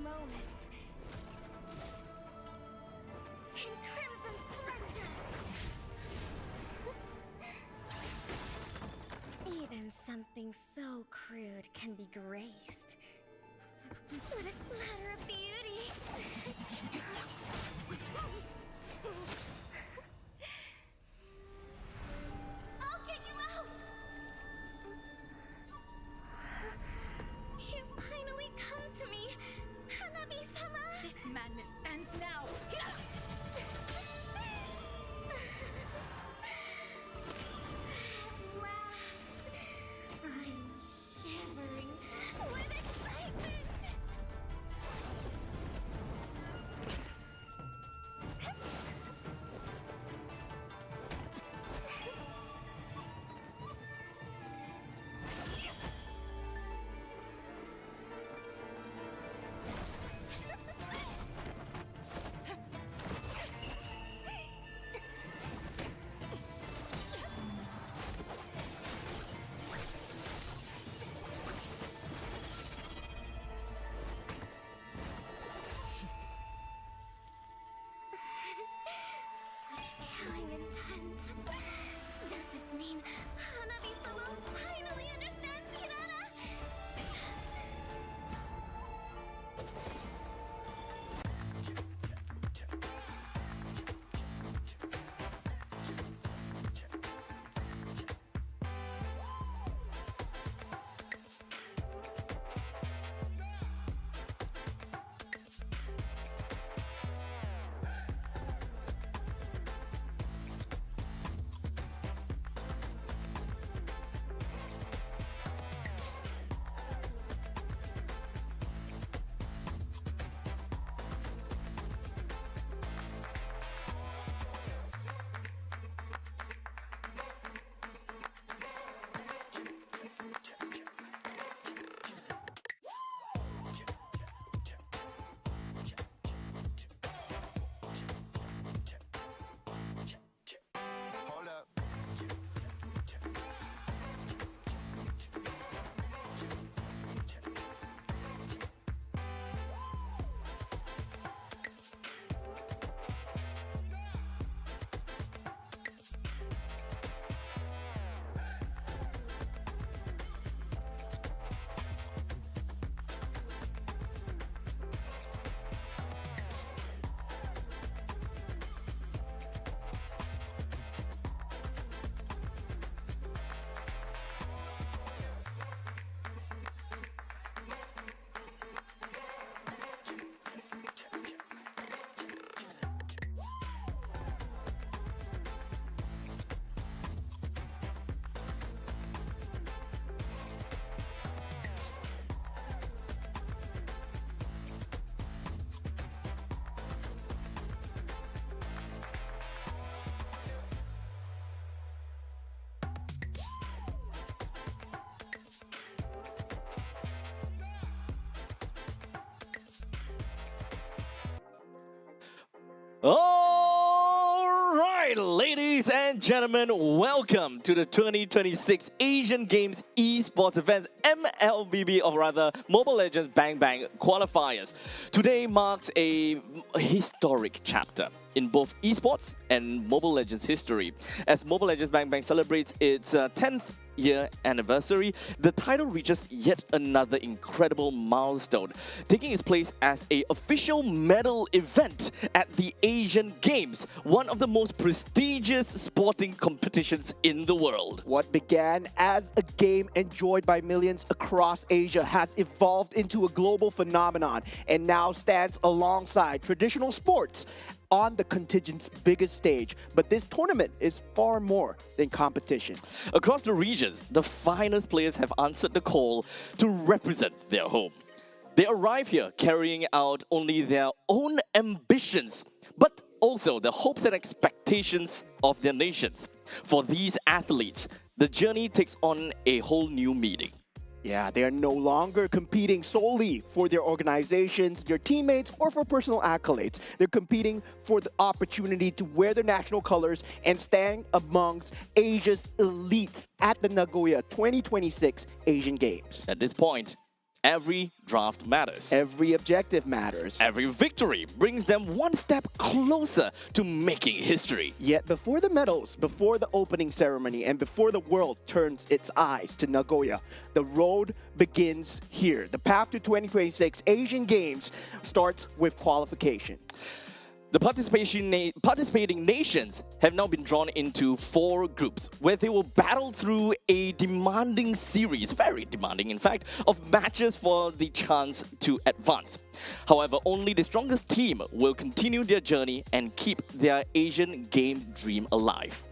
moment. In crimson splendor. Even something so crude can be graced with a splatter of beauty. I'll get you out! You finally come to me, Hanabi-sama! This madness ends now! At last, I'm shivering with excitement! Such killing intent. Does this mean Hanabi-sama finally understands Kirara? Hold up. All right, ladies and gentlemen, welcome to the 2026 Asian Games Esports events, MLBB, or rather Mobile Legends Bang Bang Qualifiers. Today marks a historic chapter in both esports and Mobile Legends history. As Mobile Legends Bang Bang celebrates its 10th year anniversary, the title reaches yet another incredible milestone, taking its place as an official medal event at the Asian Games, one of the most prestigious sporting competitions in the world. What began as a game enjoyed by millions across Asia has evolved into a global phenomenon and now stands alongside traditional sports on the contingent's biggest stage. But this tournament is far more than competition. Across the regions, the finest players have answered the call to represent their home. They arrive here carrying out only their own ambitions, but also the hopes and expectations of their nations. For these athletes, the journey takes on a whole new meaning. Yeah, they are no longer competing solely for their organizations, their teammates, or for personal accolades. They're competing for the opportunity to wear their national colors and stand amongst Asia's elites at the Nagoya 2026 Asian Games. At this point, Every draft matters. Every objective matters. Every victory brings them one step closer to making history. Yet before the medals, before the opening ceremony, and before the world turns its eyes to Nagoya, the road begins here. The path to 2026 Asian Games starts with qualification. The participating nations have now been drawn into 4 groups where they will battle through a demanding series, very demanding in fact, of matches for the chance to advance. However, only the strongest team will continue their journey and keep their Asian Games dream alive.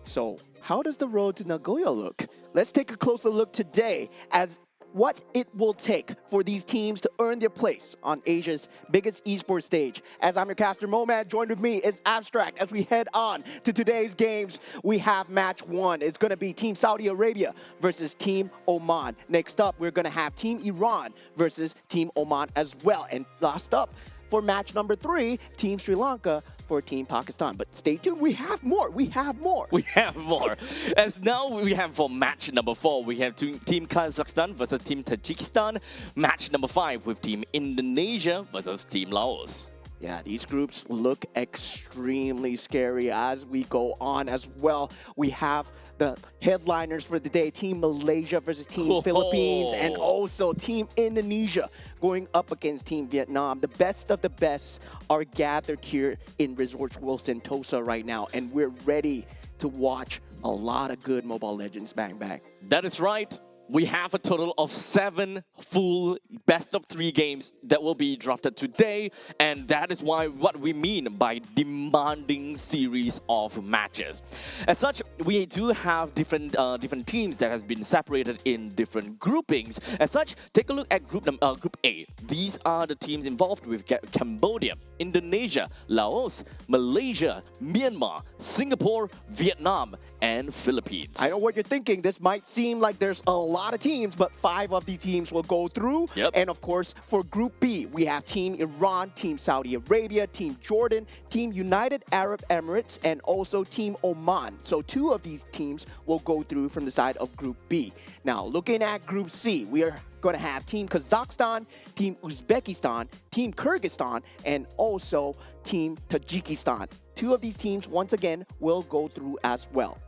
So, how does the road to Nagoya look? Let's take a closer look today as what it will take for these teams to earn their place on Asia's biggest esports stage. As I'm your caster Momad, joined with me is Abstract. As we head on to today's games, we have match 1. It's going to be Team Saudi Arabia versus Team Oman. Next up, we're going to have Team Iran versus Team Oman as well. And last up, for match number 3, Team Sri Lanka for Team Pakistan. But stay tuned, we have more. We have more. We have more. As now we have for match number 4, we have Team Kazakhstan versus Team Tajikistan. Match number 5 with Team Indonesia versus Team Laos. Yeah, these groups look extremely scary as we go on as well. We have the headliners for the day, Team Malaysia versus Team Philippines, and also Team Indonesia going up against Team Vietnam. The best of the best are gathered here in Resorts World Sentosa right now, and we're ready to watch a lot of good Mobile Legends bang bang. That is right. We have a total of 7 full best-of-3 games that will be drafted today, and that is what we mean by demanding series of matches. As such, we do have different teams that has been separated in different groupings. As such, take a look at Group A. These are the teams involved with Cambodia, Indonesia, Laos, Malaysia, Myanmar, Singapore, Vietnam, and Philippines. I know what you're thinking. This might seem like there's a lot of teams, but 5 of these teams will go through. Yep. And of course, for Group B, we have Team Iran, Team Saudi Arabia, Team Jordan, Team United Arab Emirates, and also Team Oman. So 2 of these teams will go through from the side of Group B. Now, looking at Group C, we are going to have Team Kazakhstan, Team Uzbekistan, Team Kyrgyzstan, and also Team Tajikistan. 2 of these teams, once again, will go through as well.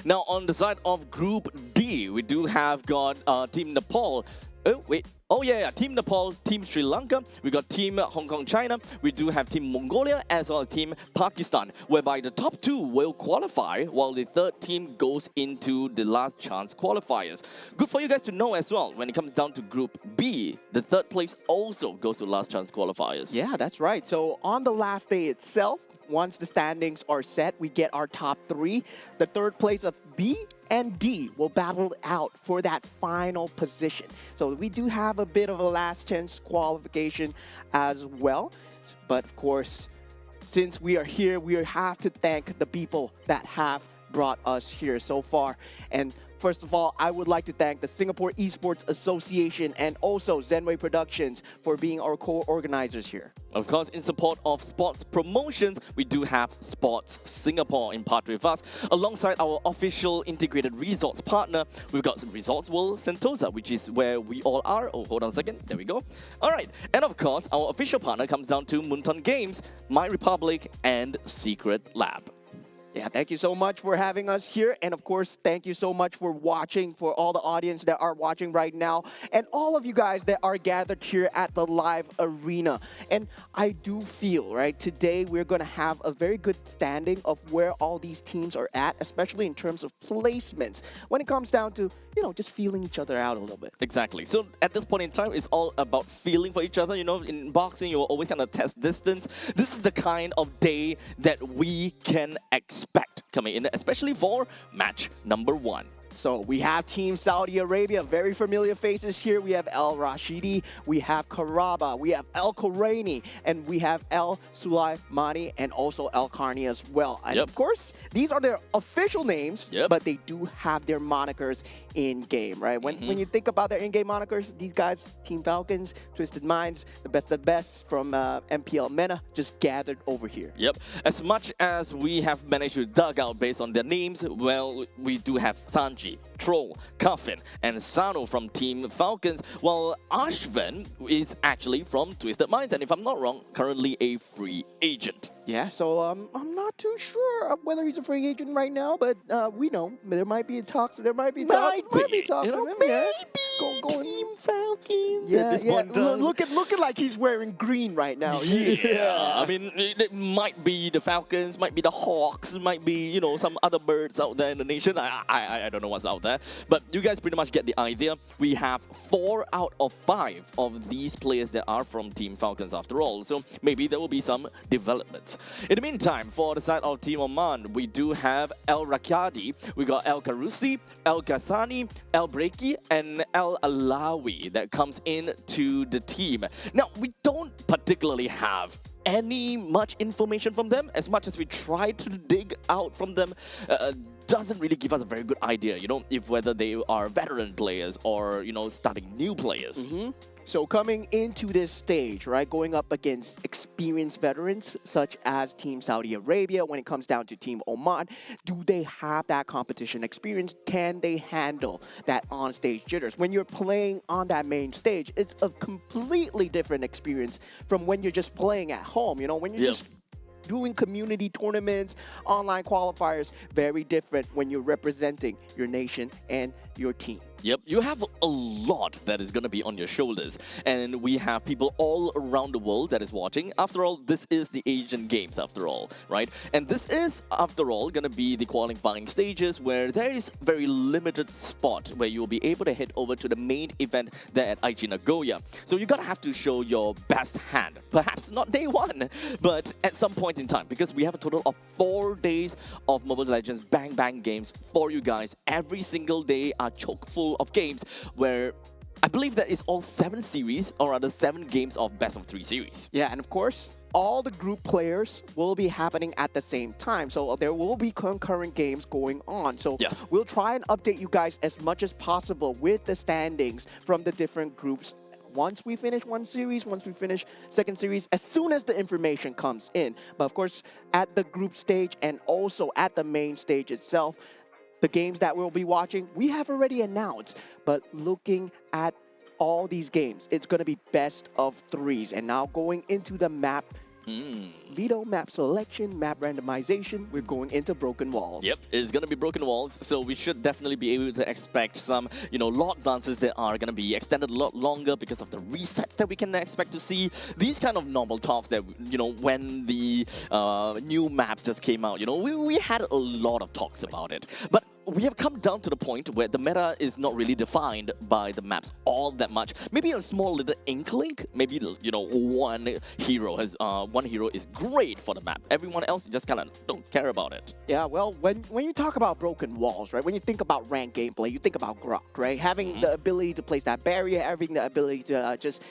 Now, on the side of Group D, we do have got Team Nepal. Team Nepal, Team Sri Lanka. We got Team Hong Kong, China. We do have Team Mongolia as well as Team Pakistan, whereby the top 2 will qualify while the 3rd team goes into the last chance qualifiers. Good for you guys to know as well, when it comes down to Group B, the 3rd place also goes to last chance qualifiers. Yeah, that's right. So on the last day itself, once the standings are set, we get our top 3. The 3rd place of B and D will battle out for that final position. So we do have a bit of a last chance qualification as well. But of course, since we are here, we have to thank the people that have brought us here so far. And first of all, I would like to thank the Singapore Esports Association and also Zenway Productions for being our co-organizers here. Of course, in support of sports promotions, we do have Sports Singapore in part with us. Alongside our official integrated resorts partner, we've got Resorts World Sentosa, which is where we all are. Oh, hold on a second. There we go. All right. And of course, our official partner comes down to Moonton Games, My Republic, and Secret Lab. Yeah, thank you so much for having us here. And of course, thank you so much for watching, for all the audience that are watching right now, and all of you guys that are gathered here at the live arena. And I do feel, right, today we're going to have a very good standing of where all these teams are at, especially in terms of placements, when it comes down to, you know, just feeling each other out a little bit. Exactly. So at this point in time, it's all about feeling for each other. You know, in boxing, you're always kind of test distance. This is the kind of day that we can expect coming in, especially for match number 1. So we have Team Saudi Arabia, very familiar faces here. We have El Rashidi, we have Karaba, we have El Khoraini, and we have El Sulaimani, and also El Karni as well. And of course, these are their official names, but they do have their monikers in-game, right? When you think about their in-game monikers, these guys, Team Falcons, Twisted Minds, the best from MPL MENA, just gathered over here. Yep. As much as we have managed to dug out based on their names, well, we do have Sanji, Troll, Coffin, and Sano from Team Falcons, while Ashvin is actually from Twisted Minds, and if I'm not wrong, currently a free agent. Yeah, so I'm not too sure of whether he's a free agent right now, but we know there might be talks. There might be talks. Might be talks. You know, of him, maybe going. Team Falcons Yeah, at this yeah. point in time. Looking like he's wearing green right now. Yeah, I mean, it might be the Falcons, might be the Hawks, might be, you know, some other birds out there in the nation. I don't know what's out there, but you guys pretty much get the idea. We have 4 out of 5 of these players that are from Team Falcons after all, so maybe there will be some developments. In the meantime, for the side of Team Oman, we do have El Rakadi, we got El Karusi, El Ghasani, El Breki, and El Alawi that comes in to the team. Now, we don't particularly have any much information from them. As much as we try to dig out from them, doesn't really give us a very good idea, you know, if whether they are veteran players or, you know, starting new players. So coming into this stage, right, going up against experienced veterans such as Team Saudi Arabia, when it comes down to Team Oman, do they have that competition experience? Can they handle that on-stage jitters? When you're playing on that main stage, it's a completely different experience from when you're just playing at home, you know, when you're just doing community tournaments, online qualifiers, very different when you're representing your nation and your team. Yep, you have a lot that is going to be on your shoulders, and we have people all around the world that is watching. After all, this is the Asian Games, after all, right? And this is, after all, going to be the qualifying stages where there is very limited spot where you'll be able to head over to the main event there at Aichi Nagoya. So you're going to have to show your best hand. Perhaps not day one, but at some point in time, because we have a total of 4 days of Mobile Legends Bang Bang games for you guys. Every single day are chock full of games where I believe that is all 7 series, or rather 7 games of best of 3 series. Yeah, and of course, all the group players will be happening at the same time. So there will be concurrent games going on. So yes, we'll try and update you guys as much as possible with the standings from the different groups. Once we finish one series, once we finish second series, as soon as the information comes in. But of course, at the group stage and also at the main stage itself, the games that we'll be watching, we have already announced. But looking at all these games, it's going to be best of 3s. And now going into the map, veto, map selection, map randomization, we're going into Broken Walls. Yep, it's going to be Broken Walls, so we should definitely be able to expect some, you know, lot dances that are going to be extended a lot longer because of the resets that we can expect to see. These kind of normal talks that, you know, when the new map just came out, you know, we had a lot of talks about it. But we have come down to the point where the meta is not really defined by the maps all that much. Maybe a small little inkling. Maybe, you know, one hero is great for the map. Everyone else just kind of don't care about it. Yeah, well, when you talk about Broken Walls, right? When you think about ranked gameplay, you think about Grok, right? Having the ability to place that barrier, having the ability to just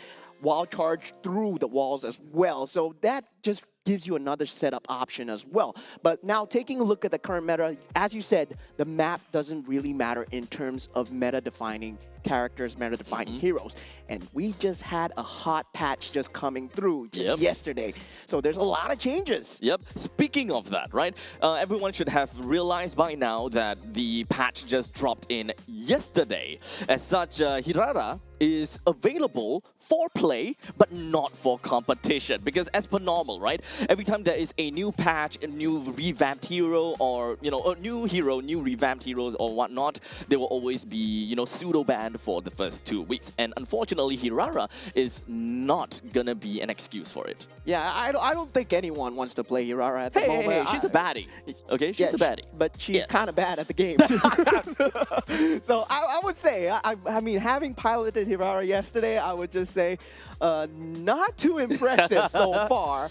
wild charge through the walls as well. So that just gives you another setup option as well. But now taking a look at the current meta, as you said, the map doesn't really matter in terms of meta-defining characters, meta-defining heroes. And we just had a hot patch just coming through just yesterday. So there's a lot of changes. Yep. Speaking of that, right? Everyone should have realized by now that the patch just dropped in yesterday. As such, Hirara is available for play, but not for competition. Because as per normal, right? Every time there is a new patch, a new revamped hero, or, you know, a new hero, new revamped heroes or whatnot, there will always be, you know, pseudo-banned for the first 2 weeks. And unfortunately, Hirara is not gonna be an excuse for it. Yeah, I don't think anyone wants to play Hirara at the moment. Hey, she's a baddie. Okay, she's a baddie. But she's kind of bad at the game, too. So I would say, I mean, having piloted Hirara yesterday, I would just say not too impressive so far.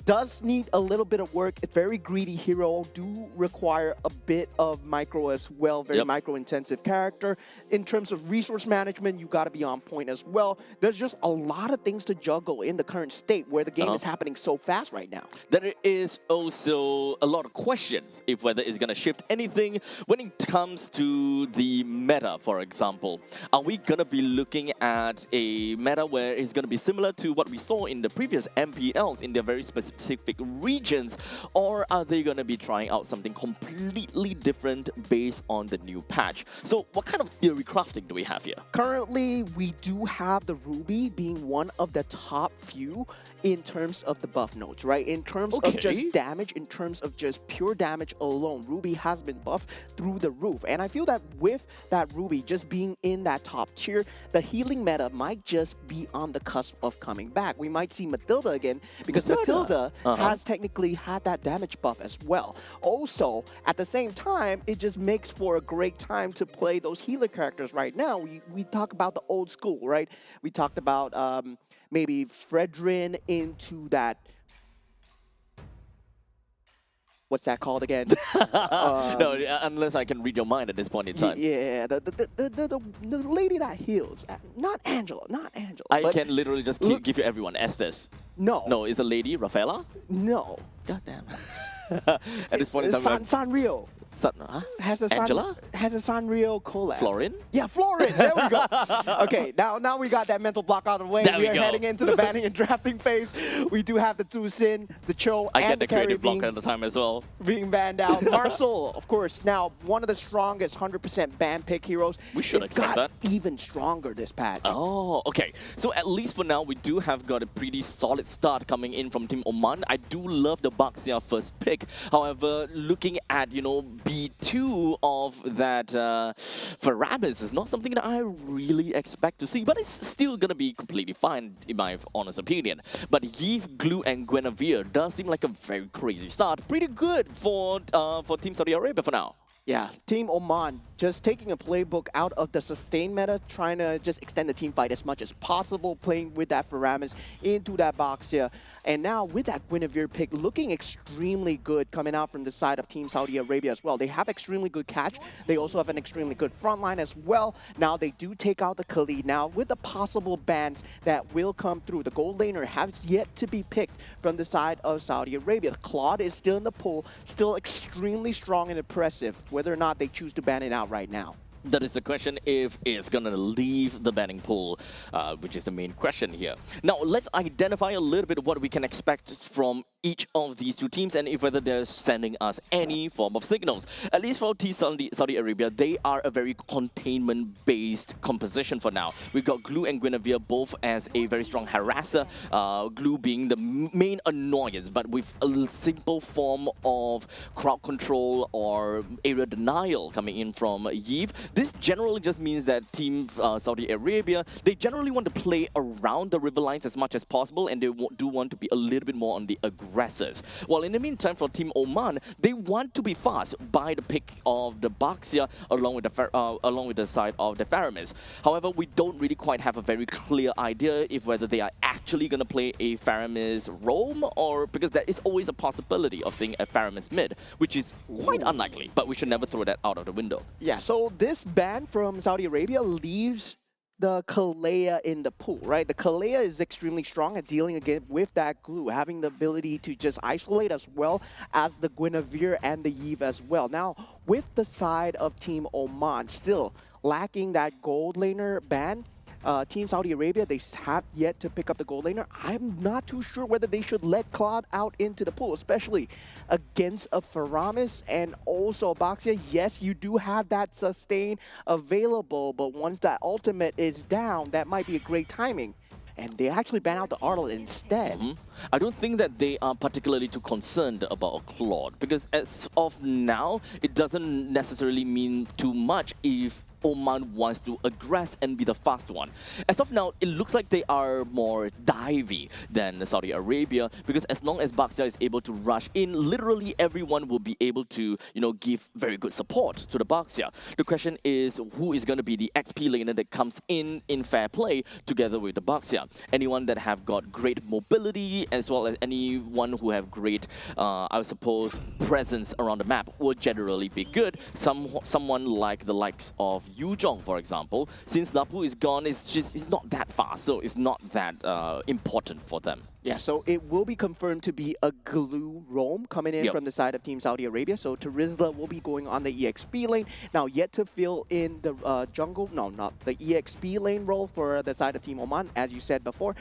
Does need a little bit of work. It's very greedy hero, do require a bit of micro as well, very micro-intensive character. In terms of resource management, you got to be on point as well. There's just a lot of things to juggle in the current state where the game is happening so fast right now. There is also a lot of questions if whether it's going to shift anything when it comes to the meta, for example. Are we going to be looking at a meta where it's going to be similar to what we saw in the previous MPLs in their very specific specific regions, or are they going to be trying out something completely different based on the new patch? So what kind of theory crafting do we have here? Currently, we do have the Ruby being one of the top few in terms of the buff nodes, right? In terms of just damage, in terms of just pure damage alone, Ruby has been buffed through the roof. And I feel that with that Ruby just being in that top tier, the healing meta might just be on the cusp of coming back. We might see Matilda again, because Matilda has technically had that damage buff as well. Also, at the same time, it just makes for a great time to play those healer characters right now. We talk about the old school, right? We talked about maybe Fredrin into that. What's that called again? No, unless I can read your mind at this point in time. Yeah, the lady that heals. Not Angela. I can literally just give you everyone. Estes. No. No, is a lady Rafaela? No. God damn. At this point in time, Sanrio. Has a Angela? Has a Sanrio collab. Florin? Yeah, Florin. There we go. Okay, now we got that mental block out of the way. There we are go. heading into the banning and drafting phase. We do have the two Sin, the Cho, I and get the creative block being, at the time as well. being banned out. Marcel, of course, now one of the strongest 100% ban pick heroes. We should expect that. Even stronger this patch. Oh, okay. So at least for now, we do have got a pretty solid start coming in from Team Oman. I do love the Baxia first pick. However, looking at, B2 of that Faramis is not something that I really expect to see, but it's still going to be completely fine, in my honest opinion. But Yves, Glue, and Guinevere does seem like a very crazy start. Pretty good for Team Saudi Arabia for now. Yeah, Team Oman just taking a playbook out of the sustain meta, trying to just extend the team fight as much as possible, playing with that Faramis into that Baxia. And now with that Guinevere pick, looking extremely good coming out from the side of Team Saudi Arabia as well. They have extremely good catch. They also have an extremely good front line as well. Now they do take out the Khalid. Now with the possible bans that will come through, the gold laner has yet to be picked from the side of Saudi Arabia. Claude is still in the pool, still extremely strong and impressive, whether or not they choose to ban it out right now. That is the question, if it's going to leave the banning pool, which is the main question here. Now, let's identify a little bit what we can expect from each of these two teams and if whether they're sending us any form of signals. At least for Team Saudi Arabia, they are a very containment-based composition for now. We've got Glue and Guinevere both as a very strong harasser, Glue being the main annoyance, but with a simple form of crowd control or area denial coming in from Yves. This generally just means that Team Saudi Arabia, they generally want to play around the river lines as much as possible, and they do want to be a little bit more on the aggressors. While in the meantime, for Team Oman, they want to be fast by the pick of the Baxia along with the side of the Faramis. However, we don't really quite have a very clear idea if whether they are actually going to play a Faramis roam, or because there is always a possibility of seeing a Faramis mid, which is quite unlikely, but we should never throw that out of the window. Yeah, so this ban from Saudi Arabia leaves the Kalea in the pool, right? The Kalea is extremely strong at dealing again with that Glue, having the ability to just isolate as well as the Guinevere and the Yves as well. Now, with the side of Team Oman still lacking that gold laner ban, Team Saudi Arabia, they have yet to pick up the gold laner. I'm not too sure whether they should let Claude out into the pool, especially against a Faramis and also Baxia. Yes, you do have that sustain available, but once that ultimate is down, that might be a great timing. And they actually ban out the Arnold instead. I don't think that they are particularly too concerned about a Claude, because as of now, it doesn't necessarily mean too much if Oman wants to aggress and be the fast one. As of now, it looks like they are more divey than Saudi Arabia, because as long as Baxia is able to rush in, literally everyone will be able to, give very good support to the Baxia. The question is, who is going to be the XP laner that comes in fair play together with the Baxia? Anyone that have got great mobility, as well as anyone who have great, I suppose, presence around the map will generally be good. Someone like the likes of Yuzhong, for example, since Lapu is gone, it's not that fast, so it's not that important for them. Yeah, so it will be confirmed to be a glue roam coming in from the side of Team Saudi Arabia. So Tarizla will be going on the EXP lane. Now, yet to fill in the jungle, no, not the EXP lane role for the side of Team Oman, as you said before.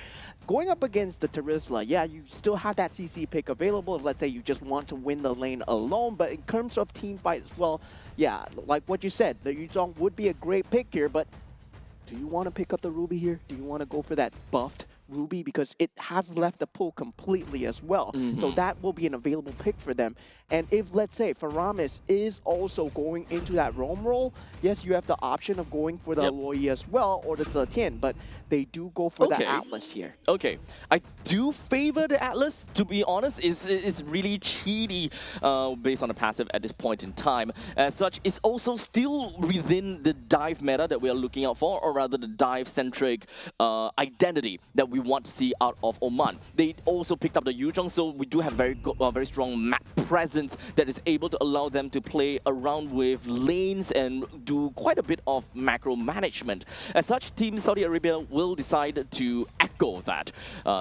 Going up against the Tarizla, yeah, you still have that CC pick available if, let's say, you just want to win the lane alone. But in terms of team fight as well, yeah, like what you said, the Yuzhong would be a great pick here, but do you want to pick up the Ruby here? Do you want to go for that buffed Ruby? Because it has left the pool completely as well. So that will be an available pick for them. And if, let's say, Faramis is also going into that roam role, yes, you have the option of going for the Aloy as well, or the Zetian, but they do go for the Atlas here. Okay, I do favor the Atlas, to be honest. It's really cheaty based on the passive at this point in time. As such, it's also still within the dive meta that we are looking out for, or rather the dive-centric identity that we want to see out of Oman. They also picked up the Yuzhong, so we do have very strong map presence that is able to allow them to play around with lanes and do quite a bit of macro management. As such, Team Saudi Arabia will decide to echo that.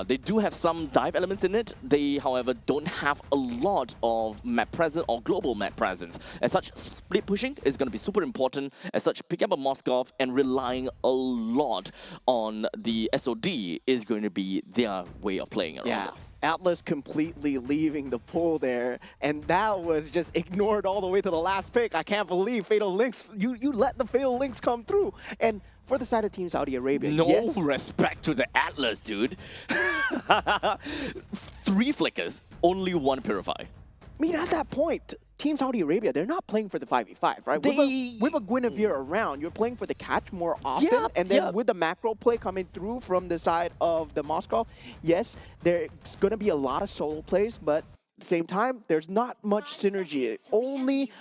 They do have some dive elements in it. They, however, don't have a lot of map presence or global map presence. As such, split pushing is going to be super important. As such, picking up a Moskov and relying a lot on the SOD is going to be their way of playing around it. Atlas completely leaving the pool there, and that was just ignored all the way to the last pick. I can't believe Fatal Links, you let the Fatal Links come through. And for the side of Team Saudi Arabia, no respect to the Atlas, dude. 3 flickers, only 1 purify. I mean, at that point, Team Saudi Arabia, they're not playing for the 5v5, right? With a Guinevere around, you're playing for the catch more often, and then with the macro play coming through from the side of the Moscow, yes, there's going to be a lot of solo plays, but at the same time, there's not much synergy. Only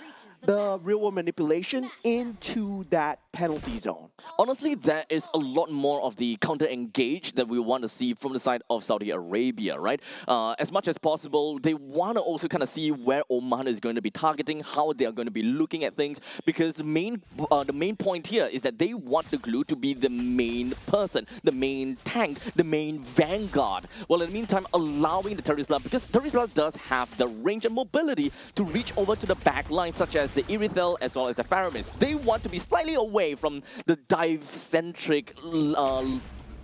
the real-world manipulation into that penalty zone. Honestly, there is a lot more of the counter-engage that we want to see from the side of Saudi Arabia, right? As much as possible, they want to also kind of see where Oman is going to be targeting, how they are going to be looking at things, because the main point here is that they want the glue to be the main person, the main tank, the main vanguard. Well, in the meantime, allowing the Tarizla, because Tarizla does have the range and mobility to reach over to the back line, such as the Irithel as well as the Faramis. They want to be slightly away from the dive-centric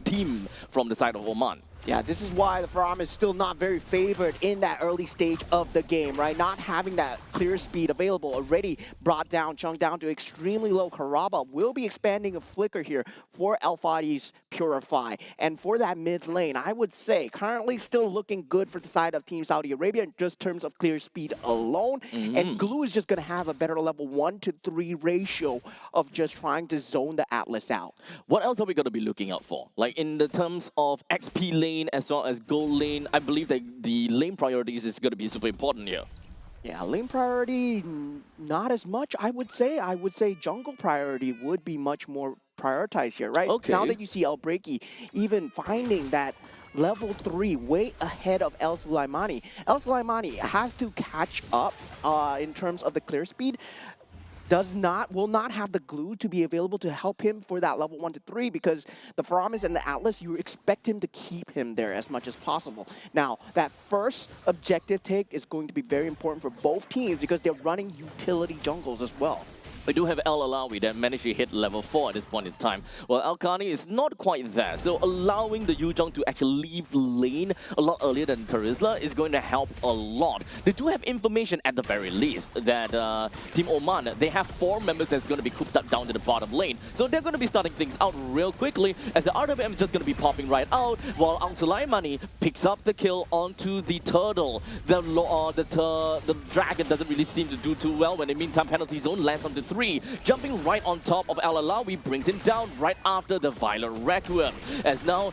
team from the side of Oman. Yeah, this is why the Faram is still not very favored in that early stage of the game, right? Not having that clear speed available, already brought down, chunked down to extremely low. Karaba will be expanding a flicker here for Al Fadi's Purify. And for that mid lane, I would say currently still looking good for the side of Team Saudi Arabia in just terms of clear speed alone. And Glue is just going to have a better level 1-to-3 ratio of just trying to zone the Atlas out. What else are we going to be looking out for? Like in the terms of XP lane, as well as gold lane, I believe that the lane priorities is going to be super important here. Yeah, lane priority, not as much, I would say. I would say jungle priority would be much more prioritized here, right? Okay. Now that you see El Breaky even finding that level 3 way ahead of El Sulaimani. El Sulaimani has to catch up in terms of the clear speed. Will not have the glue to be available to help him for that level 1-3, because the Faramis and the Atlas, you expect him to keep him there as much as possible. Now, that first objective take is going to be very important for both teams because they're running utility jungles as well. We do have El Alawi that managed to hit level 4 at this point in time. Well, Al-Khani is not quite there, so allowing the Yuzhong to actually leave lane a lot earlier than Tarizla is going to help a lot. They do have information at the very least that Team Oman, they have 4 members that's going to be cooped up down to the bottom lane. So they're going to be starting things out real quickly as the RWM is just going to be popping right out while Al Sulaimani picks up the kill onto the turtle. The dragon doesn't really seem to do too well when in the meantime penalty zone lands onto 3, jumping right on top of Al Alawi, brings him down right after the Violent Requiem. As now,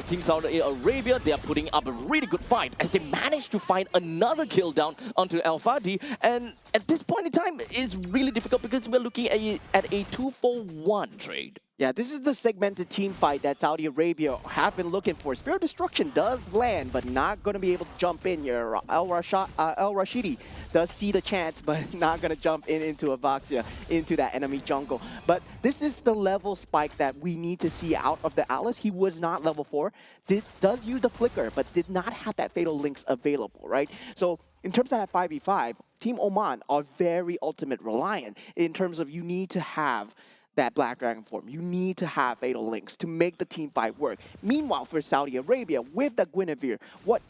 Team Saudi Arabia, they are putting up a really good fight as they manage to find another kill down onto Al Fadi. And at this point in time, it's really difficult because we're looking at a 2-for-1 trade. Yeah, this is the segmented team fight that Saudi Arabia have been looking for. Spirit Destruction does land, but not going to be able to jump in here. El Rashidi does see the chance, but not going to jump into Avaxia, into that enemy jungle. But this is the level spike that we need to see out of the Atlas. He was not level 4. Does use the Flicker, but did not have that Fatal Links available, right? So in terms of that 5v5, Team Oman are very ultimate reliant in terms of you need to have that Black Dragon form. You need to have Fatal Links to make the team fight work. Meanwhile, for Saudi Arabia, with the Guinevere, what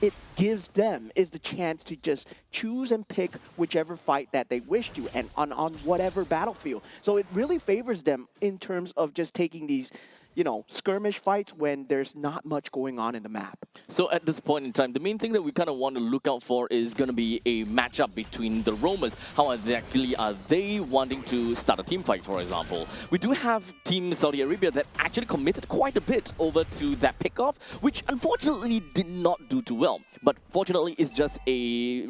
it gives them is the chance to just choose and pick whichever fight that they wish to, and on whatever battlefield. So it really favors them in terms of just taking these, you know, skirmish fights when there's not much going on in the map. So at this point in time, the main thing that we kind of want to look out for is going to be a matchup between the Romans. How exactly are they wanting to start a team fight, for example? We do have Team Saudi Arabia that actually committed quite a bit over to that pickoff, which unfortunately did not do too well. But fortunately, it's just the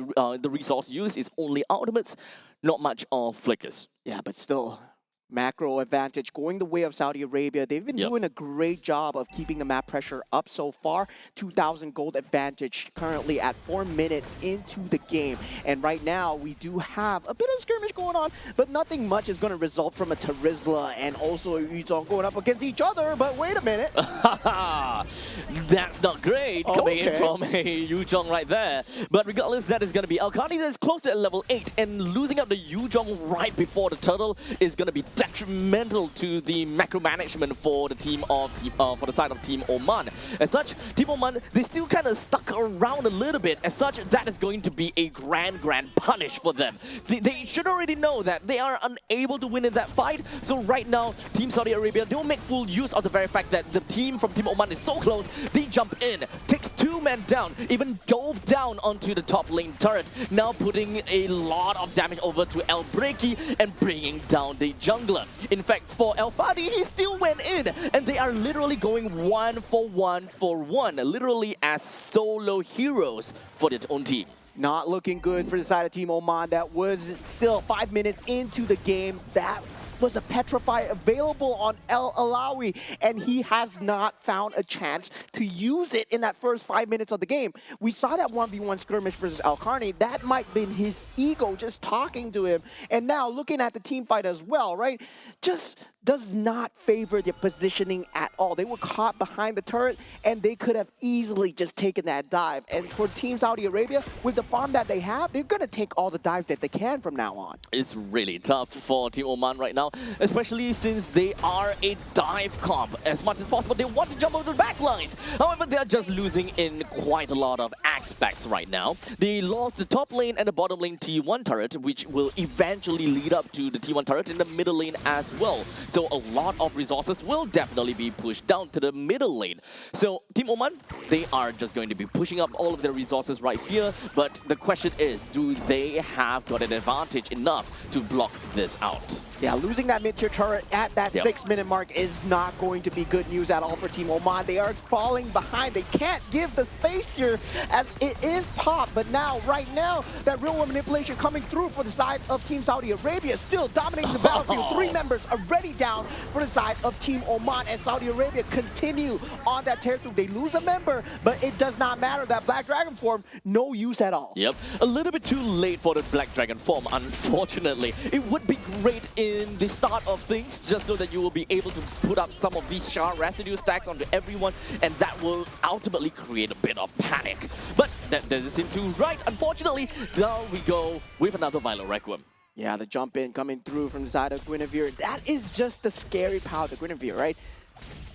resource use is only ultimates, not much of flickers. Yeah, but still, macro advantage going the way of Saudi Arabia. They've been doing a great job of keeping the map pressure up so far. 2,000 gold advantage currently at 4 minutes into the game. And right now, we do have a bit of skirmish going on, but nothing much is going to result from a Terizla and also a Yuzong going up against each other. But wait a minute. That's not great coming in from a Yuzong right there. But regardless, that is going to be Alkani that is close to level 8, and losing up the Yuzong right before the turtle is going to be detrimental to the macro management for the team of for the side of Team Oman. As such, Team Oman, they still kind of stuck around a little bit. As such, that is going to be a grand punish for them. They should already know that they are unable to win in that fight. So right now, Team Saudi Arabia, they will make full use of the very fact that the team from Team Oman is so close. They jump in, takes 2 men down, even dove down onto the top lane turret, now putting a lot of damage over to El Breaki and bringing down the jungle. In fact, for El Fadi, he still went in, and they are literally going 1 for 1 for 1, literally as solo heroes for their own team. Not looking good for the side of Team Oman. That was still 5 minutes into the game. That was a Petrify available on El Alawi, and he has not found a chance to use it in that first 5 minutes of the game. We saw that 1v1 skirmish versus Alkarni. That might have been his ego just talking to him. And now looking at the team fight as well, right? Just does not favor their positioning at all. They were caught behind the turret, and they could have easily just taken that dive. And for Team Saudi Arabia, with the farm that they have, they're going to take all the dives that they can from now on. It's really tough for Team Oman right now, especially since they are a dive comp. As much as possible, they want to jump over the back lines. However, they are just losing in quite a lot of aspects right now. They lost the top lane and the bottom lane T1 turret, which will eventually lead up to the T1 turret in the middle lane as well. So a lot of resources will definitely be pushed down to the middle lane. So Team Oman, they are just going to be pushing up all of their resources right here. But the question is, do they have got an advantage enough to block this out? Yeah, losing that mid-tier turret at that 6 minute mark is not going to be good news at all for Team Oman. They are falling behind. They can't give the space here as it is pop. But now, right now, that real-world manipulation coming through for the side of Team Saudi Arabia, still dominating the battlefield. 3 members already down for the side of Team Oman, and Saudi Arabia continue on that territory. They lose a member, but it does not matter. That Black Dragon form, no use at all. Yep, a little bit too late for the Black Dragon form, unfortunately. It would be great in the start of things, just so that you will be able to put up some of these shard residue stacks onto everyone, and that will ultimately create a bit of panic. But that doesn't seem too right. Unfortunately, now we go with another Violet Requiem. Yeah, the jump in coming through from the side of Guinevere. That is just the scary power of the Guinevere, right?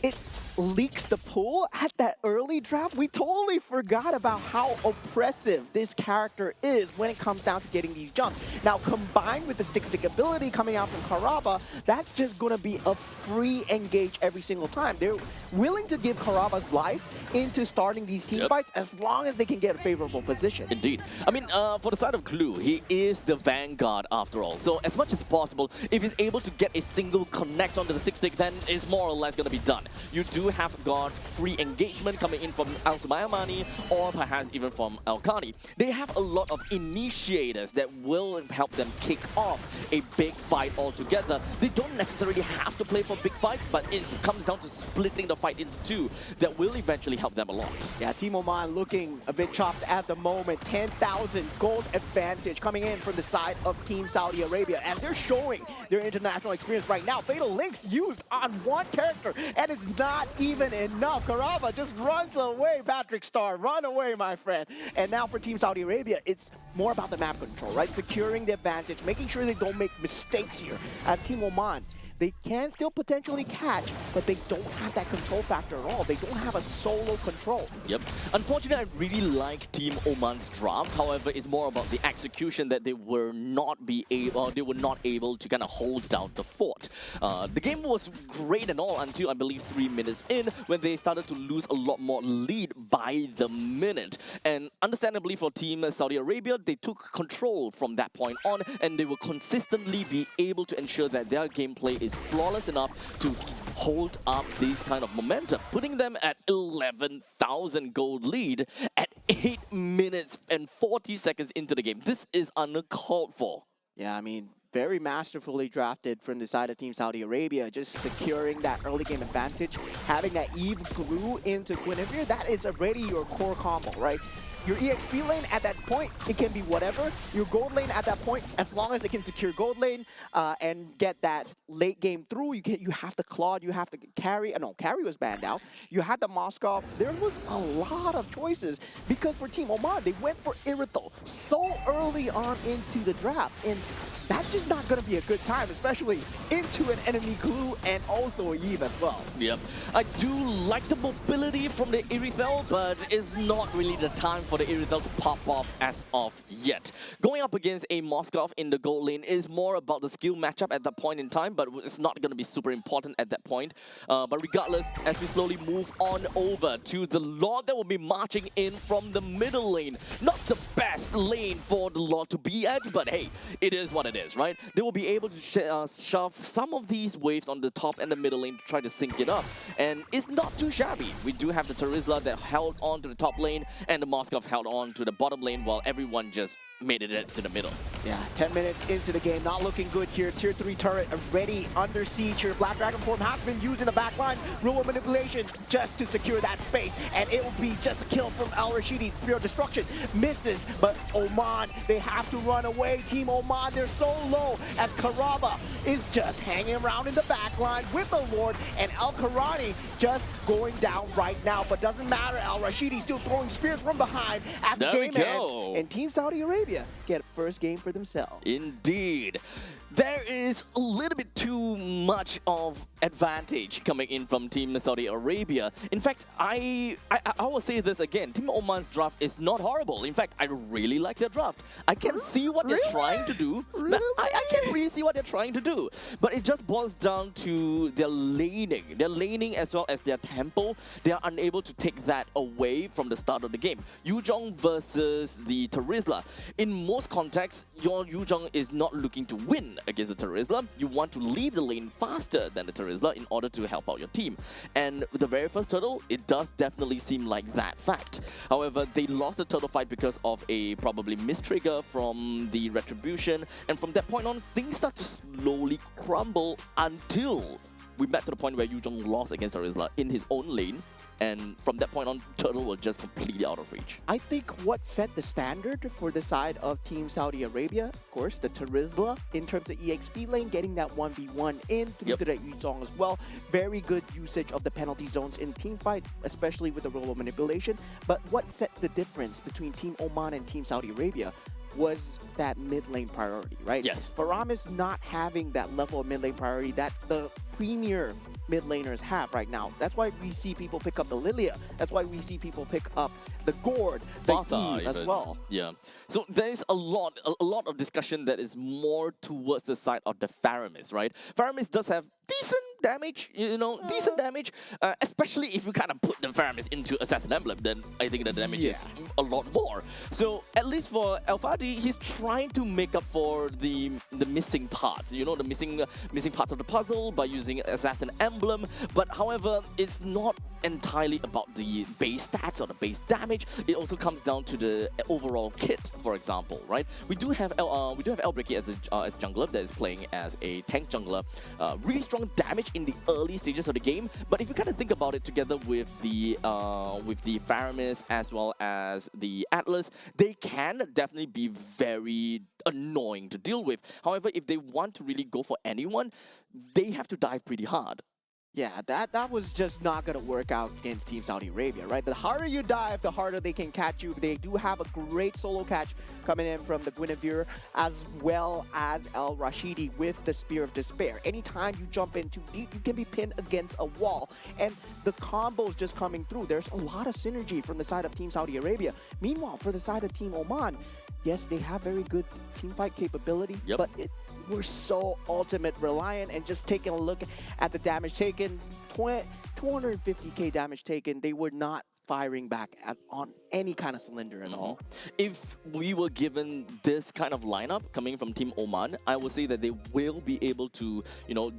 It leaks the pool at that early draft. We totally forgot about how oppressive this character is when it comes down to getting these jumps. Now, combined with the stick ability coming out from Karaba, that's just going to be a free engage every single time. They're willing to give Karaba's life into starting these team fights as long as they can get a favorable position. Indeed. I mean, for the side of Clue, he is the vanguard after all. So as much as possible, if he's able to get a single connect onto the stick, then it's more or less going to be done. You do have got free engagement coming in from Al Sumayamani or perhaps even from Alkani. They have a lot of initiators that will help them kick off a big fight altogether. They don't necessarily have to play for big fights, but it comes down to splitting the fight into two that will eventually help them a lot. Yeah, Team Oman looking a bit chopped at the moment. 10,000 gold advantage coming in from the side of Team Saudi Arabia, and they're showing their international experience right now. Fatal Links used on one character, and it's not even enough. Karava just runs away. Patrick Starr, run away, my friend. And now for Team Saudi Arabia, it's more about the map control, right? Securing the advantage, making sure they don't make mistakes here. Team Oman, they can still potentially catch, but they don't have that control factor at all. They don't have a solo control. Yep. Unfortunately, I really like Team Oman's draft. However, it's more about the execution that they were not able to kind of hold down the fort. The game was great and all until I believe 3 minutes in, when they started to lose a lot more lead by the minute. And understandably for Team Saudi Arabia, they took control from that point on, and they will consistently be able to ensure that their gameplay is flawless enough to hold up this kind of momentum, putting them at 11,000 gold lead at 8 minutes and 40 seconds into the game. This is uncalled for. Yeah, I mean, very masterfully drafted from the side of Team Saudi Arabia, just securing that early game advantage, having that Eve glue into Guinevere, that is already your core combo, right? Your EXP lane at that point, it can be whatever. Your gold lane at that point, as long as it can secure gold lane and get that late game through, you have the Claude, you have the Carry. No, Carry was banned out. You had the Moskov. There was a lot of choices because for Team Oman, they went for Irithel so early on into the draft. And that's just not going to be a good time, especially into an enemy glue and also a Eve as well. Yeah, I do like the mobility from the Irithel, but it's not really the time for the Irithel to pop off as of yet. Going up against a Moskov in the gold lane is more about the skill matchup at that point in time, but it's not going to be super important at that point. But regardless, as we slowly move on over to the Lord that will be marching in from the middle lane. Not the best lane for the Lord to be at, but hey, it is what it is, right? They will be able to shove some of these waves on the top and the middle lane to try to sync it up. And it's not too shabby. We do have the Terizla that held on to the top lane, and the Moskov held on to the bottom lane while everyone just made it to the middle. Yeah, 10 minutes into the game, not looking good here. Tier 3 turret already under siege here. Black Dragon form has been used in the backline. Rural manipulation just to secure that space. And it will be just a kill from Al Rashidi. Pure destruction misses, but Oman, they have to run away. Team Oman, they're so low as Karaba is just hanging around in the backline with the Lord, and Al Karani just going down right now. But doesn't matter, Al Rashidi still throwing spears from behind as the game ends. And Team Saudi Arabia get first game for themselves. Indeed. There is a little bit too much of advantage coming in from Team Saudi Arabia. In fact, I will say this again. Team Oman's draft is not horrible. In fact, I really like their draft. I can see what they're trying to do. Really? I can really see what they're trying to do. But it just boils down to their laning. Their laning as well as their tempo. They are unable to take that away from the start of the game. Yuzhong versus the Terizla. In most contexts, your Yuzhong is not looking to win against the Terizla. You want to leave the lane faster than the Terizla in order to help out your team. And with the very first turtle, it does definitely seem like that fact. However, they lost the turtle fight because of a probably mistrigger from the Retribution. And from that point on, things start to slowly crumble until we met to the point where Yuzhong lost against Terizla in his own lane. And from that point on, Turtle was just completely out of reach. I think what set the standard for the side of Team Saudi Arabia, of course, the Terizla, in terms of EXP lane, getting that 1v1 in through to that Yuzhong as well. Very good usage of the penalty zones in team fight, especially with the role of manipulation. But what set the difference between Team Oman and Team Saudi Arabia was that mid lane priority, right? Yes. Faramis not having that level of mid lane priority that the premier mid laners have right now. That's why we see people pick up the Lilia. That's why we see people pick up the Gord, the Eve as well. Yeah. So there's a lot of discussion that is more towards the side of the Faramis, right? Faramis does have damage, decent damage, especially if you kind of put the Faramis into Assassin Emblem, then I think the damage is a lot more. So at least for Alfadi, he's trying to make up for the missing parts, the missing parts of the puzzle by using Assassin Emblem. But however, it's not entirely about the base stats or the base damage. It also comes down to the overall kit, for example, right? We do have Elbricky as a jungler that is playing as a tank jungler. Really strong damage in the early stages of the game, but if you kind of think about it together with the Faramis as well as the Atlas, they can definitely be very annoying to deal with. However, if they want to really go for anyone, they have to dive pretty hard. Yeah, that was just not going to work out against Team Saudi Arabia, right? The harder you dive, the harder they can catch you. They do have a great solo catch coming in from the Guinevere, as well as El Rashidi with the Spear of Despair. Anytime you jump in too deep, you can be pinned against a wall. And the combos just coming through. There's a lot of synergy from the side of Team Saudi Arabia. Meanwhile, for the side of Team Oman, yes, they have very good teamfight capability, but we're so ultimate reliant. And just taking a look at the damage taken, 250k damage taken, they were not firing back on any kind of cylinder at all. If we were given this kind of lineup coming from Team Oman, I would say that they will be able to,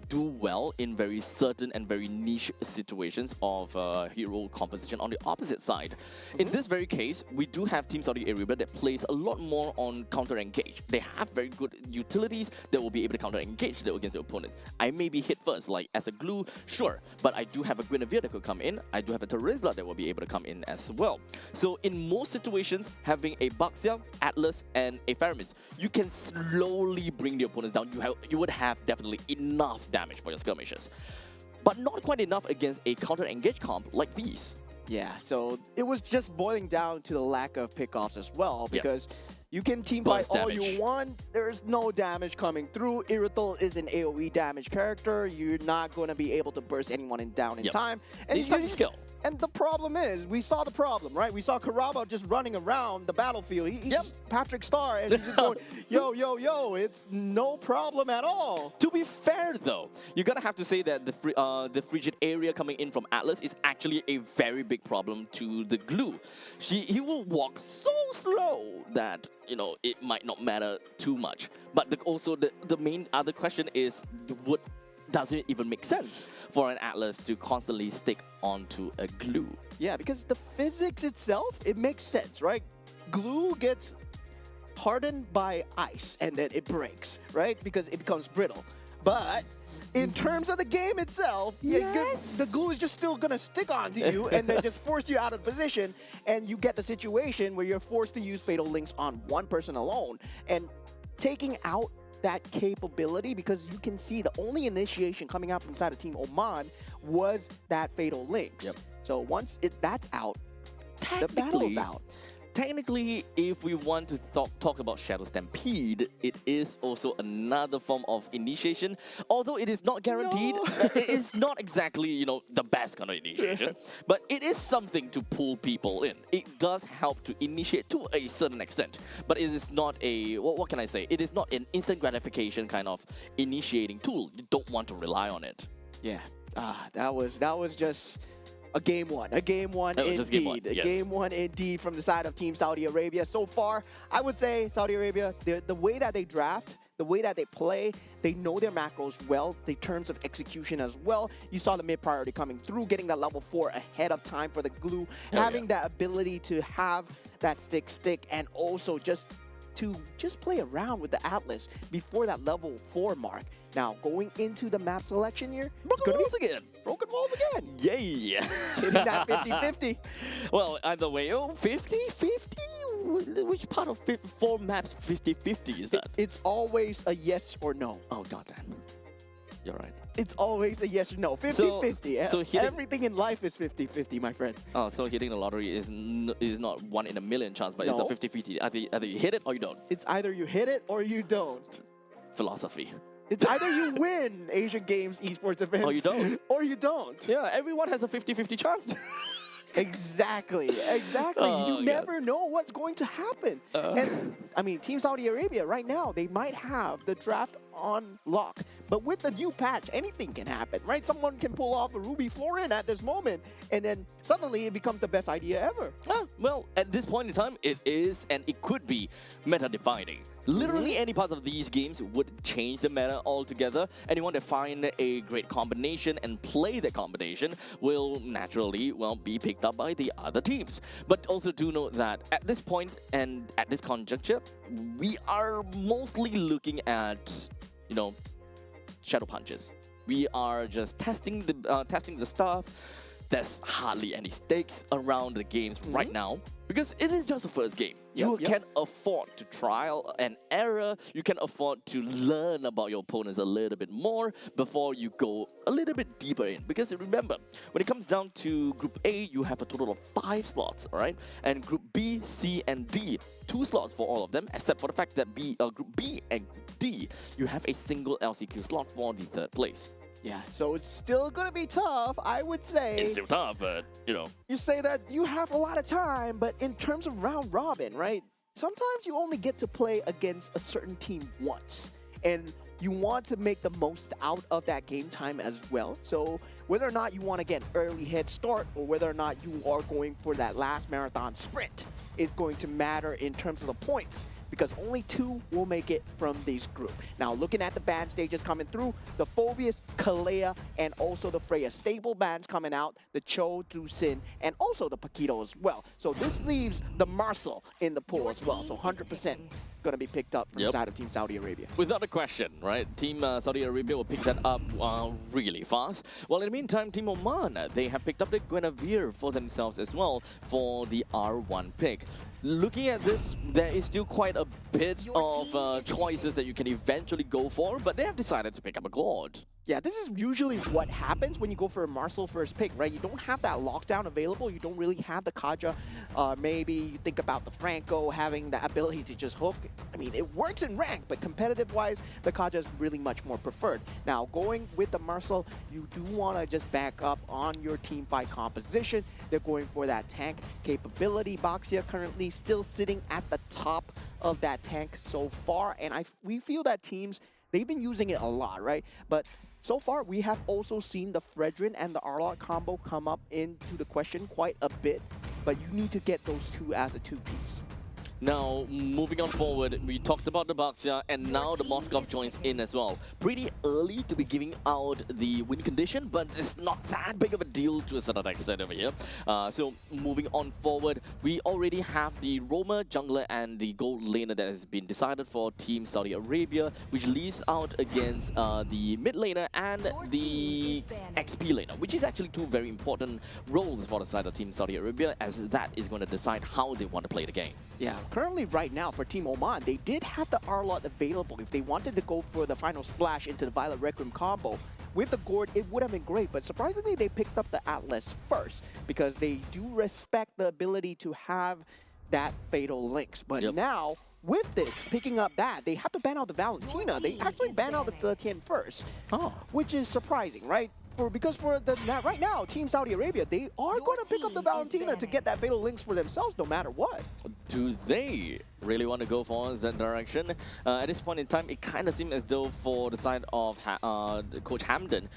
do well in very certain and very niche situations of hero composition on the opposite side. In this very case, we do have Team Saudi Arabia that plays a lot more on counter-engage. They have very good utilities that will be able to counter-engage against the opponents. I may be hit first, like as a glue, sure, but I do have a Guinevere that could come in. I do have a Terizla that will be able to come in as well. So in most situations, having a Baxia, Atlas, and a Faramis, you can slowly bring the opponents down. You would have definitely enough damage for your skirmishes, but not quite enough against a counter-engage comp like these. Yeah, so it was just boiling down to the lack of pickoffs as well, because you can team fight all you want, there's no damage coming through. Irithel is an AoE damage character, you're not going to be able to burst anyone down in time. And it's time to skill. And the problem is, we saw the problem, right? We saw Karaba just running around the battlefield. He's Patrick Star, and he's just going, yo, it's no problem at all. To be fair, though, you're going to have to say that the frigid area coming in from Atlas is actually a very big problem to the glue. He will walk so slow that, it might not matter too much. But also the main other question is, does it even make sense for an Atlas to constantly stick onto a glue? Yeah, because the physics itself, it makes sense, right? Glue gets hardened by ice and then it breaks, right? Because it becomes brittle. But in terms of the game itself, the glue is just still going to stick onto you and then just force you out of position, and you get the situation where you're forced to use Fatal Links on one person alone. And taking out that capability, because you can see the only initiation coming out from inside of Team Oman was that Fatal Links. So once that's out, the battle's out. Technically, if we want to talk about Shadow Stampede, it is also another form of initiation. Although it is not guaranteed, it is not exactly, the best kind of initiation, but it is something to pull people in. It does help to initiate to a certain extent, but it is not a, what can I say? It is not an instant gratification kind of initiating tool. You don't want to rely on it. Yeah, that was just a game one indeed. A game one indeed from the side of Team Saudi Arabia. So far, I would say Saudi Arabia, the way that they draft, the way that they play, they know their macros well, the terms of execution as well. You saw the mid priority coming through, getting that level 4 ahead of time for the glue, having that ability to have that stick, and also just play around with the Atlas before that level 4 mark. Now, going into the map selection here, Broken walls again. Broken walls again. Yay. Hitting that 50-50. Well, either way, 50-50? Which part of 4 maps 50-50 is that? It's always a yes or no. Oh, goddamn. You're right. It's always a yes or no. 50-50. So everything in life is 50-50, my friend. Oh, so hitting the lottery is not 1 in a million chance, but it's a 50-50. Either you hit it or you don't. It's either you hit it or you don't. Philosophy. It's either you win Asian Games esports events or you don't. Or you don't. Yeah, everyone has a 50-50 chance. Exactly. You never know what's going to happen. And I mean, Team Saudi Arabia right now, they might have the draft on lock, But with the new patch, anything can happen, right? Someone can pull off a Ruby Florin at this moment, and then suddenly it becomes the best idea ever. Well, at this point in time, it is and it could be meta-defining. Literally any part of these games would change the meta altogether. Anyone that find a great combination and play that combination will naturally, well, be picked up by the other teams. But also do note that at this point and at this conjuncture, we are mostly looking at, you know, shadow punches. We are just testing the stuff. There's hardly any stakes around the games right now because it is just the first game. You can afford to trial and error. You can afford to learn about your opponents a little bit more before you go a little bit deeper in. Because remember, when it comes down to Group A, you have a total of 5 slots, all right? And Group B, C, and D, 2 slots for all of them, except for the fact that Group B and D, you have a single LCQ slot for the 3rd place. Yeah, so it's still going to be tough, I would say. It's still tough, but, you know. You say that you have a lot of time, but in terms of round robin, right? Sometimes you only get to play against a certain team once. And you want to make the most out of that game time as well. So whether or not you want to get an early head start or whether or not you are going for that last marathon sprint is going to matter in terms of the points, because only 2 will make it from this group. Now, looking at the band stages coming through, the Phobius, Kalea, and also the Freya stable bands coming out, the Cho, Sin, and also the Paquito as well. So this leaves the Marcel in the pool as well. So 100% going to be picked up from side of Team Saudi Arabia. Without a question, right? Team Saudi Arabia will pick that up really fast. Well, in the meantime, Team Oman, they have picked up the Guinevere for themselves as well for the R1 pick. Looking at this, there is still quite a bit of choices that you can eventually go for, but they have decided to pick up a Gord. Yeah, this is usually what happens when you go for a Marcel first pick, right? You don't have that lockdown available. You don't really have the Kaja. Maybe you think about the Franco having the ability to just hook. I mean, it works in rank, but competitive-wise, the Kaja is really much more preferred. Now, going with the Marcel, you do want to just back up on your team fight composition. They're going for that tank capability. Baxia currently still sitting at the top of that tank so far, and we feel that teams, they've been using it a lot, right? But so far, we have also seen the Fredrin and the Arlot combo come up into the question quite a bit, but you need to get those 2 as a 2-piece. Now, moving on forward, we talked about the Baxia, and now the Moskov joins in as well. Pretty early to be giving out the win condition, but it's not that big of a deal to a certain extent over here. So, moving on forward, we already have the Roamer, Jungler, and the Gold Laner that has been decided for Team Saudi Arabia, which leaves out against the Mid Laner and the XP Laner, which is actually 2 very important roles for the side of Team Saudi Arabia, as that is going to decide how they want to play the game. Yeah, currently right now for Team Oman, they did have the Arlot available. If they wanted to go for the final splash into the Violet Requiem combo, with the Gord, it would have been great, but surprisingly, they picked up the Atlas first because they do respect the ability to have that Fatal Links. But now, with this, picking up that, they have to ban out the Valentina. They actually ban out the Tien first, which is surprising, right? Because right now, Team Saudi Arabia, they are going to pick up the Valentina to get that Fatal Links for themselves no matter what. Do they really want to go for that direction? At this point in time, it kind of seems as though for the side of Coach Hamden,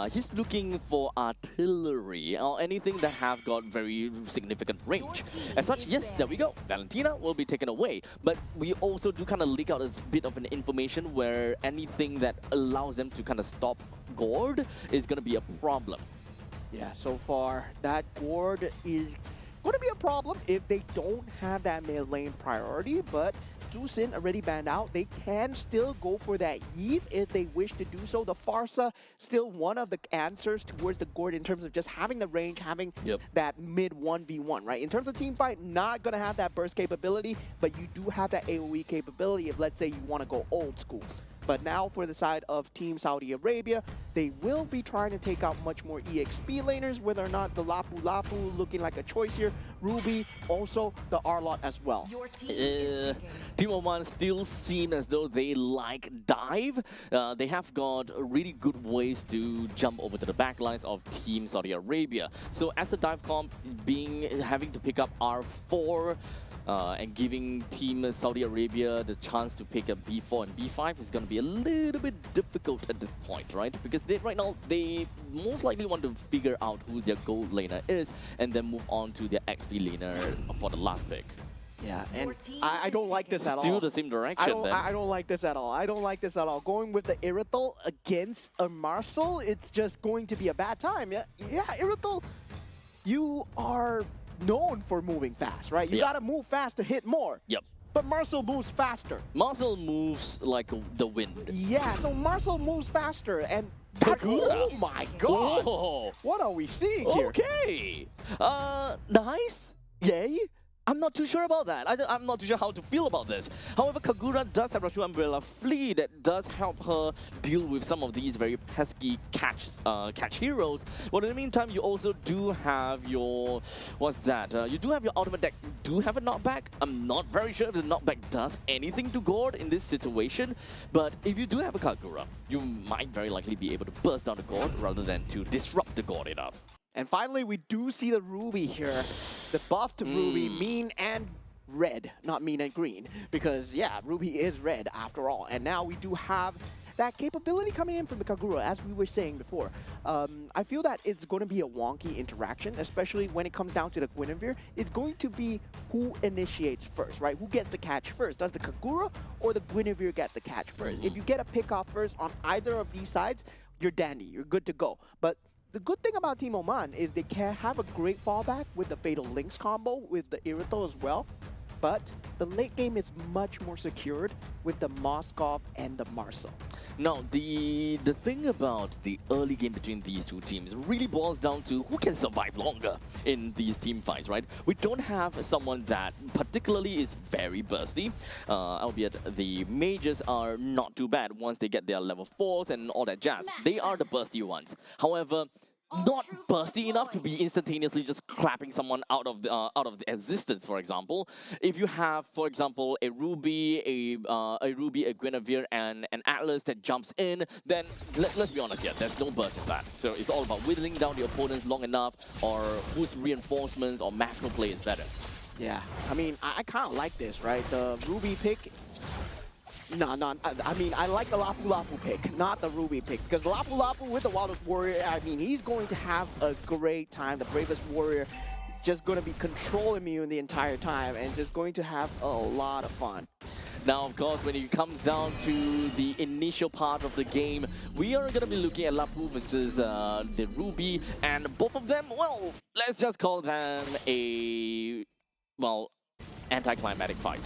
he's looking for artillery or anything that have got very significant range. As such, yes, there we go. Valentina will be taken away. But we also do kind of leak out a bit of an information where anything that allows them to kind of stop Gord is going to be a problem. Yeah, so far, that Gord is going to be a problem if they don't have that mid lane priority, but Sin already banned out. They can still go for that Eve if they wish to do so. The Farsa, still one of the answers towards the Gord in terms of just having the range, having that mid 1v1, right? In terms of team fight, not going to have that burst capability, but you do have that AoE capability if, let's say, you want to go old school. But now for the side of Team Saudi Arabia, they will be trying to take out much more EXP laners, whether or not the Lapu Lapu looking like a choice here. Ruby, also the Arlot as well. Team Oman still seem as though they like dive. They have got really good ways to jump over to the back lines of Team Saudi Arabia. So as a dive comp, having to pick up R4, and giving Team Saudi Arabia the chance to pick a B4 and B5 is going to be a little bit difficult at this point, right? Because right now, they most likely want to figure out who their gold laner is and then move on to their XP laner for the last pick. Yeah, and I don't like this at all. Still the same direction then. I don't like this at all. I don't like this at all. Going with the Irithel against a Marcel, it's just going to be a bad time. Yeah, Irithel, you are known for moving fast, right? You gotta move fast to hit more. Yep. But Marcel moves faster. Marcel moves like the wind. Yeah, so Marcel moves faster and oh my god! Whoa. What are we seeing here? Okay. Nice. Yay. I'm not too sure about that. I'm not too sure how to feel about this. However, Kagura does have Rashu Umbrella Flea that does help her deal with some of these very pesky catch heroes. But in the meantime, you also do have your... What's that? You do have your ultimate deck. Do have a knockback. I'm not very sure if the knockback does anything to Gord in this situation. But if you do have a Kagura, you might very likely be able to burst down the Gord rather than to disrupt the Gord enough. And finally, we do see the Ruby here. The buff to Ruby, mean and red, not mean and green. Because, yeah, Ruby is red after all. And now we do have that capability coming in from the Kagura, as we were saying before. I feel that it's going to be a wonky interaction, especially when it comes down to the Guinevere. It's going to be who initiates first, right? Who gets the catch first? Does the Kagura or the Guinevere get the catch first? If you get a pick off first on either of these sides, you're dandy. You're good to go. But the good thing about Team Oman is they can have a great fallback with the Fatal Links combo with the Irithel as well. But the late game is much more secured with the Moskov and the Marcel. Now, the thing about the early game between these two teams really boils down to who can survive longer in these team fights, right? We don't have someone that particularly is very bursty, albeit the mages are not too bad once they get their level 4s and all that jazz. They are the bursty ones. However, not bursty enough to be instantaneously just clapping someone out of the existence. For example, if you have, for example, a Ruby, a Guinevere, and an Atlas that jumps in, then let's be honest here, there's no burst in that. So it's all about whittling down the opponents long enough, or whose reinforcements or macro play is better. Yeah, I mean, I kind of like this, right? The Ruby pick. No, I mean, I like the Lapu Lapu pick, not the Ruby pick. Because Lapu Lapu with the Wildest Warrior, I mean, he's going to have a great time. The Bravest Warrior is just going to be control immune the entire time and just going to have a lot of fun. Now, of course, when it comes down to the initial part of the game, we are going to be looking at Lapu versus the Ruby. And both of them, well, let's just call them a, well, anticlimactic fight.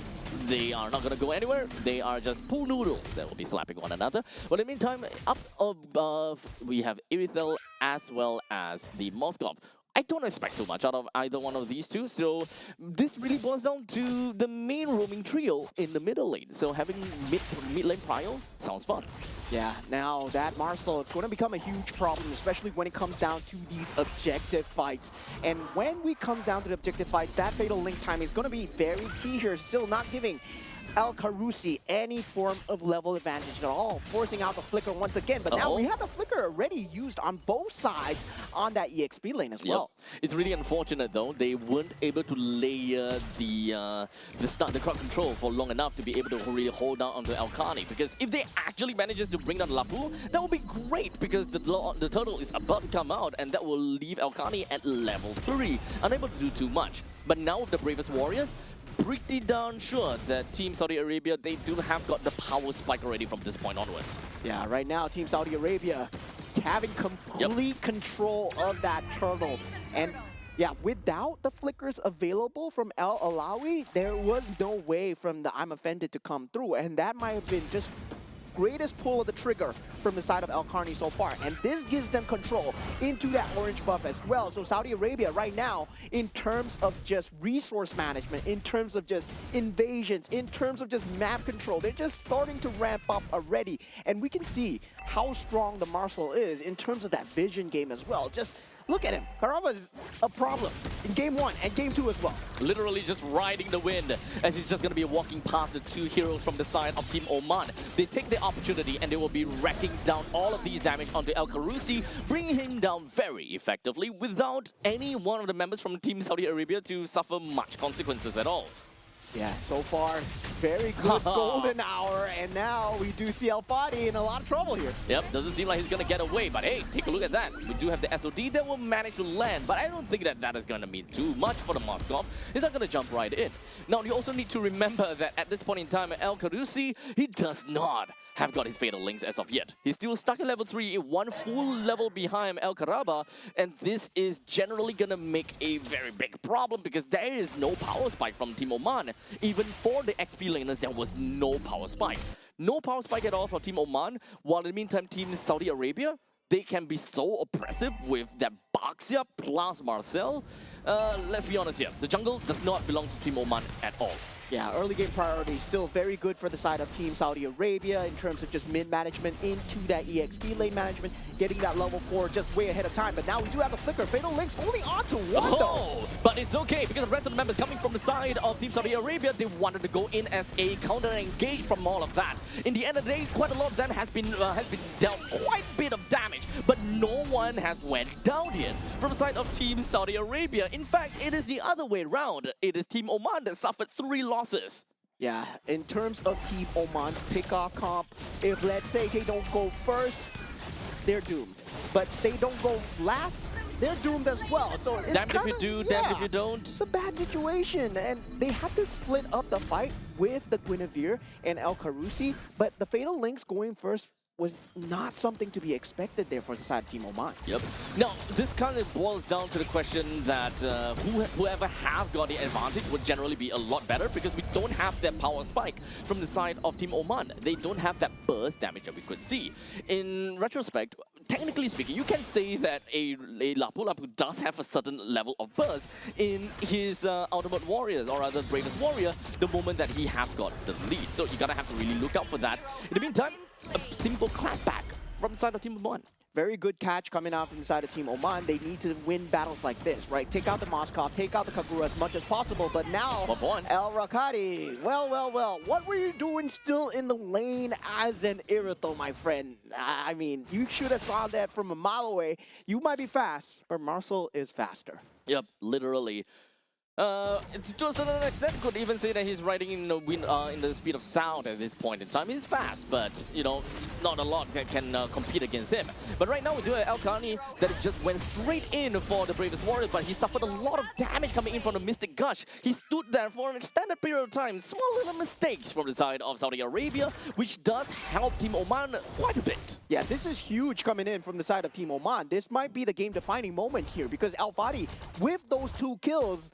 They are not going to go anywhere. They are just pool noodles that will be slapping one another. But in the meantime, up above, we have Irithel as well as the Moskov. I don't expect too much out of either one of these two, so this really boils down to the main roaming trio in the middle lane. So having mid lane prio sounds fun. Yeah, now that Marcel is going to become a huge problem, especially when it comes down to these objective fights. And when we come down to the objective fights, that Fatal Link time is going to be very key here, still not giving El Carusi any form of level advantage at all, forcing out the Flicker once again. But now we have the Flicker already used on both sides on that EXP lane as well. It's really unfortunate though, they weren't able to layer the crowd control for long enough to be able to really hold down onto Elkani. Because if they actually manages to bring down Lapu, that would be great because the turtle is about to come out and that will leave Elkani at level 3, unable to do too much. But now with the Bravest Warriors, pretty darn sure that Team Saudi Arabia, they do have got the power spike already from this point onwards. Yeah, right now Team Saudi Arabia having complete control of that turtle. And yeah, without the flickers available from El Alawi, there was no way from the I'm Offended to come through. And that might have been just greatest pull of the trigger from the side of El Carni so far. And this gives them control into that orange buff as well. So Saudi Arabia right now, in terms of just resource management, in terms of just invasions, in terms of just map control, they're just starting to ramp up already. And we can see how strong the Marcel is in terms of that vision game as well. Just look at him. Karava is a problem in game 1 and game 2 as well. Literally just riding the wind as he's just going to be walking past the two heroes from the side of Team Oman. They take the opportunity and they will be racking down all of these damage onto El Carusi, bringing him down very effectively without any one of the members from Team Saudi Arabia to suffer much consequences at all. Yeah, so far, very good golden hour, and now we do see El Fadi in a lot of trouble here. Yep, doesn't seem like he's going to get away, but hey, take a look at that. We do have the SOD that will manage to land, but I don't think that that is going to mean too much for the Moskov. He's not going to jump right in. Now, you also need to remember that at this point in time, El Carusi, he does not have got his Fatal Links as of yet. He's still stuck at level 3, one full level behind El Karaba, and this is generally gonna make a very big problem because there is no power spike from Team Oman. Even for the XP laners, there was no power spike. No power spike at all for Team Oman, while in the meantime, Team Saudi Arabia, they can be so oppressive with that Baxia plus Marcel. Let's be honest here, the jungle does not belong to Team Oman at all. Yeah, early game priority still very good for the side of Team Saudi Arabia in terms of just mid-management into that EXP lane management, getting that level 4 just way ahead of time. But now we do have a flicker. Fatal Links only onto one though. But it's okay because the rest of the members coming from the side of Team Saudi Arabia, they wanted to go in as a counter and engage from all of that. In the end of the day, quite a lot of them has been dealt quite a bit of damage, but no one has went down yet from the side of Team Saudi Arabia. In fact, it is the other way around. It is Team Oman that suffered 3 losses. Yeah, in terms of Team Oman's pickoff comp, if let's say they don't go first, they're doomed. But they don't go last, they're doomed as well. So it's damned if you do, damned if you don't. It's a bad situation, and they had to split up the fight with the Guinevere and El Carusi, but the Fatal Links going first was not something to be expected there for the side of Team Oman. Yep. Now, this kind of boils down to the question that whoever have got the advantage would generally be a lot better because we don't have that power spike from the side of Team Oman. They don't have that burst damage that we could see. In retrospect, technically speaking, you can say that a Lapu Lapu does have a certain level of burst in his Ultimate Warriors, or rather Bravest Warrior, the moment that he has got the lead. So you gotta have to really look out for that. In the meantime, a simple clapback from the side of Team Oman. Very good catch coming out from the side of Team Oman. They need to win battles like this, right? Take out the Moskov, take out the Kagura as much as possible, but now, El Rakati, well, what were you doing still in the lane as an Irithel, my friend? I mean, you should have saw that from a mile away. You might be fast, but Marcel is faster. Yep, literally. To a certain extent, could even say that he's riding in the speed of sound at this point in time. He's fast, but you know, not a lot that can compete against him. But right now we do have El Kani that just went straight in for the Bravest Warrior, but he suffered a lot of damage coming in from the Mystic Gush. He stood there for an extended period of time. Small little mistakes from the side of Saudi Arabia, which does help Team Oman quite a bit. Yeah, this is huge coming in from the side of Team Oman. This might be the game-defining moment here because El Fadi, with those 2 kills,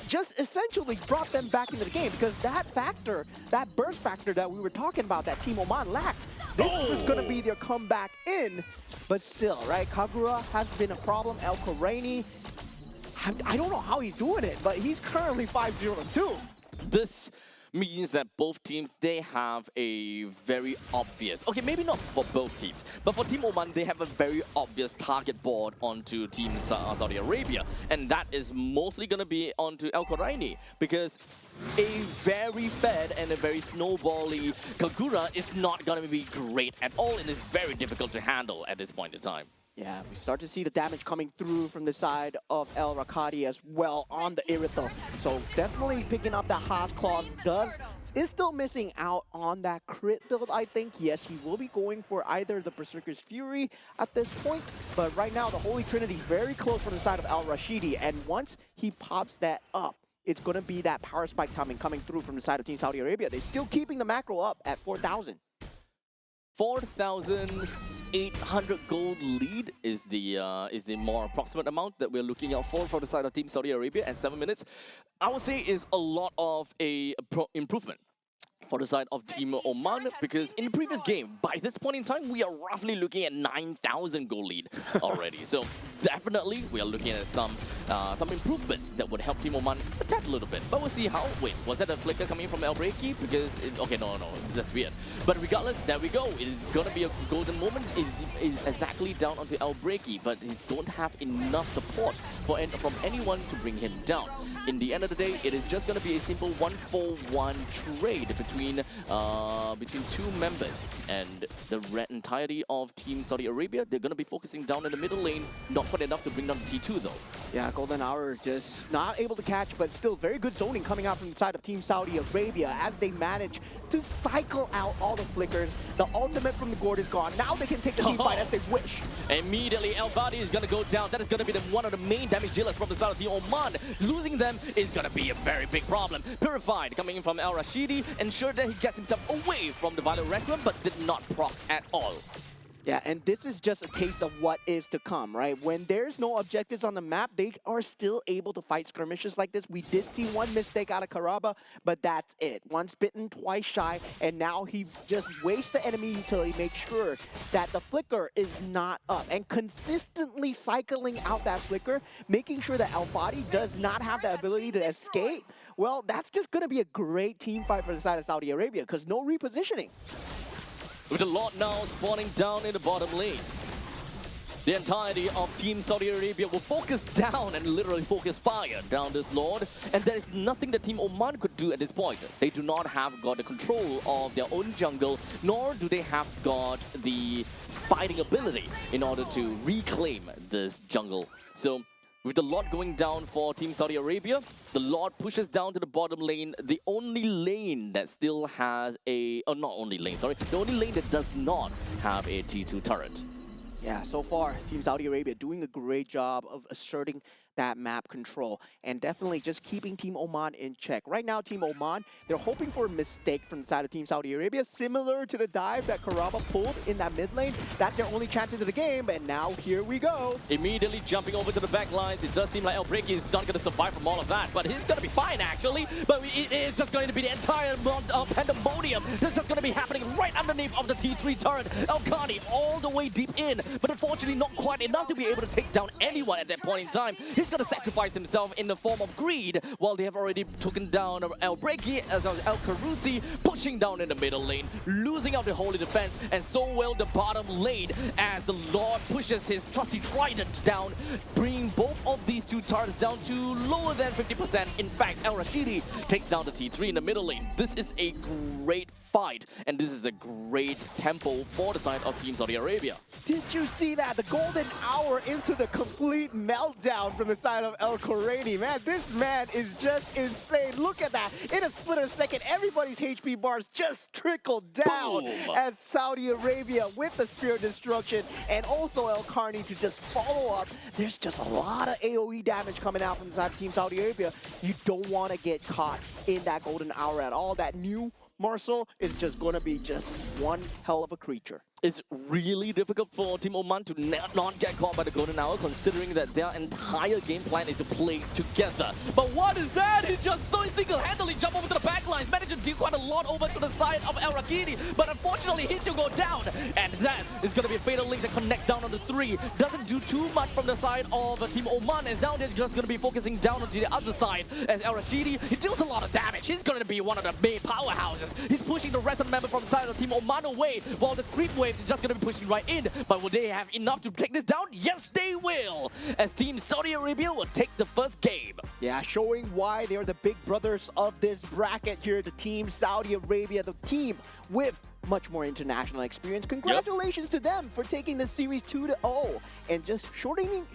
just essentially brought them back into the game because that factor, that burst factor that we were talking about that Team Oman lacked, this was going to be their comeback in, but still, right? Kagura has been a problem. El Koraini, I don't know how he's doing it, but he's currently 5-0-2. This means that both teams, they have a very obvious, okay, maybe not for both teams, but for Team Oman, they have a very obvious target board onto Team Saudi Arabia, and that is mostly going to be onto El Koraini, because a very fed and a very snowbally Kagura is not going to be great at all, and is very difficult to handle at this point in time. Yeah, we start to see the damage coming through from the side of El Rakati as well on the Irithel. So definitely picking up that Haas Claws is still missing out on that crit build, I think. Yes, he will be going for either the Berserker's Fury at this point, but right now the Holy Trinity is very close from the side of Al Rashidi, and once he pops that up, it's going to be that power spike coming through from the side of Team Saudi Arabia. They're still keeping the macro up at 4,000. 4,800 gold lead is the more approximate amount that we're looking out for the side of Team Saudi Arabia at 7 minutes. I would say is a lot of a improvement for the side of Team Oman, because in the previous game, by this point in time, we are roughly looking at 9,000 goal lead already. So definitely, we are looking at some improvements that would help Team Oman a tad a little bit. But we'll see how. Wait, was that a flicker coming from El Breaki? Because okay, no, that's weird. But regardless, there we go. It is gonna be a golden moment. It is exactly down onto El Breaki, but he don't have enough support from anyone to bring him down. In the end of the day, it is just gonna be a simple 1-for-1 trade between between two members, and the entirety of Team Saudi Arabia, they're going to be focusing down in the middle lane. Not quite enough to bring down the T2 though. Yeah, Golden Hour just not able to catch, but still very good zoning coming out from the side of Team Saudi Arabia as they manage to cycle out all the flickers. The ultimate from the Gord is gone. Now they can take the team fight as they wish. Immediately, El Badi is going to go down. That is going to be one of the main damage dealers from the side of Team Oman. Losing them is going to be a very big problem. Purified coming in from El Rashidi, ensured that he gets himself away from the Violet Requiem, but did not proc at all. Yeah, and this is just a taste of what is to come, right? When there's no objectives on the map, they are still able to fight skirmishes like this. We did see one mistake out of Karaba, but that's it. Once bitten, twice shy, and now he just wastes the enemy utility, make sure that the flicker is not up, and consistently cycling out that flicker, making sure that El Fadi does not have the ability to escape. Well, that's just going to be a great team fight for the side of Saudi Arabia, because no repositioning. With the Lord now spawning down in the bottom lane. The entirety of Team Saudi Arabia will focus down and literally focus fire down this Lord. And there is nothing that Team Oman could do at this point. They do not have got the control of their own jungle, nor do they have got the fighting ability in order to reclaim this jungle. So, with the Lord going down for Team Saudi Arabia, the Lord pushes down to the bottom lane, the only lane that still has a... Oh, not only lane, sorry. The only lane that does not have a T2 turret. Yeah, so far, Team Saudi Arabia doing a great job of asserting that map control and definitely just keeping Team Oman in check. Right now, Team Oman, they're hoping for a mistake from the side of Team Saudi Arabia, similar to the dive that Karaba pulled in that mid lane. That's their only chances of the game, and now here we go. Immediately jumping over to the back lines. It does seem like El Breaky is not going to survive from all of that, but he's going to be fine, actually. But it is just going to be the entire pandemonium that's just going to be happening right underneath of the T3 turret. El Khani all the way deep in, but unfortunately not quite enough to be able to take down anyone at that point in time. He's going to sacrifice himself in the form of greed, while they have already taken down El Breaky as well as El Karusi, pushing down in the middle lane, losing out the holy defense, and so will the bottom lane as the Lord pushes his trusty trident down, bringing both of these two turrets down to lower than 50%. In fact, El Rashidi takes down the T3 in the middle lane. This is a great fight, and this is a great tempo for the side of Team Saudi Arabia. Did you see that? The golden hour into the complete meltdown from the side of El Khorani. Man, this man is just insane. Look at that. In a split of a second, everybody's HP bars just trickled down. Boom. As Saudi Arabia with the Spear of Destruction and also El Khorani to just follow up. There's just a lot of AoE damage coming out from the side of Team Saudi Arabia. You don't want to get caught in that golden hour at all. That new Marcel is just going to be just one hell of a creature. It's really difficult for Team Oman to not get caught by the Golden Hour, considering that their entire game plan is to play together. But what is that? He just so single-handedly jump over to the backlines, managed to deal quite a lot over to the side of El Rakini, but unfortunately he still go down. And that is going to be a fatal link to connect down on the 3. Doesn't do too much from the side of Team Oman, as now they're just going to be focusing down onto the other side. As El Rashidi, he deals a lot of damage. He's going to be one of the main powerhouses. He's pushing the rest of the members from the side of Team Oman away, while the creep wave is just going to be pushing right in. But will they have enough to take this down? Yes, they will, as Team Saudi Arabia will take the first game. Yeah, showing why they're the big brothers of this bracket here, the Team Saudi Arabia, the team with much more international experience. Congratulations to them for taking the series 2-0 and just shortening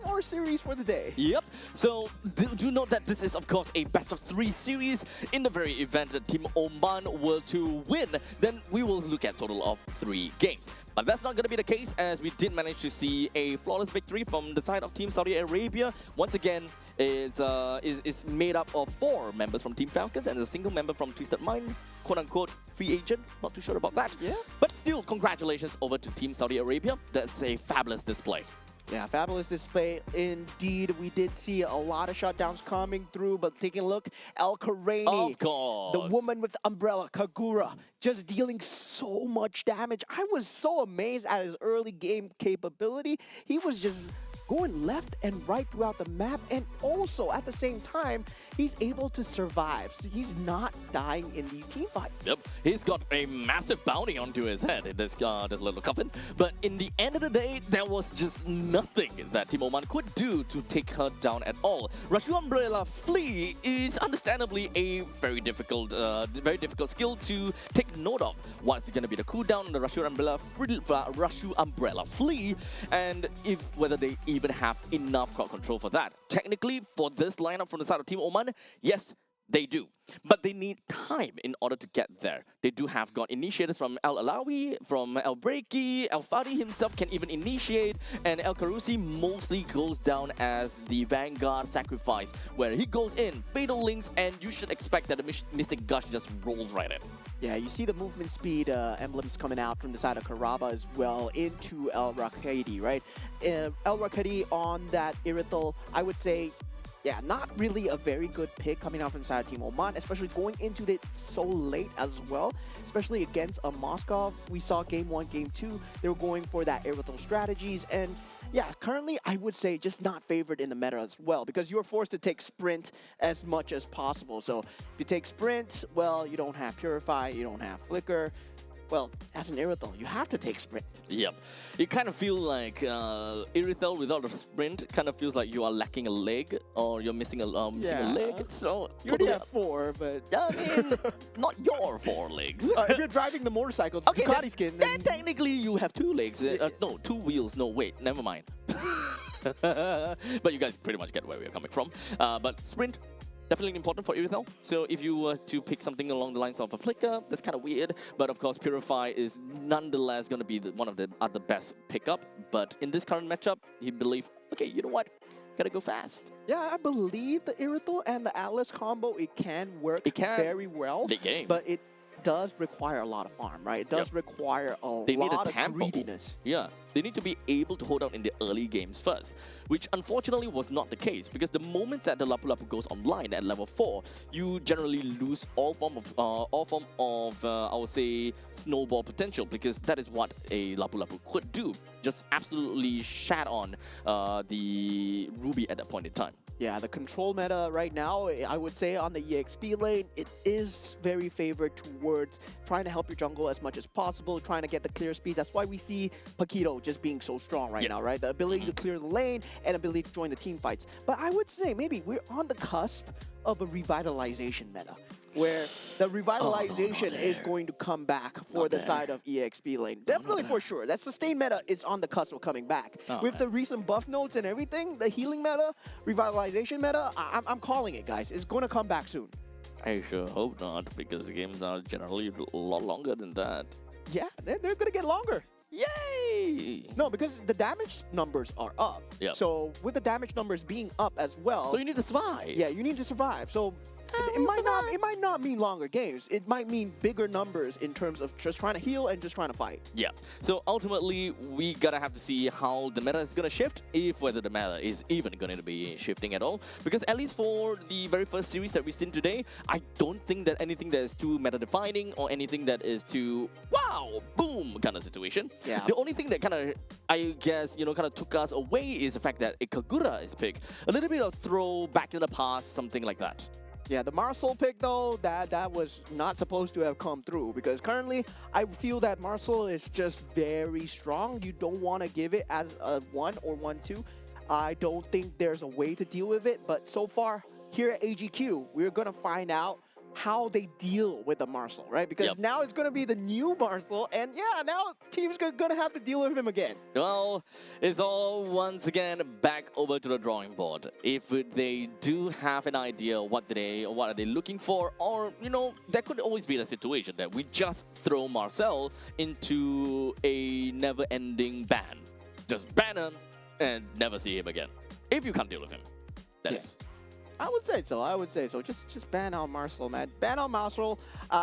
our series for the day. Yep. So do note that this is, of course, a best-of-3 series. In the very event that Team Oman were to win, then we will look at a total of 3 games. But that's not going to be the case, as we did manage to see a flawless victory from the side of Team Saudi Arabia. Once again, is made up of 4 members from Team Falcons and a single member from Twisted Mind, quote-unquote free agent. Not too sure about that. Yeah. But still, congratulations over to Team Saudi Arabia. That's a fabulous display. Yeah, fabulous display indeed. We did see a lot of shutdowns coming through, but taking a look, El Khorani, of course, the woman with the umbrella, Kagura, just dealing so much damage. I was so amazed at his early game capability. He was just going left and right throughout the map, and also at the same time, he's able to survive. So he's not dying in these team fights. Yep, he's got a massive bounty onto his head in this little coffin. But in the end of the day, there was just nothing that Team Oman could do to take her down at all. Rashu Umbrella Flea is understandably a very difficult skill to take note of. What's going to be the cooldown on the Rashu Umbrella Flea, and whether they even have enough crowd control for that. Technically, for this lineup from the side of Team Oman, yes, they do. But they need time in order to get there. They do have got initiators from El Alawi, from El Breaki, El Fadi himself can even initiate, and El Karusi mostly goes down as the Vanguard sacrifice, where he goes in, fatal links, and you should expect that the Mystic Gush just rolls right in. Yeah, you see the movement speed emblems coming out from the side of Karaba as well into El Rakadi, right? El Rakadi on that Irithel, I would say, yeah, not really a very good pick coming out from the side of Team Oman, especially going into it so late as well, especially against a Moskov. We saw Game 1, Game 2, they were going for that Irithel strategies, and yeah, currently I would say just not favored in the meta as well, because you're forced to take Sprint as much as possible. So if you take Sprint, well, you don't have Purify, you don't have Flicker. Well, as an Irithel, you have to take Sprint. Yep. You kind of feel like Irithel without a Sprint kind of feels like you are lacking a leg, or you're missing a leg. So you already have 4, but I mean, not your 4 legs. If you're driving the motorcycle, okay, Ducati skin, then technically you have 2 legs. No, 2 wheels. No, wait, never mind. But you guys pretty much get where we're coming from. But Sprint, definitely important for Irithel. So if you were to pick something along the lines of a Flicker, that's kind of weird. But of course, Purify is nonetheless going to be one of the other best pickup. But in this current matchup, he believed, okay, you know what? Gotta go fast. Yeah, I believe the Irithel and the Atlas combo, it can work very well. Big game. But it does require a lot of farm, right? It does require a lot of greediness. Yeah, they need to be able to hold out in the early games first, which unfortunately was not the case, because the moment that the Lapu Lapu goes online at level 4, you generally lose all form of I would say snowball potential, because that is what a Lapu Lapu could do, just absolutely shat on the Ruby at that point in time. Yeah, the control meta right now, I would say on the EXP lane, it is very favored towards trying to help your jungle as much as possible, trying to get the clear speed. That's why we see Paquito just being so strong right now, right? The ability to clear the lane and ability to join the team fights. But I would say maybe we're on the cusp of a revitalization meta, where the revitalization is going to come back for the side of EXP lane. Definitely for sure. That sustained meta is on the cusp of coming back. With the recent buff notes and everything, the healing meta, revitalization meta, I'm calling it, guys. It's going to come back soon. I sure hope not, because the games are generally a lot longer than that. Yeah, they're going to get longer. Yay! No, because the damage numbers are up. Yep. So with the damage numbers being up as well. So you need to survive. Yeah, you need to survive. So it might not mean longer games. It might mean bigger numbers in terms of just trying to heal and just trying to fight. Yeah. So ultimately, we gotta have to see how the meta is gonna shift, if whether the meta is even going to be shifting at all. Because at least for the very first series that we've seen today, I don't think that anything that is too meta-defining or anything that is too wow, boom kind of situation. Yeah. The only thing that kind of, I guess, kind of took us away is the fact that a Kagura is picked. A little bit of throw back in the past, something like that. Yeah, the Marcel pick though, that was not supposed to have come through, because currently I feel that Marcel is just very strong. You don't want to give it as a 1 or 1-2. I don't think there's a way to deal with it, but so far here at AGQ, we're going to find out how they deal with the Marcel, right? Because now it's going to be the new Marcel, and yeah, now teams are going to have to deal with him again. Well, it's all once again back over to the drawing board. If they do have an idea what are they looking for, or there could always be the situation that we just throw Marcel into a never-ending ban. Just ban him and never see him again. If you can't deal with him, that is. I would say so. Just ban out Marcel, man. Ban out Marcel.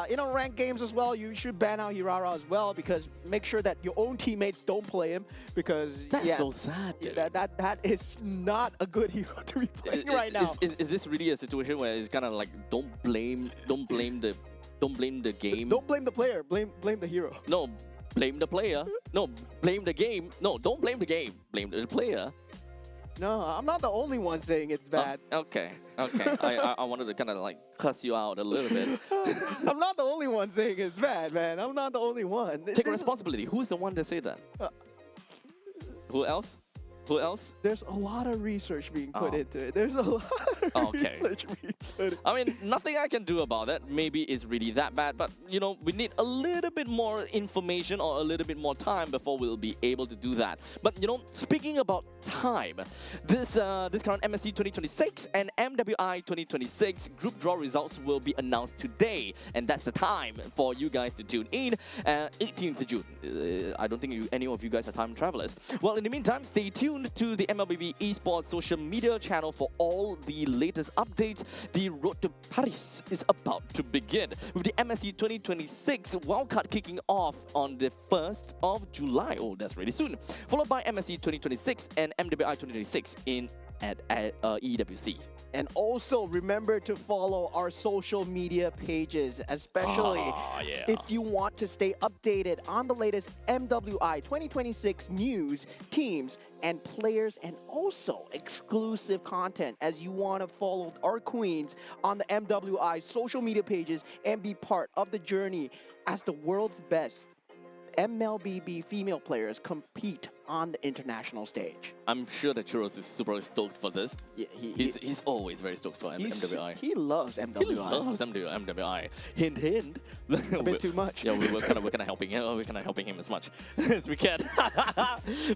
In our ranked games as well, you should ban out Hirara as well, because make sure that your own teammates don't play him, because that's so sad, dude. That is not a good hero to be playing right now. Is this really a situation where it's kind of like don't blame the game? Don't blame the player. Blame the hero. No, blame the player. No, blame the game. No, don't blame the game. Blame the player. No, I'm not the only one saying it's bad. Okay. I wanted to kind of like cuss you out a little bit. I'm not the only one saying it's bad, man. I'm not the only one. Take responsibility. Who's the one that said that? Who else? Who else? There's a lot of research being put Oh. into it. There's a lot of research being put into it. I mean, nothing I can do about that. Maybe it's really that bad, but you know, we need a little bit more information or a little bit more time before we'll be able to do that. But you know, speaking about time, this current MSC 2026 and MWI 2026 group draw results will be announced today, and that's the time for you guys to tune in. 18th June. I don't think any of you guys are time travelers. Well, in the meantime, stay tuned to the MLBB Esports social media channel for all the latest updates. The road to Paris is about to begin with the MSC 2026 wildcard kicking off on the 1st of July. Oh, that's really soon. Followed by MSC 2026 and MWI 2026 at EWC. And also remember to follow our social media pages, especially if you want to stay updated on the latest MWI 2026 news, teams, and players, and also exclusive content as you want to follow our queens on the MWI social media pages and be part of the journey as the world's best MLBB female players compete on the international stage. I'm sure that Churros is super stoked for this. Yeah, he's always very stoked for MWI. He loves MWI. He loves MWI. Hint, hint. A bit too much. Yeah, we're kind of helping him. We're kind of helping him as much as we can.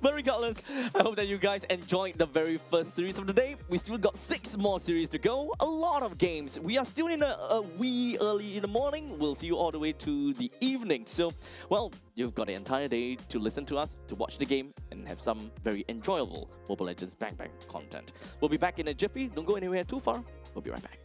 But regardless, I hope that you guys enjoyed the very first series of the day. We still got 6 more series to go. A lot of games. We are still in a wee early in the morning. We'll see you all the way to the evening. So, well, you've got the entire day to listen to us, to watch the game, and have some very enjoyable Mobile Legends Bang Bang content. We'll be back in a jiffy. Don't go anywhere too far. We'll be right back.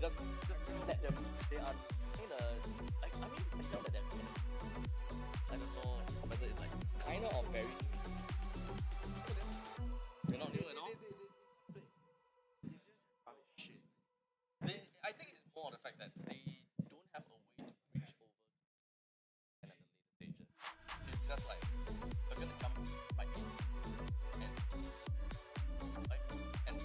Just let them. They are kind of like, I mean, you can tell that they're kind of, I don't know whether it's like kind of or very. They're not new at all. I think it's more the fact that they don't have a way to reach over and at the later stages. It's just like they're gonna jump right in and like and.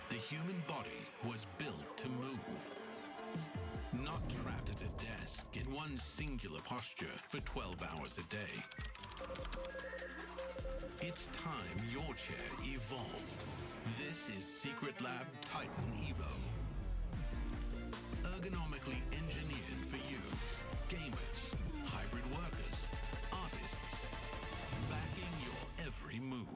The human body was built to move, not trapped at a desk in one singular posture for 12 hours a day. It's time your chair evolved. This is Secret Lab Titan Evo. Ergonomically engineered for you, gamers, hybrid workers, artists, backing your every move.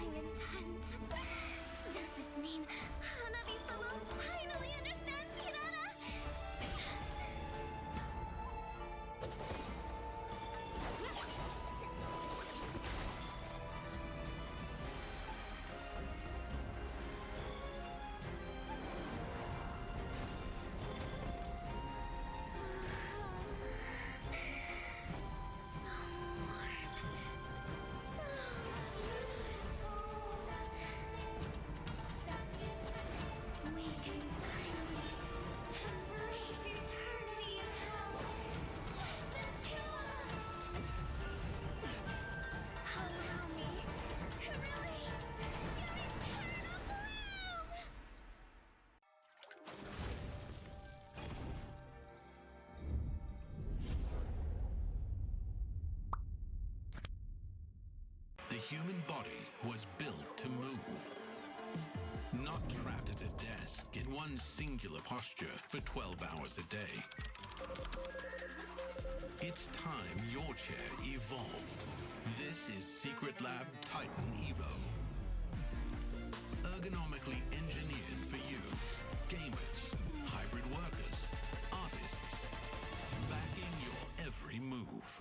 my intent. Does this mean Hanabi-sama finally understands Kirara? So warm. So beautiful. We can finally embrace eternity in hell. Just the two of us. Allow me to release your eternal bloom. The human body was built to move. Not trapped at a desk in one singular posture for 12 hours a day. It's time your chair evolved. This is Secret Lab Titan Evo. Ergonomically engineered for you, gamers, hybrid workers, artists, backing your every move.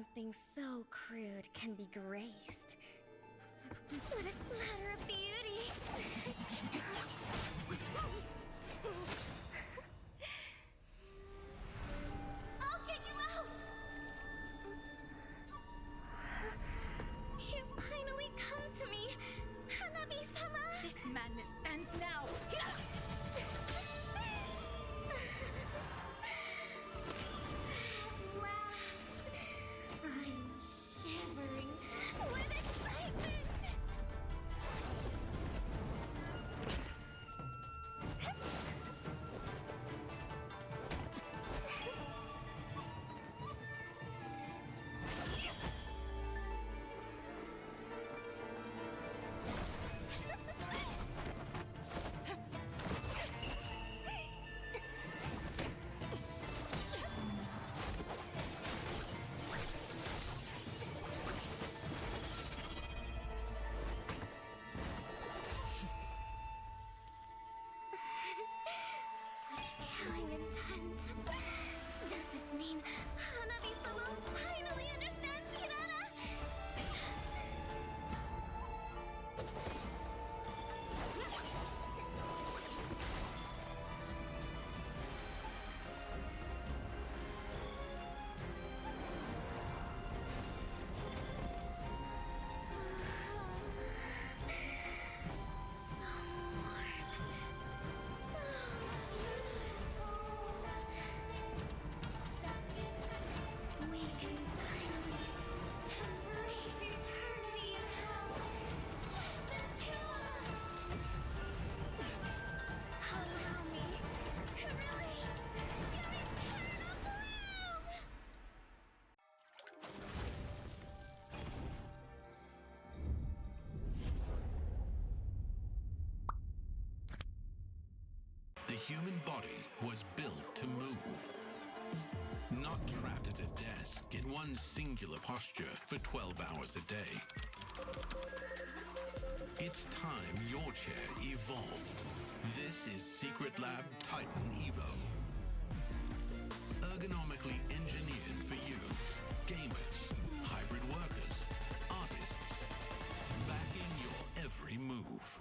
something so crude can be graced with a splatter of beauty. I'll get you out! You finally come to me, Hanabi-sama! This madness ends now! At last, I'm shivering with excitement! Such killing intent. Does this mean Hanabi-sama finally understands Kirara? So warm. So beautiful. We can finally embrace eternity in hell. Just the two of us. Allow me to release your eternal bloom. The human body was built to move. Not trapped at a desk in one singular posture for 12 hours a day. It's time your chair evolved. This is Secret Lab Titan Evo. Ergonomically engineered for you, gamers, hybrid workers, artists, backing your every move.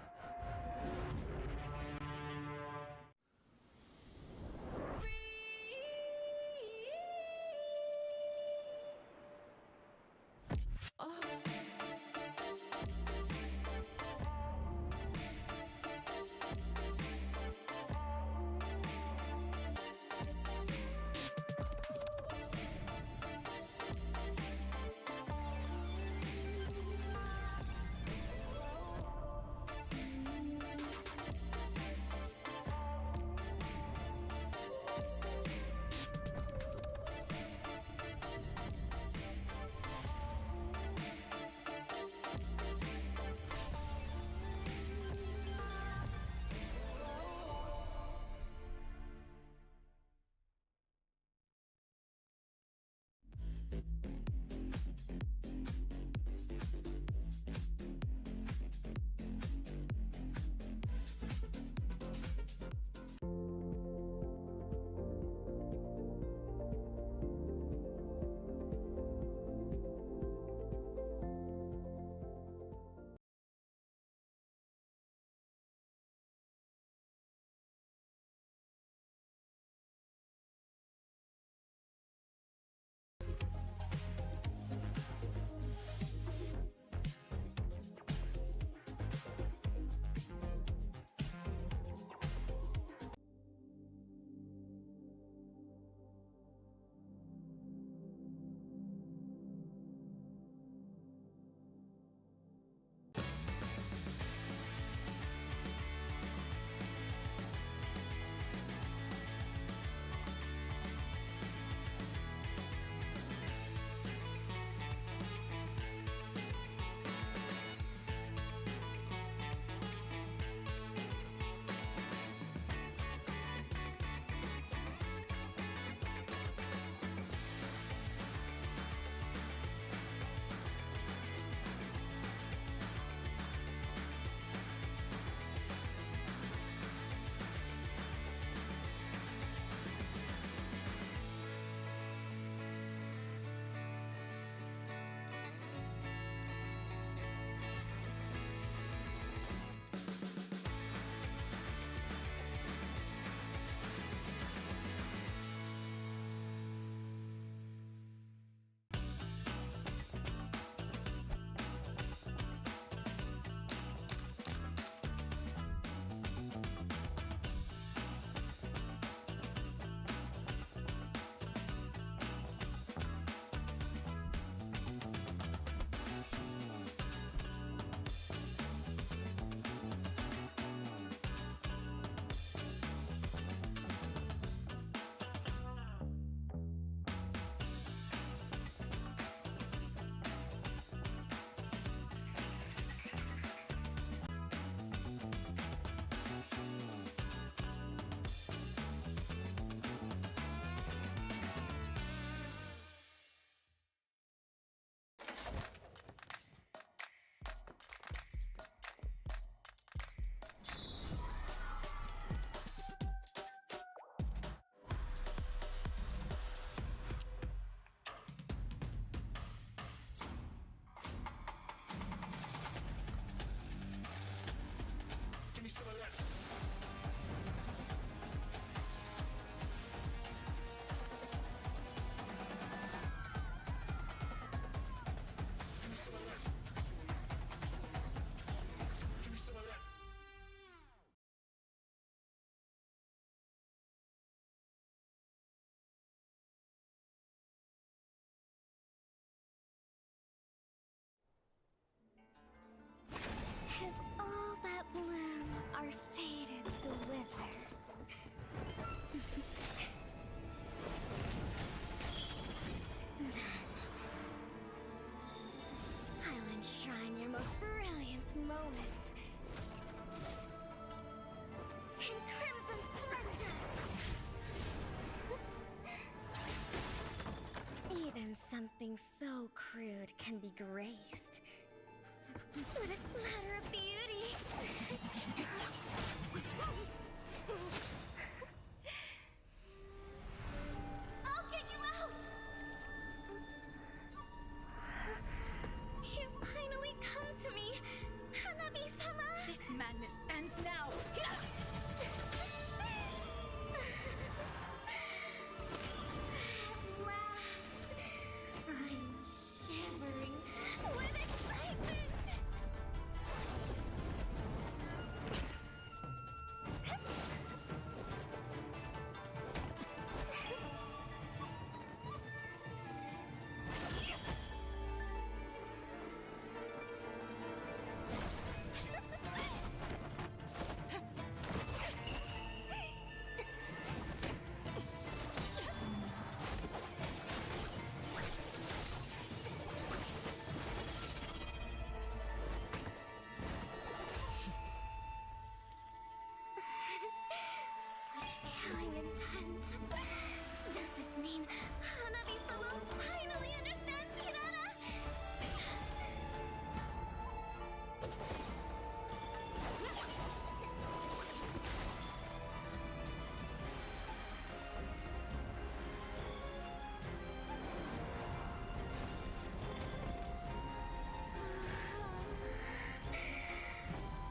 Something so crude can be graced with a splatter of beauty. I'll get you out! You finally come to me, Hanabi-sama! This madness ends now! At last, I'm shivering with excitement! Such killing intent. Does this mean Hanabi-sama finally understands Kirara?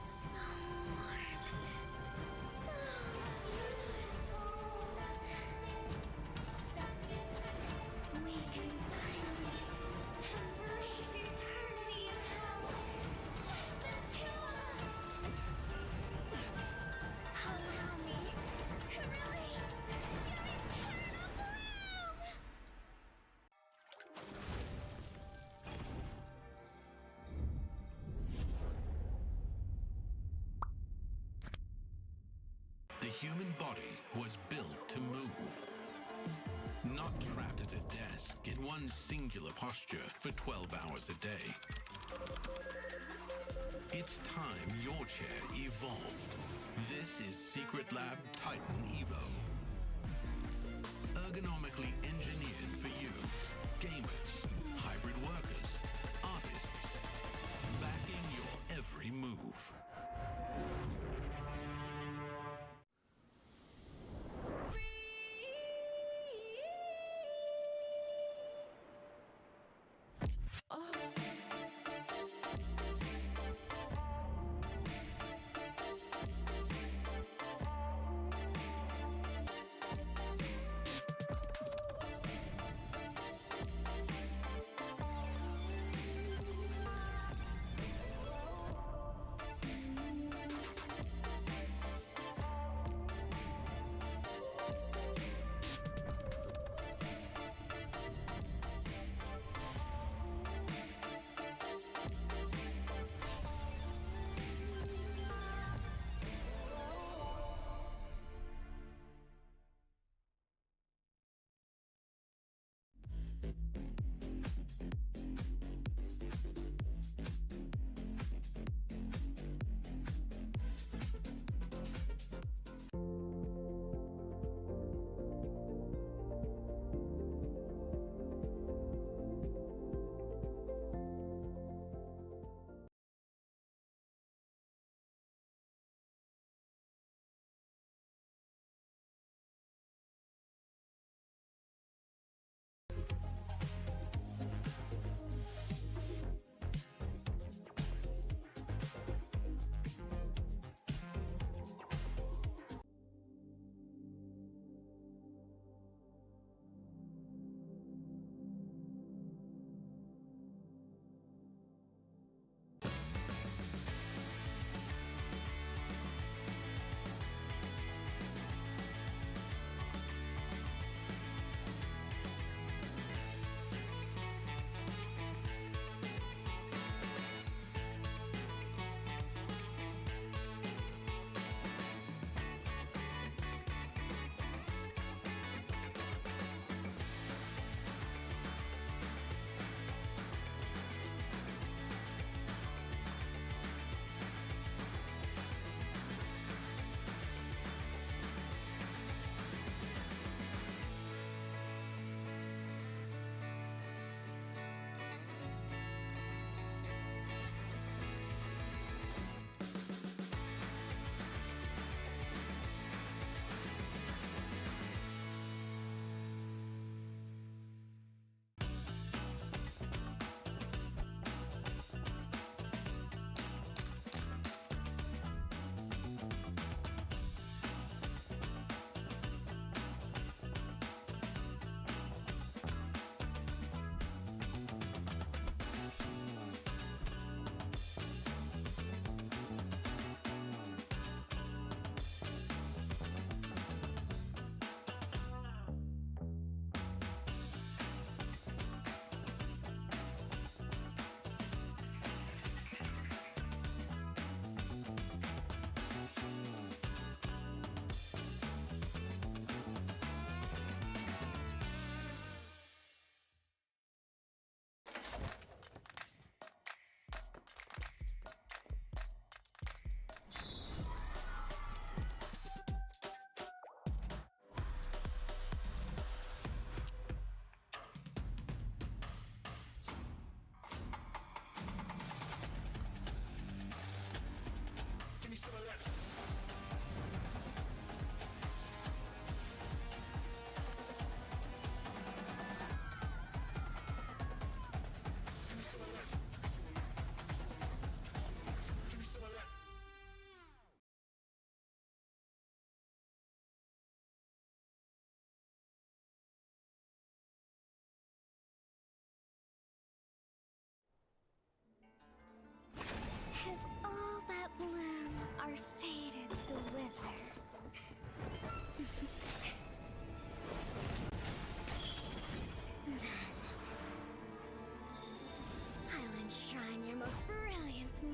So warm. So beautiful. We can finally embrace eternity in hell. Just the two of us. Allow me to release your eternal bloom. The human body was built to move. Not trapped at a desk in one singular posture for 12 hours a day. It's time your chair evolved. This is Secret Lab Titan Evo. Ergonomically engineered for you, gamers, hybrid workers, artists, backing your every move.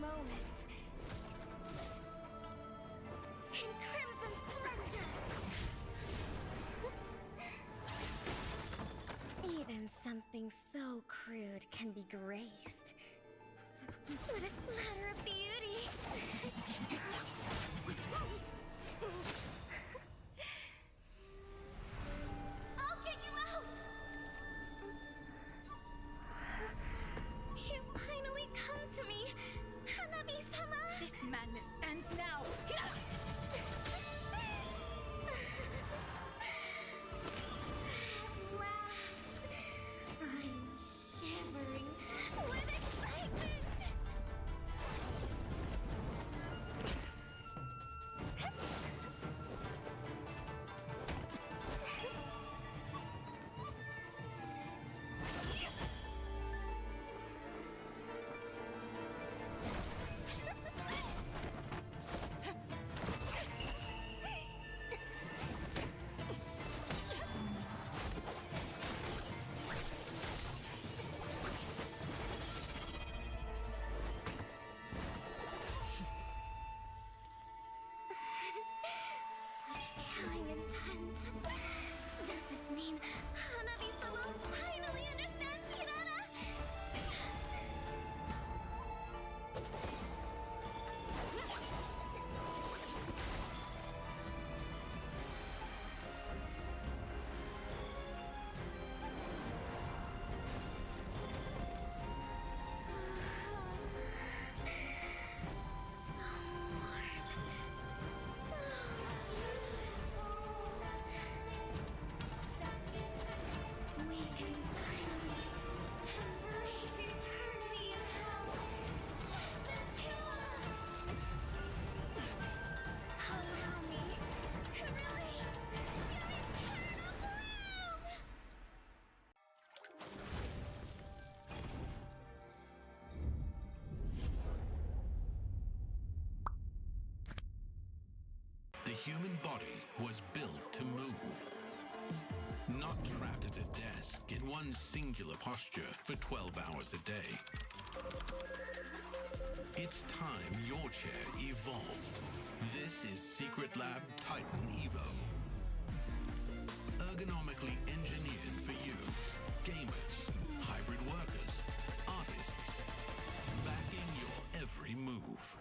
moment. In crimson splendor! Even something so crude can be graced with a splatter of beauty. I'll get you out! You finally come to me, Hanabi-sama! This madness ends now. At last, I'm shivering with excitement! Such killing intent. Does this mean Hanabi-sama finally understands Kirara? So warm. So beautiful. We can finally embrace eternity in hell. Just the two of us. Allow me to release your eternal bloom. The human body was built to move. Not trapped at a desk in one singular posture for 12 hours a day. It's time your chair evolved. This is Secret Lab Titan Evo. Ergonomically engineered for you, gamers, hybrid workers, artists, backing your every move.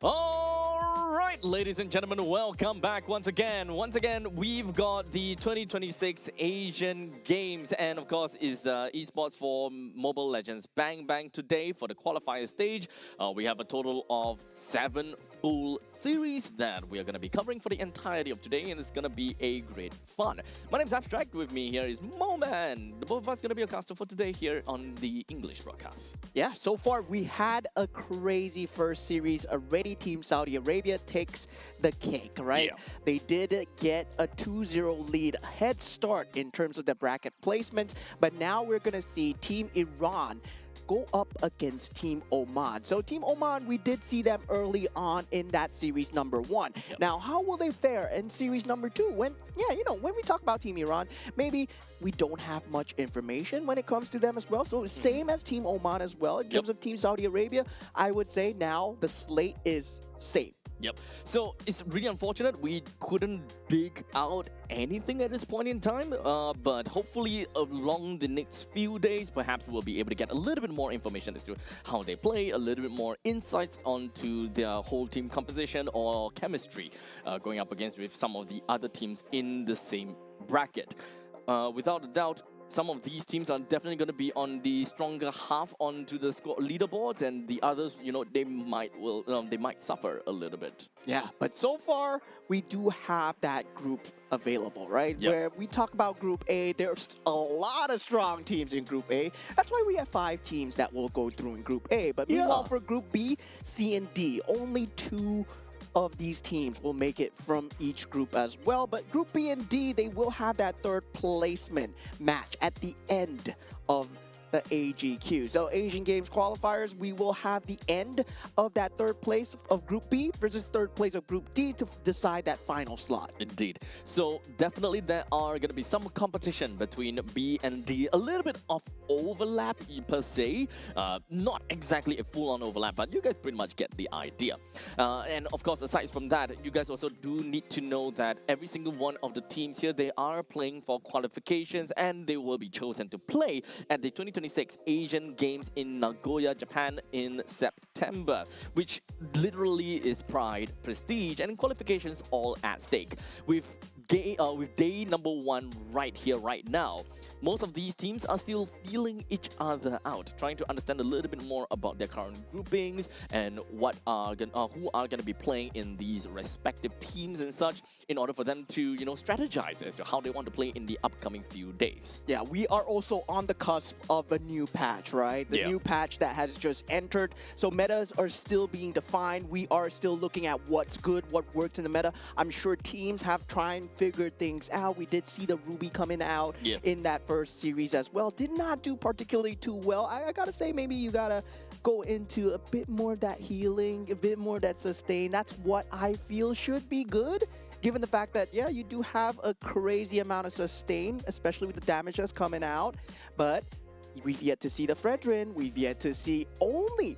All right, ladies and gentlemen, welcome back once again. Once again, we've got the 2026 Asian Games, and of course, is the esports for Mobile Legends Bang Bang today for the qualifier stage. We have a total of 7 full series that we are going to be covering for the entirety of today, and it's going to be a great fun. My name's Abstract. With me here is Moman. The both of us going to be a caster for today here on the English broadcast. Yeah, so far we had a crazy first series already. Team Saudi Arabia takes the cake, right? Yeah. They did get a 2-0 lead head start in terms of the bracket placement, but now we're going to see Team Iran go up against Team Oman. So Team Oman, we did see them early on in that series number 1. Yep. Now, how will they fare in series number 2? When we talk about Team Iran, maybe we don't have much information when it comes to them as well. So same as Team Oman as well. In terms of Team Saudi Arabia, I would say now the slate is safe. Yep. So it's really unfortunate we couldn't dig out anything at this point in time, but hopefully along the next few days, perhaps we'll be able to get a little bit more information as to how they play, a little bit more insights onto their whole team composition or chemistry going up against with some of the other teams in the same bracket. Without a doubt, some of these teams are definitely going to be on the stronger half onto the score leaderboards, and the others, they might suffer a little bit. Yeah, but so far we do have that group available, right? Yep. Where we talk about Group A, there's a lot of strong teams in Group A. That's why we have 5 teams that will go through in Group A. But meanwhile, for Group B, C, and D, only 2 of these teams will make it from each group as well. But Group B and D, they will have that third placement match at the end of the AGQ. So Asian Games qualifiers, we will have the end of that third place of Group B versus third place of Group D to decide that final slot. Indeed. So definitely there are going to be some competition between B and D. A little bit of overlap per se. Not exactly a full-on overlap, but you guys pretty much get the idea. And of course, aside from that, you guys also do need to know that every single one of the teams here, they are playing for qualifications, and they will be chosen to play at the 2026 Asian Games in Nagoya, Japan in September, which literally is pride, prestige, and qualifications all at stake. With day number 1 right here, right now, most of these teams are still feeling each other out, trying to understand a little bit more about their current groupings and who are going to be playing in these respective teams and such, in order for them to strategize as to how they want to play in the upcoming few days. Yeah, we are also on the cusp of a new patch, right? The new patch that has just entered. So metas are still being defined. We are still looking at what's good, what works in the meta. I'm sure teams have tried and figured things out. We did see the Ruby coming out in that first series as well. Did not do particularly too well. I gotta say, maybe you gotta go into a bit more of that healing, a bit more of that sustain. That's what I feel should be good, given the fact that, yeah, you do have a crazy amount of sustain, especially with the damage that's coming out. But we've yet to see the Fredrin. We've yet to see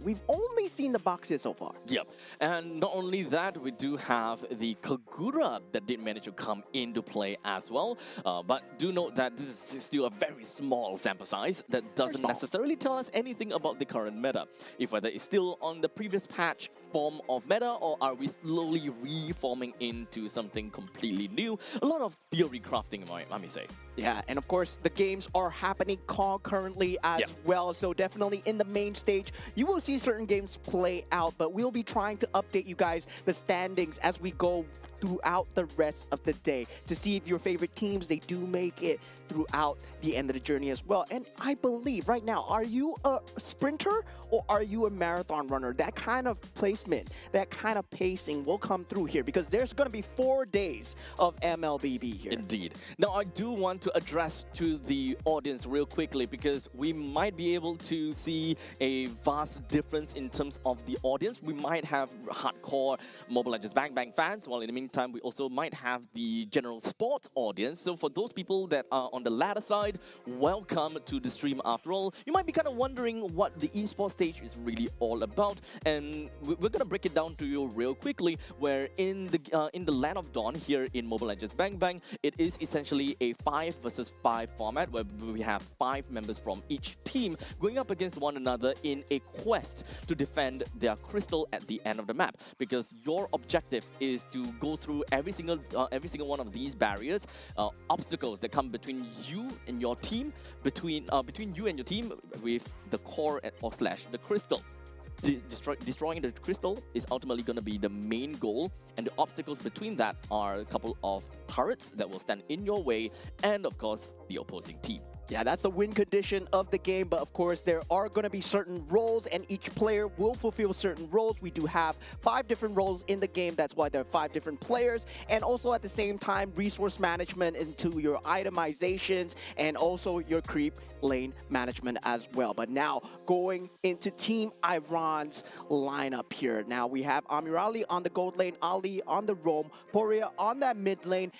we've only seen the boxes so far. Yep. And not only that, we do have the Kagura that did manage to come into play as well. But do note that this is still a very small sample size that doesn't necessarily tell us anything about the current meta. If whether it's still on the previous patch form of meta, or are we slowly reforming into something completely new? A lot of theory crafting, I may say. Yeah, and of course, the games are happening concurrently as well. So definitely in the main stage, you will see certain games play out, but we'll be trying to update you guys the standings as we go throughout the rest of the day to see if your favorite teams, they do make it throughout the end of the journey as well. And I believe right now, are you a sprinter or are you a marathon runner? That kind of placement, that kind of pacing will come through here, because there's going to be 4 days of MLBB here. Indeed. Now, I do want to address to the audience real quickly, because we might be able to see a vast difference in terms of the audience. We might have hardcore Mobile Legends Bang Bang fans, while in the meantime, we also might have the general sports audience. So for those people that are on the latter side, welcome to the stream after all. You might be kind of wondering what the esports stage is really all about, and we're going to break it down to you real quickly, where in the Land of Dawn here in Mobile Legends Bang Bang, it is essentially a 5 versus 5 format where we have 5 members from each team going up against one another in a quest to defend their crystal at the end of the map. Because your objective is to go through every single one of these barriers, obstacles that come between you and your team, between you and your team with the core or slash the crystal. Destroying the crystal is ultimately going to be the main goal, and the obstacles between that are a couple of turrets that will stand in your way, and of course the opposing team. Yeah, that's the win condition of the game, but of course there are going to be certain roles and each player will fulfill certain roles. We do have 5 different roles in the game, that's why there are 5 different players, and also at the same time resource management into your itemizations and also your creep lane management as well. But now going into Team Iran's lineup here. Now we have Amirali on the gold lane, Ali on the roam, Poria on that mid lane,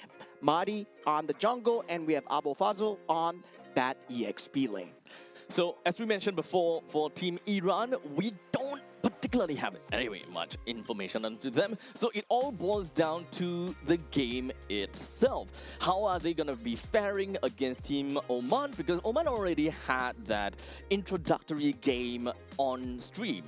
Mahdi on the jungle, and we have Abu Fazl on that EXP lane. So as we mentioned before, for Team Iran, we don't particularly have anyway much information onto them, so it all boils down to the game itself. How are they going to be faring against Team Oman? Because Oman already had that introductory game on stream.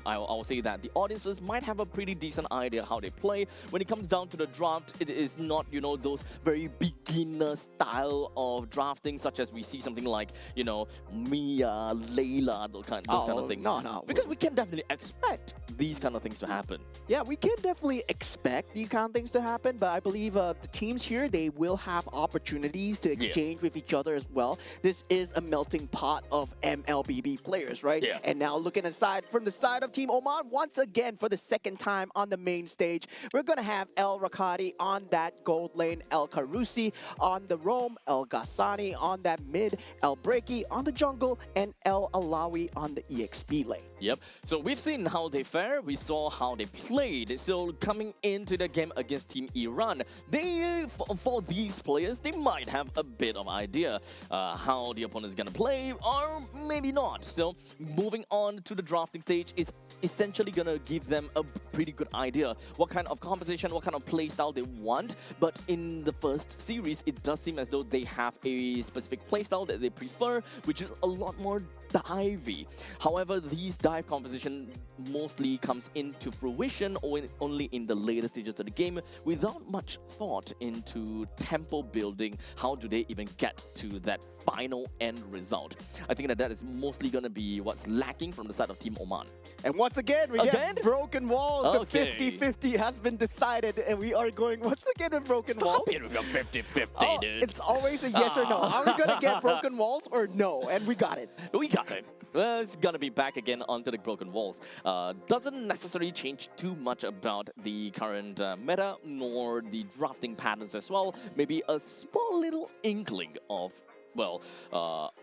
I will say that the audiences might have a pretty decent idea how they play. When it comes down to the draft, it is not, you know, those very beginner style of drafting, such as we see something like, you know, Mia, Layla, those kind of things. No. Because we can definitely expect these kind of things to happen. Yeah, we can definitely expect these kind of things to happen, but I believe the teams here, they will have opportunities to exchange with each other as well. This is a melting pot of MLBB players, right? Yeah. And now looking aside from the side of Team Oman, once again for the second time on the main stage, we're going to have El Rakati on that gold lane, El Karusi on the roam, El Ghassani on that mid, El Breaki on the jungle, and El Alawi on the EXP lane. Yep. So we've seen how they fare. We saw how they played. So coming into the game against Team Iran, they for these players, they might have a bit of idea how the opponent is gonna play, or maybe not. So moving on to the drafting stage is essentially gonna give them a pretty good idea what kind of composition, what kind of play style they want. But in the first series, it does seem as though they have a specific play style that they prefer, which is a lot more divey. However, these dive composition mostly comes into fruition only in the later stages of the game without much thought into tempo building. How do they even get to that final end result? I think that is mostly going to be what's lacking from the side of Team Oman. And once again, we get broken walls. Okay. The 50-50 has been decided, and we are going once again with broken walls. Stop it with your 50-50, dude. It's always a yes or no. Are we going to get broken walls or no? And we got it. We got it. Well, it's gonna be back again onto the broken walls. Doesn't necessarily change too much about the current meta, nor the drafting patterns as well. Maybe a small little inkling of, well,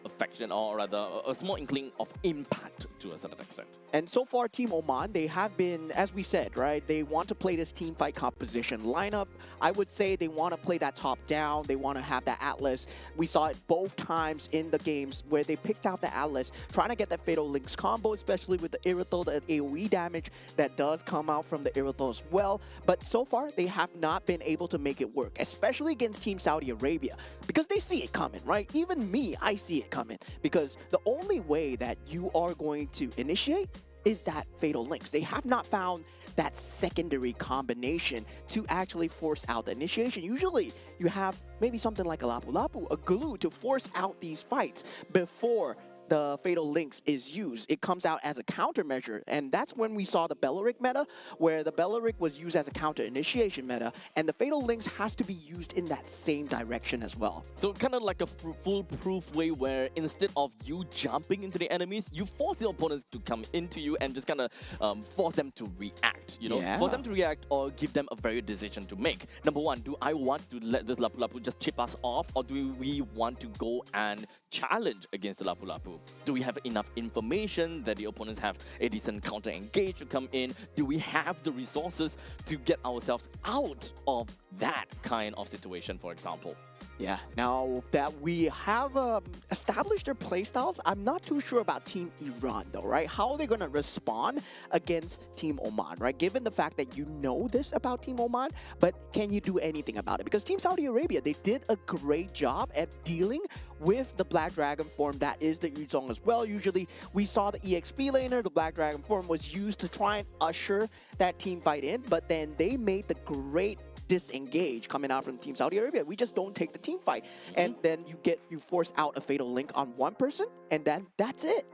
affection, or rather a small inkling of impact to a certain extent. And so far, Team Oman, they have been, as we said, right, they want to play this team fight composition lineup. I would say they want to play that top down. They want to have that Atlas. We saw it both times in the games where they picked out the Atlas, trying to get that Fatal Links combo, especially with the Irithel, that AoE damage that does come out from the Irithel as well. But so far, they have not been able to make it work, especially against Team Saudi Arabia, because they see it coming, right? Even me, I see it coming, because the only way that you are going to initiate is that Fatal Links. They have not found that secondary combination to actually force out the initiation. Usually, you have maybe something like a Lapu Lapu, a glue, to force out these fights before the Fatal Links is used. It comes out as a countermeasure, and that's when we saw the Belleric meta, where the Belleric was used as a counter initiation meta, and the Fatal Links has to be used in that same direction as well. So kind of like a foolproof way where instead of you jumping into the enemies, you force the opponents to come into you and just kind of force them to react, you know? Yeah. Force them to react or give them a very decision to make. Number one, do I want to let this Lapu Lapu just chip us off, or do we want to go and challenge against the Lapu Lapu? Do we have enough information that the opponents have a decent counter engage to come in? Do we have the resources to get ourselves out of that kind of situation, for example? Yeah, now that we have established their playstyles, I'm not too sure about Team Iran though, right? How are they going to respond against Team Oman, right? Given the fact that you know this about Team Oman, but can you do anything about it? Because Team Saudi Arabia, they did a great job at dealing with the Black Dragon form that is the Yuzong as well. Usually we saw the EXP laner, the Black Dragon form was used to try and usher that team fight in, but then they made the great disengage coming out from Team Saudi Arabia. We just don't take the team fight. And then you force out a fatal link on one person, and then that's it.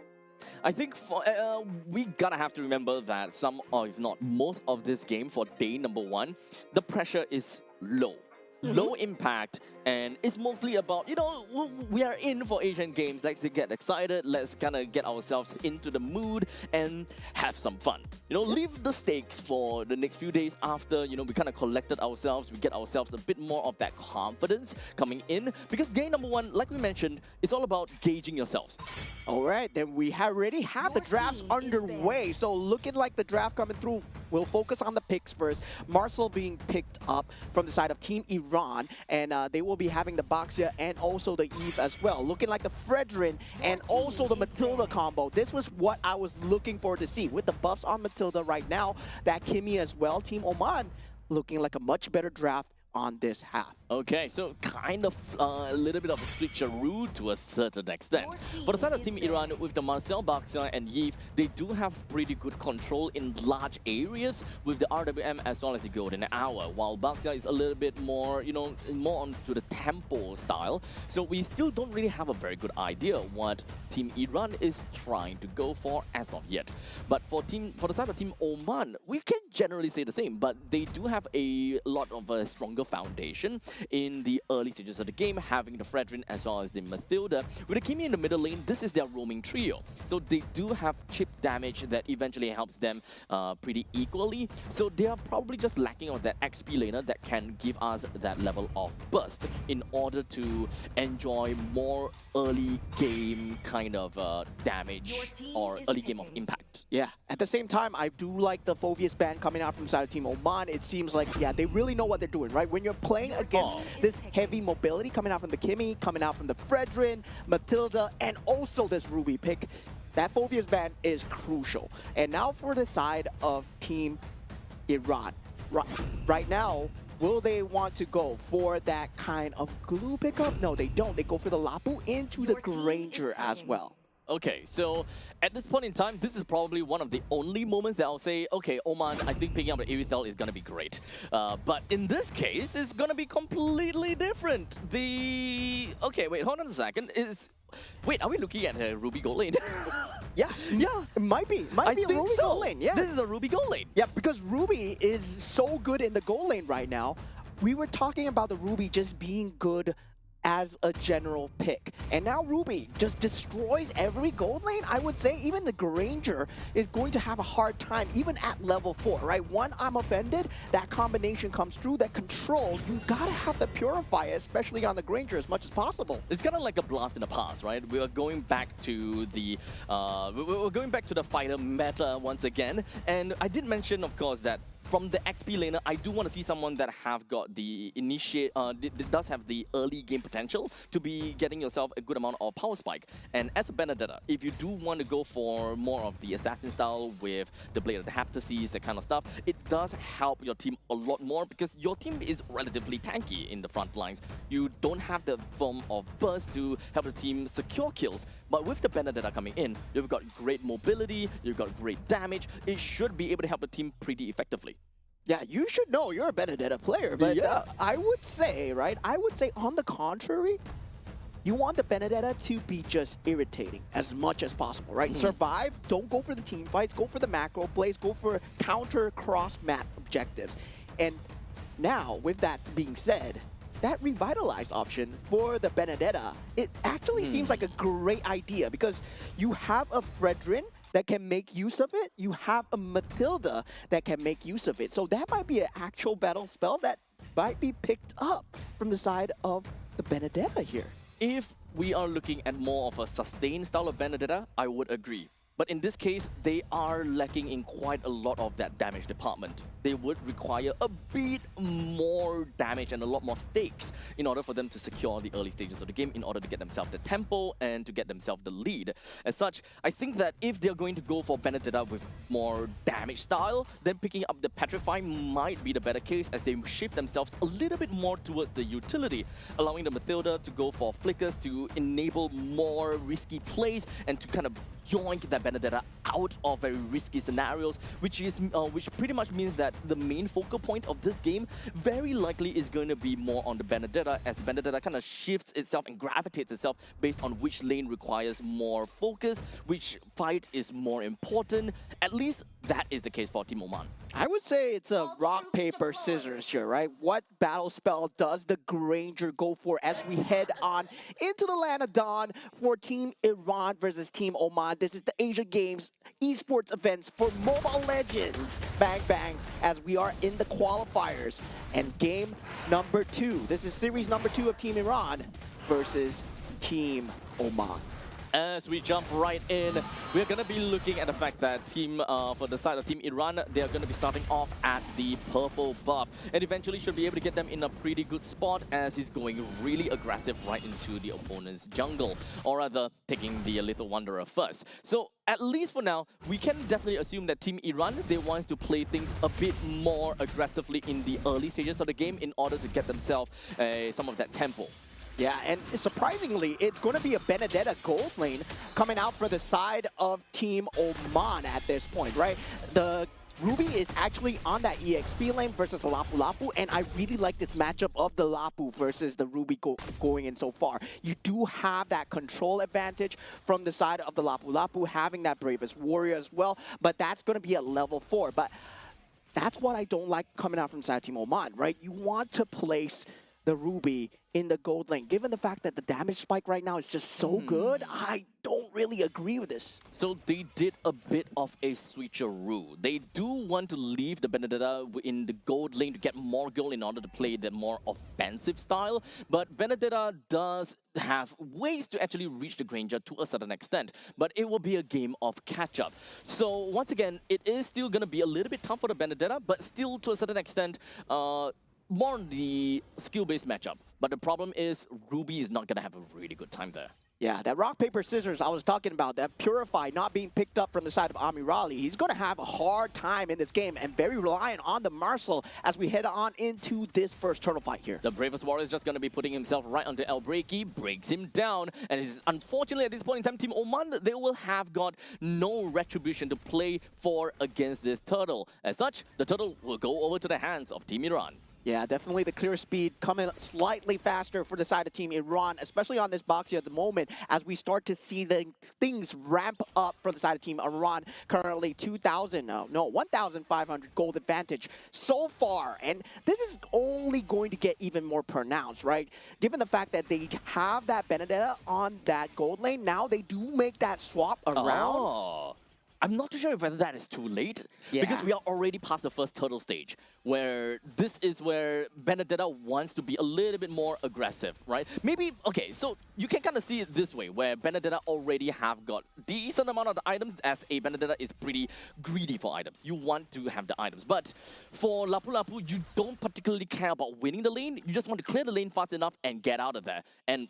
I think we gotta have to remember that some, or if not most of this game for day number 1, the pressure is low. Low impact, and it's mostly about, you know, we are in for Asian Games. Let's get excited. Let's kind of get ourselves into the mood and have some fun. You know, leave the stakes for the next few days after, you know, we kind of collected ourselves. We get ourselves a bit more of that confidence coming in, because game number 1, like we mentioned, it's all about gauging yourselves. All right, then we already have the drafts underway. So looking like the draft coming through, we'll focus on the picks first. Marcel being picked up from the side of Team Iran, and they will be having the Baxia and also the Eve as well. Looking like the Fredrin and also the Matilda combo. This was what I was looking for to see. With the buffs on Matilda right now, that Kimmy as well, Team Oman looking like a much better draft on this half. Okay, so kind of a little bit of a switcheroo to a certain extent. For the side of Team Iran, with the Marcel, Baxia, and Yves, they do have pretty good control in large areas with the RWM as well as the Golden Hour, while Baxia is a little bit more, you know, more onto the tempo style. So we still don't really have a very good idea what Team Iran is trying to go for as of yet. But for the side of Team Oman, we can generally say the same, but they do have a lot of a stronger foundation in the early stages of the game, having the Fredrin as well as the Matilda. With the Kimi in the middle lane, this is their roaming trio. So they do have chip damage that eventually helps them pretty equally. So they are probably just lacking on that XP laner that can give us that level of burst in order to enjoy more early game kind of damage or early game of impact. Yeah, at the same time, I do like the Phoveus ban coming out from the side of Team Oman. It seems like, yeah, they really know what they're doing, right? When you're playing against this heavy mobility coming out from the Kimmy, coming out from the Fredrin, Matilda, and also this Ruby pick, that Phoveus ban is crucial. And now for the side of Team Iran. Right now, will they want to go for that kind of glue pickup? No, they don't. They go for the Lapu into the Granger as well. Okay, so at this point in time, this is probably one of the only moments that I'll say, okay, Oman, I think picking up the Irithel is going to be great. But in this case, it's going to be completely different. Okay, wait, hold on a second. Wait, are we looking at a Ruby gold lane? Yeah, it might be. Might be a Ruby gold lane, yeah. This is a Ruby gold lane. Yeah, because Ruby is so good in the gold lane right now. We were talking about the Ruby just being good as a general pick. And now Ruby just destroys every gold lane. I would say even the Granger is going to have a hard time, even at level 4, right? One, I'm offended. That combination comes through, that control. You gotta have the Purify, especially on the Granger, as much as possible. It's kind of like a blast in the past, right? We are going back to the we're going back to the fighter meta once again. And I did mention, of course, that from the XP laner, I do want to see someone that have got the does have the early game potential to be getting yourself a good amount of power spike. And as a Benedetta, if you do want to go for more of the assassin style with the Blade of the Heptases, that kind of stuff, it does help your team a lot more because your team is relatively tanky in the front lines. You don't have the form of burst to help the team secure kills. But with the Benedetta coming in, you've got great mobility, you've got great damage. It should be able to help the team pretty effectively. Yeah, you should know you're a Benedetta player, but yeah. I would say, right, on the contrary, you want the Benedetta to be just irritating as much as possible, right? Survive, don't go for the team fights, go for the macro plays, go for counter cross-map objectives. And now, with that being said, that revitalized option for the Benedetta, it actually seems like a great idea because you have a Fredrin that can make use of it. You have a Matilda that can make use of it. So that might be an actual battle spell that might be picked up from the side of the Benedetta here. If we are looking at more of a sustained style of Benedetta, I would agree. But in this case, they are lacking in quite a lot of that damage department. They would require a bit more damage and a lot more stakes in order for them to secure the early stages of the game, in order to get themselves the tempo and to get themselves the lead. As such, I think that if they're going to go for Benedetta with more damage style, then picking up the Petrify might be the better case, as they shift themselves a little bit more towards the utility, allowing the Mathilda to go for flickers to enable more risky plays and to kind of yoink that Benedetta out of very risky scenarios, which pretty much means that the main focal point of this game very likely is going to be more on the Benedetta, as the Benedetta kind of shifts itself and gravitates itself based on which lane requires more focus, which fight is more important. At least that is the case for Team Oman. I would say it's a rock, paper, scissors here, right? What battle spell does the Granger go for as we head on into the land of Dawn for Team Iran versus Team Oman? This is the Asia Games Esports events for Mobile Legends. Bang, bang, as we are in the qualifiers. And game number 2. This is series number 2 of Team Iran versus Team Oman. As we jump right in, we're going to be looking at the fact that for the side of Team Iran, they're going to be starting off at the purple buff, and eventually should be able to get them in a pretty good spot, as he's going really aggressive right into the opponent's jungle, or rather taking the Little Wanderer first. So at least for now, we can definitely assume that Team Iran, they want to play things a bit more aggressively in the early stages of the game in order to get themselves some of that tempo. Yeah, and surprisingly, it's going to be a Benedetta gold lane coming out for the side of Team Oman at this point, right? The Ruby is actually on that EXP lane versus the Lapu Lapu, and I really like this matchup of the Lapu versus the Ruby going in so far. You do have that control advantage from the side of the Lapu Lapu, having that Bravest Warrior as well, but that's going to be at level 4. But that's what I don't like coming out from side Team Oman, right? You want to place the Ruby in the gold lane. Given the fact that the damage spike right now is just so good, I don't really agree with this. So they did a bit of a switcheroo. They do want to leave the Benedetta in the gold lane to get more gold in order to play the more offensive style, but Benedetta does have ways to actually reach the Granger to a certain extent, but it will be a game of catch-up. So once again, it is still going to be a little bit tough for the Benedetta, but still to a certain extent, more on the skill-based matchup. But the problem is Ruby is not going to have a really good time there. Yeah, that rock, paper, scissors I was talking about, that Purify not being picked up from the side of Amirali, he's going to have a hard time in this game and very reliant on the Marcel as we head on into this first turtle fight here. The Bravest Warrior is just going to be putting himself right onto El Breaky, breaks him down, and it's unfortunately at this point in time, Team Oman, they will have got no retribution to play for against this turtle. As such, the turtle will go over to the hands of Team Iran. Yeah, definitely the clear speed coming slightly faster for the side of Team Iran, especially on this box here at the moment, as we start to see the things ramp up for the side of Team Iran. Currently 1,500 gold advantage so far, and this is only going to get even more pronounced, right? Given the fact that they have that Benedetta on that gold lane, now they do make that swap around. Oh. I'm not too sure whether that is too late, because we are already past the first turtle stage, where this is where Benedetta wants to be a little bit more aggressive, right? Maybe, okay, so you can kind of see it this way, where Benedetta already have got decent amount of the items, as a Benedetta is pretty greedy for items. You want to have the items, but for Lapu Lapu, you don't particularly care about winning the lane, you just want to clear the lane fast enough and get out of there. And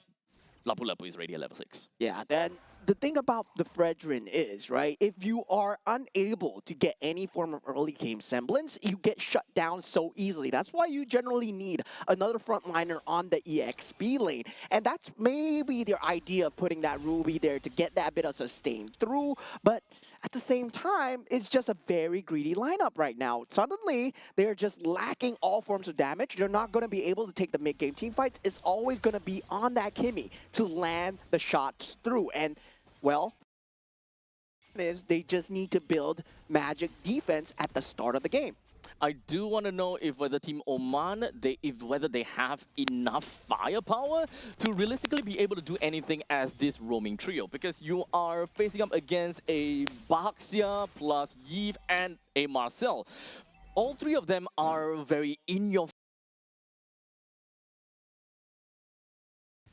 Lapu Lapu is already at level 6. Yeah, then the thing about the Fredrin is, right, if you are unable to get any form of early game semblance, you get shut down so easily. That's why you generally need another frontliner on the EXP lane. And that's maybe their idea of putting that Ruby there to get that bit of sustain through. But at the same time, it's just a very greedy lineup right now. Suddenly, they're just lacking all forms of damage. They're not going to be able to take the mid-game team fights. It's always going to be on that Kimmy to land the shots through. And well, is they just need to build magic defense at the start of the game. I do want to know if whether Team Oman, whether they have enough firepower to realistically be able to do anything as this roaming trio, because you are facing up against a Baxia plus Yves and a Marcel. All three of them are very in your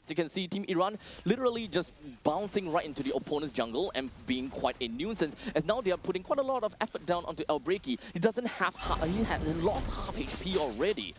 you can see Team Iran literally just bouncing right into the opponent's jungle and being quite a nuisance, as now they are putting quite a lot of effort down onto Elbreaky. He doesn't have, he had lost half HP already.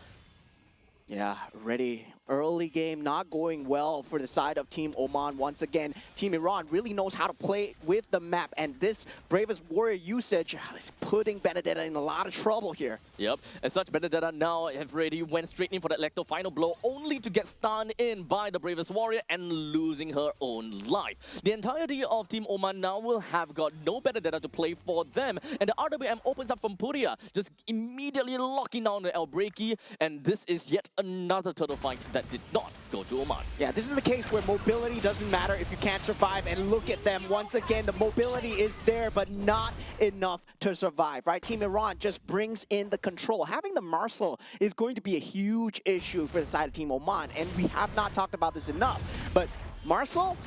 Yeah, ready. Early game not going well for the side of Team Oman. Once again, Team Iran really knows how to play with the map, and this Bravest Warrior usage is putting Benedetta in a lot of trouble here. Yep, as such, Benedetta now have already went straight in for that Lecto final blow, only to get stunned in by the Bravest Warrior and losing her own life. The entirety of Team Oman now will have got no Benedetta to play for them, and the RWM opens up from Puria, just immediately locking down the Elbreaky, and this is yet another turtle fight that did not go to Oman. Yeah, this is the case where mobility doesn't matter if you can't survive, and look at them once again. The mobility is there, but not enough to survive, right? Team Iran just brings in the control. Having the Marcel is going to be a huge issue for the side of Team Oman, and we have not talked about this enough, but Marcel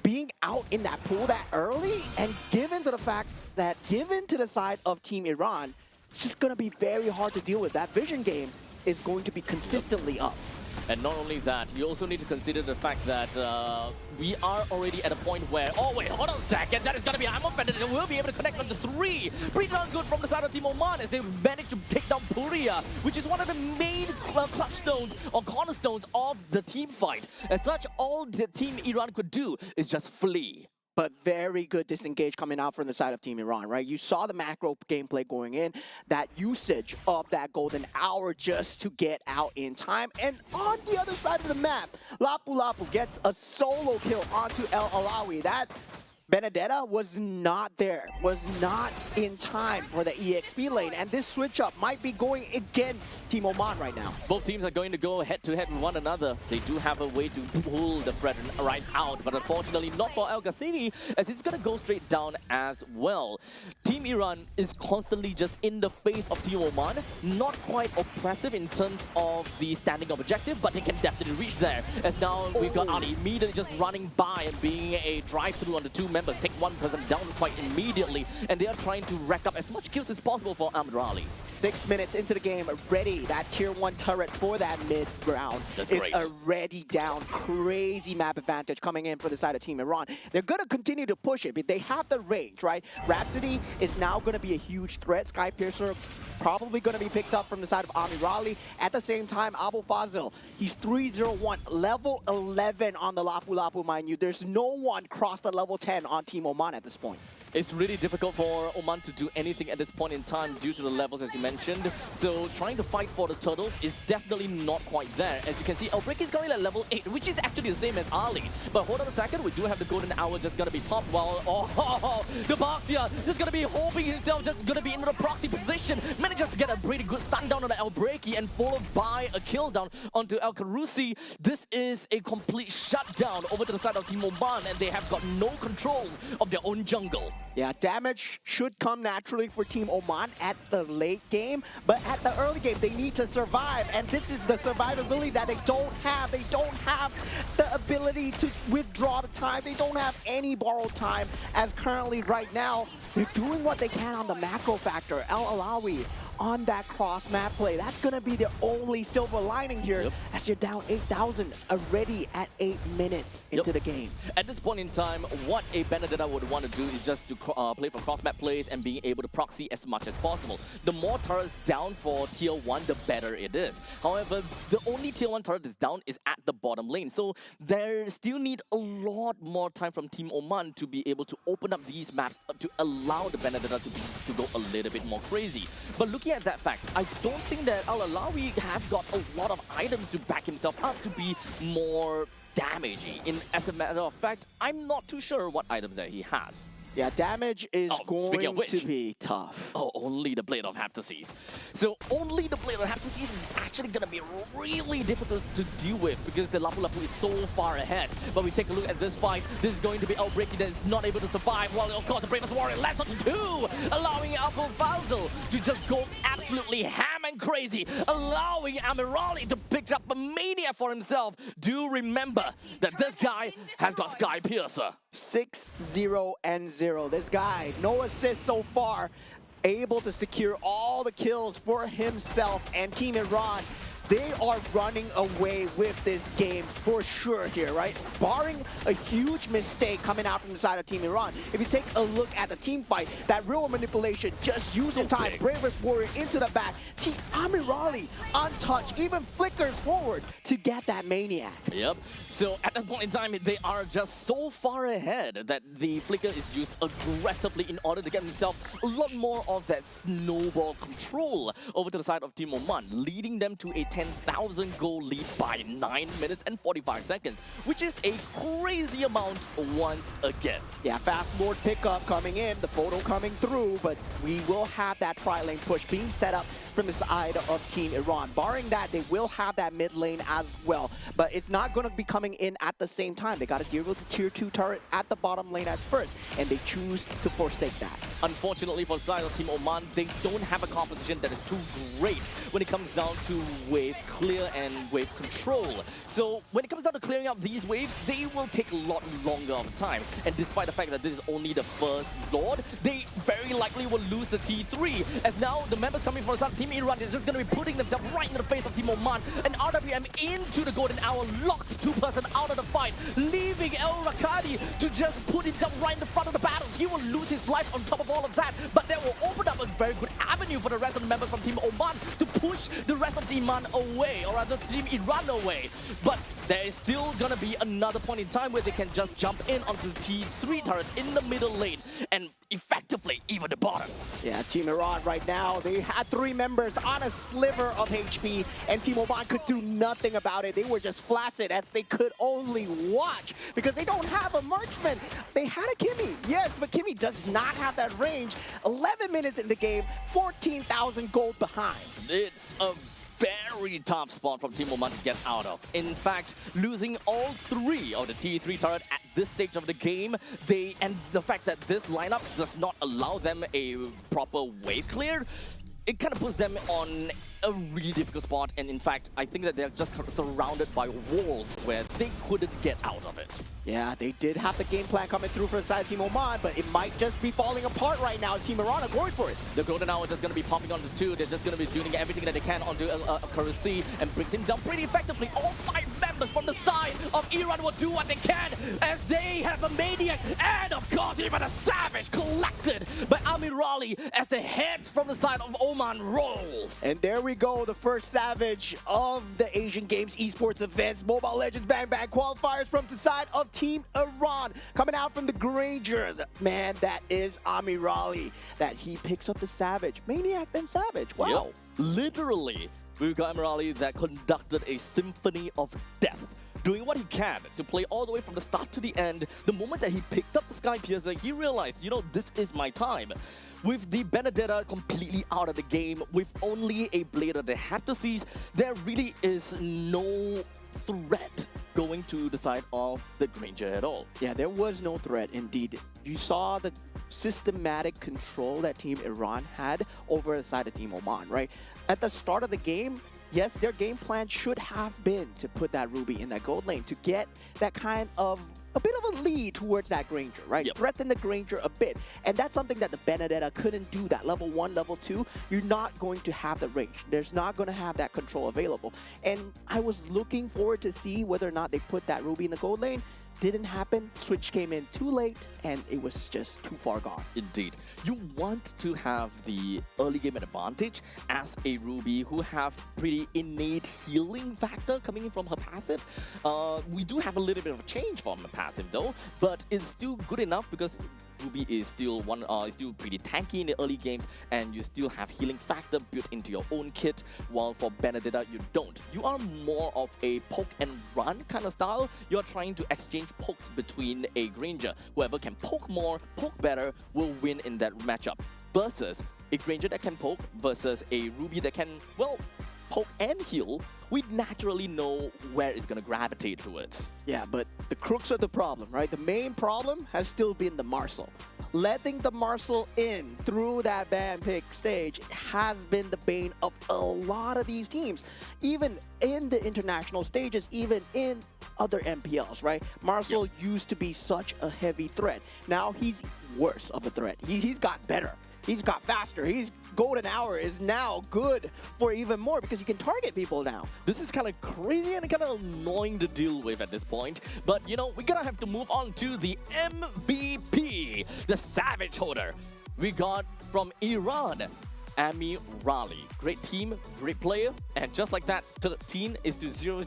being out in that pool that early, and given to the fact that given to the side of Team Iran, it's just going to be very hard to deal with. That vision game is going to be consistently up. And not only that, you also need to consider the fact that we are already at a point where, oh wait, hold on a second, that is going to be Amon Benedetta will be able to connect on the 3. Pretty darn good from the side of Team Oman as they managed to take down Puria, which is one of the main clutch stones or cornerstones of the team fight. As such, all the Team Iran could do is just flee. But very good disengage coming out from the side of Team Iran, right? You saw the macro gameplay going in, that usage of that golden hour just to get out in time. And on the other side of the map, Lapu Lapu gets a solo kill onto El Alawi. That Benedetta was not there, was not in time for the EXP lane, and this switch up might be going against Team Oman right now. Both teams are going to go head-to-head with one another. They do have a way to pull the threat right out, but unfortunately not for El Ghassini, as it's going to go straight down as well. Team Iran is constantly just in the face of Team Oman, not quite oppressive in terms of the standing objective, but they can definitely reach there, as now we've got Ali immediately just running by and being a drive-through on the two members, take one person down quite immediately, and they are trying to rack up as much kills as possible for Amir Ali. 6 minutes into the game, ready. That tier 1 turret for that mid round is already down. Crazy map advantage coming in for the side of Team Iran. They're going to continue to push it, but they have the range, right? Rhapsody is now going to be a huge threat. Sky Piercer probably going to be picked up from the side of Amir Ali. At the same time, Abu Fazil, he's 301, level 11 on the Lapu Lapu, mind you. There's no one crossed the level 10 on Team Oman at this point. It's really difficult for Oman to do anything at this point in time due to the levels, as you mentioned. So trying to fight for the turtles is definitely not quite there. As you can see, Elbreaky is currently at level 8, which is actually the same as Ali. But hold on a second, we do have the golden hour just gonna be popped while the Baxia just gonna be hoping himself, just gonna be in the proxy position. Manages to get a pretty good stun down on the Elbreaky and followed by a kill down onto El Karusi. This is a complete shutdown over to the side of Team Oman, and they have got no control of their own jungle. Yeah, damage should come naturally for Team Oman at the late game, but at the early game, they need to survive, and this is the survivability that they don't have. They don't have the ability to withdraw the time. They don't have any borrowed time, as currently right now, they're doing what they can on the macro factor. El Alawi on that cross map play. That's going to be the only silver lining here, as you're down 8,000 already at 8 minutes into the game. At this point in time, what a Benedetta would want to do is just to play for cross map plays and being able to proxy as much as possible. The more turrets down for tier 1, the better it is. However, the only tier 1 turret that's down is at the bottom lane. So there still need a lot more time from Team Oman to be able to open up these maps to allow the Benedetta to go a little bit more crazy. But looking at that fact, I don't think that Al Alawi have got a lot of items to back himself up to be more damaging. As a matter of fact, I'm not too sure what items that he has. Yeah, damage is going to be tough. Oh, only the Blade of Heptases. So only the Blade of Heptases is actually going to be really difficult to deal with because the Lapu Lapu is so far ahead. But we take a look at this fight. This is going to be Elbreaky that is not able to survive. While, of course, the Bravest Warrior lands on 2, allowing Abu Fazil to just go absolutely ham and crazy, allowing Amirali to pick up a mania for himself. Do remember that this guy has got Sky Piercer. 6-0-0. This guy, no assists so far, able to secure all the kills for himself, and Team Iran they are running away with this game for sure here, right? Barring a huge mistake coming out from the side of Team Iran. If you take a look at the team fight, that real manipulation, just using time, Bravest Warrior into the back, Team Amirali untouched, even flickers forward to get that Maniac. Yep. So at that point in time, they are just so far ahead that the flicker is used aggressively in order to get himself a lot more of that snowball control over to the side of Team Oman, leading them to a 10,000 goal lead by 9 minutes and 45 seconds, which is a crazy amount once again. Yeah, fast forward pickup coming in, the photo coming through, but we will have that tri-lane push being set up from the side of Team Iran. Barring that, they will have that mid lane as well, but it's not going to be coming in at the same time. They got to deal with the tier 2 turret at the bottom lane at first, and they choose to forsake that. Unfortunately for the side of Team Oman, they don't have a composition that is too great when it comes down to wave clear and wave control. So when it comes down to clearing up these waves, they will take a lot longer of time. And despite the fact that this is only the first Lord, they very likely will lose the T3. As now the members coming from the side of Team Iran, they're just going to be putting themselves right in the face of Team Oman. And RWM into the golden hour, locked 2-person out of the fight, leaving El Rakadi to just put himself right in the front of the battles. He will lose his life on top of all of that, but that will open up a very good avenue for the rest of the members from Team Oman to push the rest of Team Iran away, or rather Team Iran away. But there is still gonna be another point in time where they can just jump in onto the T3 turret in the middle lane and effectively even the bottom. Yeah, Team Iran right now, they had 3 members on a sliver of HP, and Team Oman could do nothing about it. They were just flaccid as they could only watch because they don't have a marksman. They had a Kimmy, yes, but Kimmy does not have that range. 11 minutes in the game, 14,000 gold behind. It's a very tough spot from Team Oman to get out of. In fact, losing all 3 of the T3 turret at this stage of the game, and the fact that this lineup does not allow them a proper wave clear, it kind of puts them on a really difficult spot. And in fact, I think that they're just surrounded by walls where they couldn't get out of it. Yeah, they did have the game plan coming through for the side of Team Oman, but it might just be falling apart right now. Team Iran are going for it. The golden hour is just going to be popping onto 2. They're just going to be doing everything that they can onto Currency and brings him down pretty effectively. All 5 members from the side of Iran will do what they can as they have a Maniac and of course even a Savage collected by Amirali as the head from the side of Oman rolls. And there we go, the first Savage of the Asian Games Esports events. Mobile Legends Bang Bang qualifiers from the side of Team Iran. Coming out from the Granger, man, that is Amirali. That he picks up the Savage. Maniac then Savage, wow. Yep. Literally, we've got Amirali that conducted a symphony of death, doing what he can to play all the way from the start to the end. The moment that he picked up the Sky Piercer, he realized, you know, this is my time. With the Benedetta completely out of the game, with only a Blader they had to seize, there really is no threat going to the side of the Granger at all. Yeah, there was no threat indeed. You saw the systematic control that Team Iran had over the side of Team Oman, right? At the start of the game, yes, their game plan should have been to put that Ruby in that gold lane to get that kind of a bit of a lead towards that Granger, right? Yep. Threaten the Granger a bit. And that's something that the Benedetta couldn't do that. Level 1, level 2, you're not going to have the range. There's not going to have that control available. And I was looking forward to see whether or not they put that Ruby in the gold lane. Didn't happen. Switch came in too late, and it was just too far gone. Indeed. You want to have the early game advantage as a Ruby who have pretty innate healing factor coming in from her passive. We do have a little bit of a change from her passive though, but it's still good enough because Ruby is still still pretty tanky in the early games, and you still have healing factor built into your own kit, while for Benedetta you don't. You are more of a poke and run kind of style. You're trying to exchange pokes between a Granger. Whoever can poke more, poke better, will win in that matchup. Versus a Granger that can poke versus a Ruby that can, well, poke and heal, we naturally know where it's going to gravitate towards. Yeah, but the crux of the problem, right? The main problem has still been the Marcel. Letting the Marcel in through that ban pick stage has been the bane of a lot of these teams. Even in the international stages, even in other MPLs, right? Marcel used to be such a heavy threat. Now he's worse of a threat. He's got better. He's got faster. His golden hour is now good for even more because he can target people now. This is kind of crazy and kind of annoying to deal with at this point. But, you know, we're going to have to move on to the MVP, the Savage holder. We got from Iran, Ami Raleigh. Great team, great player, and just like that, 13 is to 0.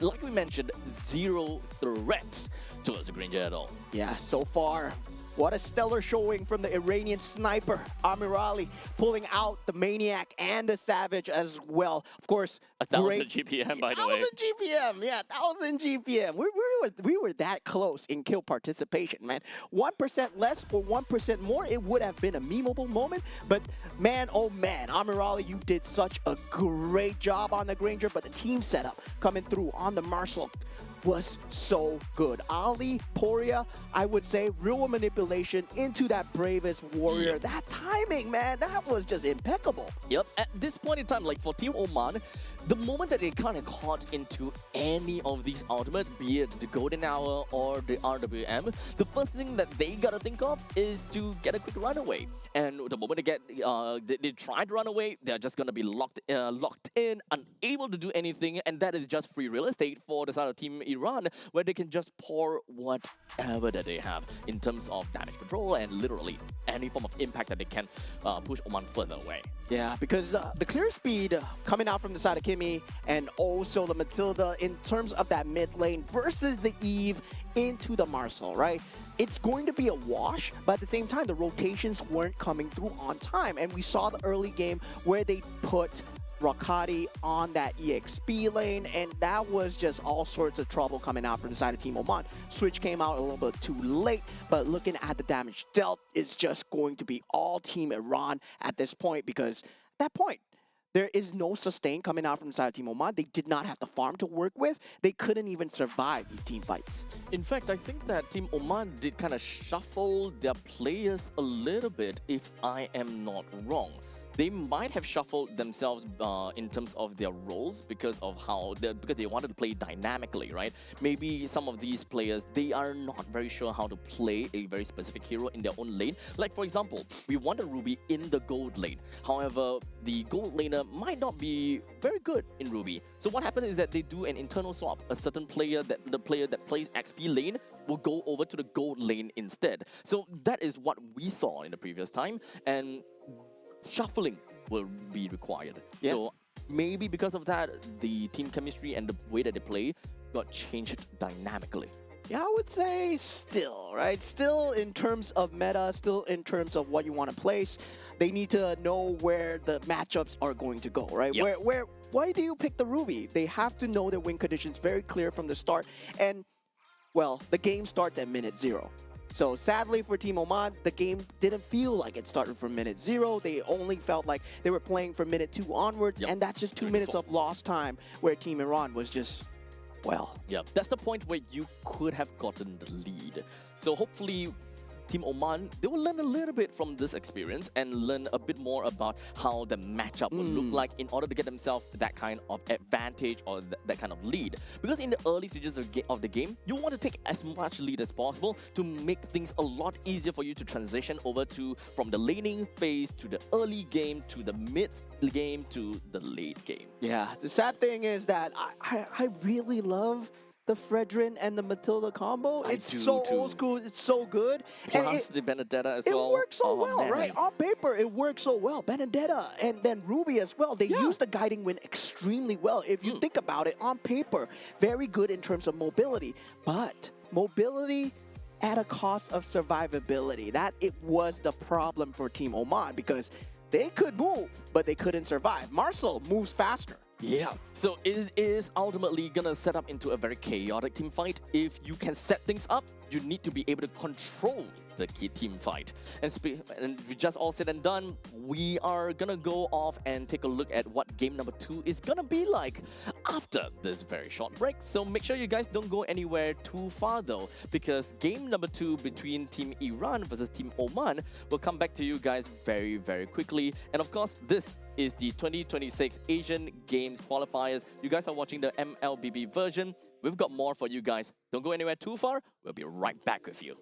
Like we mentioned, 0 threats towards the Granger at all. Yeah, so far, what a stellar showing from the Iranian sniper, Amirali, pulling out the Maniac and the Savage as well. Of course, 1,000 GPM, by the way. 1,000 GPM, yeah, 1,000 GPM. We were that close in kill participation, man. 1% less or 1% more, it would have been a memeable moment. But man, oh man, Amirali, you did such a great job on the Granger, but the team setup coming through on the Marshall was so good. Ali, Poria, I would say, real manipulation into that bravest warrior. That timing, man, that was just impeccable. Yep, at this point in time, like for Team Oman, the moment that they kind of caught into any of these ultimates, be it the Golden Hour or the RWM, the first thing that they gotta think of is to get a quick runaway. And the moment they get, they try to run away, they're just gonna be locked in, unable to do anything, and that is just free real estate for the side of Team Iran, where they can just pour whatever that they have in terms of damage control and literally any form of impact that they can push Oman further away. Yeah, because the clear speed coming out from the side of Kimmy and also the Matilda in terms of that mid lane versus the Eve into the Marcel, right? It's going to be a wash, but at the same time, the rotations weren't coming through on time. And we saw the early game where they put Rakati on that EXP lane, and that was just all sorts of trouble coming out from the side of Team Oman. Switch came out a little bit too late, but looking at the damage dealt, it's just going to be all Team Iran at this point, because at that point, there is no sustain coming out from the side of Team Oman. They did not have the farm to work with. They couldn't even survive these team fights. In fact, I think that Team Oman did kind of shuffle their players a little bit, if I am not wrong. They might have shuffled themselves in terms of their roles because of how because they wanted to play dynamically, right? Maybe some of these players, they are not very sure how to play a very specific hero in their own lane. Like for example, we wanted Ruby in the gold lane. However, the gold laner might not be very good in Ruby. So what happens is that they do an internal swap. A certain player the player that plays XP lane will go over to the gold lane instead. So that is what we saw in the previous time, and shuffling will be required. Yeah. So maybe because of that, the team chemistry and the way that they play got changed dynamically. Yeah, I would say still, right? Still in terms of meta, still in terms of what you want to place, they need to know where the matchups are going to go, right? Yep. Why do you pick the Ruby? They have to know their win conditions very clear from the start. And, well, the game starts at minute 0. So sadly for Team Oman, the game didn't feel like it started from minute 0. They only felt like they were playing from minute 2 onwards, Yep. and that's just 2 minutes of lost time where Team Iran was just, well. Yeah, that's the point where you could have gotten the lead. So hopefully Team Oman, they will learn a little bit from this experience and learn a bit more about how the matchup will look like in order to get themselves that kind of advantage or that kind of lead. Because in the early stages of the game, you want to take as much lead as possible to make things a lot easier for you to transition over to from the laning phase to the early game to the mid game to the late game. Yeah, the sad thing is that I really love the Fredrin and the Matilda combo. It's so old school, it's so good. Plus the Benedetta as well. It works so Oh, well, man. right? On paper, it works so well. Benedetta and then Ruby as well. They use the guiding wind extremely well. If you think about it, on paper, very good in terms of mobility. But mobility at a cost of survivability. That it was the problem for Team Oman, because they could move, but they couldn't survive. Marcel moves faster. Yeah, so it is ultimately gonna set up into a very chaotic team fight. If you can set things up, you need to be able to control the key team fight. And we just all said and done, we are gonna go off and take a look at what game number 2 is gonna be like after this very short break. So make sure you guys don't go anywhere too far though, because game number 2 between Team Iran versus Team Oman will come back to you guys very, very quickly. And of course, this is the 2026 Asian Games Qualifiers. You guys are watching the MLBB version. We've got more for you guys. Don't go anywhere too far. We'll be right back with you.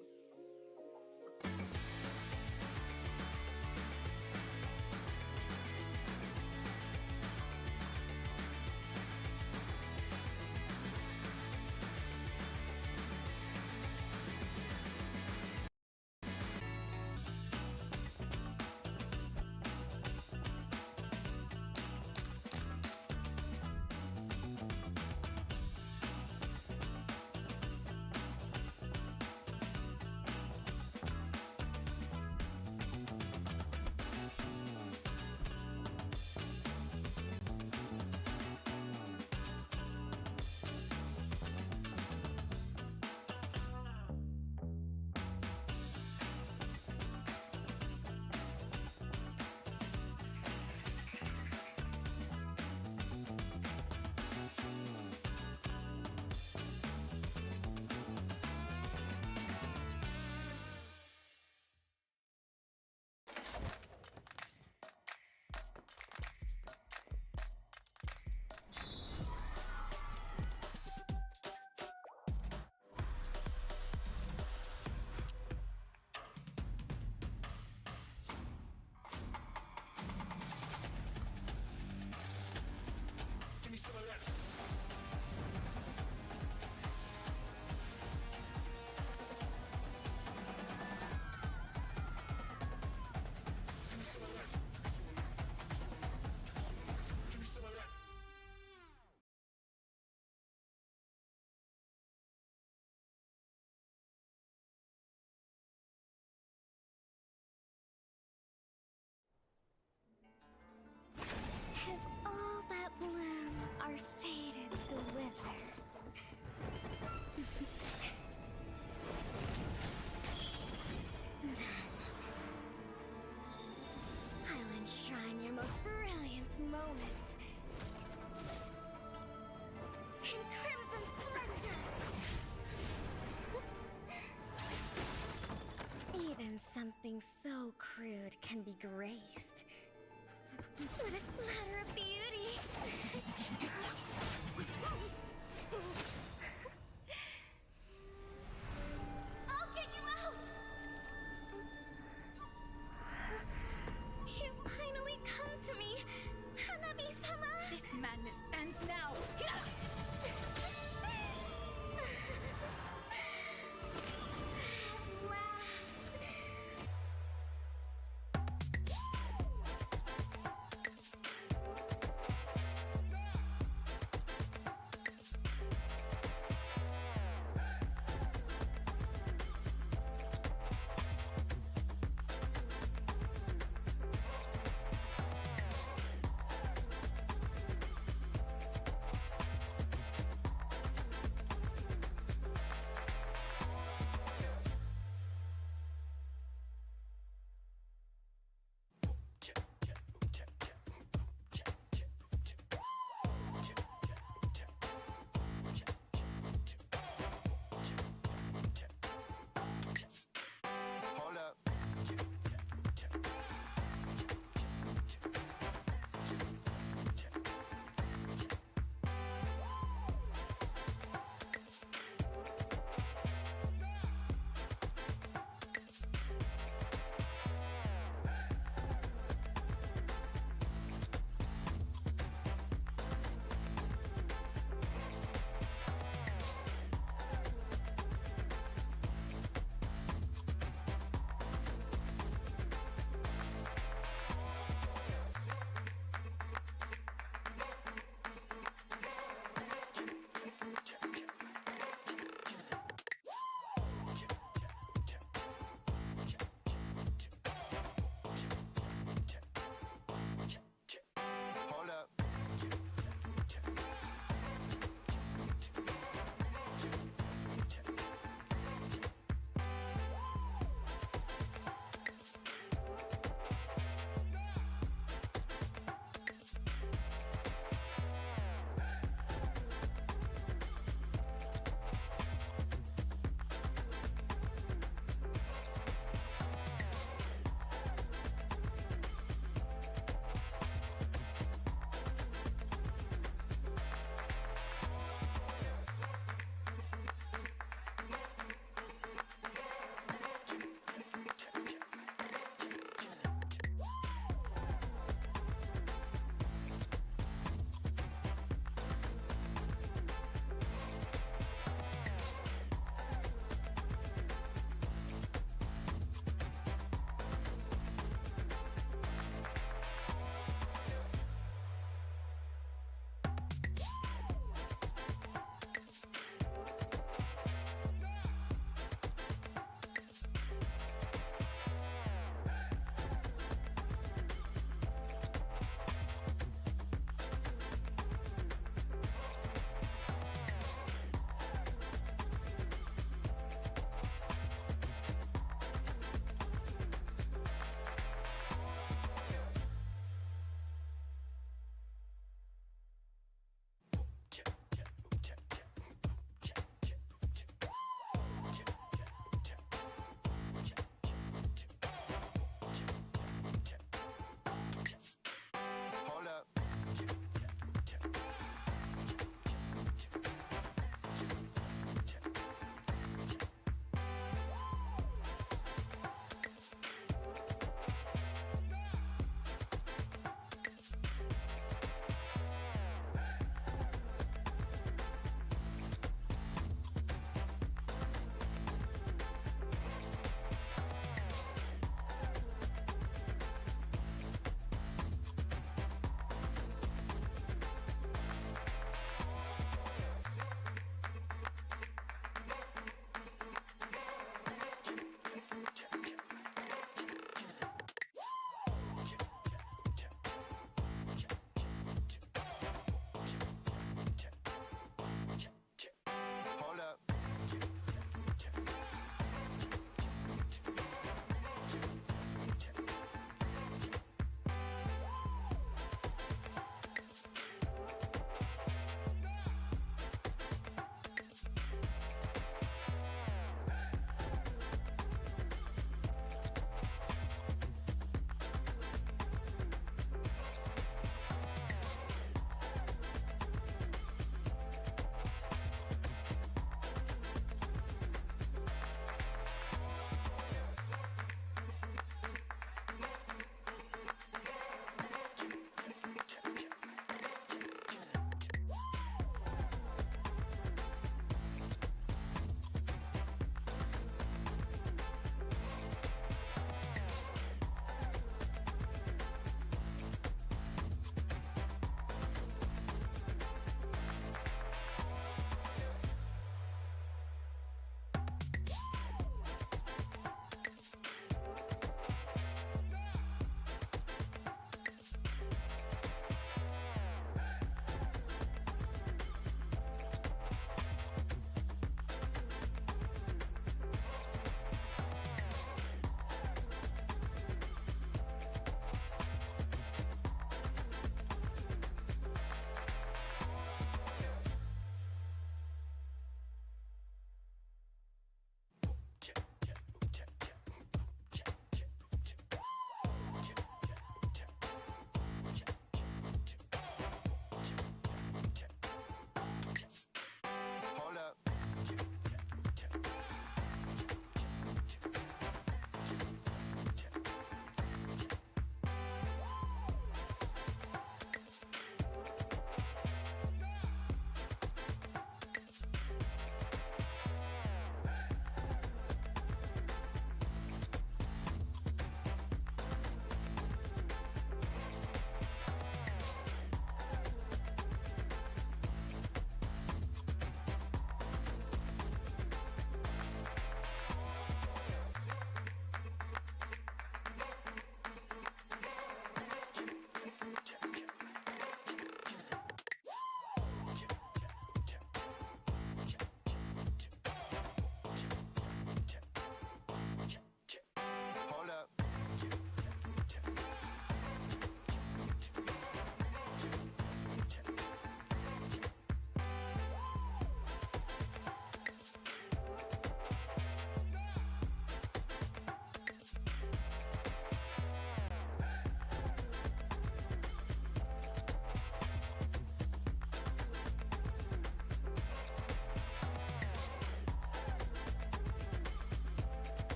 This madness ends now. At last.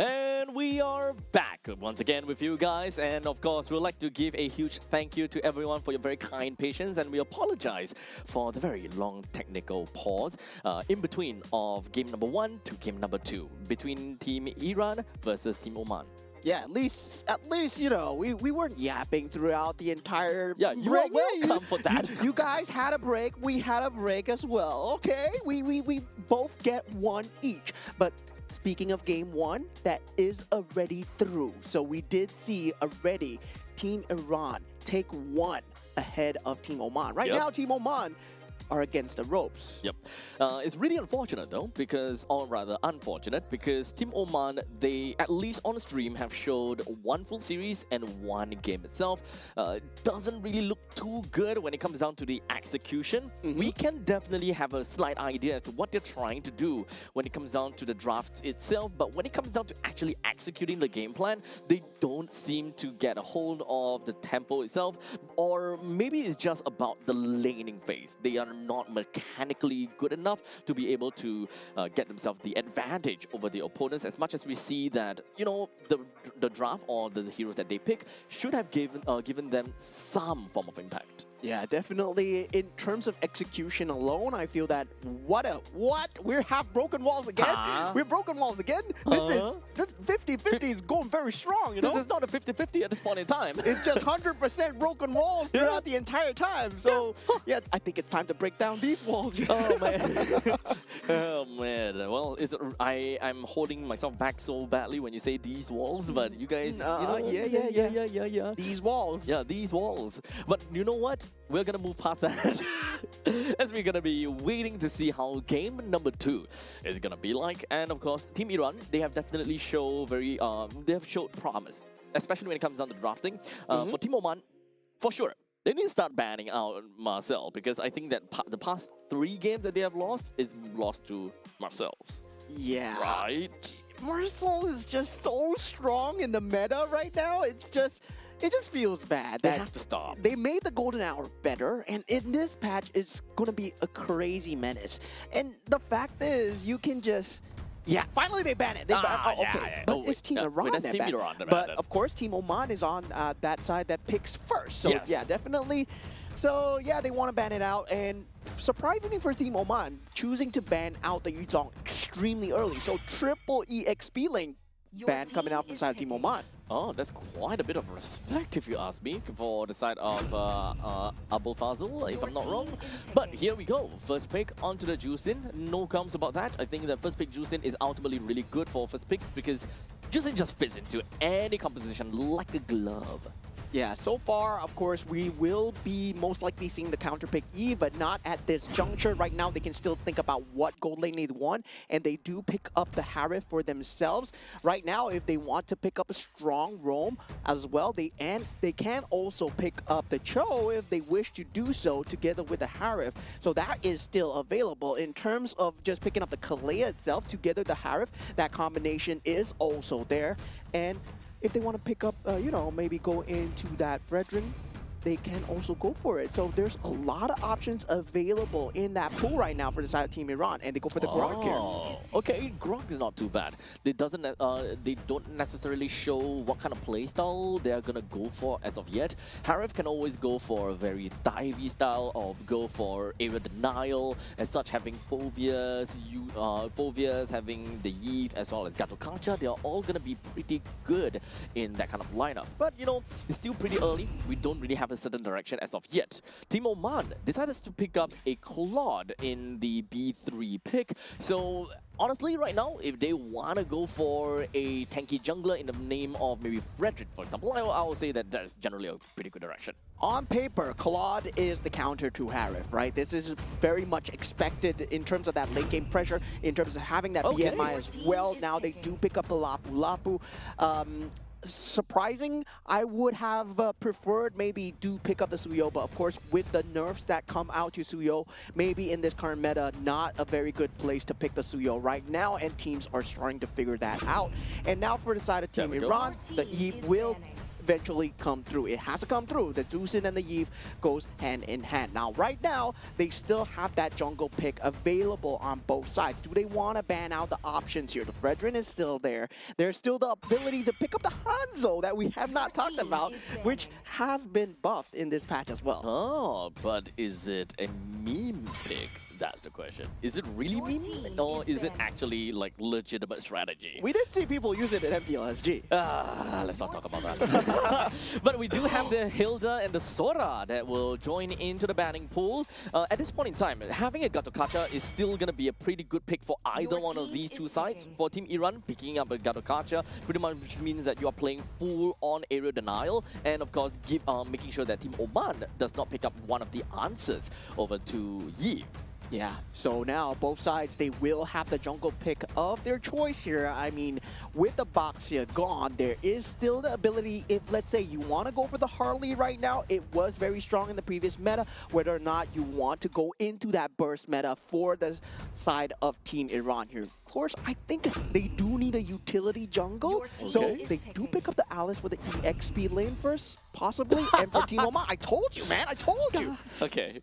And we are back once again with you guys. And of course, we'd like to give a huge thank you to everyone for your very kind patience. And we apologize for the very long technical pause in between of game number 1 to game number 2 between Team Iran versus Team Oman. Yeah, at least you know we weren't yapping throughout the entire Yeah, you break. are welcome for that. You guys had a break. We had a break as well. Okay, we both get one each. But speaking of game 1, that is already through. So we did see already Team Iran take 1 ahead of Team Oman. Right Yep. now, Team Oman are against the ropes. Yep. It's really unfortunate though, because, or rather unfortunate, because Team Oman, they at least on stream have showed 1 full series and 1 game itself. Doesn't really look too good when it comes down to the execution. We can definitely have a slight idea as to what they're trying to do when it comes down to the draft itself, but when it comes down to actually executing the game plan, they don't seem to get a hold of the tempo itself, or maybe it's just about the laning phase. They are not mechanically good enough to be able to get themselves the advantage over the opponents, as much as we see that, you know, the draft or the heroes that they pick should have given them some form of impact. Yeah, definitely. In terms of execution alone, I feel that we have broken walls again. Huh? We're broken walls again. This 50-50 is going very strong. You know, This is not a 50-50 at this point in time. it's just 100% broken walls throughout the entire time. So yeah, I think it's time to break down these walls. Oh man. Oh man. Well, I'm holding myself back so badly when you say these walls, but you guys, yeah. These walls. Yeah, these walls. But you know what? We're gonna move past that as we're gonna be waiting to see how game number 2 is gonna be like. And of course, Team Iran, they have definitely showed promise, especially when it comes down to drafting. For Team Oman, for sure, they need to start banning out Marcel, because I think that the past 3 games that they have lost is lost to Marcel's. Yeah. Right? Marcel is just so strong in the meta right now. It just feels bad. They that have to stop. They made the golden hour better, and in this patch, it's gonna be a crazy menace. And the fact is, you can just. Yeah, finally they ban it. They okay. But it's Team Iran that's that Team banned it. Iran that But banned it. of course, Team Oman is on that side that picks first. So Yes. yeah, definitely. So yeah, they want to ban it out, and surprisingly for Team Oman, choosing to ban out the Yuzong extremely early. So triple EXP lane ban coming out from the side of Team Oman. Oh, that's quite a bit of respect, if you ask me, for the side of Abul Fazil, if I'm not wrong. But here we go. First pick onto the Juicin. No qualms about that. I think the first pick Juicin is ultimately really good for first picks, because Juicin just fits into any composition like a glove. Yeah, so far, of course, we will be most likely seeing the counter pick Eve, but not at this juncture. Right now, they can still think about what gold lane they want, and they do pick up the Harif for themselves. Right now, if they want to pick up a strong roam as well, they can also pick up the Cho if they wish to do so together with the Harif. So that is still available. In terms of just picking up the Kalea itself together the Harif, that combination is also there. And if they want to pick up, you know, maybe go into that Fredrin, they can also go for it. So there's a lot of options available in that pool right now for the side of Team Iran, and they go for the Grok here. Okay, Grok is not too bad. They don't necessarily show what kind of playstyle they're gonna go for as of yet. Harif can always go for a very divey style, or go for area denial, as such, having Phovias, having the Eve, as well as Gatokacha. They are all gonna be pretty good in that kind of lineup. But you know, it's still pretty early. We don't really have a certain direction as of yet. Team Oman decided to pick up a Claude in the B3 pick. So honestly, right now, if they want to go for a tanky jungler in the name of maybe Frederick, for example, I will say that that's generally a pretty good direction. On paper, Claude is the counter to Harif, right? This is very much expected in terms of that late game pressure, in terms of having that BMI as well. Now they do pick up a Lapu Lapu. Surprising, I would have preferred maybe do pick up the Suyo, but of course with the nerfs that come out to Suyo, maybe in this current meta, not a very good place to pick the Suyo right now, and teams are starting to figure that out. And now for the side of Team Iran, the Eve will eventually come through. It has to come through. The Doosin and the Yeve goes hand in hand. Now, right now, they still have that jungle pick available on both sides. Do they want to ban out the options here? The Brethren is still there. There's still the ability to pick up the Hanzo that we have not talked about, which has been buffed in this patch as well. Oh, but is it a meme pick? That's the question. Is it really meme, or is it actually like legitimate strategy? We did see people use it at MPLSG. Let's not talk about that. But we do have the Hilda and the Sora that will join into the banning pool. At this point in time, having a Gatokacha is still going to be a pretty good pick for either one of these two sides. For Team Iran, picking up a Gatokacha pretty much means that you are playing full-on area denial, and of course, making sure that Team Oman does not pick up one of the answers over to Yi. Yeah, so now both sides, they will have the jungle pick of their choice here. I mean, with the Boxia gone, there is still the ability, if let's say you want to go for the Harley right now, it was very strong in the previous meta, whether or not you want to go into that burst meta for the side of Team Iran here. Of course, I think they do need a utility jungle, so they do pick up the Alice with the EXP lane first, possibly, and for Team Oman, I told you, man, I told you! Okay.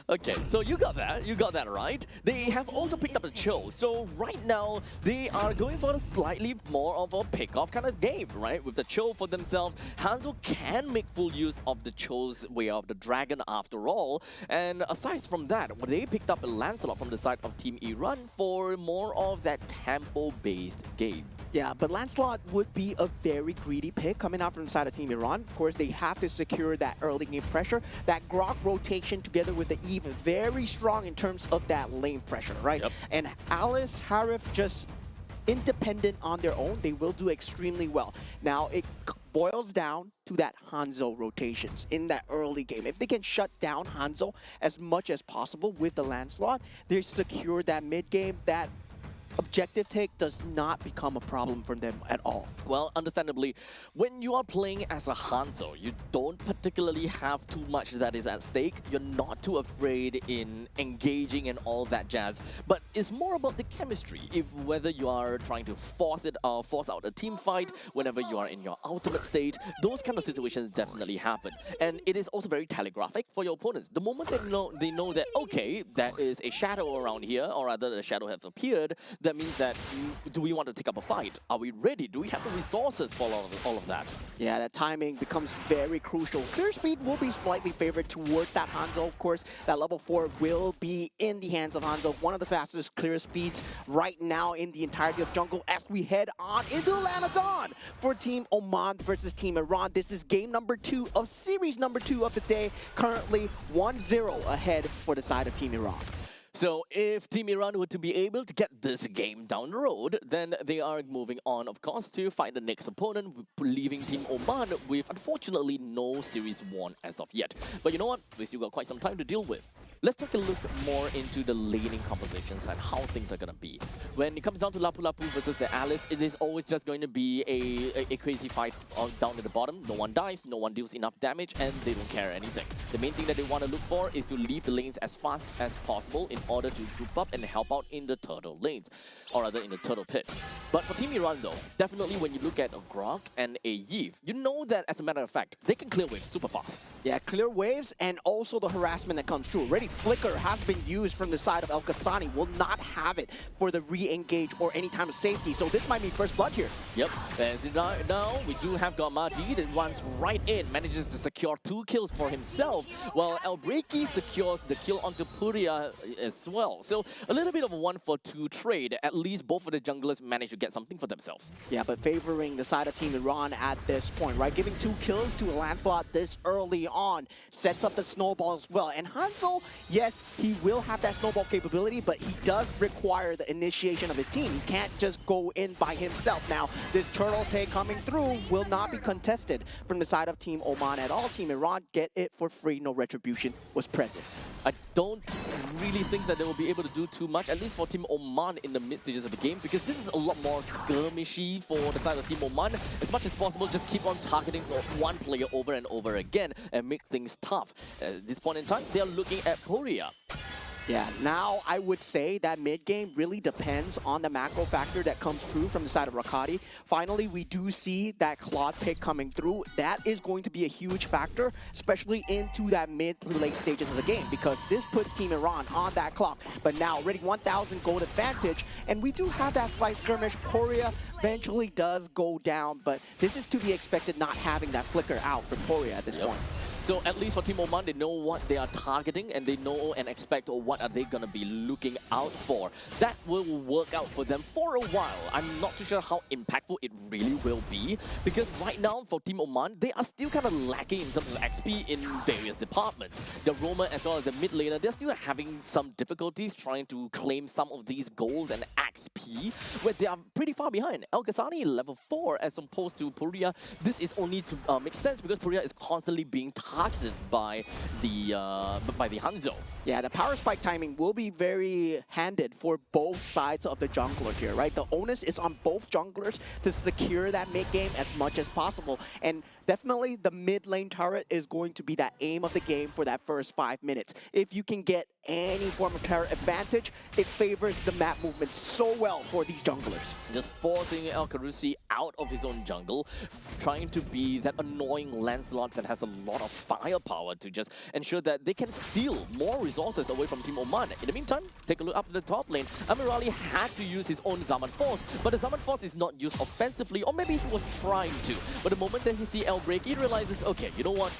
Okay, so you got that right. They have also picked up the Cho, so right now they are going for a slightly more of a pick-off kind of game, right? With the Cho for themselves, Hanzo can make full use of the Cho's way of the dragon after all, and aside from that, they picked up a Lancelot from the side of Team Iran for more of that tempo-based game. Yeah, but Lancelot would be a very greedy pick coming out from the side of Team Iran. Of course, they have to secure that early game pressure. That Grok rotation together with the Eve, very strong in terms of that lane pressure, right? Yep. And Alice, Harif, just independent on their own, they will do extremely well. Now, it boils down to that Hanzo rotations in that early game. If they can shut down Hanzo as much as possible with the Lancelot, they secure that mid game, that objective take does not become a problem for them at all. Well, understandably, when you are playing as a Hanzo, you don't particularly have too much that is at stake. You're not too afraid in engaging and all that jazz. But it's more about the chemistry. If whether you are trying to force out a team fight, whenever you are in your ultimate state, those kind of situations definitely happen. And it is also very telegraphic for your opponents. The moment they know that, okay, there is a shadow around here, or rather the shadow has appeared, that means that, do we want to take up a fight? Are we ready? Do we have the resources for all of that? Yeah, that timing becomes very crucial. Clear speed will be slightly favored towards that Hanzo. Of course, that level 4 will be in the hands of Hanzo. One of the fastest clear speeds right now in the entirety of jungle as we head on into Lanadon for Team Oman versus Team Iran. This is game number 2 of series number 2 of the day. Currently 1-0 ahead for the side of Team Iran. So if Team Iran were to be able to get this game down the road, then they are moving on, of course, to find the next opponent, leaving Team Oman with, unfortunately, no series won as of yet. But you know what? We still got quite some time to deal with. Let's take a look more into the laning compositions and how things are going to be. When it comes down to Lapu Lapu versus the Alice, it is always just going to be a crazy fight down at the bottom. No one dies, no one deals enough damage, and they don't care anything. The main thing that they want to look for is to leave the lanes as fast as possible in order to group up and help out in the turtle lanes, or rather in the turtle pit. But for Team Iran though, definitely when you look at a Grok and a Yeve, you know that as a matter of fact, they can clear waves super fast. Yeah, clear waves and also the harassment that comes through. Already Flicker has been used from the side of El Kasani, will not have it for the re-engage or any time of safety, so this might be first blood here. Yep, as now we do have Gamaji that runs right in, manages to secure 2 kills for himself, while Elbreki secures the kill onto Puria as well. So a little bit of a 1-for-2 trade. At least both of the junglers manage to get something for themselves. Yeah, but favoring the side of Team Iran at this point, right? Giving 2 kills to a Lancelot this early on sets up the snowball as well. And Hanzo, yes, he will have that snowball capability, but he does require the initiation of his team. He can't just go in by himself. Now, this turtle take coming through will not be contested from the side of Team Oman at all. Team Iran get it for free, no retribution was present. I don't really think that they will be able to do too much, at least for Team Oman in the mid stages of the game, because this is a lot more skirmishy for the side of Team Oman. As much as possible, just keep on targeting one player over and over again and make things tough. At this point in time, they are looking at Puria. Yeah, now I would say that mid-game really depends on the macro factor that comes through from the side of Rakati. Finally, we do see that Claude pick coming through. That is going to be a huge factor, especially into that mid to late stages of the game, because this puts Team Iran on that clock. But now, already 1,000 gold advantage, and we do have that slight skirmish. Poria eventually does go down, but this is to be expected, not having that flicker out for Poria at this point. So at least for Team Oman, they know what they are targeting and they know and expect what are they going to be looking out for. That will work out for them for a while. I'm not too sure how impactful it really will be, because right now for Team Oman, they are still kind of lacking in terms of XP in various departments. The roamer as well as the mid laner, they're still having some difficulties trying to claim some of these gold and XP, where they are pretty far behind. El Ghazani level 4 as opposed to Puria. This is only to make sense because Puria is constantly being targeted by the Hanzo. Yeah, the power spike timing will be very handed for both sides of the jungler here, right? The onus is on both junglers to secure that mid game as much as possible. And definitely the mid lane turret is going to be that aim of the game for that first 5 minutes. If you can get any form of turret advantage, it favors the map movement so well for these junglers. Just forcing El Carusi out of his own jungle, trying to be that annoying Lancelot that has a lot of firepower to just ensure that they can steal more resources away from Team Oman. In the meantime, take a look up at the top lane. Amirali had to use his own Zaman Force, but the Zaman Force is not used offensively, or maybe he was trying to. But the moment that he sees El break, he realizes, okay, you know what?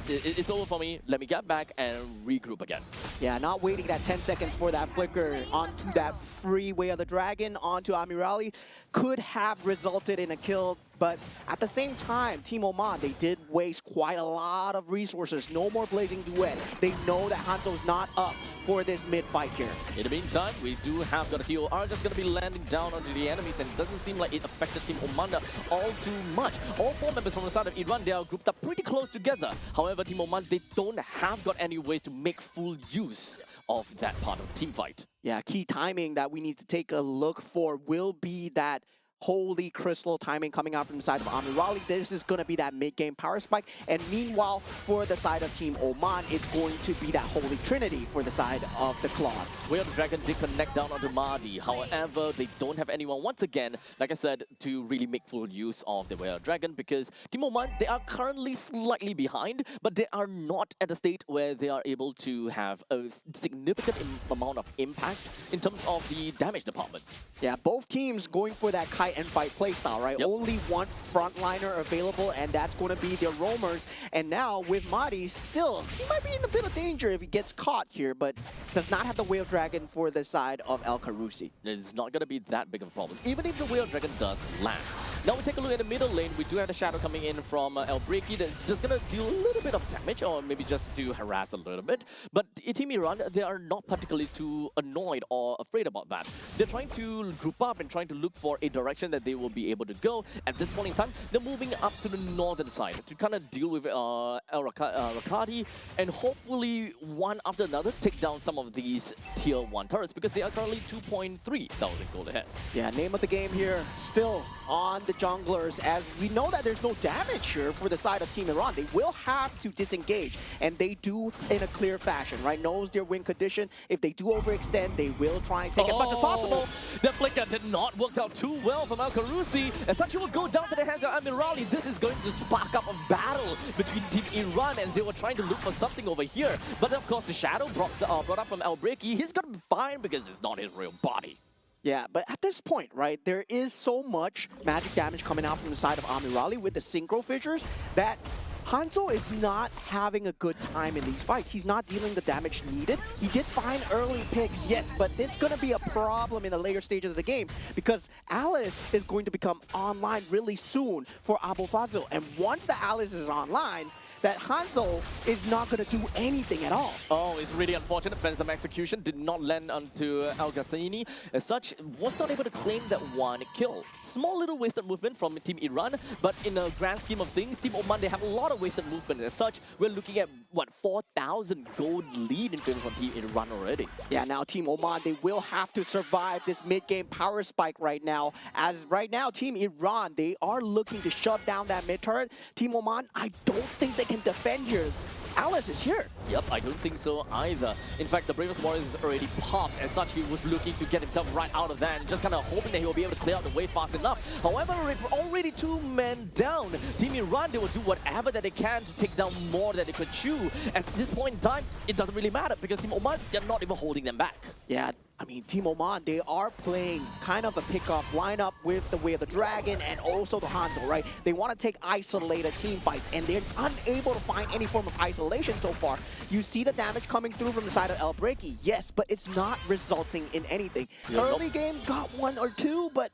It's over for me. Let me get back and regroup again. Yeah, not waiting that 10 seconds for that flicker onto that free Way of the Dragon onto Amirali could have resulted in a kill. But at the same time, Team Oman, they did waste quite a lot of resources. No more Blazing Duet. They know that Hanzo's not up for this mid-fight here. In the meantime, we do have got a heal. Are just going to be landing down onto the enemies, and it doesn't seem like it affected Team Oman all too much. All 4 members from the side of Iran, they are grouped up pretty close together. However, Team Oman, they don't have got any way to make full use of that part of the team fight. Yeah, key timing that we need to take a look for will be that Holy Crystal timing coming out from the side of Amirali. This is going to be that mid-game power spike. And meanwhile, for the side of Team Oman, it's going to be that Holy Trinity for the side of the Claude. Way of the Dragon did connect down onto Mahdi. However, they don't have anyone, once again, like I said, to really make full use of the Way of the Dragon, because Team Oman, they are currently slightly behind, but they are not at a state where they are able to have a significant amount of impact in terms of the damage department. Yeah, both teams going for that kite and fight playstyle, right? Yep. Only one frontliner available, and that's going to be their roamers. And now with Mahdi, still, he might be in a bit of danger if he gets caught here, but does not have the Way of Dragon for the side of El Carusi. It's not going to be that big of a problem, even if the Way of Dragon does land. Now we take a look at the middle lane. We do have the Shadow coming in from El Breaky. That's just going to deal a little bit of damage, or maybe just to harass a little bit. But Team Iran, they are not particularly too annoyed or afraid about that. They're trying to group up and trying to look for a direction that they will be able to go. At this point in time, they're moving up to the northern side to kind of deal with El Rakati, and hopefully one after another take down some of these tier 1 turrets, because they are currently 2,300 gold ahead. Yeah, name of the game here, still on the junglers, as we know that there's no damage here for the side of Team Iran. They will have to disengage, and they do in a clear fashion, right? Knows their win condition. If they do overextend, they will try and take as much as possible. The flicker did not work out too well from Al Carusi. As such, he will go down to the hands of Amirali. This is going to spark up a battle between Team Iran, and they were trying to look for something over here. But of course, the Shadow brought up from El Breaky. He's going to be fine because it's not his real body. Yeah, but at this point, right, there is so much magic damage coming out from the side of Amirali with the synchro fissures that Hanzo is not having a good time in these fights. He's not dealing the damage needed. He did find early picks, yes, but it's going to be a problem in the later stages of the game, because Alice is going to become online really soon for Abu Fazil. And once the Alice is online, that Hanzo is not going to do anything at all. Oh, it's really unfortunate. Phantom Execution did not land onto Al Ghassani. As such, was not able to claim that one kill. Small little wasted movement from Team Iran, but in the grand scheme of things, Team Oman, they have a lot of wasted movement. As such, we're looking at, what, 4,000 gold lead in favor from Team Iran already. Yeah, now Team Oman, they will have to survive this mid-game power spike right now. As right now, Team Iran, they are looking to shut down that mid-turret. Team Oman, I don't think they can defend here. Alice is here. Yep, I don't think so either. In fact, the Bravest Warriors is already popped. As such, he was looking to get himself right out of that and just kind of hoping that he will be able to clear out the wave fast enough. However, with already 2 men down, Team Iran, they will do whatever that they can to take down more than they could chew. At this point in time, it doesn't really matter because Team Oman, they're not even holding them back. Yeah, I mean, Team Oman, they are playing kind of a pickup lineup with the Way of the Dragon and also the Hanzo, right? They want to take isolated team fights, and they're unable to find any form of isolation so far. You see the damage coming through from the side of El Breaky, yes, but it's not resulting in anything. Yeah, Early game got 1 or 2, but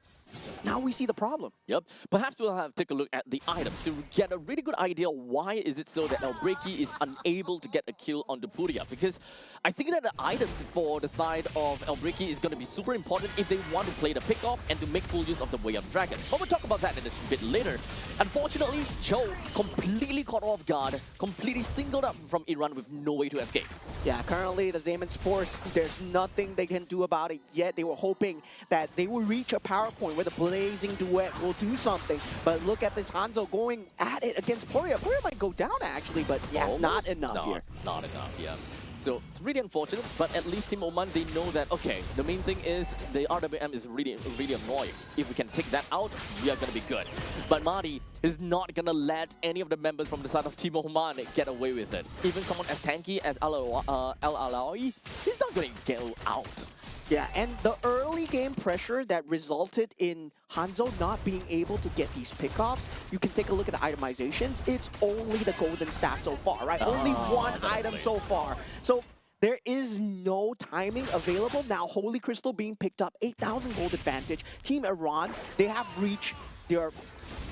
now we see the problem. Yep. Perhaps we'll have to take a look at the items to get a really good idea why is it so that El Breaky is unable to get a kill on the Puria. Because I think that the items for the side of El Breaky is going to be super important if they want to play the pick-off and to make full use of the Way of Dragon. But we'll talk about that in a bit later. Unfortunately, Cho completely caught off guard, completely singled up from Iran with no way to escape. Yeah, currently the Xayman Sports, there's nothing they can do about it yet. They were hoping that they will reach a power point where the Blazing Duet will do something. But look at this Hanzo going at it against Puria. Puria might go down actually, but yeah, Almost. not enough here. Not enough, yeah. So it's really unfortunate, but at least Team Oman, they know that, okay, the main thing is the RWM is really, really annoying. If we can take that out, we are going to be good. But Marty is not going to let any of the members from the side of Team Oman get away with it. Even someone as tanky as El Alawi, he's not going to go out. Yeah, and the early game pressure that resulted in Hanzo not being able to get these pickoffs, you can take a look at the itemizations. It's only the golden staff so far, right? Only 1 item so far. So there is no timing available. Now, Holy Crystal being picked up, 8,000 gold advantage. Team Iran, they have reached their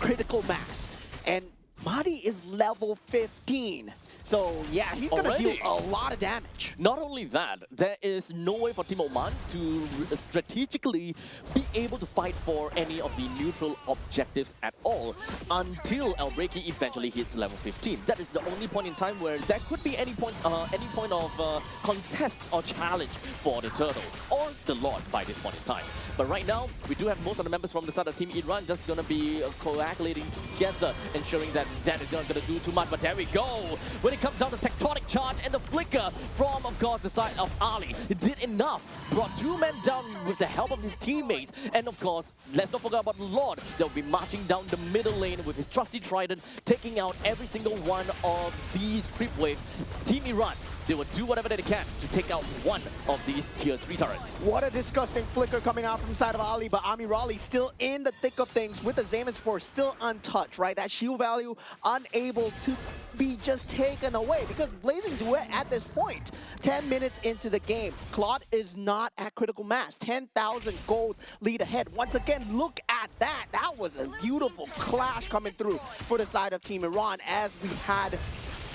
critical mass. And Mahdi is level 15. So yeah, he's going to deal a lot of damage. Not only that, there is no way for Team Oman to strategically be able to fight for any of the neutral objectives at all until El Breaky eventually hits level 15. That is the only point in time where there could be any point of contest or challenge for the Turtle or the Lord by this point in time. But right now, we do have most of the members from the side of Team Iran just going to be coagulating together, ensuring that that is not going to do too much. But there we go. When it comes down to tectonic charge and the flicker from, of course, the side of Ali, it did enough. Brought 2 men down with the help of his teammates. And of course, let's not forget about the Lord. They'll be marching down the middle lane with his trusty trident, taking out every single one of these creep waves. Team Iran, they will do whatever they can to take out one of these tier 3 turrets. What a disgusting flicker coming out from the side of Ali, but Amirali still in the thick of things with the Xayman Force still untouched, right? That shield value unable to be just taken away because Blazing Duet at this point, 10 minutes into the game, Claude is not at critical mass. 10,000 gold lead ahead. Once again, look at that. That was a beautiful clash coming through for the side of Team Iran as we had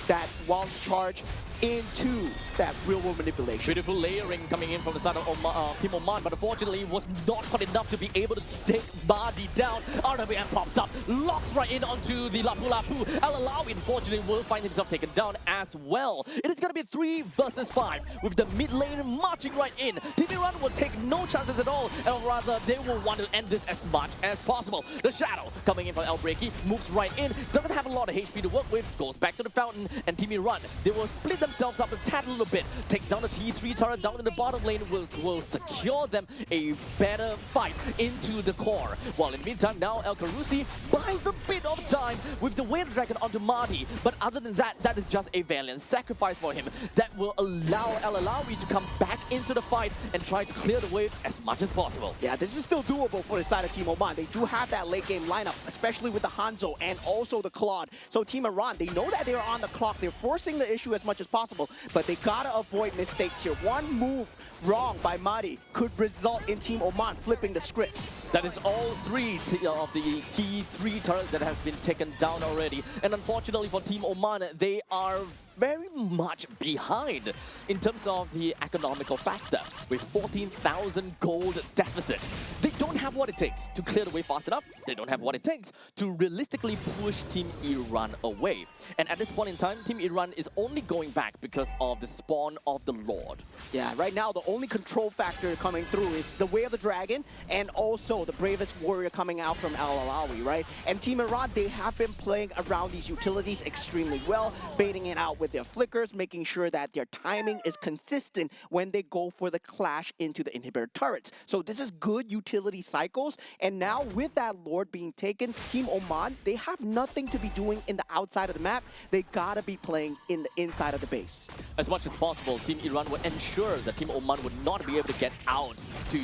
that Waltz charge into that real-world manipulation. Beautiful layering coming in from the side of Team Oman, but unfortunately was not quite enough to be able to take Bardi down. RWM pops up, locks right in onto the Lapu Lapu. El Alawi, unfortunately, will find himself taken down as well. It is going to be 3 versus 5, with the mid lane marching right in. Team Iran will take no chances at all, and rather, they will want to end this as much as possible. The Shadow coming in from El Breaky, moves right in, doesn't have a lot of HP to work with, goes back to the fountain, and Team Iran, they will split themselves up a tad little bit, take down the T3 turret down in the bottom lane, will secure them a better fight into the core. While in the meantime, now El Karusi buys a bit of time with the Wave Dragon onto Marty, but other than that, that is just a valiant sacrifice for him that will allow El Alawi to come back into the fight and try to clear the waves as much as possible. Yeah, this is still doable for the side of Team Oman. They do have that late game lineup, especially with the Hanzo and also the Claude. So Team Iran, they know that they're on the clock. They're forcing the issue as much as possible, but they gotta avoid mistakes here. One move wrong by Madi could result in Team Oman flipping the script. That is all 3 of the key 3 turrets that have been taken down already. And unfortunately for Team Oman, they are very much behind in terms of the economical factor with 14,000 gold deficit. They don't have what it takes to clear the way fast enough. They don't have what it takes to realistically push Team Iran away. And at this point in time, Team Iran is only going back because of the spawn of the Lord. Yeah, right now the only control factor coming through is the Way of the Dragon and also the Bravest Warrior coming out from Al Alawi, right? And Team Iran, they have been playing around these utilities extremely well, baiting it out with with their flickers, making sure that their timing is consistent when they go for the clash into the inhibitor turrets. So this is good utility cycles. And now with that Lord being taken, Team Oman, they have nothing to be doing in the outside of the map. They gotta be playing in the inside of the base. As much as possible, Team Iran would ensure that Team Oman would not be able to get out to,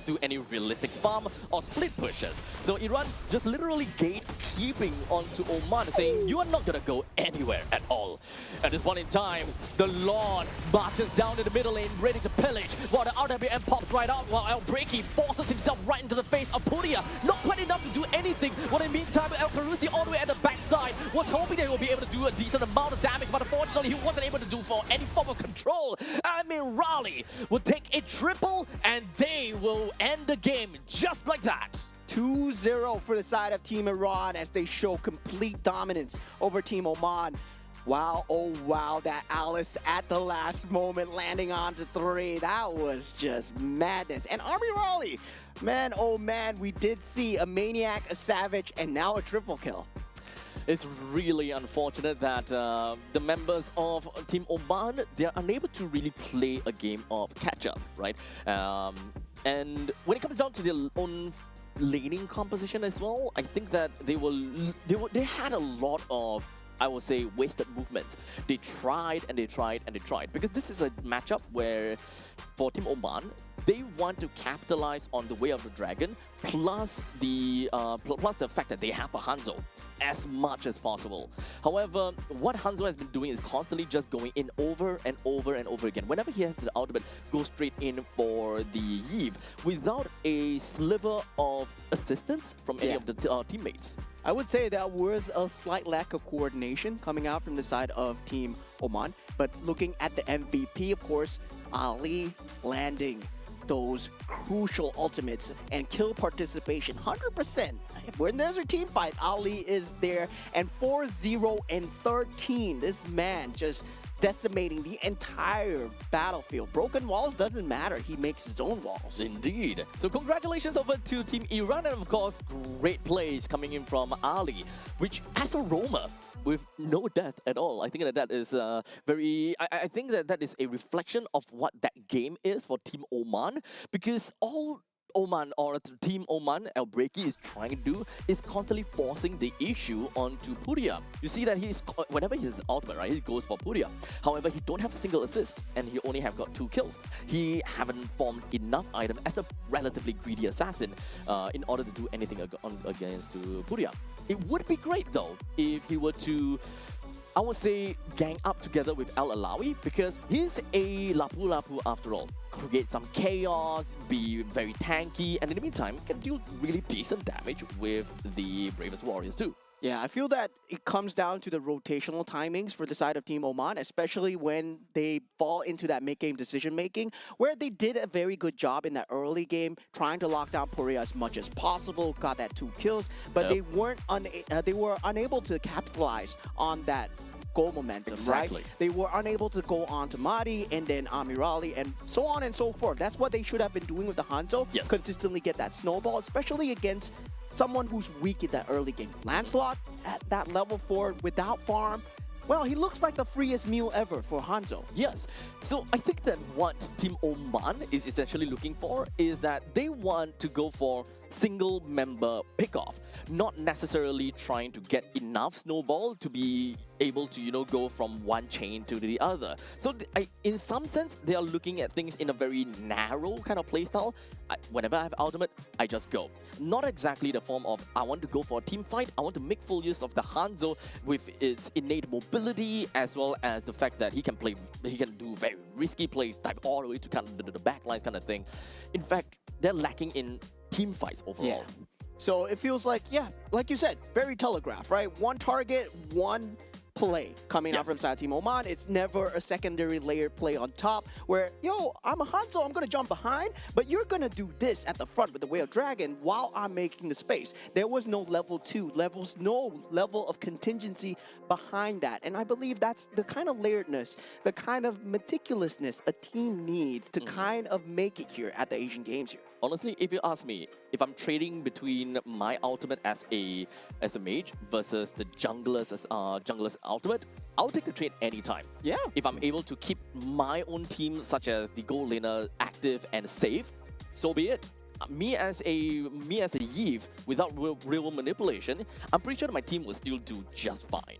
do any realistic farm or split pushes. So Iran just literally gatekeeping onto Oman, saying, you are not gonna go anywhere at all. At this point in time, the Lord marches down in the middle lane, ready to pillage, while the RWM pops right out, while El Breaky forces himself right into the face of Puria. Not quite enough to do anything. While in the meantime, El Carusi all the way at the backside was hoping they will be able to do a decent amount of damage, but unfortunately he wasn't able to do for any form of control. I mean, Raleigh will take a triple and they will end the game just like that. 2-0 for the side of Team Iran as they show complete dominance over Team Oman. Wow, oh wow, that Alice at the last moment landing onto 3. That was just madness. And Army Raleigh, man, oh man, we did see a Maniac, a Savage, and now a triple kill. It's really unfortunate that the members of Team Oman, they're unable to really play a game of catch-up, right? And when it comes down to their own laning composition as well, I think that they had a lot of, I would say, wasted movements. They tried and they tried and they tried, because this is a matchup where for Team Oman, they want to capitalize on the Way of the Dragon plus the fact that they have a Hanzo as much as possible. However, what Hanzo has been doing is constantly just going in over and over and over again. Whenever he has the ultimate, go straight in for the Yve without a sliver of assistance from any of the teammates. I would say that was a slight lack of coordination coming out from the side of Team Oman. But looking at the MVP, of course, Ali landing those crucial ultimates and kill participation 100%. When there's a team fight, Ali is there. And 4-0 and 13, this man just decimating the entire battlefield. Broken walls doesn't matter. He makes his own walls. Indeed. So congratulations over to Team Iran, and of course, great plays coming in from Ali, which as a roamer, with no death at all. I think that is I think that is a reflection of what that game is for Team Oman, because all Oman or Team Oman, El Breaky is trying to do is constantly forcing the issue onto Puria. You see that whenever he's ultimate, right, he goes for Puria. However, he don't have a single assist and he only have got 2 kills. He haven't formed enough item as a relatively greedy assassin in order to do anything against Puria. It would be great though if he were to, I would say, gang up together with El Alawi, because he's a Lapu after all. Create some chaos, be very tanky, and in the meantime can do really decent damage with the Bravest Warriors too. Yeah, I feel that it comes down to the rotational timings for the side of Team Oman, especially when they fall into that mid-game decision-making, where they did a very good job in that early game, trying to lock down Puria as much as possible, got that 2 kills, but they were unable to capitalize on that goal momentum, exactly. Right? They were unable to go on to Madi and then Amirali and so on and so forth. That's what they should have been doing with the Hanzo, consistently get that snowball, especially against someone who's weak in that early game. Lancelot at that level 4 without farm, well, he looks like the freest meal ever for Hanzo. Yes. So I think that what Team Oman is essentially looking for is that they want to go for single member pickoff, not necessarily trying to get enough snowball to be able to, go from one chain to the other. So in some sense, they are looking at things in a very narrow kind of playstyle. Whenever I have ultimate, I just go. Not exactly the form of, I want to go for a team fight, I want to make full use of the Hanzo with its innate mobility, as well as the fact that he can do very risky plays, dive all the way to kind of the backlines kind of thing. In fact, they're lacking in team fights overall. Yeah. So it feels like, like you said, very telegraphed, right? One target, one play coming out from side Team Oman. It's never a secondary layered play on top where, I'm a Hanzo, I'm going to jump behind, but you're going to do this at the front with the Way of Dragon while I'm making the space. There was no level 2, no level of contingency behind that. And I believe that's the kind of layeredness, the kind of meticulousness a team needs to kind of make it here at the Asian Games here. Honestly, if you ask me, if I'm trading between my ultimate as a mage versus the jungler's ultimate, I'll take the trade anytime. Yeah. If I'm able to keep my own team, such as the goal laner, active and safe, so be it. Me as a Yves, without real manipulation, I'm pretty sure my team will still do just fine.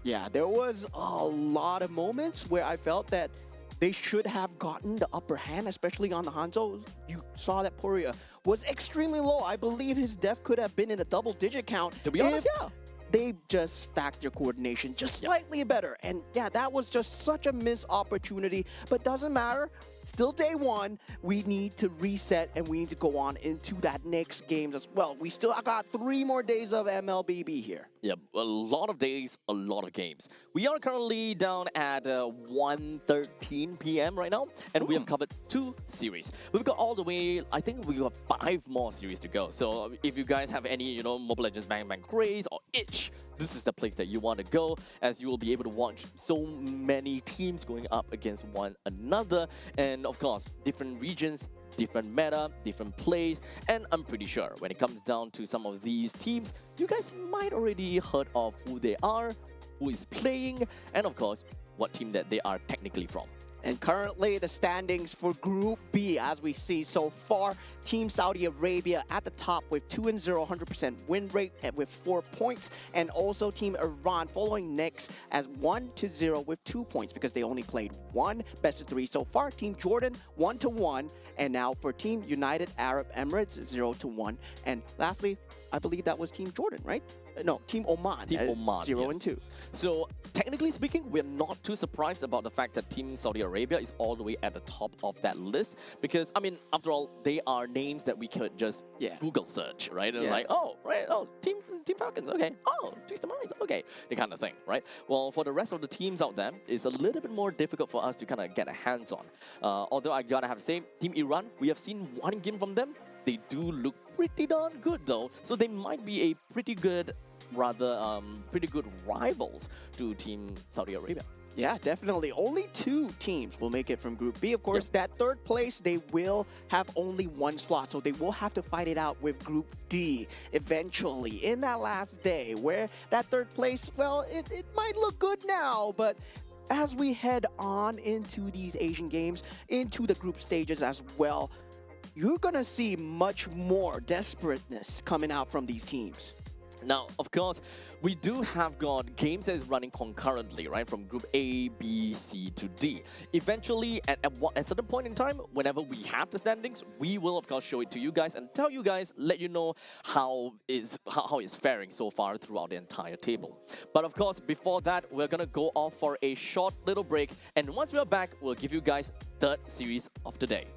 Yeah, there was a lot of moments where I felt that they should have gotten the upper hand, especially on the Hanzo. You saw that Poria was extremely low. I believe his death could have been in a double-digit count. To be honest, if yeah. They just stacked their coordination just slightly better. And yeah, that was just such a missed opportunity, but doesn't matter. Still day one, we need to reset and we need to go on into that next games as well. We still got 3 more days of MLBB here. Yep, a lot of days, a lot of games. We are currently down at 1:13 p.m. right now, and we have covered 2 series. We've got all the way, I think we have 5 more series to go. So if you guys have any, Mobile Legends Bang Bang craze or itch, this is the place that you want to go, as you will be able to watch so many teams going up against one another. And of course, different regions, different meta, different plays, and I'm pretty sure when it comes down to some of these teams, you guys might already heard of who they are, who is playing, and of course, what team that they are technically from. And currently the standings for Group B, as we see so far, Team Saudi Arabia at the top with 2-0, 100% win rate with 4 points. And also Team Iran following next as 1-0 with 2 points because they only played 1 best of 3 so far. Team Jordan 1-1. And now for Team United Arab Emirates 0-1. And lastly, I believe that was Team Jordan, right? No, Team Oman. Team Oman, 0-2. So technically speaking, we're not too surprised about the fact that Team Saudi Arabia is all the way at the top of that list because, I mean, after all, they are names that we could just Google search, right? And like, oh, right, oh, Team Falcons, okay. Oh, Twisted Minds, okay. The kind of thing, right? Well, for the rest of the teams out there, it's a little bit more difficult for us to kind of get a hands on. Although I gotta have to say, Team Iran, we have seen one game from them. They do look pretty darn good though, so they might be a pretty good rivals to Team Saudi Arabia. Yeah, definitely. Only 2 teams will make it from Group B. Of course, that 3rd place, they will have only 1 slot, so they will have to fight it out with Group D eventually in that last day, where that 3rd place, well, it might look good now, but as we head on into these Asian games, into the group stages as well, you're going to see much more desperateness coming out from these teams. Now, of course, we do have got games that is running concurrently, right? From Group A, B, C to D. Eventually, at a certain point in time, whenever we have the standings, we will, of course, show it to you guys and tell you guys, let you know how it's faring so far throughout the entire table. But of course, before that, we're going to go off for a short little break. And once we're back, we'll give you guys 3rd series of the day.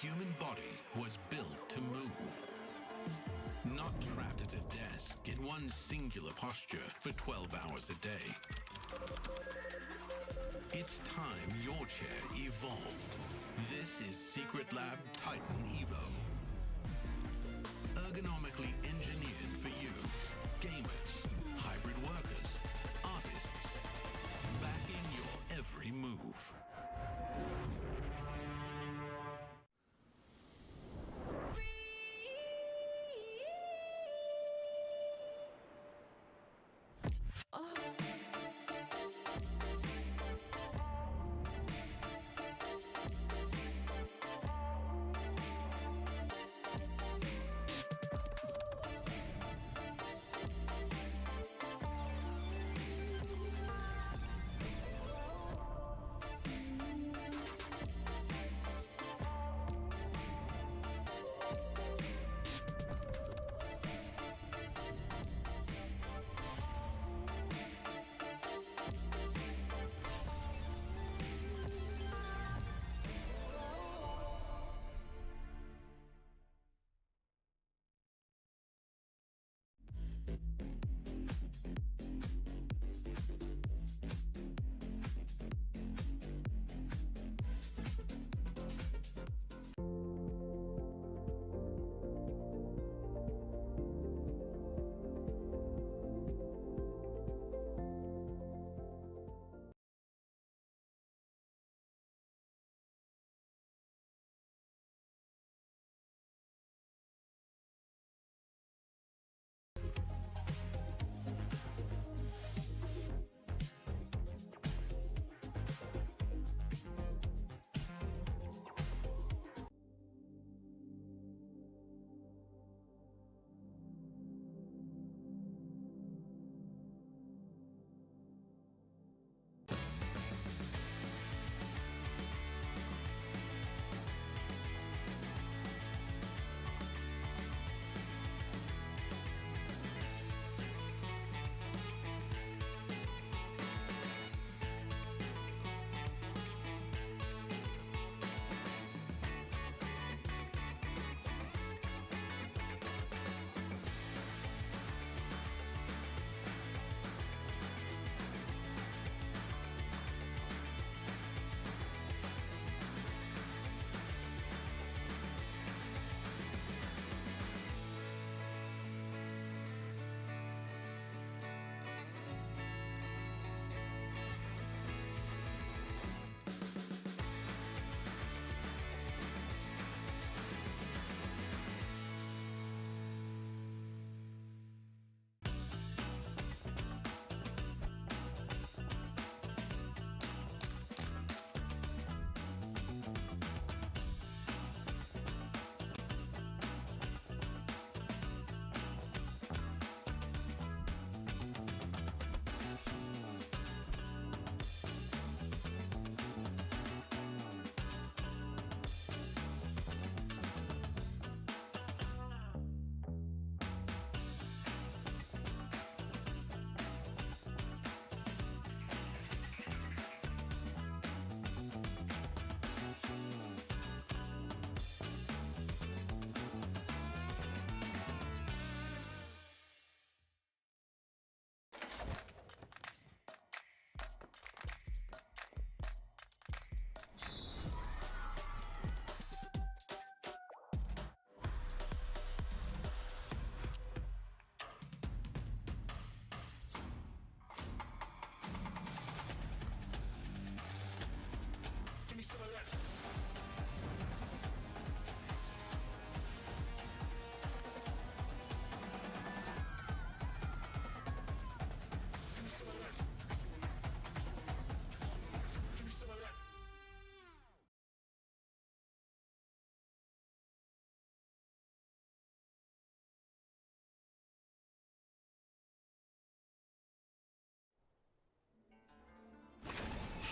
human body was built to move. Not trapped at a desk in one singular posture for 12 hours a day. It's time your chair evolved. This is Secret Lab Titan Evo. Ergonomically engineered for you, gamers, hybrid workers, artists, backing your every move.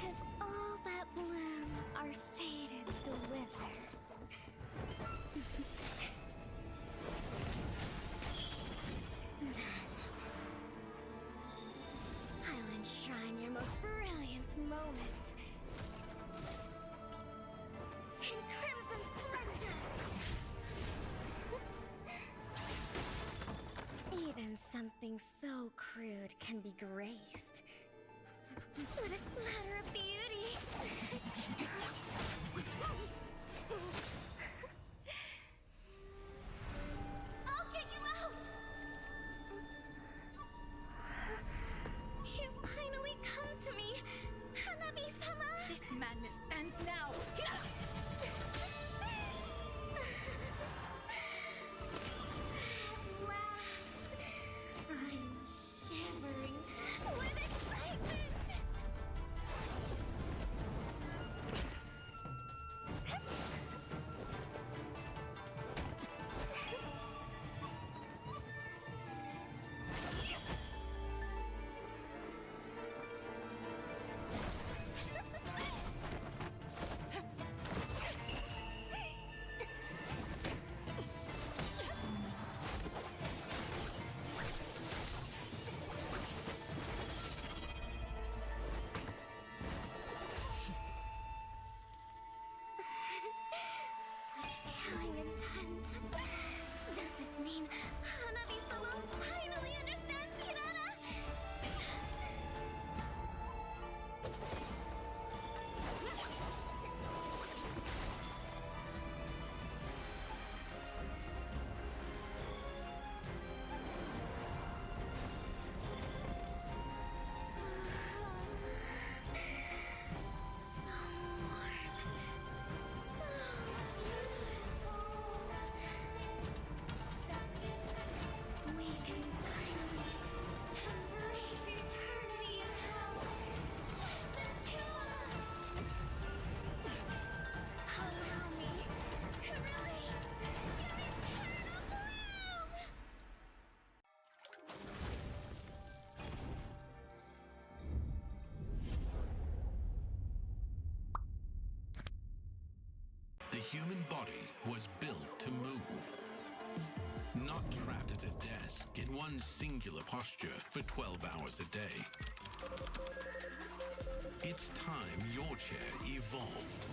If all that bloom are faded to wither, then I'll enshrine your most brilliant moment in crimson splendor. something so crude can be graced with a splatter of beauty. I'll get you out! You finally come to me, Hanabi-sama! This madness ends now! At last, I'm shivering with excitement! Such killing intent. Does this mean Hanabi-sama finally understands Kirara? So warm. So beautiful. We can finally embrace eternity in hell. Just the two of us. Allow me to release your eternal bloom. The human body was built to move. Not trapped at a desk in one singular posture for 12 hours a day. It's time your chair evolved.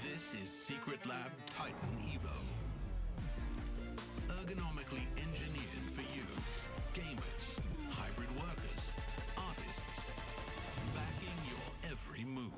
This is Secret Lab Titan Evo. Ergonomically engineered for you, gamers, hybrid workers, artists, backing your every move.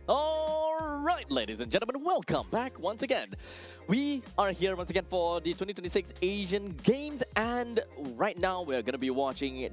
All right, ladies and gentlemen, welcome back once again. We are here once again for the 2026 Asian Games, and right now we're going to be watching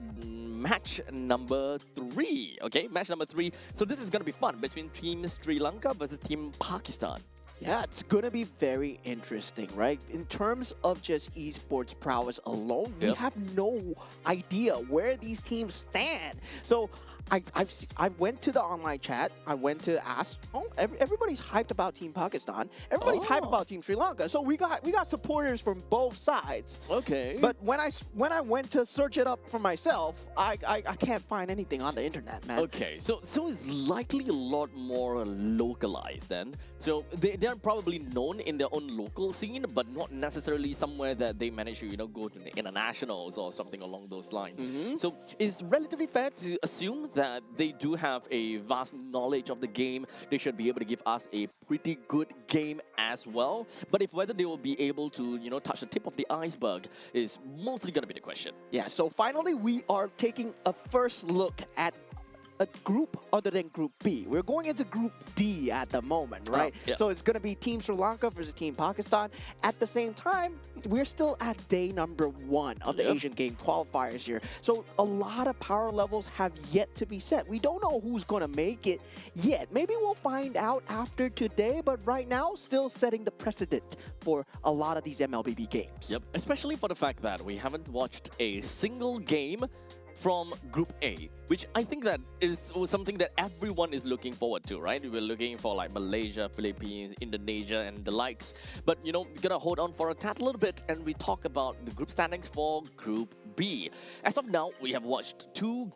match number 3. Okay, match number 3. So this is going to be fun between Team Sri Lanka versus Team Pakistan. Yeah, it's gonna be very interesting, right? In terms of just esports prowess alone, we Yep. have no idea where these teams stand. So I went to the online chat. I went to ask. Oh, everybody's hyped about Team Pakistan. Everybody's hyped Oh. about Team Sri Lanka. So we got supporters from both sides. Okay. But when I went to search it up for myself, I can't find anything on the internet, man. Okay, so it's likely a lot more localized then. So they're probably known in their own local scene, but not necessarily somewhere that they manage to go to the internationals or something along those lines. So it's relatively fair to assume that they do have a vast knowledge of the game. They should be able to give us a pretty good game as well. But if whether they will be able to touch the tip of the iceberg is mostly going to be the question. Yeah, so finally we are taking a first look at a group other than Group B. We're going into Group D at the moment, right? yeah. So it's going to be Team Sri Lanka versus Team Pakistan. At the same time, we're still at day number 1 of the Yep. Asian Game qualifiers here. So a lot of power levels have yet to be set. We don't know who's going to make it yet. Maybe we'll find out after today, but right now, still setting the precedent for a lot of these MLBB games. Yep, especially for the fact that we haven't watched a single game from Group A, which I think that is something that everyone is looking forward to, right? We're looking for like Malaysia, Philippines, Indonesia, and the likes. But we're gonna hold on for a tad a little bit, and we talk about the group standings for Group B. As of now, we have watched 1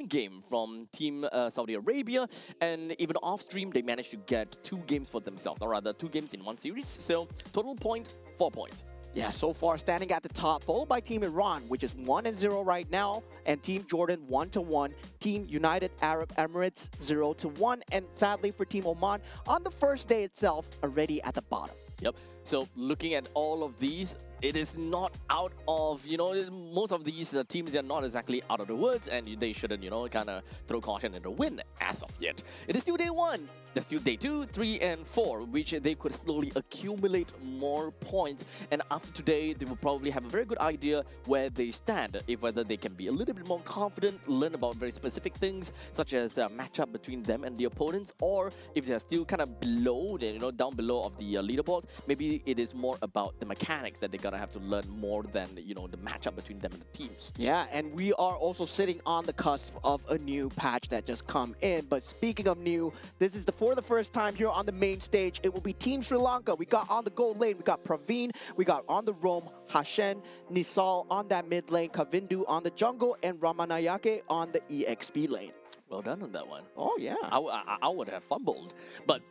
game from Team Saudi Arabia, and even off stream, they managed to get 2 games for themselves, or rather 2 games in 1 series. So total point, 4 points. Yeah, so far standing at the top, followed by Team Iran, which is 1-0 right now, and Team Jordan 1-1, Team United Arab Emirates 0-1, and sadly for Team Oman, on the first day itself, already at the bottom. Yep. So looking at all of these, it is not out of, most of these teams, they're not exactly out of the woods, and they shouldn't, kind of throw caution in the wind as of yet. It is still day 1. There's still day 2, 3, and 4, which they could slowly accumulate more points. And after today, they will probably have a very good idea where they stand, if whether they can be a little bit more confident, learn about very specific things, such as a matchup between them and the opponents, or if they're still kind of below, down below of the leaderboard, maybe it is more about the mechanics that they're gonna have to learn more than the matchup between them and the teams. Yeah, and we are also sitting on the cusp of a new patch that just come in. But speaking of new, this is for the first time here on the main stage. It will be Team Sri Lanka. We got on the gold lane, we got Praveen, we got on the roam, Hashen, Nisal on that mid lane, Kavindu on the jungle, and Ramanayake on the EXP lane. Well done on that one. Oh, yeah. I would have fumbled, but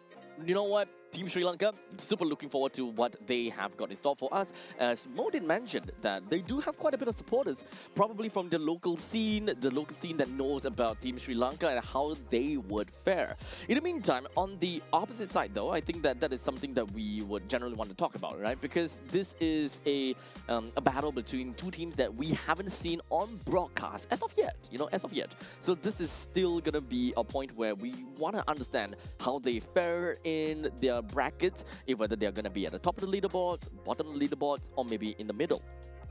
you know what? Team Sri Lanka, super looking forward to what they have got in store for us. As Mo did mention that they do have quite a bit of supporters, probably from the local scene that knows about Team Sri Lanka and how they would fare. In the meantime, on the opposite side though, I think that is something that we would generally want to talk about, right? Because this is a battle between 2 teams that we haven't seen on broadcast as of yet, as of yet. So this is still gonna be a point where we want to understand how they fare in their brackets, if whether they're going to be at the top of the leaderboard, bottom of the leaderboard, or maybe in the middle.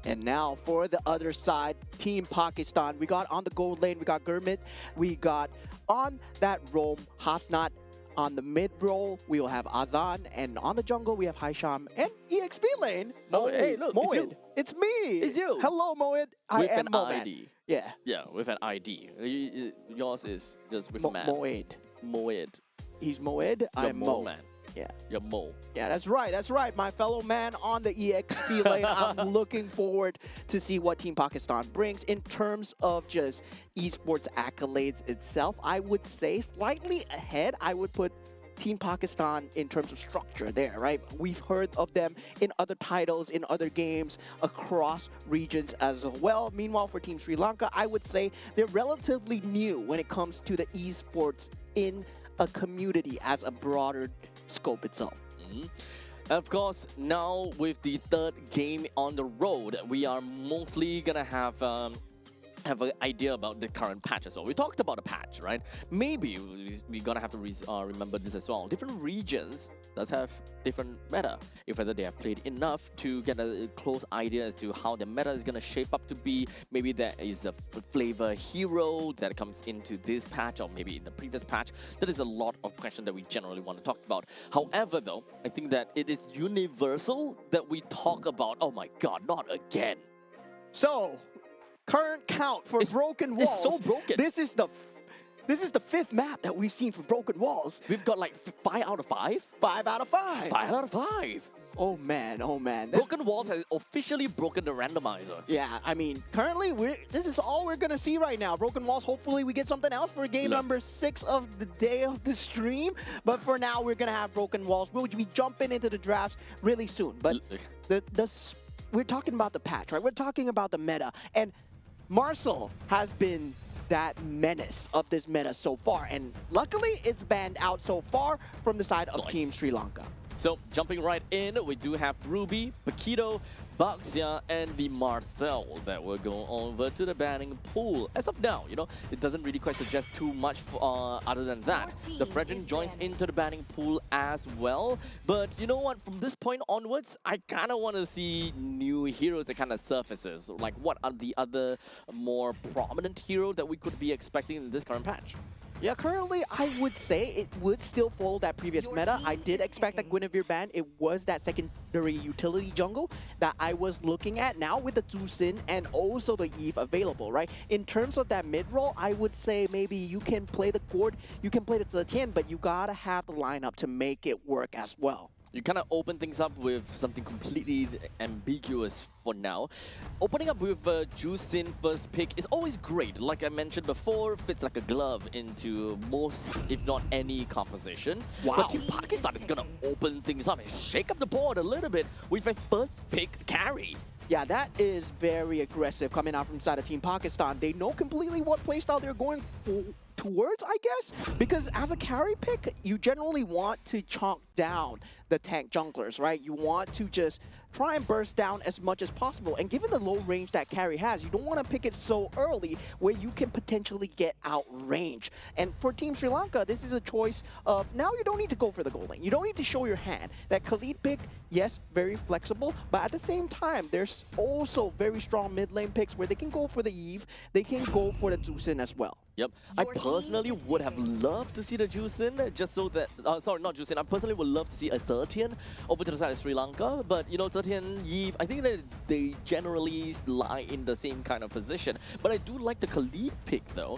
And now for the other side, Team Pakistan. We got on the gold lane, we got Gurmit. We got on that roam, Hasnat. On the mid role, we will have Azan. And on the jungle, we have Haisham. And EXP lane, Oh, hey, look, it's you. It's me. It's you. Hello, Moed. I With am an Moed. ID. Yeah. Yeah, with an ID. Yours is just with a man. Moed. Moed. He's Moed. I You're am Mo, Mo. man. Yeah. You're Mo. Yeah, that's right. That's right. My fellow man on the EXP lane. I'm looking forward to see what Team Pakistan brings in terms of just esports accolades itself. I would say slightly ahead. I would put Team Pakistan in terms of structure there, right? We've heard of them in other titles, in other games across regions as well. Meanwhile, for Team Sri Lanka, I would say they're relatively new when it comes to the esports in a community as a broader scope itself. Of course, now with the 3rd game on the road, we are mostly gonna have have an idea about the current patch as well. We talked about a patch, right? Maybe we're gonna have to remember this as well. Different regions does have different meta. If whether they have played enough to get a close idea as to how the meta is gonna shape up to be. Maybe there is a flavor hero that comes into this patch, or maybe in the previous patch. That is a lot of questions that we generally want to talk about. However, though, I think that it is universal that we talk about. Oh my God, not again! So, current count for Broken Walls. It's so broken. This is the fifth map that we've seen for Broken Walls. We've got like 5 out of 5. 5 out of 5. 5 out of 5. Oh man, oh man. Broken Walls has officially broken the randomizer. Yeah, I mean, currently this is all we're gonna see right now. Broken Walls. Hopefully, we get something else for game number 6 of the day of the stream. But for now, we're gonna have Broken Walls. We'll be jumping into the drafts really soon. But we're talking about the patch, right? We're talking about the meta, and Marcel has been that menace of this meta so far, and luckily it's banned out so far from the side of Team Sri Lanka. So jumping right in, we do have Ruby, Paquito, Baxia, and the Marcel that will go over to the banning pool. As of now, you know, it doesn't really quite suggest too much other than that. The Fredrin joins into the banning pool as well. But you know what? From this point onwards, I kind of want to see new heroes that kind of surfaces. Like, what are the other more prominent heroes that we could be expecting in this current patch? Yeah, currently I would say it would still follow that previous meta. I did expect that Guinevere ban. It was that secondary utility jungle that I was looking at. Now with the Zusin and also the Eve available, right? In terms of that mid role, I would say maybe you can play the Gord, you can play the Zetian, but you gotta have the lineup to make it work as well. You kind of open things up with something completely ambiguous for now. Opening up with Juicin first pick is always great. Like I mentioned before, fits like a glove into most, if not any, composition. Wow. But Team Pakistan is going to open things up and shake up the board a little bit with a first pick carry. Yeah, that is very aggressive coming out from side of Team Pakistan. They know completely what playstyle they're going towards, I guess, because as a carry pick, you generally want to chunk down the tank junglers, right? You want to just try and burst down as much as possible. And given the low range that carry has, you don't want to pick it so early where you can potentially get outrange. And for Team Sri Lanka, this is a choice of now you don't need to go for the gold lane. You don't need to show your hand. That Khalid pick, yes, very flexible, but at the same time, there's also very strong mid lane picks where they can go for the Eve, they can go for the Zusin as well. Yep, I personally would have loved to see the Juicin, just so that, sorry, not Juicin, I personally would love to see a Zetian over to the side of Sri Lanka, but you know, Zetian, Eve, I think that they generally lie in the same kind of position, but I do like the Khalid pick though.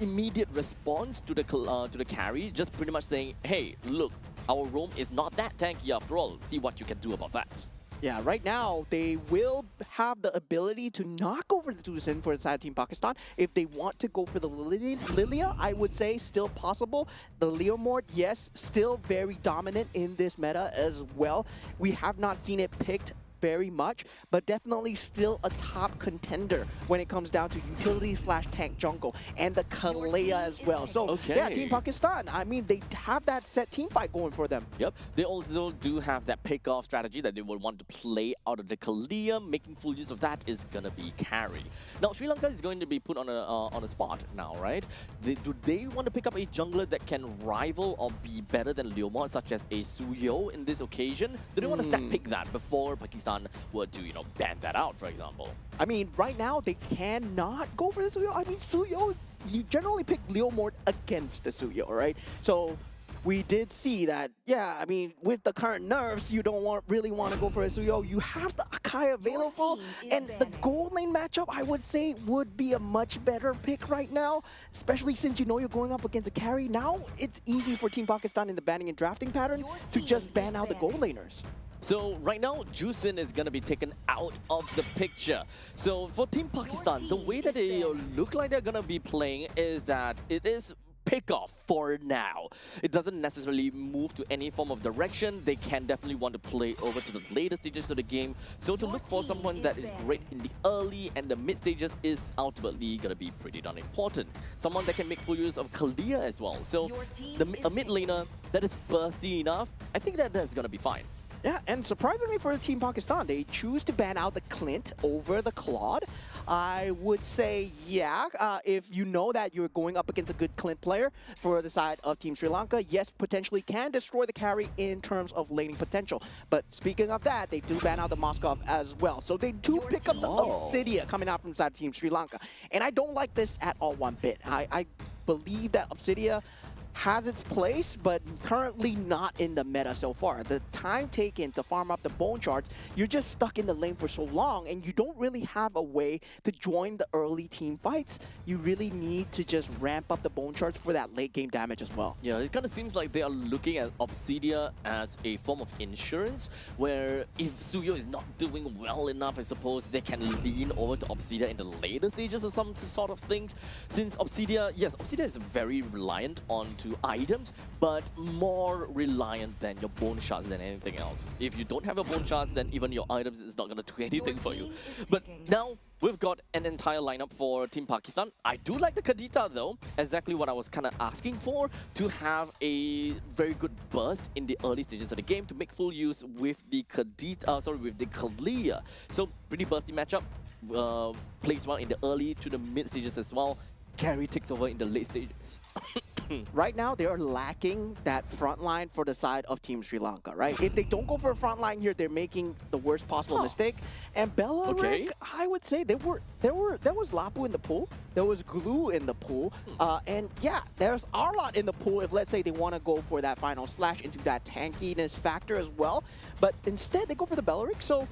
Immediate response to the carry, just pretty much saying, hey, look, our roam is not that tanky after all, see what you can do about that. Yeah, right now, they will have the ability to not go for the Zusin for the side of Team Pakistan. If they want to go for the Lilia, I would say still possible. The Leomord, yes, still very dominant in this meta as well. We have not seen it picked very much, but definitely still a top contender when it comes down to utility / tank jungle and the Kalea as well. So yeah, Team Pakistan, I mean, they have that set team fight going for them. Yep, they also do have that pick-off strategy that they will want to play out of the Kalea. Making full use of that is gonna be carry. Now, Sri Lanka is going to be put on a spot now, right? Do they want to pick up a jungler that can rival or be better than Leomord, such as a Suyo in this occasion? Do they want to stack pick that before Pakistan were to, you know, ban that out, for example? I mean, right now, they cannot go for the Suyo. I mean, Suyo, you generally pick Leomord against the Suyo, right? So we did see that, yeah, I mean, with the current nerfs, you don't really want to go for a Suyo. You have the Akai available, and the gold lane matchup, I would say, would be a much better pick right now, especially since you know you're going up against a carry. Now, it's easy for Team Pakistan in the banning and drafting pattern to just ban out the gold laners. So right now, Juicin is going to be taken out of the picture. So for Team Pakistan, the way that they look like they're going to be playing is that it is pick-off for now. It doesn't necessarily move to any form of direction. They can definitely want to play over to the later stages of the game. So to look for someone that is great in the early and the mid stages is ultimately going to be pretty darn important. Someone that can make full use of Kalea as well. So a mid laner that is bursty enough, I think that that's going to be fine. Yeah, and surprisingly for Team Pakistan, they choose to ban out the Clint over the Claude. I would say, yeah, if you know that you're going up against a good Clint player for the side of Team Sri Lanka, yes, potentially can destroy the carry in terms of laning potential. But speaking of that, they do ban out the Moskov as well. So they do pick up the Obsidia coming out from the side of Team Sri Lanka. And I don't like this at all one bit. I believe that Obsidia has its place, but currently not in the meta so far. The time taken to farm up the bone shards, you're just stuck in the lane for so long, and you don't really have a way to join the early team fights. You really need to just ramp up the bone shards for that late game damage as well. Yeah, it kind of seems like they are looking at Obsidia as a form of insurance, where if Suyo is not doing well enough, I suppose they can lean over to Obsidia in the later stages or some sort of things. Since Obsidia, yes, Obsidia is very reliant on items, but more reliant than your bone shards than anything else. If you don't have your bone shards, then even your items is not going to do anything for you. But now we've got an entire lineup for Team Pakistan. I do like the Kadita though, exactly what I was kind of asking for, to have a very good burst in the early stages of the game to make full use with the with the Kalia. So pretty bursty matchup, plays well in the early to the mid stages as well. Carry takes over in the late stages. Right now, they are lacking that front line for the side of Team Sri Lanka, right? If they don't go for a front line here, they're making the worst possible mistake. And Bella, I would say there was Lapu in the pool, there was Glue in the pool, and yeah, there's Arlot in the pool if, let's say, they want to go for that final slash into that tankiness factor as well. But instead, they go for the Bellaric, so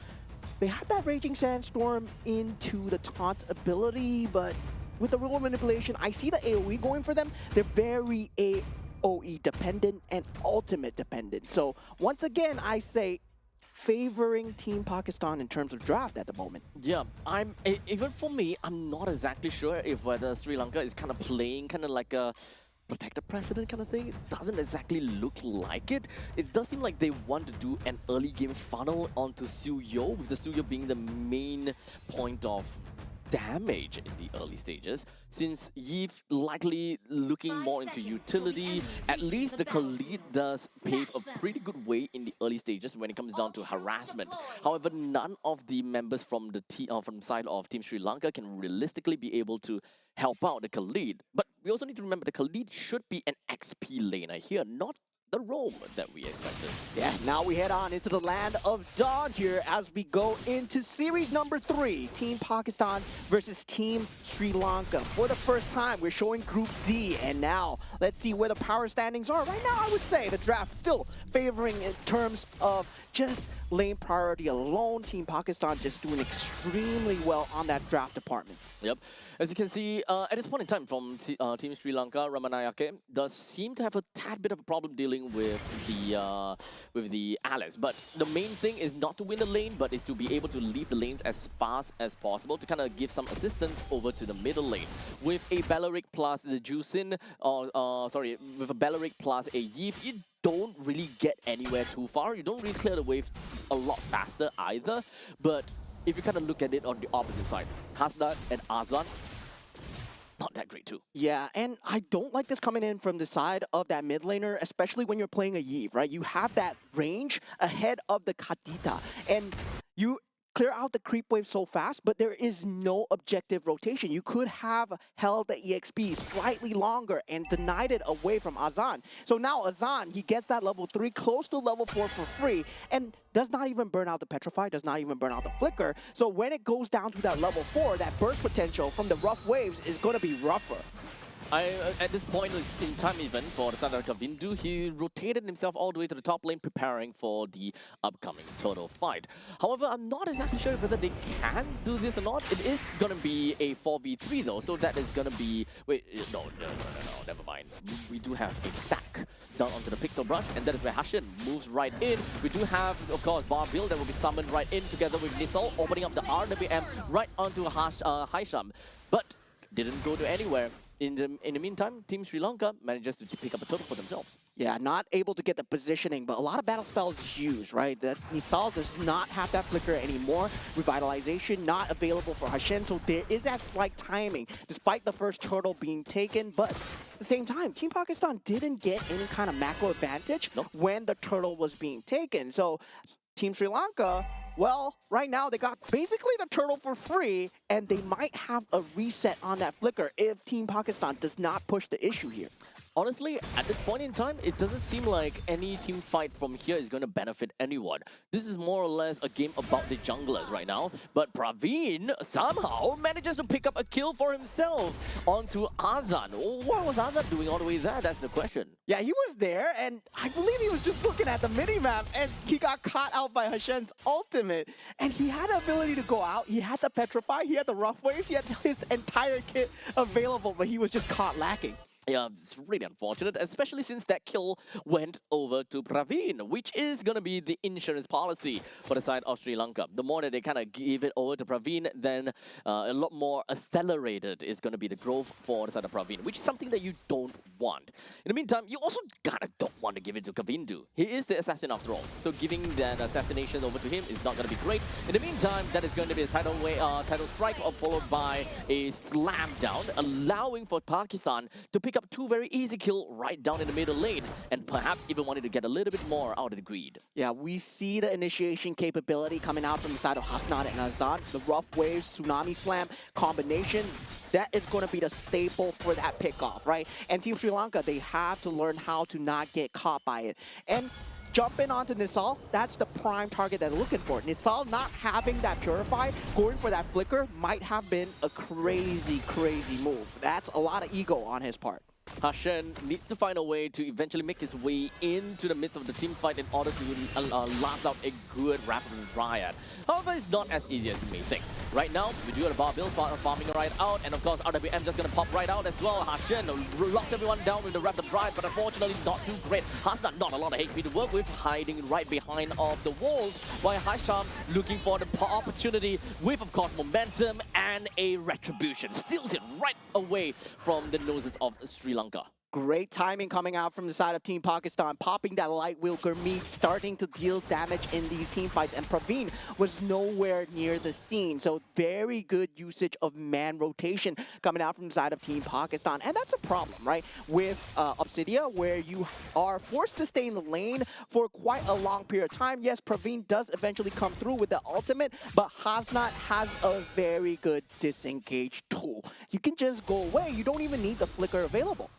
they have that Raging Sandstorm into the taunt ability, but with the rule manipulation, I see the AoE going for them. They're very AoE dependent and ultimate dependent. So once again, I say favoring Team Pakistan in terms of draft at the moment. Yeah, even for me, I'm not exactly sure if whether Sri Lanka is kind of playing kind of like a protect the precedent kind of thing. It doesn't exactly look like it. It does seem like they want to do an early game funnel onto Suyo, with the Suyo being the main point of damage in the early stages, since Yves likely looking more into utility. At least the Khalid does pave a pretty good way in the early stages when it comes down to harassment. However, none of the members from the side of Team Sri Lanka can realistically be able to help out the Khalid. But we also need to remember the Khalid should be an XP laner here, not the roam that we expected. Yeah, now we head on into the land of Dawn here as we go into series number 3, Team Pakistan versus Team Sri Lanka. For the first time, we're showing Group D, and now let's see where the power standings are. Right now, I would say the draft still favoring in terms of just lane priority alone. Team Pakistan just doing extremely well on that draft department. Yep. As you can see, at this point in time from Team Sri Lanka, Ramanayake does seem to have a tad bit of a problem dealing with the Alice. But the main thing is not to win the lane, but is to be able to leave the lanes as fast as possible to kind of give some assistance over to the middle lane. With a Bellaric plus the Juicin, with a Bellaric plus a Yves, you don't really get anywhere too far. You don't really clear the wave a lot faster either. But if you kind of look at it on the opposite side, Hasnat and Azan, not that great too. Yeah, and I don't like this coming in from the side of that mid laner, especially when you're playing a Yves, right? You have that range ahead of the Kadita, and you clear out the creep wave so fast, but there is no objective rotation. You could have held the EXP slightly longer and denied it away from Azan. So now Azan, he gets that level 3 close to level 4 for free, and does not even burn out the Petrify, does not even burn out the Flicker. So when it goes down to that level 4, that burst potential from the rough waves is going to be rougher. At this point in time even for the Sandaraka Vindu, he rotated himself all the way to the top lane preparing for the upcoming total fight. However, I'm not exactly sure whether they can do this or not. It is going to be a 4v3 though, so that is going to be... Wait, no, never mind. We do have a stack down onto the Pixel Brush, and that is where Hashin moves right in. We do have, of course, Barbil that will be summoned right in together with Nisal, opening up the RWM right onto Haisham, but didn't go to anywhere. In the meantime, Team Sri Lanka manages to pick up a total for themselves. Yeah, not able to get the positioning, but a lot of battle spells used, right? That Nisal does not have that flicker anymore. Revitalization not available for Hashin, so there is that slight timing, despite the first turtle being taken. But at the same time, Team Pakistan didn't get any kind of macro advantage when the turtle was being taken. So Team Sri Lanka, well, right now they got basically the turtle for free, and they might have a reset on that flicker if Team Pakistan does not push the issue here. Honestly, at this point in time, it doesn't seem like any team fight from here is going to benefit anyone. This is more or less a game about the junglers right now. But Praveen somehow manages to pick up a kill for himself onto Azan. What was Azan doing all the way there? That's the question. Yeah, he was there, and I believe he was just looking at the minimap, and he got caught out by Hashen's ultimate. And he had the ability to go out, he had the Petrify, he had the Rough Waves, he had his entire kit available, but he was just caught lacking. Yeah, it's really unfortunate, especially since that kill went over to Praveen, which is going to be the insurance policy for the side of Sri Lanka. The more that they kind of give it over to Praveen, then a lot more accelerated is going to be the growth for the side of Praveen, which is something that you don't want. In the meantime, you also kind of don't want to give it to Kavindu. He is the assassin after all, so giving that assassination over to him is not going to be great. In the meantime, that is going to be a title strike followed by a slam down, allowing for Pakistan to pick up two very easy kill right down in the middle lane, and perhaps even wanting to get a little bit more out of the greed. Yeah, we see the initiation capability coming out from the side of Hasnan and Azan. The Rough Waves, Tsunami Slam combination, that is going to be the staple for that pickoff, right? And Team Sri Lanka, they have to learn how to not get caught by it. And jumping onto Nisal, that's the prime target that they're looking for. Nisal not having that Purify, going for that Flicker might have been a crazy, crazy move. That's a lot of ego on his part. Hashen needs to find a way to eventually make his way into the midst of the team fight in order to last out a good Rapid Dryad. However, it's not as easy as you may think. Right now, we do have a Barbil farming right out, and of course, RWM just gonna pop right out as well. Hashen locks everyone down with the Rapid Dryad, but unfortunately not too great. Hasna not a lot of HP to work with, hiding right behind of the walls, while Hasham looking for the opportunity with, of course, momentum and a retribution. Steals it right away from the noses of Sri Lanka. Great timing coming out from the side of Team Pakistan, popping that light wheel Gurmeet, starting to deal damage in these team fights, and Praveen was nowhere near the scene. So very good usage of man rotation coming out from the side of Team Pakistan. And that's a problem, right? With Obsidia, where you are forced to stay in the lane for quite a long period of time. Yes, Praveen does eventually come through with the ultimate, but Hasnat has a very good disengage tool. You can just go away. You don't even need the flicker available.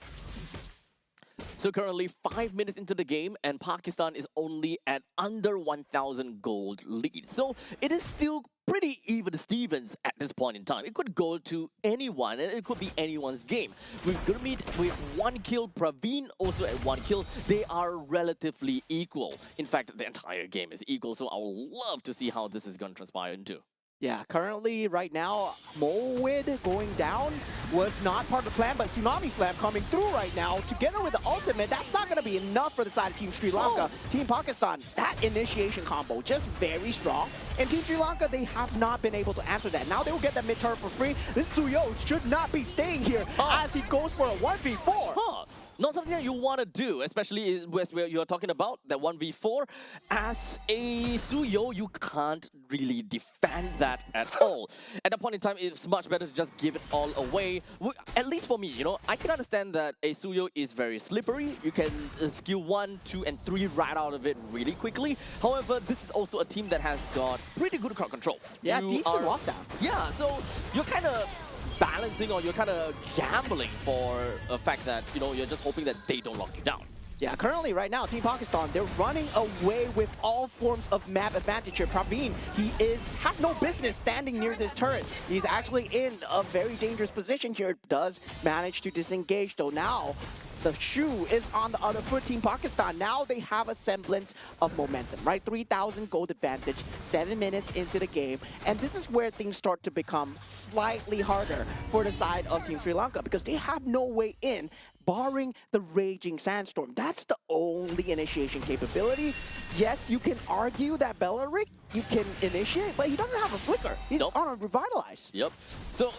So currently 5 minutes into the game, and Pakistan is only at under 1,000 gold lead. So it is still pretty even Stevens at this point in time. It could go to anyone, and it could be anyone's game. With Gurmeet with 1 kill, Praveen also at 1 kill, they are relatively equal. In fact, the entire game is equal, so I would love to see how this is going to transpire into. Yeah, currently, right now, Molwid going down was not part of the plan, but Tsunami Slam coming through right now. Together with the ultimate, that's not going to be enough for the side of Team Sri Lanka. Team Pakistan, that initiation combo, just very strong. And Team Sri Lanka, they have not been able to answer that. Now they will get that mid-turret for free. This Suyo should not be staying here as he goes for a 1v4. Not something that you want to do, especially where you're talking about that 1v4. As a Suyo, you can't really defend that at all. At that point in time, it's much better to just give it all away. At least for me, you know, I can understand that a Suyo is very slippery. You can skill 1, 2, and 3 right out of it really quickly. However, this is also a team that has got pretty good crowd control. Yeah, decent lockdown. Yeah, so you're kind of balancing, or you're kind of gambling for a fact that, you know, you're just hoping that they don't lock you down. Yeah, currently right now, Team Pakistan, they're running away with all forms of map advantage here. Praveen, he has no business standing near this turret. He's actually in a very dangerous position here. Does manage to disengage, though now the shoe is on the other foot. Team Pakistan, now they have a semblance of momentum, right? 3,000 gold advantage, 7 minutes into the game. And this is where things start to become slightly harder for the side of Team Sri Lanka, because they have no way in, barring the Raging Sandstorm. That's the only initiation capability. Yes, you can argue that Bellaric, you can initiate, but he doesn't have a flicker. He's on a Revitalize. Yep. So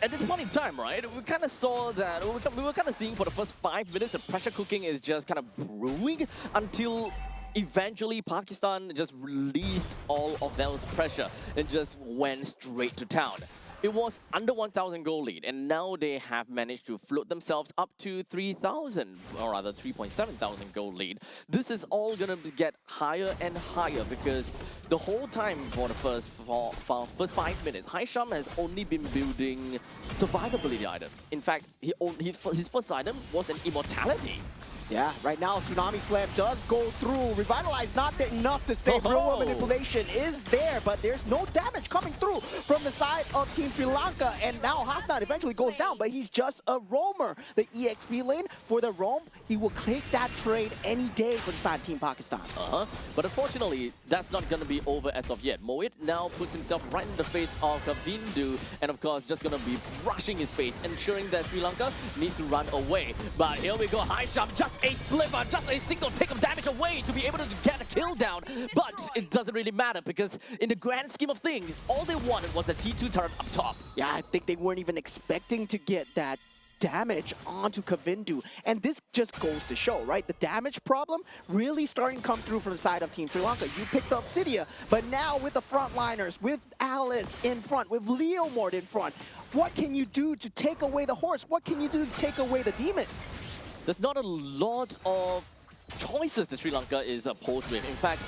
at this point in time, right, we kind of saw that, we were kind of seeing for the first 5 minutes, the pressure cooking is just kind of brewing until eventually Pakistan just released all of those pressure and just went straight to town. It was under 1,000 goal lead, and now they have managed to float themselves up to 3,000, or rather 3,700 goal lead. This is all gonna get higher and higher because the whole time for the first 5 minutes, Haisham has only been building survivability items. In fact, his first item was an immortality. Yeah, right now Tsunami Slam does go through. Revitalize not enough to save. Real world manipulation is there, but there's no damage coming through from the side of Team Sri Lanka. And now Hasnan eventually goes down, but he's just a roamer. The EXP lane for the roam, he will take that trade any day for the side of Team Pakistan. But unfortunately, that's not going to be over as of yet. Moit now puts himself right in the face of Kavindu, and of course just going to be brushing his face, ensuring that Sri Lanka needs to run away. But here we go, Haisham, just a sliver, just a single tick of damage away to be able to get a kill down. But it doesn't really matter because in the grand scheme of things, all they wanted was the T2 turret up top. Yeah, I think they weren't even expecting to get that damage onto Kavindu. And this just goes to show, right? The damage problem really starting to come through from the side of Team Sri Lanka. You picked up Cydia, but now with the frontliners, with Alice in front, with Leomord in front, what can you do to take away the horse? What can you do to take away the demon? There's not a lot of choices that Sri Lanka is posed with. In fact,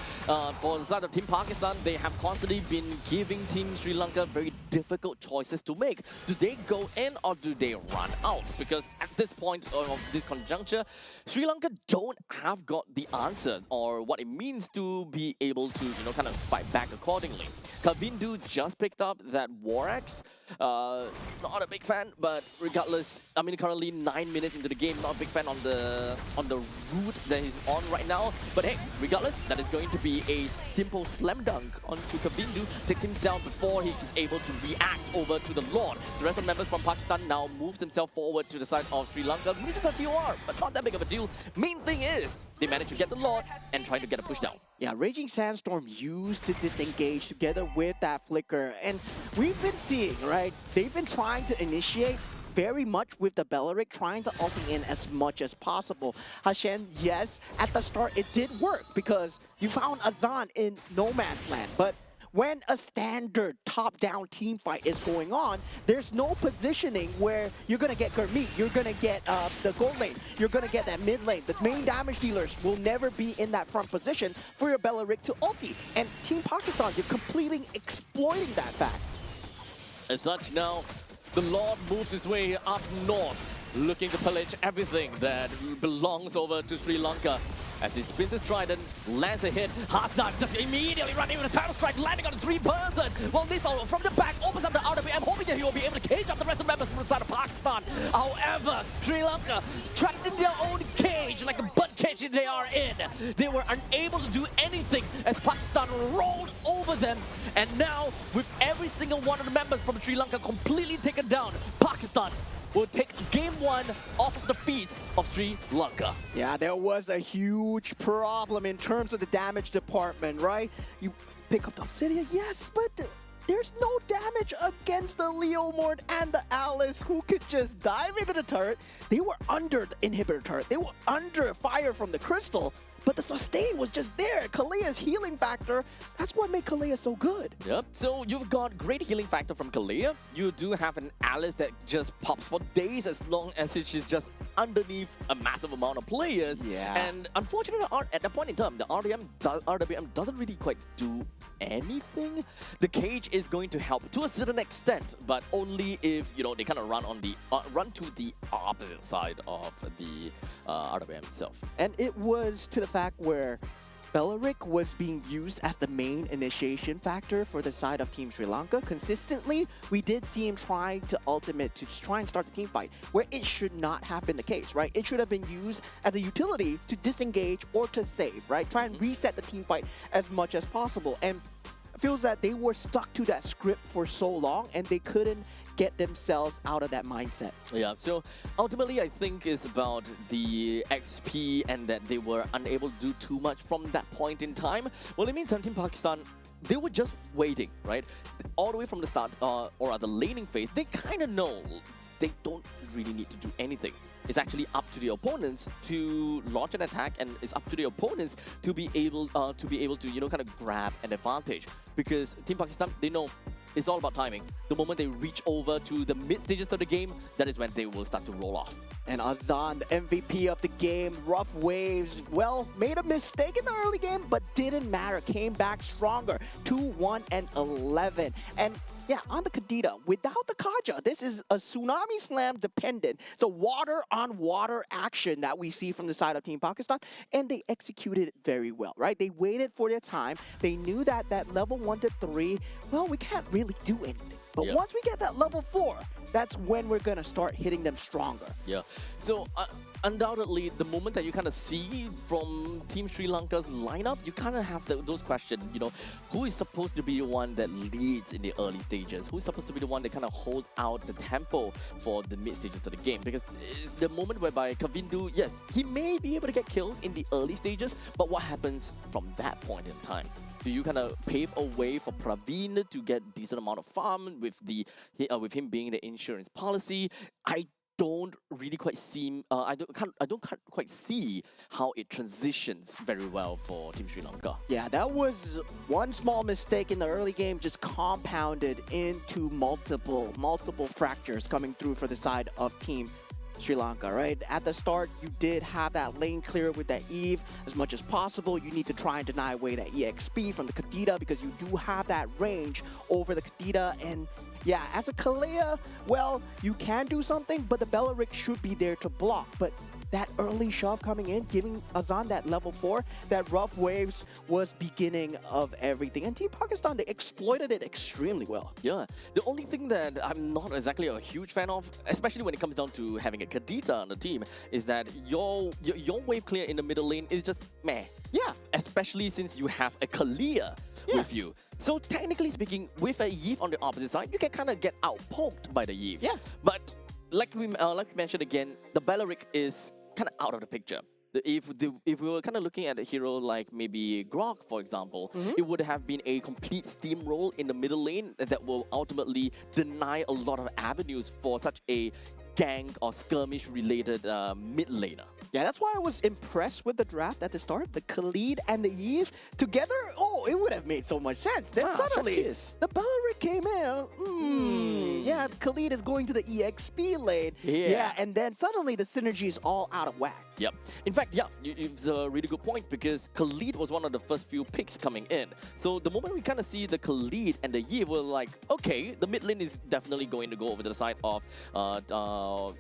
for the side of Team Pakistan, they have constantly been giving Team Sri Lanka very difficult choices to make. Do they go in or do they run out? Because at this point of this conjuncture, Sri Lanka don't have got the answer or what it means to be able to, kind of fight back accordingly. Kavindu just picked up that War Axe. Not a big fan, but regardless, I mean, currently 9 minutes into the game, not a big fan on the routes that he's on right now. But hey, regardless, that is going to be a simple slam dunk onto Kavindu, takes him down before he is able to react over to the Lord. The rest of the members from Pakistan now moves himself forward to the side of Sri Lanka. Misses a TOR, but not that big of a deal. Main thing is, they managed to get the Lord and try to get a push down. Yeah, Raging Sandstorm used to disengage together with that Flicker. And we've been seeing, right? They've been trying to initiate very much with the Belleric, trying to ulti in as much as possible. Hashen, yes, at the start it did work because you found Azan in No Man's Land. But when a standard top-down team fight is going on, there's no positioning where you're going to get Gurmeet, you're going to get the gold lane, you're going to get that mid lane. The main damage dealers will never be in that front position for your Belleric to ulti. And Team Pakistan, you're completely exploiting that fact. As such, now the Lord moves his way up north, looking to pillage everything that belongs over to Sri Lanka. As he spins his trident, lands a hit, Hasnan just immediately running with a title strike, landing on a 3-person. Well, this all from the back opens up the RWM, hoping that he will be able to cage up the rest of the members from the side of Pakistan. However, Sri Lanka, trapped in their own cage, like a butt cage they are in. They were unable to do anything as Pakistan rolled over them. And now, with every single one of the members from Sri Lanka completely taken down, Pakistan will take game 1 off of the feet of Sri Lanka. Yeah, there was a huge problem in terms of the damage department, right? You pick up the Obsidian, yes, but there's no damage against the Leomord and the Alice who could just dive into the turret. They were under the inhibitor turret. They were under fire from the crystal. But the sustain was just there. Kalea's healing factor, that's what made Kalea so good. Yep, so you've got great healing factor from Kalea. You do have an Alice that just pops for days as long as she's underneath a massive amount of players. Yeah. And unfortunately, at that point in time, the RWM doesn't really quite do anything. The cage is going to help to a certain extent, but only if, they kind of run to the opposite side of the RWM itself. And it was to the fact where Belleric was being used as the main initiation factor for the side of Team Sri Lanka. Consistently, we did see him trying to ultimate to try and start the team fight, where it should not have been the case, right? It should have been used as a utility to disengage or to save, right? Try and reset the team fight as much as possible. And it feels that they were stuck to that script for so long and they couldn't get themselves out of that mindset. Yeah, so ultimately I think it's about the XP and that they were unable to do too much from that point in time. Well, in the meantime, Team Pakistan, they were just waiting, right? All the way from the start, or the laning phase, they kind of know they don't really need to do anything. It's actually up to the opponents to launch an attack, and it's up to the opponents to be able to kind of grab an advantage. Because Team Pakistan, they know it's all about timing. The moment they reach over to the mid stages of the game, that is when they will start to roll off. And Azan, the MVP of the game, Rough Waves, well, made a mistake in the early game, but didn't matter. Came back stronger, 2-1 and 11. And yeah, on the Kadita, without the Kaja, this is a Tsunami Slam dependent. So water on water action that we see from the side of Team Pakistan, and they executed it very well, right? They waited for their time. They knew that that level 1 to 3, well, we can't really do anything. But Yeah. once we get that level 4, that's when we're gonna start hitting them stronger. Yeah. So undoubtedly, the moment that you kind of see from Team Sri Lanka's lineup, you kind of have those questions. You know, who is supposed to be the one that leads in the early stages? Who's supposed to be the one that kind of hold out the tempo for the mid stages of the game? Because it's the moment whereby Kavindu, yes, he may be able to get kills in the early stages, but what happens from that point in time? Do you kind of pave a way for Praveen to get decent amount of farm with with him being the insurance policy? I don't really quite see. I don't quite see how it transitions very well for Team Sri Lanka. Yeah, that was one small mistake in the early game, just compounded into multiple fractures coming through for the side of Team Sri Lanka, right? At the start, you did have that lane clear with that Eve as much as possible. You need to try and deny away that EXP from the Kadita because you do have that range over the Kadita. And yeah, as a Kalea, well, you can do something, but the Bellaric should be there to block. But that early shove coming in, giving Azan that level 4, that Rough Waves was beginning of everything. And Team Pakistan, they exploited it extremely well. Yeah, the only thing that I'm not exactly a huge fan of, especially when it comes down to having a Kadita on the team, is that your wave clear in the middle lane is just meh. Yeah. Especially since you have a Kalia with you. So technically speaking, with a Eve on the opposite side, you can kind of get out-poked by the Eve. Yeah. But like we mentioned again, the Bellaric is kind of out of the picture. If we were kind of looking at a hero like maybe Grog, for example, it would have been a complete steamroll in the middle lane that will ultimately deny a lot of avenues for such a gank or skirmish related mid laner. Yeah, that's why I was impressed with the draft at the start. The Khalid and the Eve together, oh, it would have made so much sense. Then suddenly, the Bellaric came in. Yeah, Khalid is going to the EXP lane. Yeah, and then suddenly the synergy is all out of whack. Yep. In fact, yeah, it's a really good point because Khalid was one of the first few picks coming in. So the moment we kind of see the Khalid and the Yi, we're like, okay, the mid lane is definitely going to go over to the side of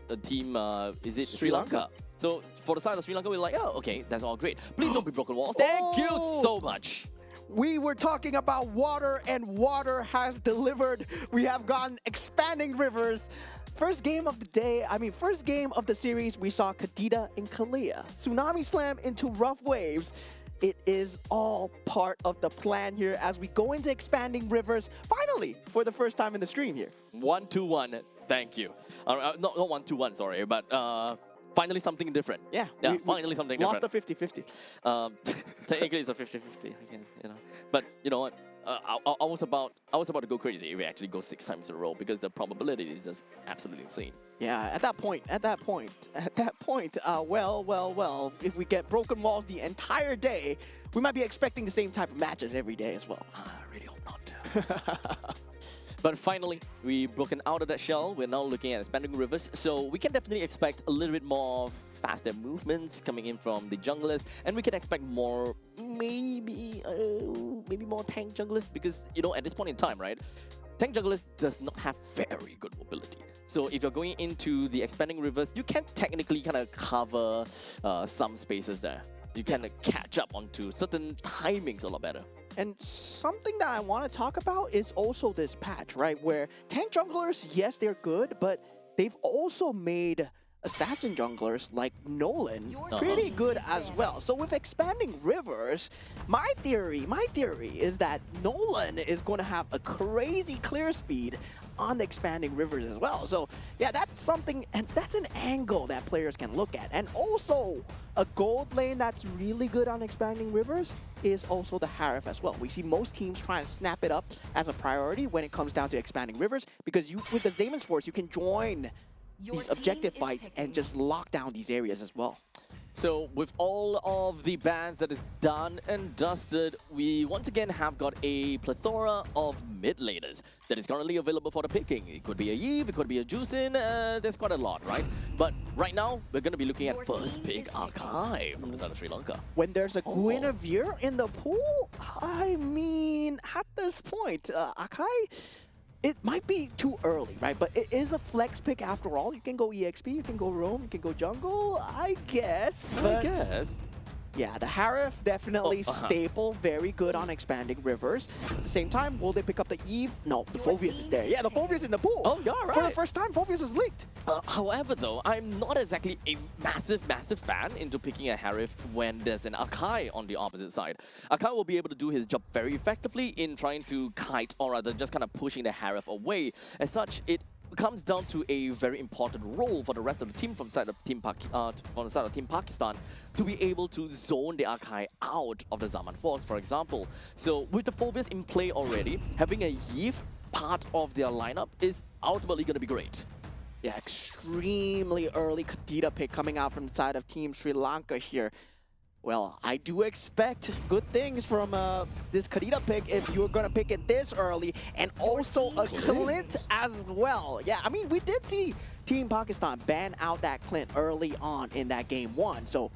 the team, is it Sri Lanka? So for the side of Sri Lanka, we're like, oh, okay, that's all great. Please don't be broken walls. Thank you so much. We were talking about water, and water has delivered. We have gotten expanding rivers. First game of the day, first game of the series, we saw Kadita and Kalia. Tsunami Slam into Rough Waves. It is all part of the plan here as we go into expanding rivers, finally, for the first time in the stream here. 1-2-1, thank you. Not 1-2-1, sorry, but finally something different. Yeah, finally something lost different. Lost a 50-50. Technically, it's a 50-50. But you know what? I was about to go crazy if we actually go 6 times in a row because the probability is just absolutely insane. Yeah, at that point, well, if we get broken walls the entire day, we might be expecting the same type of matches every day as well. I really hope not. But finally, we've broken out of that shell. We're now looking at expanding rivers, so we can definitely expect a little bit more faster movements coming in from the junglers, and we can expect more, maybe more tank junglers because, you know, at this point in time, right, tank junglers does not have very good mobility. So if you're going into the expanding rivers, you can technically kind of cover some spaces there. You can catch up onto certain timings a lot better. And something that I want to talk about is also this patch, right? Where tank junglers, yes, they're good, but they've also made assassin junglers like Nolan pretty good as well. So with expanding rivers, my theory is that Nolan is going to have a crazy clear speed on the expanding rivers as well. So yeah, that's something, and that's an angle that players can look at. And also, a gold lane that's really good on expanding rivers is also the Harif as well. We see most teams trying to snap it up as a priority when it comes down to expanding rivers, because with the Zamon's Force, you can join these objective fights and just lock down these areas as well. So with all of the bans that is done and dusted, we once again have got a plethora of mid laners that is currently available for the picking. It could be a Eve, it could be a Juicin, there's quite a lot, right? But right now, we're going to be looking at first pick Archive from the side of Sri Lanka. When there's a Guinevere in the pool, I mean, at this point, Akai, it might be too early, right? But it is a flex pick after all. You can go EXP, you can go roam, you can go jungle, I guess. I guess. Yeah, the Harif definitely staple, very good on expanding rivers. At the same time, will they pick up the Eve? No, the Phoveus is there. Yeah, the Phoveus in the pool. Oh, yeah, right. For the first time, Phoveus is leaked. However, though, I'm not exactly a massive fan into picking a Harif when there's an Akai on the opposite side. Akai will be able to do his job very effectively in trying to kite, or rather just kind of pushing the Harif away. As such, it comes down to a very important role for the rest of the team from the side of Team Pakistan to be able to zone the Akai out of the Zaman Force, for example. So with the Phoveus in play already, having a Yif part of their lineup is ultimately going to be great. Yeah, extremely early Kadita pick coming out from the side of Team Sri Lanka here. Well, I do expect good things from this Kadita pick if you're going to pick it this early, and also a Clint as well. Yeah, I mean, we did see Team Pakistan ban out that Clint early on in that game 1. So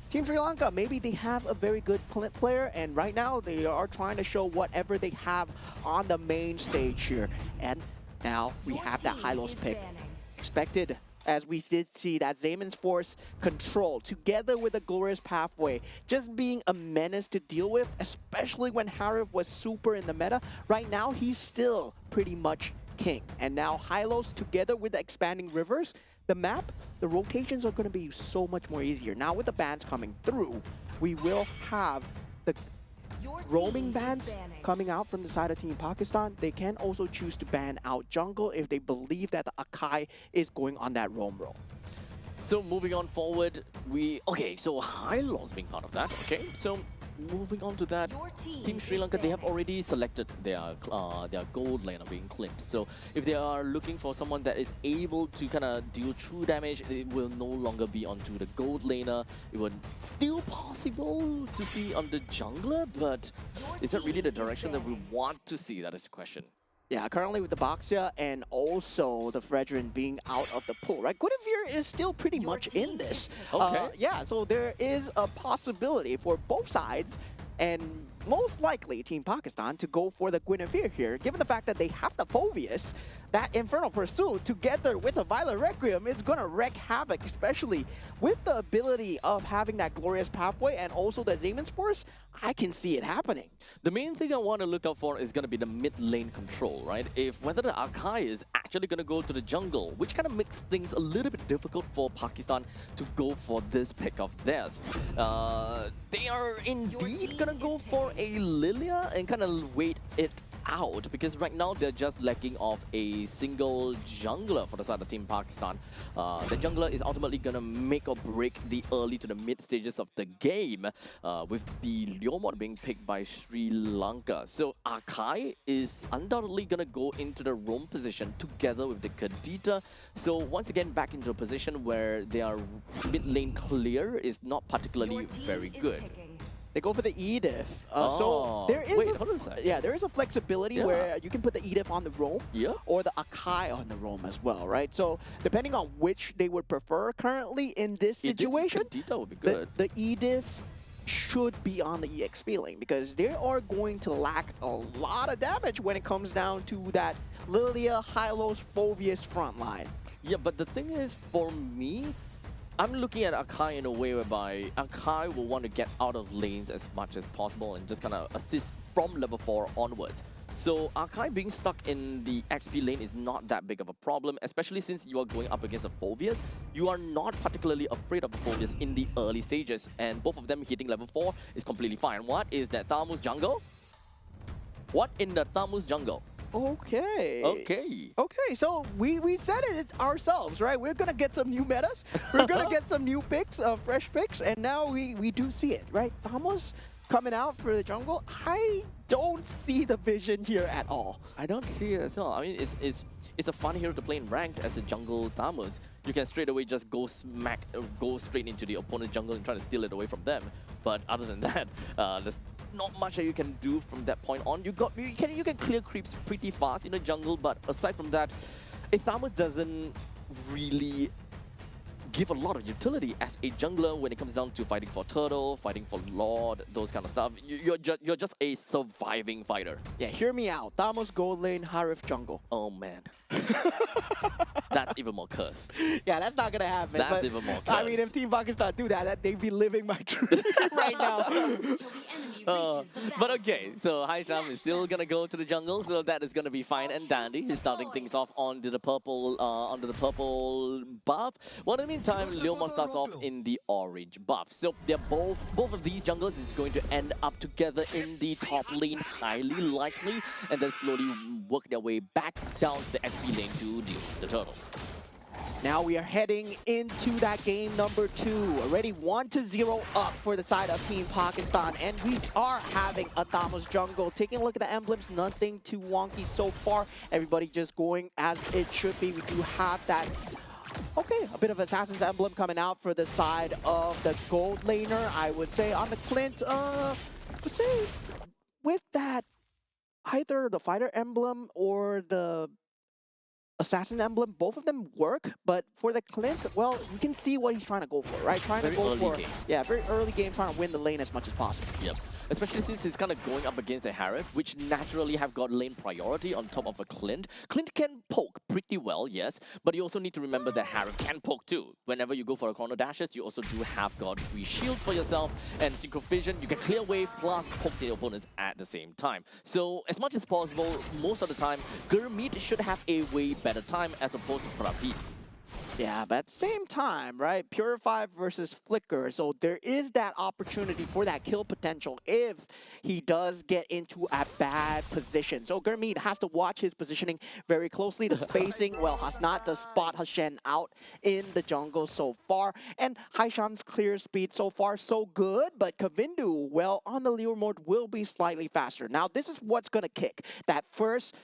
Team Sri Lanka, maybe they have a very good Clint player, and right now they are trying to show whatever they have on the main stage here. And now we have that Hylos pick. Expected, as we did see that Zaman's Force control together with the Glorious Pathway just being a menace to deal with, especially when Harif was super in the meta. Right now, he's still pretty much king. And now Hylos together with the expanding rivers, the map, the rotations are going to be so much more easier. Now with the bans coming through, we will have the roaming bans coming out from the side of Team Pakistan. They can also choose to ban out jungle if they believe that the Akai is going on that roam role. So moving on forward, so Hylos being part of that. Okay, so moving on to that, Team Sri Lanka, they have already selected their gold laner being Clint. So if they are looking for someone that is able to kind of deal true damage, it will no longer be onto the gold laner. It would still possible to see on the jungler, but is that really the direction that we want to see? That is the question. Yeah, currently with the Baxia and also the Fredrin being out of the pool, right? Guinevere is still pretty much in this. Okay. Yeah, so there is a possibility for both sides, and most likely Team Pakistan to go for the Guinevere here, given the fact that they have the Phoveus. That Infernal Pursuit together with the Violet Requiem is going to wreak havoc, especially with the ability of having that Glorious Pathway and also the Zaman's Force. I can see it happening. The main thing I want to look out for is going to be the mid lane control, right? If whether the Akai is actually going to go to the jungle, which kind of makes things a little bit difficult for Pakistan to go for this pick of theirs. They are indeed going to go for a Lilia and kind of wait it out, because right now they're just lacking of a single jungler for the side of Team Pakistan. The jungler is ultimately going to make or break the early to the mid stages of the game, with the Leomord being picked by Sri Lanka. So Akai is undoubtedly going to go into the roam position together with the Kadita. So once again back into a position where their mid lane clear is not particularly very good. They go for the Edith. So there is there is a flexibility where you can put the Edith on the roam or the Akai on the roam as well, right? So depending on which they would prefer currently in this situation, Kadita would be good. The Edith should be on the EXP lane, because they are going to lack a lot of damage when it comes down to that Lilia, Hylos, Phoveus front line. Yeah, but the thing is, for me, I'm looking at Akai in a way whereby Akai will want to get out of lanes as much as possible and just kind of assist from level 4 onwards. So Akai being stuck in the XP lane is not that big of a problem, especially since you are going up against a Phoveus. You are not particularly afraid of the Phoveus in the early stages, and both of them hitting level 4 is completely fine. What is that Thamus jungle? What in the Thamus jungle? Okay. Okay, so we said it ourselves, right? We're going to get some new metas. We're going to get some new picks, fresh picks, and now we do see it, right? Thamus coming out for the jungle. I don't see the vision here at all. I don't see it as well. I mean, it's a fun hero to play in ranked as a jungle Thamus. you can straight away just go straight into the opponent's jungle and try to steal it away from them. But other than that, there's not much that you can do from that point on. You can clear creeps pretty fast in the jungle, but aside from that, Ithamos doesn't really give a lot of utility as a jungler when it comes down to fighting for turtle, fighting for lord, those kind of stuff. You're just a surviving fighter. Yeah, hear me out. Thamos gold lane, Harif jungle. Oh man. That's even more cursed. Yeah, that's not gonna happen. That's but, even more cursed. I mean, if Team Pakistan do that, they'd be living my dream right now. Till the enemy reaches the But okay, so Haisham is still Smash gonna go to the jungle, so that is gonna be fine and dandy. He's starting things off onto the purple buff. Well, in the meantime, Leomon starts off in the orange buff. So they're both of these junglers is going to end up together in the top lane, highly likely, and then slowly work their way back down to the XP lane to deal with the turtle. Now we are heading into that game number 2. Already 1-0 up for the side of Team Pakistan. And we are having a Thamos jungle. Taking a look at the emblems, nothing too wonky so far. Everybody just going as it should be. We do have that, okay, a bit of Assassin's Emblem coming out for the side of the gold laner. I would say on the Clint, I would say with that, either the Fighter Emblem or the Assassin Emblem, both of them work, but for the Clint, well, you can see what he's trying to go for, right? Trying Very to go early for, game. yeah, very early game, trying to win the lane as much as possible. Yep. Especially since he's kind of going up against a Harif, which naturally have got lane priority on top of a Clint. Clint can poke pretty well, yes, but you also need to remember that Harif can poke too. Whenever you go for a chrono dashes, you also do have got free shields for yourself, and synchro vision, you can clear wave plus poke the opponents at the same time. So as much as possible, most of the time, Gurmeet should have a way better time as opposed to Praveet. Yeah, but at the same time, right? Purify versus Flicker. So there is that opportunity for that kill potential if he does get into a bad position. So Gurmeet has to watch his positioning very closely. The spacing, well, Hasnat does spot Hashen out in the jungle so far. And Haisham's clear speed so far so good, but Kavindu, well, on the Leo mode will be slightly faster. Now, this is what's going to kick. That first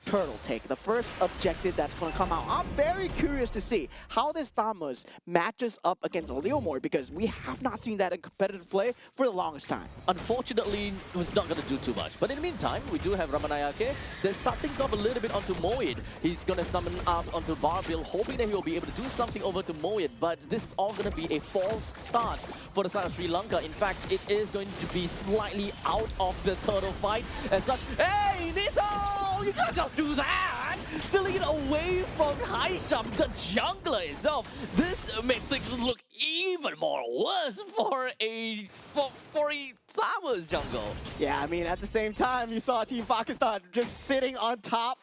turtle take, the first objective that's going to come out. I'm very curious to see how this Thamos matches up against a Leomord, because we have not seen that in competitive play for the longest time. Unfortunately, it's not going to do too much. But in the meantime, we do have Ramanayake. They start things off a little bit onto Moed. He's going to summon up onto Barville, hoping that he'll be able to do something over to Moed. But this is all going to be a false start for the side of Sri Lanka. In fact, it is going to be slightly out of the turtle fight. As such, hey, Niso! You can't just do that! Stealing it away from Haisham, the jungler itself. This makes things look even more worse for a Thamos jungle. Yeah, I mean, at the same time, you saw Team Pakistan just sitting on top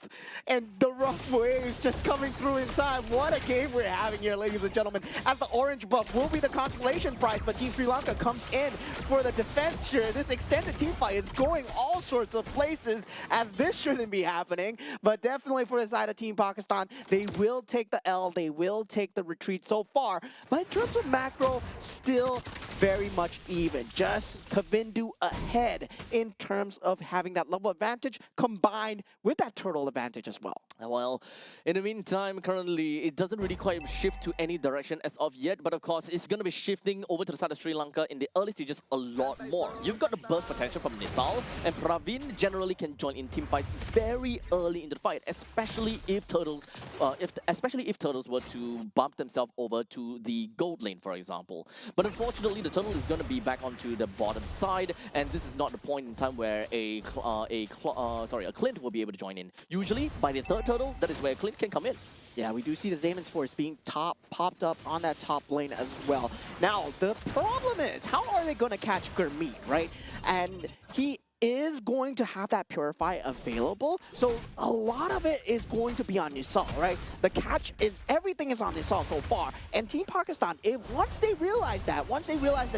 and the rough waves just coming through inside. What a game we're having here, ladies and gentlemen. As the orange buff will be the consolation prize, but Team Sri Lanka comes in for the defense here. This extended team fight is going all sorts of places, as this shouldn't be happening. But definitely for the side of Team Pakistan, they will take the L, they will take the retreat so far. But in terms of macro, still very much even. Just Kavindu ahead in terms of having that level advantage combined with that turtle advantage as well. Well, in the meantime, currently, it doesn't really quite shift to any direction as of yet, but of course, it's going to be shifting over to the side of Sri Lanka in the early stages a lot more. You've got the burst potential from Nisal, and Praveen generally can join in team fights very early in the fight, especially if turtles were to bump themselves over to the gold lane, for example. But unfortunately, the turtle is going to be back onto the bottom side, and this is not the point in time where a Clint will be able to join in. Usually, by the third turtle, that is where Clint can come in. Yeah, we do see the Zamon's Force being popped up on that top lane as well. Now, the problem is, how are they going to catch Gurmeet, right? And he is going to have that Purify available, so a lot of it is going to be on Nisal, right? The catch is, everything is on Nisal so far, and Team Pakistan, once they realize that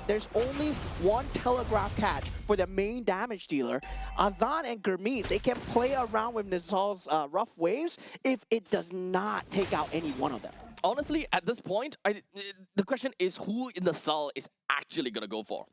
there's only one telegraph catch for the main damage dealer, Azan and Gurmeet, they can play around with Nisal's rough waves if it does not take out any one of them. Honestly, at this point, the question is who in the Sal is actually going to go for.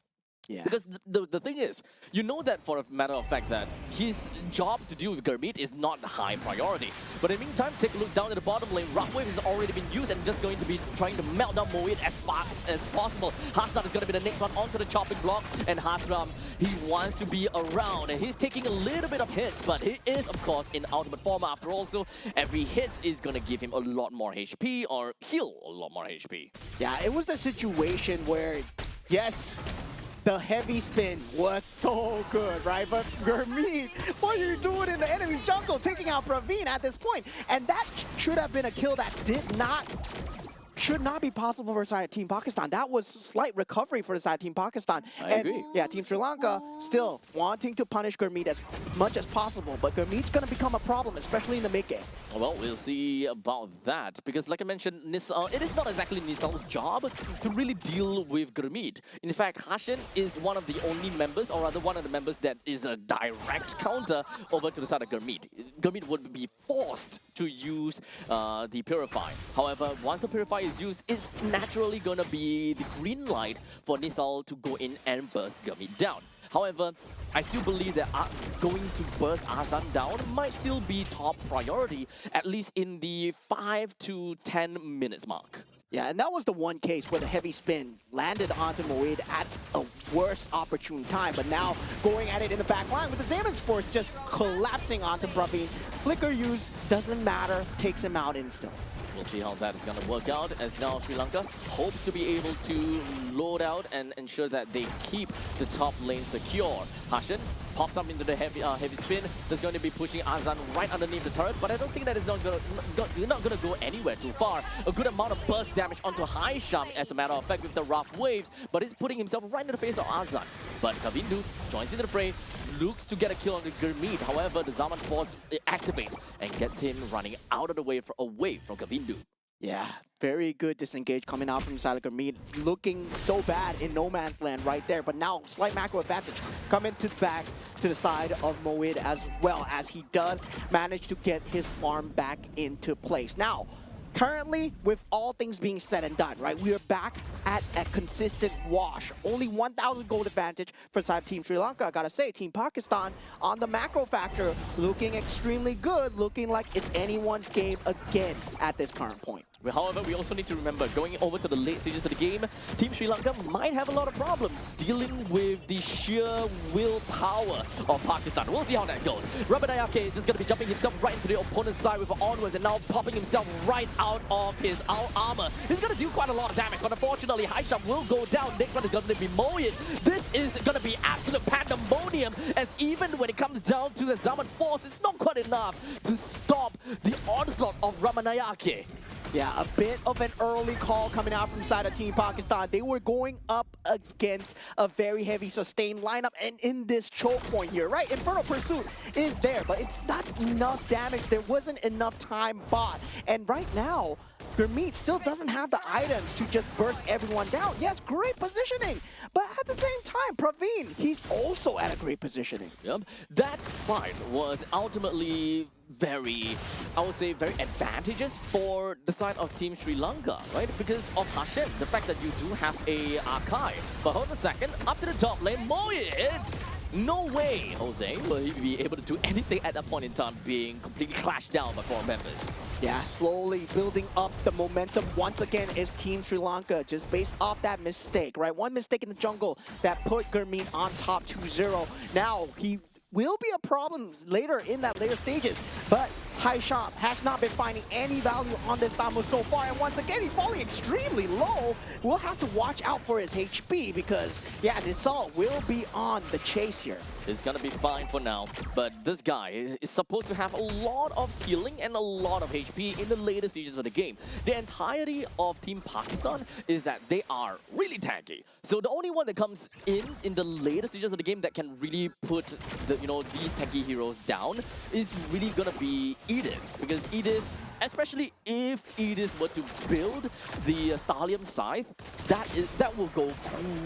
Yeah. Because the thing is, you know that for a matter of fact that his job to deal with Gurmeet is not high priority. But in the meantime, take a look down at the bottom lane. Rough Wave has already been used and just going to be trying to melt down Moed as fast as possible. Hasnam is going to be the next one onto the chopping block. And Hasram, he wants to be around. And he's taking a little bit of hits, but he is, of course, in ultimate form after all. So every hit is going to give him a lot more HP or heal a lot more HP. Yeah, it was a situation where, yes, the heavy spin was so good, right? But Gurmeet, what are you doing in the enemy jungle, taking out Praveen at this point? And that should have been a kill that should not be possible for side Team Pakistan. That was slight recovery for the side Team Pakistan. I agree. Yeah, Team Sri Lanka still wanting to punish Gurmeet as much as possible, but Gurmeet's going to become a problem, especially in the mid game. Well, we'll see about that, because like I mentioned, Nisal, it is not exactly Nisal's job to really deal with Gurmeet. In fact, Hashin is one of the only members, or rather one of the members that is a direct counter over to the side of Gurmeet. Gurmeet would be forced to use the Purify. However, once the Purify is used, it's naturally going to be the green light for Nisal to go in and burst Gurmeet down. However, I still believe that going to burst Azan down might still be top priority, at least in the 5 to 10 minutes mark. Yeah, and that was the one case where the heavy spin landed onto Moed at a worse opportune time, but now going at it in the back line with the Damage Force just collapsing onto Praveen. Flicker use doesn't matter, takes him out instantly. We'll see how that is going to work out, as now Sri Lanka hopes to be able to load out and ensure that they keep the top lane secure. Hashin pops up into the heavy spin. That's going to be pushing Azan right underneath the turret, but I don't think that is not going to go anywhere too far. A good amount of burst damage onto Haisham, as a matter of fact, with the rough waves, but he's putting himself right in the face of Azan. But Kavindu joins into the fray, looks to get a kill on the Gurmeet. However, the Zaman Force activates and gets him running out of the way away from Kavindu. Yeah, very good disengage coming out from side of Gurmeet. Looking so bad in no man's land right there, but now slight macro advantage coming back to the side of Moed, as well as he does manage to get his farm back into place. Now, currently, with all things being said and done, right, we are back at a consistent wash. Only 1,000 gold advantage for side Team Sri Lanka. I gotta say, Team Pakistan on the macro factor looking extremely good, looking like it's anyone's game again at this current point. However, we also need to remember, going over to the late stages of the game, Team Sri Lanka might have a lot of problems dealing with the sheer willpower of Pakistan. We'll see how that goes. Ramanayake is just going to be jumping himself right into the opponent's side with onwards and now popping himself right out of his armor. He's going to do quite a lot of damage, but unfortunately, Haisham will go down. Next one is going to be Moyen. This is going to be absolute pandemonium, as even when it comes down to the Zaman Force, it's not quite enough to stop the onslaught of Ramanayake. Yeah, a bit of an early call coming out from side of Team Pakistan. They were going up against a very heavy sustained lineup, and in this choke point here, right? Infernal Pursuit is there, but it's not enough damage. There wasn't enough time bought. And right now, Gurmeet still doesn't have the items to just burst everyone down. Yes, great positioning, but at the same time, Praveen, he's also at a great positioning. Yep. That fight was ultimately very, I would say, very advantageous for the side of Team Sri Lanka, right? Because of Hashem, the fact that you do have a Arkai. But hold on a second, up to the top lane, Moyed! No way, Jose, will he be able to do anything at that point in time, being completely clashed down by 4 members. Yeah, slowly building up the momentum once again is Team Sri Lanka, just based off that mistake, right? One mistake in the jungle that put Gurmeet on top 2-0. Now, he will be a problem later in that later stages, but Haisham has not been finding any value on this Thamus so far, and once again he's falling extremely low. We'll have to watch out for his HP because, yeah, this all will be on the chase here. It's gonna be fine for now, but this guy is supposed to have a lot of healing and a lot of HP in the later stages of the game. The entirety of Team Pakistan is that they are really tanky. So the only one that comes in the later stages of the game that can really put the, these tanky heroes down is really gonna be Edith, because Edith especially if Edith were to build the Stallium Scythe, that will go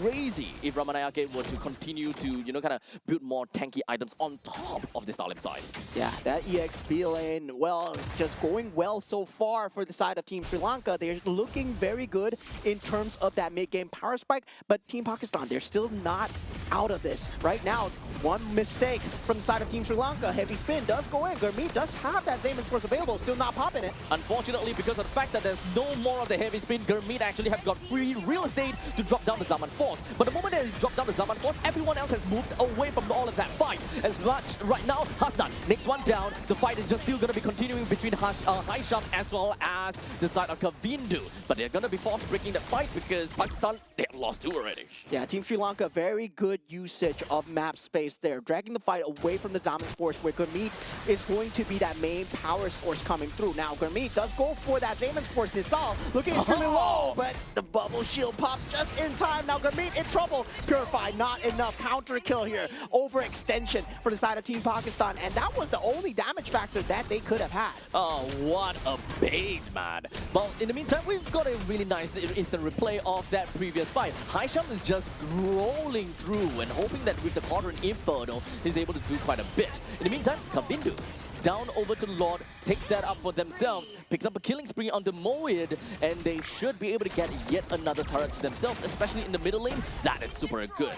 crazy if Ramanayake were to continue to, kind of build more tanky items on top of the Stallium Scythe. Yeah, that EXP lane, well, just going well so far for the side of Team Sri Lanka. They're looking very good in terms of that mid-game power spike, but Team Pakistan, they're still not out of this. Right now, one mistake from the side of Team Sri Lanka. Heavy spin does go in. Gurmeet does have that Damon's Force available, still not popping it. Unfortunately, because of the fact that there's no more of the heavy spin, Gurmeet actually have got free real estate to drop down the Zaman Force. But the moment that he dropped down the Zaman Force, everyone else has moved away from all of that fight. As much right now, Hasnan, next one down. The fight is just still going to be continuing between Haisham as well as the side of Kavindu. But they're going to be forced breaking the fight because Pakistan, they have lost 2 already. Yeah, Team Sri Lanka, very good usage of map space there, dragging the fight away from the Zaman's Force, where Gurmeet is going to be that main power source coming through. Now, Gurmeet does go for that Zaman's Force. Nisal looking extremely low, but the bubble shield pops just in time. Now, Gurmeet in trouble. Purify, not enough. Counter kill here. Overextension for the side of Team Pakistan, and that was the only damage factor that they could have had. Oh, what a bait, man. Well, in the meantime, we've got a really nice instant replay of that previous fight. Haisham is just rolling through and hoping that with the Quadrant Inferno, he's able to do quite a bit. In the meantime, Kavindu down over to Lord, takes that up for themselves, picks up a killing spree on the Moed, and they should be able to get yet another turret to themselves, especially in the middle lane. That is super good.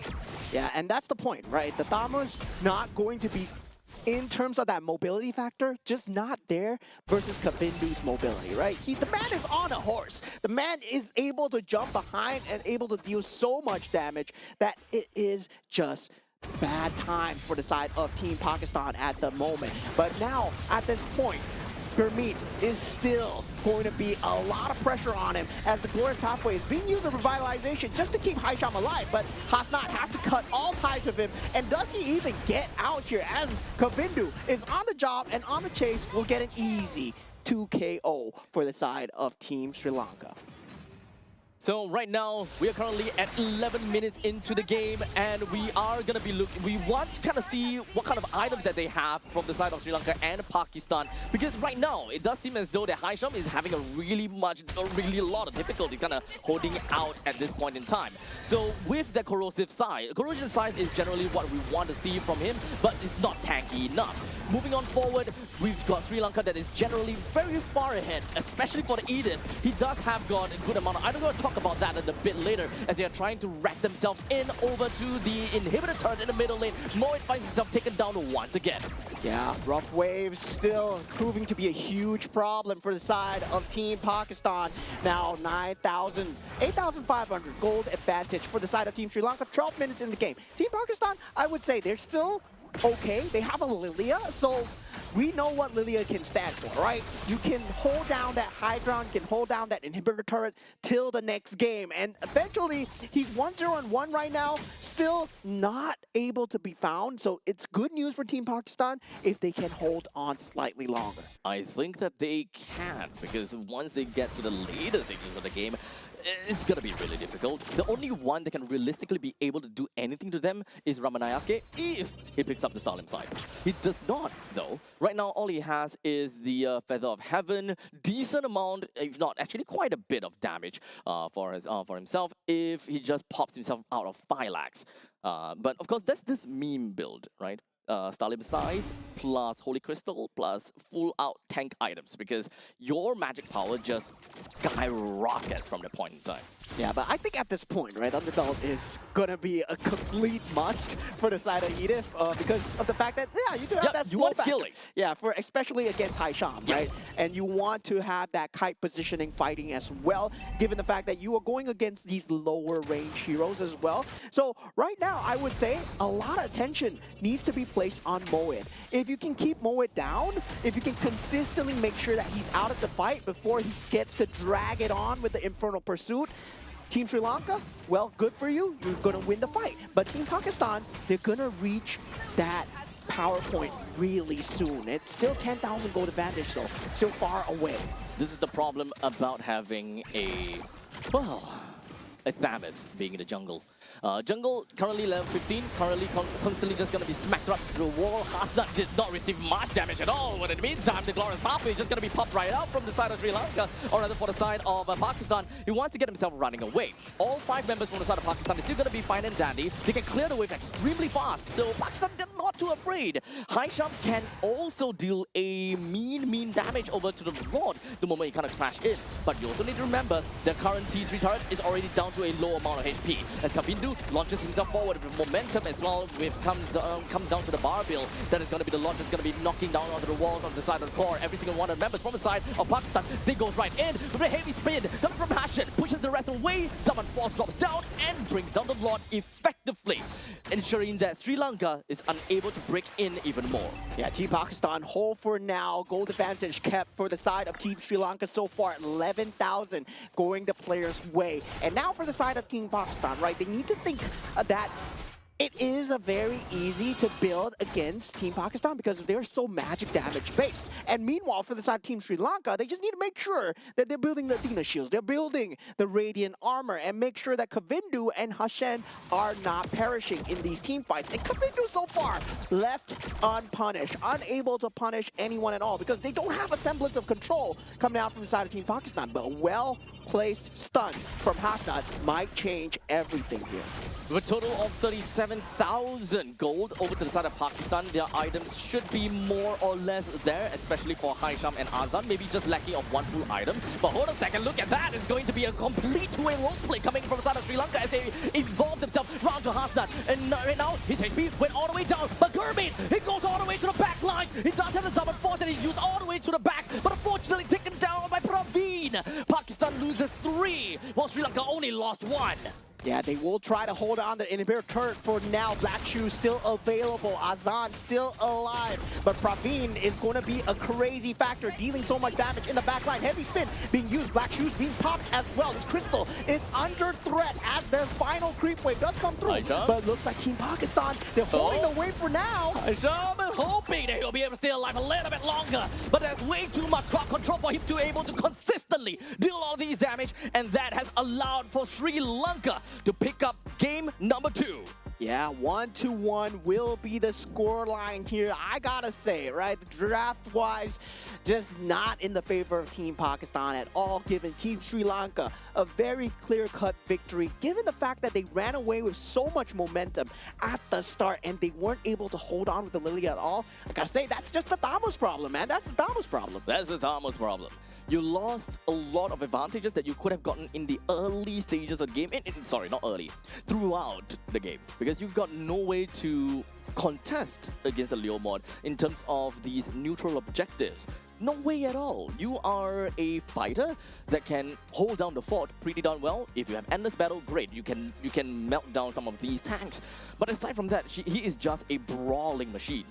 Yeah, and that's the point, right? The Thamus not going to be, in terms of that mobility factor, just not there versus Kavindu's mobility, right? The man is on a horse. The man is able to jump behind and able to deal so much damage that it is just bad time for the side of Team Pakistan at the moment. But now, at this point, Gurmeet is still going to be a lot of pressure on him as the Glorious Pathway is being used for revitalization just to keep Haisham alive, but Hasnat has to cut all ties with him. And does he even get out here as Kavindu is on the job and on the chase, will get an easy 2 KO for the side of Team Sri Lanka. So right now, we are currently at 11 minutes into the game, and we are going to be we want to kind of see what kind of items that they have from the side of Sri Lanka and Pakistan, because right now, it does seem as though that Haisham is having a really lot of difficulty kind of holding out at this point in time. So with the corrosion side is generally what we want to see from him, but it's not tanky enough. Moving on forward, we've got Sri Lanka that is generally very far ahead, especially for the Eden. He does have got a good amount of, I'm going to talk about that in a bit later, as they are trying to rack themselves in over to the inhibitor turret in the middle lane. Moed finds himself taken down once again. Yeah, rough waves still proving to be a huge problem for the side of Team Pakistan. Now 8,500 gold advantage for the side of Team Sri Lanka. 12 minutes in the game. Team Pakistan, I would say they're still okay. They have a Lilia, so we know what Lilia can stand for, right? You can hold down that high ground, you can hold down that inhibitor turret till the next game. And eventually, he's 1-0-1 right now, still not able to be found. So it's good news for Team Pakistan if they can hold on slightly longer. I think that they can, because once they get to the later stages of the game, it's going to be really difficult. The only one that can realistically be able to do anything to them is Ramanayake if he picks up the Stallium side. He does not, though. Right now, all he has is the Feather of Heaven, decent amount, if not actually quite a bit of damage for himself if he just pops himself out of Phylax. But of course, that's this meme build, right? Stallium Side plus Holy Crystal plus full out tank items, because your magic power just skyrockets from the point in time. Yeah, but I think at this point, right, Underbelt is gonna be a complete must for the side of Edith because of the fact that, yeah, you do have that you want slowback. skilling. Yeah, for especially against Haisham, right? And you want to have that kite positioning fighting as well, given the fact that you are going against these lower range heroes as well. So right now, I would say a lot of attention needs to be placed on Moed. If you can keep Moed down, if you can consistently make sure that he's out of the fight before he gets to drag it on with the Infernal Pursuit, Team Sri Lanka, well, good for you. You're going to win the fight. But Team Pakistan, they're going to reach that power point really soon. It's still 10,000 gold advantage, though. Still far away. This is the problem about having a, well, a Thamus being in the jungle. Jungle currently level 15, currently constantly just gonna be smacked up to the wall. Hasnat did not receive much damage at all, but in the meantime, the Glorious Pathway is just gonna be popped right out from the side of Sri Lanka, or rather for the side of Pakistan. He wants to get himself running away. All 5 members from the side of Pakistan is still gonna be fine and dandy. They can clear the wave extremely fast, so Pakistan they're not too afraid. Haisham can also deal a mean damage over to the Lord the moment he kind of crash in. But you also need to remember the current T3 turret is already down to a low amount of HP. As Kavindu launches himself forward with momentum as well, comes down to the bar build. That is going to be the launch that's going to be knocking down onto the walls on the side of the core. Every single one of the members from the side of Pakistan, they goes right in with a heavy spin. Coming from Hashan, pushes the rest away. Zaman Force drops down and brings down the Lord effectively, ensuring that Sri Lanka is unable to break in even more. Yeah, Team Pakistan hold for now. Gold advantage kept for the side of Team Sri Lanka so far. 11,000 going the players' way. And now for the side of Team Pakistan, right? They need to think that it is a very easy to build against Team Pakistan because they're so magic damage based. And meanwhile, for the side of Team Sri Lanka, they just need to make sure that they're building the Athena shields, they're building the Radiant armor, and make sure that Kavindu and Hashan are not perishing in these team fights. And Kavindu so far left unpunished, unable to punish anyone at all because they don't have a semblance of control coming out from the side of Team Pakistan. But a well-placed stun from Hassan might change everything here. With a total of 37,000 gold over to the side of Pakistan, their items should be more or less there, especially for Haisham and Azan, maybe just lacking of one full item. But hold on a second, look at that. It's going to be a complete two-way roleplay coming from the side of Sri Lanka as they evolve themselves round to Hassan. And right now, his HP went all the way down, but Gurmeet, he goes all the way to the back line. He does have the Zaman Force that he used all the way to the back, but unfortunately taken down by Praveen. Pakistan loses 3, while Sri Lanka only lost 1. Yeah, they will try to hold on to the inhibitor turret for now. Black Shoe still available. Azan still alive. But Praveen is going to be a crazy factor, dealing so much damage in the backline. Heavy spin being used. Black Shoes being popped as well. This Crystal is under threat as their final creep wave does come through. But it looks like Team Pakistan, they're holding the wave for now. Haisham is hoping that he'll be able to stay alive a little bit longer. But there's way too much crowd control for him to be able to consistently deal all these damage. And that has allowed for Sri Lanka to pick up game number 2. Yeah, 1-1 will be the score line here. I gotta say, right, draft-wise, just not in the favor of Team Pakistan at all, giving Team Sri Lanka a very clear-cut victory, given the fact that they ran away with so much momentum at the start and they weren't able to hold on with the Lily at all. I gotta say, that's just the Thamos problem, man. That's the Thamos problem. That's the Thamos problem. You lost a lot of advantages that you could have gotten in the early stages of the game. Sorry, not early. Throughout the game. Because you've got no way to contest against a Leo mod in terms of these neutral objectives. No way at all. You are a fighter that can hold down the fort pretty darn well. If you have endless battle, great. You can melt down some of these tanks. But aside from that, he is just a brawling machine.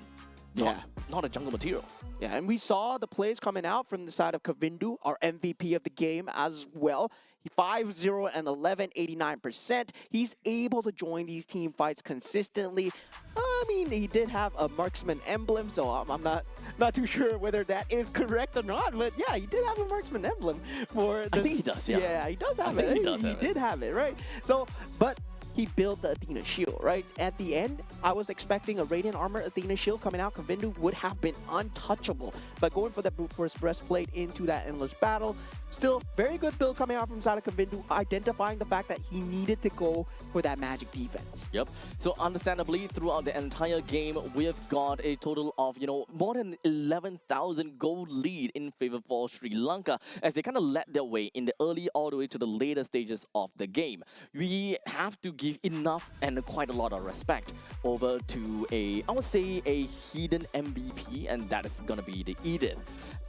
Not a jungle material. Yeah, and we saw the plays coming out from the side of Kavindu, our MVP of the game as well. 5-0 and 11, 89%. He's able to join these team fights consistently. I mean, he did have a marksman emblem, so I'm not too sure whether that is correct or not. But yeah, he did have a marksman emblem for the... I think he does, yeah. Yeah, he does have it. He did have it, right? So, but he built the Athena shield, right? At the end, I was expecting a Radiant Armor Athena shield coming out. Kavindu would have been untouchable. But going for that brute force breastplate into that endless battle, still very good build coming out from side of Kavindu, identifying the fact that he needed to go for that magic defense. Yep. So understandably, throughout the entire game, we've got a total of, more than 11,000 gold lead in favor for Sri Lanka as they kind of led their way in the early all the way to the later stages of the game. We have to give enough and quite a lot of respect over to I would say a hidden MVP, and that is gonna be the Edith.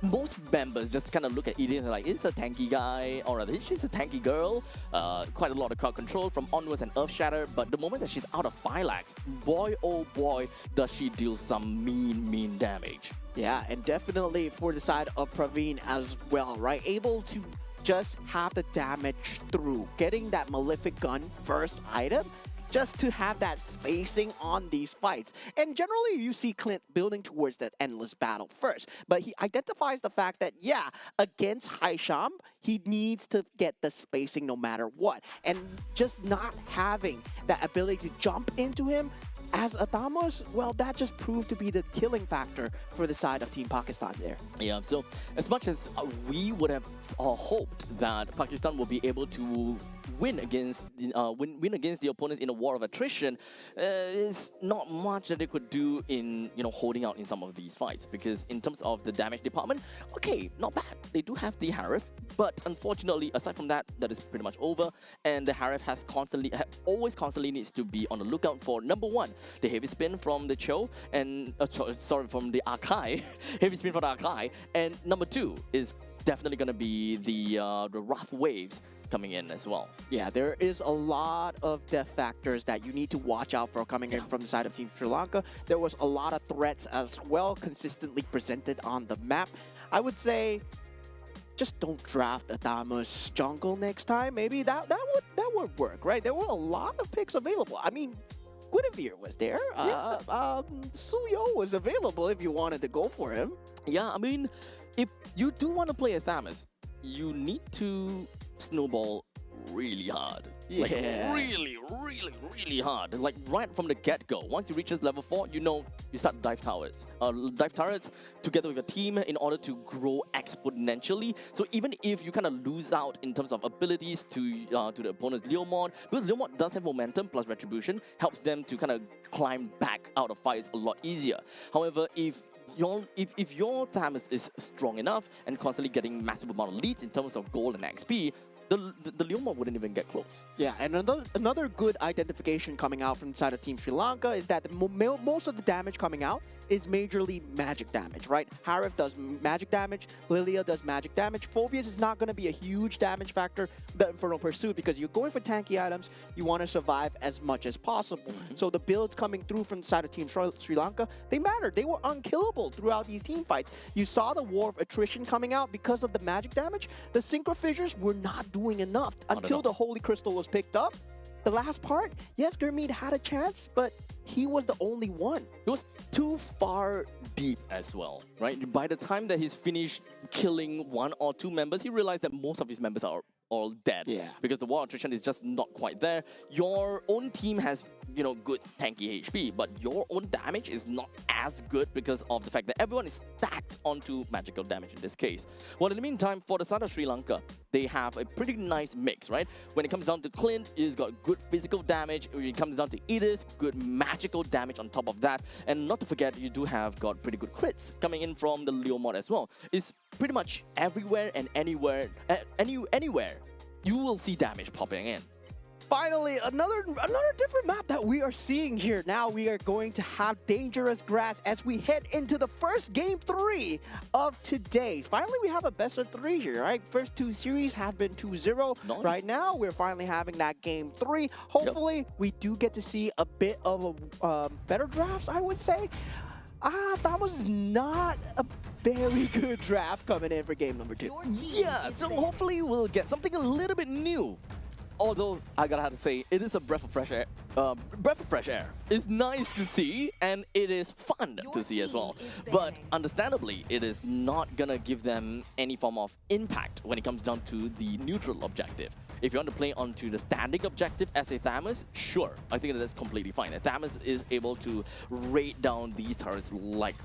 Most members just kind of look at Edith and like, is a tanky guy, or rather, she's a tanky girl. Quite a lot of crowd control from Onwards and Earth Shatter, but the moment that she's out of Phylax, boy oh boy, does she deal some mean damage. Yeah, and definitely for the side of Praveen as well, right? Able to just have the damage through. Getting that Malefic Gun first item just to have that spacing on these fights. And generally, you see Clint building towards that endless battle first. But he identifies the fact that, yeah, against Haisham, he needs to get the spacing no matter what. And just not having that ability to jump into him as Adamos, well, that just proved to be the killing factor for the side of Team Pakistan there. Yeah, so as much as we would have hoped that Pakistan will be able to win against the opponents in a war of attrition, is not much that they could do in holding out in some of these fights, because in terms of the damage department, okay, not bad. They do have the Harith, but unfortunately, aside from that, that is pretty much over, and the Harith has always constantly needs to be on the lookout for, number one, the heavy spin from the Cho, and from the Akai, heavy spin from the Akai, and number two is definitely going to be the rough waves coming in as well. Yeah, there is a lot of death factors that you need to watch out for coming in from the side of Team Sri Lanka. There was a lot of threats as well consistently presented on the map. I would say just don't draft Adamos jungle next time. Maybe that would work, right? There were a lot of picks available. I mean, Guinevere was there. Suyo was available if you wanted to go for him. Yeah, I mean, if you do want to play a Thamus, you need to snowball really hard. Like really hard. Like right from the get-go. Once you reach this level 4, you start dive turrets. Dive turrets together with your team in order to grow exponentially. So even if you kind of lose out in terms of abilities to the opponent's Leomord, because Leomord does have momentum plus retribution, helps them to kind of climb back out of fights a lot easier. However, if your Thamus is strong enough and constantly getting massive amount of leads in terms of gold and XP, the Leomord wouldn't even get close. Yeah, and another good identification coming out from the side of Team Sri Lanka is that most of the damage coming out is majorly magic damage, right? Harith does magic damage, Lilia does magic damage. Phobius is not going to be a huge damage factor, the Infernal Pursuit, because you're going for tanky items, you want to survive as much as possible. So the builds coming through from the side of Team Sri Lanka, they mattered. They were unkillable throughout these team fights. You saw the War of Attrition coming out because of the magic damage. The Synchro Fissures were not doing enough until the Holy Crystal was picked up. The last part, yes, Gurmeet had a chance, but he was the only one. It was too far deep as well, right? By the time that he's finished killing one or two members, he realized that most of his members are all dead. Yeah. Because the war attrition is just not quite there. Your own team has, good tanky HP, but your own damage is not as good because of the fact that everyone is stacked onto magical damage in this case. Well, in the meantime, for the side of Sri Lanka, they have a pretty nice mix, right? When it comes down to Clint, he's got good physical damage. When it comes down to Edith, good magical damage on top of that. And not to forget, you do have got pretty good crits coming in from the Leomord as well. It's pretty much everywhere and anywhere, anywhere you will see damage popping in. Finally, another different map that we are seeing here. Now we are going to have Dangerous Grass as we head into the first game 3 of today. Finally, we have a best of 3 here, right? First 2 series have been 2-0. Nice. Right now, we're finally having that game 3. Hopefully, we do get to see a bit of a better drafts, I would say. That was not a very good draft coming in for game number 2. Yeah, so hopefully we'll get something a little bit new. Although, I gotta have to say, it is a breath of fresh air. It's nice to see, and it is fun to see as well. But understandably, it is not gonna give them any form of impact when it comes down to the neutral objective. If you want to play onto the standing objective as a Thamus, sure, I think that's completely fine. A Thamus is able to raid down these turrets like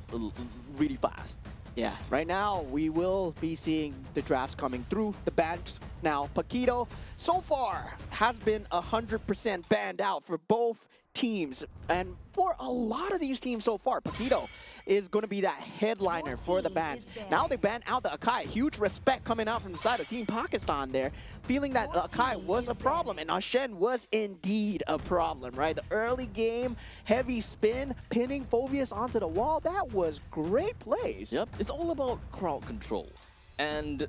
really fast. Yeah, right now we will be seeing the drafts coming through. The bans now, Paquito, so far has been 100% banned out for both teams. And for a lot of these teams so far, Paquito is going to be that headliner for the bans. Now they ban out the Akai. Huge respect coming out from the side of Team Pakistan there, feeling that Akai was a problem, and Ashen was indeed a problem, right? The early game, heavy spin, pinning Phobius onto the wall, that was great plays. Yep, it's all about crowd control. And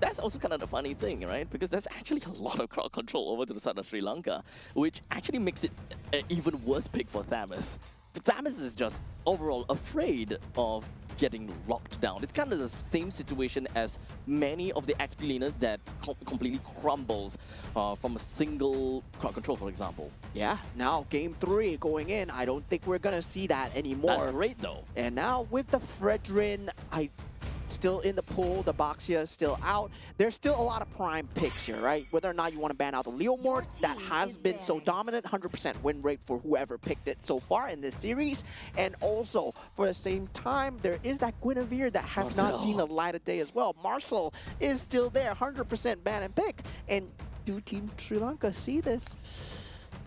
that's also kind of the funny thing, right? Because there's actually a lot of crowd control over to the side of Sri Lanka, which actually makes it an even worse pick for Thamus. Thamus is just overall afraid of getting locked down. It's kind of the same situation as many of the XP laners that completely crumbles from a single crowd control, for example. Yeah, now game 3 going in, I don't think we're gonna see that anymore. That's great though. And now with the Fredrin, still in the pool, the Boxia is still out. There's still a lot of prime picks here, right? Whether or not you want to ban out the Leomord, that has been so dominant, 100% win rate for whoever picked it so far in this series. And also, for the same time, there is that Guinevere that has not seen the light of day as well. Marcel is still there, 100% ban and pick. And do Team Sri Lanka see this?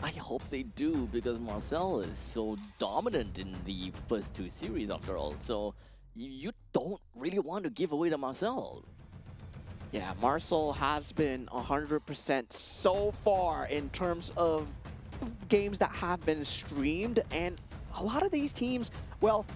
I hope they do, because Marcel is so dominant in the first 2 series after all. So you don't really want to give away to Marcel. Yeah, Marcel has been 100% so far in terms of games that have been streamed, and a lot of these teams, well,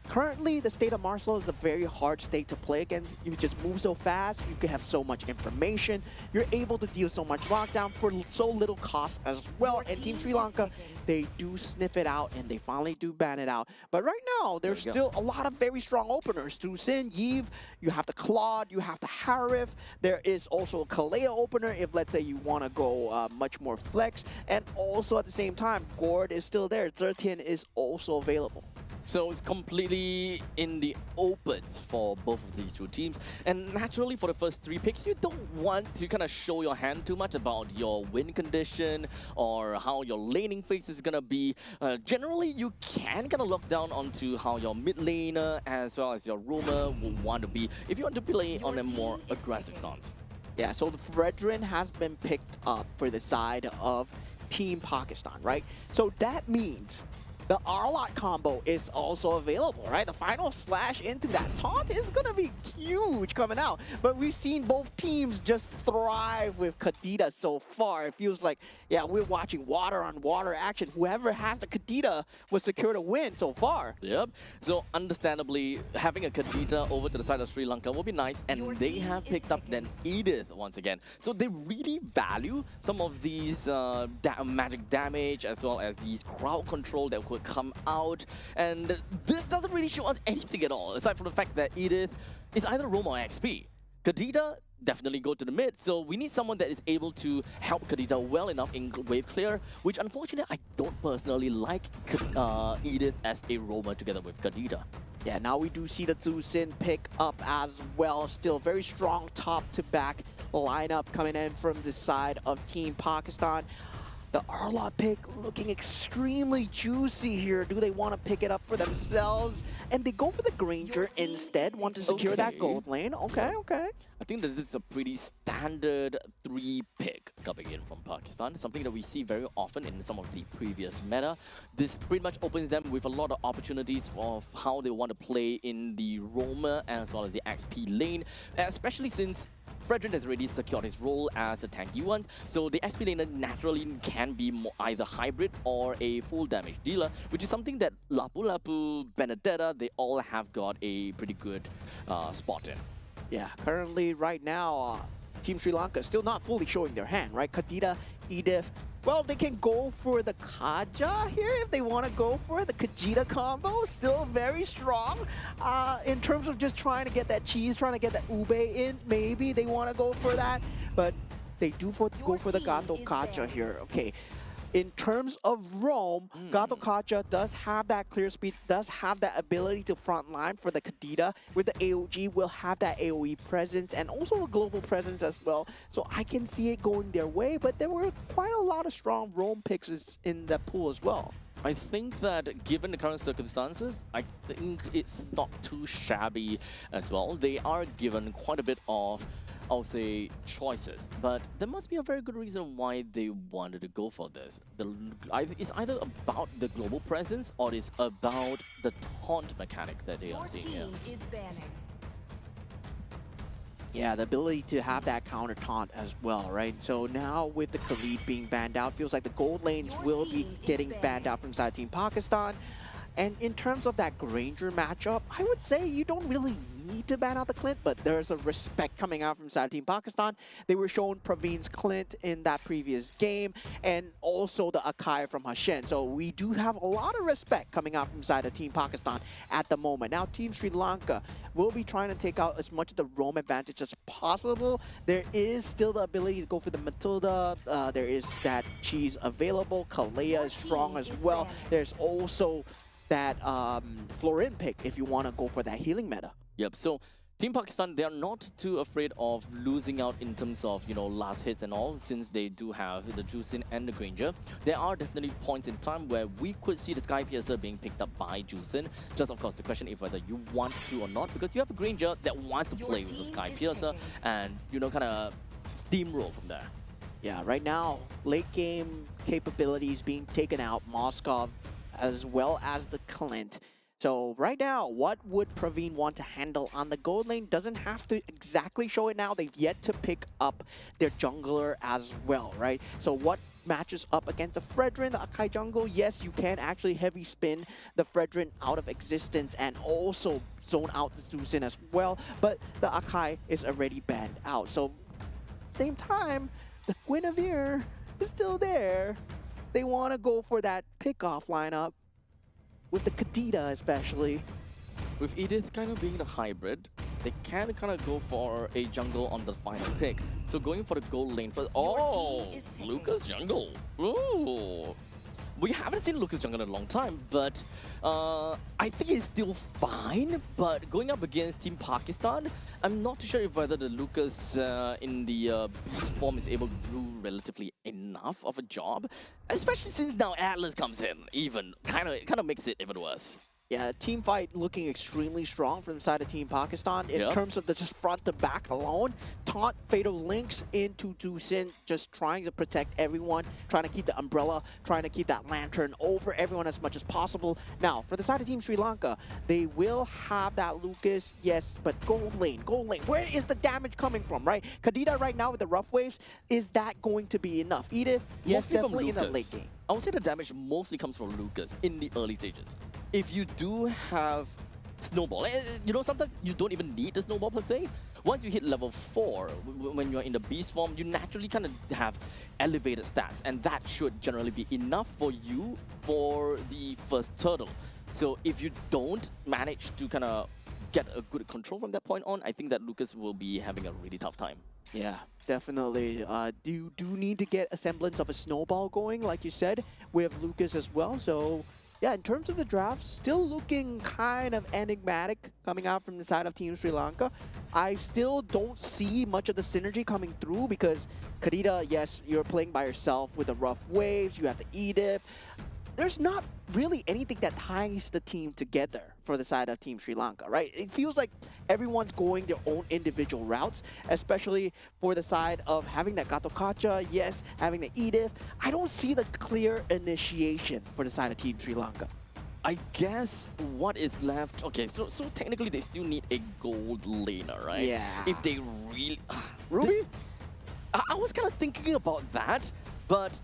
currently the state of Marcel is a very hard state to play against. You just move so fast, you can have so much information, you're able to deal so much lockdown for so little cost as well. And Team Sri Lanka, they do sniff it out and they finally do ban it out. But right now, there's still a lot of very strong openers. Sin, Yves, you have the Claude, you have the Harif. There is also a Kalea opener if, let's say, you want to go much more flex. And also at the same time, Gord is still there. 13 is also available. So it's completely in the open for both of these 2 teams. And naturally, for the first 3 picks, you don't want to kind of show your hand too much about your win condition or how your laning phase is going to be. Generally, you can kind of look down onto how your mid laner as well as your roamer will want to be if you want to play on a more aggressive stance. Yeah, so the Fredrin has been picked up for the side of Team Pakistan, right? So that means the Arlot combo is also available, right? The final slash into that taunt is going to be huge coming out. But we've seen both teams just thrive with Kadita so far. It feels like, yeah, we're watching water on water action. Whoever has the Kadita will secure the win so far. Yep. So understandably, having a Kadita over to the side of Sri Lanka will be nice. And they have picked up then Edith once again. So they really value some of these magic damage as well as these crowd control that would come out, and this doesn't really show us anything at all, aside from the fact that Edith is either Roma or XP. Kadita definitely go to the mid, so we need someone that is able to help Kadita well enough in wave clear, which unfortunately I don't personally like Edith as a Roma together with Kadita. Yeah, now we do see the Sin pick up as well. Still very strong top to back lineup coming in from the side of Team Pakistan. The Arlot pick looking extremely juicy here. Do they want to pick it up for themselves? And they go for the Granger instead, want to secure that gold lane. Okay. I think that this is a pretty standard 3 pick coming in from Pakistan. Something that we see very often in some of the previous meta. This pretty much opens them with a lot of opportunities of how they want to play in the roamer as well as the XP lane, especially since Fredrin has already secured his role as the tanky one, so the XP laner naturally can be more either hybrid or a full damage dealer, which is something that Lapu Lapu, Benedetta, they all have got a pretty good spot in. Yeah, currently right now, Team Sri Lanka still not fully showing their hand, right? Kadita, Edith, well, they can go for the Kaja here if they want to go for it. The Kajita combo, still very strong. In terms of just trying to get that cheese, trying to get that ube in, maybe they want to go for that. But they do go for the Gato Kaja here. Okay. In terms of roam, Gato Kacha does have that clear speed, does have that ability to frontline for the Kadita. With the AOG, will have that AoE presence and also a global presence as well. So I can see it going their way, but there were quite a lot of strong roam picks in that pool as well. I think that given the current circumstances, I think it's not too shabby as well. They are given quite a bit of, I'll say, choices, but there must be a very good reason why they wanted to go for this. It's either about the global presence or it's about the taunt mechanic that they are seeing here. Is banning. Yeah, the ability to have that counter taunt as well, right? So now with the Khalid being banned out, feels like the gold lanes will be getting banned out from side Team Pakistan. And in terms of that Granger matchup, I would say you don't really need to ban out the Clint, but there's a respect coming out from side of Team Pakistan. They were shown Praveen's Clint in that previous game, and also the Akai from Hashen. So we do have a lot of respect coming out from side of Team Pakistan at the moment. Now Team Sri Lanka will be trying to take out as much of the roam advantage as possible. There is still the ability to go for the Matilda. There is that cheese available. Kalea is strong as well. There's also that Florin pick if you want to go for that healing meta. Yep, so Team Pakistan, they are not too afraid of losing out in terms of, last hits and all, since they do have the Juicin and the Granger. There are definitely points in time where we could see the Sky Piercer being picked up by Juicin. Just, of course, the question is whether you want to or not, because you have a Granger that wants to play with the Sky Piercer and, kind of steamroll from there. Yeah, right now, late game capabilities being taken out, Moskov, as well as the Clint. So right now, what would Praveen want to handle on the gold lane? Doesn't have to exactly show it now. They've yet to pick up their jungler as well, right? So what matches up against the Fredrin, the Akai jungle? Yes, you can actually heavy spin the Fredrin out of existence and also zone out the Zusin as well. But the Akai is already banned out. So same time, the Guinevere is still there. They want to go for that pickoff lineup with the Kadita especially. With Edith kind of being the hybrid, they can kind of go for a jungle on the final pick. So going for the gold lane first. Oh, Lucas jungle. Ooh. We haven't seen Lucas jungle in a long time, but I think he's still fine. But going up against Team Pakistan, I'm not too sure if whether the Lucas in the beast form is able to do relatively enough of a job, especially since now Atlas comes in. Even kind of makes it even worse. Yeah, team fight looking extremely strong from the side of Team Pakistan in terms of the just front to back alone. Taunt Fatal Links into Juicin, just trying to protect everyone, trying to keep the umbrella, trying to keep that lantern over everyone as much as possible. Now, for the side of Team Sri Lanka, they will have that Lucas, yes, but gold lane, where is the damage coming from, right? Kadita right now with the rough waves, is that going to be enough? Edith, yes, Mostly definitely in the late game. I would say the damage mostly comes from Lucas in the early stages. If you do have Snowball, sometimes you don't even need the Snowball per se. Once you hit level 4, when you're in the Beast form, you naturally kind of have elevated stats, and that should generally be enough for you for the first turtle. So if you don't manage to kind of get a good control from that point on, I think that Lucas will be having a really tough time. Yeah, definitely. You do need to get a semblance of a snowball going, like you said, with Lucas as well. So, yeah, in terms of the draft, still looking kind of enigmatic coming out from the side of Team Sri Lanka. I still don't see much of the synergy coming through because Kadita, yes, you're playing by yourself with the rough waves, you have the Edith. There's not really anything that ties the team together for the side of Team Sri Lanka, right? It feels like everyone's going their own individual routes, especially for the side of having that Gato Kacha, yes, having the Edith. I don't see the clear initiation for the side of Team Sri Lanka. I guess what is left... Okay, so technically they still need a gold laner, right? Yeah. If they really... Ruby? I was kind of thinking about that, but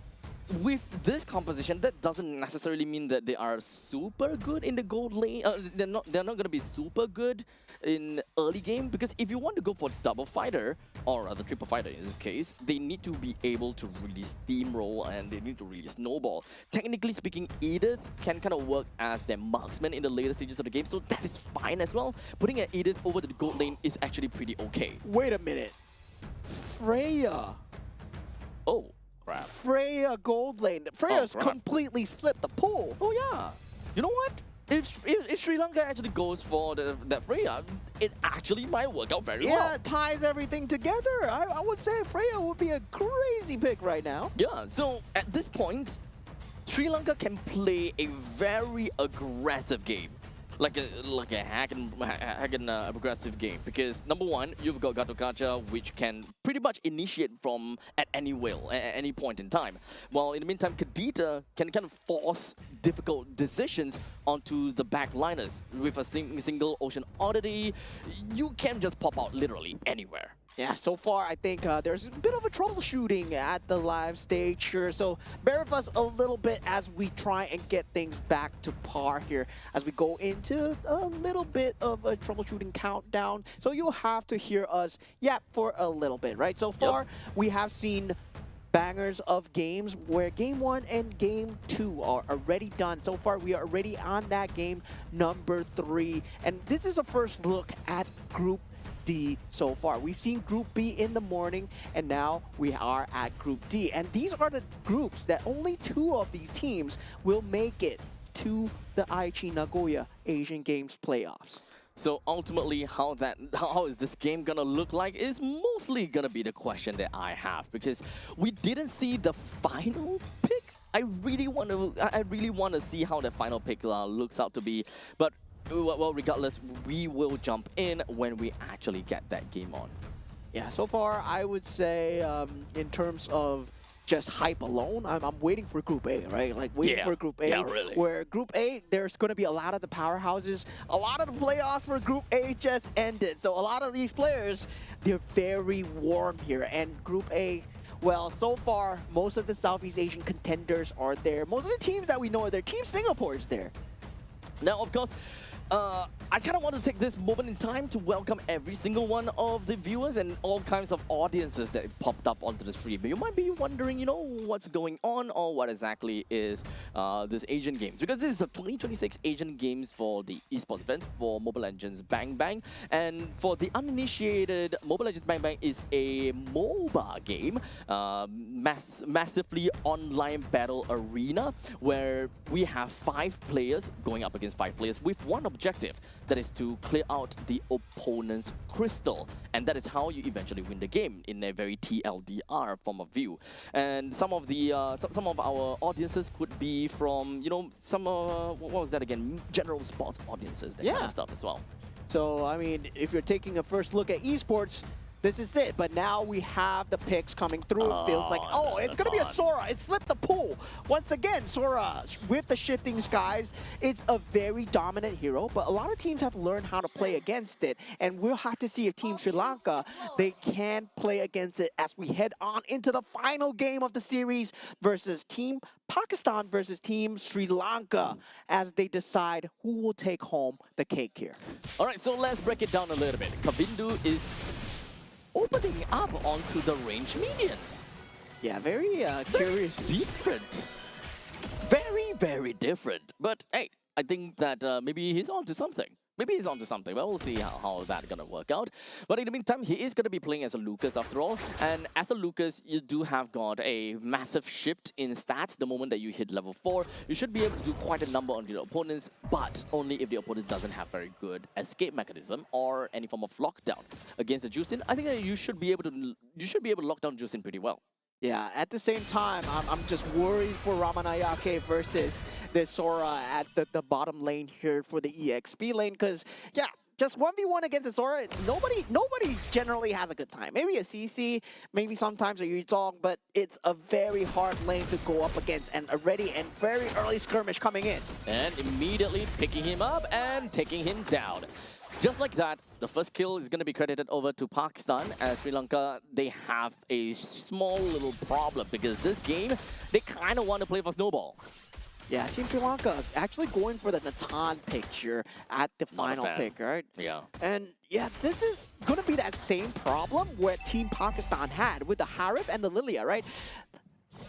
with this composition, that doesn't necessarily mean that they are super good in the gold lane. They're not going to be super good in early game, because if you want to go for double fighter, or rather triple fighter in this case, they need to be able to really steamroll and they need to really snowball. Technically speaking, Edith can kind of work as their marksman in the later stages of the game, so that is fine as well. Putting an Edith over to the gold lane is actually pretty okay. Wait a minute. Freya. Oh. Crap. Freya gold lane. Freya's completely slipped the pool. Oh yeah. You know what? If Sri Lanka actually goes for that Freya, it actually might work out very well. Yeah, it ties everything together. I would say Freya would be a crazy pick right now. Yeah, so at this point, Sri Lanka can play a very aggressive game. Like a hack and aggressive game, because number one, you've got Gato Kacha, which can pretty much initiate from at any will, at any point in time. While in the meantime, Kadita can kind of force difficult decisions onto the backliners with a single Ocean Oddity. You can just pop out literally anywhere. Yeah, so far I think there's a bit of a troubleshooting at the live stage here, so bear with us a little bit as we try and get things back to par here as we go into a little bit of a troubleshooting countdown. So you'll have to hear us yap for a little bit, right? So far we have seen bangers of games where game 1 and game 2 are already done. So far we are already on that game number 3, and this is a first look at Group D so far. We've seen Group B in the morning, and now we are at Group D. And these are the groups that only 2 of these teams will make it to the Aichi Nagoya Asian Games playoffs. So ultimately, how is this game gonna look like is mostly gonna be the question that I have, because we didn't see the final pick. I really want to see how the final pick looks out to be, but well, regardless, we will jump in when we actually get that game on. Yeah, so far I would say in terms of just hype alone, I'm waiting for Group A, right? Like waiting for Group A, really. Where Group A, there's going to be a lot of the powerhouses. A lot of the playoffs for Group A just ended. So a lot of these players, they're very warm here. And Group A, well, so far, most of the Southeast Asian contenders are there. Most of the teams that we know are there. Team Singapore is there. Now, of course, I kind of want to take this moment in time to welcome every single one of the viewers and all kinds of audiences that popped up onto the stream. You might be wondering, you know, what's going on or what exactly is this Asian Games. Because this is the 2026 Asian Games for the esports event for Mobile Legends Bang Bang. And for the uninitiated, Mobile Legends Bang Bang is a MOBA game, massively online battle arena where we have 5 players going up against 5 players with one objective, that is to clear out the opponent's crystal, and that is how you eventually win the game in a very TLDR form of view. And some of the some of our audiences could be from, you know, some what was that again, general sports audiences, that kind of stuff as well. So I mean, if you're taking a first look at esports, this is it. But now we have the picks coming through. It feels like, oh, it's going to be a Sora. It slipped the pool. Once again, Sora with the shifting skies. It's a very dominant hero, but a lot of teams have learned how to play against it. And we'll have to see if Team Sri Lanka, they can play against it as we head on into the final game of the series versus Team Pakistan versus Team Sri Lanka as they decide who will take home the cake here. All right, so let's break it down a little bit. Kavindu is opening up onto the range median. Yeah, very curious. Different. Very, very different. But hey, I think that maybe he's onto something. Maybe he's onto something, but we'll see how that's gonna work out. But in the meantime, he is gonna be playing as a Lucas after all. And as a Lucas, you do have got a massive shift in stats the moment that you hit level 4. You should be able to do quite a number on your opponents, but only if the opponent doesn't have very good escape mechanism or any form of lockdown. Against the Juicin, I think that you should be able to lock down Juicin pretty well. Yeah, at the same time, I'm just worried for Ramanayake versus the Sora at the bottom lane here for the EXP lane, because, yeah, just 1v1 against the Sora, nobody generally has a good time. Maybe a CC, maybe sometimes a Yuzong, but it's a very hard lane to go up against, and a ready and very early skirmish coming in. And immediately picking him up and taking him down. Just like that, the first kill is going to be credited over to Pakistan, as Sri Lanka, they have a small little problem because this game, they kind of want to play for Snowball. Yeah, Team Sri Lanka actually going for the Natan picture at the final pick, right? Yeah. And yeah, this is going to be that same problem where Team Pakistan had with the Harif and the Lilia, right?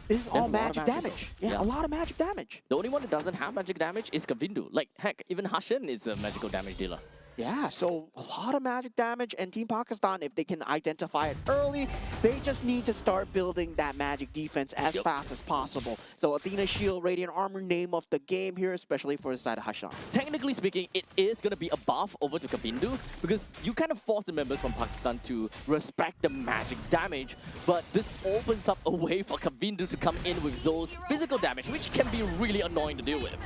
This is all magic damage. Yeah, a lot of magic damage. The only one that doesn't have magic damage is Kavindu. Like, heck, even Hashin is a magical damage dealer. Yeah, so a lot of magic damage, and Team Pakistan, if they can identify it early, they just need to start building that magic defense as fast as possible. So Athena Shield, Radiant Armor, name of the game here, especially for the side of Hashan. Technically speaking, it is going to be a buff over to Kavindu, because you kind of force the members from Pakistan to respect the magic damage, but this opens up a way for Kavindu to come in with those physical damage, which can be really annoying to deal with.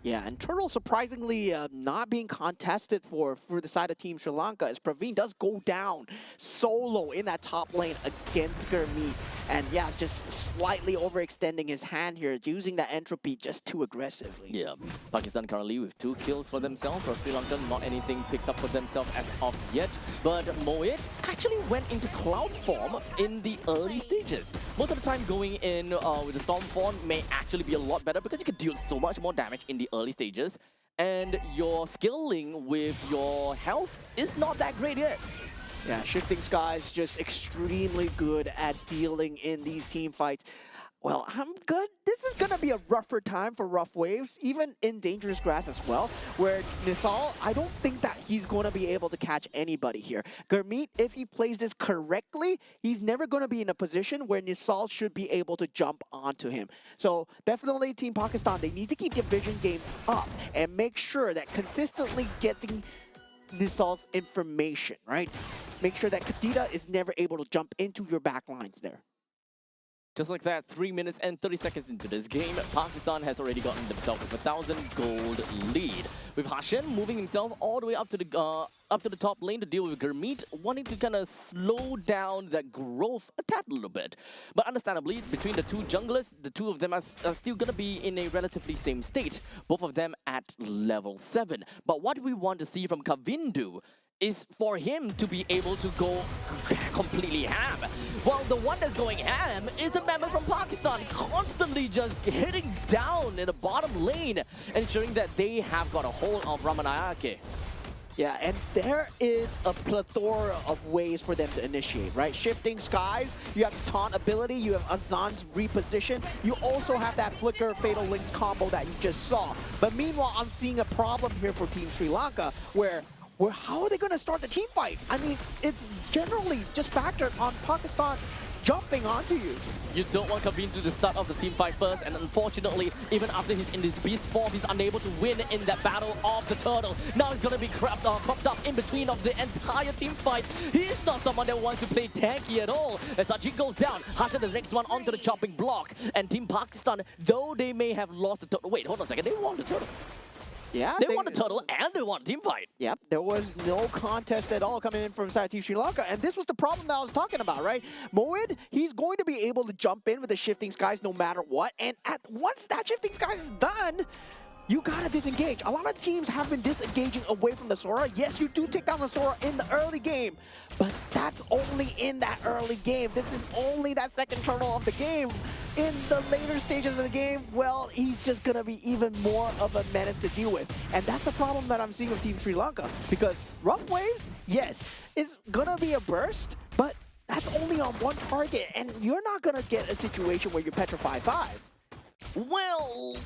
Yeah, and Turtle surprisingly not being contested for the side of Team Sri Lanka as Praveen does go down solo in that top lane against Gurmeet. And yeah, just slightly overextending his hand here, using that entropy just too aggressively. Yeah, Pakistan currently with 2 kills for themselves, or Sri Lanka not anything picked up for themselves as of yet. But Moed actually went into cloud form in the early stages. Most of the time going in with the storm form may actually be a lot better because you can deal so much more damage in the early stages. And your scaling with your health is not that great yet. Yeah, Shifting Skies just extremely good at dealing in these team fights. Well, I'm good. This is going to be a rougher time for Rough Waves, even in Dangerous Grass as well, where Nisal, I don't think that he's going to be able to catch anybody here. Gurmeet, if he plays this correctly, he's never going to be in a position where Nisal should be able to jump onto him. So definitely Team Pakistan, they need to keep their vision game up and make sure that consistently getting Nisal's information, right? Make sure that Kadita is never able to jump into your back lines there. Just like that, 3 minutes and 30 seconds into this game, Pakistan has already gotten themselves a 1,000 gold lead. With Hashem moving himself all the way up to the top lane to deal with Gurmeet, wanting to kind of slow down that growth a tad little bit. But understandably, between the two junglers, the two of them are still going to be in a relatively same state, both of them at level 7. But what we want to see from Kavindu is for him to be able to go completely ham. Well, the one that's going ham is the member from Pakistan, constantly just hitting down in the bottom lane, ensuring that they have got a hold of Ramanayake. Yeah, and there is a plethora of ways for them to initiate, right? Shifting Skies, you have Taunt ability, you have Azan's reposition, you also have that Flicker Fatal Links combo that you just saw. But meanwhile, I'm seeing a problem here for Team Sri Lanka, where how are they going to start the team fight? I mean, it's generally just factored on Pakistan jumping onto you. You don't want Kavindu to start off the team fight first, and unfortunately, even after he's in this beast form, he's unable to win in that battle of the turtle. Now he's going to be cropped up in between of the entire team fight. He's not someone that wants to play tanky at all. As Sachin goes down, Hasha the next one onto the chopping block. And Team Pakistan, though they may have lost the turtle. Wait, hold on a second, they won the turtle. Yeah, they won the turtle and they won the team fight. Yep, there was no contest at all coming in from side Team Sri Lanka, and this was the problem that I was talking about, right? Moed, he's going to be able to jump in with the Shifting Skies no matter what, and once that Shifting Skies is done, you gotta disengage. A lot of teams have been disengaging away from the Sora. Yes, you do take down the Sora in the early game, but that's only in that early game. This is only that second turtle of the game. In the later stages of the game, well, he's just gonna be even more of a menace to deal with. And that's the problem that I'm seeing with Team Sri Lanka, because Rough Waves, yes, is gonna be a burst, but that's only on one target, and you're not gonna get a situation where you petrify 5. Well,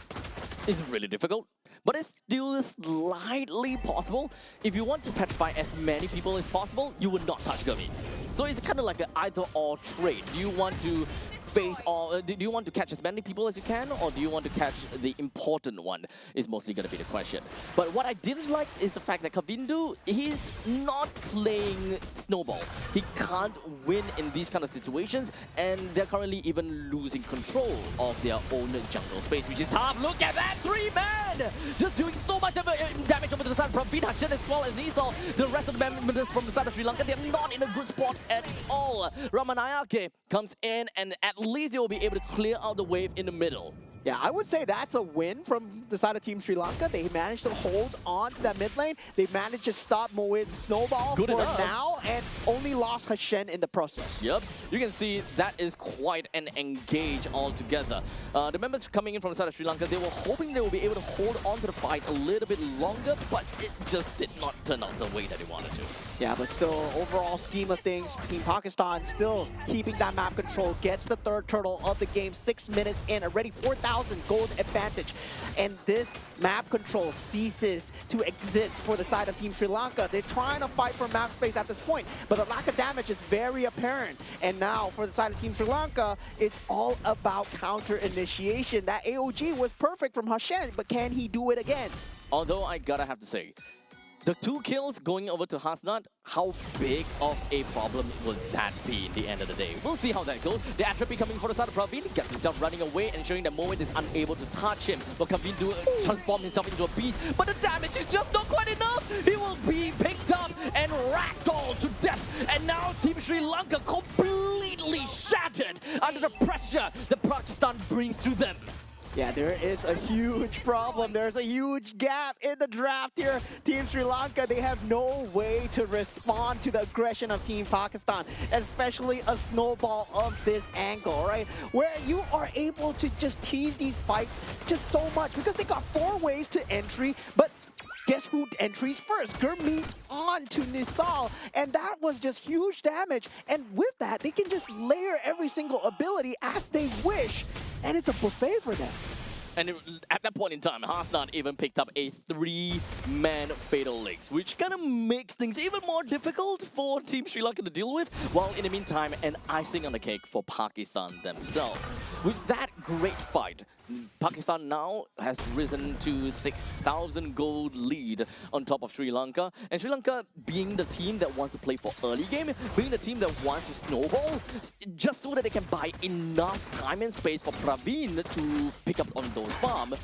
it's really difficult, but it's still slightly possible. If you want to petrify as many people as possible, you would not touch Gurmeet. So it's kind of like an either-or trade. Do you want to face, or do you want to catch as many people as you can, or do you want to catch the important one, is mostly going to be the question. But what I didn't like is the fact that Kavindu, he's not playing Snowball. He can't win in these kind of situations, and they're currently even losing control of their own jungle space, which is tough. Look at that, 3-man! Just doing so much damage over to the side from Praveen, Hashan as well as Nisal. The rest of the members from the side of Sri Lanka, they're not in a good spot at all. Ramanayake comes in, and at least they will be able to clear out the wave in the middle. Yeah, I would say that's a win from the side of Team Sri Lanka. They managed to hold on to that mid lane. They managed to stop Moed's snowball Good for enough. now, and only lost Hashen in the process. Yep, you can see that is quite an engage altogether. The members coming in from the side of Sri Lanka, they were hoping they will be able to hold on to the fight a little bit longer, but it just did not turn out the way that they wanted to. Yeah, but still, overall scheme of things, Team Pakistan still keeping that map control, gets the third turtle of the game, 6 minutes in, already 4,000 gold advantage. And this map control ceases to exist for the side of Team Sri Lanka. They're trying to fight for map space at this point, but the lack of damage is very apparent. And now, for the side of Team Sri Lanka, it's all about counter initiation. That AOG was perfect from Hashen, but can he do it again? Although I gotta have to say, The 2 kills going over to Hasnat, how big of a problem will that be in the end of the day? We'll see how that goes. The Atrophy coming for the side of Praveen, gets himself running away, ensuring that Moment is unable to touch him. But Kaveen do transform himself into a beast, but the damage is just not quite enough. He will be picked up and ragdolled to death. And now Team Sri Lanka completely shattered under the pressure that Pakistan brings to them. Yeah, there is a huge problem. There's a huge gap in the draft here. Team Sri Lanka, they have no way to respond to the aggression of Team Pakistan, especially a snowball of this angle, right? Where you are able to just tease these fights just so much because they got 4 ways to entry, but guess who entries first? Gurmeet on to Nisal, and that was just huge damage. And with that, they can just layer every single ability as they wish, and it's a buffet for them. And at that point in time, Hasnat even picked up a 3-man Fatal Links, which kind of makes things even more difficult for Team Sri Lanka to deal with, while in the meantime, an icing on the cake for Pakistan themselves. With that great fight, Pakistan now has risen to 6,000 gold lead on top of Sri Lanka. And Sri Lanka being the team that wants to play for early game, being the team that wants to snowball, just so that they can buy enough time and space for Praveen to pick up on those farms,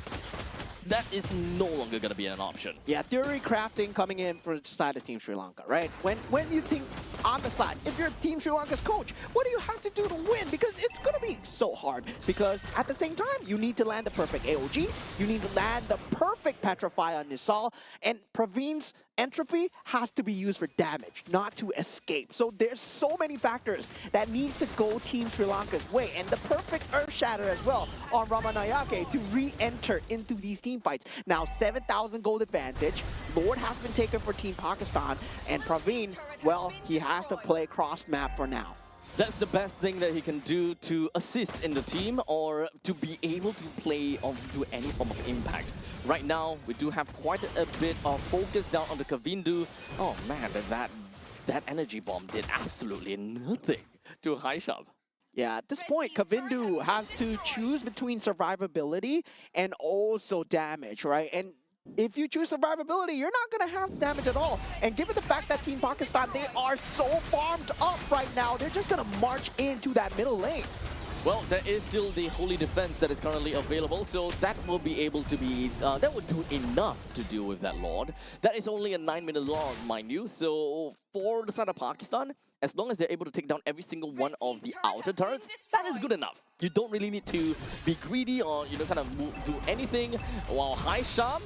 that is no longer going to be an option. Yeah, theory crafting coming in for the side of Team Sri Lanka, right? When you think on the side, if you're Team Sri Lanka's coach, what do you have to do to win? Because it's going to be so hard. Because at the same time, you need to land the perfect AOG, you need to land the perfect Petrify on Nisal, and Praveen's entropy has to be used for damage, not to escape. So there's so many factors that needs to go Team Sri Lanka's way, and the perfect Earth Shatter as well on Ramanayake to re-enter into these team fights. Now 7,000 gold advantage, Lord has been taken for Team Pakistan, and Praveen, well, he has to play cross map for now. That's the best thing that he can do to assist in the team or to be able to play or do any form of impact. Right now, we do have quite a bit of focus down on the Kavindu. Oh man, that energy bomb did absolutely nothing to Haisham. Yeah, at this point, Kavindu has to choose between survivability and also damage, right? And if you choose survivability, you're not going to have damage at all. And given the fact that Team Pakistan, they are so farmed up right now, they're just going to march into that middle lane. Well, there is still the Holy Defense that is currently available, so that will be able to be, that would do enough to deal with that Lord. That is only a 9-minute Lord, mind you, so for the side of Pakistan, as long as they're able to take down every single one of the outer turrets, that is good enough. You don't really need to be greedy or, you know, kind of do anything. While Haisham,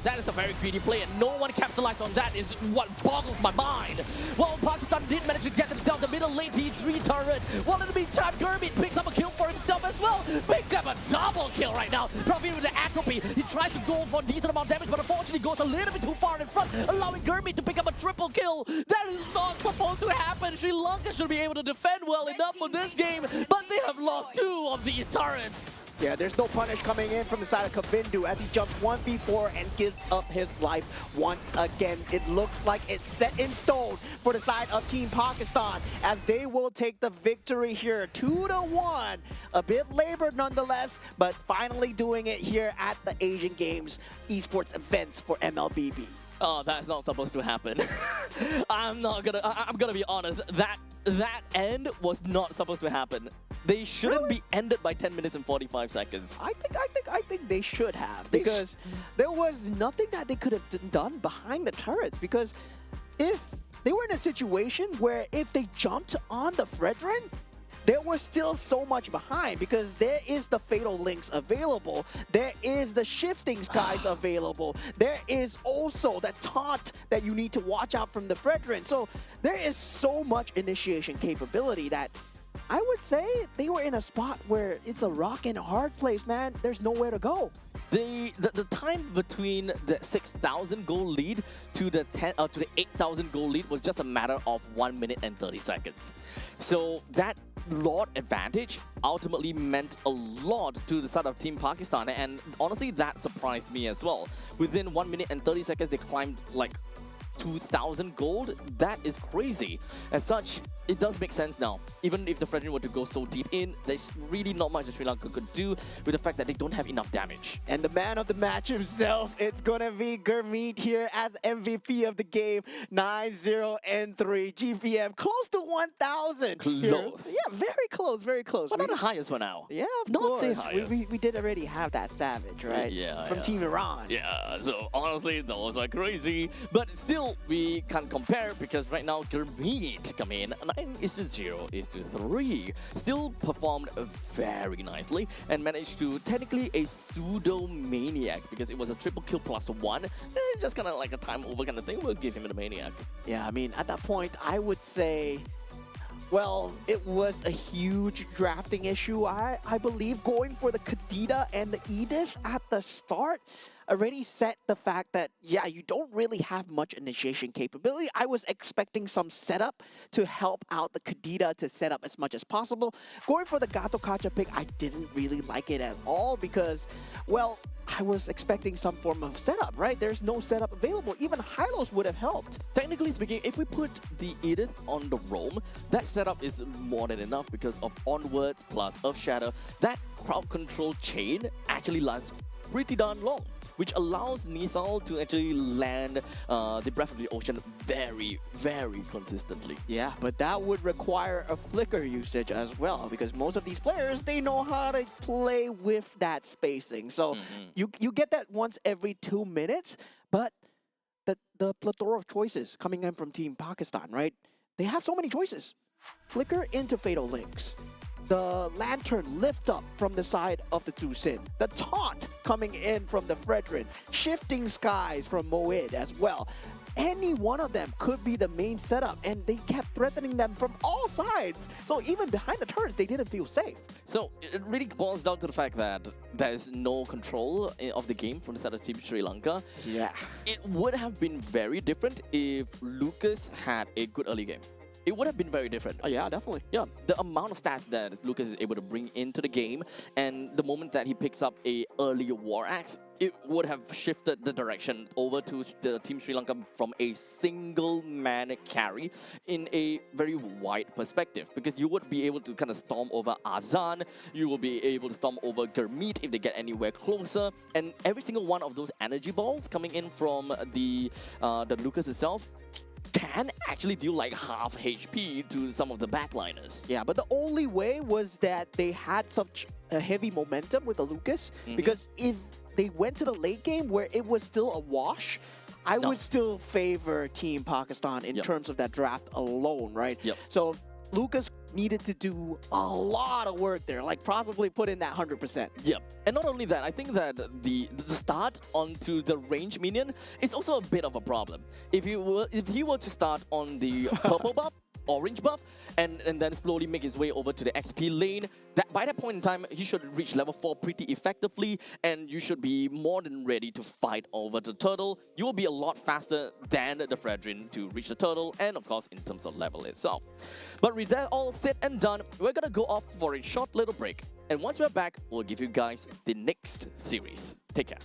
that is a very greedy play, and no one capitalized on that is what boggles my mind. Well, Pakistan did manage to get themselves the middle lane T3 turret. While in the meantime, Gurmeet picks up a kill for himself as well. Picks up a double kill right now. Praveen with the Atrophy. He tries to go for a decent amount of damage, but unfortunately goes a little bit too far in front, allowing Gurmeet to pick up a triple kill. That is not supposed to happen. Sri Lanka should be able to defend well enough for this game, but they have lost 2 of these turrets. Yeah, there's no punish coming in from the side of Kavindu as he jumps 1v4 and gives up his life once again. It looks like it's set in stone for the side of Team Pakistan as they will take the victory here 2-1. A bit labored nonetheless, but finally doing it here at the Asian Games Esports events for MLBB. Oh, that's not supposed to happen. I'm gonna be honest. That end was not supposed to happen. They shouldn't be ended by 10 minutes and 45 seconds. I think they should have, because there was nothing that they could have done behind the turrets. Because if they were in a situation where if they jumped on the Fredrin, there was still so much behind, because there is the Fatal Links available. There is the Shifting Skies available. There is also the taunt that you need to watch out from the Fredrin. So there is so much initiation capability that I would say they were in a spot where it's a rock and a hard place, man. There's nowhere to go. The time between the 6,000 goal lead to the 8,000 goal lead was just a matter of 1 minute and 30 seconds. So that Lord advantage ultimately meant a lot to the side of Team Pakistan, and honestly that surprised me as well. Within 1 minute and 30 seconds they climbed like 2,000 gold. That is crazy. As such, it does make sense now. Even if the Fredrin were to go so deep in, there's really not much that Sri Lanka could do with the fact that they don't have enough damage. And the man of the match himself, it's gonna be Gurmeet here as MVP of the game. 9-0-3. GPM close to 1,000. here. Close. Yeah, very close, very close. But not the highest for now. Yeah, of Not the course. highest. We did already have that Savage, right? Yeah, From yeah. Team Iran. Yeah, so honestly, those are crazy. But still, we can't compare because right now, Gurmeet come in 9-0-3. Still performed very nicely and managed to technically a pseudo maniac because it was a triple kill plus 1. It's just kind of like a time over kind of thing. We'll give him the maniac. Yeah, I mean, at that point, I would say, well, it was a huge drafting issue. I believe going for the Kadita and the Edith at the start already set the fact that, yeah, you don't really have much initiation capability. I was expecting some setup to help out the Kadita to set up as much as possible. Going for the Gato Kacha pick, I didn't really like it at all because, well, I was expecting some form of setup, right? There's no setup available. Even Hylos would have helped. Technically speaking, if we put the Edith on the roam, that setup is more than enough because of onwards plus Earth Shatter. That crowd control chain actually lasts pretty darn long, which allows Nisal to actually land the Breath of the Ocean very, very consistently. Yeah, but that would require a flicker usage as well because most of these players, they know how to play with that spacing. So you get that once every 2 minutes, but the plethora of choices coming in from Team Pakistan, right? They have so many choices. Flicker into Fatal Links. The Lantern lift up from the side of the Tusin. The Taunt coming in from the Fredrin. Shifting Skies from Moed as well. Any one of them could be the main setup, and they kept threatening them from all sides. So even behind the turrets, they didn't feel safe. So it really boils down to the fact that there is no control of the game from the side of Team Sri Lanka. Yeah. It would have been very different if Lucas had a good early game. It would have been very different. Oh, yeah, definitely. Yeah, the amount of stats that Lucas is able to bring into the game, and the moment that he picks up a earlier War Axe, it would have shifted the direction over to the Team Sri Lanka from a single man carry in a very wide perspective, because you would be able to kind of storm over Azan, you will be able to storm over Gurmeet if they get anywhere closer, and every single one of those energy balls coming in from the Lucas itself can actually deal like half HP to some of the backliners. Yeah, but the only way was that they had such a heavy momentum with the Lucas, because if they went to the late game where it was still a wash, I would still favor Team Pakistan in terms of that draft alone, right? So Lucas needed to do a lot of work there, like possibly put in that 100%. Yep. And not only that, I think that the start onto the range minion is also a bit of a problem. If he were to start on the purple buff, orange buff, and then slowly make his way over to the XP lane, that by that point in time, he should reach level 4 pretty effectively, and you should be more than ready to fight over the turtle. You will be a lot faster than the Fredrin to reach the turtle, and of course, in terms of level itself. But with that all said and done, we're gonna go off for a short little break. And once we're back, we'll give you guys the next series. Take care.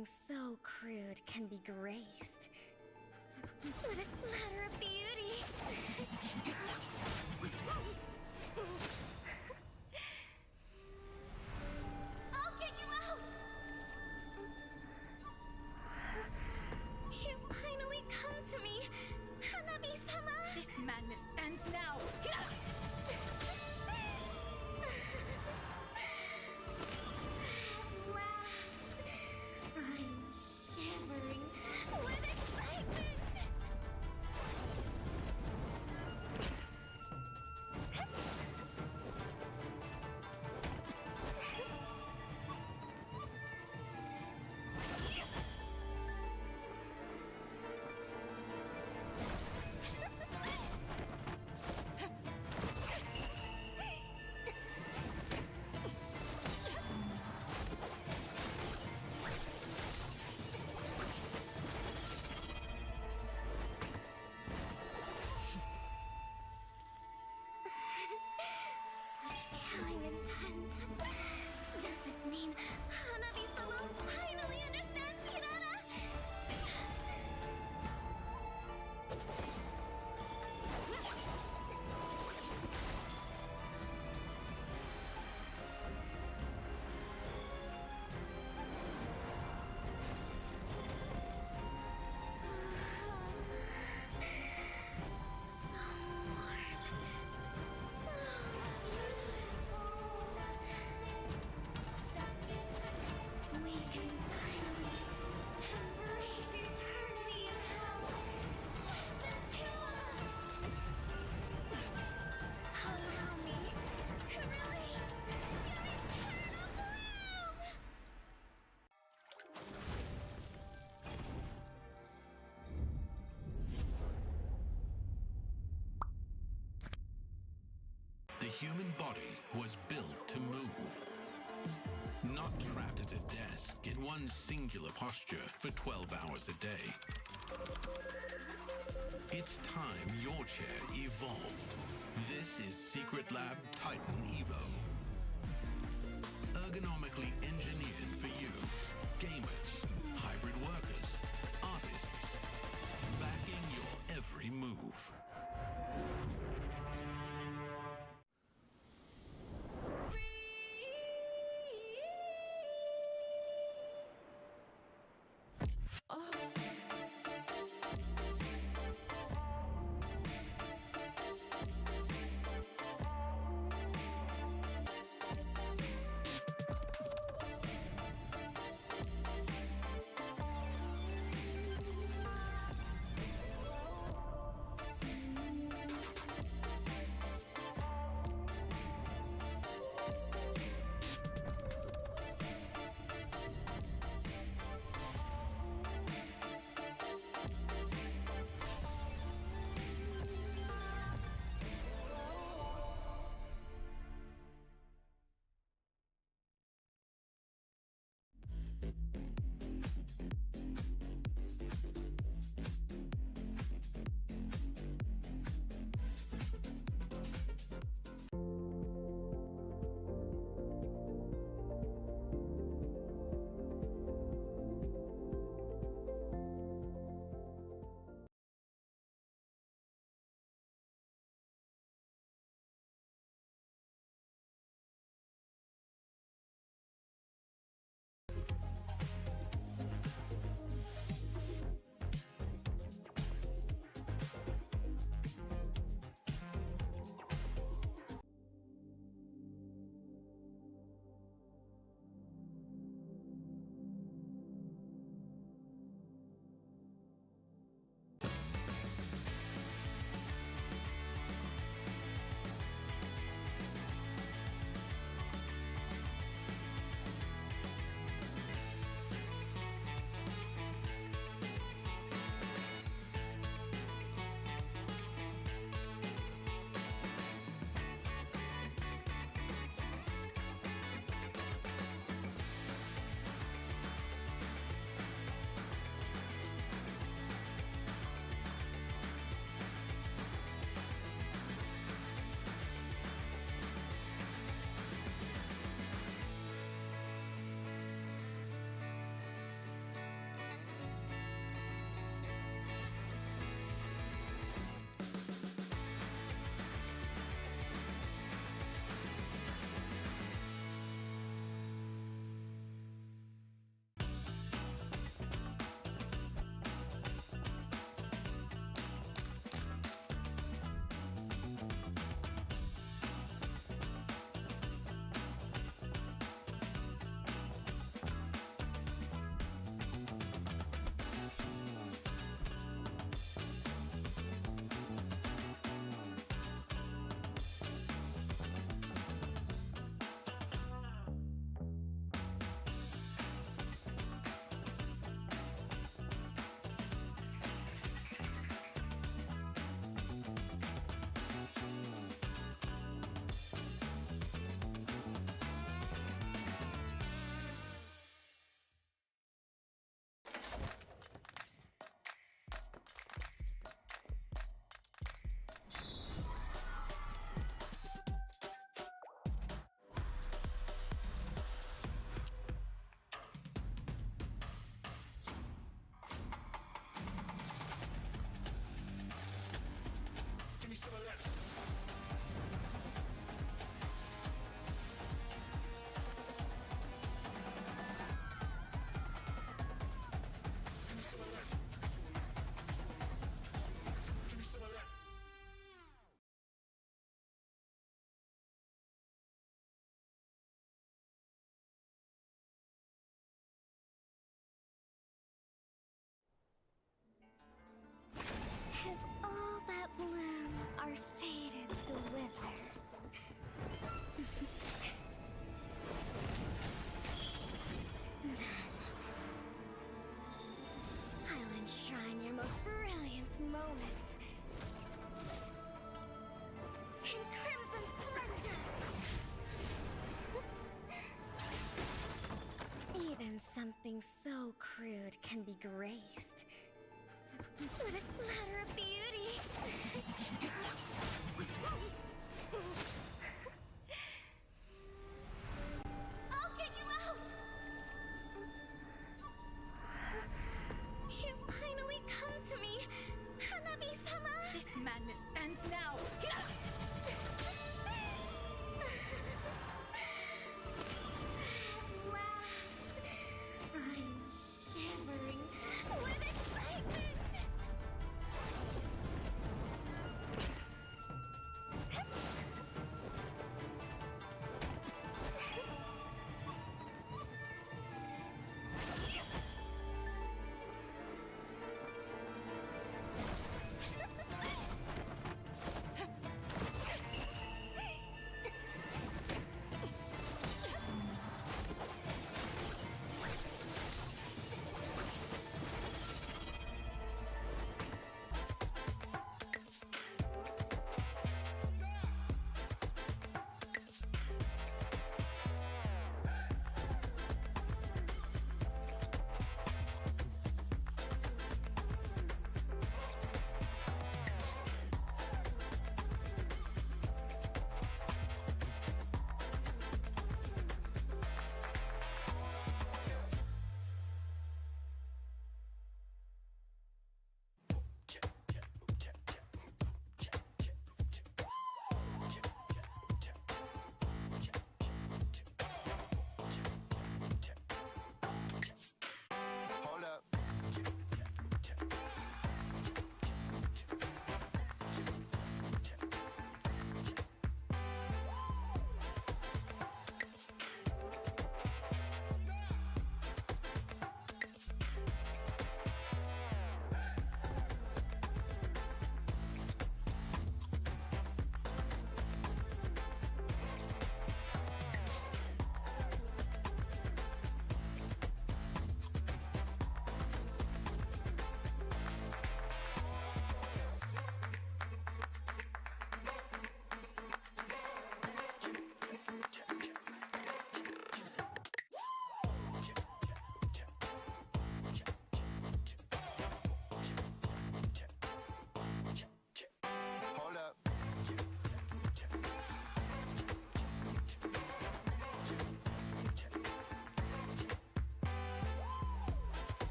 Something so crude can be graced with a splatter of beauty. I'll get you out! You finally come to me, Hanabi-sama! This madness ends now! At last, I'm shivering with excitement! Such killing intent. Does this mean Hanabi-sama finally understands Kirara? So warm. So beautiful. We can finally embrace eternity in hell. Just the two of us. Allow me to release your eternal bloom. The human body was built to move. Not trapped at a desk in one singular posture for 12 hours a day. It's time your chair evolved. This is Secret Lab Titan Evo. Ergonomically engineered for you, gamers, hybrid workers, artists, backing your every move. Something so crude can be graced with a splatter of beauty. I'll get you out! You finally come to me, Hanabi-sama! This madness ends now. At last, I'm shivering with excitement!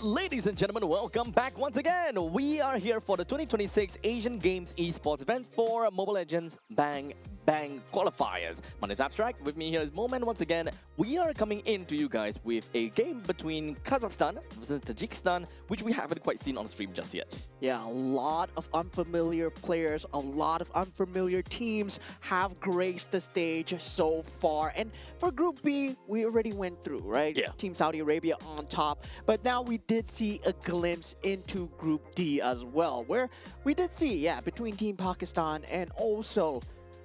ladies and gentlemen, welcome back once again. We are here for the 2026 Asian Games Esports event for Mobile Legends Bang Bang Qualifiers. My name is Abstract. With me here is Moment. Once again, we are coming in to you guys with a game between Kazakhstan versus Tajikistan, which we haven't quite seen on stream just yet. Yeah, a lot of unfamiliar players, a lot of unfamiliar teams have graced the stage so far. And for Group B, we already went through, right? Yeah. Team Saudi Arabia on top. But now we did see a glimpse into Group D as well, where we did see, yeah, between Team Pakistan and also,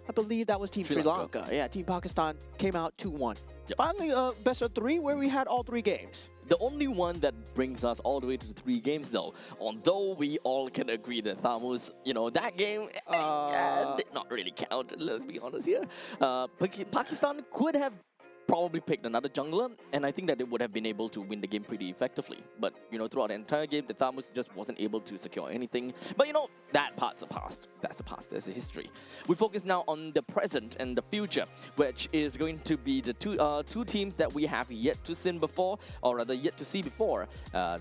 I believe that was Team Sri Lanka. Yeah, Team Pakistan came out 2-1. Yep. Finally, best of three, where we had all three games. The only one that brings us all the way to the 3 games though, although we all can agree that Thamus, that game did not really count, let's be honest here. Pakistan could have probably picked another jungler, and I think that they would have been able to win the game pretty effectively. But, throughout the entire game, the Thamus just wasn't able to secure anything. But, that part's the past. That's the past. That's the history. We focus now on the present and the future, which is going to be the two teams that we have yet to see before, or rather yet to see before.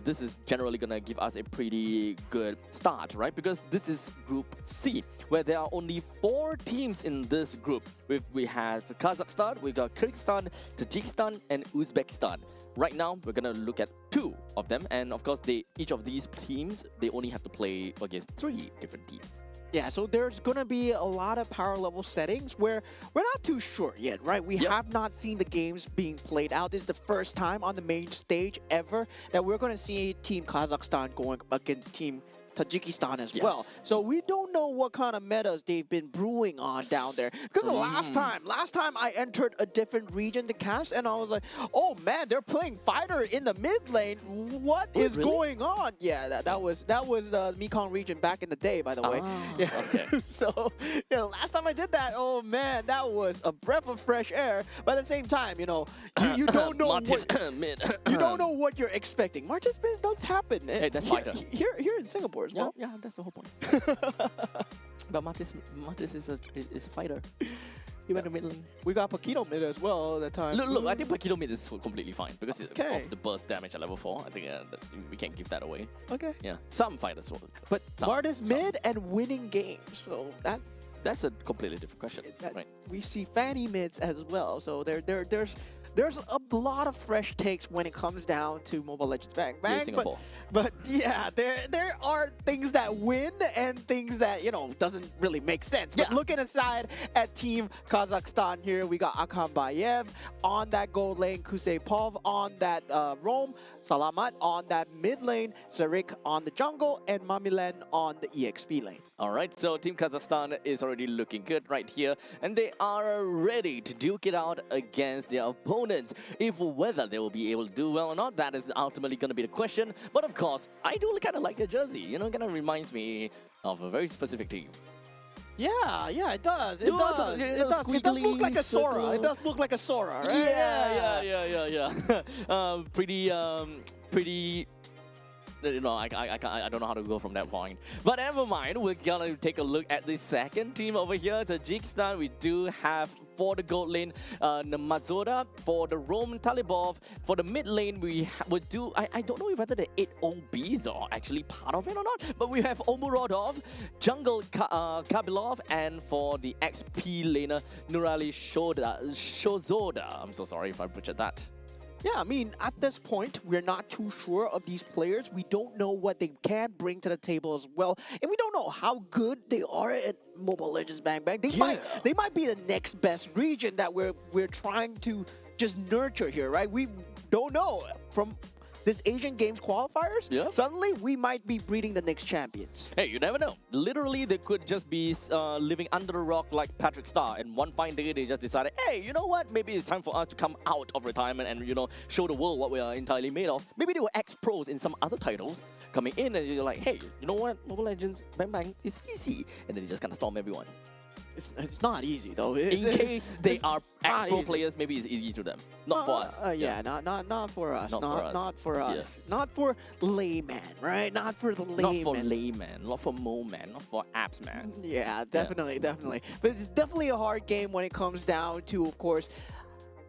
This is generally going to give us a pretty good start, right? Because this is Group C, where there are only 4 teams in this group. We have Kazakhstan, we've got Kyrgyzstan, Tajikistan, and Uzbekistan. Right now, we're going to look at 2 of them. And of course, each of these teams, they only have to play against 3 different teams. Yeah, so there's going to be a lot of power level settings where we're not too sure yet, right? We have not seen the games being played out. This is the first time on the main stage ever that we're going to see Team Kazakhstan going against Team Tajikistan as well. So we don't know what kind of metas they've been brewing on down there. Because the last time I entered a different region to cast, and I was like, oh man, they're playing fighter in the mid lane. What is going on? Yeah, that was Mekong region back in the day, by the way. Yeah. Okay. So last time I did that, oh man, that was a breath of fresh air. But at the same time, you don't know you don't know what you're expecting. Martis mid does happen. Hey, that's fighter. Here in Singapore as well. Yeah, that's the whole point. But Martis is a fighter. He went to mid lane. We got Paquito mid as well at that time. Look, I think Paquito mid is completely fine because it's of the burst damage at level 4. I think we can't give that away. Okay. Yeah, some fighters will. But Martis mid and winning games, so that's a completely different question. Right. We see Fanny mids as well, so there's a lot of fresh takes when it comes down to Mobile Legends Bang Bang. But yeah, there are things that win and things that, doesn't really make sense. But looking aside at Team Kazakhstan here, we got Akambayev on that gold lane, Kusepov on that roam, Salamat on that mid lane, Sarik on the jungle, and Mamilen on the EXP lane. All right, so Team Kazakhstan is already looking good right here, and they are ready to duke it out against their opponents. If whether they will be able to do well or not, that is ultimately going to be the question. But of course, I do kind of like their jersey. Kind of reminds me of a very specific team. Yeah, it does. It does. It does look like a Sora. It does look like a Sora, right? Yeah. Pretty. I don't know how to go from that point. But never mind, we're gonna take a look at the second team over here, Tajikistan. We do have for the gold lane, Namazoda. For the Roman Talibov. For the mid lane, we would do. I don't know whether the 8 OBs are actually part of it or not. But we have Omurodov, Jungle Kabilov, and for the XP laner, Nurali Shozoda. I'm so sorry if I butchered that. Yeah, I mean, at this point, we're not too sure of these players. We don't know what they can bring to the table as well. And we don't know how good they are at Mobile Legends Bang Bang. They might be the next best region that we're trying to just nurture here, right? We don't know. From this Asian Games qualifiers, suddenly we might be breeding the next champions. Hey, you never know. Literally, they could just be living under a rock like Patrick Star, and one fine day they just decided, hey, you know what? Maybe it's time for us to come out of retirement and, show the world what we are entirely made of. Maybe they were ex-pros in some other titles coming in, and you're like, hey, you know what? Mobile Legends Bang Bang is easy. And then they just kind of storm everyone. It's not easy though. In case they are ex-pro players, maybe it's easy to them. Not for us. Not for us. Not for us. Yeah. Not for layman, right? Not for the layman. Not for layman. Not for mo-man. Not for apps man. Yeah, definitely. But it's definitely a hard game when it comes down to, of course,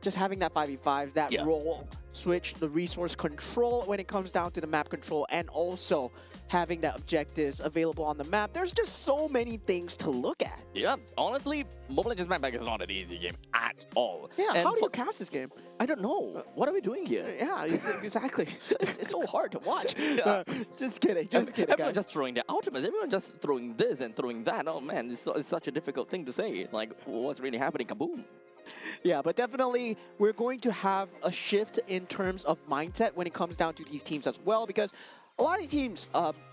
just having that 5v5, that Yeah. role switch, the resource control when it comes down to the map control, and also having that objectives available on the map. There's just so many things to look at. Yeah, honestly, Mobile Legends Bang Bang is not an easy game at all. Yeah, And how do you for- cast this game? I don't know. What are we doing here? Yeah, exactly. It's so hard to watch. Yeah. Just kidding, just kidding, Everyone guys. just throwing their ultimates. Everyone just throwing this and throwing that. Oh man, it's such a difficult thing to say. Like, what's really happening? Kaboom! Yeah, but definitely we're going to have a shift in terms of mindset when it comes down to these teams as well, because a lot of these teams,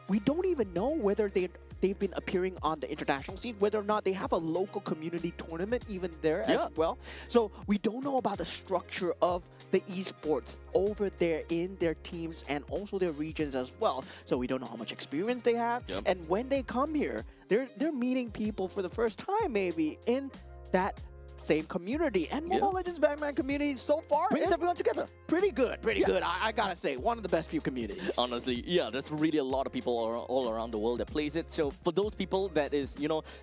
we don't even know whether they've been appearing on the international scene, whether or not they have a local community tournament even there Yeah. as well. So we don't know about the structure of the esports over there in their teams and also their regions as well. So we don't know how much experience they have. Yep. And when they come here, they're meeting people for the first time maybe in that same community. And Yeah. Mobile Legends Bang Bang community so far Brings is everyone together. pretty good, pretty Yeah. good. I gotta say, one of the best few communities. Honestly, yeah, there's really a lot of people all around the world that plays it. So for those people that is,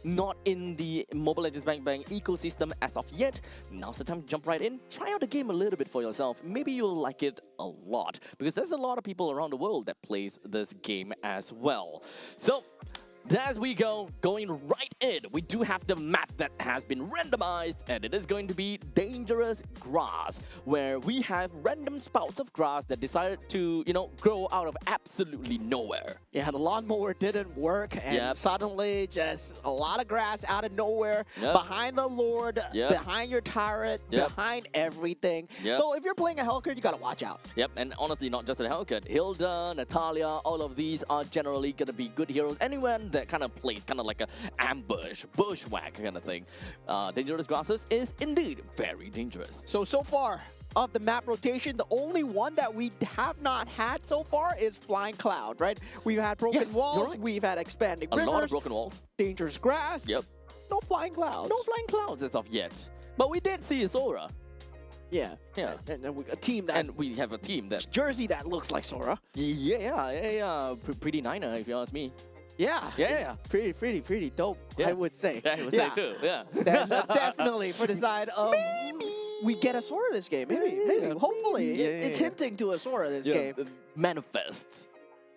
not in the Mobile Legends Bang Bang ecosystem as of yet, now's the time to jump right in. Try out the game a little bit for yourself. Maybe you'll like it a lot because there's a lot of people around the world that plays this game as well. So as we going right in, we do have the map that has been randomized, and it is going to be Dangerous Grass, where we have random spouts of grass that decided to, grow out of absolutely nowhere. Yeah, the lawnmower didn't work, and Yep. suddenly just a lot of grass out of nowhere, Yep. behind the Lord, Yep. behind your turret, Yep. behind everything. Yep. So if you're playing a Hellcat, you gotta watch out. Yep, and honestly, not just a Hellcat. Hilda, Natalia, all of these are generally going to be good heroes. Anyone that kind of plays kind of like a ambush, bushwhack kind of thing. Dangerous Grasses is indeed very dangerous. So far, of the map rotation, the only one that we have not had so far is Flying Cloud, right? We've had Broken Yes, you're Walls, right. we've had Expanding A lot of Rivers, broken walls. Dangerous Grass. Yep. No Flying Clouds. No flying clouds as of yet. But we did see Sora. Yeah. Yeah. And then a team that, And we have a team that, jersey that looks like Sora. pretty niner if you ask me. Yeah. Yeah. Pretty dope, Yeah. I would say. Yeah, I would say too, yeah. Definitely for the side of we get a Sora this game. Maybe. Hopefully. It's hinting to a Sora this game. Manifests.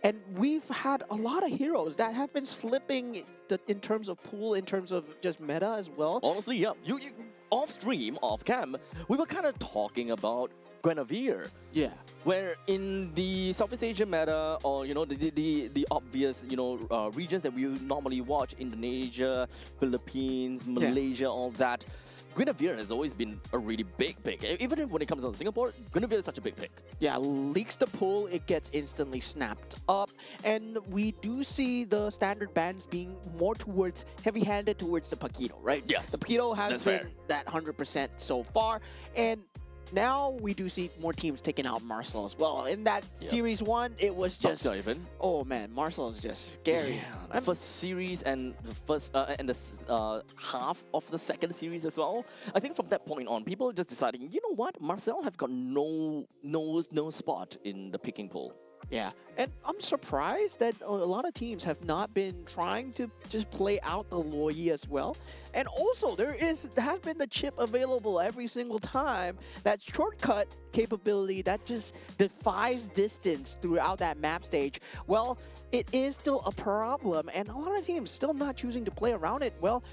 And we've had a lot of heroes that have been slipping in terms of pool, in terms of just meta as well. Honestly, yeah. You off stream, off cam, we were kind of talking about Guinevere. Yeah. Where in the Southeast Asian meta, or the obvious regions that we normally watch, Indonesia, Philippines, Malaysia, all that, Guinevere has always been a really big pick. Even when it comes to Singapore, Guinevere is such a big pick. Yeah, leaks the pool, it gets instantly snapped up. And we do see the standard bans being more towards, heavy-handed towards the Paquito, right? Yes. The Paquito has That's been fair. that 100% so far. And now we do see more teams taking out Marcel as well. In that Yep. Series 1, it was Not just, even. oh man, Marcel is just scary. The first series and the first and the half of the second series as well. I think from that point on, people are just deciding, you know what, Marcel have got no spot in the picking pool. Yeah, and I'm surprised that a lot of teams have not been trying to just play out the Loyi as well. And also, there has been the chip available every single time. That shortcut capability that just defies distance throughout that map stage. Well, it is still a problem, and a lot of teams still not choosing to play around it. Well,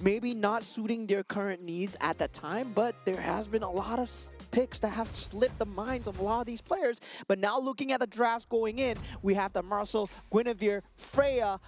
maybe not suiting their current needs at that time, but there has been a lot of picks that have slipped the minds of a lot of these players. But now looking at the drafts going in, we have the Marcel, Guinevere, Freya,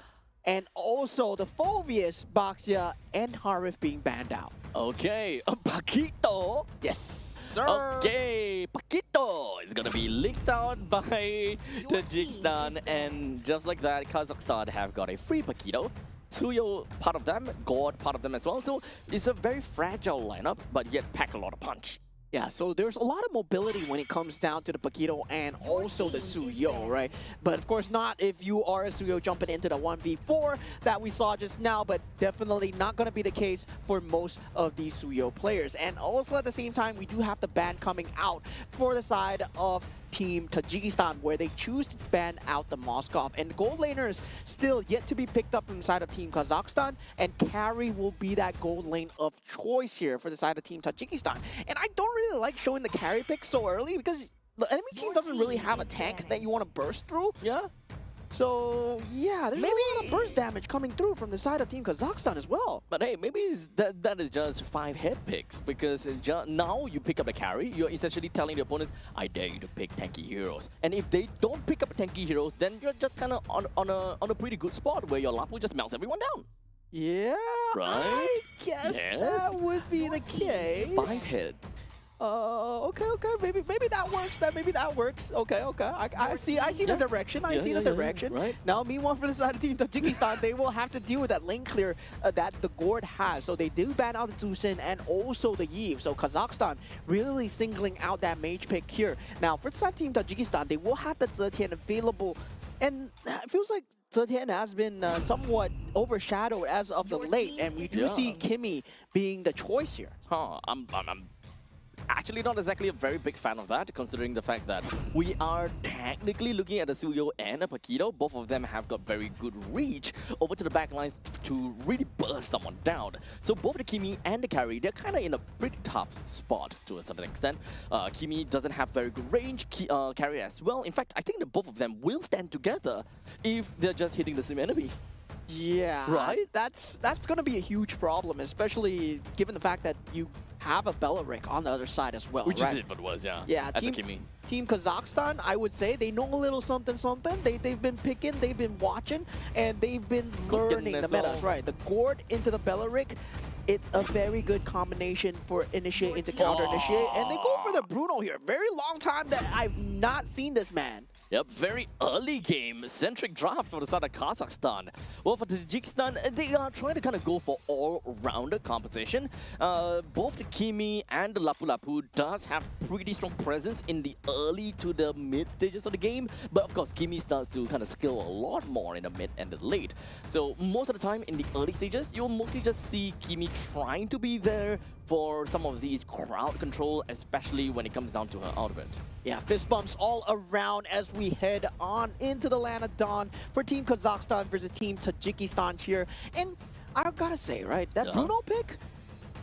and also the Phoveus, Baxia, and Harif being banned out. Okay, Paquito. Yes, sir. Okay, Paquito is gonna be linked out by Tajikistan, and just like that, Kazakhstan have got a free Paquito. Suyo part of them, God part of them as well. So it's a very fragile lineup, but yet pack a lot of punch. Yeah, so there's a lot of mobility when it comes down to the Paquito and also the Suyo, right? But of course not if you are a Suyo jumping into the 1v4 that we saw just now, but definitely not going to be the case for most of these Suyo players. And also at the same time, we do have the ban coming out for the side of Team Tajikistan, where they choose to ban out the Moskov. And the gold laners still yet to be picked up from the side of Team Kazakhstan, and carry will be that gold lane of choice here for the side of Team Tajikistan. And I don't really like showing the carry pick so early because the enemy team doesn't really have a tank that you want to burst through. Yeah. So yeah, there's a lot of burst damage coming through from the side of Team Kazakhstan as well. But hey, maybe that is just 5 head picks, because now you pick up the carry, you're essentially telling the opponents, I dare you to pick tanky heroes. And if they don't pick up tanky heroes, then you're just kind of on a pretty good spot where your Lapu just melts everyone down. Yeah, Right? I guess Yes. that would be the case. 5 head. Okay, maybe that works. Maybe that works. Okay. I see the direction. I see the direction. Right. Now, meanwhile, for the side of Team Tajikistan, they will have to deal with that lane clear that the Gord has. So they do ban out the Zusin and also the Yves. So Kazakhstan really singling out that mage pick here. Now, for the side of Team Tajikistan, they will have the Zetian available, and it feels like Zetian has been somewhat overshadowed as of the late, and we do see Kimmy being the choice here. I'm actually not exactly a very big fan of that, considering the fact that we are technically looking at a Suyo and a Paquito. Both of them have got very good reach over to the back lines to really burst someone down. So both the Kimi and the carry, they're kind of in a pretty tough spot to a certain extent. Kimi doesn't have very good range, carry as well. In fact, I think that both of them will stand together if they're just hitting the same enemy. Yeah, right. That's going to be a huge problem, especially given the fact that you have a Belarik on the other side as well. Which right? is it, but was, yeah. Yeah, as a Kimi. Team Kazakhstan, I would say they know a little something. They've been picking, they've been watching, and they've been learning the metas. Right, the Gord into the Belarik. It's a very good combination for initiate into counter initiate, and they go for the Bruno here. Very long time that I've not seen this man. Yep, very early game, centric draft for the side of Kazakhstan. Well, for Tajikistan, they are trying to kind of go for all-rounder composition. Both the Kimi and the Lapu Lapu does have pretty strong presence in the early to the mid stages of the game, but of course, Kimi starts to kind of skill a lot more in the mid and the late. So most of the time in the early stages, you'll mostly just see Kimi trying to be there for some of these crowd control, especially when it comes down to her ultimate. Yeah, fist bumps all around as we head on into the land of dawn for Team Kazakhstan versus Team Tajikistan here. And I've got to say, right, that Bruno pick,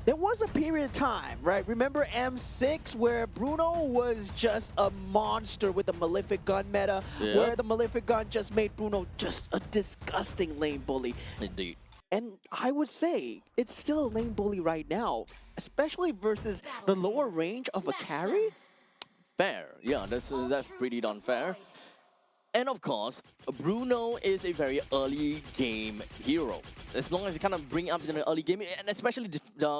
there was a period of time, right? Remember M6 where Bruno was just a monster with the Malefic Gun meta, where the Malefic Gun just made Bruno just a disgusting lane bully. Indeed. And I would say it's still a lane bully right now, especially versus the lower range of a carry. Fair, yeah, that's pretty darn fair. And of course, Bruno is a very early game hero. As long as you kind of bring up in the early game, and especially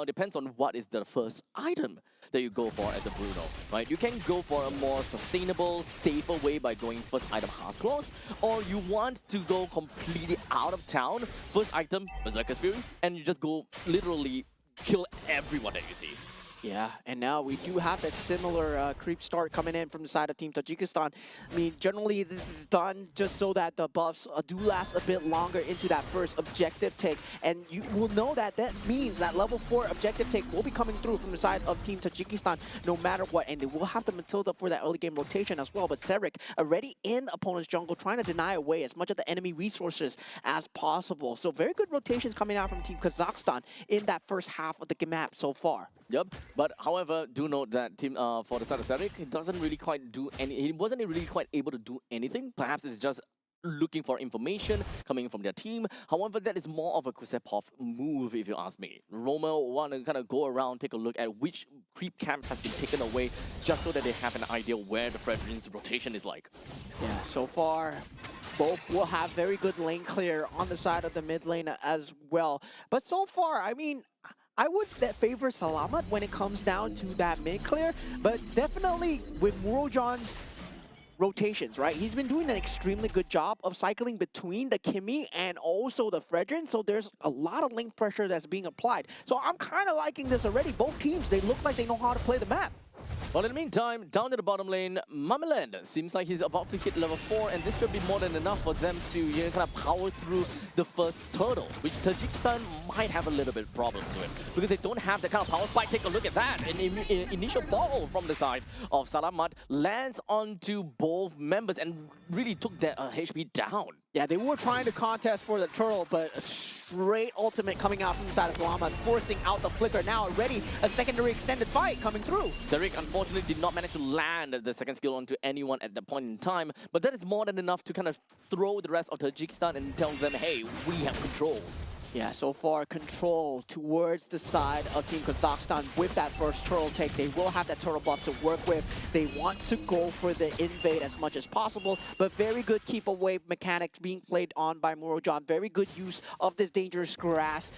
depends on what is the first item that you go for as a Bruno, right? You can go for a more sustainable, safer way by going first item Heart's Claws, or you want to go completely out of town, first item Berserker's Fury, and you just go literally kill everyone that you see. Yeah, and now we do have that similar creep start coming in from the side of Team Tajikistan. I mean, generally this is done just so that the buffs do last a bit longer into that first objective take. And you will know that that means that level 4 objective take will be coming through from the side of Team Tajikistan no matter what. And they will have the Matilda for that early game rotation as well. But Serik already in opponent's jungle trying to deny away as much of the enemy resources as possible. So very good rotations coming out from Team Kazakhstan in that first half of the map so far. Yep, but however, do note that team for the side of Serik, he doesn't really quite do any. He wasn't really quite able to do anything. Perhaps it's just looking for information coming from their team. However, that is more of a Kusepov move, if you ask me. Roma want to kind of go around, take a look at which creep camp has been taken away, just so that they have an idea where the Fredrin's rotation is like. Yeah, so far, both will have very good lane clear on the side of the mid lane as well. But so far, I mean, I would favor Salamat when it comes down to that mid clear, but definitely with Murojan's rotations, right? He's been doing an extremely good job of cycling between the Kimi and also the Fredrin, so there's a lot of link pressure that's being applied. So I'm kind of liking this already. Both teams, they look like they know how to play the map. Well, in the meantime, down to the bottom lane, Mamaland seems like he's about to hit level 4, and this should be more than enough for them to kind of power through the first turtle, which Tajikistan might have a little bit of problem with, because they don't have that kind of power spike. Take a look at that. An initial ball from the side of Salamat lands onto both members and really took their HP down. Yeah, they were trying to contest for the turtle, but a straight ultimate coming out from the side of Salamat, forcing out the flicker. Now already a secondary extended fight coming through. Zarek unfortunately did not manage to land the second skill onto anyone at that point in time, but that is more than enough to kind of throw the rest of Tajikistan and tell them, hey, we have control. Yeah, so far control towards the side of Team Kazakhstan with that first turtle take. They will have that turtle buff to work with. They want to go for the invade as much as possible, but very good keep away mechanics being played on by Murojan. Very good use of this dangerous grass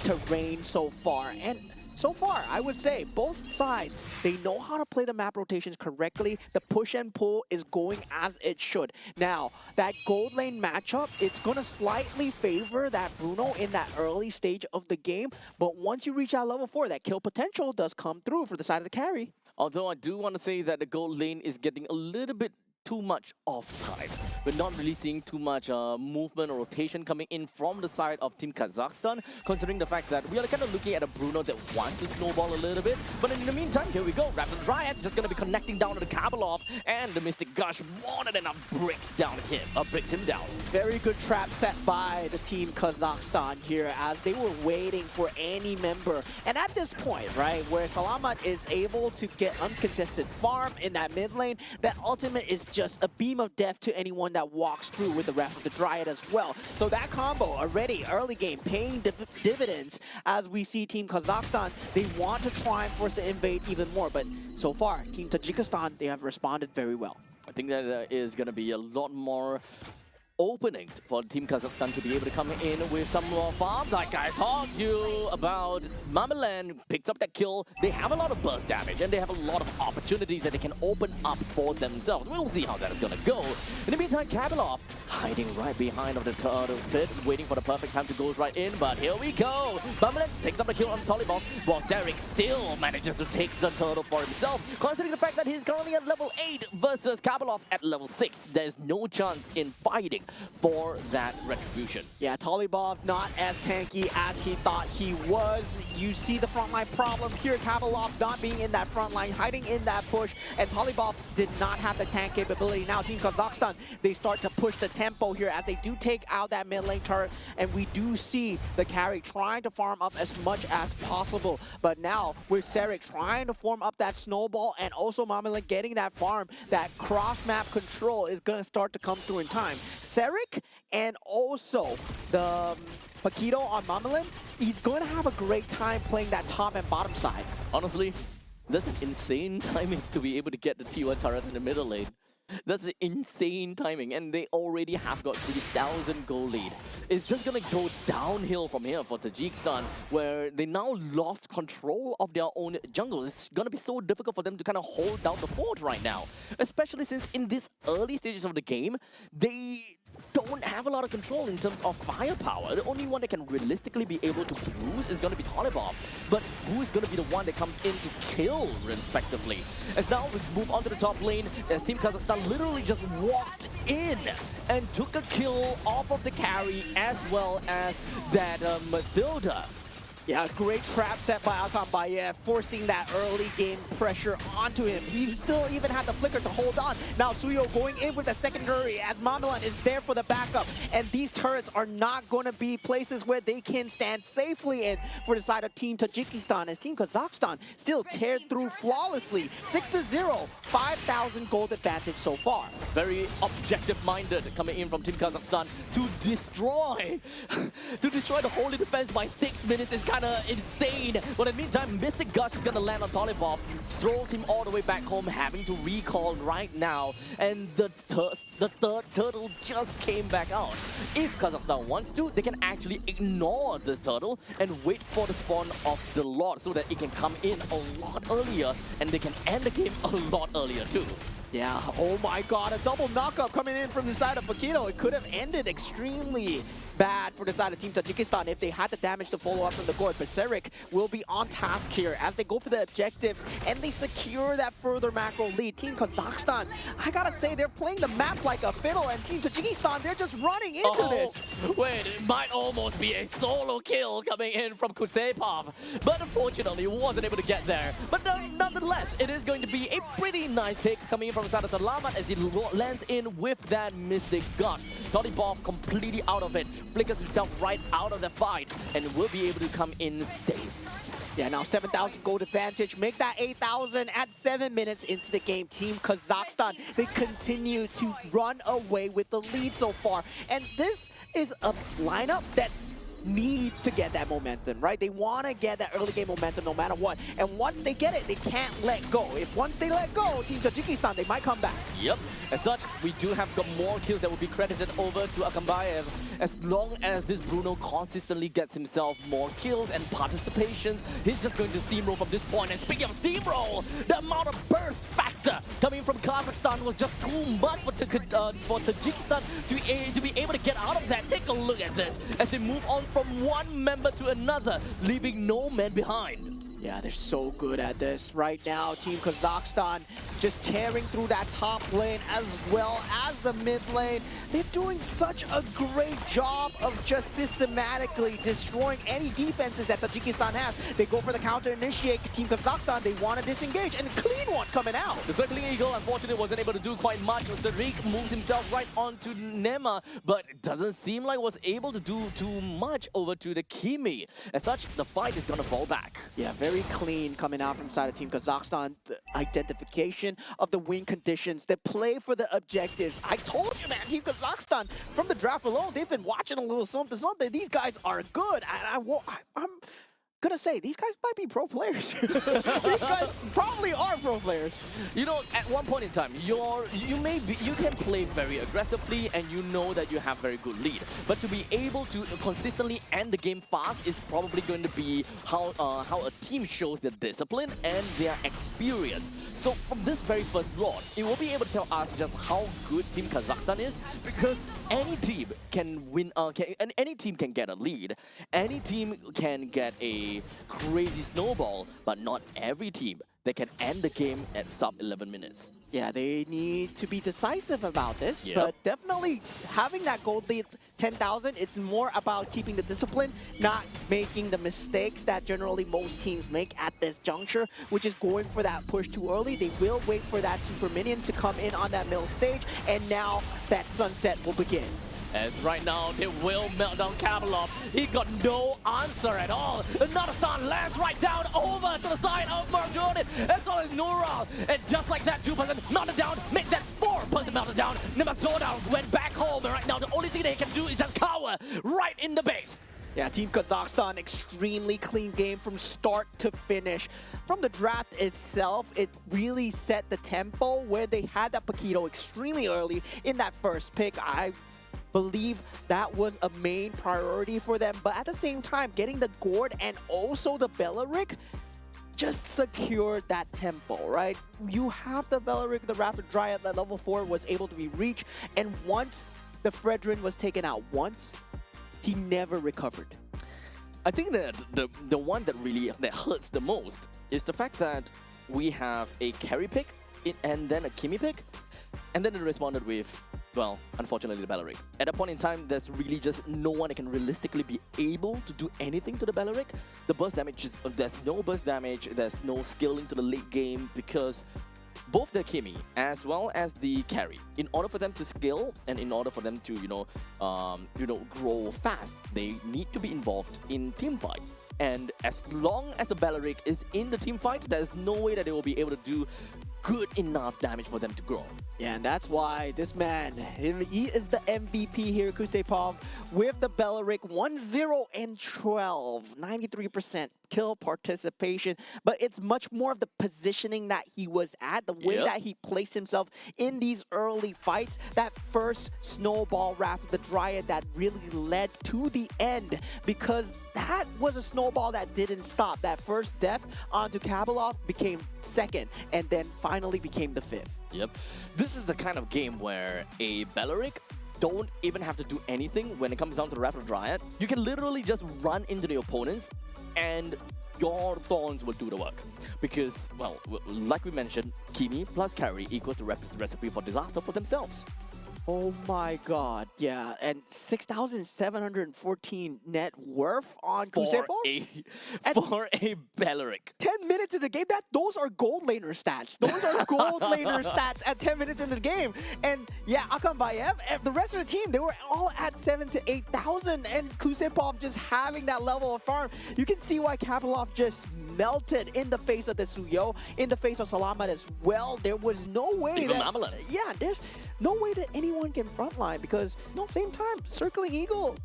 terrain so far. And so far, I would say both sides, they know how to play the map rotations correctly. The push and pull is going as it should. Now, that gold lane matchup, it's going to slightly favor that Bruno in that early stage of the game. But once you reach out level 4, that kill potential does come through for the side of the carry. Although I do want to say that the gold lane is getting a little bit too much off time. We're not really seeing too much movement or rotation coming in from the side of Team Kazakhstan, considering the fact that we are kind of looking at a Bruno that wants to snowball a little bit. But in the meantime, here we go. Rapid Dryad just going to be connecting down to the Kabalov, and the Mystic Gush more than enough breaks him down. Very good trap set by the Team Kazakhstan here as they were waiting for any member. And at this point, right, where Salamat is able to get uncontested farm in that mid lane, that ultimate is just a beam of death to anyone that walks through with the Wrath of the Dryad as well. So that combo already early game paying dividends as we see Team Kazakhstan. They want to try and force the invade even more, but so far Team Tajikistan, they have responded very well. I think that is going to be a lot more openings for Team Kazakhstan to be able to come in with some more farms. Like I talked to you about, Mamaland picks up that kill. They have a lot of burst damage and they have a lot of opportunities that they can open up for themselves. We'll see how that is going to go. In the meantime, Kabalov hiding right behind of the turtle pit, waiting for the perfect time to go right in. But here we go. Mamaland takes up the kill on Tolibov, while Zarek still manages to take the turtle for himself. Considering the fact that he's currently at level 8 versus Kabalov at level 6, there's no chance in fighting for that retribution. Yeah, Tolibov not as tanky as he thought he was. You see the frontline problem here. Kabalov not being in that front line, hiding in that push, and Tolibov did not have the tank capability. Now Team Kazakhstan, they start to push the tempo here as they do take out that mid lane turret, and we do see the carry trying to farm up as much as possible. But now with Zarek trying to form up that snowball, and also Mamaland getting that farm, that cross map control is going to start to come through in time. Zarek and also the Paquito on Mamaland, he's going to have a great time playing that top and bottom side. Honestly, that's an insane timing to be able to get the T1 turret in the middle lane. That's an insane timing, and they already have got 3,000 gold lead. It's just gonna go downhill from here for Tajikistan, where they now lost control of their own jungle. It's gonna be so difficult for them to kind of hold down the fort right now, especially since in these early stages of the game, they don't have a lot of control in terms of firepower. The only one that can realistically be able to bruise is going to be Tolibov. But who is going to be the one that comes in to kill, respectively? As now we move on to the top lane, as Team Kazakhstan literally just walked in and took a kill off of the carry as well as that Mathilda. Yeah, great trap set by Altan Bayev, forcing that early game pressure onto him. He still even had the flicker to hold on. Now Suyo going in with the secondary as Mamaland is there for the backup. And these turrets are not going to be places where they can stand safely in for the side of Team Tajikistan, as Team Kazakhstan still tear through flawlessly. 6-0, 5,000 gold advantage so far. Very objective-minded coming in from Team Kazakhstan to destroy the holy defense by 6 minutes is kind of insane. But in the meantime, Mystic Gush is going to land on Tolibov, throws him all the way back home, having to recall right now. And the third turtle just came back out. If Kazakhstan wants to, they can actually ignore this turtle and wait for the spawn of the Lord so that it can come in a lot earlier and they can end the game a lot earlier too. Yeah, oh my god, a double knockup coming in from the side of Paquito. It could have ended extremely bad for the side of Team Tajikistan if they had the damage to follow up from the Gord. But Serik will be on task here as they go for the objectives and they secure that further macro lead. Team Kazakhstan, I gotta say, they're playing the map like a fiddle, and Team Tajikistan, they're just running into this. Wait, it might almost be a solo kill coming in from Kusepov, but unfortunately wasn't able to get there. But nonetheless, it is going to be a pretty nice take coming in from the side of Salamat as he lands in with that Mystic Gun. Tolibov completely out of it, flickers himself right out of the fight, and will be able to come in safe. Yeah, now 7,000 gold advantage. Make that 8,000 at 7 minutes into the game. Team Kazakhstan, they continue to run away with the lead so far. And this is a lineup that needs to get that momentum, right? They want to get that early game momentum no matter what. And once they get it, they can't let go. If once they let go, Team Tajikistan, they might come back. Yep. As such, we do have some more kills that will be credited over to Akambayev. As long as this Bruno consistently gets himself more kills and participations, he's just going to steamroll from this point. And speaking of steamroll, the amount of burst factor coming from Kazakhstan was just too much for Tajikistan to be able to get out of that. Take a look at this as they move on from one member to another, leaving no man behind. Yeah, they're so good at this right now. Team Kazakhstan just tearing through that top lane as well as the mid lane. They're doing such a great job of just systematically destroying any defenses that Tajikistan has. They go for the counter initiate. Team Kazakhstan, they want to disengage, and a clean one coming out. The Circling Eagle, unfortunately, wasn't able to do quite much. Sarik moves himself right onto Nema, but it doesn't seem like was able to do too much over to the Kimi. As such, the fight is going to fall back. Yeah, very clean coming out from side of Team Kazakhstan. The identification of the win conditions, the play for the objectives. I told you, man, Team Kazakhstan, from the draft alone, they've been watching a little something. These guys are good. I'm gonna say, these guys might be pro players. These guys probably are pro players. You know, at one point in time, you can play very aggressively and you know that you have very good lead. But to be able to consistently end the game fast is probably going to be how a team shows their discipline and their experience. So from this very first Lord, it will be able to tell us just how good Team Kazakhstan is, because any team can win, any team can get a lead, any team can get a crazy snowball, but not every team that can end the game at sub 11 minutes. Yeah, they need to be decisive about this, Yep. but definitely having that gold lead 10,000, it's more about keeping the discipline, not making the mistakes that generally most teams make at this juncture, which is going for that push too early. They will wait for that super minions to come in on that middle stage, and now that sunset will begin. As right now, they will melt down Kabalov. He got no answer at all. Another stun lands right down over to the side of Marjorin, as well as Nural. And just like that, 2% melted down, make that 4% melted down. Nemazoda went back home, and right now the only thing they can do is just cower right in the base. Yeah, Team Kazakhstan, extremely clean game from start to finish. From the draft itself, it really set the tempo where they had that Paquito extremely early in that first pick. I believe that was a main priority for them, but at the same time, getting the Gord and also the Belleric just secured that tempo, right? You have the Belleric, the Raptor Dryad that level 4 was able to be reached, and once the Fredrin was taken out once, he never recovered. I think that the one that really hurts the most is the fact that we have a carry pick and then a Kimi pick, and then it responded with, well, unfortunately, the Belleric. At that point in time, there's really just no one that can realistically be able to do anything to the Belleric. The burst damage is, there's no burst damage, there's no skill into the late game, because both the Kimi as well as the carry, in order for them to scale and in order for them to, grow fast, they need to be involved in team fights. And as long as the Belleric is in the team fight, there's no way that they will be able to do good enough damage for them to grow. Yeah, and that's why this man, he is the MVP here, Kusepov, with the Belleric 1-0 and 12, 93% kill participation, but it's much more of the positioning that he was at, the way that he placed himself in these early fights, that first snowball raft, the Dryad that really led to the end, because that was a snowball that didn't stop. That first death onto Kabalov became second, and then finally became the fifth. Yep. This is the kind of game where a Belleric don't even have to do anything when it comes down to the Rapid Riot. You can literally just run into the opponents and your Thorns will do the work. Because, well, like we mentioned, Kimi plus carry equals the recipe for disaster for themselves. Oh my god, yeah, and 6,714 net worth on For Kusepov? for a Belleric. 10 minutes in the game, those are gold laner stats. Those are gold laner stats at 10 minutes in the game. And yeah, Akambayev, the rest of the team, they were all at 7,000 to 8,000, and Kusepov just having that level of farm. You can see why Kapilov just melted in the face of the Suyo, in the face of Salamat as well. There was no way Even that... Mamelon. Yeah, there's no way that anyone can frontline because at the same time, Circling Eagle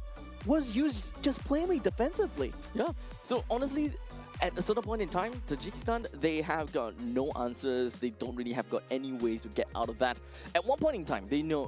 was used just plainly defensively. Yeah, so honestly, at a certain point in time, Tajikistan, they have got no answers. They don't really have got any ways to get out of that. At one point in time, they knew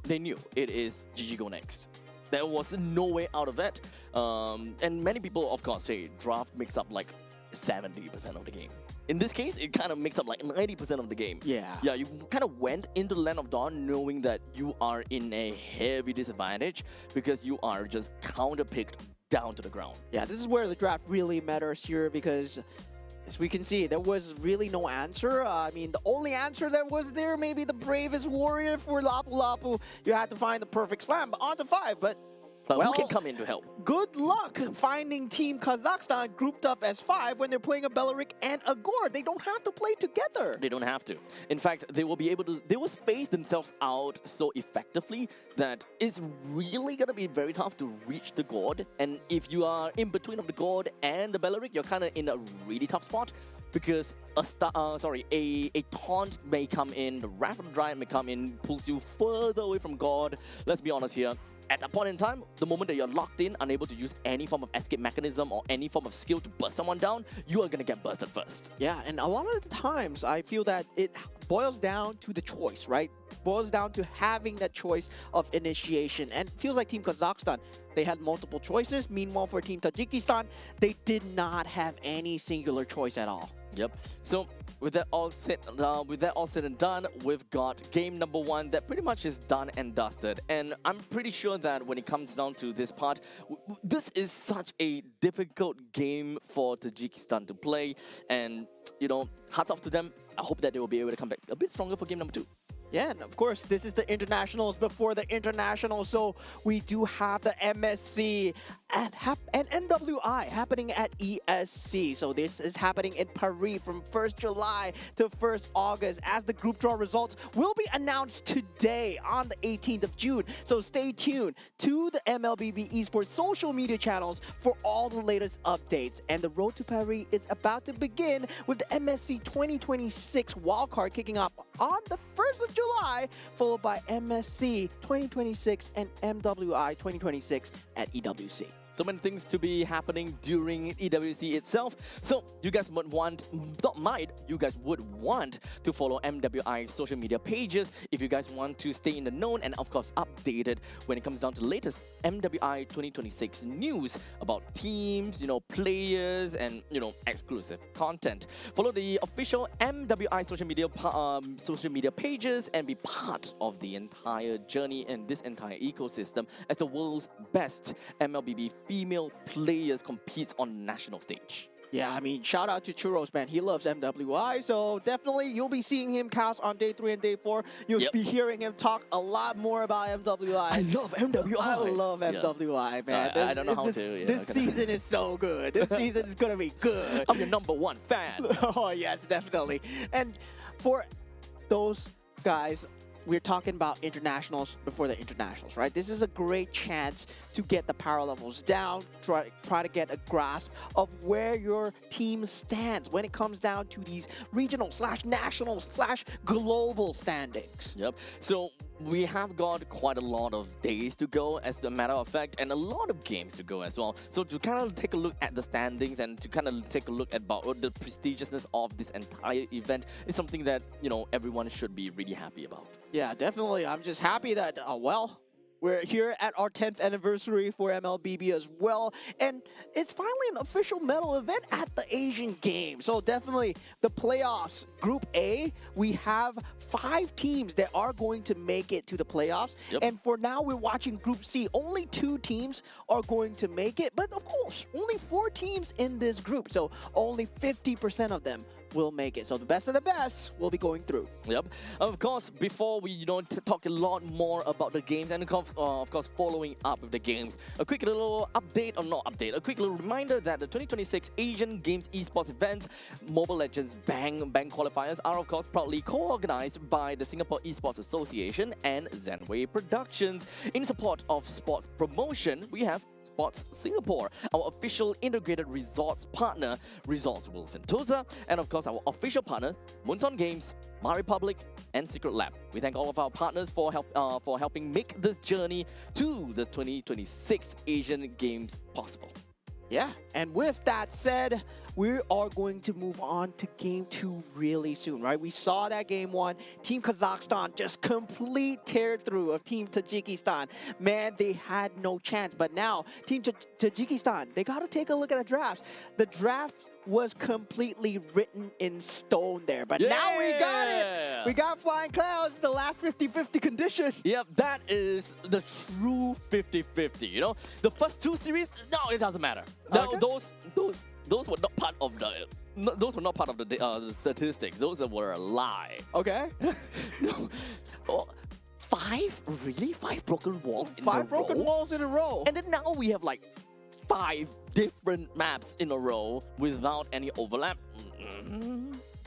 it is GG go next. There was no way out of it. And many people, of course, say draft makes up like 70% of the game. In this case, it kind of makes up like 90% of the game. Yeah. Yeah, you kind of went into the Land of Dawn knowing that you are in a heavy disadvantage because you are just counterpicked down to the ground. Yeah, this is where the draft really matters here because as we can see, there was really no answer. I mean, the only answer that was there, maybe the bravest warrior for Lapu Lapu. You had to find the perfect slam, but on to 5, but But well, who can come in to help? good luck finding Team Kazakhstan grouped up as 5 when they're playing a Belleric and a Gore. They don't have to play together. They don't have to. In fact, they will space themselves out so effectively that it's really going to be very tough to reach the Gord. And if you are in between of the Gord and the Belleric, you're kind of in a really tough spot because a taunt may come in, the Rapid Riot may come in, pulls you further away from God. Let's be honest here. At that point in time, the moment that you're locked in, unable to use any form of escape mechanism or any form of skill to burst someone down, you are going to get bursted first. Yeah, and a lot of the times I feel that it boils down to the choice, right? It boils down to having that choice of initiation. And it feels like Team Kazakhstan, they had multiple choices. Meanwhile, for Team Tajikistan, they did not have any singular choice at all. Yep. So with that all said and done, we've got game number 1 that pretty much is done and dusted. And I'm pretty sure that when it comes down to this part, this is such a difficult game for Tajikistan to play. And, you know, hats off to them. I hope that they will be able to come back a bit stronger for game number 2. Yeah, and of course, this is the internationals before the internationals, so we do have the MSC and NWI happening at ESC. So this is happening in Paris from 1st July to 1st August as the group draw results will be announced today on the 18th of June. So stay tuned to the MLBB Esports social media channels for all the latest updates. And the road to Paris is about to begin with the MSC 2026 wildcard kicking off on the 1st of July, followed by MSC 2026 and MWI 2026 at EWC. So many things to be happening during EWC itself. So you guys would want, you guys would want to follow MWI's social media pages if you guys want to stay in the known and of course updated when it comes down to the latest MWI 2026 news about teams, you know, players and, you know, exclusive content. Follow the official MWI social media pages and be part of the entire journey and this entire ecosystem as the world's best MLBB female players competes on national stage. Yeah, I mean, shout out to Churros, man. He loves MWI, so definitely you'll be seeing him cast on day 3 and day 4. You'll be hearing him talk a lot more about MWI. I love MWI. I love MWI, man. I don't know how to. This season is so good. This season is going to be good. I'm your #1 fan. Oh, yes, definitely. And for those guys, we're talking about internationals before the internationals, right? This is a great chance to get the power levels down, try to get a grasp of where your team stands when it comes down to these regional / national / global standings. Yep. So we have got quite a lot of days to go as a matter of fact and a lot of games to go as well. So to kind of take a look at the standings and to kind of take a look at about the prestigiousness of this entire event is something that, you know, everyone should be really happy about. Yeah, definitely. I'm just happy that, We're here at our 10th anniversary for MLBB as well, and it's finally an official medal event at the Asian Games. So definitely the playoffs. Group A, we have 5 teams that are going to make it to the playoffs. Yep. And for now, we're watching Group C. Only 2 teams are going to make it, but of course, only 4 teams in this group. So only 50% of them will make it. So the best of the best will be going through. Yep. Of course, before we talk a lot more about the games and of course following up with the games, a quick little update or not update, a quick little reminder that the 2026 Asian Games Esports events, Mobile Legends Bang Qualifiers are of course proudly co-organized by the Singapore Esports Association and Zenway Productions. In support of sports promotion, we have Sports Singapore, our official integrated resorts partner, Resorts World Sentosa, and of course our official partners, Moonton Games, My Republic, and Secret Lab. We thank all of our partners for helping make this journey to the 2026 Asian Games possible. Yeah, and with that said, we are going to move on to Game 2 really soon, right? We saw that Game 1, Team Kazakhstan just complete tear-through of Team Tajikistan. Man, they had no chance. But now, Team Tajikistan, they got to take a look at the draft. The draft was completely written in stone there. But now we got it! We got Flying Clouds, the last 50-50 condition. Yep, that is the true 50-50, you know? The first 2 series, no, it doesn't matter. Okay. Those were not part of the statistics. Those were a lie. Okay. No. Oh, 5? Really? 5 broken walls in a row? 5 broken walls in a row. And then now we have like 5 different maps in a row without any overlap.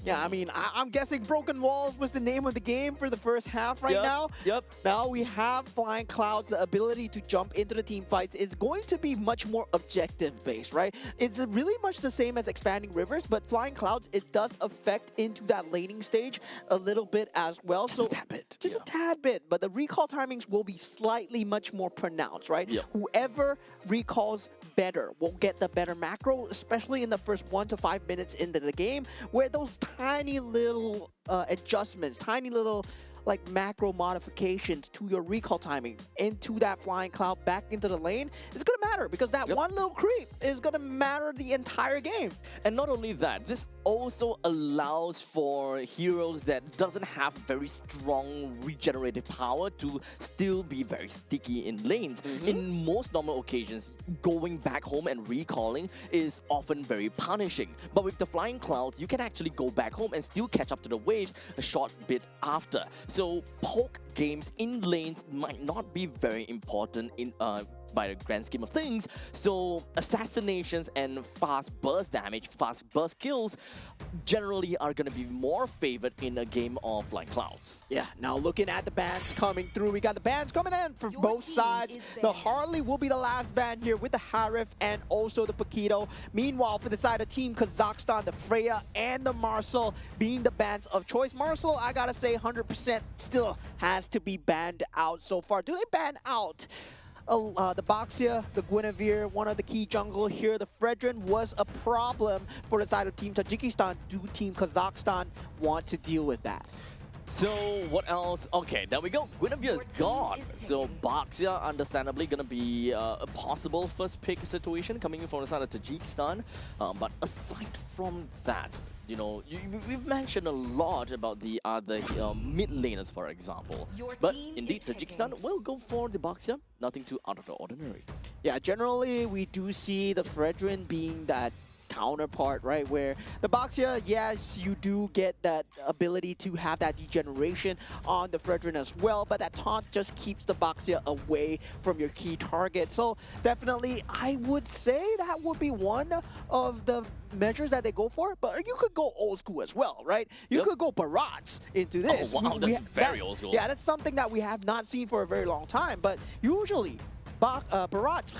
Yeah, I mean, I'm guessing Broken Walls was the name of the game for the first half right now. Yep. Now we have Flying Clouds, the ability to jump into the team fights is going to be much more objective based, right? It's really much the same as Expanding Rivers, but Flying Clouds, it does affect into that laning stage a little bit as well. Just a tad bit. Just a tad bit, but the recall timings will be slightly much more pronounced, right? Yep. Whoever recalls better will get the better macro, especially in the first 1 to 5 minutes into the game, where those tiny little adjustments, tiny little like macro modifications to your recall timing into that Flying Cloud back into the lane is going to matter, because that one little creep is going to matter the entire game. And not only that, this also allows for heroes that doesn't have very strong regenerative power to still be very sticky in lanes. In most normal occasions, going back home and recalling is often very punishing. But with the Flying Clouds, you can actually go back home and still catch up to the waves a short bit after. So poke games in lanes might not be very important in by the grand scheme of things. So assassinations and fast burst damage, fast burst kills generally are going to be more favored in a game of like Clouds. Yeah, now looking at the bans coming through, we got the bans coming in from both sides. The Harley will be the last ban here with the Harif and also the Paquito. Meanwhile, for the side of Team Kazakhstan, the Freya and the Marcel being the bans of choice. Marcel, I gotta say, 100% still has to be banned out so far. Do they ban out the Baxia, the Guinevere, one of the key jungle here? The Fredrin was a problem for the side of Team Tajikistan. Do Team Kazakhstan want to deal with that? So what else? Okay, there we go. Guinevere is gone. So Baxia, understandably, gonna be a possible first pick situation coming in from the side of Tajikistan. But aside from that, you know, we've mentioned a lot about the other mid laners, for example. But indeed, Tajikistan will go for the Baxia. Nothing too out of the ordinary. Yeah, generally we do see the Fredrin being that counterpart, right? Where the Baxia, yes, you do get that ability to have that degeneration on the Fredrin as well, but that taunt just keeps the Baxia away from your key target. So definitely, I would say that would be one of the measures that they go for, but you could go old school as well, right? You could go Barats into this. Oh, wow, that's very old school. Yeah, that's something that we have not seen for a very long time, but usually Barats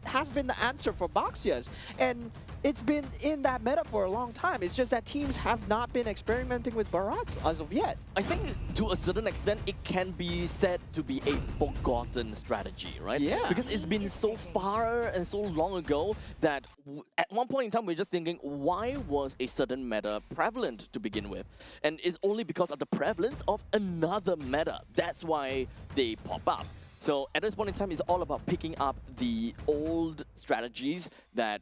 has been the answer for Baxias, and it's been in that meta for a long time. It's just that teams have not been experimenting with Barats as of yet. I think to a certain extent, it can be said to be a forgotten strategy, right? Yeah. Because it's been so far and so long ago that at one point in time, we're just thinking, why was a certain meta prevalent to begin with? And it's only because of the prevalence of another meta. That's why they pop up. So at this point in time, it's all about picking up the old strategies that,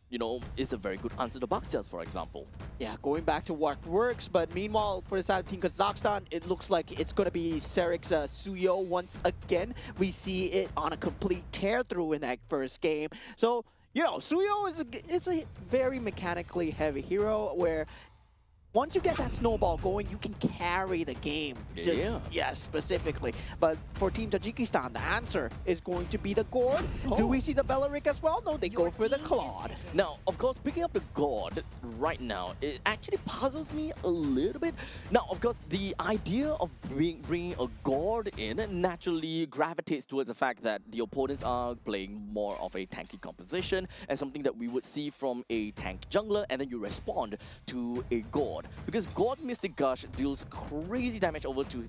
is a very good answer to Boxers, for example. Yeah, going back to what works, but meanwhile, for the side of Team Kazakhstan, it looks like it's going to be Serik's Suyo once again. We see it on a complete tear-through in that first game. So, Suyo is a very mechanically heavy hero where once you get that snowball going, you can carry the game. Yes, specifically. But for Team Tajikistan, the answer is going to be the Gord. Do we see the Belleric as well? No, they go for the Claude. Now, of course, picking up the God right now, it actually puzzles me a little bit. Now, of course, the idea of bringing a God in naturally gravitates towards the fact that the opponents are playing more of a tanky composition and something that we would see from a tank jungler, and then you respond to a God. Because God's Mystic Gush deals crazy damage over to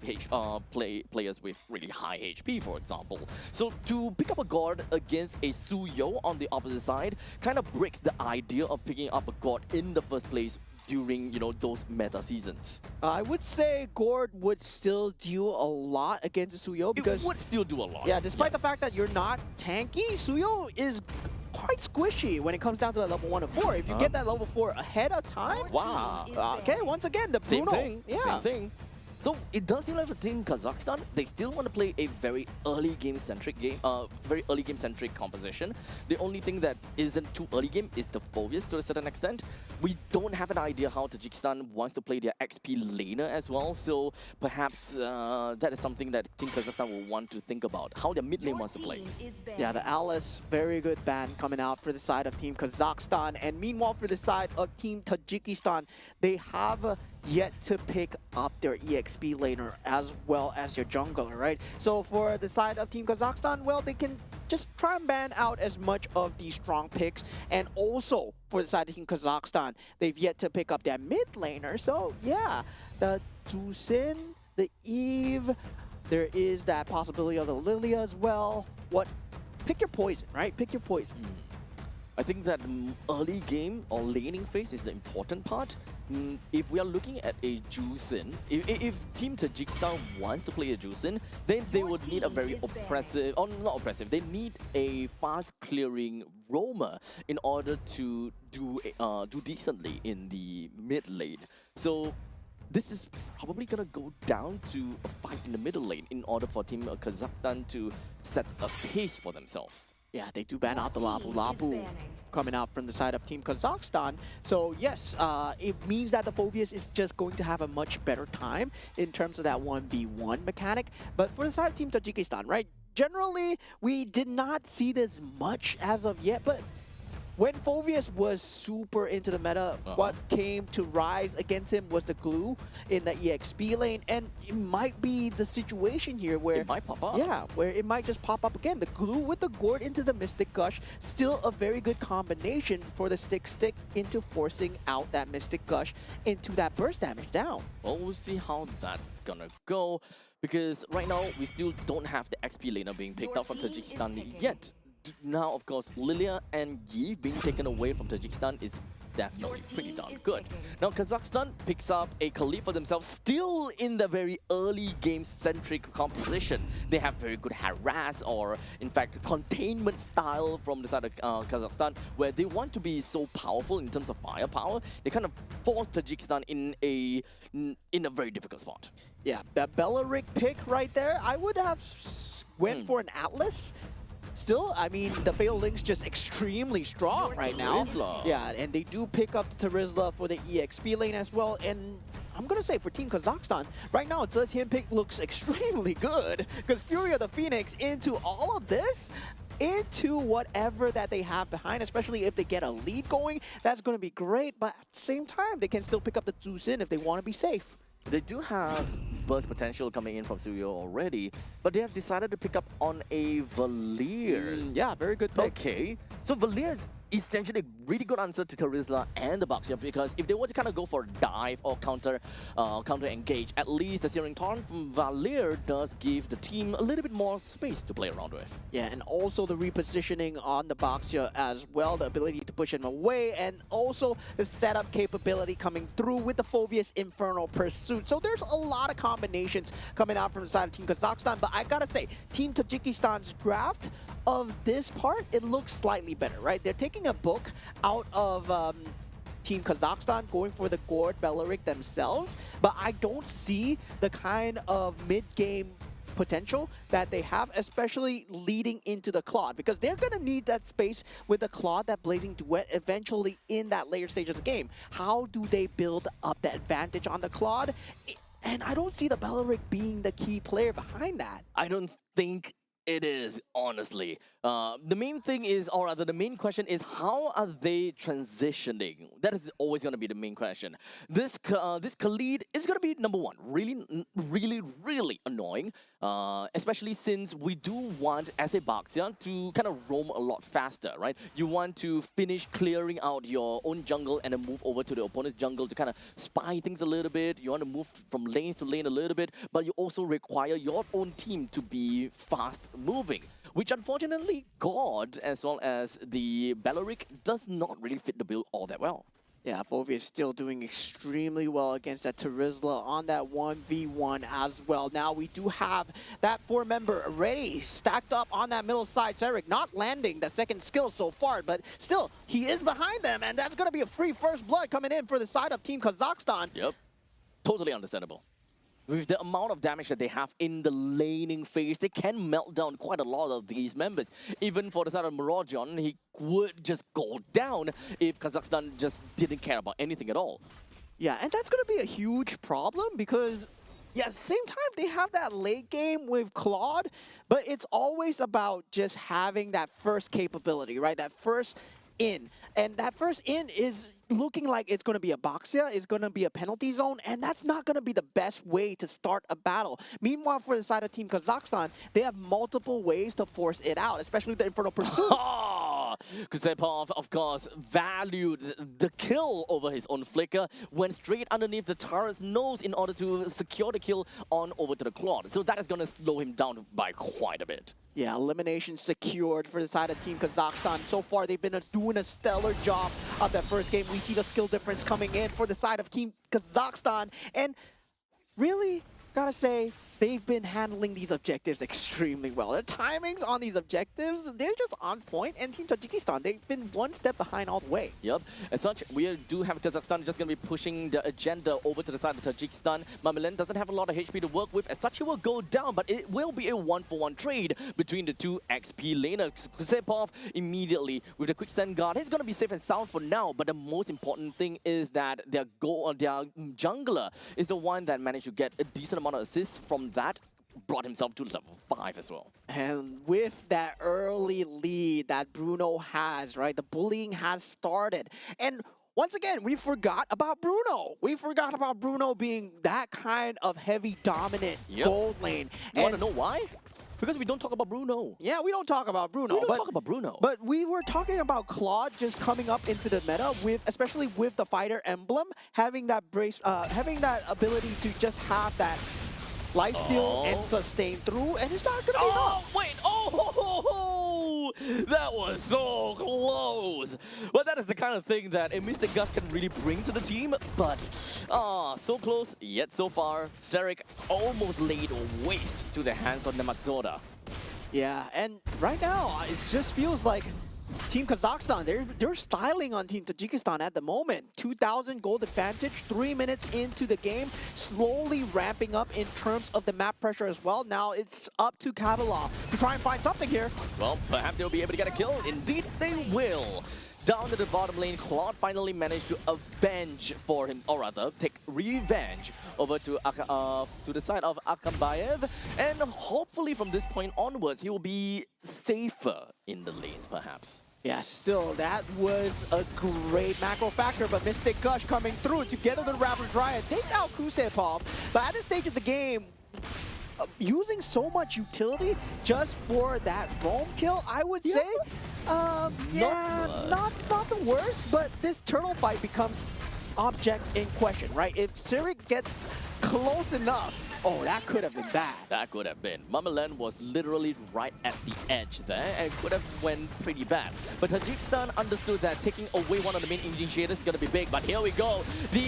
players with really high HP, for example. So to pick up a God against a Suyo on the opposite side kind of breaks the idea of picking up a God in the first place during, those meta seasons. I would say Gord would still do a lot against Suyo because... It would still do a lot. Yeah, despite the fact that you're not tanky, Suyo is quite squishy when it comes down to that level 1 and 4. If you get that level 4 ahead of time... Wow. Okay, once again, the Bruno. Same thing. So it does seem like for Team Kazakhstan, they still want to play a very early game-centric composition. The only thing that isn't too early game is the Phobius to a certain extent. We don't have an idea how Tajikistan wants to play their XP laner as well, so perhaps that is something that Team Kazakhstan will want to think about, how their mid lane wants to play. Yeah, the Alice, very good ban coming out for the side of Team Kazakhstan. And meanwhile, for the side of Team Tajikistan, they have yet to pick up their EXP laner as well as their jungler, right? So for the side of Team Kazakhstan, well, they can just try and ban out as much of these strong picks. And also, for the side of Team Kazakhstan, they've yet to pick up their mid laner. So yeah, the Tusin, the Eve, there is that possibility of the Lilia as well. Pick your poison, right? Pick your poison. I think that early game or laning phase is the important part. If we are looking at a Jusin, if Team Tajikistan wants to play a Jusin, then they would need a very oppressive, or not oppressive, they need a fast clearing roamer in order to do decently in the mid lane. So this is probably gonna go down to a fight in the middle lane in order for Team Kazakhstan to set a pace for themselves. Yeah, they do ban out the Lapu Lapu coming out from the side of Team Kazakhstan. So yes, it means that the Phobius is just going to have a much better time in terms of that 1v1 mechanic. But for the side of Team Tajikistan, right, generally we did not see this much as of yet, but when Phobius was super into the meta, what came to rise against him was the glue in the EXP lane, and it might be the situation here where it might pop up. Yeah, where it might just pop up again. The glue with the Gord into the Mystic Gush, still a very good combination for the stick into forcing out that Mystic Gush into that burst damage down. Well, we'll see how that's gonna go, because right now we still don't have the XP laner being picked up from Tajikistan yet. Now, of course, Lilia and Yi being taken away from Tajikistan is definitely pretty darn good. Now, Kazakhstan picks up a Khalid for themselves, still in the very early game-centric composition. They have very good harass, or in fact, containment style from the side of Kazakhstan, where they want to be so powerful in terms of firepower. They kind of force Tajikistan in a very difficult spot. Yeah, that Belleric pick right there, I would have went for an Atlas. Still, I mean, the Fatal Link's just extremely strong right now. Terizla. Yeah, and they do pick up the Terizla for the EXP lane as well. And I'm going to say for Team Kazakhstan, right now, the team pick looks extremely good. Because Fury of the Phoenix into all of this, into whatever that they have behind, especially if they get a lead going, that's going to be great. But at the same time, they can still pick up the Tusin if they want to be safe. They do have burst potential coming in from Suyo already, but they have decided to pick up on a Valier. Yeah, very good pick. Okay, so Valier is essentially really good answer to Terizla and the Bucks here, because if they were to kind of go for a dive or counter engage, at least the Searing Taunt from Valier does give the team a little bit more space to play around with. Yeah, and also the repositioning on the Boxia as well, the ability to push him away, and also the setup capability coming through with the Phoveus Infernal Pursuit. So there's a lot of combinations coming out from the side of Team Kazakhstan, but I gotta say, Team Tajikistan's draft of this part, it looks slightly better, right? They're taking a book out of Team Kazakhstan, going for the Gord Belleric themselves, but I don't see the kind of mid-game potential that they have, especially leading into the Claude, because they're going to need that space with the Claude, that Blazing Duet, eventually in that later stage of the game. How do they build up that advantage on the Claude? And I don't see the Belleric being the key player behind that. I don't think it is, honestly. The main thing is, or rather the main question is, how are they transitioning? That is always going to be the main question. This Khalid is going to be number one. Really annoying. Especially since we do want, as a Baxia, to kind of roam a lot faster, right? You want to finish clearing out your own jungle and then move over to the opponent's jungle to kind of spy things a little bit. You want to move from lanes to lane a little bit, but you also require your own team to be fast moving, which unfortunately God as well as the Belleric does not really fit the bill all that well. Yeah, Phoveus is still doing extremely well against that Terizla on that 1v1 as well. Now we do have that 4-member already stacked up on that middle side. Sarek not landing the second skill so far, but still, he is behind them, and that's going to be a free first blood coming in for the side of Team Kazakhstan. Yep, totally understandable. With the amount of damage that they have in the laning phase, they can melt down quite a lot of these members. Even for the side of Morojon, he would just go down if Kazakhstan just didn't care about anything at all. Yeah, and that's going to be a huge problem because, yeah, at the same time, they have that late game with Claude, but it's always about just having that first capability, right? That first in. And that first in is looking like it's going to be a Boxia, it's going to be a penalty zone, and that's not going to be the best way to start a battle. Meanwhile, for the side of Team Kazakhstan, they have multiple ways to force it out, especially the Infernal Pursuit. Kusepov, of course, valued the kill over his own flicker, went straight underneath the turret's nose in order to secure the kill on over to the Claude. So that is going to slow him down by quite a bit. Yeah, elimination secured for the side of Team Kazakhstan. So far, they've been doing a stellar job of that first game. We see the skill difference coming in for the side of Team Kazakhstan. And really, gotta say, they've been handling these objectives extremely well. The timings on these objectives, they're just on point. And Team Tajikistan, they've been one step behind all the way. Yep. As such, we do have Kazakhstan just going to be pushing the agenda over to the side of Tajikistan. Mamilen doesn't have a lot of HP to work with. As such, he will go down, but it will be a 1-for-1 trade between the two XP laners. Kusepov immediately with the quick send guard. He's going to be safe and sound for now, but the most important thing is that their jungler is the one that managed to get a decent amount of assists from that, brought himself to level 5 as well. And with that early lead that Bruno has, right, the bullying has started. And once again, we forgot about Bruno. We forgot about Bruno being that kind of heavy dominant gold lane. You want to know why? Because we don't talk about Bruno. Yeah, we don't talk about Bruno. We don't talk about Bruno. But we were talking about Claude just coming up into the meta with, especially with the fighter emblem, having that having that ability to just have that lifesteal and sustain through, and it's not gonna be enough. Wait, that was so close. Well, that is the kind of thing that a Mr. Gush can really bring to the team, but so close, yet so far, Sarek almost laid waste to the hands of Nematsora. Yeah, and right now, it just feels like Team Kazakhstan, they're styling on Team Tajikistan at the moment. 2,000 gold advantage, 3 minutes into the game, slowly ramping up in terms of the map pressure as well. Now it's up to Kabalov to try and find something here. Well, perhaps they'll be able to get a kill. Indeed, they will. Down to the bottom lane, Claude finally managed to avenge for him, or rather, take revenge over to the side of Akambayev. And hopefully from this point onwards, he will be safer in the lanes, perhaps. Yeah, still, that was a great macro factor, but Mystic Gush coming through together with Rapid Riot takes out Kusepov. But at this stage of the game, using so much utility just for that roam kill, I would say. Not the worst, but this turtle fight becomes object in question, right? If Sirik gets close enough, oh, that could have been bad. That could have been. Mamalan was literally right at the edge there and could have went pretty bad. But Tajikistan understood that taking away one of the main initiators is going to be big. But here we go.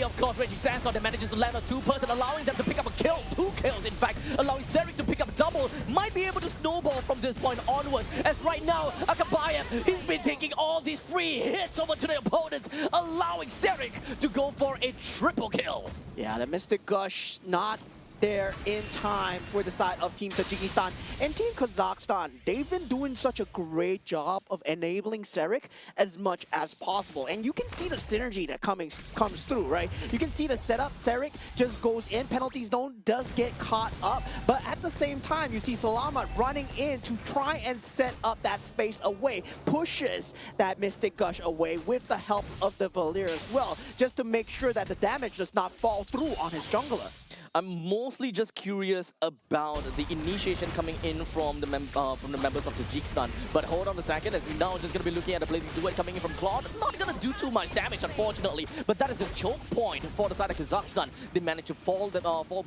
Of course, Raging Sandstorm that manages to land on 2-person, allowing them to pick up a kill. 2 kills, in fact, allowing Serik to pick up a double. Might be able to snowball from this point onwards. As right now, Akabayev, he's been taking all these free hits over to the opponents, allowing Serik to go for a triple kill. Yeah, the Mystic Gush not there in time for the side of Team Tajikistan and Team Kazakhstan. They've been doing such a great job of enabling Serik as much as possible. And you can see the synergy that comes through, right? You can see the setup. Serik just goes in, penalty zone, does get caught up. But at the same time, you see Salamat running in to try and set up that space away, pushes that Mystic Gush away with the help of the Valir as well, just to make sure that the damage does not fall through on his jungler. I'm mostly just curious about the initiation coming in from the members of Tajikistan. But hold on a second, as we now just going to be looking at a blazing duet coming in from Claude. Not going to do too much damage, unfortunately. But that is a choke point for the side of Kazakhstan. They managed to fall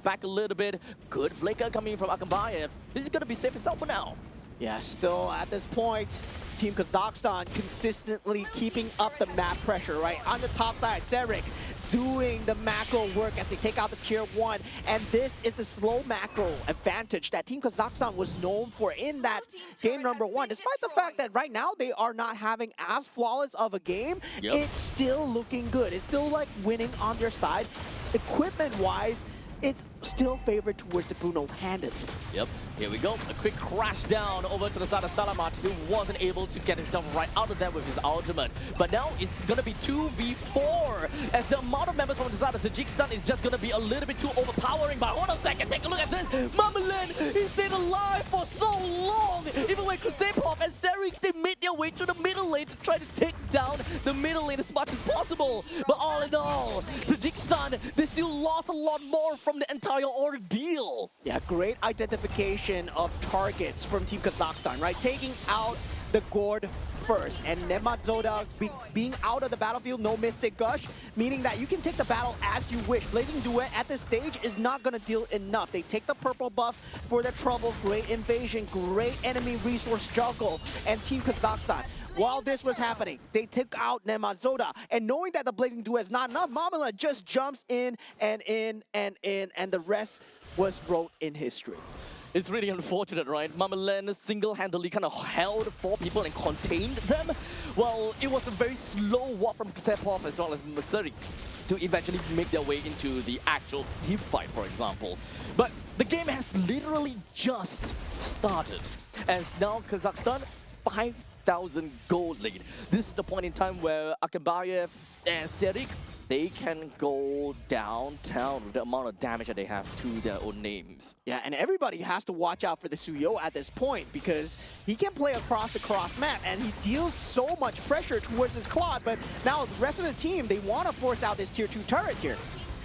back a little bit. Good flicker coming in from Akambayev. This is going to be safe itself for now. Yeah, still at this point, Team Kazakhstan consistently keeping up the map pressure, right? On the top side, Serik doing the macro work as they take out the tier 1. And this is the slow macro advantage that Team Kazakhstan was known for in that game number 1. Despite the fact that right now they are not having as flawless of a game, it's still looking good. It's still like winning on their side. Equipment-wise, it's still favored towards the Bruno handedly. Yep, here we go. A quick crash down over to the side of Salamat, who wasn't able to get himself right out of there with his ultimate. But now it's going to be 2v4, as the amount of members from the side of Tajikistan is just going to be a little bit too overpowering. But hold on a second, take a look at this. Mamalan, he stayed alive for so long. Even when Kusepov and Serik, they made their way to the middle lane to try to take down the middle lane as much as possible. But all in all, Tajikistan, they still lost a lot more from the entire ordeal. Yeah, great identification of targets from Team Kazakhstan, right? Taking out the Gord first, and Nematzoda being out of the battlefield, no Mystic Gush, meaning that you can take the battle as you wish. Blazing Duet at this stage is not going to deal enough. They take the purple buff for the trouble, great invasion, great enemy resource juggle, and Team Kazakhstan. While this was happening, they took out Nematzoda, and knowing that the Blazing Duet is not enough, Mamala just jumps in, and the rest was wrote in history. It's really unfortunate, right? Mamalan single-handedly kind of held 4 people and contained them. Well, it was a very slow walk from Kusepov as well as Serik to eventually make their way into the actual team fight, for example. But the game has literally just started, as now Kazakhstan 5,000 gold lead. This is the point in time where Akambayev and Serik, they can go downtown with the amount of damage that they have to their own names. Yeah, and everybody has to watch out for the Suyo at this point, because he can play across the cross map and he deals so much pressure towards his Claude. But now the rest of the team, they want to force out this tier 2 turret here.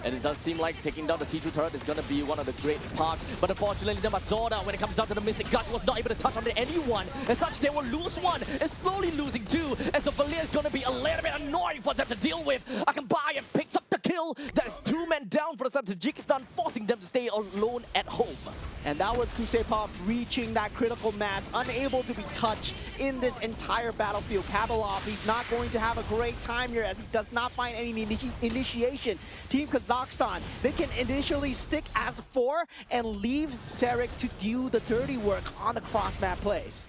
And it does seem like taking down the T2 turret is going to be one of the great parts. But unfortunately, the Nematzoda, when it comes down to the Mystic Gush, was not able to touch on anyone. As such, they will lose one, and slowly losing 2, as the Valir is going to be a little bit annoying for them to deal with. Akambayev picks up the kill. That's 2 men down for the side of Tajikistan, forcing them to stay alone at home. And that was Kusepov reaching that critical mass, unable to be touched in this entire battlefield. Kabalov, he's not going to have a great time here as he does not find any initiation. Team Kazakhstan, they can initially stick as 4 and leave Serik to do the dirty work on the cross-map plays.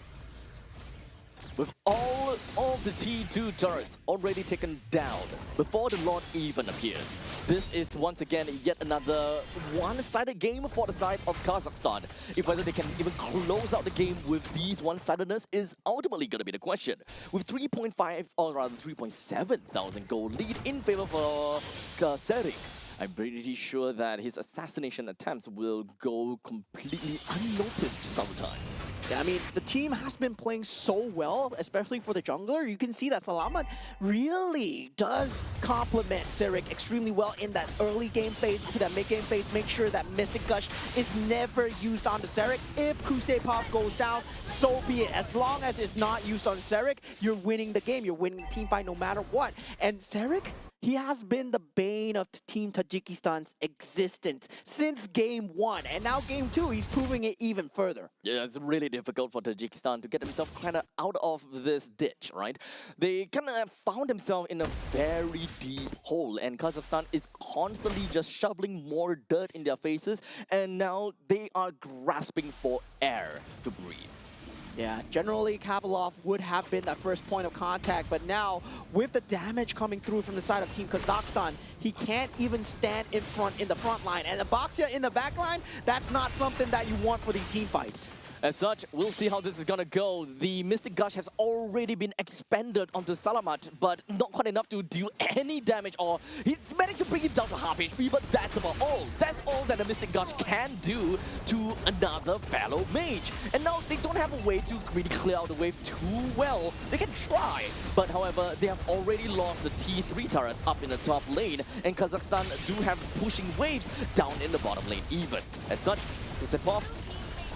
With all of the T2 turrets already taken down before the Lord even appears, this is once again yet another one-sided game for the side of Kazakhstan. If whether they can even close out the game with these one-sidedness is ultimately going to be the question. With 3.5 or rather 3.7 thousand gold lead in favor for Serik, I'm pretty sure that his assassination attempts will go completely unnoticed sometimes. Yeah, I mean, the team has been playing so well, especially for the jungler. You can see that Salaman really does complement Serik extremely well in that early game phase to that mid game phase. Make sure that Mystic Gush is never used on the Serik. If Kusei Pop goes down, so be it. As long as it's not used on Serik, you're winning the game. You're winning the team fight no matter what. And Serik, he has been the bane of Team Tajikistan's existence since game 1. And now game 2, he's proving it even further. Yeah, it's really difficult for Tajikistan to get themselves kind of out of this ditch, right? They kind of found themselves in a very deep hole, and Kazakhstan is constantly just shoveling more dirt in their faces, and now they are grasping for air to breathe. Yeah, generally Kabalov would have been that first point of contact, but now with the damage coming through from the side of Team Kazakhstan, he can't even stand in the front line. And the Boxia in the back line, that's not something that you want for these team fights. As such, we'll see how this is gonna go. The Mystic Gush has already been expended onto Salamat, but not quite enough to deal any damage, or he's managed to bring him down to half HP, but that's about all. That's all that the Mystic Gush can do to another fellow mage. And now they don't have a way to really clear out the wave too well. They can try, but however, they have already lost the T3 turret up in the top lane, and Kazakhstan do have pushing waves down in the bottom lane even. As such, Kusepov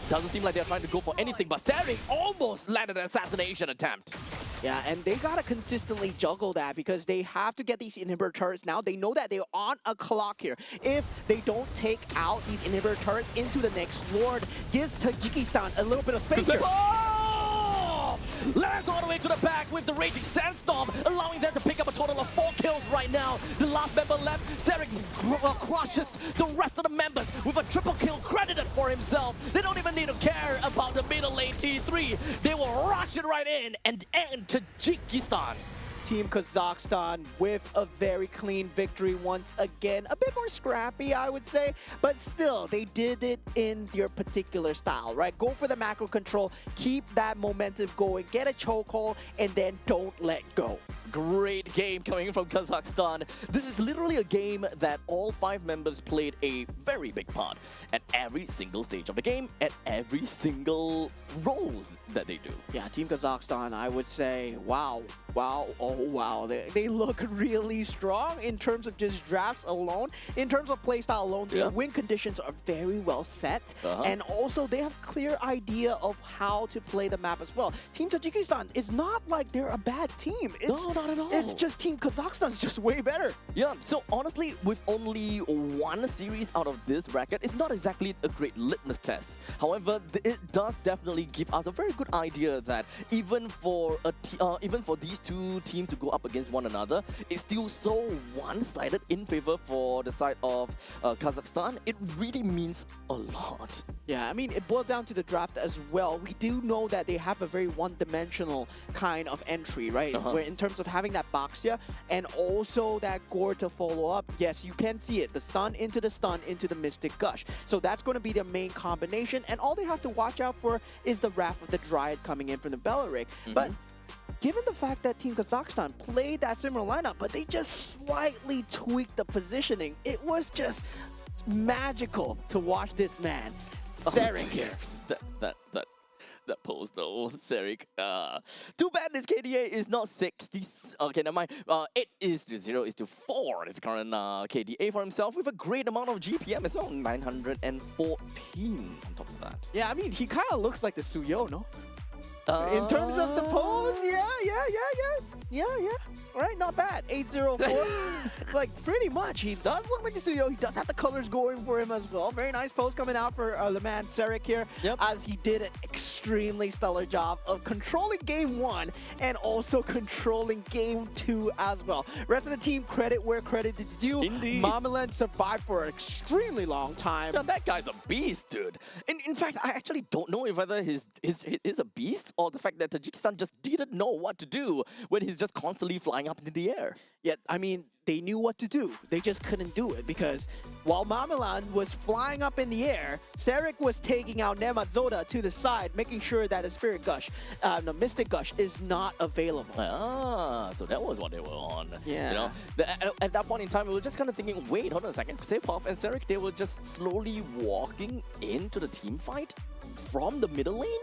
doesn't seem like they're trying to go for anything, but Serik almost landed an assassination attempt. Yeah, and they gotta consistently juggle that because they have to get these inhibitor turrets now. They know that they're on a clock here. If they don't take out these inhibitor turrets into the next ward, gives Tajikistan a little bit of space here. Lands all the way to the back with the Raging Sandstorm, allowing them to pick up a total of 4 kills right now. The last member left, Serik crushes the rest of the members with a triple kill credited for himself. They don't even need to care about the middle lane T3. They will rush it right in and end Tajikistan. Team Kazakhstan with a very clean victory once again. A bit more scrappy, I would say, but still, they did it in their particular style, right? Go for the macro control, keep that momentum going, get a chokehold, and then don't let go. Great game coming from Kazakhstan. This is literally a game that all 5 members played a very big part at every single stage of the game, at every single roles that they do. Yeah, Team Kazakhstan, I would say, wow, oh wow. They look really strong in terms of just drafts alone. In terms of playstyle alone, their win conditions are very well set. And also, they have clear idea of how to play the map as well. Team Tajikistan is not like they're a bad team. No, not at all. It's just Team Kazakhstan is just way better. Yeah, so honestly, with only 1 series out of this bracket, it's not exactly a great litmus test. However, it does definitely give us a very good idea that even for these 2 teams to go up against one another, it's still so one-sided in favor for the side of Kazakhstan. It really means a lot. Yeah, I mean, it boils down to the draft as well. We do know that they have a very one-dimensional kind of entry, right? Where in terms of having that Boxia and also that Gore to follow up, yes, you can see it. The stun into the Mystic Gush. So that's going to be their main combination, and all they have to watch out for is the Wrath of the Dryad coming in from the Belarik. But given the fact that Team Kazakhstan played that similar lineup, but they just slightly tweaked the positioning, it was just magical to watch this man, Serik here. That pose though, Serik. Too bad this KDA is not 60. Okay, never mind. 8 is to 0 is to 4. This current KDA for himself with a great amount of GPM as well, 914 on top of that. Yeah, I mean, he kind of looks like the Suyo, no? In terms of the pose, yeah. Right, not bad. 804. Like, pretty much. He does look like the studio. He does have the colors going for him as well. Very nice pose coming out for the man Serik here, as he did an extremely stellar job of controlling game 1 and also controlling game 2 as well. Rest of the team, credit where credit is due. Indeed. Mamaland survived for an extremely long time. Now, that guy's a beast, dude. In fact, I actually don't know if whether he's a beast or the fact that Tajikistan just didn't know what to do when he's just constantly flying up into the air. Yeah, I mean, they knew what to do. They just couldn't do it because while Mamelan was flying up in the air, Sarek was taking out Nemazoda to the side, making sure that the Spirit Gush, the Mystic Gush is not available. Ah, so that was what they were on. Yeah. You know, at that point in time, we were just kind of thinking, wait, hold on a second. Sepov and Sarek, they were just slowly walking into the team fight from the middle lane.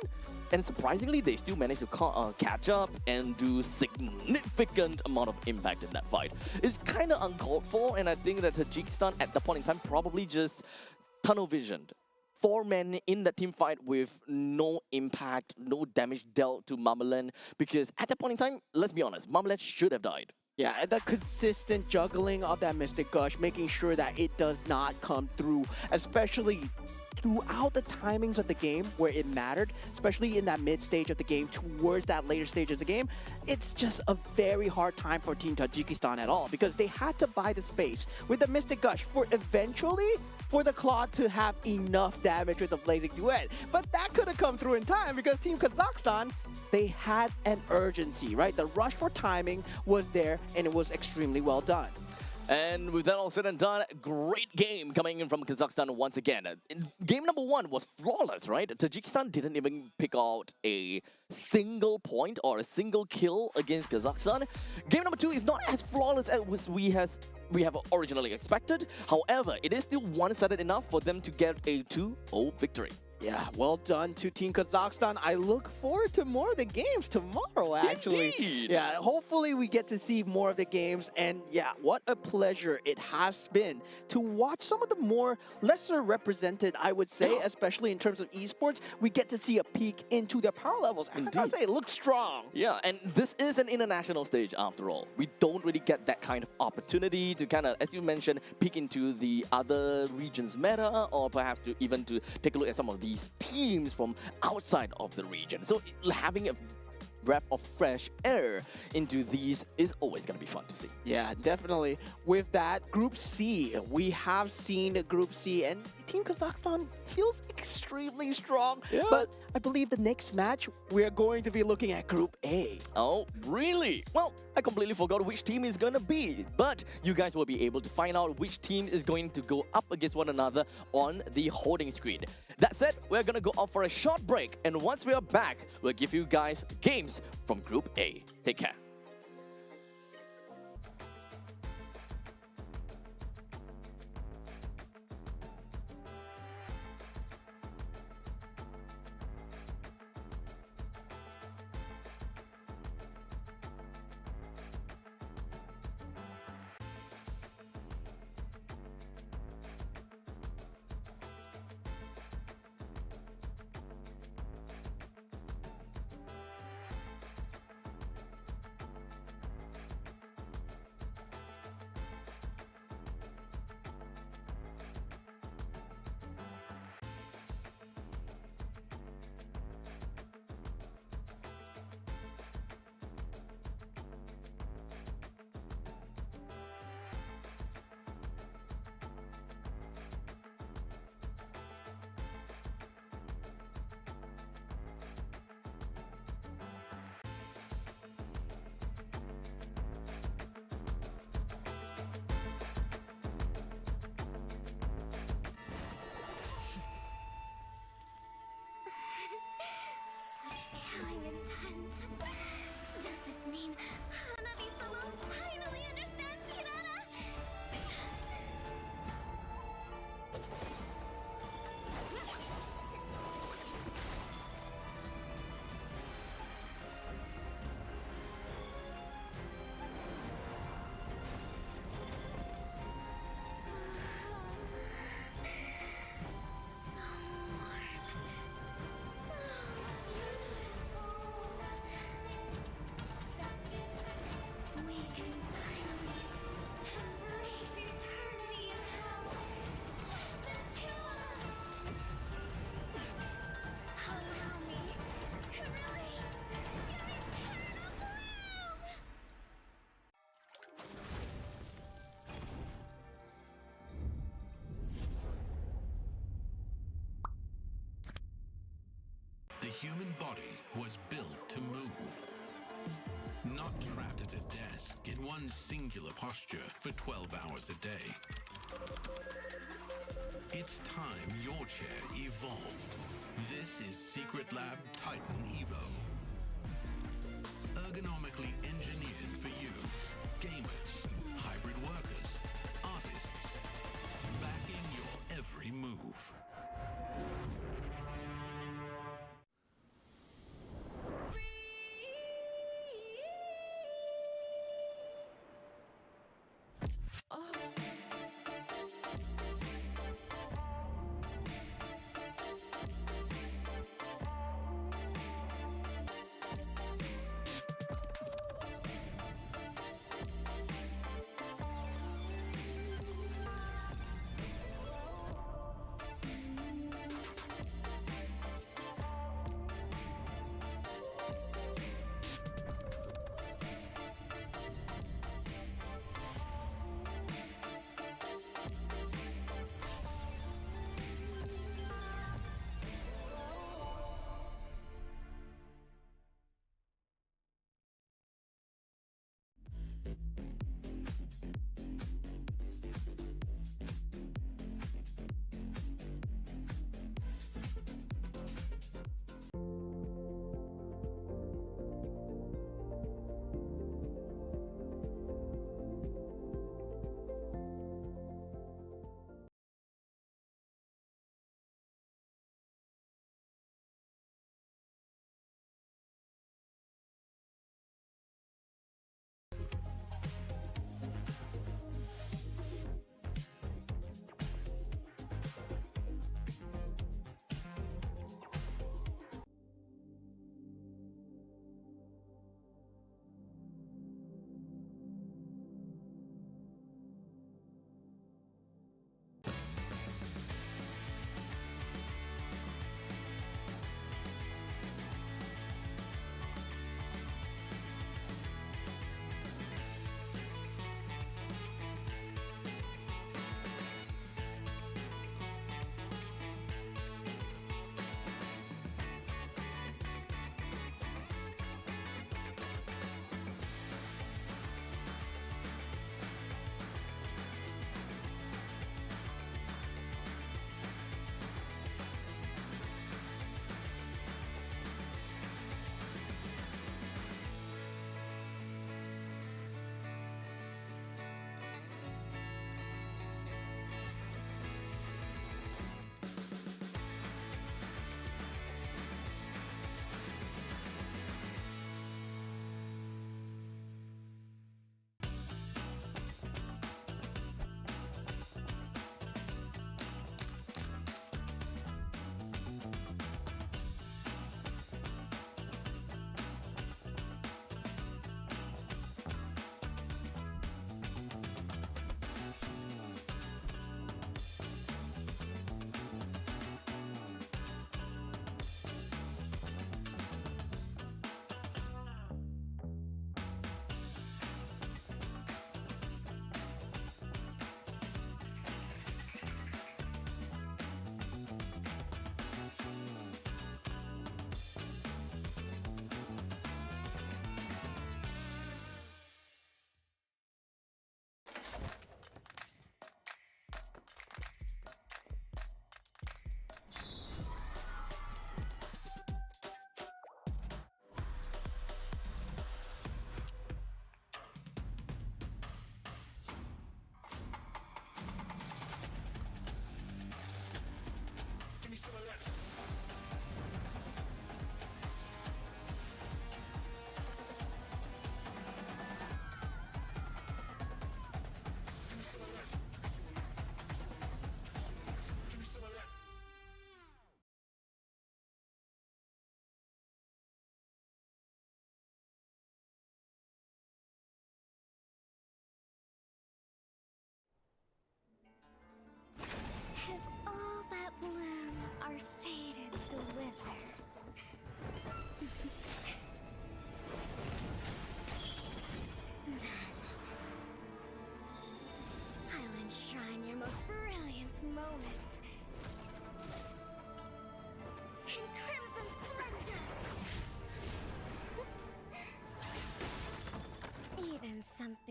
And surprisingly, they still managed to catch up and do significant amount of impact in that fight. It's kind of uncalled for, and I think that Tajikistan at that point in time probably just tunnel visioned. 4 men in that team fight with no impact, no damage dealt to Mamelan, because at that point in time, let's be honest, Mamelan should have died. Yeah, and the consistent juggling of that Mystic Gush, making sure that it does not come through, especially throughout the timings of the game where it mattered, especially in that mid stage of the game towards that later stage of the game. It's just a very hard time for Team Tajikistan at all because they had to buy the space with the Mystic Gush for eventually for the Claw to have enough damage with the Blazing Duet. But that could have come through in time because Team Kazakhstan, they had an urgency, right? The rush for timing was there and it was extremely well done. And with that all said and done, great game coming in from Kazakhstan once again. Game number 1 was flawless, right? Tajikistan didn't even pick out a single point or a single kill against Kazakhstan. Game number 2 is not as flawless as we have originally expected. However, it is still one-sided enough for them to get a 2-0 victory. Yeah, well done to Team Kazakhstan. I look forward to more of the games tomorrow, actually. Indeed. Yeah, hopefully we get to see more of the games. And yeah, what a pleasure it has been to watch some of the more lesser represented, I would say, especially in terms of esports. We get to see a peek into their power levels. I gotta say, it looks strong. Yeah, and this is an international stage after all. We don't really get that kind of opportunity to kind of, as you mentioned, peek into the other region's meta, or perhaps to even to take a look at some of these teams from outside of the region. So having a breath of fresh air into these is always going to be fun to see. Yeah, definitely. With that, Group C, we have seen Group C, and Team Kazakhstan feels extremely strong. Yeah. But I believe the next match, we are going to be looking at Group A. Oh, really? Well, I completely forgot which team is going to be, but you guys will be able to find out which team is going to go up against one another on the holding screen. That said, we're going to go off for a short break, and once we are back, we'll give you guys games from Group A. Take care. Such killing intent. Does this mean Hanabi Solo finally understands Kirara? So warm. So beautiful. We can finally embrace eternity in hell. Just the two of us. Allow me to release your eternal bloom. The human body was built to move. Not trapped at a desk in one singular posture for 12 hours a day. It's time your chair evolved. This is Secret Lab Titan Evo. Ergonomically engineered for you, gamers, hybrid workers, artists, backing your every move.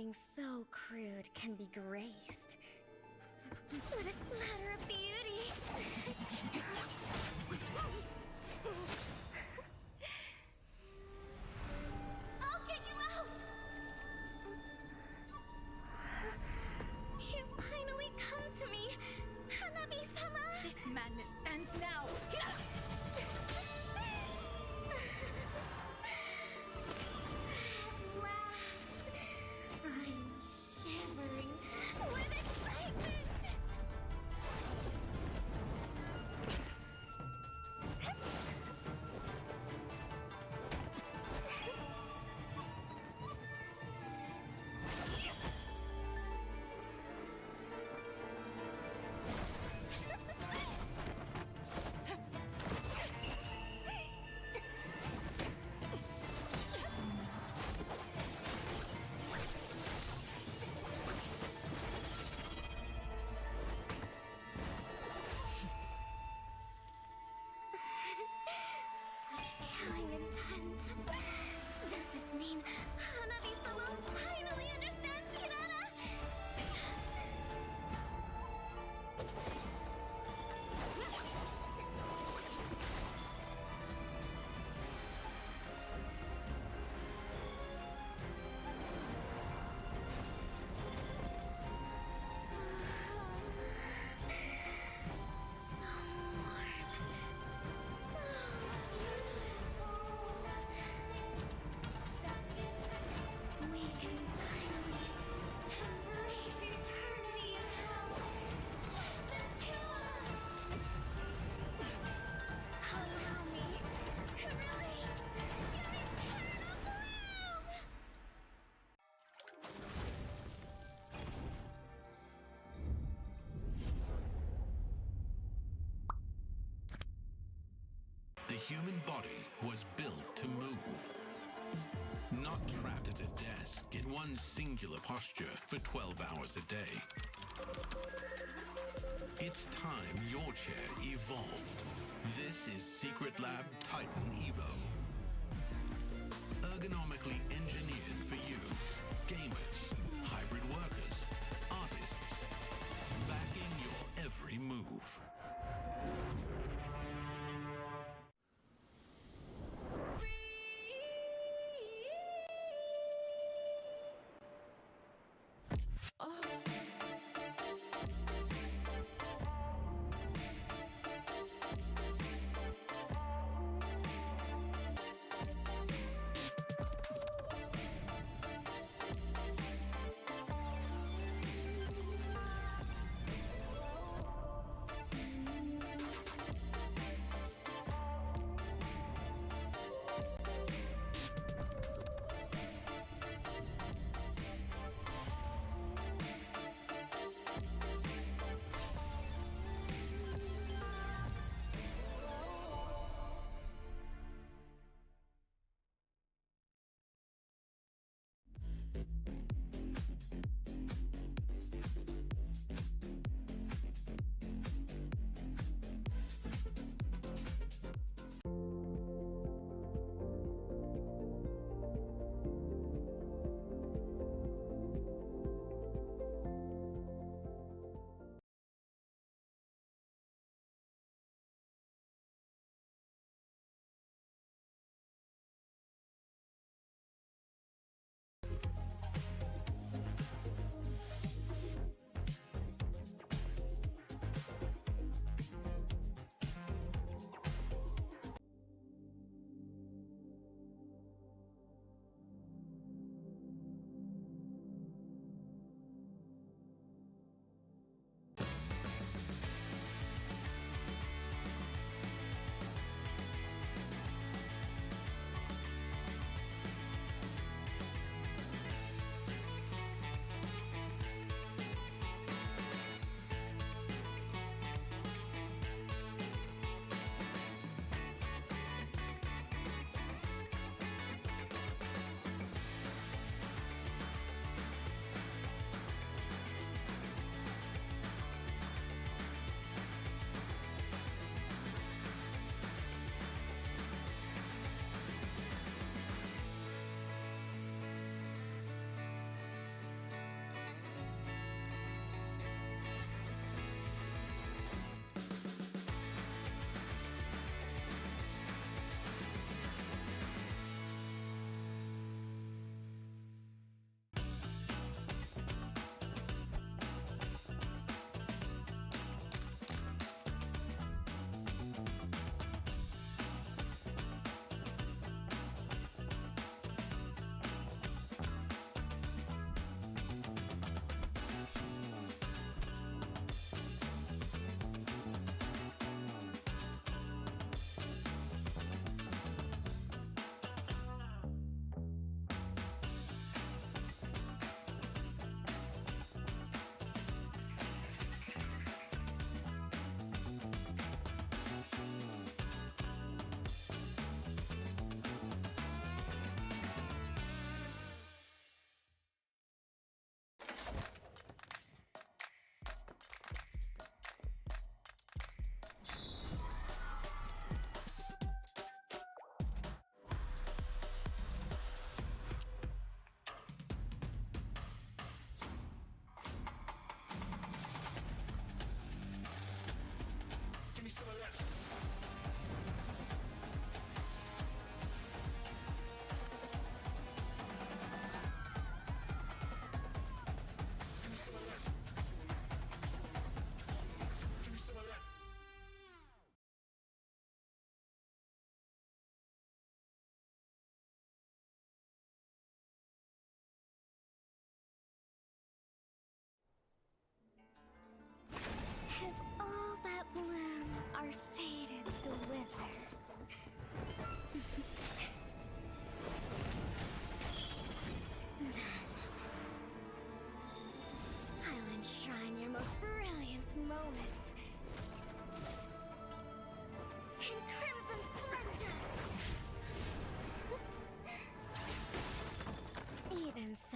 something so crude can be graced with a splatter of beauty. I'll get you out! You finally come to me, Hanabi-sama! This madness ends now! At last, I'm shivering with excitement! Such killing intent. Does this mean Hanabi-sama finally understands Kirara? So warm. So beautiful. We can finally embrace eternity in hell. Just the two of us. Allow me to release your eternal bloom. The human body was built to move. Not trapped at a desk in one singular posture for 12 hours a day. It's time your chair evolved. This is Secret Lab Titan Evo. Ergonomically engineered for you, gamers, hybrid workers, artists, backing your every move.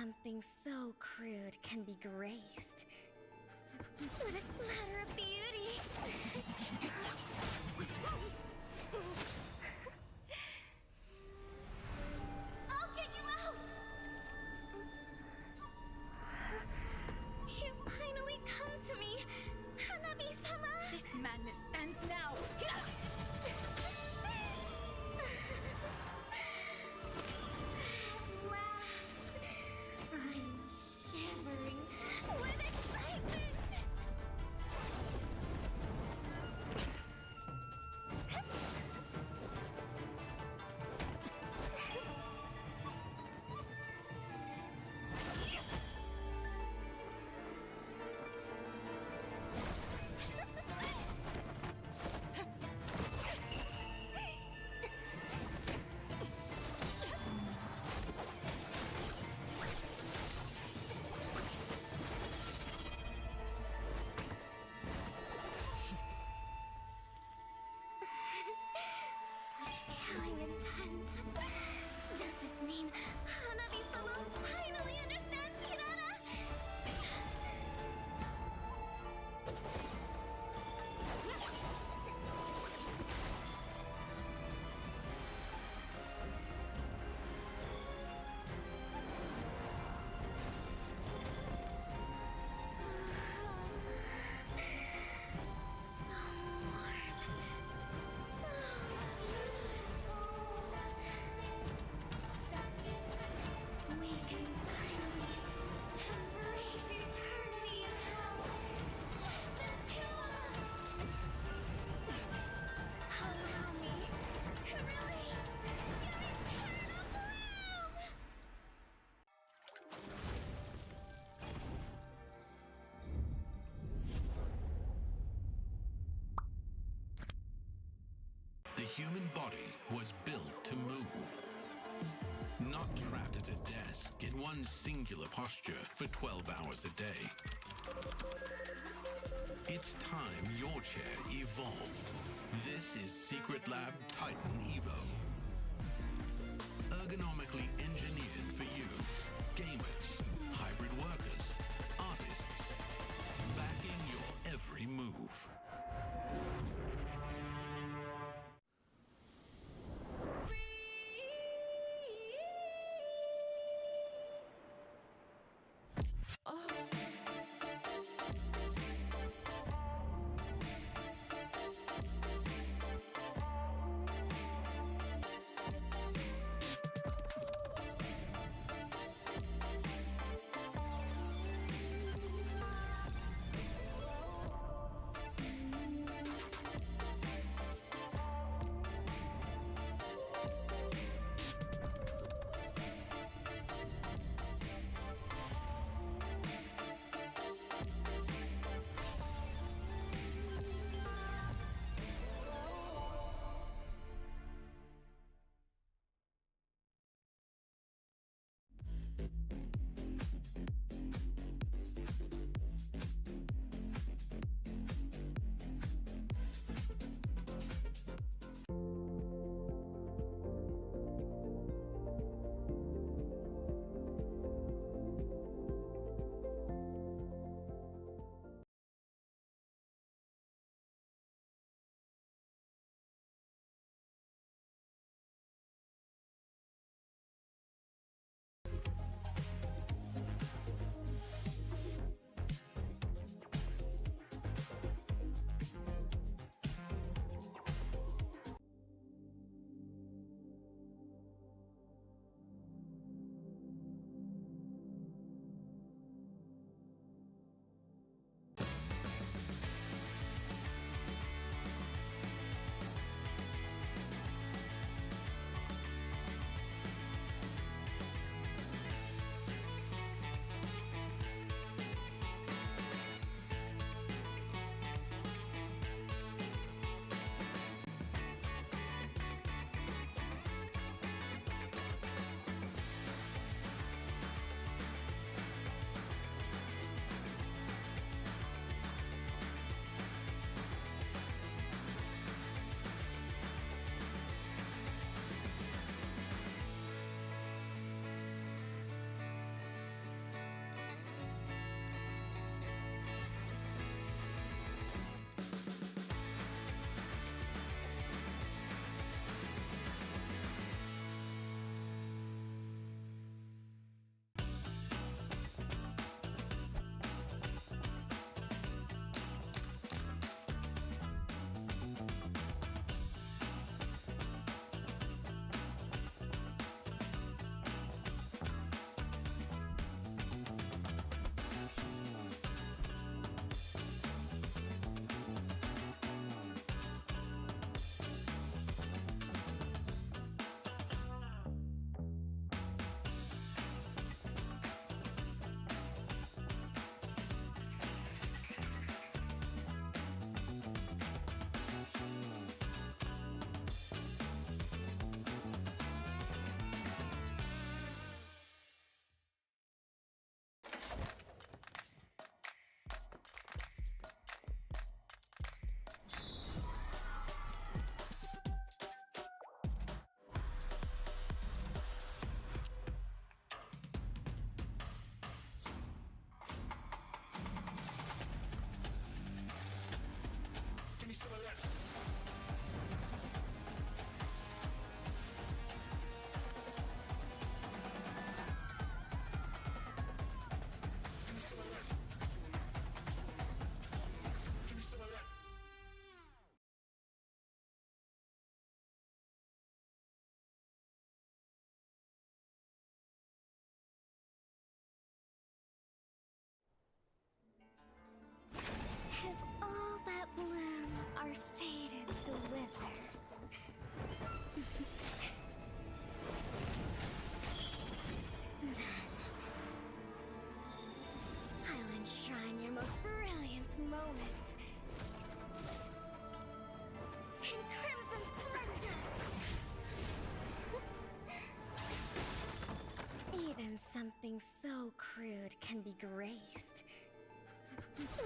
something so crude can be graced with a splatter of beauty. I'll get you out! You finally come to me, Hanabi-sama! This madness ends now! At last, I'm shivering with excitement! Such killing intent. Does this mean Hanabi-sama finally understands Kirara? So warm. So beautiful. We can finally embrace eternity in hell. Just the two of us. Allow me to release your eternal bloom. The human body was built to move. Not trapped at a desk in one singular posture for 12 hours a day. It's time your chair evolved. This is Secret Lab Titan Evo. Ergonomically engineered for you, gamers, hybrid workers, artists, backing your every move.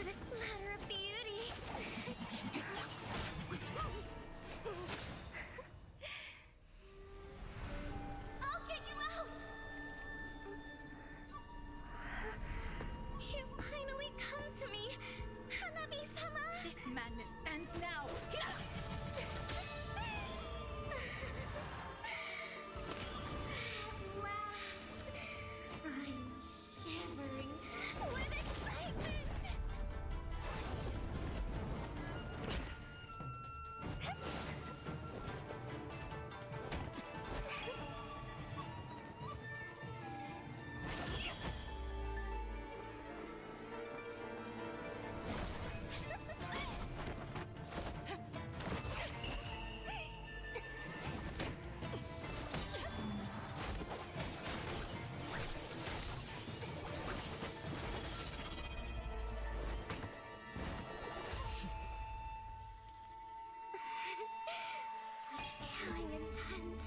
a splatter of beauty. I'll get you out! You finally come to me, Hanabi-sama! This madness ends now. At last, I'm shivering with excitement! Such killing intent.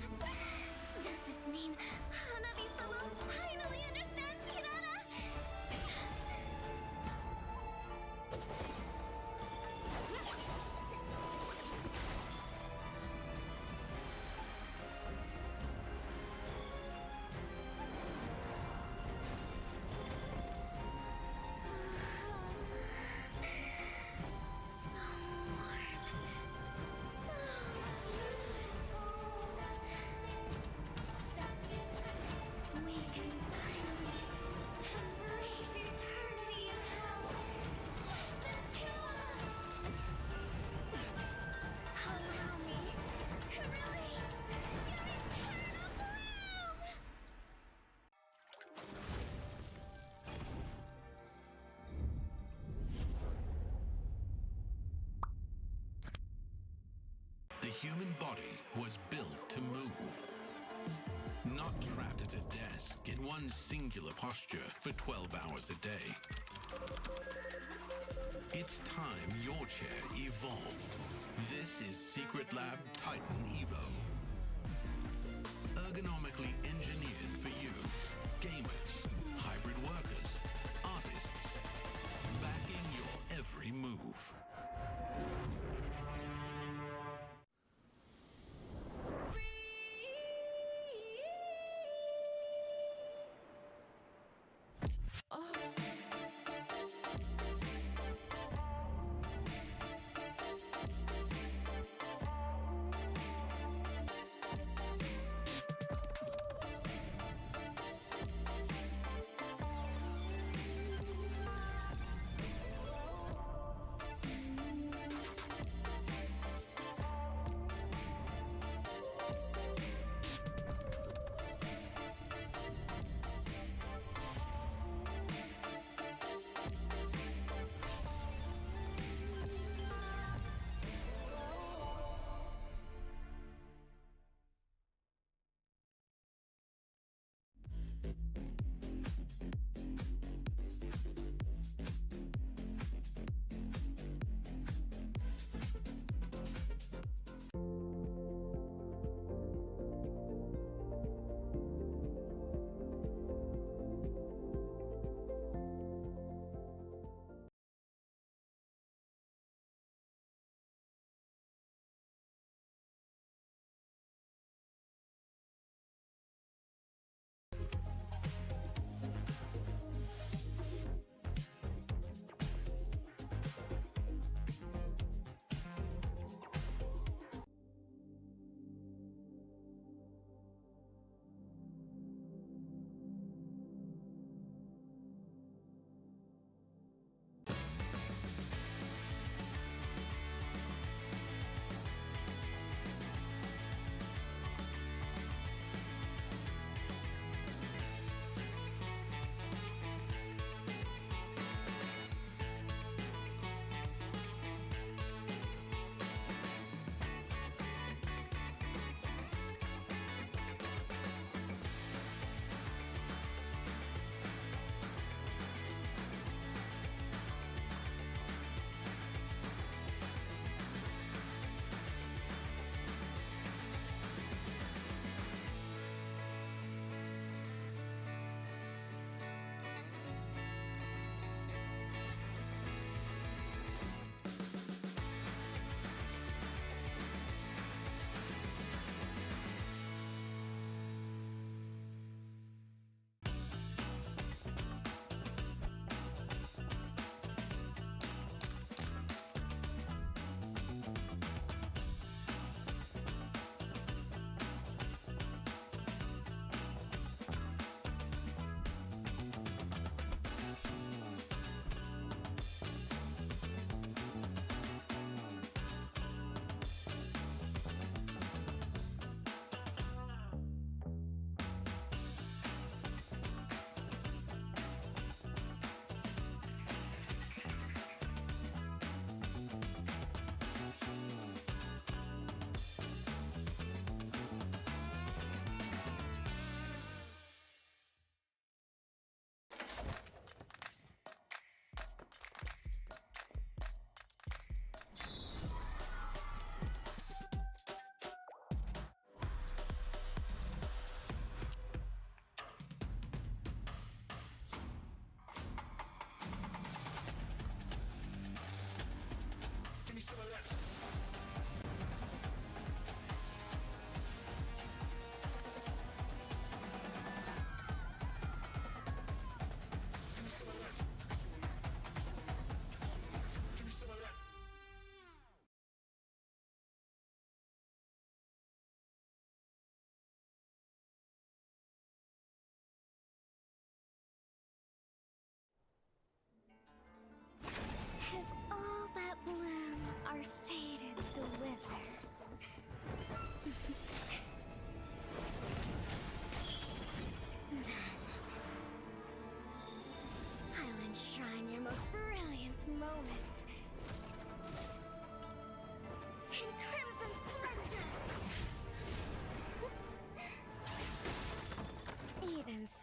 Does this mean Hanabi-sama finally understands Kirara? So warm. So beautiful. We can finally embrace eternity in hell. Just the two of us. Allow me to release your eternal bloom. The human body was built to move. Not trapped at a desk in one singular posture for 12 hours a day. It's time your chair evolved. This is Secret Lab Titan Evo. Ergonomically engineered for you, gamers, hybrid workers, artists, backing your every move.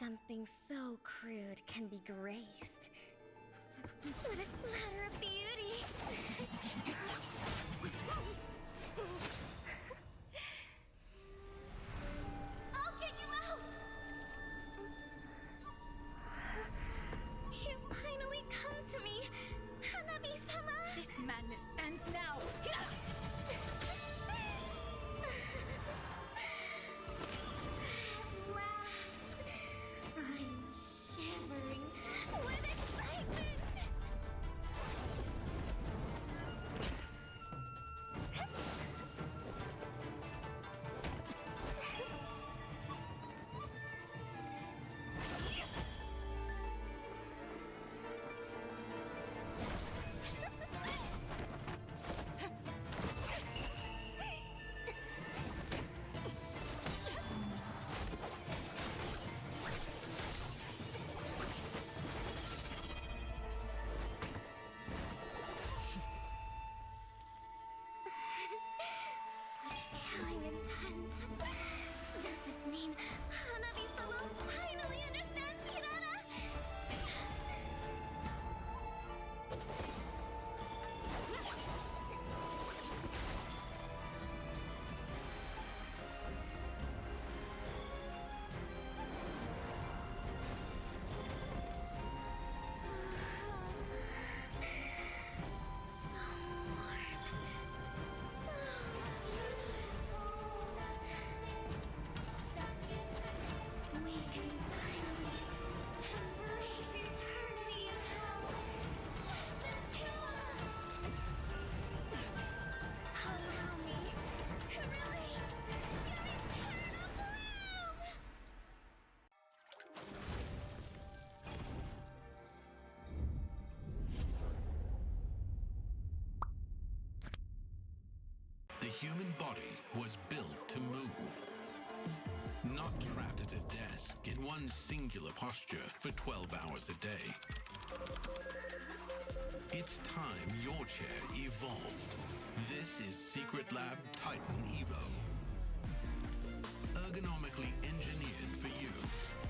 something so crude can be graced with a splatter of beauty. I'll get you out! You finally come to me, Hanabi-sama! This madness ends now! At last, I'm shivering with excitement! Such killing intent. Does this mean Hanabi-sama finally understands Kirara? So warm. So beautiful. We can finally embrace eternity in hell. Just the two of us. Allow me to release your eternal bloom. The human body was built to move. Not trapped at a desk in one singular posture for 12 hours a day. It's time your chair evolved. This is Secret Lab Titan Evo. Ergonomically engineered for you,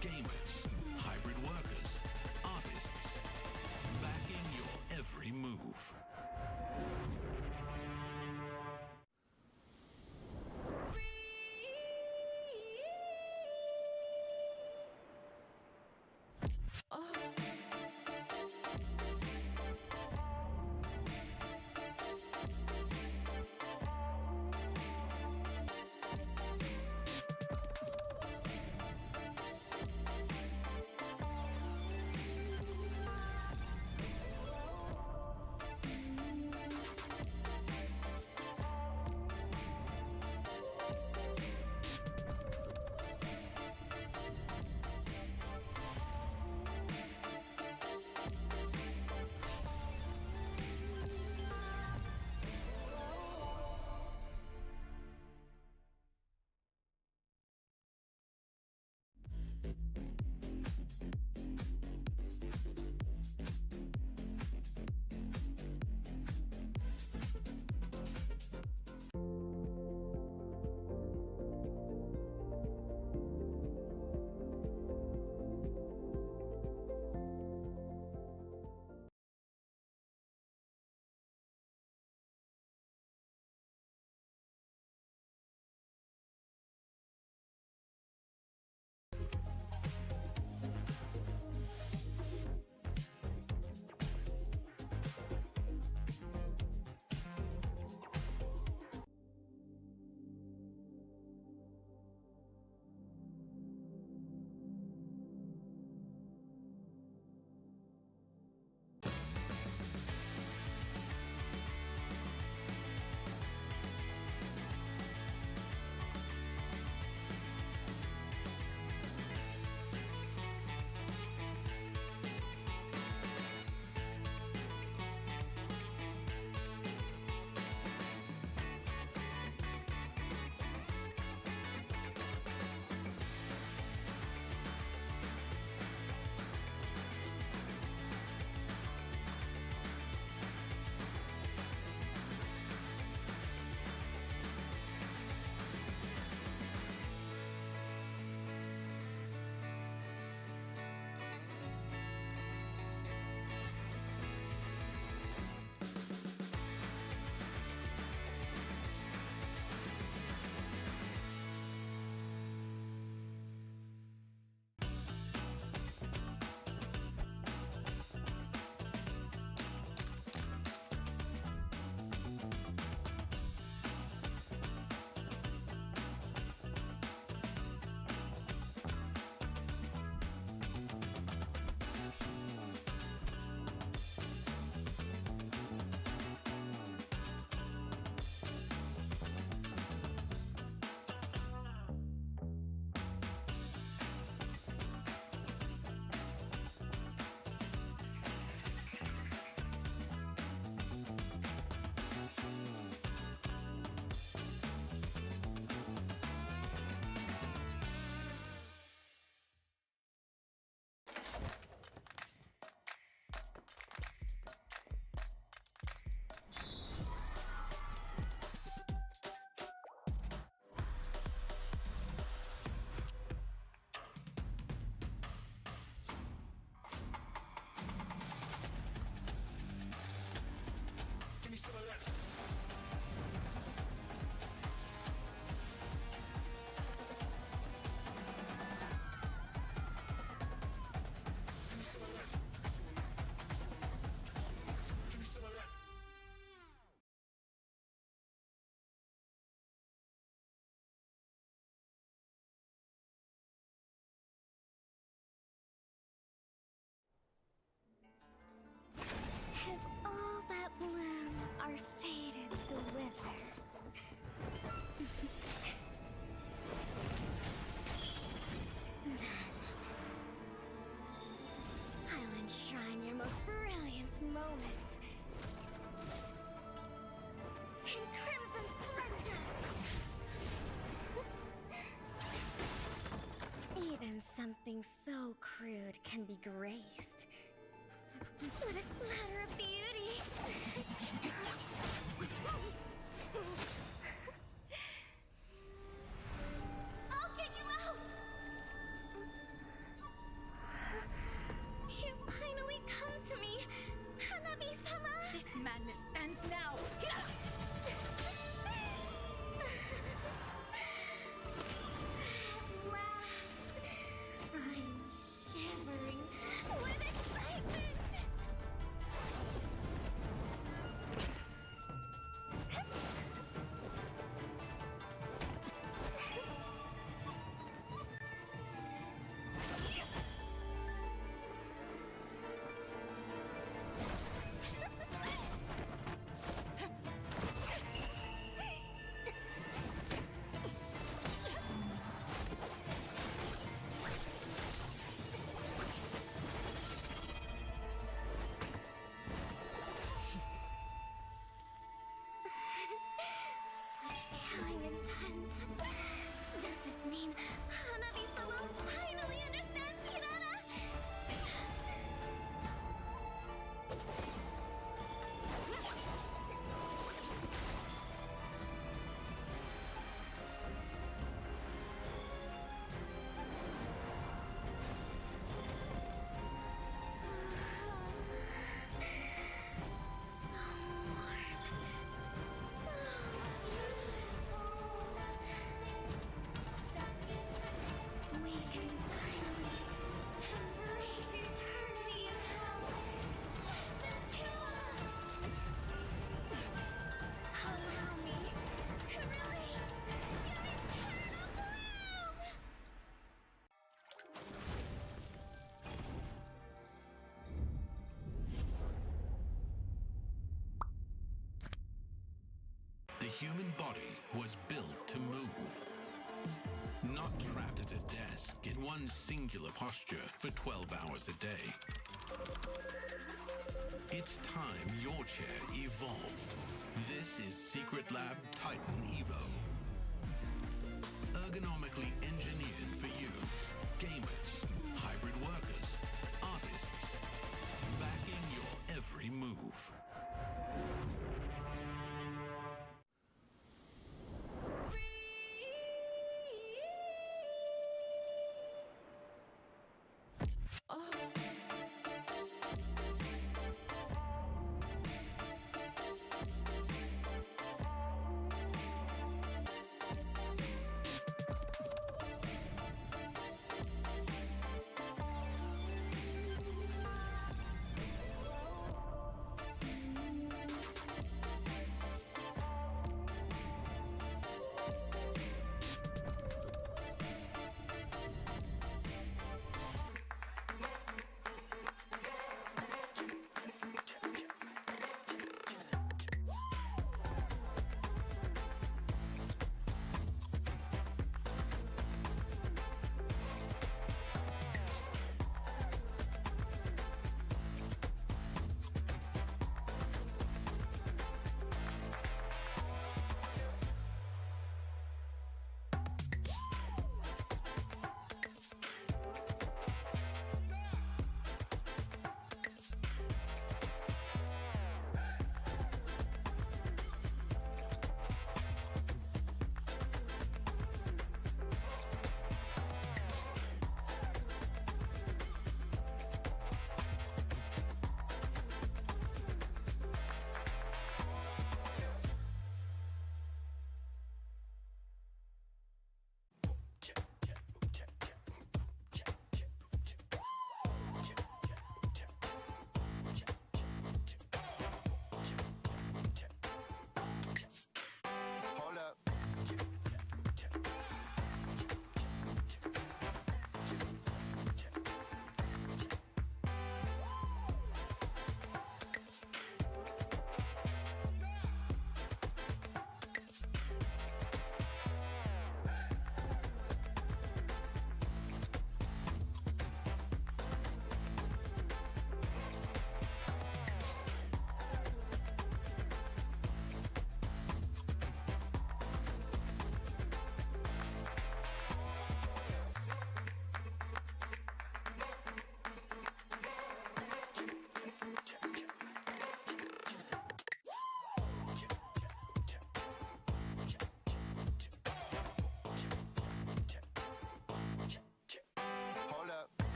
gamers, hybrid workers, artists, backing your every move. with a splatter of beauty. I'll get you out! You finally come to me, Hanabi-sama! This madness ends now. At last, I'm shivering with excitement! Such killing intent. Does this mean Hanabi-sama finally understands Kirara? So warm. So beautiful. We can finally embrace eternity in hell. Just the two of us. Allow me to release your eternal bloom. The human body was built to move. Not trapped at a desk in one singular posture for 12 hours a day. It's time your chair evolved. This is Secret Lab Titan Evo. Ergonomically engineered for you, gamers, hybrid workers, artists, backing your every move.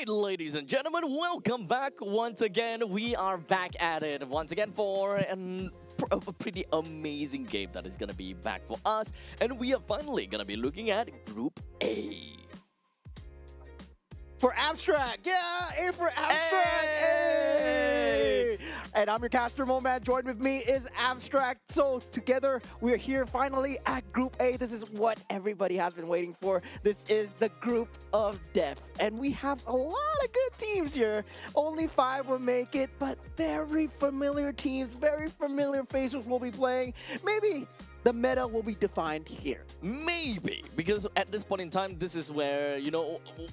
right, ladies and gentlemen, welcome back once again. We are back at it once again for a pretty amazing game that is going to be back for us. And we are finally going to be looking at Group A. For Abstract, yeah, A for Abstract, hey! And I'm your caster, Moman. Joined with me is Abstract. So together, we're here finally at Group A. This is what everybody has been waiting for. This is the Group of Death. And we have a lot of good teams here. Only 5 will make it, but very familiar teams, very familiar faces will be playing. Maybe the meta will be defined here. Maybe, because at this point in time, this is where,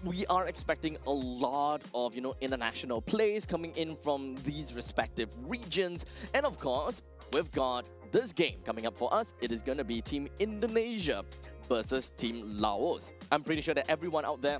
we are expecting a lot of, international plays coming in from these respective regions. And of course, we've got this game coming up for us. It is going to be Team Indonesia versus Team Laos. I'm pretty sure that everyone out there,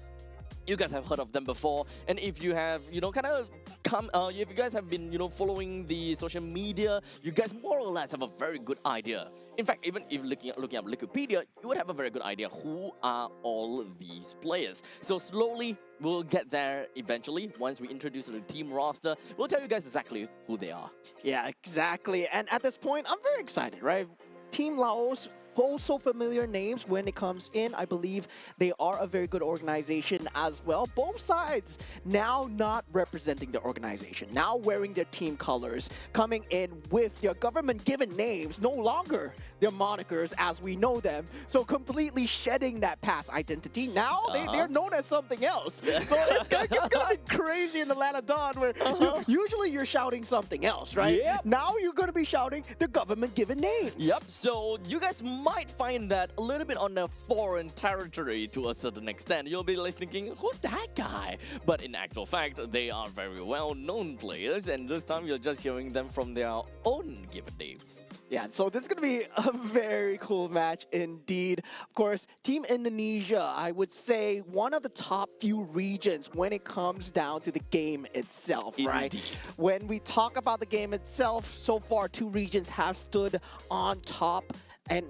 you guys have heard of them before, and if you have, if you guys have been, following the social media, you guys more or less have a very good idea. In fact, even if looking up Wikipedia, you would have a very good idea who are all these players. So slowly, we'll get there eventually. Once we introduce the team roster, we'll tell you guys exactly who they are. Yeah, exactly. And at this point, I'm very excited, right? Team Laos, also familiar names when it comes in. I believe they are a very good organization as well. Both sides now not representing the organization, now wearing their team colors, coming in with their government-given names, no longer their monikers as we know them. So completely shedding that past identity. Now they're known as something else. So it's gonna be crazy in the land of Dawn where usually you're shouting something else, right? Yep. Now you're gonna be shouting their government-given names. Yep, so you guys might find that a little bit on a foreign territory to a certain extent. You'll be like thinking, who's that guy? But in actual fact, they are very well-known players, and this time you're just hearing them from their own given names. Yeah, so this is going to be a very cool match indeed. Of course, Team Indonesia, I would say one of the top few regions when it comes down to the game itself, right? Indeed. When we talk about the game itself, so far 2 regions have stood on top, and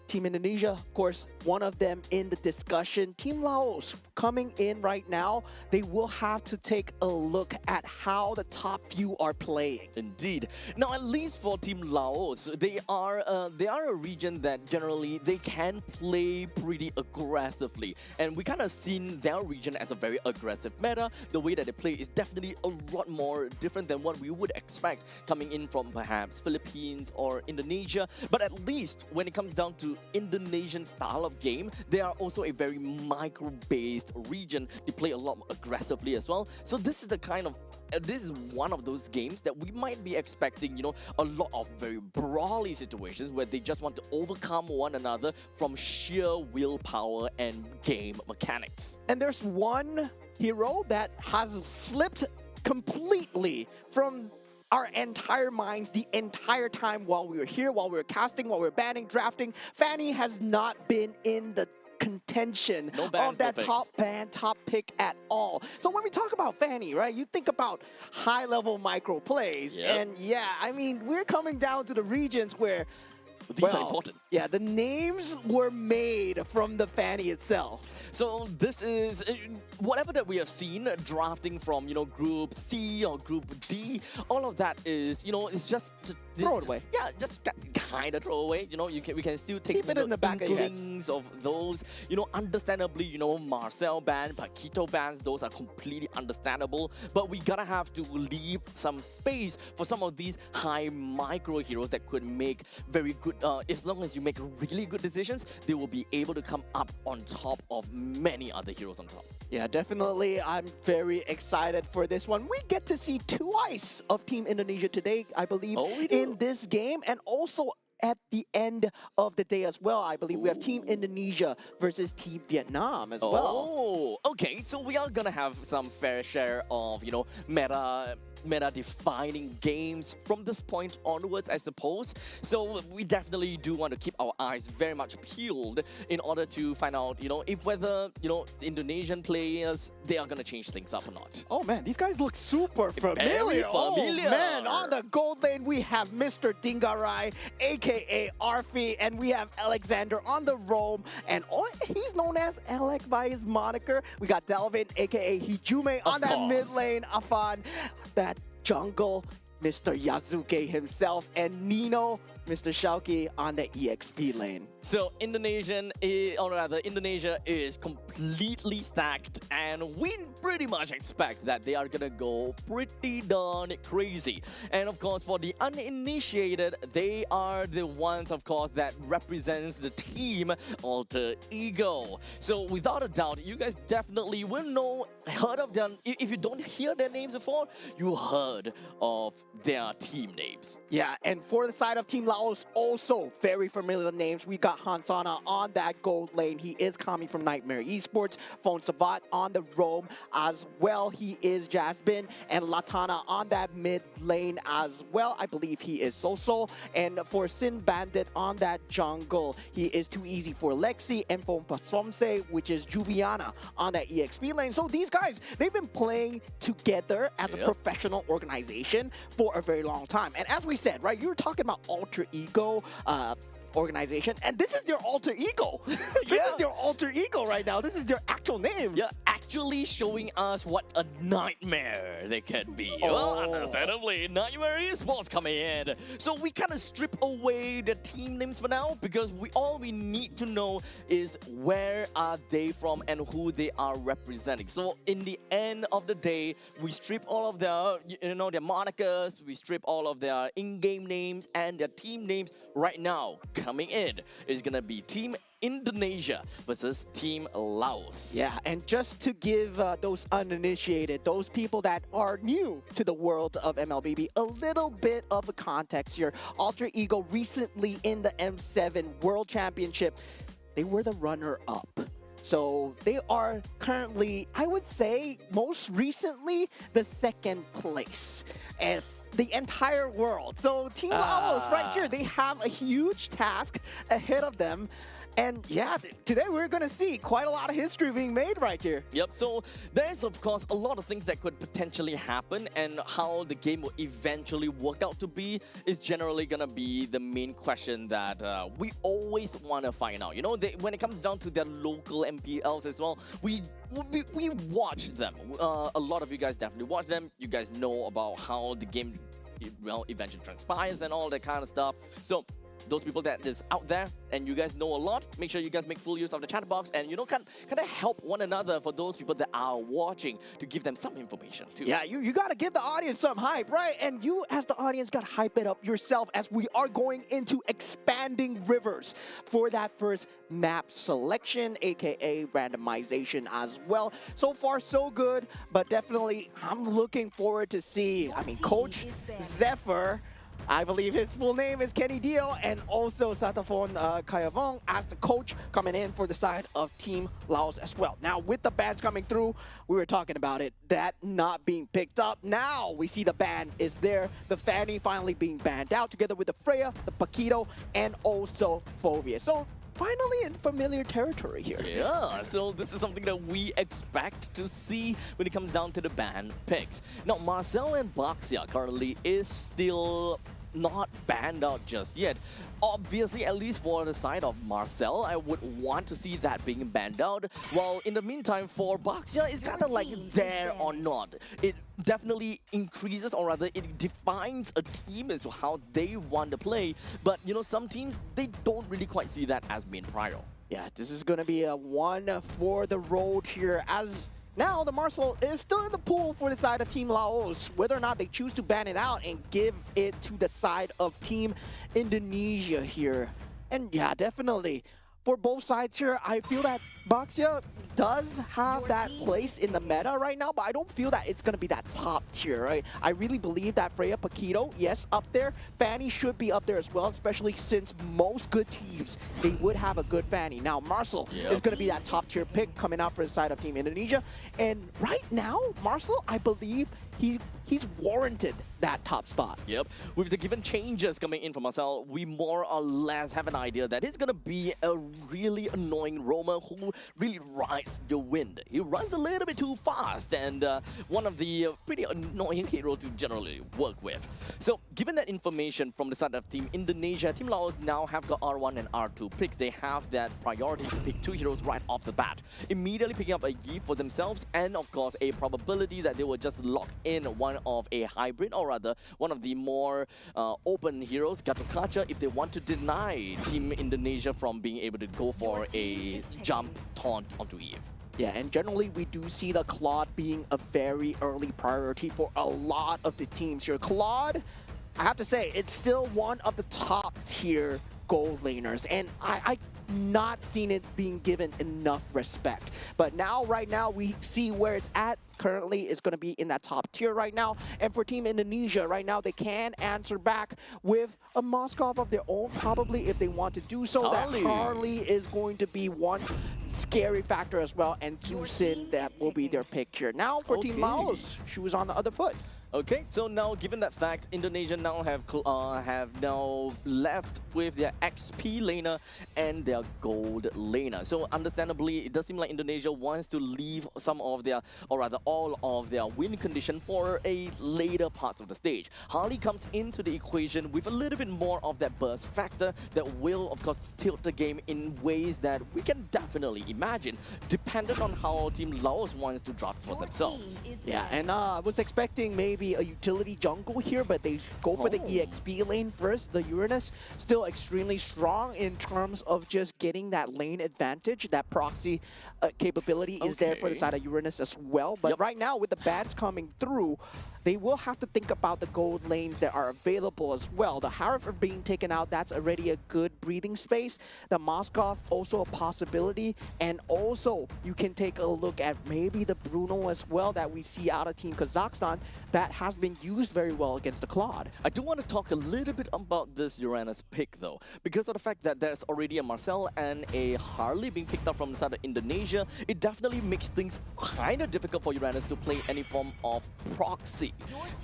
Team Indonesia, of course, one of them in the discussion. Team Laos coming in right now, they will have to take a look at how the top few are playing. Indeed. Now, at least for Team Laos, they are a region that generally they can play pretty aggressively, and we kind of seen their region as a very aggressive meta. The way that they play is definitely a lot more different than what we would expect coming in from perhaps Philippines or Indonesia. But at least when it comes down to Indonesian style of game, they are also a very micro-based region. They play a lot more aggressively as well. So this is the kind of this is one of those games that we might be expecting, a lot of very brawly situations where they just want to overcome one another from sheer willpower and game mechanics. And there's one hero that has slipped completely from our entire minds the entire time while we were here, while we were casting, while we were banning, drafting. Fanny has not been in the contention of that top pick at all. So when we talk about Fanny, right, you think about high-level micro plays. Yep. And yeah, I mean, we're coming down to the regions where these are important. Yeah, the names were made from the Fanny itself. So this is whatever that we have seen drafting from Group C or Group D. All of that is it's just throw it away. Yeah, just kind of throw away. We can still take Keep it in the back of your heads. inklings of those. Understandably, Marcel ban, Paquito bans. Those are completely understandable. But we gotta have to leave some space for some of these high micro heroes that could make very good. As long as you make really good decisions, they will be able to come up on top of many other heroes on top. Yeah, definitely. I'm very excited for this one. We get to see twice of Team Indonesia today, I believe, in this game, and also at the end of the day as well. I believe we have Team Indonesia versus Team Vietnam as well. Oh, okay. So we are gonna have some fair share of, meta meta-defining games from this point onwards, I suppose. So we definitely do want to keep our eyes very much peeled in order to find out, if whether, Indonesian players, they are going to change things up or not. Oh man, these guys look super familiar. Very Oh familiar. man, on the gold lane we have Mr. Dingarai, aka Arfi, and we have Alexander on the roam, and he's known as Alec by his moniker. We got Delvin, aka Hijume, on that mid lane, Afan, that jungle, Mr. Yazuke himself, and Nino, Mr. Shauki on the EXP lane. So Indonesia is completely stacked, and we pretty much expect that they are gonna go pretty darn crazy. And of course, for the uninitiated, they are the ones, of course, that represents the team Alter Ego. So without a doubt, you guys definitely will heard of them. If you don't hear their names before, you heard of their team names. Yeah, and for the side of Team Laos, also very familiar names. We got Hansana on that gold lane. He is coming from Nightmare Esports. Phone Savat on the roam as well. He is Jasmine, and Latana on that mid lane as well. I believe he is Soso. And for Sin Bandit on that jungle, he is Too Easy for Lexi, and for Pasomse, which is Juviana on that EXP lane. So these guys, they've been playing together as a professional organization for a very long time. And as we said, right, you were talking about Alter Ego organization, and this is their alter ego. This is their alter ego right now. This is their actual names. Yeah, actually showing us what a nightmare they can be. Well, understandably, Nightmare Esports coming in. So we kind of strip away the team names for now, because all we need to know is where are they from and who they are representing. So in the end of the day, we strip all of their, their monikers, we strip all of their in-game names and their team names. Right now, coming in is gonna be Team Indonesia versus Team Laos. Yeah, and just to give those uninitiated, those people that are new to the world of MLBB, a little bit of a context here. Alter Ego recently in the M7 World Championship, they were the runner-up. So they are currently, I would say, most recently, the second place. And the entire world. So Team Laos right here, they have a huge task ahead of them. And yeah, today we're going to see quite a lot of history being made right here. Yep, so there's of course a lot of things that could potentially happen, and how the game will eventually work out to be is generally going to be the main question that we always want to find out. When it comes down to their local MPLs as well, we watch them. A lot of you guys definitely watch them. You guys know about how the game eventually transpires and all that kind of stuff. So those people that is out there and you guys know a lot, make sure you guys make full use of the chat box and kind of help one another for those people that are watching, to give them some information too. Yeah, you got to give the audience some hype, right? And you as the audience got to hype it up yourself, as we are going into expanding rivers for that first map selection, aka randomization as well. So far so good, but definitely I'm looking forward to see, Coach Zephyr, I believe his full name is Kenny Dio, and also Satafon Kayavong as the coach coming in for the side of Team Laos as well. Now, with the bans coming through, we were talking about it, that not being picked up. Now we see the ban is there. The Fanny finally being banned out, together with the Freya, the Paquito, and also Phobia. So finally in familiar territory here. Yeah, so this is something that we expect to see when it comes down to the ban picks. Now, Marcel and Baxia currently is still not banned out just yet. Obviously, at least for the side of Marcel, I would want to see that being banned out. While in the meantime, for Baxia, it's kind of like there or not. It definitely increases, or rather, it defines a team as to how they want to play. But, some teams, they don't really quite see that as being prior. Yeah, this is going to be a one for the road here, as now the Marcel is still in the pool for the side of Team Laos. Whether or not they choose to ban it out and give it to the side of Team Indonesia here. And yeah, definitely for both sides here, I feel that Baxia does have that place in the meta right now, but I don't feel that it's going to be that top tier, right? I really believe that Freya, Paquito, yes, up there. Fanny should be up there as well, especially since most good teams, they would have a good Fanny. Now, Marcel is going to be that top tier pick coming out for the side of Team Indonesia. And right now, Marcel, I believe he he's warranted that top spot. Yep. With the given changes coming in from Marcel, we more or less have an idea that he's going to be a really annoying roamer who really rides the wind. He runs a little bit too fast and one of the pretty annoying heroes to generally work with. So given that information from the side of Team Indonesia, Team Laos now have got R1 and R2 picks. They have that priority to pick two heroes right off the bat, immediately picking up a Yi for themselves and of course a probability that they will just lock in one of a hybrid or rather one of the more open heroes, Gatotkaca, if they want to deny Team Indonesia from being able to go for a jump taunt onto Eve. Yeah, and generally we do see the Claude being a very early priority for a lot of the teams here. Claude, I have to say, it's still one of the top tier gold laners, and I not seen it being given enough respect. But now, right now, we see where it's at. Currently, it's going to be in that top tier right now. And for Team Indonesia, right now, they can answer back with a Moskov of their own, probably, if they want to do so. Harley. That Harley is going to be one scary factor as well, and Jusin, that will be their pick here. Now, for Team Laos, she was on the other foot. Okay, so now given that fact, Indonesia now have now left with their XP laner and their gold laner. So understandably, it does seem like Indonesia wants to leave some of their, or rather all of their win condition for a later parts of the stage. Harley comes into the equation with a little bit more of that burst factor that will, of course, tilt the game in ways that we can definitely imagine, dependent on how Team Laos wants to draft for themselves. Yeah, and I was expecting maybe a utility jungle here, but they go for the EXP lane first. The Uranus still extremely strong in terms of just getting that lane advantage. That proxy capability is there for the side of Uranus as well. But right now, with the bans coming through, they will have to think about the gold lanes that are available as well. The Harif are being taken out. That's already a good breathing space. The Moskov, also a possibility. And also, you can take a look at maybe the Bruno as well that we see out of Team Kazakhstan. That has been used very well against the Claude. I do want to talk a little bit about this Uranus pick though, because of the fact that there's already a Marcel and a Harley being picked up from the side of Indonesia. It definitely makes things kind of difficult for Uranus to play any form of proxy,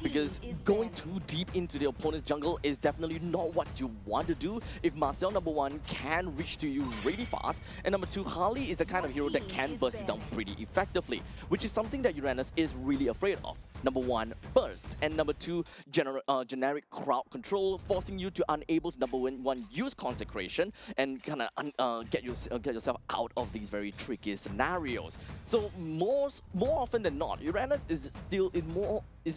because going too deep into the opponent's jungle is definitely not what you want to do if Marcel, number one, can reach to you really fast, and number two, Harley is the kind of hero that can burst you down pretty effectively, which is something that Uranus is really afraid of. Number one, burst, and number two, generic crowd control, forcing you to unable to number one use consecration and kind of get yourself out of these very tricky scenarios. So more often than not, Uranus is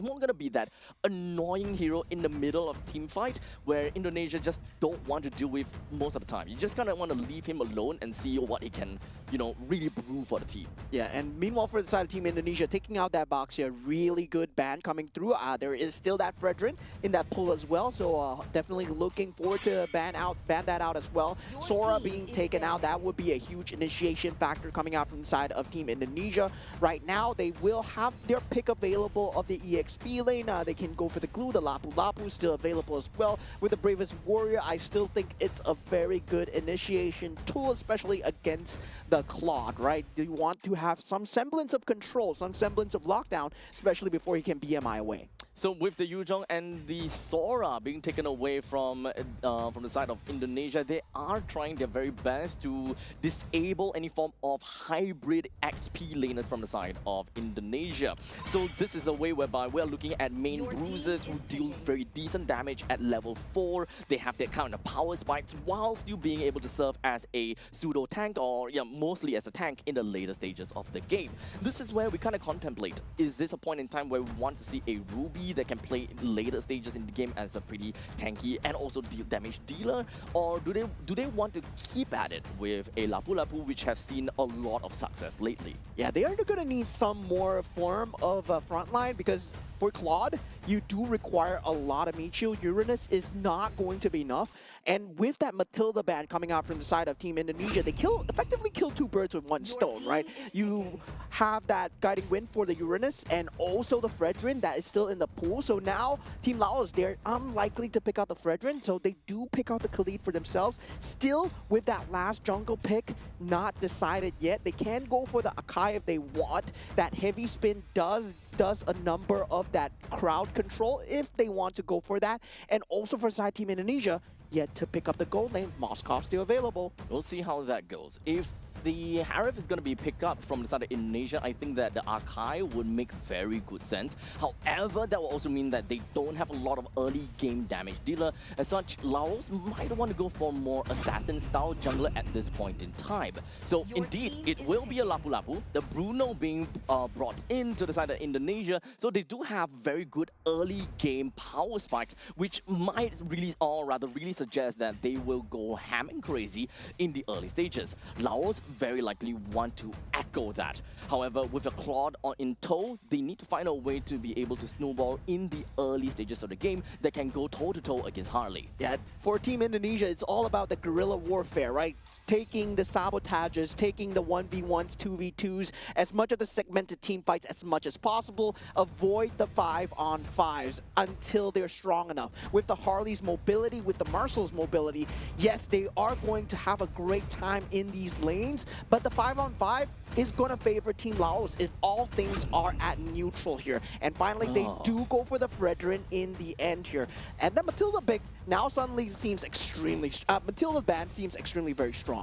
more gonna be that annoying hero in the middle of team fight where Indonesia just don't want to deal with most of the time. You just kind of want to leave him alone and see what he can, you know, really brew for the team. Yeah, and meanwhile for the side of Team Indonesia, taking out that box here, really good ban coming through. There is still that Fredrin in that pool as well, so definitely looking forward to ban that out as well. Sora being taken out, that would be a huge initiation factor coming out from the side of Team Indonesia. Right now, they will have their pick available of the EXP lane. They can go for the glue, the Lapu Lapu still available as well. With the Bravest Warrior, I still think it's a very good initiation tool, especially against the Claude, right? You want to have some semblance of control, some semblance of lockdown, especially before he can BMI away. So with the Yuzhong and the Sora being taken away from the side of Indonesia, they are trying their very best to disable any form of hybrid XP laners from the side of Indonesia. So this is a way whereby we are looking at main bruisers who deal very decent damage at level 4. They have their kind of power spikes while still being able to serve as a pseudo tank, or mostly as a tank in the later stages of the game. This is where we kind of contemplate, is this a point in time where we want to see a Ruby that can play in later stages in the game as a pretty tanky and also damage dealer, or do they want to keep at it with a Lapu Lapu, which have seen a lot of success lately? Yeah, they are going to need some more form of frontline, because for Claude, you do require a lot of meat shield. Uranus is not going to be enough. And with that Matilda ban coming out from the side of Team Indonesia, they effectively kill two birds with one stone, right? You have that guiding wind for the Uranus and also the Fredrin that is still in the pool. So now Team Laos, they're unlikely to pick out the Fredrin, so they do pick out the Khalid for themselves. Still, with that last jungle pick not decided yet, they can go for the Akai if they want. That heavy spin does does a number of that crowd control if they want to go for that. And also for side team Indonesia, yet to pick up the gold lane, Moskov still available. We'll see how that goes. If the Harif is going to be picked up from the side of Indonesia, I think that the Archive would make very good sense. However, that will also mean that they don't have a lot of early game damage dealer. As such, Laos might want to go for more assassin-style jungler at this point in time. So indeed, it will be a Lapu Lapu, the Bruno being brought into the side of Indonesia. So they do have very good early game power spikes, which might really, or rather really suggest that they will go ham and crazy in the early stages. Laos very likely want to echo that. However, with a Claude in tow, they need to find a way to be able to snowball in the early stages of the game that can go toe-to-toe against Harley. Yeah, for Team Indonesia, it's all about the guerrilla warfare, right? Taking the sabotages, taking the 1v1s, 2v2s, as much of the segmented team fights as much as possible. Avoid the 5-on-5s until they're strong enough. With the Harley's mobility, with the Marcel's mobility, yes, they are going to have a great time in these lanes, but the 5-on-5 is going to favor Team Laos if all things are at neutral here. And finally, they do go for the Fredrin in the end here. And then Matilda pick now suddenly seems extremely... Matilda ban seems extremely very strong.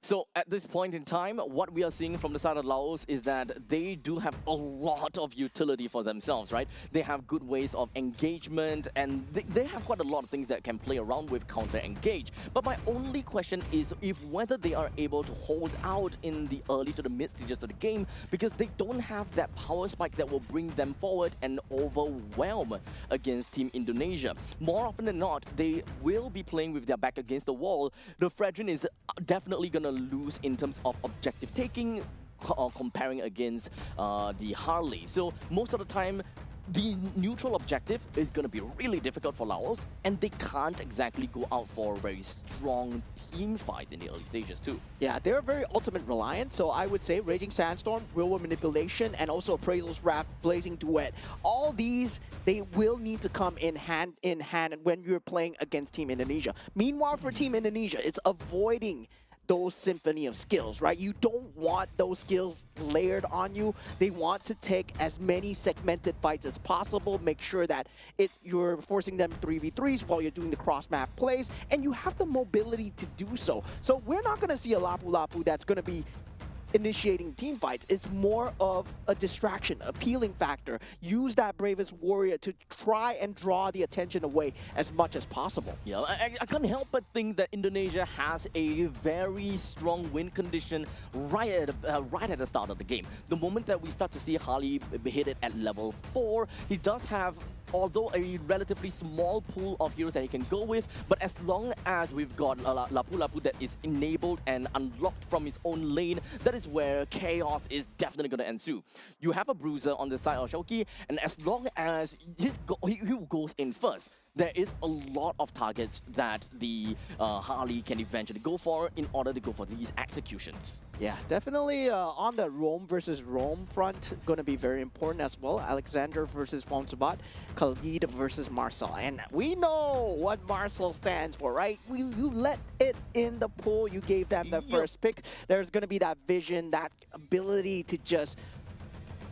So at this point in time, what we are seeing from the side of Laos is that they do have a lot of utility for themselves, right? They have good ways of engagement, and they have quite a lot of things that can play around with counter-engage. But my only question is if whether they are able to hold out in the early to the mid stages of the game, because they don't have that power spike that will bring them forward and overwhelm against Team Indonesia. More often than not, they will be playing with their back against the wall. The Fredrin is definitely going to lose in terms of objective taking comparing against the Harley. So most of the time, the neutral objective is going to be really difficult for Laos, and they can't exactly go out for very strong team fights in the early stages too. Yeah, they're very ultimate reliant, so I would say Raging Sandstorm, Real World Manipulation, and also Appraisal's Wrath, Blazing Duet. All these, they will need to come in hand when you're playing against Team Indonesia. Meanwhile, for Team Indonesia, it's avoiding those symphony of skills, right? You don't want those skills layered on you. They want to take as many segmented fights as possible, make sure that you're forcing them 3v3s while you're doing the cross-map plays, and you have the mobility to do so. So we're not going to see a Lapu Lapu that's going to be initiating team fights. It's more of a distraction, appealing factor. Use that bravest warrior to try and draw the attention away as much as possible. Yeah, I can't help but think that Indonesia has a very strong win condition right at the start of the game. The moment that we start to see Harley hit it at level 4, he does have, although a relatively small pool of heroes that he can go with, but as long as we've got Lapu Lapu that is enabled and unlocked from his own lane, that is where chaos is definitely going to ensue. You have a bruiser on the side of Shoki, and as long as he goes in first, there is a lot of targets that the Harley can eventually go for in order to go for these executions. Yeah, definitely on the Rome versus Rome front, going to be very important as well. Alexander versus Fonsabat, Khalid versus Marcel. And we know what Marcel stands for, right? You let it in the pool, you gave them the first pick. There's going to be that vision, that ability to just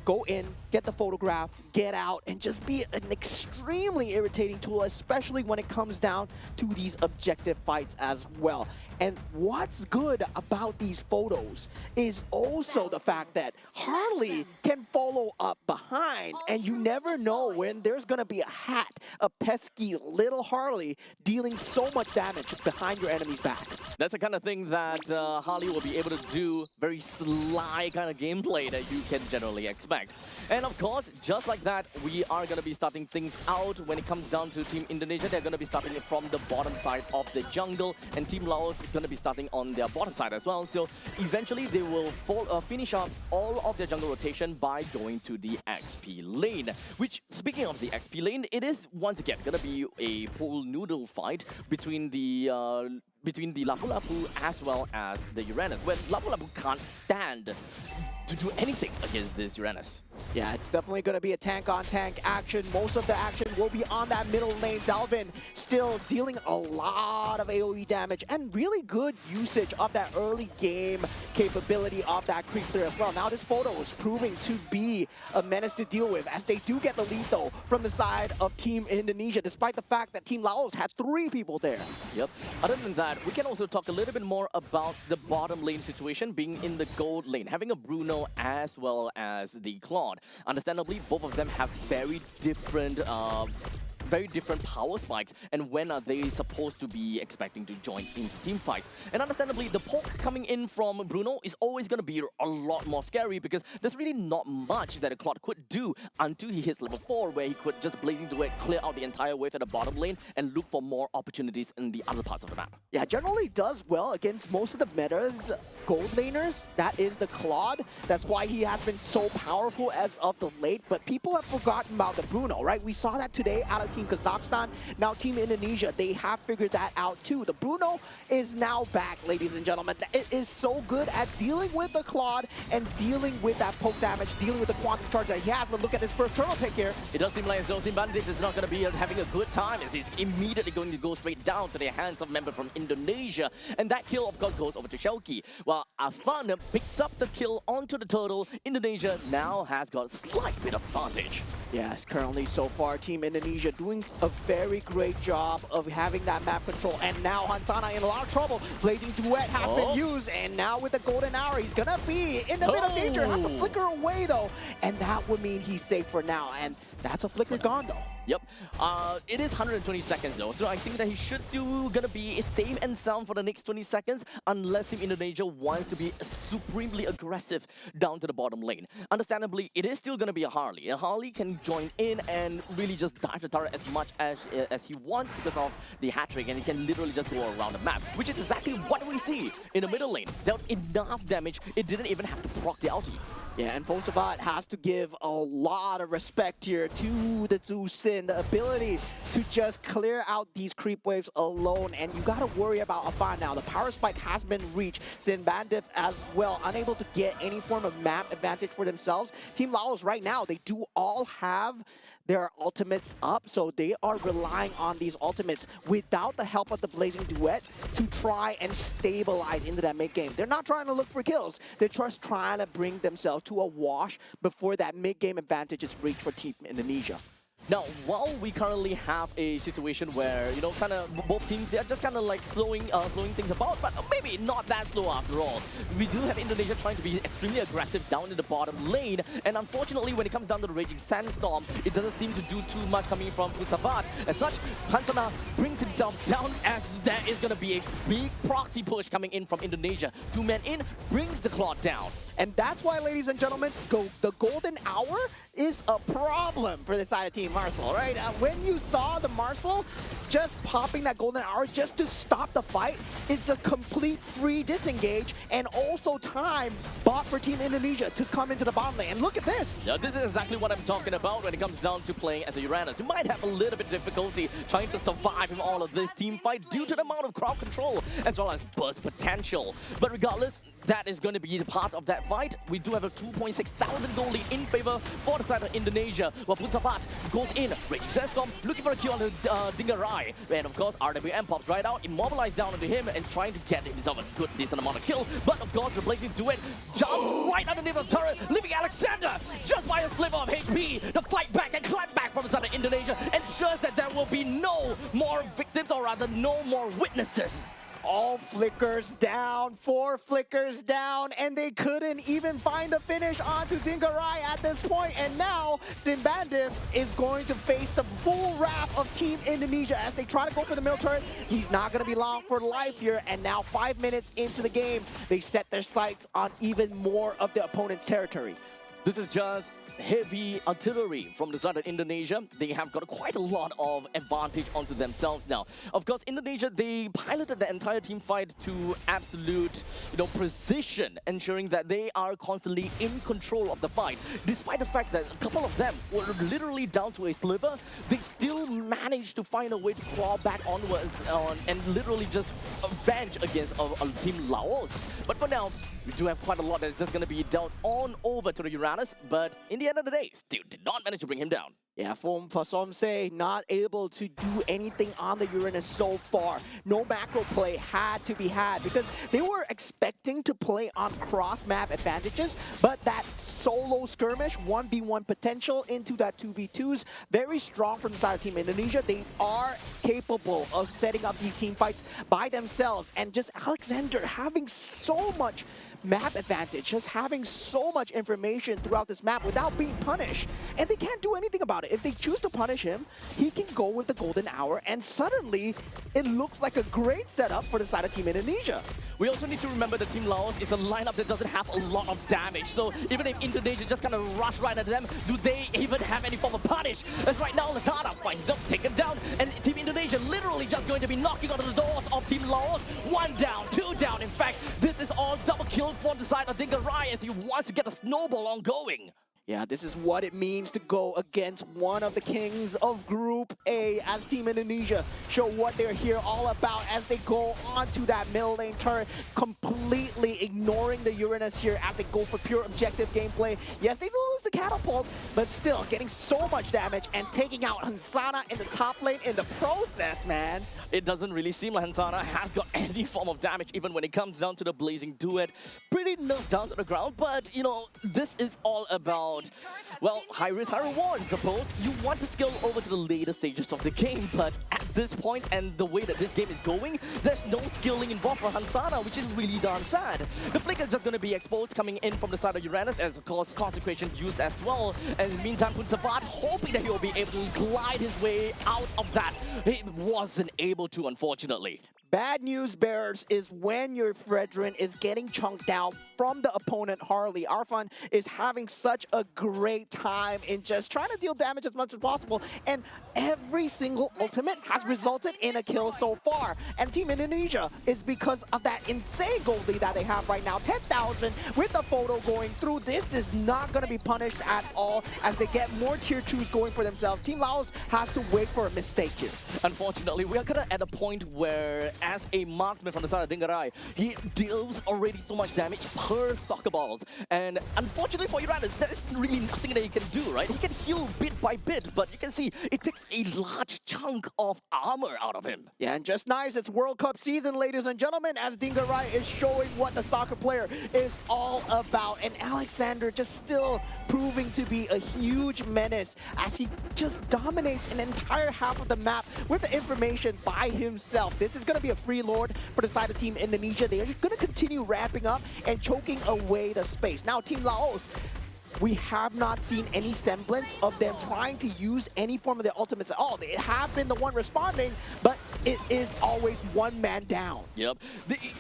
go in, get the photograph, get out, and just be an extremely irritating tool, especially when it comes down to these objective fights as well. And what's good about these photos is also the fact that Harley can follow up behind, and you never know when there's going to be a pesky little Harley dealing so much damage behind your enemy's back. That's the kind of thing that Harley will be able to do, very sly kind of gameplay that you can generally expect. And of course, just like that, we are going to be starting things out when it comes down to Team Indonesia. They're going to be starting it from the bottom side of the jungle, and Team Laos going to be starting on their bottom side as well. So eventually they will finish up all of their jungle rotation by going to the XP lane. Which, speaking of the XP lane, it is once again going to be a pool noodle fight between the Lapu Lapu as well as the Uranus, where Lapu Lapu can't stand to do anything against this Uranus. Yeah, it's definitely going to be a tank-on-tank action. Most of the action will be on that middle lane. Dalvin still dealing a lot of AoE damage and really good usage of that early game capability of that creep clear as well. Now this photo is proving to be a menace to deal with as they do get the lead though from the side of Team Indonesia, despite the fact that Team Laos has 3 people there. Yep. Other than that, we can also talk a little bit more about the bottom lane situation being in the gold lane, having a Bruno as well as the Claude. Understandably, both of them have very different power spikes, and when are they supposed to be expecting to join into team fights? And understandably, the poke coming in from Bruno is always going to be a lot more scary because there's really not much that a Claude could do until he hits level 4, where he could just blazing duet, clear out the entire wave at the bottom lane and look for more opportunities in the other parts of the map. Yeah, generally does well against most of the meta's gold laners. That is the Claude. That's why he has been so powerful as of the late, but people have forgotten about the Bruno, right? We saw that today out of Team Kazakhstan. Now Team Indonesia, they have figured that out too. The Bruno is now back, ladies and gentlemen. It is so good at dealing with the Claude and dealing with that poke damage, dealing with the quantum charge that he has. But look at this first turtle pick here. It does seem like as though Bandit is not going to be having a good time, as he's immediately going to go straight down to the hands of member from Indonesia. And that kill, of course, goes over to Shelky. While Afan picks up the kill onto the turtle, Indonesia now has got a slight bit of advantage. Yes, currently so far, Team Indonesia doing a very great job of having that map control. And now Hansana in a lot of trouble. Blazing Duet has been used, and now with the golden hour, he's gonna be in the bit of danger. Has to flicker away though, and that would mean he's safe for now. And that's a flicker gone though. Yep. It is 120 seconds though, so I think that he should still gonna be safe and sound for the next 20 seconds unless Team Indonesia wants to be supremely aggressive down to the bottom lane. Understandably, it is still gonna be a Harley. A Harley can join in and really just dive the turret as much as he wants because of the hat trick, and he can literally just go around the map, which is exactly what we see in the middle lane. Dealt enough damage, it didn't even have to proc the ulti. Yeah, and Fonsavat has to give a lot of respect here to the Zhu Sin, the ability to just clear out these creep waves alone, and you gotta worry about Afan now. The power spike has been reached. Sin Bandit as well, unable to get any form of map advantage for themselves. Team Laos right now, they do all have their ultimates up, so they are relying on these ultimates without the help of the Blazing Duet to try and stabilize into that mid game. They're not trying to look for kills. They're just trying to bring themselves to a wash before that mid game advantage is reached for Team Indonesia. Now, while we currently have a situation where, you know, kind of both teams, they're just kind of like slowing things about, but maybe not that slow after all. We do have Indonesia trying to be extremely aggressive down in the bottom lane, and unfortunately, when it comes down to the Raging Sandstorm, it doesn't seem to do too much coming from Putsavat. As such, Hansana brings himself down as there is going to be a big proxy push coming in from Indonesia. 2 men in, brings the Claude down. And that's why, ladies and gentlemen, the golden hour is a problem for the side of Team Marcel, right? When you saw the Marcel just popping that golden hour just to stop the fight, it's a complete free disengage and also time bought for Team Indonesia to come into the bottom lane. And look at this. Yeah, this is exactly what I'm talking about when it comes down to playing as a Uranus. You might have a little bit of difficulty trying to survive in all of this team fight due to the amount of crowd control as well as burst potential. But regardless, that is going to be the part of that fight. We do have a 2.6 thousand goal lead in favor for the side of Indonesia. While Putsavat goes in, Raging Sandstorm looking for a kill on the Dingarai. And of course, RWM pops right out, immobilized down onto him and trying to get himself a good decent amount of kill. But of course, replacing Duet jumps right underneath the turret, leaving Alexander just by a sliver of HP to fight back and climb back from the side of Indonesia, ensures that there will be no more victims, or rather no more witnesses. All flickers down, 4 flickers down, and they couldn't even find the finish onto Dingarai at this point. And now, Sin Bandit is going to face the full wrath of Team Indonesia as they try to go for the middle turret. He's not going to be long for life here, and now 5 minutes into the game, they set their sights on even more of the opponent's territory. This is just heavy artillery from the side of Indonesia. They have got quite a lot of advantage onto themselves now. Of course, Indonesia, they piloted the entire team fight to absolute, precision, ensuring that they are constantly in control of the fight. Despite the fact that a couple of them were literally down to a sliver, they still managed to find a way to crawl back onwards and literally just avenge against Team Laos. But for now, We do have quite a lot that's just going to be dealt on over to the Uranus, but in the end of the day, still did not manage to bring him down. Yeah, for some say, not able to do anything on the Uranus so far. No macro play had to be had because they were expecting to play on cross-map advantages, but that solo skirmish, 1v1 potential into that 2v2s, very strong from the side of Team Indonesia. They are capable of setting up these team fights by themselves, and just Alexander having so much map advantage, just having so much information throughout this map without being punished. And they can't do anything about it. If they choose to punish him, he can go with the golden hour, and suddenly it looks like a great setup for the side of Team Indonesia. We also need to remember that Team Laos is a lineup that doesn't have a lot of damage. So even if Indonesia just kind of rush right at them, do they even have any form of punish? As right now, Latana finds himself taken down, and Team Indonesia literally just going to be knocking on the doors of Team Laos. 1 down, 2 down. In fact, this is all double kill for the side of Dingarai as he wants to get a snowball ongoing. Yeah, this is what it means to go against one of the kings of Group A as Team Indonesia show what they're here all about as they go onto that middle lane turret, completely ignoring the Uranus here as they go for pure objective gameplay. Yes, they lose the catapult, but still getting so much damage and taking out Hansana in the top lane in the process, man. It doesn't really seem like Hansana has got any form of damage even when it comes down to the Blazing Duet. Pretty nerfed down to the ground, but you know, this is all about, well, high risk, high reward, I suppose. You want to scale over to the later stages of the game, but at this point and the way that this game is going, there's no skilling involved for Hansana, which is really darn sad. The flicker is just going to be exposed coming in from the side of Uranus, as of course Consecration used as well. And in the meantime, Punsavat hoping that he will be able to glide his way out of that. He wasn't able to, unfortunately. Bad news bearers is when your Fredrin is getting chunked out from the opponent Harley. Arfan is having such a great time in just trying to deal damage as much as possible, and every single ultimate has resulted in a kill so far. And Team Indonesia is because of that insane gold lead that they have right now. 10,000 with the photo going through. This is not going to be punished at all as they get more tier 2s going for themselves. Team Laos has to wait for a mistake here. Unfortunately, we are kind of at a point where as a marksman from the side of Dingarai, he deals already so much damage per soccer balls. And unfortunately for Uranus, there's really nothing that he can do, right? He can heal bit by bit, but you can see it takes a large chunk of armor out of him. Yeah, and just nice, it's World Cup season, ladies and gentlemen, as Dingarai is showing what the soccer player is all about. And Alexander just still proving to be a huge menace as he just dominates an entire half of the map with the information by himself. This is going to be a free lord for the side of Team Indonesia. They are going to continue ramping up and choking away the space. Now, Team Laos, we have not seen any semblance of them trying to use any form of their ultimates at all. They have been the one responding, but it is always one man down. Yep.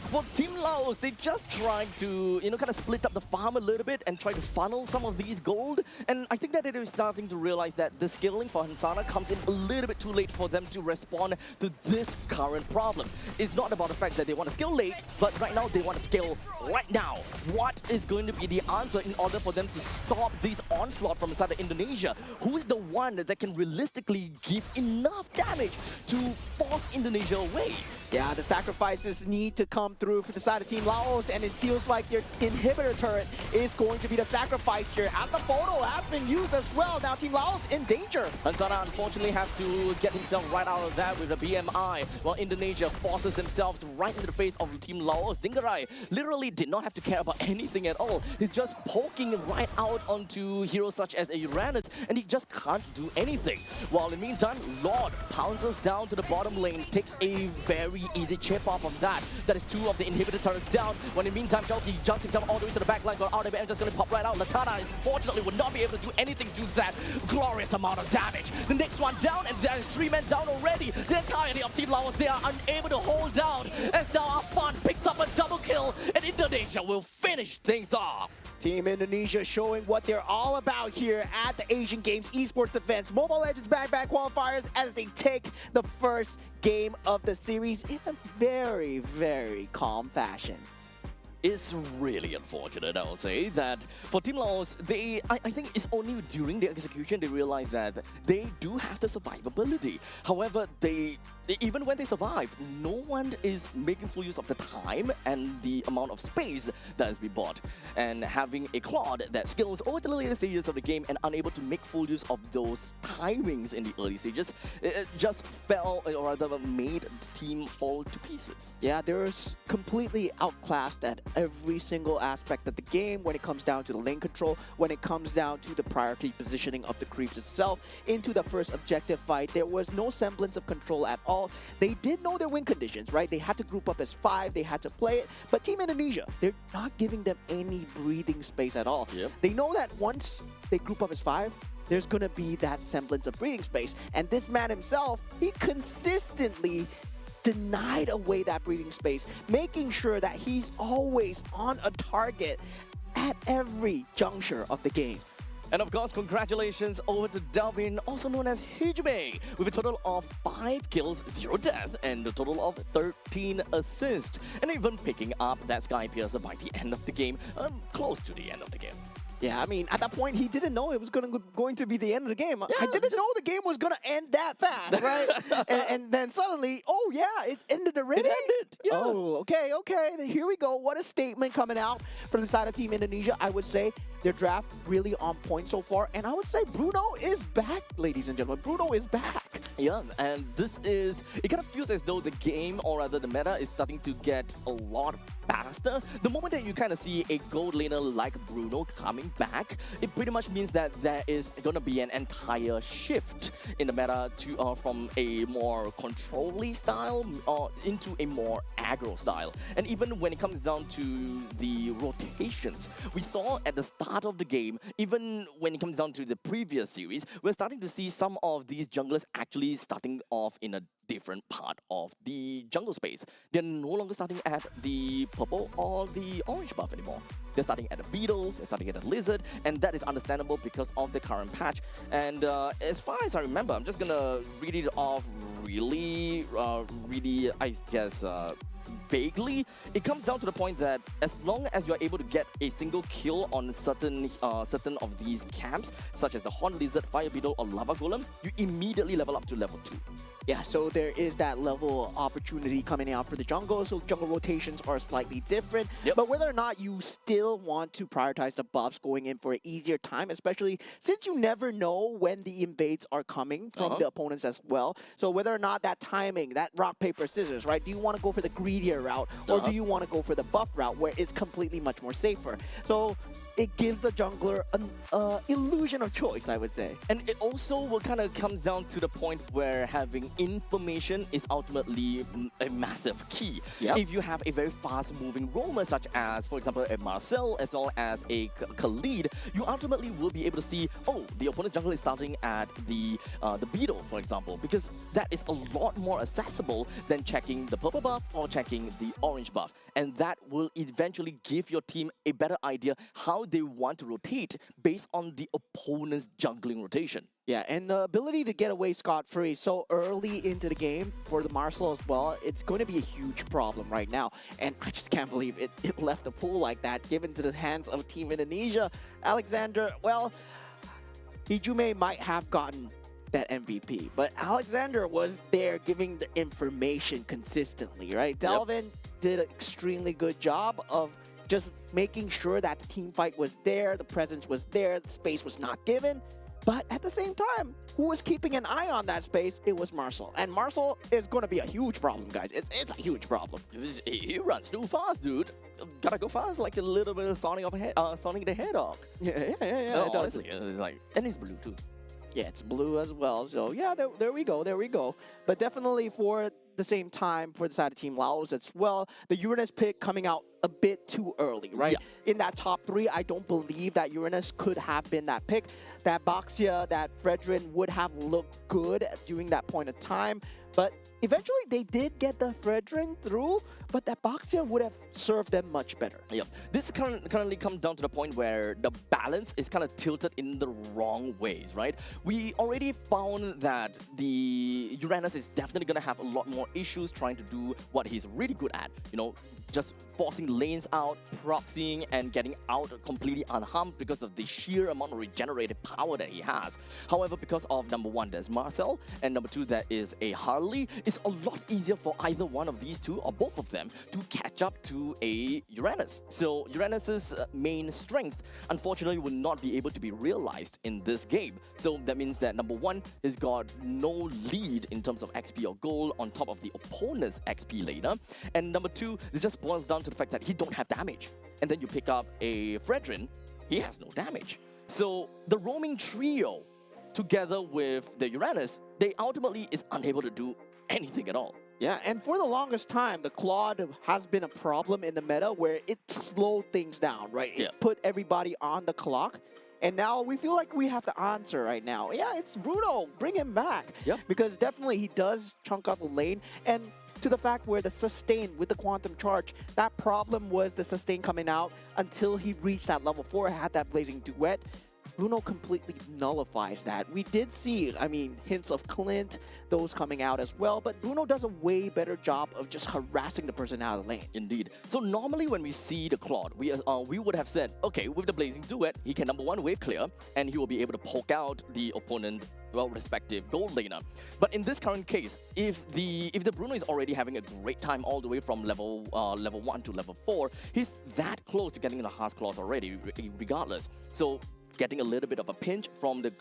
For Team Laos, they just trying to, you know, kind of split up the farm a little bit and try to funnel some of these gold. And I think that it is starting to realize that the scaling for Hansana comes in a little bit too late for them to respond to this current problem. It's not about the fact that they want to scale late, but right now they want to scale right now. What is going to be the answer in order for them to stop this onslaught from inside of Indonesia? Who is the one that can realistically give enough damage to force Indonesia away? Yeah, the sacrifices need to come through for the side of Team Laos, and it feels like your inhibitor turret is going to be the sacrifice here. And the photo has been used as well. Now Team Laos in danger. Hansana unfortunately has to get himself right out of that with a BMI, while Indonesia forces themselves right into the face of Team Laos. Dingarai literally did not have to care about anything at all. He's just poking right out onto heroes such as a Uranus, and he just can't do anything. While in the meantime, Lord pounces down to the bottom lane, takes a very easy chip off of that. That is 2 of the inhibitor turrets down. When in the meantime, Shelky jumps himself all the way to the back line, got out of it and just gonna pop right out. Latana unfortunately would not be able to do anything to that glorious amount of damage. The next one down, and there is 3 men down already. The entirety of Team Laos, they are unable to hold down, as now Afan picks up a double kill, and Indonesia will finish things off. Team Indonesia showing what they're all about here at the Asian Games Esports events. Mobile Legends Bang Bang Qualifiers as they take the first game of the series in a very, very calm fashion. It's really unfortunate, I will say, that for Team Laos, I think it's only during the execution they realize that they do have the survivability. However, even when they survive, no one is making full use of the time and the amount of space that has been bought. And having a Claude that skills over the later stages of the game and unable to make full use of those timings in the early stages, it just fell, or rather made the team fall to pieces. Yeah, they're completely outclassed at every single aspect of the game when it comes down to the lane control, when it comes down to the priority positioning of the creeps itself. Into the first objective fight, there was no semblance of control at all. They did know their win conditions, right? They had to group up as 5, they had to play it, but Team Indonesia, they're not giving them any breathing space at all. Yep. They know that once they group up as 5, there's gonna be that semblance of breathing space. And this man himself, he consistently denied away that breathing space, making sure that he's always on a target at every juncture of the game. And of course, congratulations over to Dalvin, also known as Hijime, with a total of 5 kills, 0 death, and a total of 13 assists. And even picking up that Sky Piercer by the end of the game, close to the end of the game. Yeah, I mean, at that point, he didn't know it was going to be the end of the game. Yeah, I didn't know the game was going to end that fast, right? and then suddenly, oh yeah, it ended already? It ended, yeah. Oh, okay. Then here we go. What a statement coming out from the side of Team Indonesia. I would say their draft really on point so far. And I would say Bruno is back, ladies and gentlemen. Bruno is back. Yeah, and it kind of feels as though the game, or rather the meta, is starting to get a lot faster. The moment that you kind of see a gold laner like Bruno coming back, it pretty much means that there is going to be an entire shift in the meta to from a more control-y style into a more aggro style. And even when it comes down to the rotations, we saw at the start of the game, even when it comes down to the previous series, we're starting to see some of these junglers actually starting off in a different part of the jungle space. They're no longer starting at the purple or the orange buff anymore. They're starting at the beetles, they're starting at the lizard, and that is understandable because of the current patch. And as far as I remember, I'm just gonna read it off really, I guess, vaguely. It comes down to the point that as long as you're able to get a single kill on certain of these camps, such as the Horned Lizard, Fire Beetle, or Lava Golem, you immediately level up to level 2. Yeah, so there is that level of opportunity coming out for the jungle, so jungle rotations are slightly different. Yep. But whether or not you still want to prioritize the buffs going in for an easier time, especially since you never know when the invades are coming from the opponents as well. So whether or not that timing, that rock, paper, scissors, right? Do you want to go for the greedier route, or do you want to go for the buff route where it's completely much more safer? So it gives the jungler an illusion of choice, I would say. And it also kind of comes down to the point where having information is ultimately a massive key. Yep. If you have a very fast-moving roamer, such as, for example, a Marcel, as well as a Khalid, you ultimately will be able to see, oh, the opponent's jungle is starting at the Beetle, for example, because that is a lot more accessible than checking the purple buff or checking the orange buff. And that will eventually give your team a better idea how they want to rotate based on the opponent's jungling rotation. Yeah, and the ability to get away scot-free so early into the game for the Marcel as well, it's going to be a huge problem right now. And I just can't believe it left the pool like that, given to the hands of Team Indonesia. Alexander, well, Hijime might have gotten that MVP, but Alexander was there giving the information consistently, right? Dalvin did an extremely good job of just making sure that the team fight was there, the presence was there, the space was not given. But at the same time, who was keeping an eye on that space? It was Marcel. And Marcel is going to be a huge problem, guys. It's a huge problem. He runs too fast, dude. Gotta go fast, like a little bit of Sonic the Hedgehog. Yeah. No, honestly, and he's blue too. Yeah, it's blue as well. So yeah, there we go. But definitely for the same time for the side of Team Laos as well, the Uranus pick coming out a bit too early, right? Yeah. In that top 3, I don't believe that Uranus could have been that pick. That Baxia, that Fredrin would have looked good during that point of time. But eventually they did get the Fredrin through, but that Baxia would have served them much better. Yeah, this currently comes down to the point where the balance is kind of tilted in the wrong ways, right? We already found that the Uranus is definitely going to have a lot more issues trying to do what he's really good at, just forcing lanes out, proxying, and getting out completely unharmed because of the sheer amount of regenerated power that he has. However, because of number one, there's Marcel, and number two, there is a Harley, it's a lot easier for either one of these two, or both of them, to catch up to a Uranus. So Uranus's main strength, unfortunately, will not be able to be realized in this game. So that means that number one has got no lead in terms of XP or gold on top of the opponent's XP later. And number two, it just boils down to the fact that he don't have damage. And then you pick up a Fredrin, he has no damage. So the roaming trio, together with the Uranus, they ultimately is unable to do anything at all. Yeah, and for the longest time, the Claude has been a problem in the meta where it slowed things down, right? It put everybody on the clock. And now we feel like we have to answer right now. Yeah, it's Bruno. Bring him back. Yep. Because definitely he does chunk out the lane. And to the fact where the sustain with the quantum charge, that problem was the sustain coming out until he reached that level 4, had that blazing duet. Bruno completely nullifies that. We did see, I mean, hints of Clint, those coming out as well, but Bruno does a way better job of just harassing the person out of the lane. Indeed. So normally when we see the Claude, we would have said, okay, with the blazing duet, he can number one wave clear, and he will be able to poke out the opponent, well, respective gold laner. But in this current case, if the Bruno is already having a great time all the way from level 1 to level 4, he's that close to getting the Heart's Claws already, regardless. So getting a little bit of a pinch from the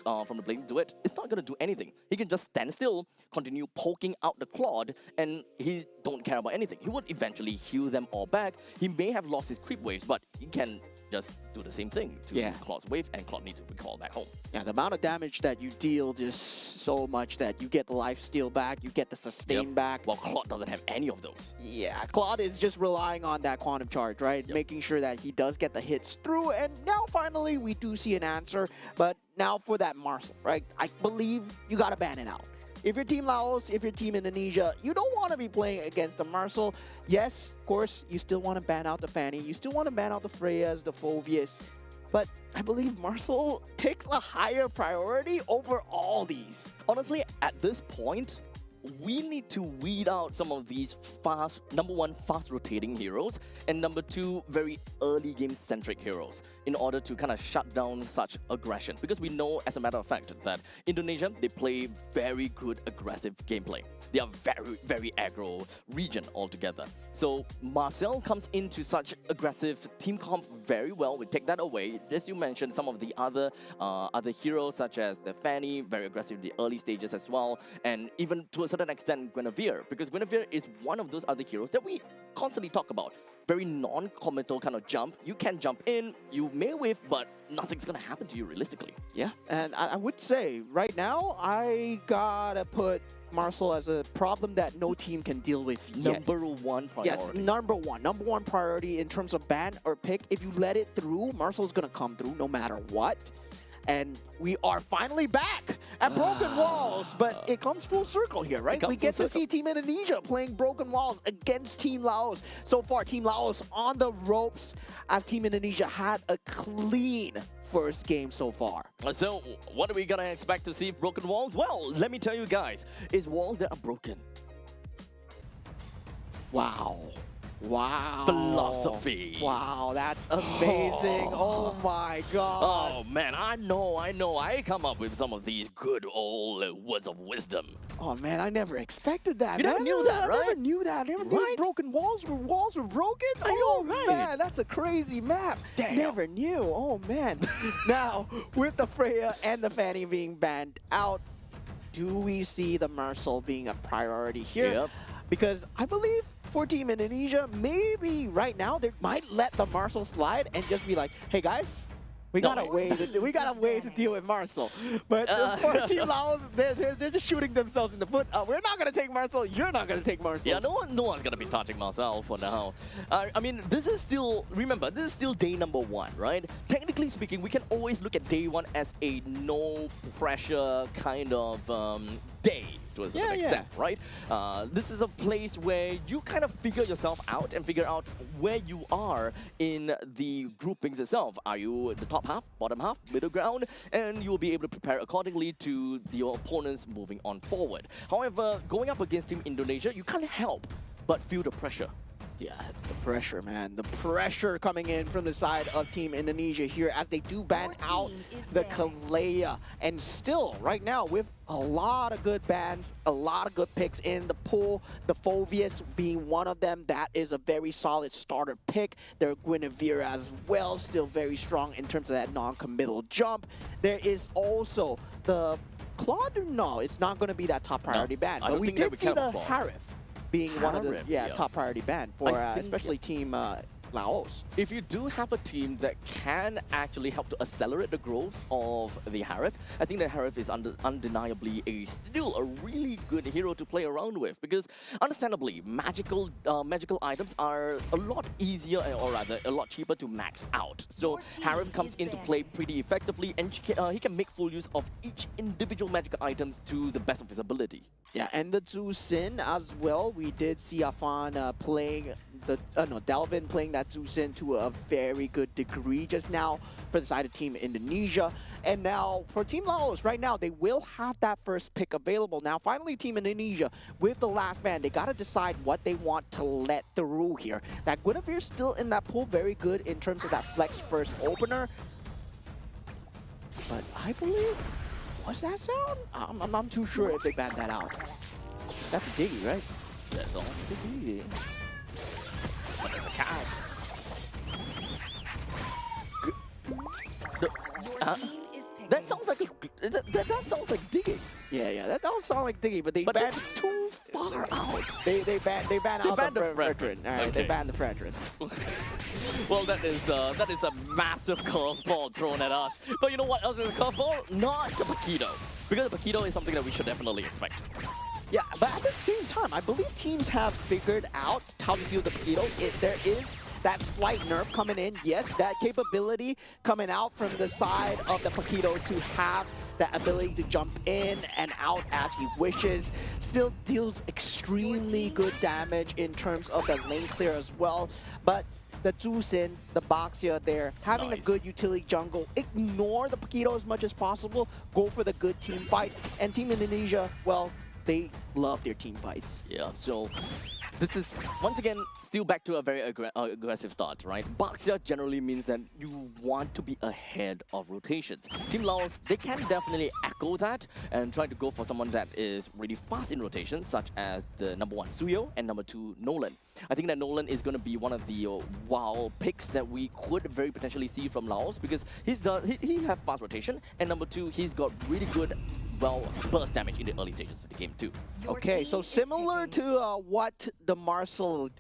blazing duet, it's not going to do anything. He can just stand still, continue poking out the Claude, and he don't care about anything. He would eventually heal them all back. He may have lost his creep waves, but he can just do the same thing to Claude's wave, and Claude needs to recall back home. Yeah, the amount of damage that you deal just so much that you get the life steal back, you get the sustain back. Well, Claude doesn't have any of those. Yeah, Claude is just relying on that quantum charge, right? Making sure that he does get the hits through, and now finally we do see an answer. But now for that Marcel, right? I believe you gotta ban it out. If you're Team Laos, if you're Team Indonesia, you don't want to be playing against the Marcel. Yes, of course, you still want to ban out the Fanny. You still want to ban out the Freyas, the Phovius. But I believe Marcel takes a higher priority over all these. Honestly, at this point, we need to weed out some of these fast, number one, fast rotating heroes, and number two, very early game centric heroes in order to kind of shut down such aggression. Because we know, as a matter of fact, that Indonesia, they play very good aggressive gameplay. They are very, very aggro region altogether. So Marcel comes into such aggressive team comp very well. We take that away. As you mentioned, some of the other heroes such as the Fanny, very aggressive in the early stages as well, and even to a certain extent Guinevere, because Guinevere is one of those other heroes that we constantly talk about. Very non-committal kind of jump. You can jump in, you may whiff, but nothing's gonna happen to you realistically. Yeah, and I would say right now I gotta put Marcel as a problem that no team can deal with yet. Number one priority. Yes, number one priority in terms of ban or pick. If you let it through, Marcel's gonna come through no matter what. And we are finally back at Broken Walls, but it comes full circle here, right? We get to see Team Indonesia playing Broken Walls against Team Laos. So far, Team Laos on the ropes as Team Indonesia had a clean first game so far. So, what are we gonna expect to see Broken Walls? Well, let me tell you guys, it's walls that are broken. Wow. Wow. Philosophy. Wow, that's amazing. Oh my god. Oh man, I know. I come up with some of these good old words of wisdom. Oh man, I never expected that. You never knew that, right? I never knew that. I never knew broken walls were broken. Oh man, that's a crazy map. Damn. Never knew. Oh man. Now, with the Freya and the Fanny being banned out, do we see the Marcel being a priority here? Yep. Because I believe for Team Indonesia, maybe right now they might let the Marcel slide and just be like, hey guys, we got a way to deal with Marcel. But for Team Laos, they're just shooting themselves in the foot. We're not gonna take Marcel. You're not gonna take Marcel. Yeah, no one's gonna be touching Marcel for now. I mean, this is still, remember, this is still day number one, right? Technically speaking, we can always look at day one as a no pressure kind of day to a certain extent, right? This is a place where you kind of figure yourself out and figure out where you are in the groupings itself. Are you the top half, bottom half, middle ground? And you will be able to prepare accordingly to your opponents moving on forward. However, going up against Team Indonesia, you can't help but feel the pressure. Yeah, the pressure, man. The pressure coming in from the side of Team Indonesia here as they do ban out the Kalea. And still, right now, with a lot of good bans, a lot of good picks in the pool, the Phovius being one of them, that is a very solid starter pick. Their Guinevere as well, still very strong in terms of that non-committal jump. There is also the Claude, no, it's not going to be that top priority ban. I But don't we think that did see the Claude. Harif being one of the Harif, yeah. top priority ban for I think, especially Team Laos. If you do have a team that can actually help to accelerate the growth of the Harif, I think that Harif is undeniably still a really good hero to play around with, because understandably, magical items are a lot easier, or rather a lot cheaper to max out. So Harif comes into play pretty effectively, and he can make full use of each individual magical items to the best of his ability. Yeah, and the Zhu Xin as well. We did see Afan playing the Delvin playing that Zhu Xin to a very good degree just now for the side of Team Indonesia. And now for Team Laos, right now they will have that first pick available. Now finally Team Indonesia with the last man, they gotta decide what they want to let through here. That Guinevere's still in that pool, very good in terms of that flex first opener. But I believe, what's that sound? I'm not too sure if they banned that out. That's a diggy, right? That's all Diggy. But there's a cat. That sounds like that sounds like digging. Yeah, that don't sound like diggy, but they banned that's too far out. They banned out the veteran. All right, Okay. they banned the veteran. Well, that is a massive curveball thrown at us. But you know what else is a curveball? Not the Paquito. Because the Paquito is something that we should definitely expect. Yeah, but at the same time, I believe teams have figured out how to deal with the Paquito. There is that slight nerf coming in. Yes, that capability coming out from the side of the Paquito to have that ability to jump in and out as he wishes. Still deals extremely good damage in terms of the lane clear as well. But the Zhu Xin, the Boxia there, having a Nice. good utility jungle, ignore the Paquito as much as possible, go for the good team fight. And Team Indonesia, well, they love their team fights. Yeah, so this is, once again, still back to a very aggressive start, right? Boxia generally means that you want to be ahead of rotations. Team Laos, they can definitely echo that and try to go for someone that is really fast in rotations, such as the number 1 Suyo and number 2 Nolan. I think that Nolan is going to be one of the wow picks that we could very potentially see from Laos, because he has fast rotation, and number 2, he's got really good burst damage in the early stages of the game too. Okay, so similar to what the Marcel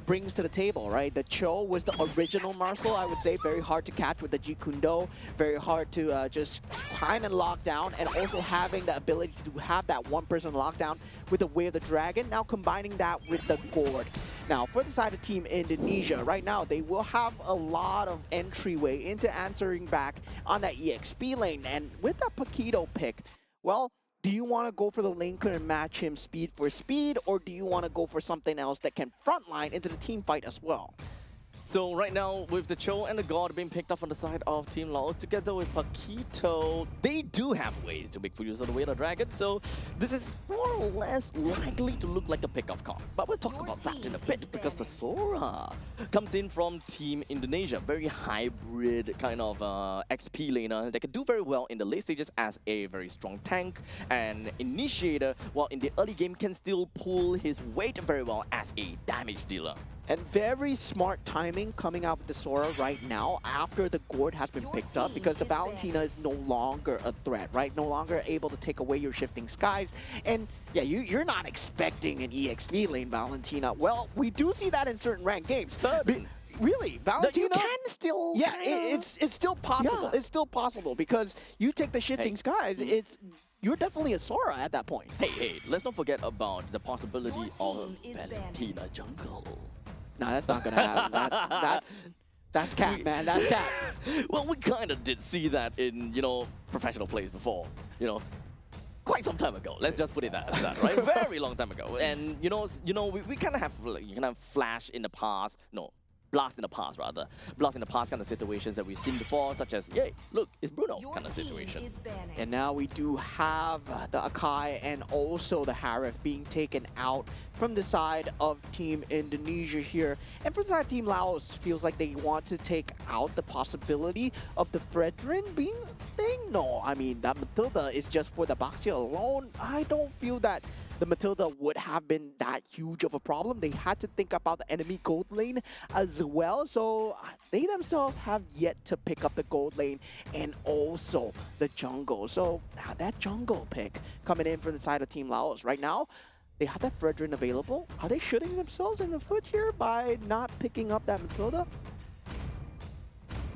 brings to the table, right? The Cho was the original Marcel, I would say. Very hard to catch with the Jeet Kune Do. Very hard to just kind of lock down, and also having the ability to have that one-person lockdown with the Way of the Dragon. Now combining that with the Gourd. Now, for the side of Team Indonesia, right now, they will have a lot of entryway into answering back on that EXP lane. And with that Paquito pick, well, do you want to go for the lane clear and match him speed for speed, or do you want to go for something else that can frontline into the team fight as well? So right now, with the Cho and the God being picked up on the side of Team Laos, together with Paquito, they do have ways to make full use of the Way of the Dragon, so this is more or less likely to look like a pick-off card. But we'll talk about that in a bit, because the Sora comes in from Team Indonesia, very hybrid kind of XP laner that can do very well in the late stages as a very strong tank and initiator, while in the early game can still pull his weight very well as a damage dealer. And very smart timing coming out with the Sora right now after the Gourd has been picked up, because the Valentina is no longer a threat, right? No longer able to take away your shifting skies. And yeah, you're not expecting an EXP lane Valentina. Well, we do see that in certain ranked games. Really, Valentina? You can still... Yeah, it's still possible. Yeah. It's still possible, because you take the shifting skies, you're definitely a Sora at that point. Hey, let's not forget about the possibility of Valentina jungle. No, that's not gonna happen. That's cap, man. That's cap. Well, we kind of did see that in, professional plays before, quite some time ago. Let's just put it as that, right? Very long time ago. And, we kind of have, Flash in the past. No, blast in the past rather. Blast in the past kind of situations that we've seen before, such as, yay, look, it's Bruno Your kind of team situation. is banning. And now we do have the Akai and also the Harif being taken out from the side of Team Indonesia here. And for the side of Team Laos, feels like they want to take out the possibility of the Fredrin being a thing. No, I mean, that Matilda is just for the Baxia alone. I don't feel that the Matilda would have been that huge of a problem. They had to think about the enemy gold lane as well. So they themselves have yet to pick up the gold lane and also the jungle. So that jungle pick coming in from the side of Team Laos. Right now, they have that Fredrin available. Are they shooting themselves in the foot here by not picking up that Matilda?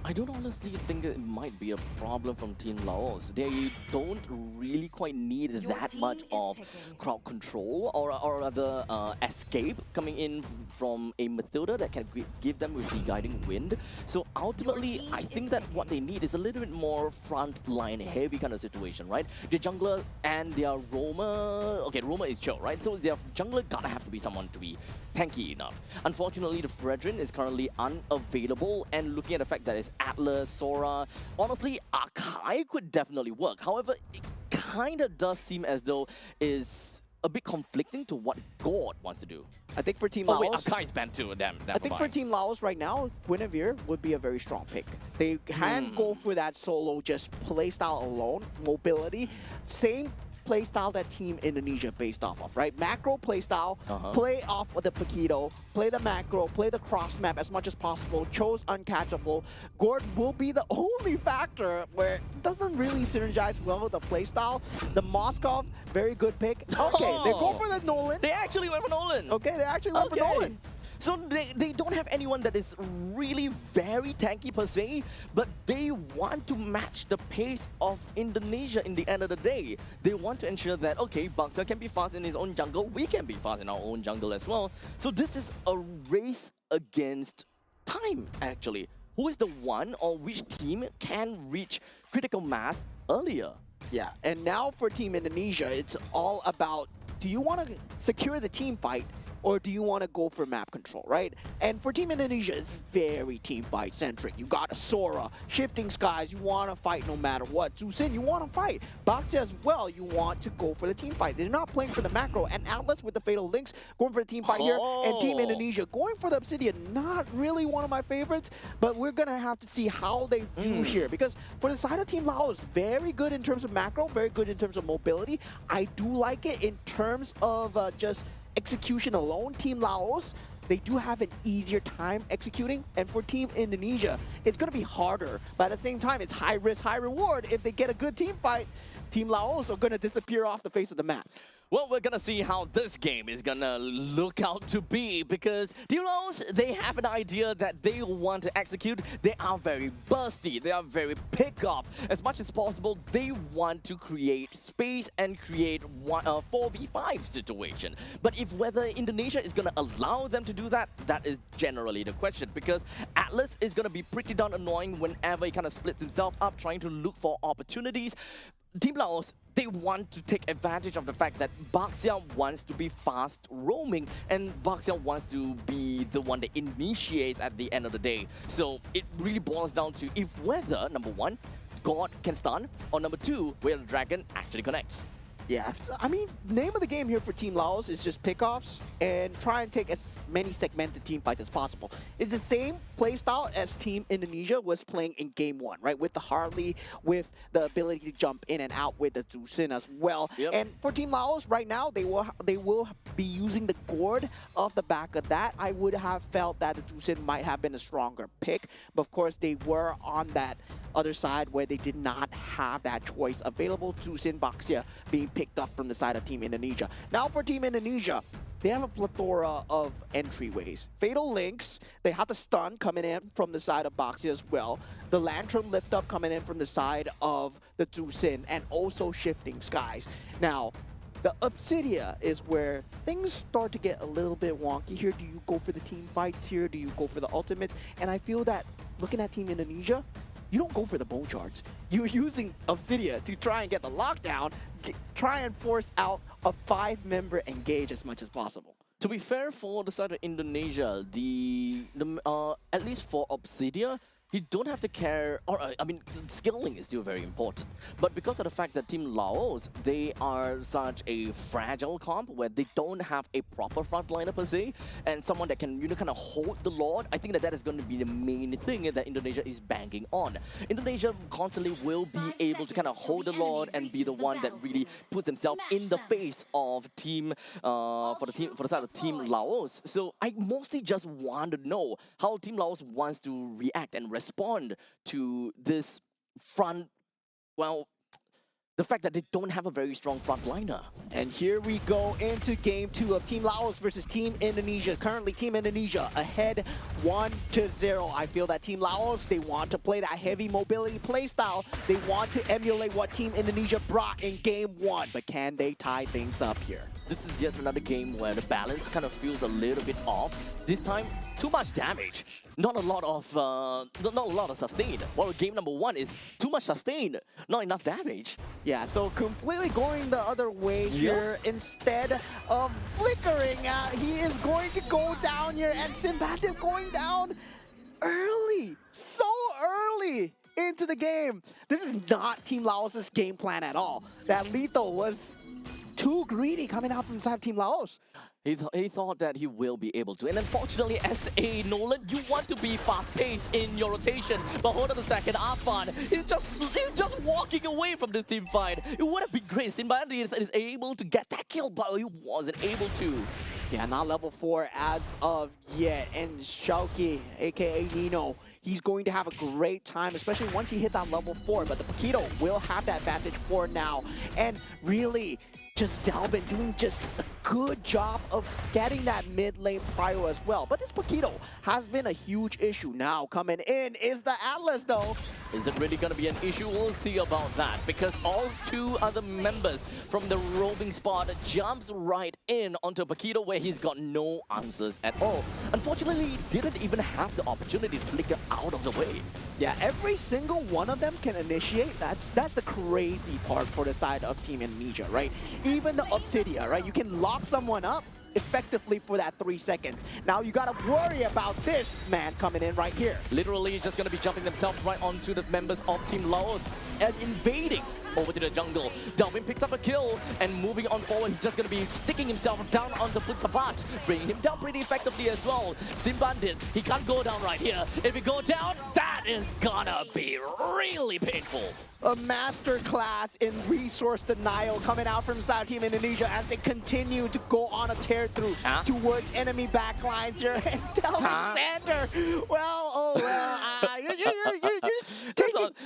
I don't honestly think it might be a problem from Team Laos. They don't really quite need Your that team much is of picking. crowd control or rather escape coming in from a Matilda that can give them with the guiding wind. So ultimately, team I is think that what they need is a little bit more front line heavy kind of situation, right? Their jungler and their roamer, okay, roamer is chill, right? So their jungler gotta have to be someone to be tanky enough. Unfortunately, the Fredrin is currently unavailable, and looking at the fact that it's Atlas, Sora, honestly, Akai could definitely work. However, it kind of does seem as though is a bit conflicting to what God wants to do. I think for Team Oh Laos... wait, Akai's banned too, damn. I think for Team Laos right now, Guinevere would be a very strong pick. They can go for that solo, just playstyle alone, mobility. Same playstyle that Team Indonesia based off of, right? Macro playstyle, play off of the Paquito, play the macro, play the cross map as much as possible, chose uncatchable. Gord will be the only factor where it doesn't really synergize well with the playstyle. The Moskov, very good pick. Okay, they go for the Nolan. They actually went for Nolan. Okay, they actually went for Nolan. So they don't have anyone that is really very tanky per se, but they want to match the pace of Indonesia in the end of the day. They want to ensure that, okay, Baxter can be fast in his own jungle, we can be fast in our own jungle as well. So this is a race against time, actually. Who is the one or which team can reach critical mass earlier? Yeah, and now for Team Indonesia, it's all about, do you want to secure the team fight or do you want to go for map control, right? And for Team Indonesia, it's very team fight centric. You got a Sora, Shifting Skies, you want to fight no matter what. Zusin, you want to fight. Baxia as well, you want to go for the team fight. They're not playing for the macro. And Atlas with the Fatal Links going for the team fight here. And Team Indonesia going for the Obsidian. Not really one of my favorites, but we're going to have to see how they do here. Because for the side of Team Laos, very good in terms of macro, very good in terms of mobility. I do like it in terms of just execution alone. Team Laos, they do have an easier time executing, and for Team Indonesia, it's going to be harder, but at the same time, it's high risk, high reward. If they get a good team fight, Team Laos are going to disappear off the face of the map. Well, we're gonna see how this game is gonna look out to be, because Team Laos, they have an idea that they want to execute. They are very bursty, they are very pick-off. As much as possible, they want to create space and create 4v5 situation. But if whether Indonesia is gonna allow them to do that, that is generally the question, because Atlas is gonna be pretty darn annoying whenever he kind of splits himself up trying to look for opportunities. Team Laos, they want to take advantage of the fact that Baxia wants to be fast roaming, and Baxia wants to be the one that initiates at the end of the day. So it really boils down to if whether, number one, God can stun, or number two, where the dragon actually connects. Yeah, I mean, name of the game here for Team Laos is just pickoffs and try and take as many segmented team fights as possible. It's the same playstyle as Team Indonesia was playing in Game 1, right? With the Harley, with the ability to jump in and out with the Zusin as well. Yep. And for Team Laos, right now, they will be using the Gourd off the back of that. I would have felt that the Zusin might have been a stronger pick, but of course, they were on that other side where they did not have that choice available. Zusin, Baxia being picked up from the side of Team Indonesia. Now for Team Indonesia, they have a plethora of entryways. Fatal Links, they have the stun coming in from the side of Baxia as well. The Lantern lift up coming in from the side of the Zusin, and also Shifting Skies. Now, the Obsidia is where things start to get a little bit wonky here. Do you go for the team fights here? Do you go for the ultimates? And I feel that looking at Team Indonesia, you don't go for the bone shards. You're using Obsidia to try and get the lockdown, try and force out a 5-member engage as much as possible. To be fair, for the side of Indonesia, at least for Obsidia, you don't have to care, or I mean, scaling is still very important. But because of the fact that Team Laos, they are such a fragile comp where they don't have a proper frontliner per se, and someone that can, kind of hold the Lord, I think that is going to be the main thing that Indonesia is banking on. Indonesia constantly will be able to kind of hold the Lord and be the one that really puts themselves in the face of for the side of Team Laos. So I mostly just want to know how Team Laos wants to react and respond to this the fact that they don't have a very strong frontliner. And here we go into game 2 of Team Laos versus Team Indonesia. Currently, Team Indonesia ahead 1-0. I feel that Team Laos, they want to play that heavy mobility playstyle. They want to emulate what Team Indonesia brought in game 1. But can they tie things up here? This is yet another game where the balance kind of feels a little bit off. This time, too much damage. Not a lot of sustain. While game number 1 is too much sustain, not enough damage. Yeah, so completely going the other way here. Instead of flickering, he is going to go down here, and Simbatif going down early, so early into the game. This is not Team Laos' game plan at all. That lethal was too greedy coming out from inside Team Laos. He thought that he will be able to. And unfortunately, as a Nolan, you want to be fast-paced in your rotation. But hold on a second, Afan, he's just walking away from this team fight. It would have been great. Simbatif is able to get that kill, but he wasn't able to. Yeah, not level 4 as of yet. And Shauki, aka Nino, he's going to have a great time, especially once he hit that level 4. But the Paquito will have that advantage for now. And really, just Dalvin doing just a good job of getting that mid lane prio as well. But this Paquito has been a huge issue. Now coming in is the Atlas though. Is it really going to be an issue? We'll see about that, because all 2 other members from the roving spot jumps right in onto Paquito, where he's got no answers at all. Unfortunately, he didn't even have the opportunity to flicker out of the way. Yeah, every single one of them can initiate. That's the crazy part for the side of Team Indonesia, right? Even the Obsidia, right? You can lock someone up effectively for that 3 seconds. Now you gotta worry about this man coming in right here. Literally just gonna be jumping themselves right onto the members of Team Laos and invading over to the jungle. Dalvin picks up a kill, and moving on forward, he's just gonna be sticking himself down on the Putsabat, bringing him down pretty effectively as well. Simbandit, he can't go down right here. If he go down, that is gonna be really painful. A masterclass in resource denial coming out from South Team Indonesia as they continue to go on a tear through towards enemy backlines here. And Dalvin Sander, well, you're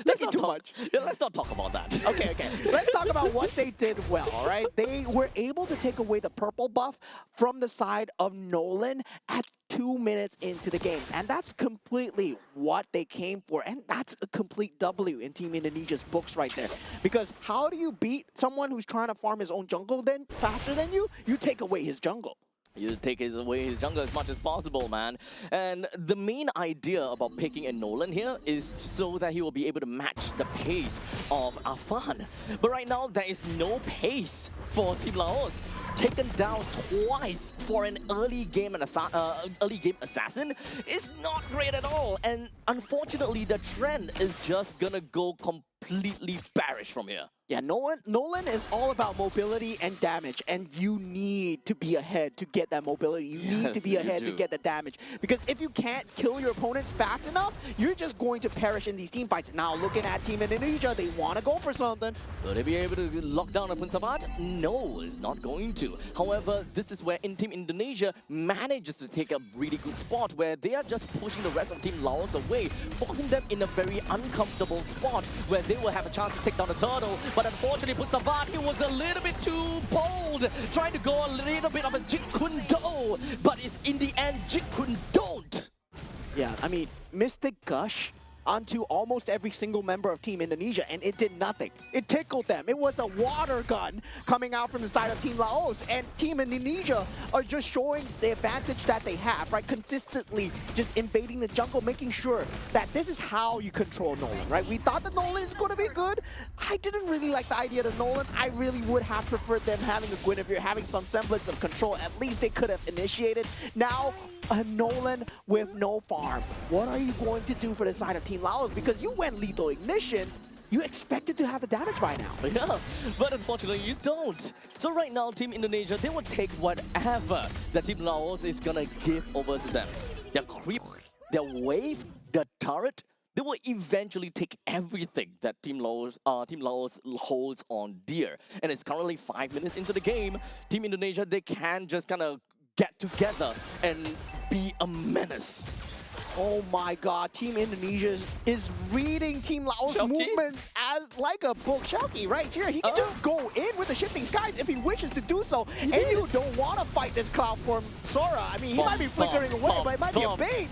taking too much. Yeah, let's not talk about that. Okay. Let's talk about what they did well, all right? They were able to take away the purple buff from the side of Nolan at 2 minutes into the game. And that's completely what they came for. And that's a complete W in Team Indonesia's books right there. Because how do you beat someone who's trying to farm his own jungle then faster than you? You take away his jungle. You take away his jungle as much as possible, man. And the main idea about picking a Nolan here is so that he will be able to match the pace of Afan. But right now, there is no pace for Team Laos. Taken down twice for an early game assassin is not great at all. And unfortunately, the trend is just gonna go completely bearish from here. Yeah, Nolan is all about mobility and damage, and you need to be ahead to get that mobility. You need to be ahead to get the damage. Because if you can't kill your opponents fast enough, you're just going to perish in these team fights. Now, looking at Team Indonesia, they want to go for something. Will they be able to lock down a Punsabat? No, it's not going to. However, this is where Team Indonesia manages to take a really good spot where they are just pushing the rest of Team Laos away, forcing them in a very uncomfortable spot where they will have a chance to take down the turtle. But unfortunately, Putsabat, he was a little bit too bold, trying to go a little bit of a Jit Kun Do, but it's in the end Jit Kun Don't. Yeah, I mean, Mystic Gush onto almost every single member of Team Indonesia, and it did nothing. It tickled them. It was a water gun coming out from the side of Team Laos, and Team Indonesia are just showing the advantage that they have, right? Consistently just invading the jungle, making sure that this is how you control Nolan, right? We thought that Nolan is going to be good. I didn't really like the idea of Nolan. I really would have preferred them having a Guinevere, having some semblance of control. At least they could have initiated. Now, a Nolan with no farm. What are you going to do for the side of Team Laos? Because you went lethal ignition, you expected to have the damage by now. Yeah, but unfortunately you don't. So right now, Team Indonesia, they will take whatever that Team Laos is gonna give over to them. Their creep, their wave, their turret, they will eventually take everything that Team Laos holds on dear. And it's currently 5 minutes into the game. Team Indonesia, they can just kind of get together and be a menace. Oh my god, Team Indonesia is reading Team Laos Shouki? movements as like a book. Shouki right here, he can just go in with the shifting skies if he wishes to do so. And you don't want to fight this cloud form Sora. I mean, he might be flickering away, but it might be a bait.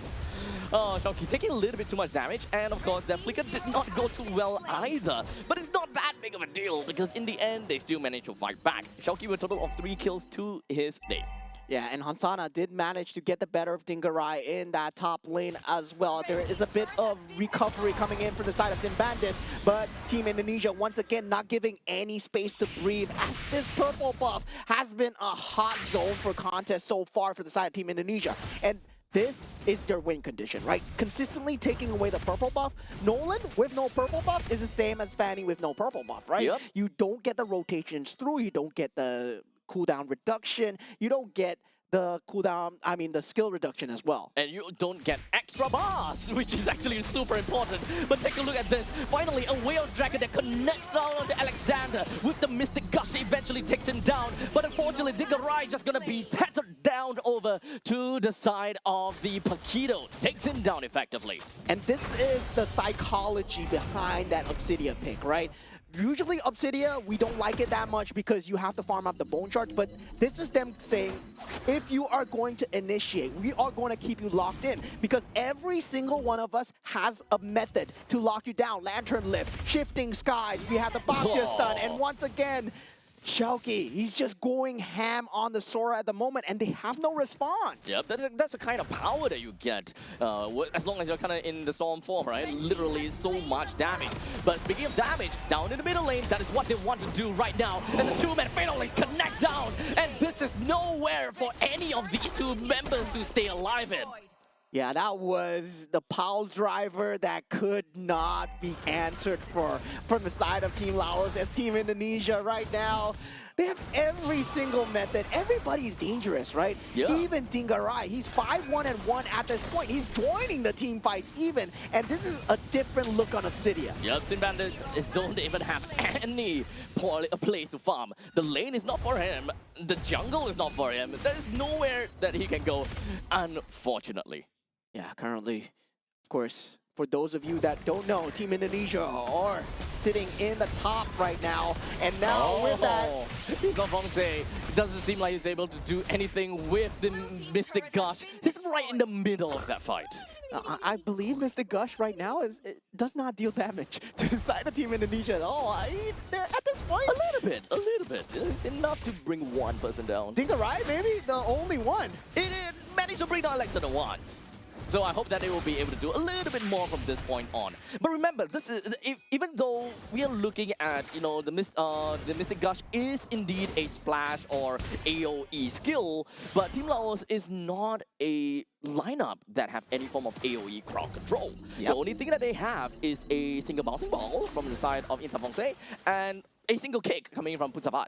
Oh, Shouki taking a little bit too much damage, and of course that flicker did not go too well either. But it's not that big of a deal, because in the end, they still managed to fight back. Shouki with a total of 3 kills to his name. Yeah, and Hansana did manage to get the better of Dingarai in that top lane as well. There is a bit of recovery coming in from the side of Sim Bandit, but Team Indonesia once again not giving any space to breathe, as this purple buff has been a hot zone for contest so far for the side of Team Indonesia. And this is their win condition, right? Consistently taking away the purple buff. Nolan with no purple buff is the same as Fanny with no purple buff, right? Yep. You don't get the rotations through, you don't get the cooldown reduction, you don't get the cooldown, the skill reduction as well. And you don't get extra bars, which is actually super important. But take a look at this. Finally, a Whale Dragon that connects down onto Alexander with the Mystic Gush eventually takes him down. But unfortunately, Dingarai just gonna be tattered down over to the side of the Paquito. Takes him down effectively. And this is the psychology behind that Obsidia pick, right? Usually Obsidia, we don't like it that much because you have to farm up the bone shards, but this is them saying, if you are going to initiate, we are going to keep you locked in, because every single one of us has a method to lock you down. Lantern lift, shifting skies, we have the Boxia stun, and once again, Shouki, he's just going ham on the Sora at the moment, and they have no response. Yep, that's the kind of power that you get as long as you're kind of in the storm form, right? Literally so much damage. But speaking of damage, down in the middle lane, that is what they want to do right now. And the two-man fatal lanes connect down, and this is nowhere for any of these two members to stay alive in. Yeah, that was the pile driver that could not be answered for from the side of Team Laos, as Team Indonesia right now, they have every single method. Everybody's dangerous, right? Yeah. Even Dingarai, he's 5-1-1 at this point. He's joining the team fights even, and this is a different look on Obsidia. Yep, Sim Bandit don't even have any place to farm. The lane is not for him. The jungle is not for him. There's nowhere that he can go, unfortunately. Yeah, currently, of course, for those of you that don't know, Team Indonesia are sitting in the top right now. And now with that, Fonse doesn't seem like he's able to do anything with the Mystic Gush. He's right in the middle of that fight. I believe Mystic Gush right now does not deal damage to the side of Team Indonesia at all. They're at this point, A little bit. It's enough to bring one person down. Dingarai, maybe the only one. It managed to bring down Alexander once. So I hope that they will be able to do a little bit more from this point on. But remember, this is even though we are looking at, the Mystic Gush is indeed a splash or AoE skill, but Team Laos is not a lineup that have any form of AoE crowd control. Yep. The only thing that they have is a single bouncing ball from the side of Fonse and a single kick coming from Putsavat.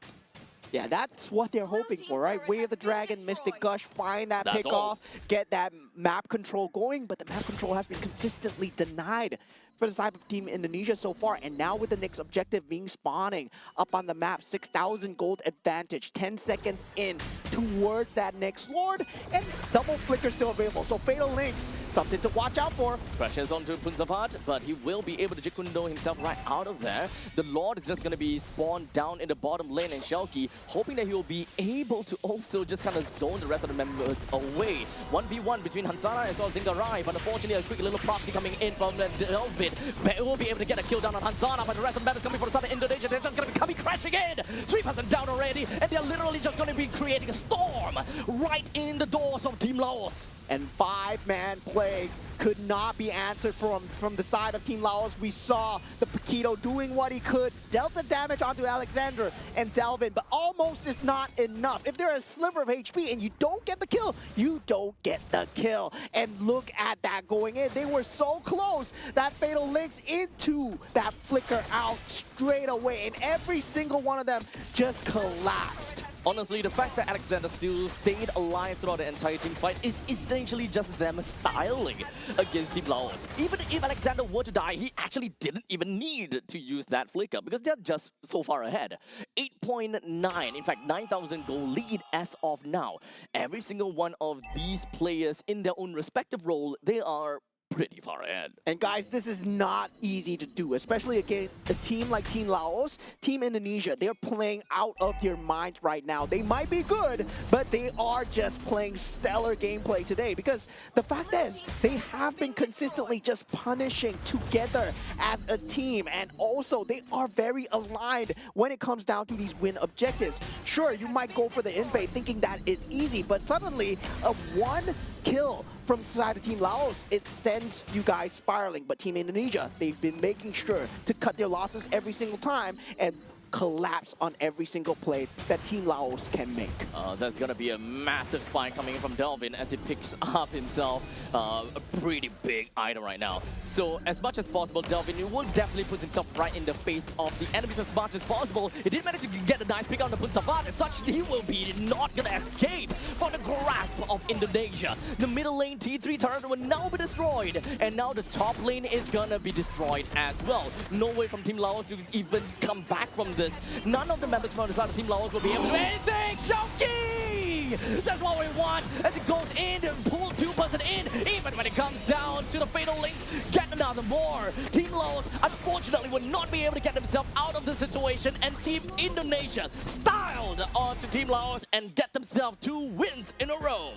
Yeah, that's what they're hoping for, right? Way of the Dragon, Mystic Gush, find that pick off, get that map control going, but the map control has been consistently denied for the side of Team Indonesia so far. And now with the next objective being spawning up on the map, 6,000 gold advantage, 10 seconds in towards that next Lord, and double flicker still available. So Fatal Links, something to watch out for. Pressures onto Punsavat, but he will be able to Jikundo himself right out of there. The Lord is just going to be spawned down in the bottom lane, and Shelky hoping that he will be able to also just kind of zone the rest of the members away. 1v1 between Hansana as well as Zingarai, but unfortunately a quick little proxy coming in from Delvin. Will be able to get a kill down on Hansana, but the rest of the members coming from the side of Indonesia, they're just going to be coming crashing in. 3% down already, and they're literally just going to be creating a storm right in the doors of Team Laos. And 5-man play could not be answered from the side of Team Laos. We saw the Paquito doing what he could, dealt the damage onto Alexander and Delvin, but almost is not enough. If they're a sliver of HP and you don't get the kill, you don't get the kill. And look at that going in. They were so close. That Fatal Links into that flicker out straight away, and every single one of them just collapsed. Honestly, the fact that Alexander still stayed alive throughout the entire team fight is essentially just them styling against Team Laos. Even if Alexander were to die, he actually didn't even need to use that flicker because they're just so far ahead. 8.9, in fact 9,000 goal lead as of now. Every single one of these players in their own respective role, they are pretty far ahead. And guys, this is not easy to do, especially against a team like Team Laos, Team Indonesia. They're playing out of their minds right now. They might be good, but they are just playing stellar gameplay today because the fact is, they have been consistently just punishing together as a team, and also they are very aligned when it comes down to these win objectives. Sure, you might go for the invade thinking that it's easy, but suddenly a one kill from the side of Team Laos, it sends you guys spiraling. But Team Indonesia, they've been making sure to cut their losses every single time and collapse on every single play that Team Laos can make. That's going to be a massive spine coming in from Delvin as he picks up himself a pretty big item right now. So as much as possible, Delvin will definitely put himself right in the face of the enemies as much as possible. He did manage to get a nice pick on the Punsavat. As such, he will be not going to escape from the grasp of Indonesia. The middle lane T3 turret will now be destroyed, and now the top lane is going to be destroyed as well. No way from Team Laos to even come back from this. None of the members from the side of Team Laos will be able to do anything. Shoki! That's what we want as it goes in and pulls 2% in. Even when it comes down to the Fatal Links, get another more. Team Laos unfortunately will not be able to get themselves out of the situation, and Team Indonesia styled onto Team Laos and get themselves 2 wins in a row.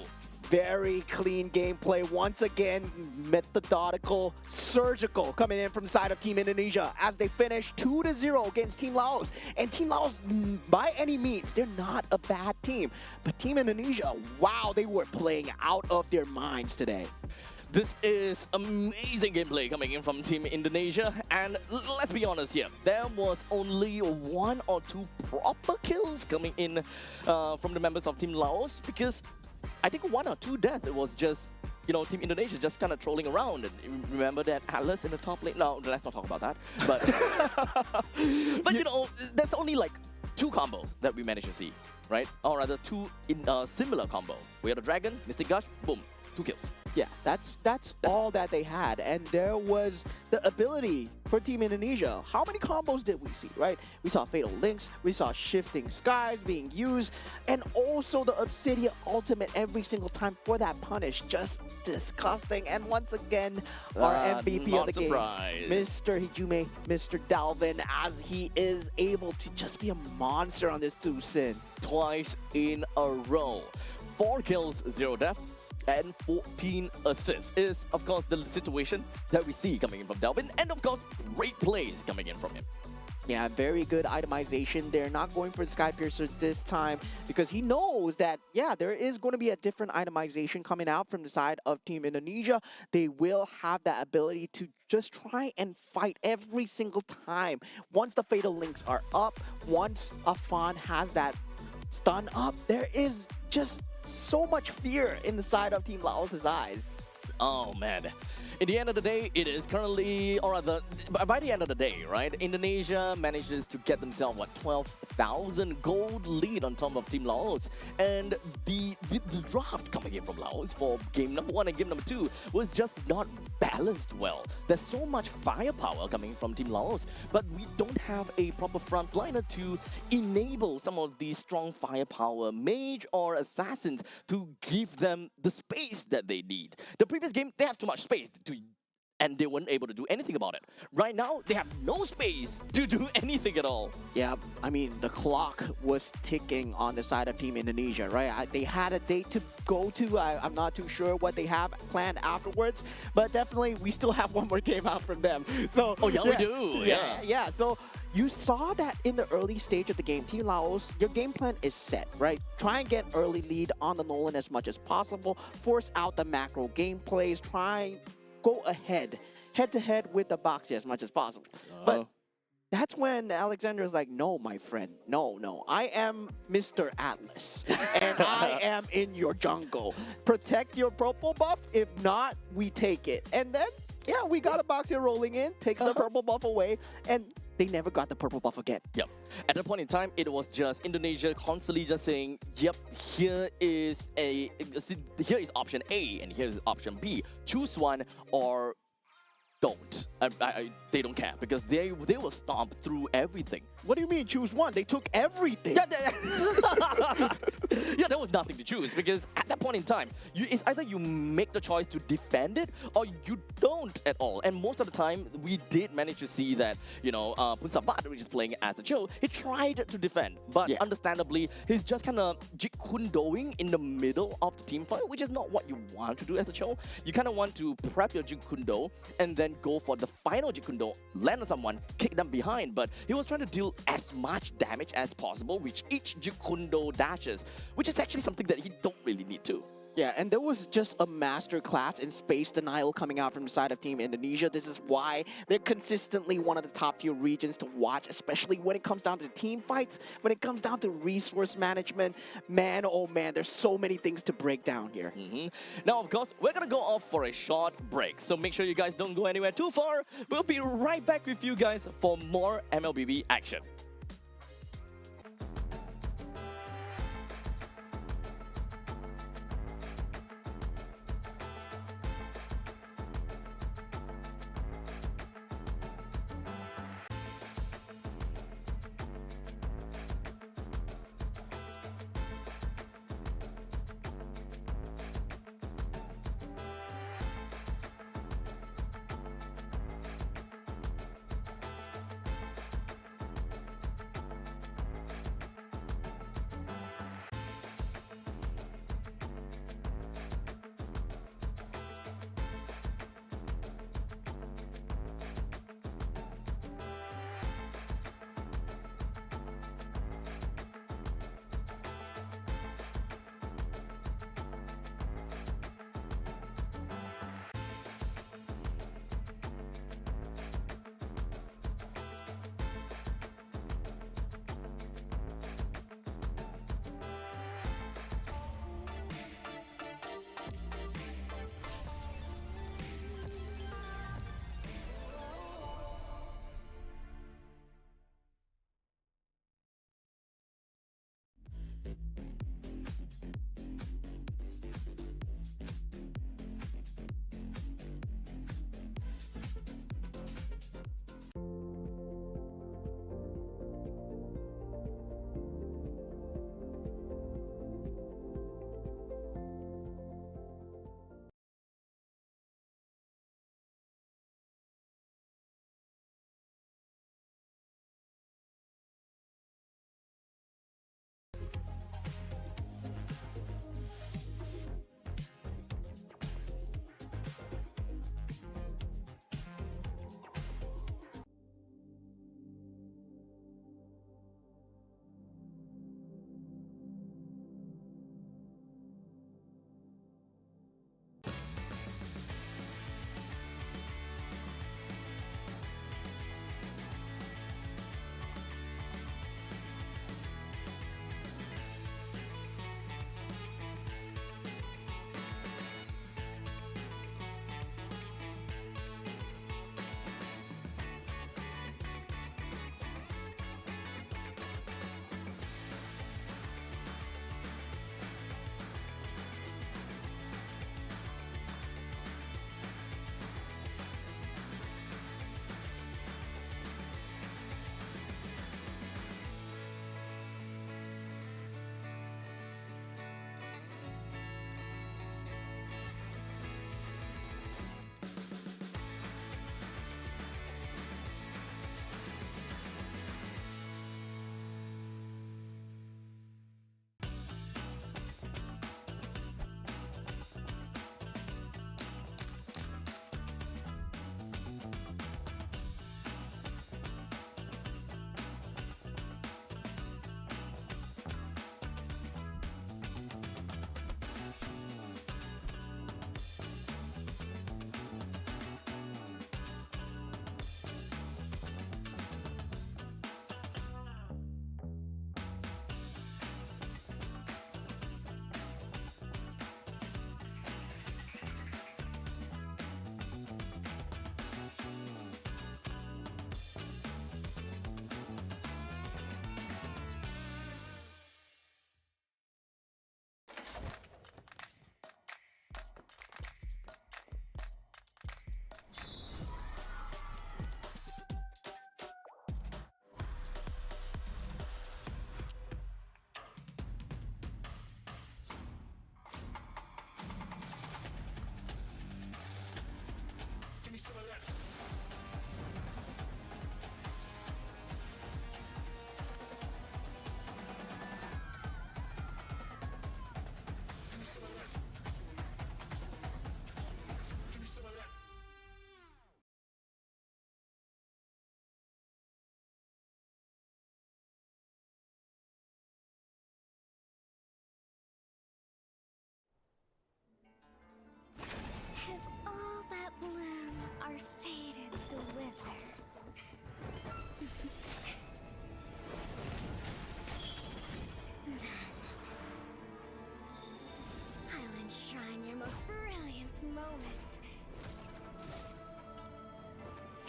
Very clean gameplay. Once again, methodical, surgical coming in from the side of Team Indonesia as they finish 2-0 against Team Laos. And Team Laos, by any means, they're not a bad team. But Team Indonesia, wow, they were playing out of their minds today. This is amazing gameplay coming in from Team Indonesia, and let's be honest here, there was only 1 or 2 proper kills coming in from the members of Team Laos, because I think 1 or 2 deaths, it was just, you know, Team Indonesia just kind of trolling around. And remember that Atlas in the top lane? No, let's not talk about that. But, but you know, there's only like 2 combos that we managed to see, right? Or rather 2 in a similar combo. We had a Dragon, Mystic Gush, boom, 2 kills. Yeah, that's all that they had, and there was the ability for Team Indonesia. How many combos did we see, right? We saw Fatal Links, we saw Shifting Skies being used, and also the Obsidian Ultimate every single time for that punish. Just disgusting. And once again, our MVP of the game, Mr. Hijume, Mr. Dalvin, as he is able to just be a monster on this 2-sin. Twice in a row. 4 kills, 0 death, and 14 assists is, of course, the situation that we see coming in from Delvin, and of course, great plays coming in from him. Yeah, very good itemization. They're not going for the Sky Piercer this time because he knows that, yeah, there is going to be a different itemization coming out from the side of Team Indonesia. They will have that ability to just try and fight every single time. Once the Fatal Links are up, once Afan has that stun up, there is just so much fear in the side of Team Laos's eyes. Oh man. In the end of the day, it is currently, or rather, by the end of the day, right, Indonesia manages to get themselves, what, 12th 1,000 gold lead on top of Team Laos. And the draft coming in from Laos for game number 1 and game number 2 was just not balanced well. There's so much firepower coming from Team Laos, but we don't have a proper frontliner to enable some of these strong firepower mage or assassins to give them the space that they need. The previous game, they have too much space and they weren't able to do anything about it. Right now, they have no space to do anything at all. Yeah, I mean, the clock was ticking on the side of Team Indonesia, right? They had a date to go to. I'm not too sure what they have planned afterwards, but definitely we still have one more game out from them. So, Oh, yeah, we do. Yeah. So you saw that in the early stage of the game. Team Laos, your game plan is set, right? Try and get early lead on the Nolan as much as possible. Force out the macro gameplays. Go ahead, head-to-head with the Boxy as much as possible. But that's when Alexander is like, no, my friend, no. I am Mr. Atlas, and I am in your jungle. Protect your purple buff. If not, we take it. And then, yeah, we got a Boxy rolling in, takes the purple buff away, and they never got the purple buff again. Yep. At that point in time, it was just Indonesia constantly just saying, yep, here is option A and here's option B. Choose one or don't. They don't care because they will stomp through everything. What do you mean choose one? They took everything. Yeah, there was nothing to choose because at that point in time, it's either you make the choice to defend it or you don't at all. And most of the time, we did manage to see that, Punsabat, which is playing as a Cho, he tried to defend, but understandably, he's just kind of Jeet Kune Do-ing in the middle of the team fight, which is not what you want to do as a Cho. You kind of want to prep your Jeet Kune Do and then go for the final Jeet Kune Do, land on someone, kick them behind, but he was trying to deal as much damage as possible with each Jeet Kune Do dashes, which is actually something that he don't really need to. Yeah, and there was just a master class in space denial coming out from the side of Team Indonesia. This is why they're consistently one of the top few regions to watch, especially when it comes down to team fights, when it comes down to resource management. Man, oh man, there's so many things to break down here. Now, of course, we're going to go off for a short break, so make sure you guys don't go anywhere too far. We'll be right back with you guys for more MLBB action.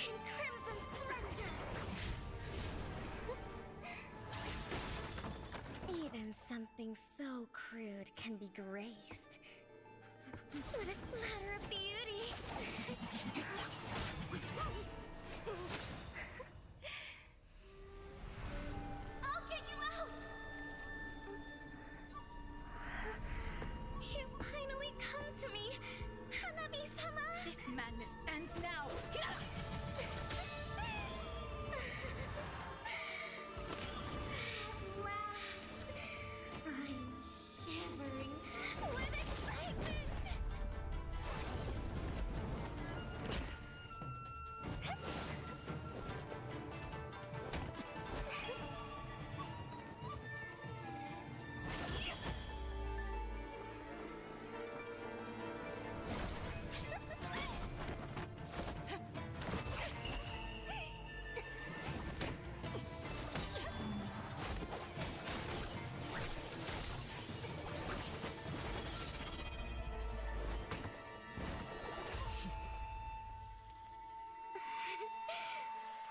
in crimson splendor. Even something so crude can be graced with a splatter of beauty. I'll get you out! You finally come to me, Hanabi-sama! This madness ends now. At last, I'm shivering with excitement!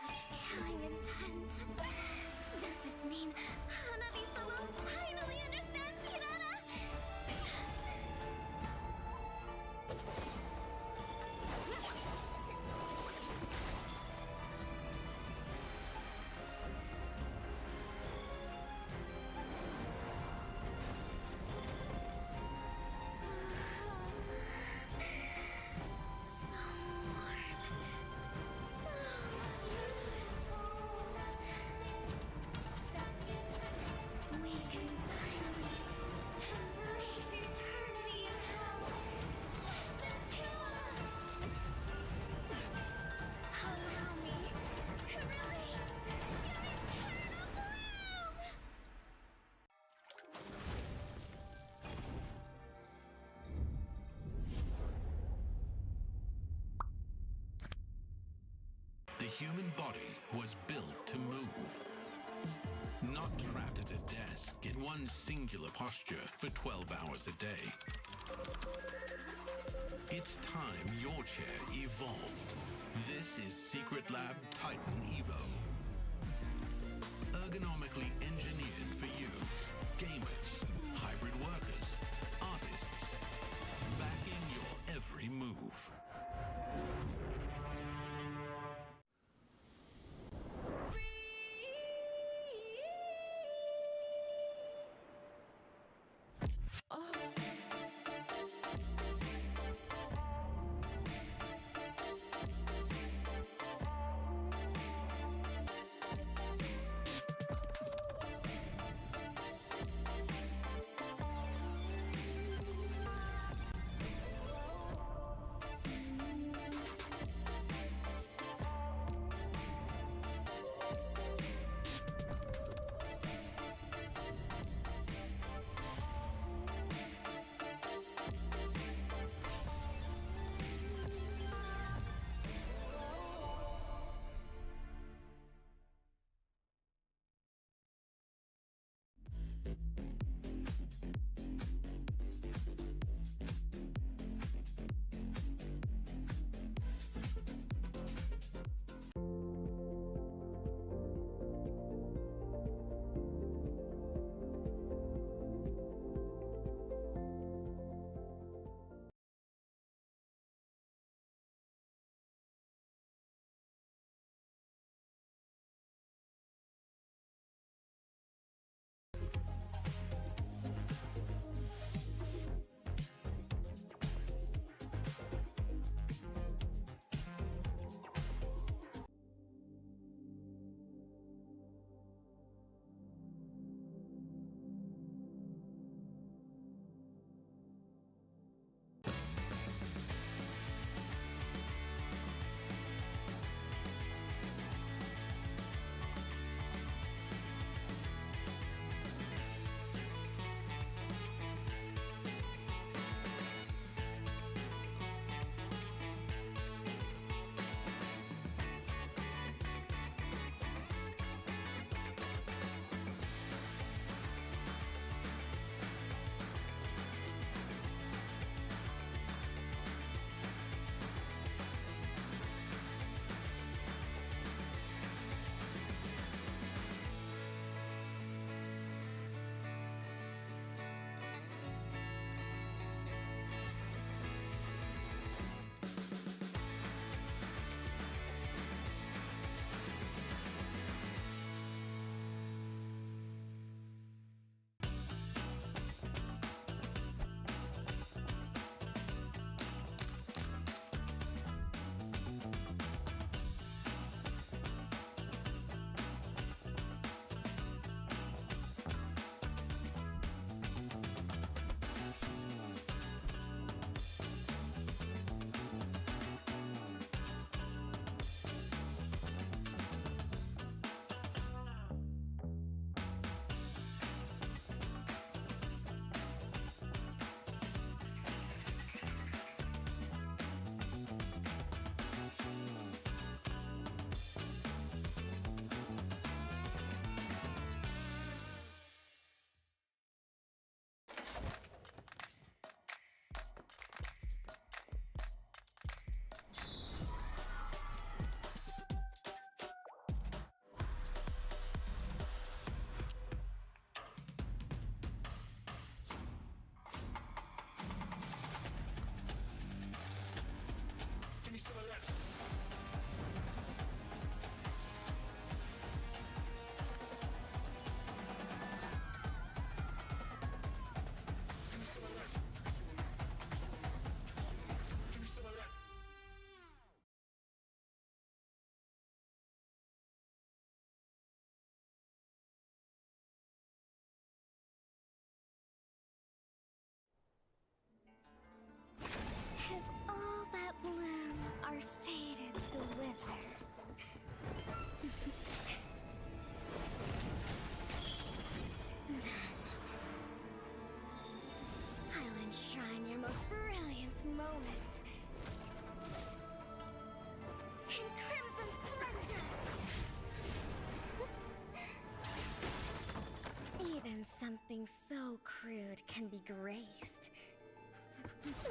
Such killing intent. Does this mean Hanabi-sama finally understands Kirara? So warm. So beautiful. We can finally embrace eternity in hell. Just the two of us. Allow me to release your eternal bloom. The human body was built to move. Not trapped at a desk in one singular posture for 12 hours a day. It's time your chair evolved. This is Secret Lab Titan Evo. Ergonomically engineered for you, gamers, hybrid workers, artists, backing your every move.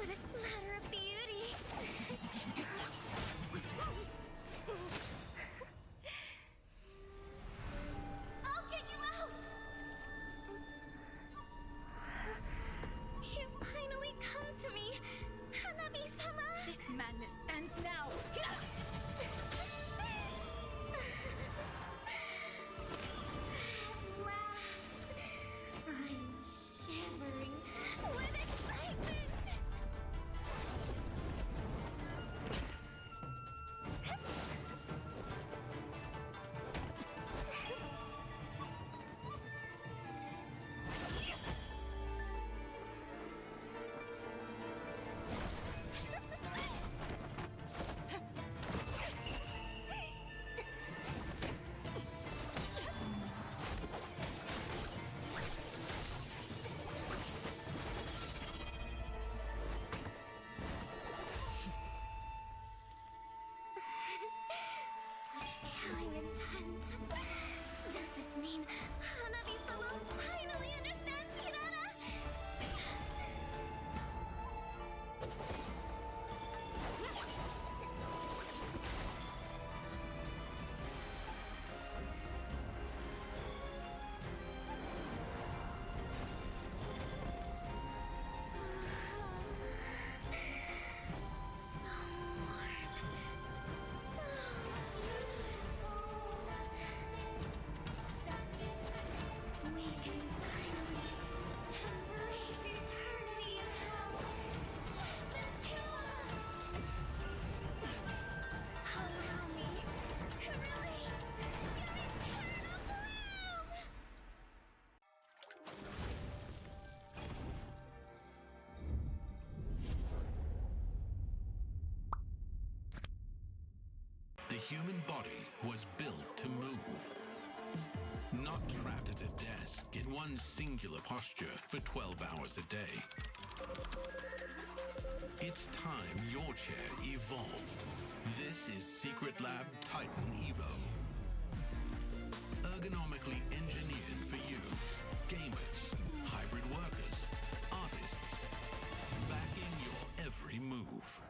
with a splatter of beauty. I'll get you out! You finally come to me, Hanabi-sama! This madness ends now. At last, I'm shivering with excitement! Such killing intent. Does this mean Hanabi-sama finally understands Kirara? So warm. So beautiful. We can finally embrace eternity in hell. Just the two of us. Allow me to release your eternal bloom. The human body was built to move. Not trapped at a desk in one singular posture for 12 hours a day. It's time your chair evolved. This is Secret Lab Titan Evo. Ergonomically engineered for you, gamers, hybrid workers, artists, backing your every move.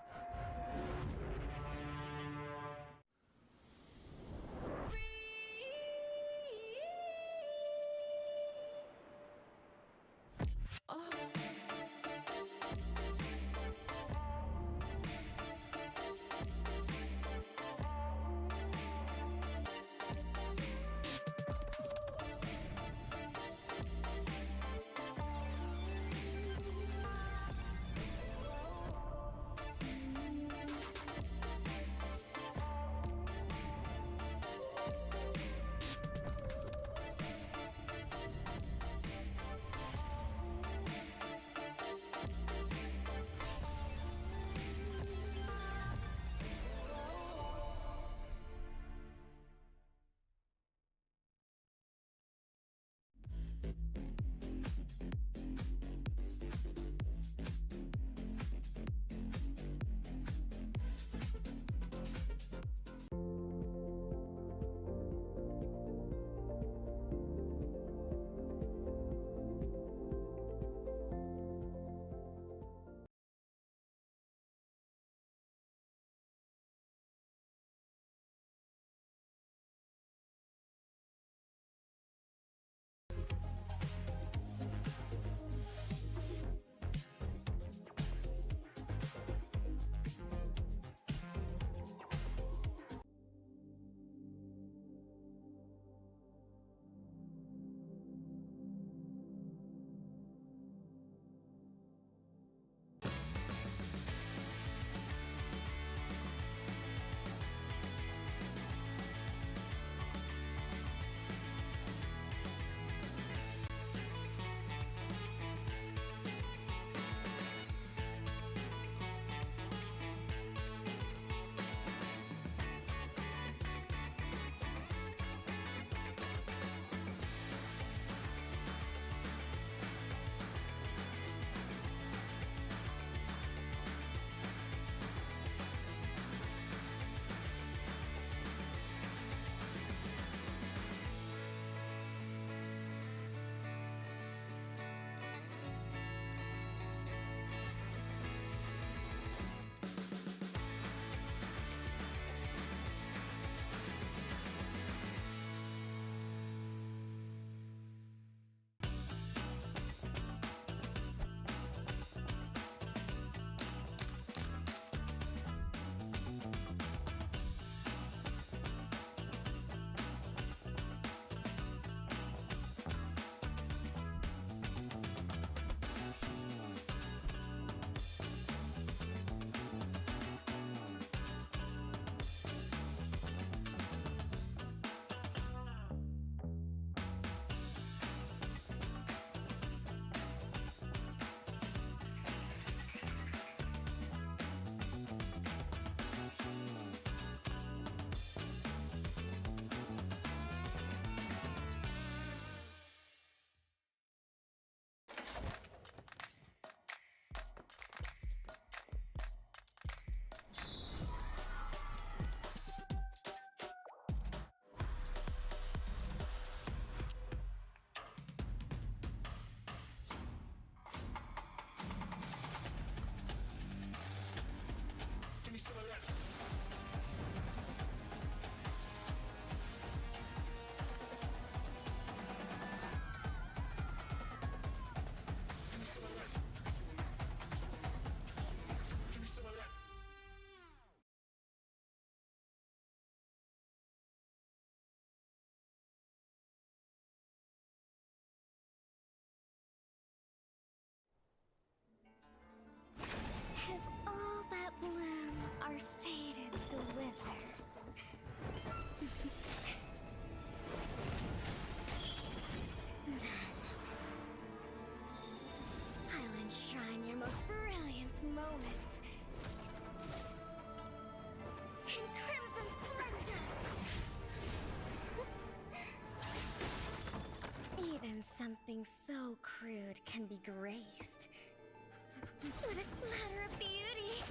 with a splatter of beauty.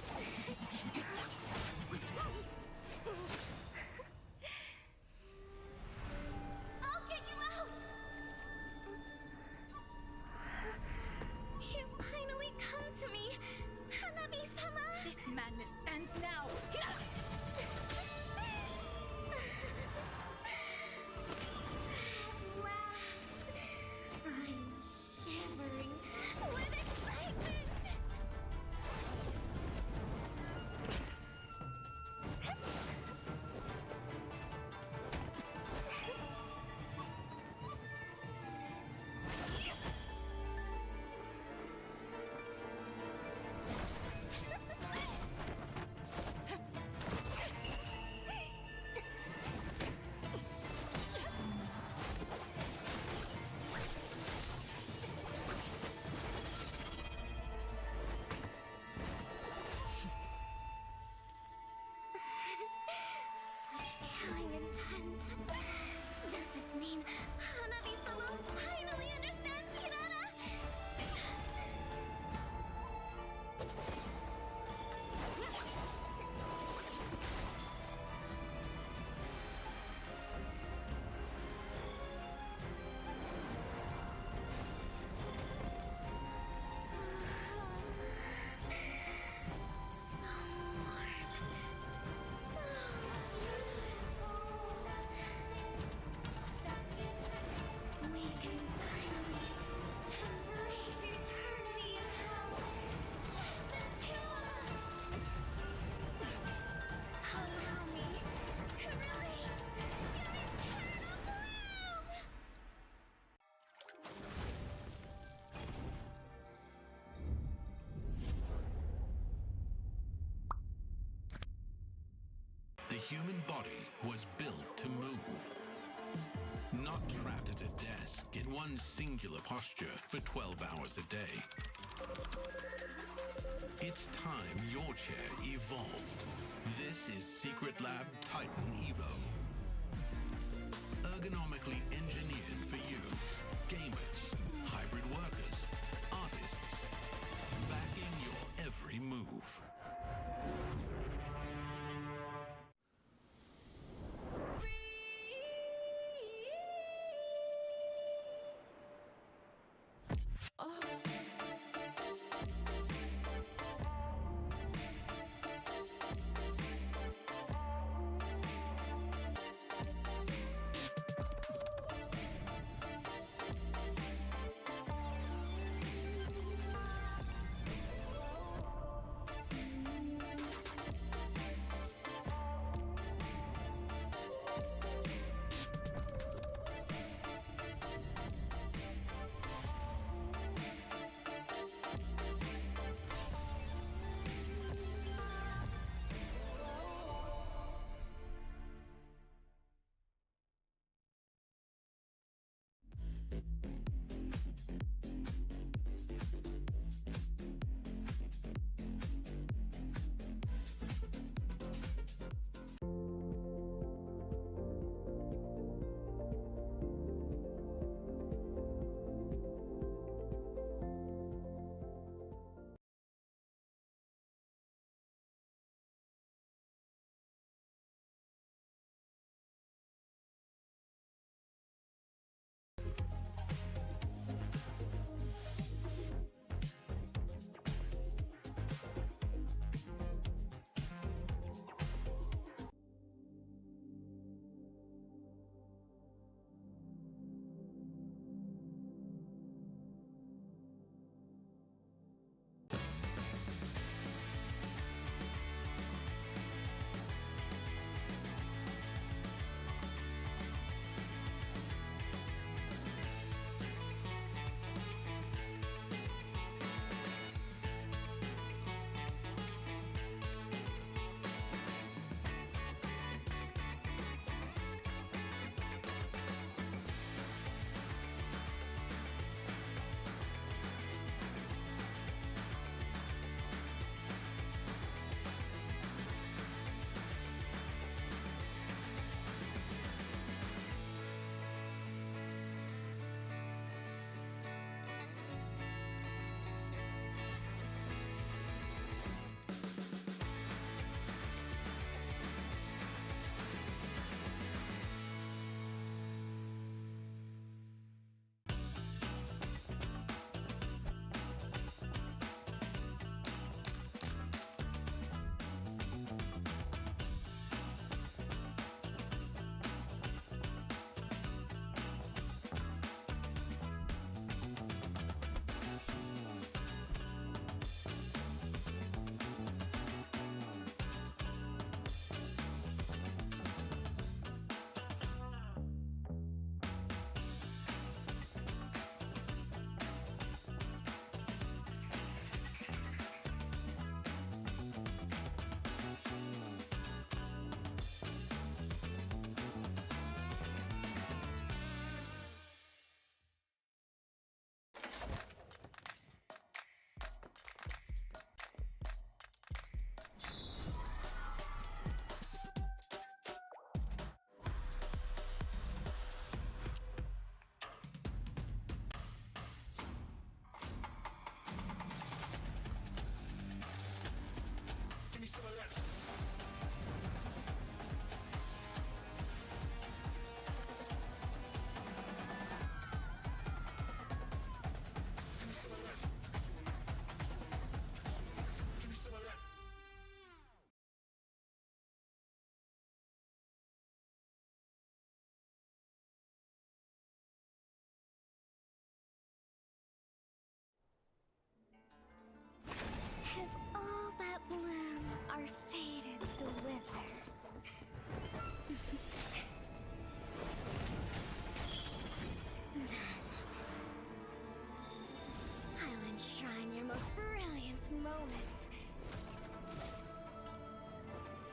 I'll get you out! You finally come to me, Hanabi-sama! This madness ends now. At last, I'm shivering with excitement! Such killing intent. Does this mean Hanabi-sama finally understands Kirara? So warm. So beautiful. We can finally embrace eternity in hell. Just the two of us. Allow me to release your eternal bloom. The human body was built to move. Not trapped at a desk in one singular posture for 12 hours a day. It's time your chair evolved. This is Secret Lab Titan Evo. Ergonomically engineered for you, gamers, hybrid workers, artists, backing your every move.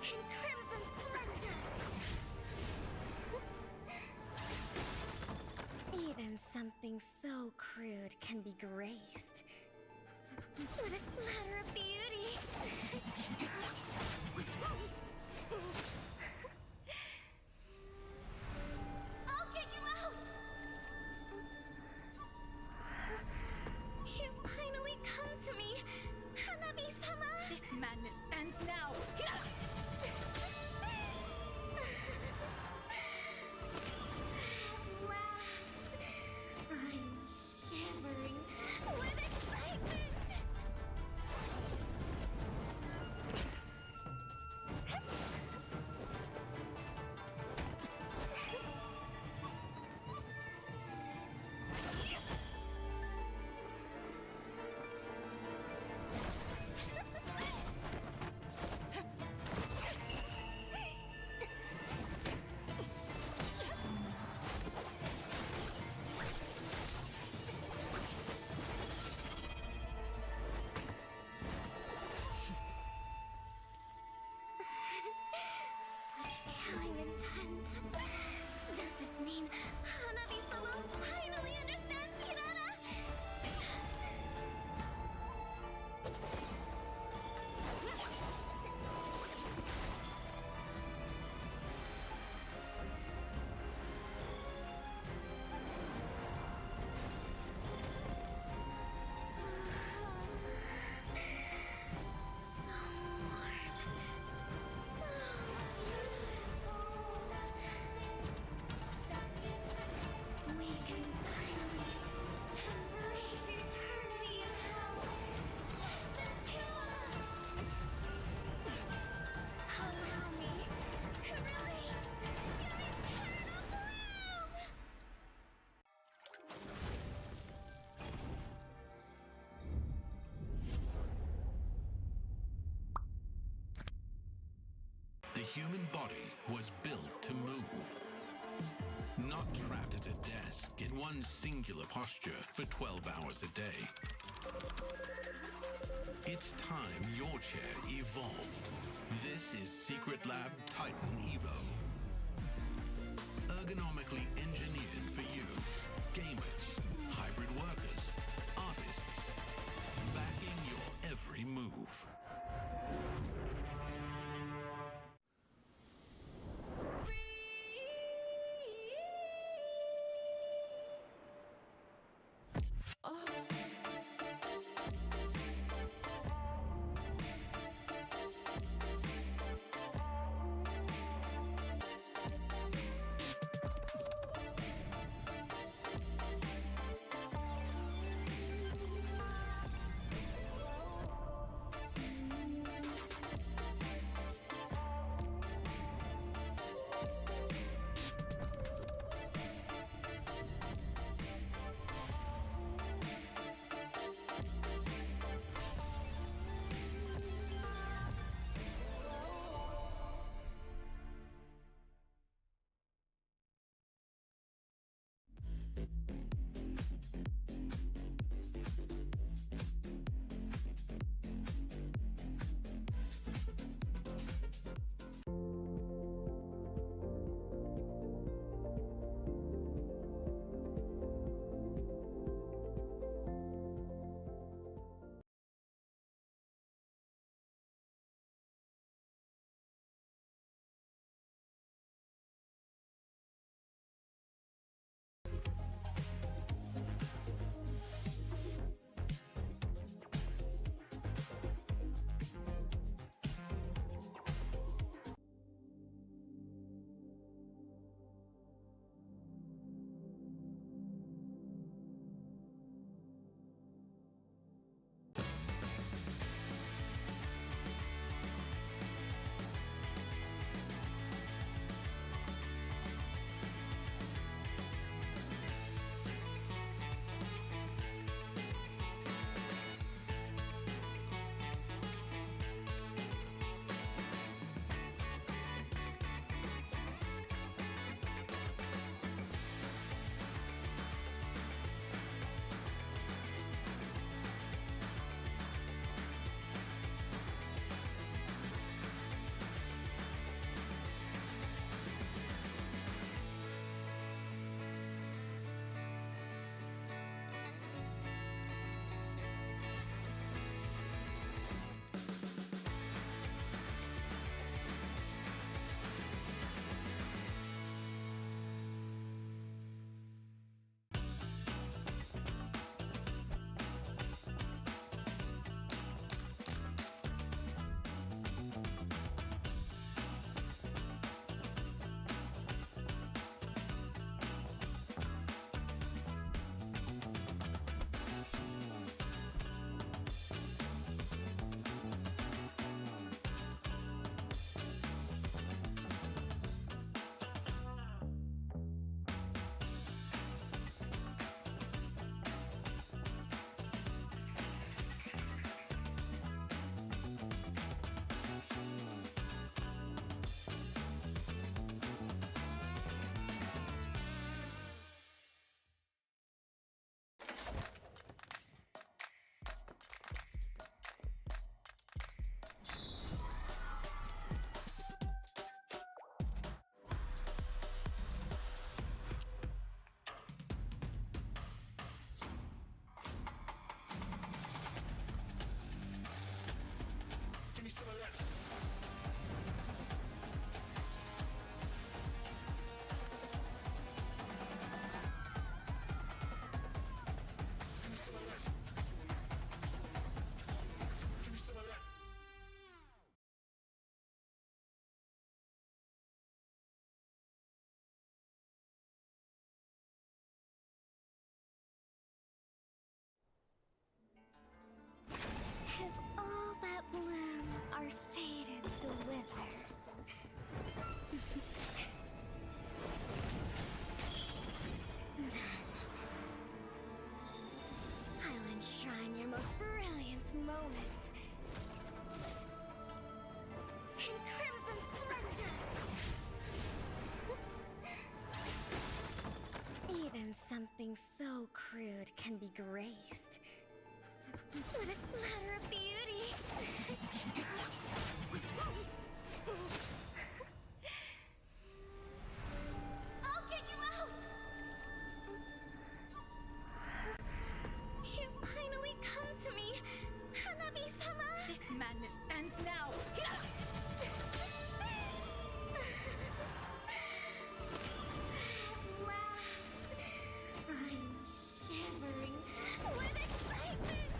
in crimson splendor. Even something so crude can be graced with a splatter of beauty. I'll get you out! You finally come to me, Hanabi-sama! This madness ends now. At last, I'm shivering with excitement! Such killing intent. Does this mean Hanabi-sama finally understands Kirara? So warm. So beautiful. We can finally embrace eternity in hell. Just the two of us. Allow me to release your eternal bloom. The human body was built to move. Not trapped at a desk in one singular posture for 12 hours a day. It's time your chair evolved. This is Secret Lab Titan Evo. Ergonomically engineered for you, gamers, hybrid workers, artists, backing your every move. so crude can be graced with a splatter of beauty. I'll get you out! You finally come to me, Hanabi-sama! This madness ends now! At last, I'm shivering with excitement!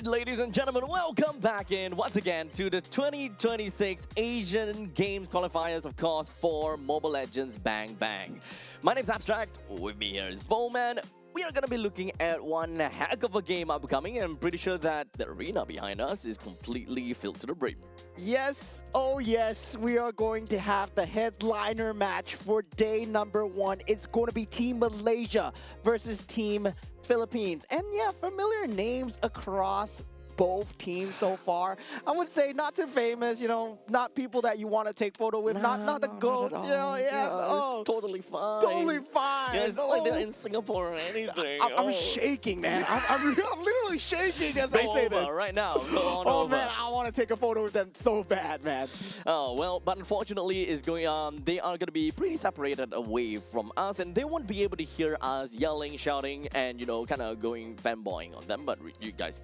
right, ladies and gentlemen, welcome back in once again to the 2026 Asian Games Qualifiers, of course, for Mobile Legends Bang Bang. My name's Abstract, with me here is Bowman. We are going to be looking at one heck of a game upcoming, and I'm pretty sure that the arena behind us is completely filled to the brim. Yes, oh yes, we are going to have the headliner match for day number 1. It's going to be Team Malaysia versus Team Philippines. And yeah, familiar names across both teams so far. I would say not too famous, not people that you want to take photo with, not the GOATs, It's totally fine. Totally fine. Yeah, it's not like they're in Singapore or anything. I'm shaking, man. I'm literally shaking as I say this. Right now. Go on oh over. Man, I want to take a photo with them so bad, man. Oh well, but unfortunately, it's going. They are going to be pretty separated away from us, and they won't be able to hear us yelling, shouting, and kind of going fanboying on them. But you guys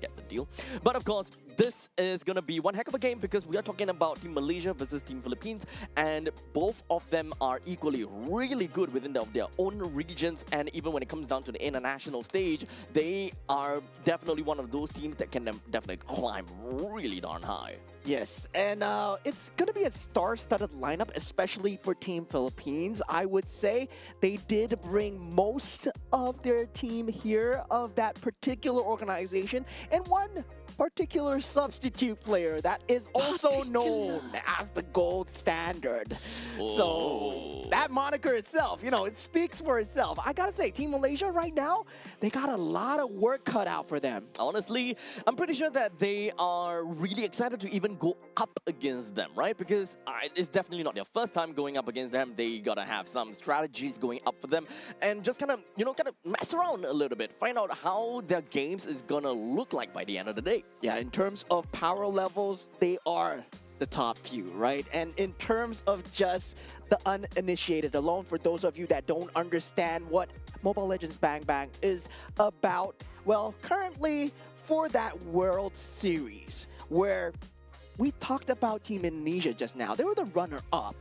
get the deal. But of course, this is going to be one heck of a game because we are talking about Team Malaysia versus Team Philippines, and both of them are equally really good within their own regions, and even when it comes down to the international stage, they are definitely one of those teams that can definitely climb really darn high. Yes, and it's going to be a star-studded lineup, especially for Team Philippines. I would say they did bring most of their team here of that particular organization, and one particular substitute player that is also known as the gold standard. So that moniker itself, it speaks for itself. I gotta say, Team Malaysia right now, they got a lot of work cut out for them. Honestly, I'm pretty sure that they are really excited to even go up against them, right? Because it's definitely not their first time going up against them. They gotta have some strategies going up for them, and just kind of mess around a little bit, find out how their games is gonna look like by the end of the day. Yeah, in terms of power levels, they are the top few, right? And in terms of just the uninitiated alone, for those of you that don't understand what Mobile Legends Bang Bang is about, well, currently for that World Series, where we talked about Team Indonesia just now, they were the runner-up.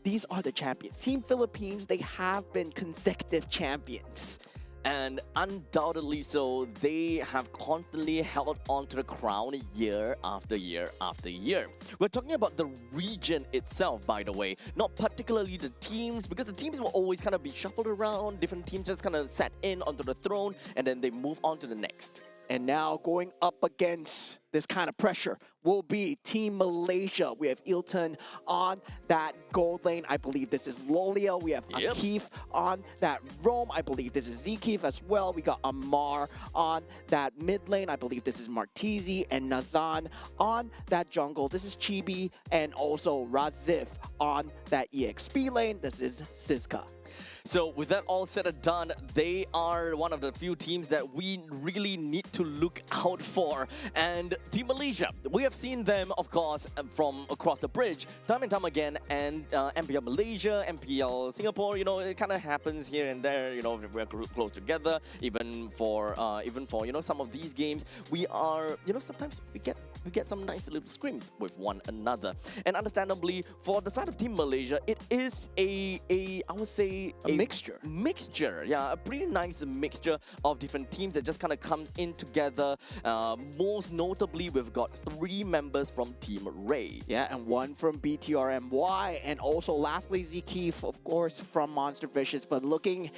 These are the champions. Team Philippines, they have been consecutive champions. And undoubtedly so, they have constantly held on to the crown year after year after year. We're talking about the region itself, by the way, not particularly the teams, because the teams will always kind of be shuffled around. Different teams just kind of sat in onto the throne, and then they move on to the next. And now going up against this kind of pressure will be Team Malaysia. We have Ilton on that gold lane. I believe this is Lolia. We have Akif on that roam. I believe this is Zekif as well. We got Amar on that mid lane. I believe this is Martizi, and Nazan on that jungle. This is Chibi, and also Razif on that EXP lane. This is Sizka. So with that all said and done, they are one of the few teams that we really need to look out for. And Team Malaysia, we have seen them, of course, from across the bridge, time and time again. And MPL Malaysia, MPL Singapore, it kind of happens here and there. We're close together. Even for some of these games, we are, sometimes we get some nice little screams with one another. And understandably, for the side of Team Malaysia, it is I would say a mixture, yeah, a pretty nice mixture of different teams that just kind of comes in together. Most notably, we've got 3 members from Team Ray. Yeah, and 1 from BTRMY, and also lastly Zekif, of course, from Monster Vicious. But looking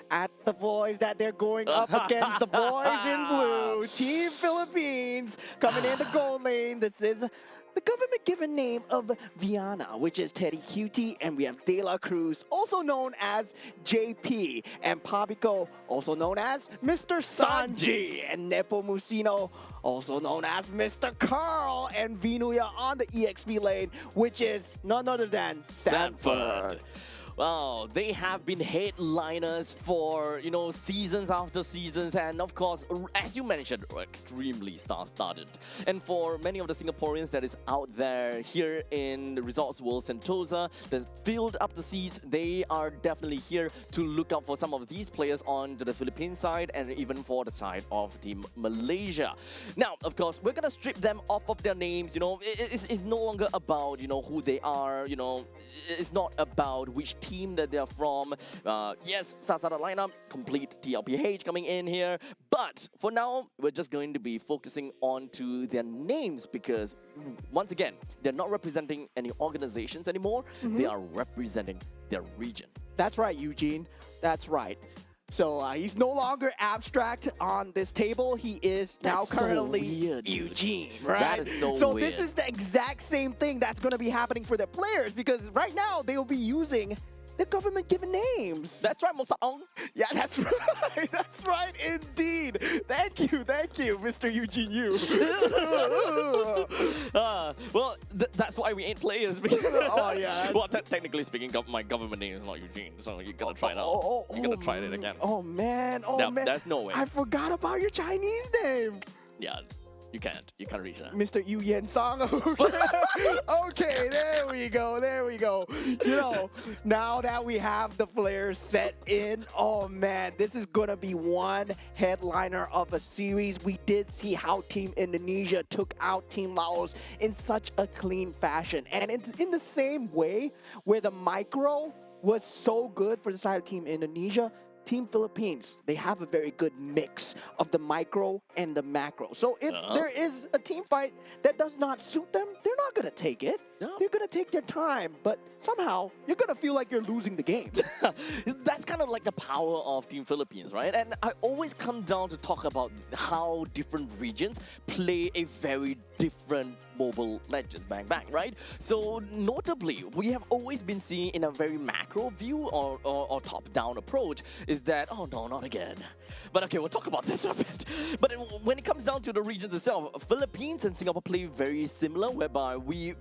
at the boys that they're going up against, the boys in blue, Team Philippines, coming in the gold lane. This is the government-given name of Viana, which is Teddy Cutie, and we have De La Cruz, also known as JP, and Pabico, also known as Mr. Sanji, and Nepomuceno, also known as Mr. Carl, and Vinuya on the EXP lane, which is none other than Sanford. Wow, they have been headliners for, seasons after seasons, and of course, as you mentioned, extremely star-studded. And for many of the Singaporeans that is out there here in the Resorts World Sentosa that filled up the seats, they are definitely here to look out for some of these players on the Philippine side and even for the side of Team Malaysia. Now, of course, we're gonna strip them off of their names. It's no longer about, who they are. It's not about which team that they're from. Yes, starts out the lineup, complete TLPH coming in here. But for now, we're just going to be focusing on to their names because, once again, they're not representing any organizations anymore. They are representing their region. That's right, Eugene. That's right. So he's no longer abstract on this table. He is now That's so currently weird, dude. Eugene, right? That is so So weird. this is the exact same thing that's going to be happening for their players because right now they will be using the government-given names. That's right, Mosaong. Yeah, that's right. That's right, indeed. Thank you, Mr. Eugene Yu. Well, that's why we ain't players. Oh, yeah. Well, technically speaking, my government name is not Eugene, so you gotta try it out. You gotta try it again. Oh man, No, man. there's no way. I forgot about your Chinese name. Yeah, you can't. You can't reach that. Mr. Yu Yen Song. Okay, there we go. There we go. You know, now that we have the players set in, oh man, this is gonna be one headliner of a series. We did see how Team Indonesia took out Team Laos in such a clean fashion, and it's in the same way where the micro was so good for the side of Team Indonesia. Team Philippines, they have a very good mix of the micro and the macro. So if there is a team fight that does not suit them, they're not going to take it. No. They're going to take their time, but somehow you're going to feel like you're losing the game. That's kind of like the power of Team Philippines, right? And I always come down to talk about how different regions play a very different Mobile Legends Bang Bang, right? So notably, we have always been seeing in a very macro view or top-down approach is that, oh no, not again. But okay, we'll talk about this a bit. But when it comes down to the regions itself, Philippines and Singapore play very similar, whereby we,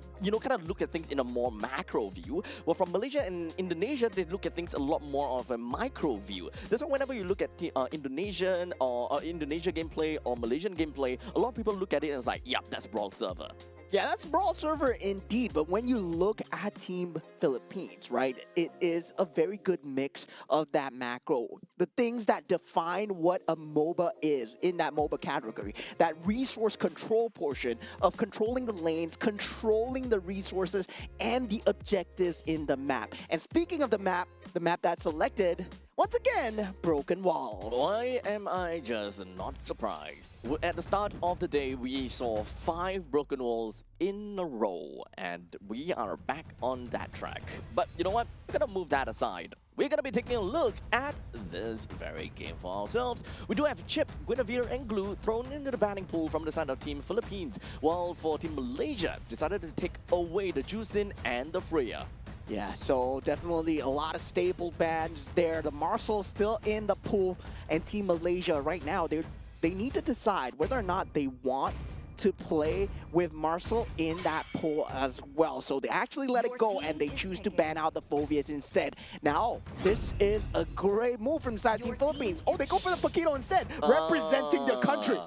kind of look at things in a more macro view. Well, from Malaysia and Indonesia, they look at things a lot more of a micro view. That's why whenever you look at Indonesian or Indonesia gameplay or Malaysian gameplay, a lot of people look at it and it's like, yeah, that's Brawl server. Yeah, that's Brawl server indeed, but when you look at Team Philippines, right, it is a very good mix of that macro. The things that define what a MOBA is in that MOBA category, that resource control portion of controlling the lanes, controlling the resources, and the objectives in the map. And speaking of the map that's selected, once again, Broken Walls. Why am I just not surprised? At the start of the day, we saw 5 broken walls in a row, and we are back on that track. But you know what? We're gonna move that aside. We're gonna be taking a look at this very game for ourselves. We do have Chip, Guinevere, and Glue thrown into the batting pool from the side of Team Philippines, while for Team Malaysia, decided to take away the Juicin and the Freya. Yeah, so definitely a lot of stable bans there. The Marcel's still in the pool, and Team Malaysia right now, they need to decide whether or not they want to play with Marcel in that pool as well. So they actually let it go and they choose to ban out the Phobias instead. Now, this is a great move from side Team Philippines. Oh, they go for the Paquito instead, representing their country.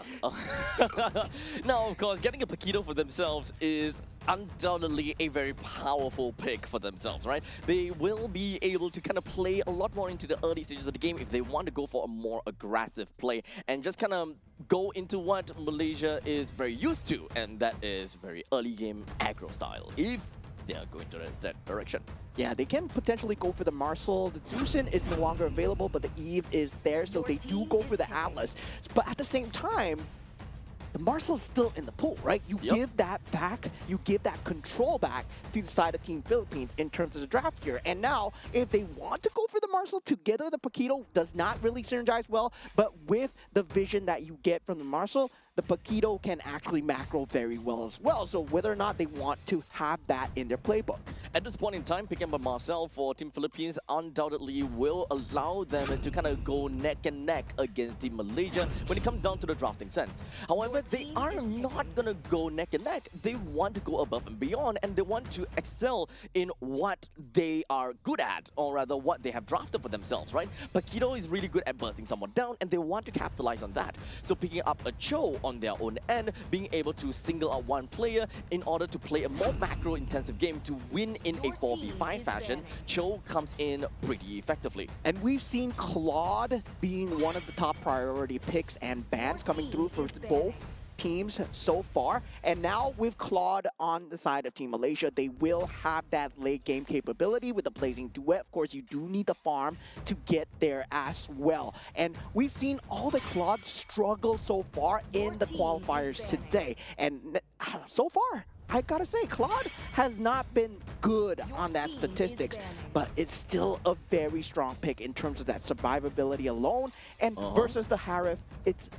Now, of course, getting a Paquito for themselves is undoubtedly a very powerful pick for themselves, right? They will be able to kind of play a lot more into the early stages of the game if they want to go for a more aggressive play and just kind of go into what Malaysia is very used to, and that is very early game aggro style, if they are going to that direction. Yeah, they can potentially go for the Marcel. The Zusin is no longer available, but the Eve is there, so they do go for the Atlas. But at the same time, the Marcel's still in the pool, right? You give that back, you give that control back to the side of Team Philippines in terms of the draft here. And now, if they want to go for the Marcel together, the Paquito does not really synergize well, but with the vision that you get from the Marcel, the Paquito can actually macro very well as well. So whether or not they want to have that in their playbook. At this point in time, picking up a Marcel for Team Philippines undoubtedly will allow them to kind of go neck and neck against Team Malaysia when it comes down to the drafting sense. However, they are not going to go neck and neck. They want to go above and beyond, and they want to excel in what they are good at, or rather what they have drafted for themselves, right? Paquito is really good at bursting someone down, and they want to capitalize on that. So picking up a Cho on their own end, being able to single out one player in order to play a more macro-intensive game to win in a 4v5 fashion, Cho comes in pretty effectively. And we've seen Claude being one of the top priority picks and bans coming through for both teams so far. And now with Claude on the side of Team Malaysia, they will have that late game capability with the Blazing Duet. Of course, you do need the farm to get there as well. And we've seen all the Claudes struggle so far in the qualifiers today. And so far, I gotta say, Claude has not been good on that statistics, but it's still a very strong pick in terms of that survivability alone. And versus the Harif, it's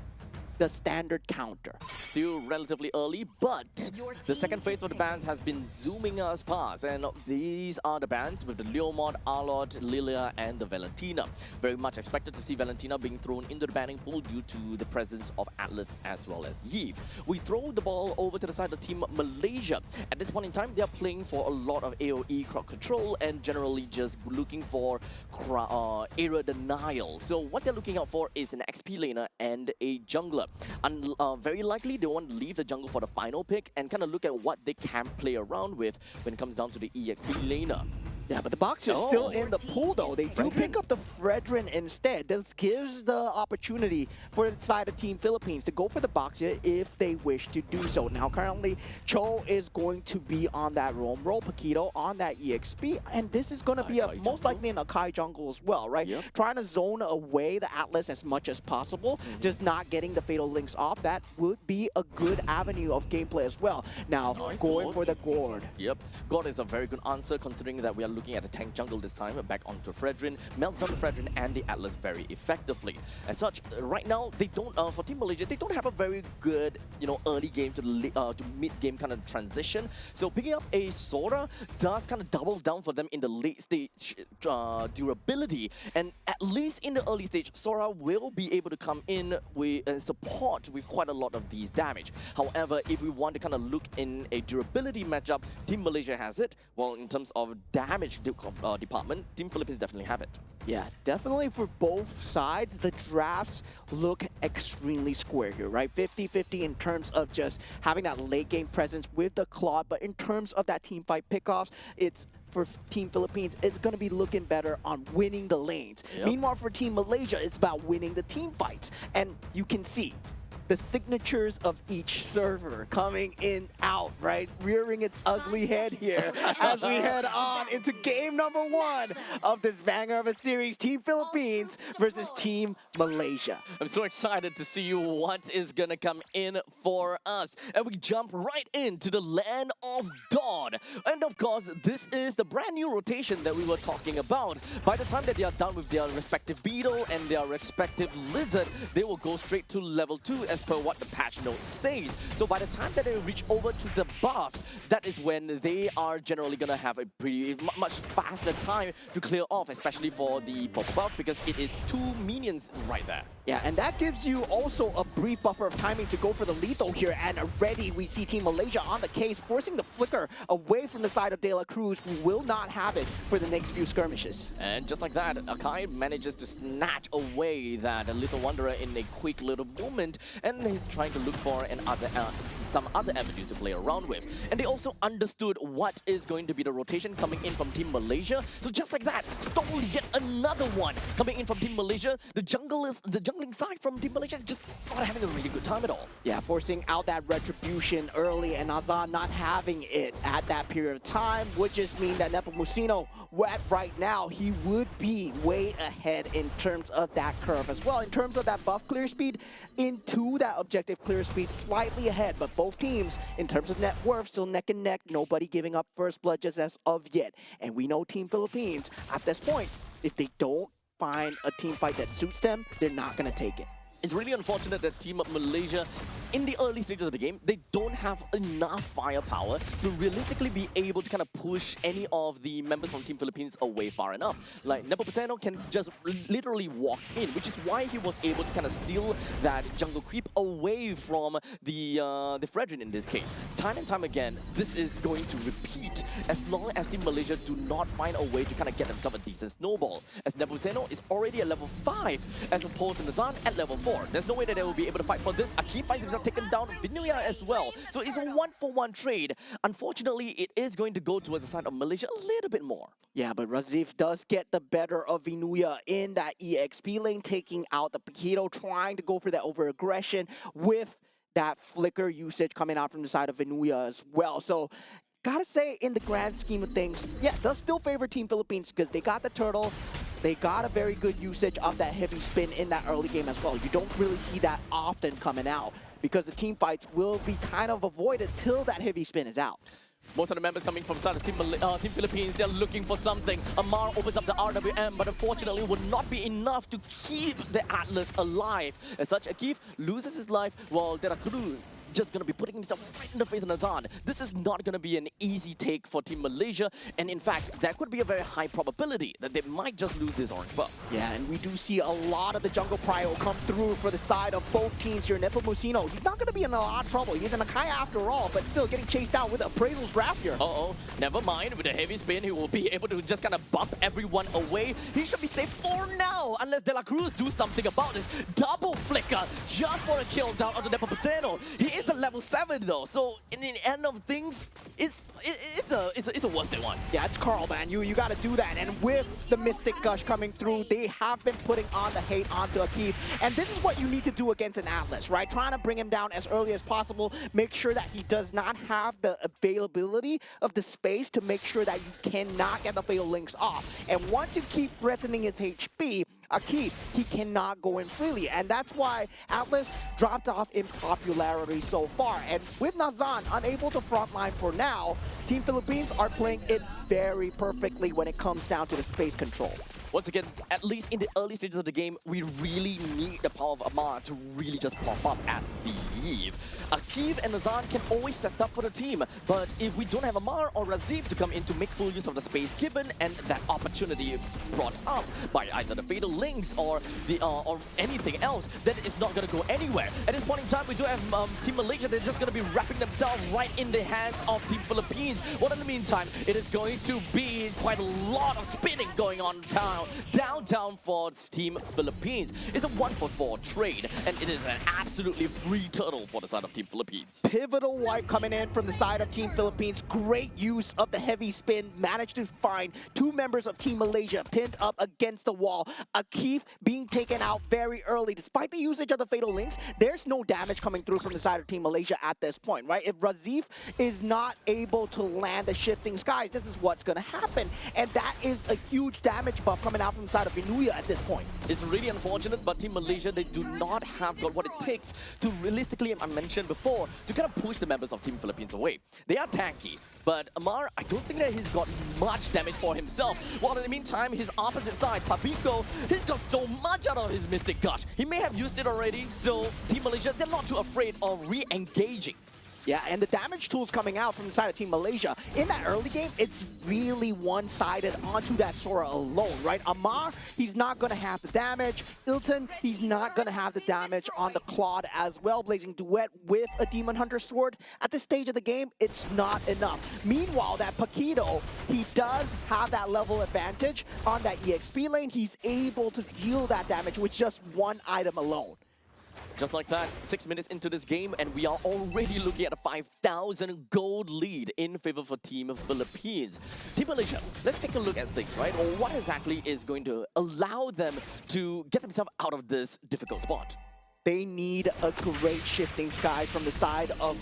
the standard counter. Still relatively early, but the second phase of the bans has been zooming us past, and these are the bans with the Leomod, Arlot, Lilia, and the Valentina. Very much expected to see Valentina being thrown into the banning pool due to the presence of Atlas as well as Yve. We throw the ball over to the side of Team Malaysia. At this point in time, they are playing for a lot of AoE crowd control and generally just looking for area denial. So what they're looking out for is an XP laner and a jungler. Very likely they want to leave the jungle for the final pick and kind of look at what they can play around with when it comes down to the EXP laner. Yeah, but the Boxers are still in the pool, though. They do pick up the Fredrin instead. This gives the opportunity for the side of Team Philippines to go for the Boxer if they wish to do so. Now, currently, Cho is going to be on that roam role, Paquito on that EXP, and this is going to be most likely an Akai jungle as well, right? Yep. Trying to zone away the Atlas as much as possible, just not getting the Fatal Links off. That would be a good avenue of gameplay as well. Now, going for the Gourd. Yep, Gourd is a very good answer considering that we are looking at a tank jungle this time, back onto Fredrin, melts down the Fredrin and the Atlas very effectively. As such, right now, they don't, for Team Malaysia, they don't have a very good, early game to mid-game kind of transition. So picking up a Sora does kind of double down for them in the late stage durability. And at least in the early stage, Sora will be able to come in with support with quite a lot of these damage. However, if we want to kind of look in a durability matchup, Team Malaysia has it. Well, in terms of damage department, Team Philippines definitely have it. Yeah, definitely for both sides, the drafts look extremely square here, right? 50-50 in terms of just having that late game presence with the Claude, but in terms of that team fight pickoffs, it's for Team Philippines, it's going to be looking better on winning the lanes. Yep. Meanwhile, for Team Malaysia, it's about winning the team fights. And you can see the signatures of each server coming in out, right? Rearing its ugly head here as we head on into game number 1 of this banger of a series, Team Philippines versus Team Malaysia. I'm so excited to see what is gonna come in for us. And we jump right into the land of Dawn. And of course, this is the brand new rotation that we were talking about. By the time that they are done with their respective Beetle and their respective Lizard, they will go straight to level 2 as per what the patch note says. So by the time that they reach over to the buffs, that is when they are generally gonna have a pretty much faster time to clear off, especially for the purple buff, because it is 2 minions right there. Yeah, and that gives you also a brief buffer of timing to go for the lethal here, and already we see Team Malaysia on the case, forcing the flicker away from the side of De La Cruz, who will not have it for the next few skirmishes. And just like that, Akai manages to snatch away that Little Wanderer in a quick little moment, and he's trying to look for some other avenues to play around with. And they also understood what is going to be the rotation coming in from Team Malaysia. So just like that, stole yet another one coming in from Team Malaysia. The jungling side from Team Malaysia is just not having a really good time at all. Yeah, forcing out that retribution early, and Azan not having it at that period of time would just mean that Nepomuceno, right now, he would be way ahead in terms of that curve as well. In terms of that buff clear speed, into that objective clear speed, slightly ahead, but both teams, in terms of net worth, still neck and neck, nobody giving up first blood just as of yet. And we know Team Philippines, at this point, if they don't find a team fight that suits them, they're not going to take it. It's really unfortunate that Team Malaysia, in the early stages of the game, they don't have enough firepower to realistically be able to kind of push any of the members from Team Philippines away far enough. Like, Nepomuceno can just literally walk in, which is why he was able to kind of steal that jungle creep away from the Fredrin in this case. Time and time again, this is going to repeat as long as Team Malaysia do not find a way to kind of get themselves a decent snowball. As Nepomuceno is already at level 5, as opposed to Nazan at level 4. There's no way that they will be able to fight for this. Akib finds himself taken down, Vinuya as well. So it's a 1-for-1 trade. Unfortunately, it is going to go towards the side of Malaysia a little bit more. Yeah, but Razif does get the better of Vinuya in that EXP lane, taking out the Paquito, trying to go for that over-aggression with that flicker usage coming out from the side of Venuya as well. So gotta say, in the grand scheme of things, yeah, they'll still favor Team Philippines because they got the turtle. They got a very good usage of that heavy spin in that early game as well. You don't really see that often coming out because the team fights will be kind of avoided till that heavy spin is out. Most of the members coming from the side of Team Philippines, they're looking for something. Amar opens up the RWM, but unfortunately would not be enough to keep the Atlas alive. As such, Akif loses his life while De La Cruz just going to be putting himself right in the face of Nazan. This is not going to be an easy take for Team Malaysia, and in fact, there could be a very high probability that they might just lose this orange buff. Yeah, and we do see a lot of the jungle prio come through for the side of both teams here. Nepomuceno, he's not going to be in a lot of trouble. He's in a Nagoya after all, but still getting chased down with Appraisal's Rapier. Uh-oh, never mind. With a heavy spin, he will be able to just kind of bump everyone away. He should be safe for now, unless De La Cruz do something about this. Double flicker just for a kill down on the Nepomuceno. He is a level 7 though, so in the end of things, it's a worth it one. Yeah, it's Carl, man. You got to do that. And with the Mystic Gush coming through, they have been putting on the hate onto Akif. And this is what you need to do against an Atlas, right? Trying to bring him down as early as possible. Make sure that he does not have the availability of the space to make sure that you cannot get the Fatal Links off. And once you keep threatening his HP, Akif, he cannot go in freely. And that's why Atlas dropped off in popularity so far. And with Nazan unable to frontline for now, Team Philippines are playing it very perfectly when it comes down to the space control. Once again, at least in the early stages of the game, we really need the power of Amar to really just pop up as the Eve. Akif and Nazan can always set up for the team, but if we don't have Amar or Razif to come in to make full use of the space given and that opportunity brought up by either the Fatal Links or the or anything else, then it's not going to go anywhere. At this point in time, we do have Team Malaysia. They're just going to be wrapping themselves right in the hands of Team Philippines. Well, in the meantime, it is going to be quite a lot of spinning going on downtown for Team Philippines. It's a 1-for-4 trade, and it is an absolutely free turtle for the side of Team Philippines. Pivotal wipe coming in from the side of Team Philippines. Great use of the heavy spin. Managed to find two members of Team Malaysia pinned up against the wall. Akif being taken out very early. Despite the usage of the Fatal Links, there's no damage coming through from the side of Team Malaysia at this point, right? If Razif is not able to land the Shifting Skies, this is what's going to happen. And that is a huge damage buff coming out from the side of Venuya at this point. It's really unfortunate, but Team Malaysia, they do not have got what it takes to realistically, I mentioned before, to kind of push the members of Team Philippines away. They are tanky, but Amar, I don't think that he's got much damage for himself. While in the meantime, his opposite side, Papico, he's got so much out of his Mystic Gush. He may have used it already, so Team Malaysia, they're not too afraid of re-engaging. Yeah, and the damage tools coming out from the side of Team Malaysia. In that early game, it's really one-sided onto that Sora alone, right? Amar, he's not going to have the damage. Ilton, he's not going to have the damage on the Claude as well. Blazing Duet with a Demon Hunter Sword. At this stage of the game, it's not enough. Meanwhile, that Paquito, he does have that level advantage on that EXP lane. He's able to deal that damage with just one item alone. Just like that, 6 minutes into this game, and we are already looking at a 5,000 gold lead in favor for Team Philippines. Team Malaysia, let's take a look at things, right? Or what exactly is going to allow them to get themselves out of this difficult spot? They need a great Shifting Sky from the side of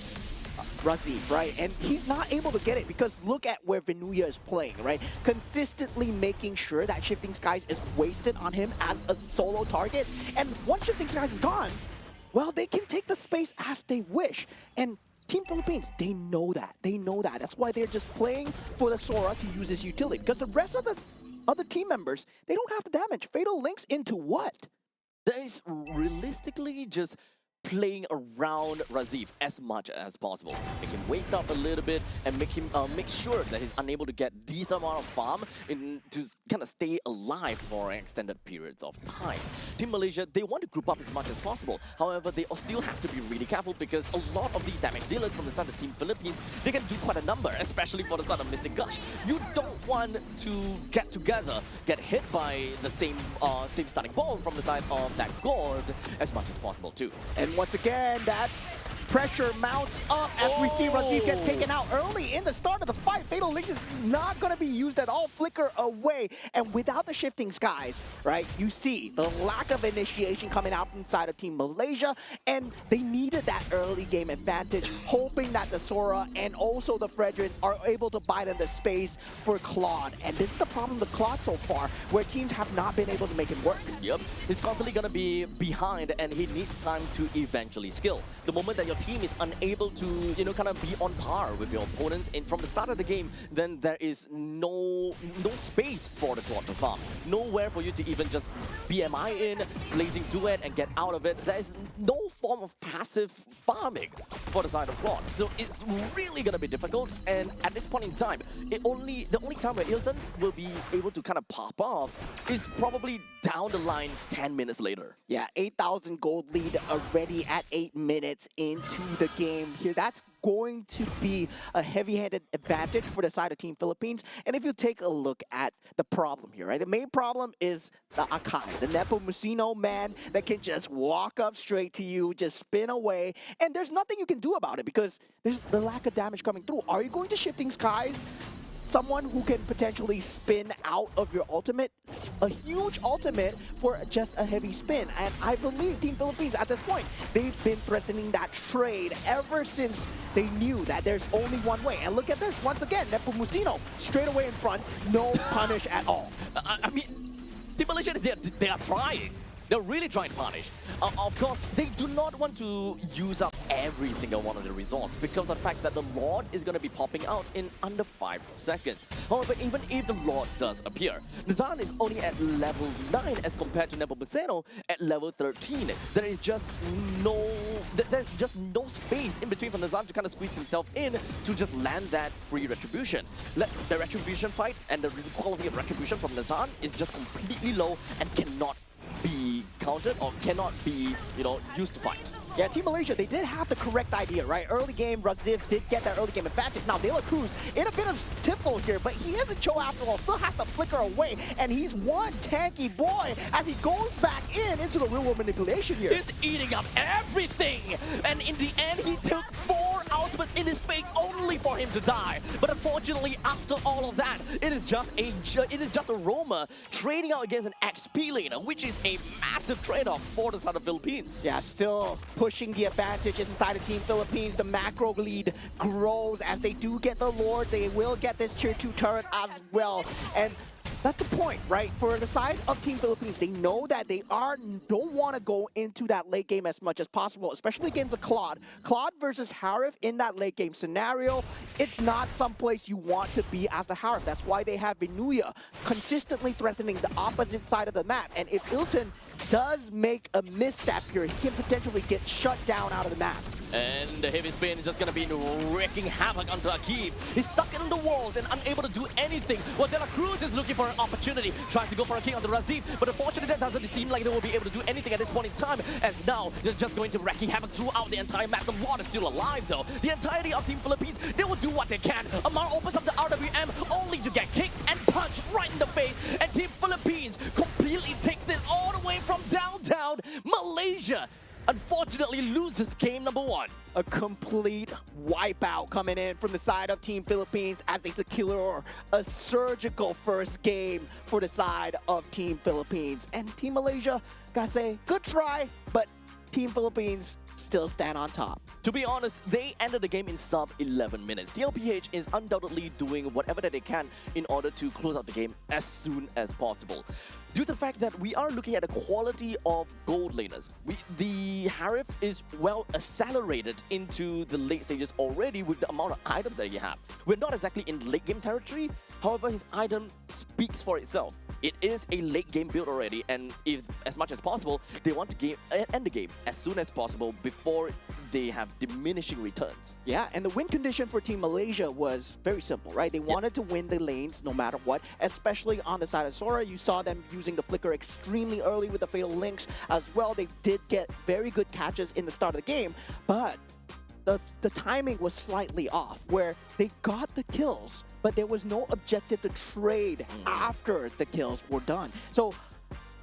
Razif, right? And he's not able to get it because look at where Venuya is playing, right? Consistently making sure that Shifting Skies is wasted on him as a solo target. And once Shifting Skies is gone, well, they can take the space as they wish. And Team Philippines, they know that. They know that. That's why they're just playing for the Sora to use his utility. Because the rest of the other team members, they don't have the damage. Fatal Links into what? That is realistically just playing around Razif as much as possible. Make him waste up a little bit and make him make sure that he's unable to get decent amount of farm to kind of stay alive for extended periods of time. Team Malaysia, they want to group up as much as possible. However, they still have to be really careful because a lot of these damage dealers from the side of Team Philippines, they can do quite a number, especially for the side of Mystic Gush. You don't want to get together, get hit by the same starting ball from the side of that gold as much as possible too. And once again, that Pressure mounts up as we see Razif get taken out early in the start of the fight. Fatal Links is not going to be used at all. Flicker away. And without the shifting skies, right, you see the lack of initiation coming out inside of Team Malaysia. And they needed that early game advantage, hoping that the Sora and also the Fredrin are able to buy them the space for Claude. And this is the problem with Claude so far, where teams have not been able to make it work. Yep, he's constantly going to be behind and he needs time to eventually skill. The moment that your team is unable to, kind of be on par with your opponents from the start of the game, then there is no space for the Claude to farm. Nowhere for you to even just BMI in, blazing duet and get out of it. There is no form of passive farming for the side of Claude. So it's really going to be difficult, and at this point in time, the only time where Ilton will be able to kind of pop off is probably down the line 10 minutes later. Yeah, 8,000 gold lead already at 8 minutes into the game here. That's going to be a heavy-handed advantage for the side of Team Philippines. And if you take a look at the problem here, right? The main problem is the Akai, the Nepomuceno man that can just walk up straight to you, just spin away, and there's nothing you can do about it because there's the lack of damage coming through. Are you going to Shifting Skies? Someone who can potentially spin out of your ultimate, a huge ultimate for just a heavy spin. And I believe Team Philippines at this point, they've been threatening that trade ever since they knew that there's only one way. And look at this, once again, Nepomuceno straight away in front, no punish at all. I mean, Team Malaysia, they are trying. They're really trying to punish. Of course, they do not want to use up every single one of the resource because of the fact that the Lord is going to be popping out in under 5 seconds. However, even if the Lord does appear, Nazan is only at level 9 as compared to Nepomuceno at level 13. There's just no space in between for Nazan to kind of squeeze himself in to just land that free retribution. The retribution fight and the quality of retribution from Nazan is just completely low and cannot be countered or cannot be, used to fight. Yeah, Team Malaysia, they did have the correct idea, right? Early game, Razif did get that early game advantage. Now, De La Cruz in a bit of stifle here, but he isn't Cho after all. Still has to flicker away, and he's one tanky boy as he goes back into the real-world manipulation here. He's eating up everything, and in the end, he took 4 ultimates in his face only for him to die. But unfortunately, after all of that, it is just a Roma trading out against an XP laner, which is a massive trade-off for the side of Philippines. Yeah, still pushing the advantage inside of Team Philippines. The macro lead grows as they do get the Lord. They will get this tier 2 turret as well. And that's the point, right? For the side of Team Philippines, they know that they don't want to go into that late game as much as possible, especially against a Claude. Claude versus Harif in that late game scenario, it's not someplace you want to be as the Harif. That's why they have Venuya consistently threatening the opposite side of the map. And if Ilton does make a misstep here, he can potentially get shut down out of the map. And the heavy spin is just going to be wreaking havoc onto Akif. He's stuck in the walls and unable to do anything. Well, De La Cruz is looking for an opportunity, trying to go for a king on the Razif, but unfortunately that doesn't seem like they will be able to do anything at this point in time, as now they're just going to wreaking havoc throughout the entire map. The Lord is still alive though. The entirety of Team Philippines, they will do what they can. Amar opens up the RWM only to get kicked and punched right in the face, and Team Philippines completely takes it all the way from downtown Malaysia. Unfortunately loses game number 1. A complete wipeout coming in from the side of Team Philippines as they secure a surgical first game for the side of Team Philippines. And Team Malaysia, gotta say, good try, but Team Philippines still stand on top. To be honest, they ended the game in sub 11 minutes. DLPH is undoubtedly doing whatever that they can in order to close out the game as soon as possible. Due to the fact that we are looking at the quality of gold laners, the Harif is well accelerated into the late stages already with the amount of items that you have. We're not exactly in late game territory, however his item speaks for itself. It is a late game build already, and if as much as possible, they want to end the game as soon as possible before they have diminishing returns. Yeah, and the win condition for Team Malaysia was very simple, right? They wanted to win the lanes no matter what, especially on the side of Sora. You saw them using the flicker extremely early with the Fatal Links as well. They did get very good catches in the start of the game, but the timing was slightly off, where they got the kills, but there was no objective to trade after the kills were done. So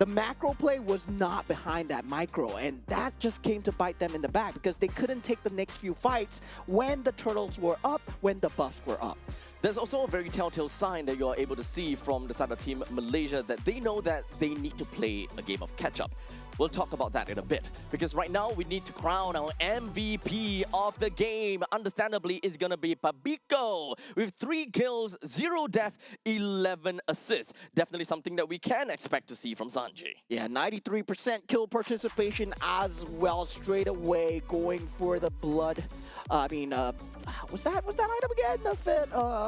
The macro play was not behind that micro, and that just came to bite them in the back because they couldn't take the next few fights when the turtles were up, when the buffs were up. There's also a very telltale sign that you're able to see from the side of Team Malaysia that they know that they need to play a game of catch-up. We'll talk about that in a bit, because right now we need to crown our MVP of the game. Understandably, it's gonna be Pabiko with 3 kills, 0 death, 11 assists. Definitely something that we can expect to see from Sanji. Yeah, 93% kill participation as well, straight away going for the blood. What's that item again?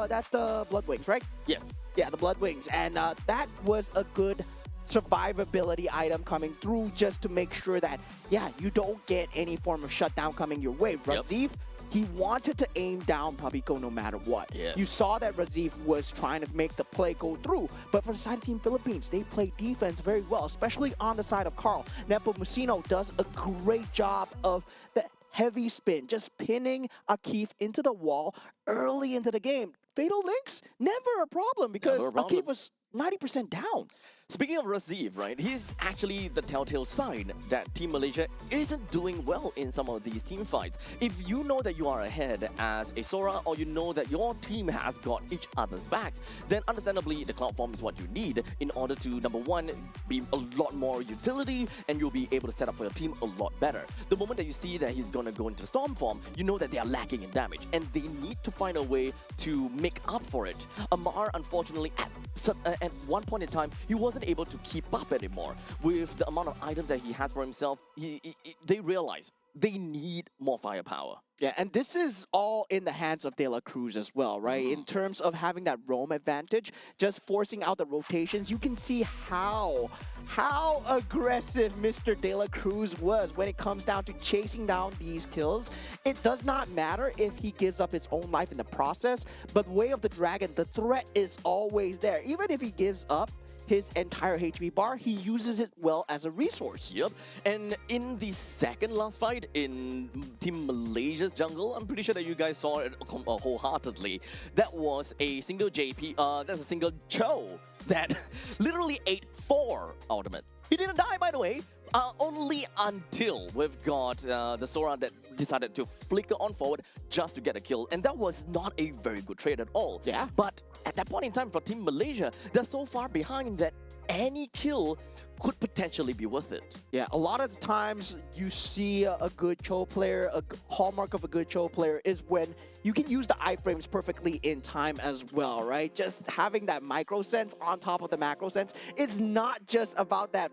That's the blood wings, right? Yes. Yeah, the blood wings, and that was a good survivability item coming through just to make sure that, yeah, you don't get any form of shutdown coming your way. Razif, he wanted to aim down Pabiko no matter what. Yes. You saw that Razif was trying to make the play go through, but for the side of Team Philippines, they play defense very well, especially on the side of Carl. Nepomuceno does a great job of the heavy spin, just pinning Akif into the wall early into the game. Fatal links, never a problem because Akif was 90% down. Speaking of Razif, right, he's actually the telltale sign that Team Malaysia isn't doing well in some of these team fights. If you know that you are ahead as a Sora, or you know that your team has got each other's backs, then understandably the Cloud Form is what you need in order to, number one, be a lot more utility, and you'll be able to set up for your team a lot better. The moment that you see that he's gonna go into Storm Form, you know that they are lacking in damage, and they need to find a way to make up for it. Amar, unfortunately, at one point in time, he wasn't able to keep up anymore with the amount of items that he has for himself. They realize they need more firepower. Yeah, and this is all in the hands of De La Cruz as well, right? In terms of having that roam advantage, just forcing out the rotations, you can see how aggressive Mr. De La Cruz was when it comes down to chasing down these kills. It does not matter if he gives up his own life in the process, but Way of the Dragon, the threat is always there. Even if he gives up his entire HP bar, he uses it well as a resource. Yep. And in the second last fight in Team Malaysia's jungle, I'm pretty sure that you guys saw it wholeheartedly. That was a single that's a single Cho that literally ate 4 ultimate. He didn't die, by the way, only until we've got the Sora that decided to flicker on forward just to get a kill. And that was not a very good trade at all. Yeah. But at that point in time for Team Malaysia, they're so far behind that any kill could potentially be worth it. Yeah, a lot of the times you see a good Cho player, a hallmark of a good Cho player is when you can use the iframes perfectly in time as well, right? Just having that micro sense on top of the macro sense. It's not just about that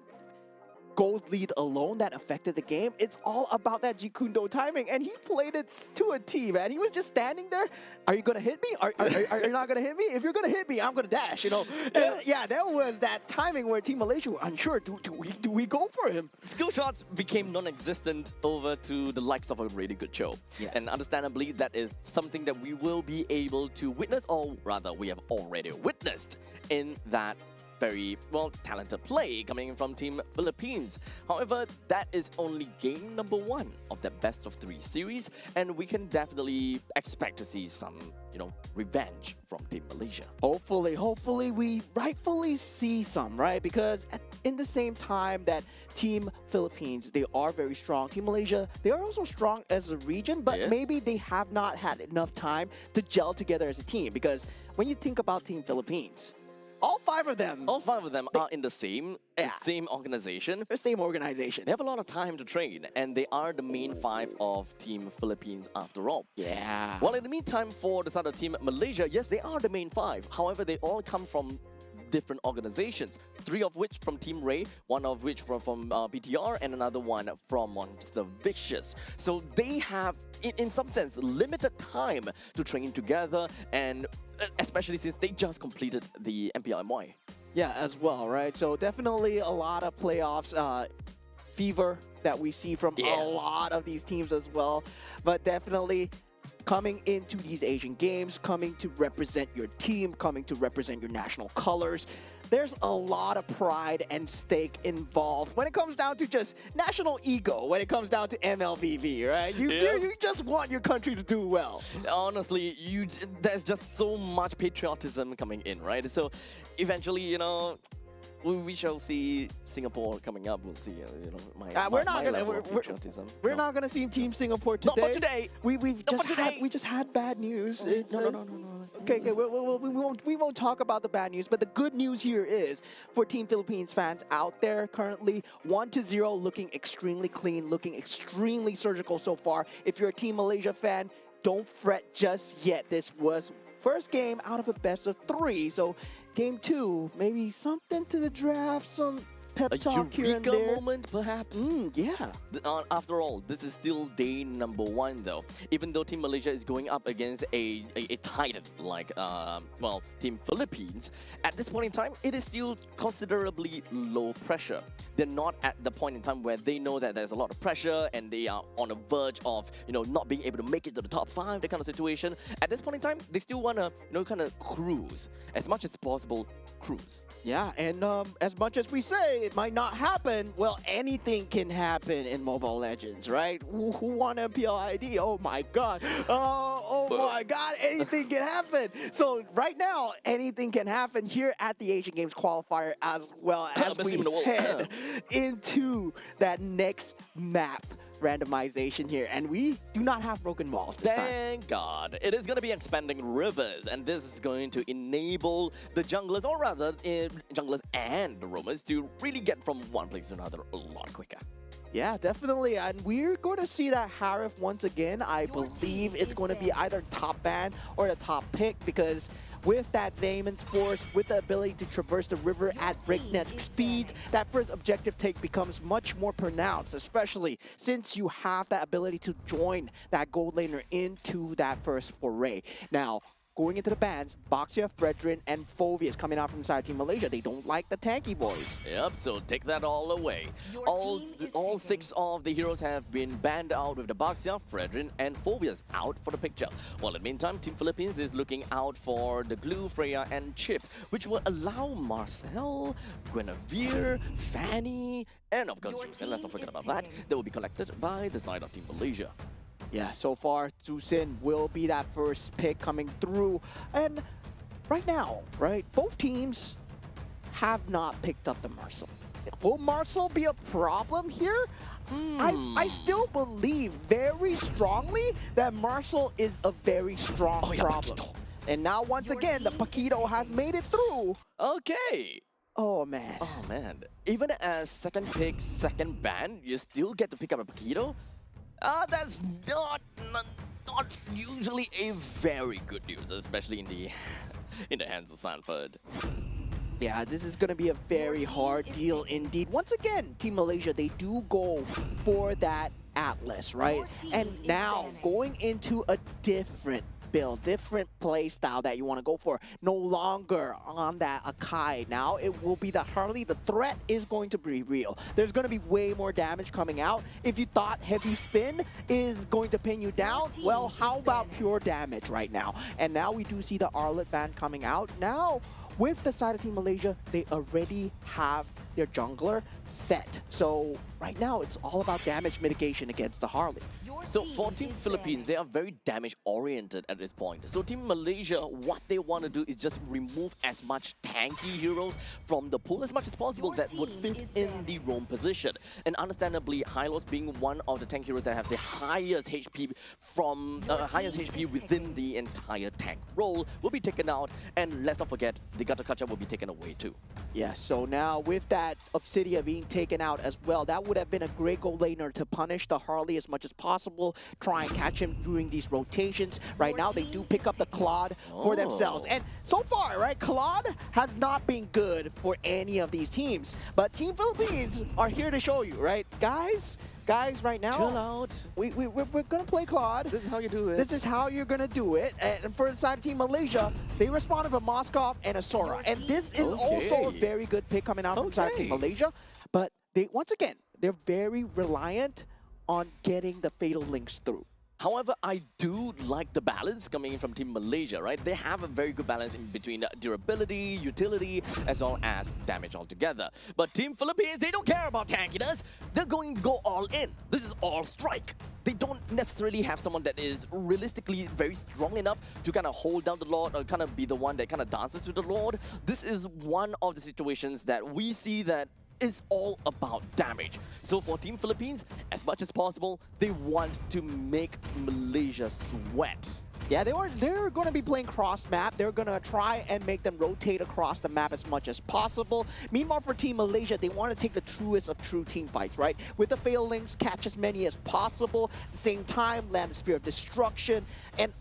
gold lead alone that affected the game. It's all about that Jikundo timing, and he played it to a T, man. He was just standing there. Are you gonna hit me? Are you not gonna hit me? If you're gonna hit me, I'm gonna dash, you know? And yeah, there was that timing where Team Malaysia were unsure. Do we go for him? Skill shots became non-existent over to the likes of a really good Cho. Yeah. And understandably, that is something that we will be able to witness, or rather, we have already witnessed in that very, well, talented play coming from Team Philippines. However, that is only game number 1 of the best of 3 series, and we can definitely expect to see some, revenge from Team Malaysia. Hopefully we rightfully see some, right? Because in the same time that Team Philippines, they are very strong. Team Malaysia, they are also strong as a region, but Yes. maybe they have not had enough time to gel together as a team. Because when you think about Team Philippines, all 5 of them, All 5 of them are in the same organization. the same organization. They have a lot of time to train, and they are the main 5 of Team Philippines after all. Yeah. While in the meantime, for the side of Team Malaysia, yes, they are the main 5. However, they all come from different organizations, 3 of which from Team Ray, 1 of which from BTR, and another one from Monster Vicious. So they have, in some sense, limited time to train together, and especially since they just completed the MPLMY. Yeah, as well, right? So definitely a lot of playoffs fever that we see from a lot of these teams as well. But definitely coming into these Asian games, coming to represent your team, coming to represent your national colors. There's a lot of pride and stake involved when it comes down to just national ego, when it comes down to MLBB, right? You just want your country to do well. Honestly, there's just so much patriotism coming in, right? So eventually, we shall see Singapore coming up. We'll see. You know, we're my not gonna level of patriotism. we're No. not gonna see Team Singapore today. Not for today. We just had bad news. It's, No. Okay, we won't talk about the bad news, but the good news here is for Team Philippines fans out there currently 1-0, looking extremely clean, looking extremely surgical so far. If you're a Team Malaysia fan, don't fret just yet. This was first game out of a best of 3, so game 2, maybe something to the draft, some pep talk here and Eureka there. moment, perhaps. Yeah. After all, this is still day number 1, though. Even though Team Malaysia is going up against a titan like, Team Philippines, at this point in time, it is still considerably low pressure. They're not at the point in time where they know that there's a lot of pressure and they are on the verge of, not being able to make it to the top 5, that kind of situation. At this point in time, they still want to, kind of cruise. As much as possible, cruise. Yeah, and as much as we say it might not happen, well, anything can happen in Mobile Legends, right? Who won MPL ID? Oh my god. Oh my god, anything can happen. So right now, anything can happen here at the Asian Games qualifier as well as Best we team in the world. head into that next map randomization here, and we do not have broken walls this time. Thank God. It is going to be expanding rivers, and this is going to enable the junglers, or rather, junglers and the roamers, to really get from one place to another a lot quicker. Yeah, definitely, and we're going to see that Harif once again. I believe it's going to be either top ban or the top pick, because with that Zayman's Force, with the ability to traverse the river at breakneck speeds, that first objective take becomes much more pronounced, especially since you have that ability to join that gold laner into that first foray. Now, going into the bans, Boxia, Fredrin, and Phoveus coming out from inside Team Malaysia. They don't like the tanky boys. Yep, so take that all away. All 6 of the heroes have been banned out, with the Boxia, Fredrin, and Phoveus out for the picture. While in the meantime, Team Philippines is looking out for the Glue, Freya, and Chip, which will allow Marcel, Guinevere, Fanny, and of course Juicen, let's not forget about that will be collected by the side of Team Malaysia. Yeah, so far, Juicen will be that first pick coming through. And right now, right, both teams have not picked up the Marcel. Will Marcel be a problem here? I still believe very strongly that Marcel is a very strong problem. And now, once again, the Paquito has made it through. Okay. Oh, man. Oh, man. Even as second pick, second ban, you still get to pick up a Paquito? That's not usually a very good news, especially in the hands of Sanford. Yeah, this is going to be a very hard deal indeed. Once again, Team Malaysia, they do go for that Atlas, right? And now going into a different build, different play style that you want to go for. No longer on that Akai. Now it will be the Harley. The threat is going to be real. There's going to be way more damage coming out. If you thought heavy spin is going to pin you down, well, how about pure damage right now? And now we do see the Arlet ban coming out. Now, with the side of Team Malaysia, they already have their jungler set. So right now, it's all about damage mitigation against the Harley. So for Team Philippines, they are very damage-oriented at this point. So Team Malaysia, what they want to do is just remove as much tanky heroes from the pool as much as possible that would fit in the roam position. And understandably, Hylos being one of the tank heroes that have the highest HP within the entire tank role will be taken out. And let's not forget, the Gutter Catcher will be taken away too. Yeah, so now with that Obsidia being taken out as well, that would have been a great goal laner to punish the Harley as much as possible, try and catch him during these rotations. Right now, they do pick up the Claude for themselves. And so far, right, Claude has not been good for any of these teams. But Team Philippines are here to show you, right? Guys, right now, chill out. We're going to play Claude. This is how you do it. This is how you're going to do it. And for the side of Team Malaysia, they responded with a Moskov and a Sora. And this is also a very good pick coming out from the side of Team Malaysia. But they, once again, they're very reliant on getting the Fatal Links through. However, I do like the balance coming in from Team Malaysia, right? They have a very good balance in between durability, utility, as well as damage altogether. But Team Philippines, they don't care about tankiness. They're going to go all in. This is all strike. they don't necessarily have someone that is realistically very strong enough to kind of hold down the Lord or kind of be the one that kind of dances to the Lord. This is one of the situations that we see that is all about damage. So for Team Philippines, as much as possible, they want to make Malaysia sweat. Yeah, they're going to be playing cross map. They're going to try and make them rotate across the map as much as possible. Meanwhile, for Team Malaysia, they want to take the truest of true team fights, right? With the fail links, catch as many as possible. At the same time, land the Spear of Destruction and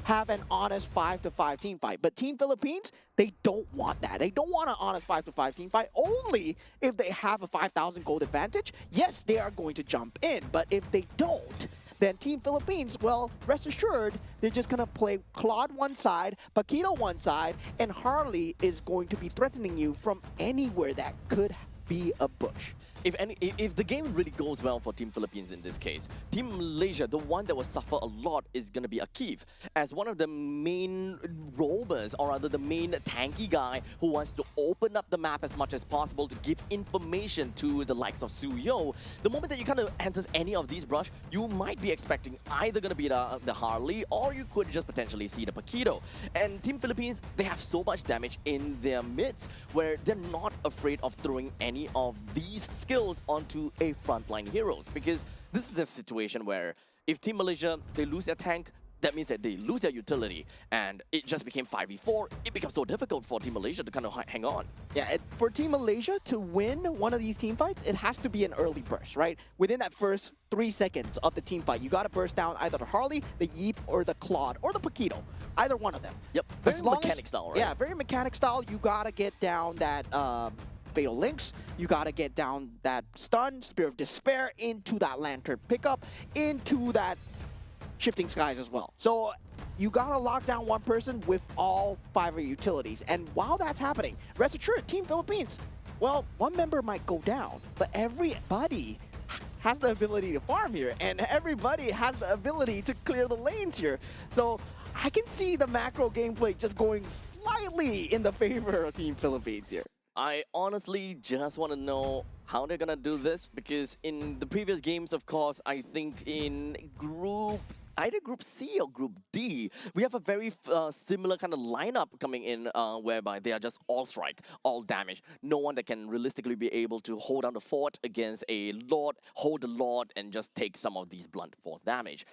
have an honest 5-5 team fight. But Team Philippines, they don't want that. They don't want an honest 5-5 team fight. Only if they have a 5,000 gold advantage, yes, they are going to jump in. But if they don't, then Team Philippines, well, rest assured, they're just going to play Claude one side, Paquito one side, and Harley is going to be threatening you from anywhere that could be a bush. If the game really goes well for Team Philippines in this case, Team Malaysia, the one that will suffer a lot is going to be Akif, as one of the main roamers, or rather the main tanky guy who wants to open up the map as much as possible to give information to the likes of Suyo. The moment that you kind of enters any of these brush, you might be expecting either going to be the Harley, or you could just potentially see the Paquito. And Team Philippines, they have so much damage in their midst where they're not afraid of throwing any of these skills onto a frontline heroes, because this is the situation where if Team Malaysia, they lose their tank, that means that they lose their utility, and it just became 5v4. It becomes so difficult for Team Malaysia to kind of hang on. Yeah, for Team Malaysia to win one of these team fights, it has to be an early burst, right? Within that first 3 seconds of the team fight, you got to burst down either the Harley, the Yeep, or the Claude, or the Paquito. Either one of them. Yep, very mechanic style, right? Yeah, very mechanic style. You got to get down that fatal links, you gotta get down that stun, Spear of Despair, into that lantern pickup, into that shifting skies as well. So you gotta lock down one person with all 5 of your utilities. And while that's happening, rest assured, Team Philippines, well, one member might go down, but everybody has the ability to farm here, and everybody has the ability to clear the lanes here. So I can see the macro gameplay just going slightly in the favor of Team Philippines here. I honestly just want to know how they're going to do this, because in the previous games, of course, I think in either Group C or Group D, we have a very similar kind of lineup coming in whereby they are just all strike, all damage. No one that can realistically be able to hold down the fort against a Lord, hold the Lord, and just take some of these blunt force damage.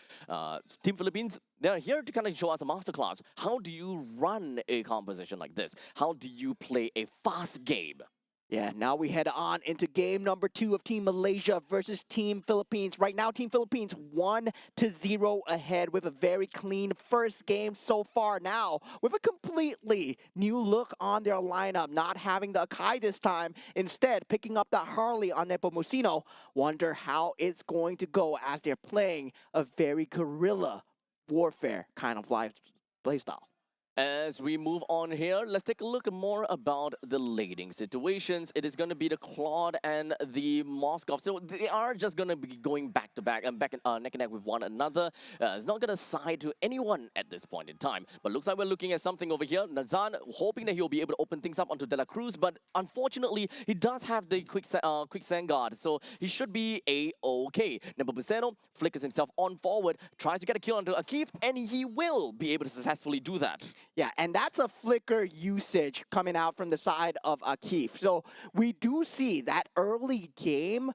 Team Philippines, they're here to kind of show us a masterclass. How do you run a composition like this? How do you play a fast game? Yeah, now we head on into game number 2 of Team Malaysia versus Team Philippines. Right now, Team Philippines 1-0 ahead with a very clean first game so far. Now, with a completely new look on their lineup, not having the Akai this time, instead picking up the Harley on Nepomuceno. Wonder how it's going to go as they're playing a very guerrilla warfare kind of playstyle. As we move on here, let's take a look more about the lading situations. It is going to be the Claude and the Moskov. So they are just going to be going back to back and neck and neck with one another. It's not going to side to anyone at this point in time. But looks like we're looking at something over here. Nazan hoping that he'll be able to open things up onto De La Cruz, but unfortunately, he does have the quicksand guard, so he should be a-okay. Nepomuceno flickers himself on forward, tries to get a kill onto Akif, and he will be able to successfully do that. Yeah, and that's a flicker usage coming out from the side of Akif. So we do see that early game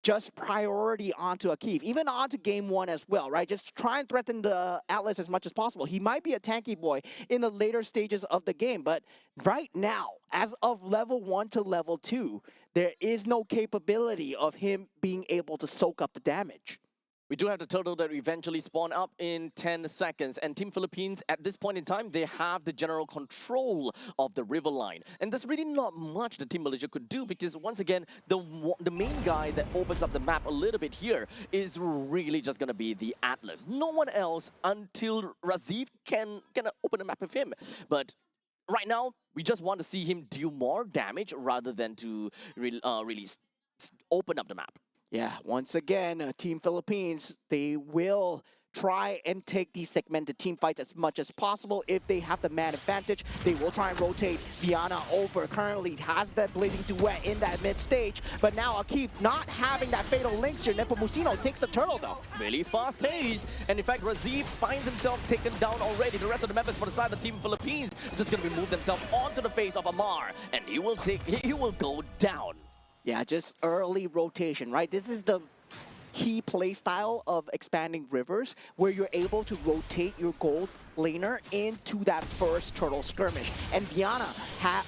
just priority onto Akif, even onto game 1 as well, right? Just try and threaten the Atlas as much as possible. He might be a tanky boy in the later stages of the game, but right now, as of level 1 to level 2, there is no capability of him being able to soak up the damage. We do have the turtle that eventually spawn up in 10 seconds. And Team Philippines, at this point in time, they have the general control of the river line. And there's really not much that Team Malaysia could do, because once again, the main guy that opens up the map a little bit here is really just going to be the Atlas. No one else until Raziv can open the map with him. But right now, we just want to see him deal more damage rather than to really open up the map. Yeah, once again, Team Philippines, they will try and take these segmented team fights as much as possible. If they have the man advantage, they will try and rotate Viana over. Currently has that blazing duet in that mid stage, but now Akif not having that fatal links here. Nepomuceno takes the turtle though. Really fast pace, and in fact Razif finds himself taken down already. The rest of the members for the side of the team Philippines just gonna remove themselves onto the face of Amar, and he will go down. Yeah, just early rotation, right? This is the key play style of expanding rivers, where you're able to rotate your gold laner into that first turtle skirmish. And Viana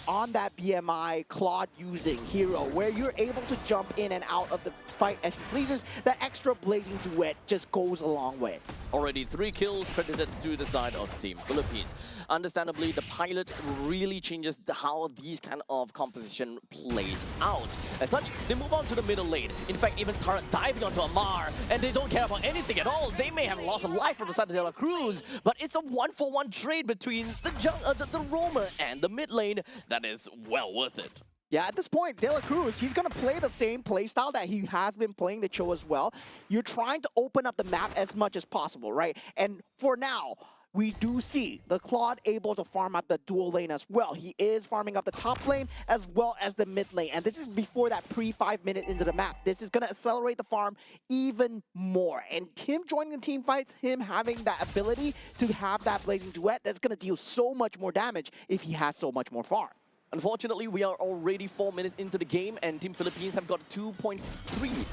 on that BMI Claude using hero, where you're able to jump in and out of the fight as he pleases, the extra blazing duet just goes a long way. Already 3 kills credited to the side of Team Philippines. Understandably, the pilot really changes how these kind of composition plays out. As such, they move on to the middle lane. In fact, even Tara diving onto Amar, and they don't care about anything at all. They may have lost a life from the side of De La Cruz, but it's a 1-for-1 trade between the roamer and the mid lane that is well worth it. Yeah, at this point, De La Cruz, he's going to play the same playstyle that he has been playing the Cho as well. You're trying to open up the map as much as possible, right? And for now, we do see the Claude able to farm out the dual lane as well. He is farming up the top lane as well as the mid lane. And this is before that pre-5 minute into the map. This is going to accelerate the farm even more. And him joining the team fights, him having that ability to have that blazing duet, that's going to deal so much more damage if he has so much more farm. Unfortunately, we are already 4 minutes into the game, and Team Philippines have got a 2.3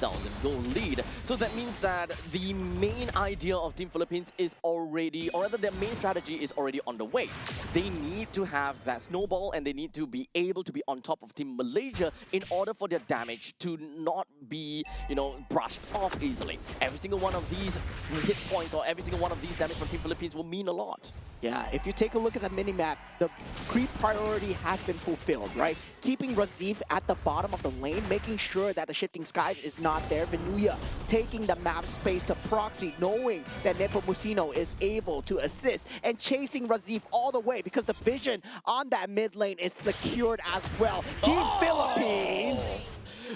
thousand goal lead. So that means that the main idea of Team Philippines is already, or rather their main strategy is already on the way. They need to have that snowball, and they need to be able to be on top of Team Malaysia in order for their damage to not be, brushed off easily. Every single one of these hit points or every single one of these damage from Team Philippines will mean a lot. Yeah, if you take a look at the minimap, the creep priority has been fulfilled, right? Keeping Razif at the bottom of the lane, making sure that the Shifting Skies is not there. Vinuya taking the map space to proxy, knowing that Nepomuceno is able to assist and chasing Razif all the way because the vision on that mid lane is secured as well. Team Philippines!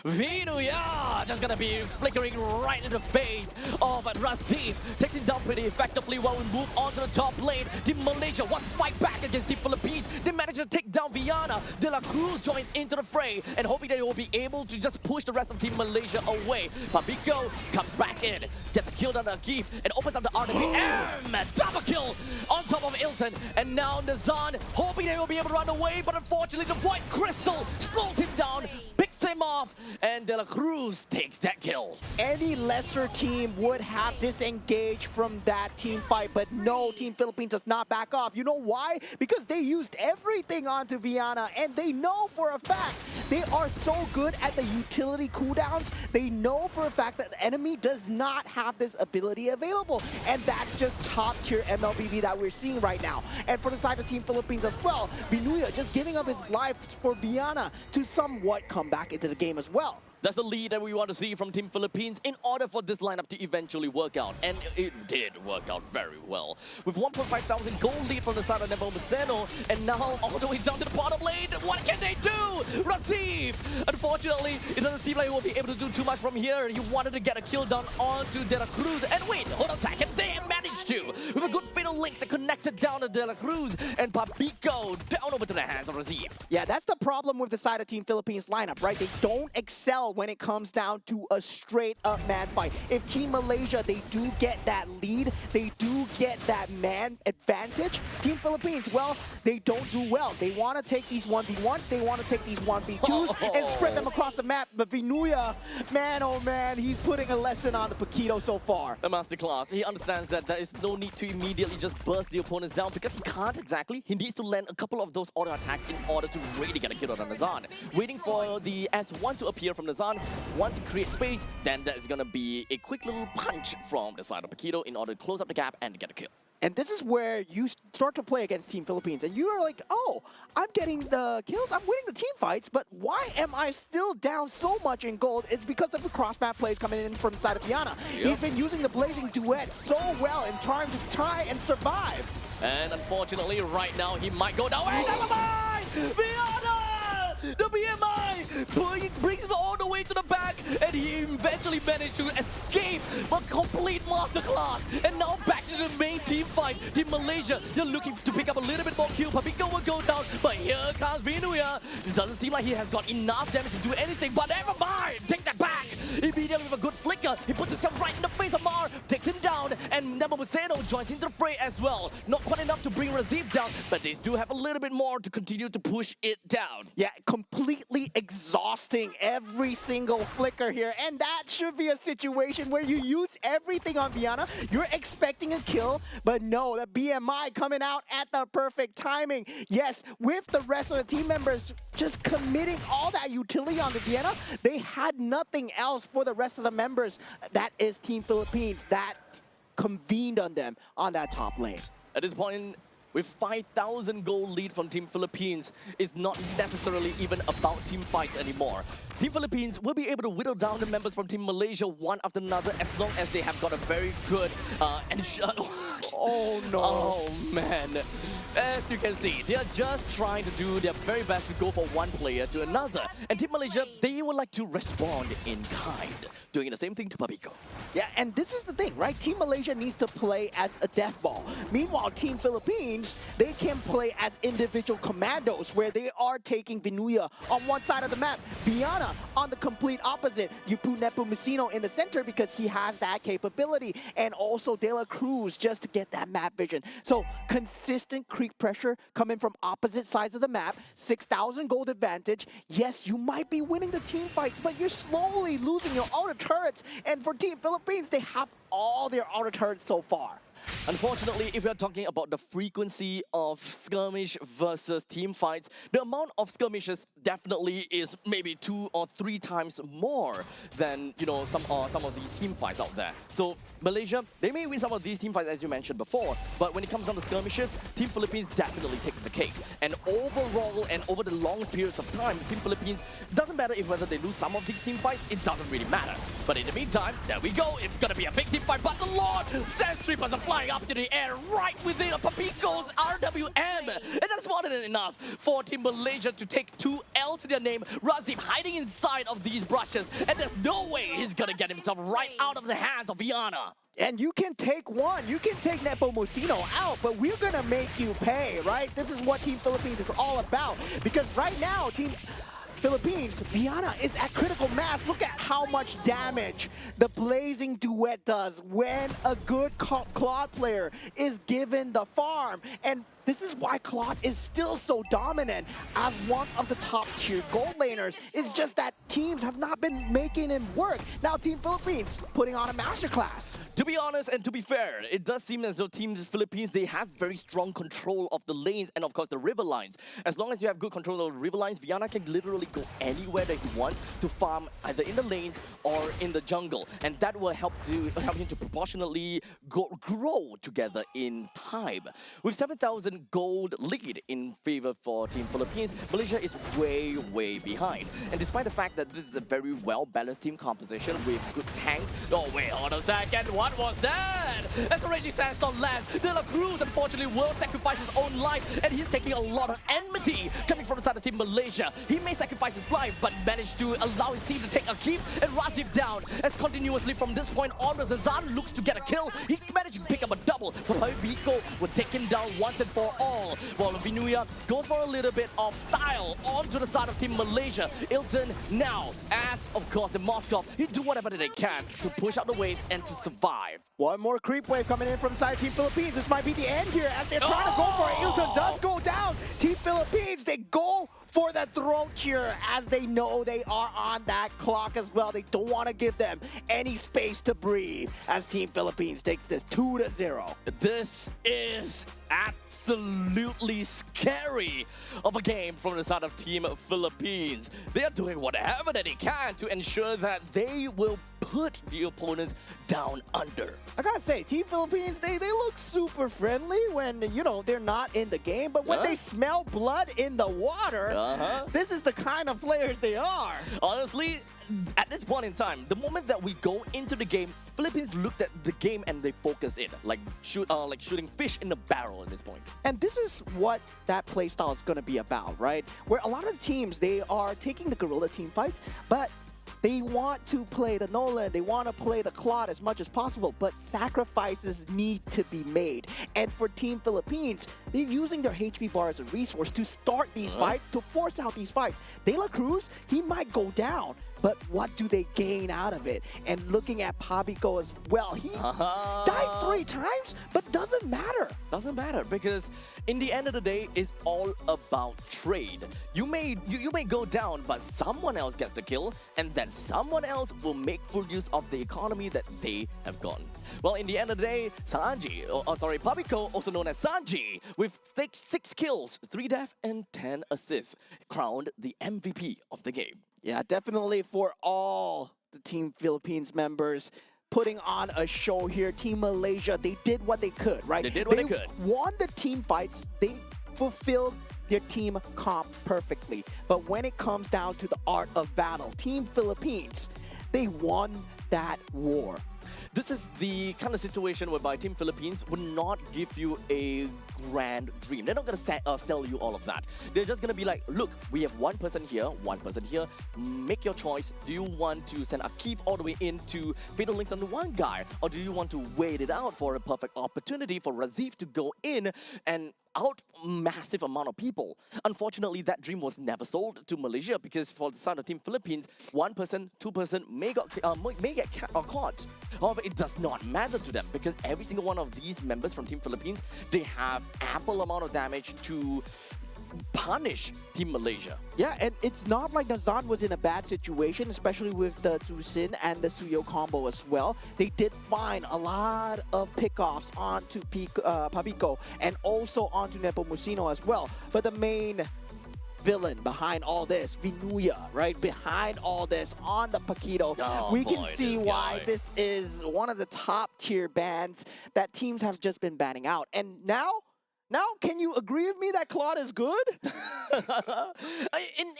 Vinuya just gonna be flickering right in the face of Razif. Takes him down pretty effectively while we move on to the top lane. Team Malaysia wants to fight back against Team Philippines. They manage to take down Viana. De La Cruz joins into the fray and hoping that they will be able to just push the rest of Team Malaysia away. Pabico comes back in, gets a kill on Akif and opens up the RWM. Double kill on top of Ilton. And now Nazan hoping they will be able to run away, but unfortunately the Void Crystal slows him down, picks him off, and De La Cruz takes that kill. Any lesser team would have disengaged from that team fight, but no, Team Philippines does not back off. You know why? Because they used everything onto Viana, and they know for a fact they are so good at the utility cooldowns. They know for a fact that the enemy does not have this ability available, and that's just top tier MLBB that we're seeing right now. And for the side of Team Philippines as well, Vinuya just giving up his life for Viana to somewhat come back into the game as well. That's the lead that we want to see from Team Philippines in order for this lineup to eventually work out. And it did work out very well. With 1.5 thousand goal lead from the side of Nepomuceno, and now all the way down to the bottom lane, what can they do? Razif! Unfortunately, it doesn't seem like he will be able to do too much from here. He wanted to get a kill down onto De La Cruz. And wait, hold on a second, they managed to! With a good fatal link that connected down to De La Cruz, and Pabico down over to the hands of Razif. Yeah, that's the problem with the side of Team Philippines lineup, right? They don't excel when it comes down to a straight up man fight. If Team Malaysia, they do get that lead, they do get that man advantage. Team Philippines, well, they don't do well. They want to take these 1v1s, they want to take these 1v2s and spread them across the map. But Vinuya, man, oh man, he's putting a lesson on the Paquito so far. A masterclass. He understands that there is no need to immediately just burst the opponents down because he can't exactly. He needs to land a couple of those auto attacks in order to really get a kill on Nazan. Waiting for the S1 to appear from Nazan. Once he creates space, then there's gonna be a quick little punch from the side of Paquito in order to close up the gap and get a kill. And this is where you start to play against Team Philippines, and you are like, oh, I'm getting the kills, I'm winning the team fights, but why am I still down so much in gold? It's because of the cross-map plays coming in from the side of Viana. Yep. He's been using the Blazing Duet so well in trying to try and survive. And unfortunately, right now, he might go down. Wait, never mind! Viana! The BMI brings him all the way to the back, and he eventually managed to escape a complete masterclass. And now back to the main team fight. Team Malaysia, they're looking to pick up a little bit more kill. Papico will go down, but here comes Vinuya. It doesn't seem like he has got enough damage to do anything, but never mind. Take that back. Immediately with a good flicker, he puts himself right in the face of Mar, takes him down, and Nabomuseno joins into the fray as well. Not quite enough to bring Razif down, but they do have a little bit more to continue to push it down. Yeah, completely exhausting every single flicker here. And that should be a situation where you use everything on Viana. You're expecting a kill, but no, the BMI coming out at the perfect timing. Yes, with the rest of the team members just committing all that utility on the Vienna, they had nothing else for the rest of the members. That is Team Philippines that convened on them on that top lane. At this point, with 5,000 goal lead from Team Philippines, it's not necessarily even about team fights anymore. Team Philippines will be able to whittle down the members from Team Malaysia one after another as long as they have got a very good Oh no. Oh man. As you can see, they are just trying to do their very best to go for one player to another. And Team Malaysia, they would like to respond in kind, doing the same thing to Papico. Yeah, and this is the thing, right? Team Malaysia needs to play as a death ball. Meanwhile, Team Philippines, they can play as individual commandos where they are taking Vinuya on one side of the map, Viana on the complete opposite, Yupu Nepomuceno in the center because he has that capability, and also De La Cruz just to get that map vision. So consistent creep pressure coming from opposite sides of the map, 6,000 gold advantage. Yes, you might be winning the team fights, but you're slowly losing your outer turrets, and for Team Philippines, they have all their outer turrets so far. Unfortunately, if we're talking about the frequency of skirmish versus team fights, the amount of skirmishes definitely is maybe 2 or 3 times more than, you know, some of these team fights out there. So Malaysia, they may win some of these team fights as you mentioned before, but when it comes down to skirmishes, Team Philippines definitely takes the cake. And overall and over the long periods of time, Team Philippines, doesn't matter if whether they lose some of these team fights, it doesn't really matter. But in the meantime, there we go. It's gonna be a big team fight, but the Lord Sand Strippers are flying up to the air right within Papico's RWM. And that's more than enough for Team Malaysia to take 2 L to their name. Razif hiding inside of these brushes, and there's no way he's gonna get himself right out of the hands of Viana. And you can take one, you can take Nepomuceno out, but we're gonna make you pay, right? This is what Team Philippines is all about. Because right now, Team Philippines, Viana is at critical mass. Look at how much damage the Blazing Duet does when a good Claude player is given the farm. And this is why Claude is still so dominant as one of the top tier gold laners. It's just that teams have not been making him work. Now Team Philippines putting on a masterclass. To be honest and to be fair, it does seem as though Team Philippines, they have very strong control of the lanes and of course the river lines. As long as you have good control of the river lines, Viana can literally go anywhere that he wants to farm either in the lanes or in the jungle. And that will help him to proportionately grow together in time. With 7,000 gold lead in favor for Team Philippines, Malaysia is way behind. And despite the fact that this is a very well-balanced team composition with good tank... Oh wait, hold on a second, what was that? As the Raging Sandstorm lands, De La Cruz unfortunately will sacrifice his own life, and he's taking a lot of enmity coming from the side of Team Malaysia. He may sacrifice his life, but managed to allow his team to take a keep and Razif down. As continuously from this point onwards, Zan looks to get a kill. He managed to pick up a double, but Papico will take him down once and for all. While Vinuya goes for a little bit of style onto the side of Team Malaysia. Ilton now, as of course the Moskov, he do whatever that they can to push out the waves and to survive. One more creep wave coming in from side Team Philippines. This might be the end here as they're trying to go for it. Ilton does go down. Team Philippines, they go for the throat here as they know they are on that clock as well. They don't want to give them any space to breathe as Team Philippines takes this 2-0. This is absolutely scary of a game from the side of Team Philippines. They are doing whatever that they can to ensure that they will put the opponents down under. I gotta say, Team Philippines, they look super friendly when, you know, they're not in the game, but when they smell blood in the water, this is the kind of players they are. Honestly, at this point in time, the moment that we go into the game, Philippines looked at the game and they focused in, like shooting fish in a barrel at this point. And this is what that play style is going to be about, right? Where a lot of the teams, they are taking the guerrilla team fights, but they want to play the Nolan, they want to play the Claude as much as possible, but sacrifices need to be made. And for Team Philippines, they're using their HP bar as a resource to start these fights, to force out these fights. De La Cruz, he might go down, but what do they gain out of it? And looking at Pabico as well, he died 3 times, but doesn't matter. Doesn't matter because in the end of the day, it's all about trade. You may go down, but someone else gets the kill, and then someone else will make full use of the economy that they have gotten. Well, in the end of the day, Pabico, also known as Sanji, with 6 kills, 3 deaths, and 10 assists, crowned the MVP of the game. Yeah, definitely for all the Team Philippines members putting on a show here. Team Malaysia, they did what they could, right? They did what they could. Won the team fights. They fulfilled their team comp perfectly. But when it comes down to the art of battle, Team Philippines, they won that war. This is the kind of situation whereby Team Philippines would not give you a grand dream. They're not going to sell you all of that. They're just going to be like, look, we have one person here, make your choice. Do you want to send Akif all the way into Fatal Links on the one guy? Or do you want to wait it out for a perfect opportunity for Razif to go in and out massive amount of people? Unfortunately, that dream was never sold to Malaysia because for the side of Team Philippines, 1 person, 2 person may get caught. However, it does not matter to them because every single one of these members from Team Philippines, they have ample amount of damage to punish Team Malaysia. Yeah, and it's not like Nazan was in a bad situation, especially with the Tsusin and the Suyo combo as well. They did find a lot of pickoffs onto Pabico and also onto Nepomuceno as well. But the main villain behind all this, Vinuya, right? Behind all this on the Paquito, we can see why this is one of the top tier bans that teams have just been banning out. And now, can you agree with me that Claude is good?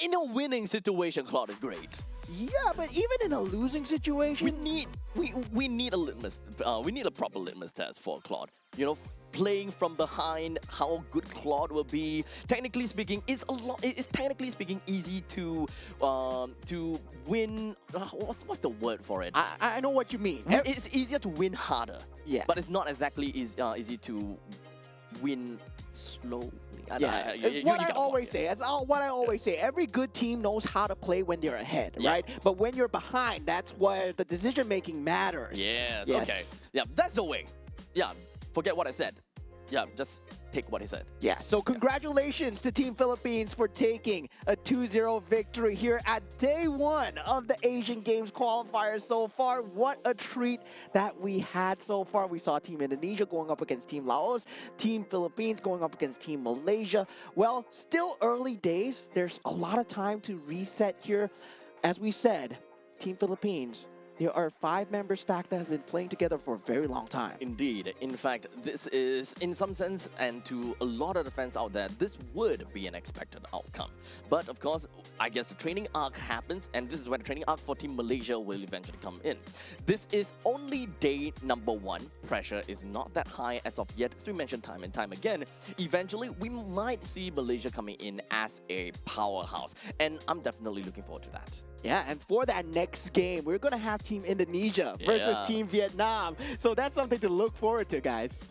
in a winning situation, Claude is great. Yeah, but even in a losing situation, we need a litmus. We need a proper litmus test for Claude. You know, playing from behind, how good Claude will be. Technically speaking, it's technically speaking easy to win. What's the word for it? I know what you mean. It's easier to win harder. Yeah, but it's not exactly easy to win slowly. Yeah, it's what I always say. That's what I always say. Every good team knows how to play when they're ahead, right? But when you're behind, that's where the decision making matters. Yes. Okay. Yeah, that's the way. Yeah. Forget what I said. Yeah, just take what he said. Yeah, so congratulations to Team Philippines for taking a 2-0 victory here at day 1 of the Asian Games qualifiers so far. What a treat that we had so far. We saw Team Indonesia going up against Team Laos, Team Philippines going up against Team Malaysia. Well, still early days. There's a lot of time to reset here. As we said, Team Philippines, there are 5 members stacked that have been playing together for a very long time. Indeed. In fact, this is, in some sense, and to a lot of the fans out there, this would be an expected outcome. But of course, I guess the training arc happens, and this is where the training arc for Team Malaysia will eventually come in. This is only day number 1. Pressure is not that high as of yet, as we mentioned time and time again. Eventually, we might see Malaysia coming in as a powerhouse, and I'm definitely looking forward to that. Yeah, and for that next game, we're going to have Team Indonesia versus Team Vietnam. So that's something to look forward to, guys.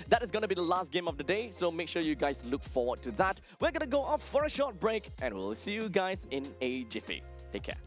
That is going to be the last game of the day, so make sure you guys look forward to that. We're going to go off for a short break, and we'll see you guys in a jiffy. Take care.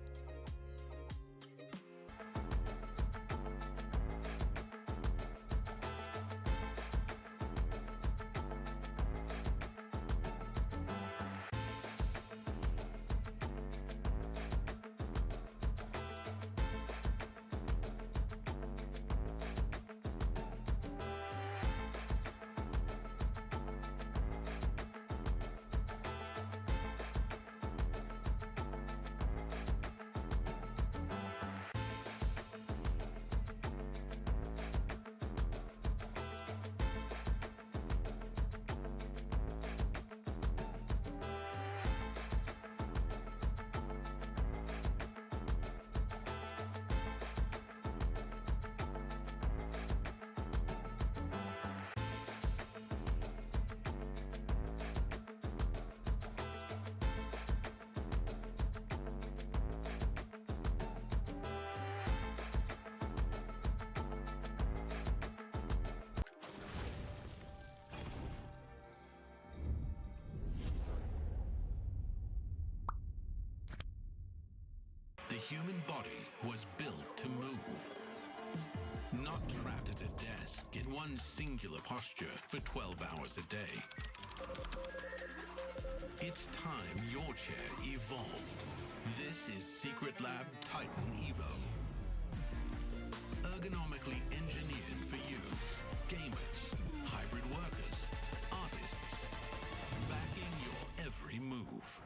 human body was built to move. Not trapped at a desk in one singular posture for 12 hours a day. It's time your chair evolved. This is Secret Lab Titan Evo. Ergonomically engineered for you, gamers, hybrid workers, artists, backing your every move.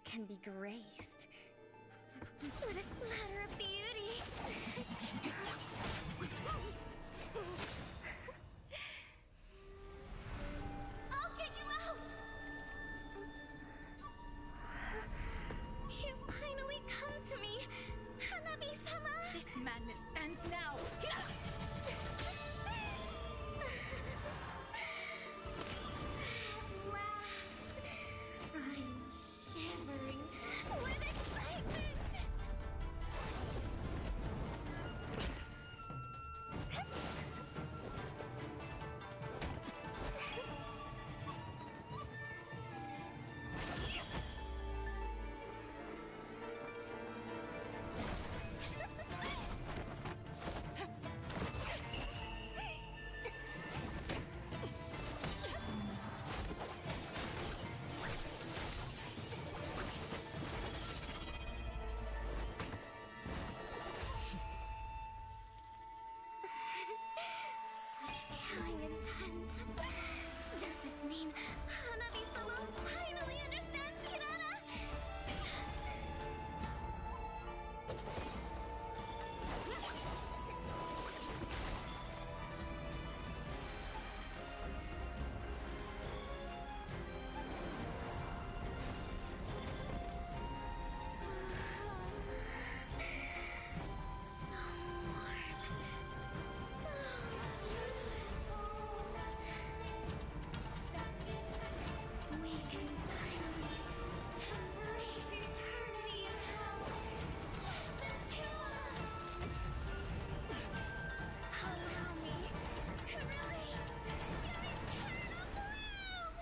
can be graced with a splatter of beauty. I'll get you out! You finally come to me, Hanabi-sama! This madness ends now. At last, I'm shivering with excitement! Such killing intent. Does this mean Hanabi-sama finally understands Kirara? So warm. So beautiful. We can finally embrace eternity in hell. Just the two of us. Allow me to release your eternal bloom.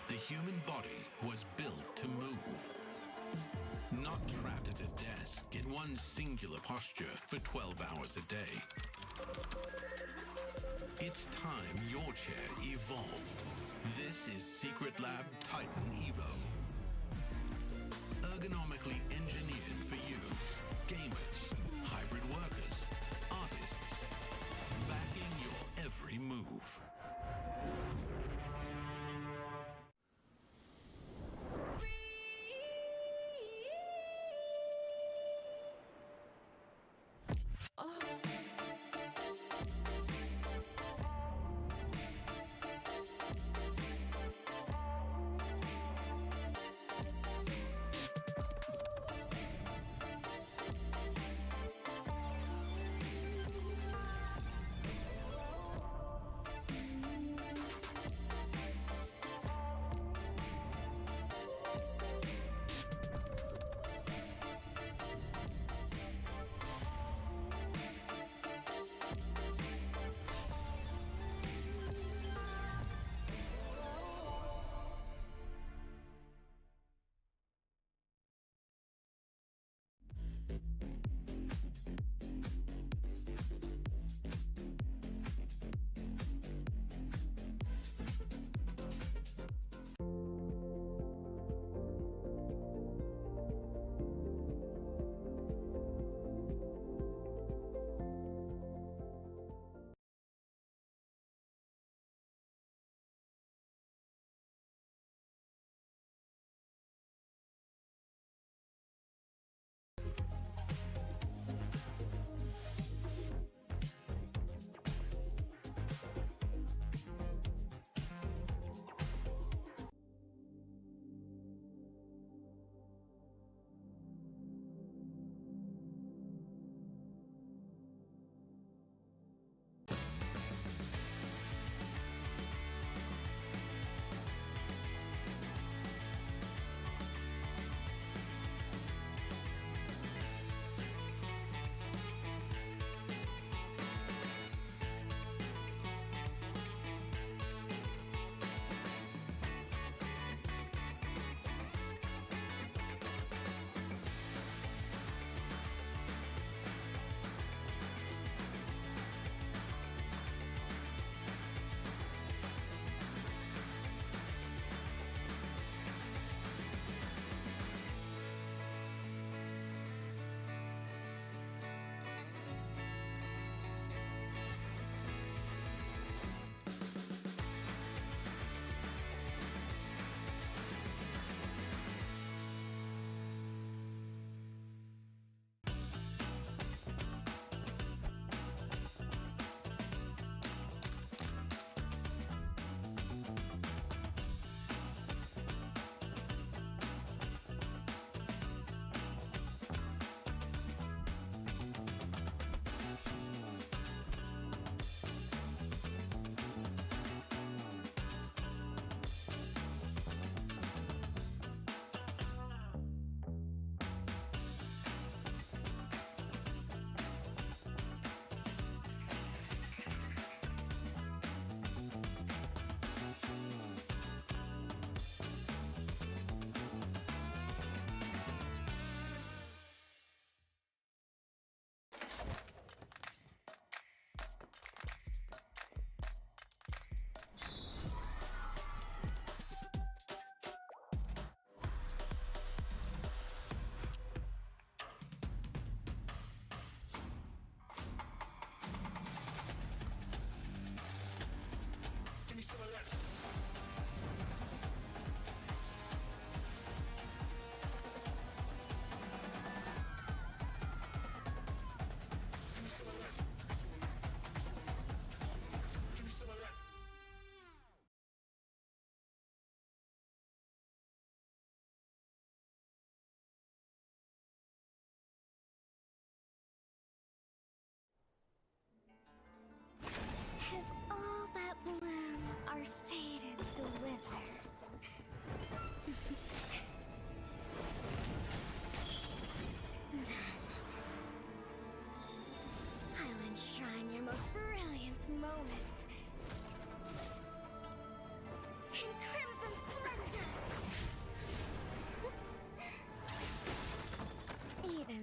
The human body was built to move. Not trapped at a desk in one singular posture for 12 hours a day. It's time your chair evolved. This is Secret Lab Titan Evo. Ergonomically engineered for you, gamers, hybrid workers, artists, backing your every move.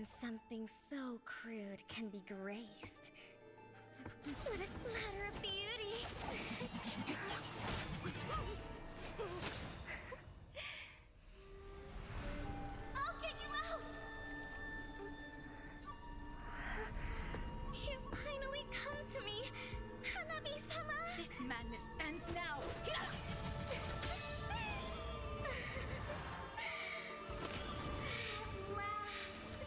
when something so crude can be graced with a splatter of beauty. I'll get you out! You finally come to me, Hanabi-sama! This madness ends now. At last,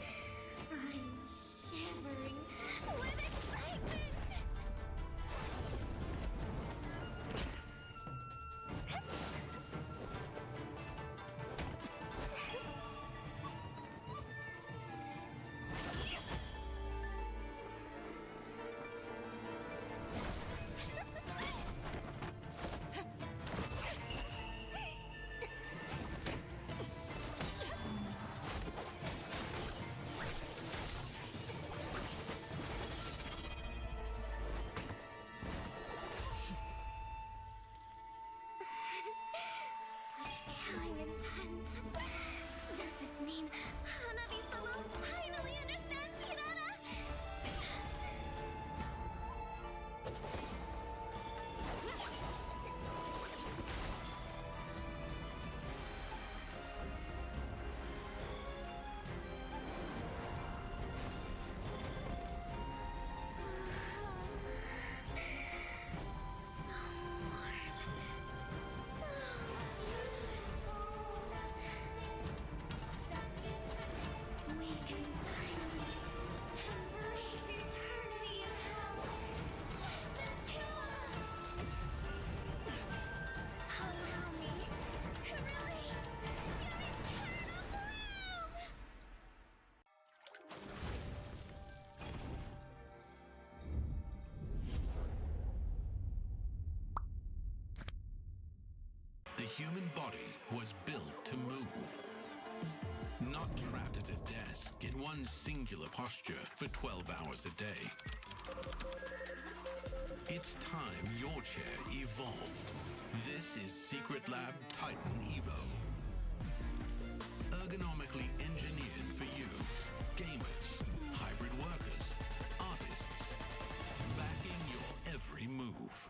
I'm shivering with excitement! Such killing intent. Does this mean Hanabi-sama finally understands Hinata? So warm. So beautiful. We can finally embrace eternity in hell. Just the two of us. Allow me to release your eternal bloom. The human body was built to move. Not trapped at a desk in one singular posture for 12 hours a day. It's time your chair evolved. This is Secret Lab Titan Evo. Ergonomically engineered for you, gamers, hybrid workers, artists, backing your every move.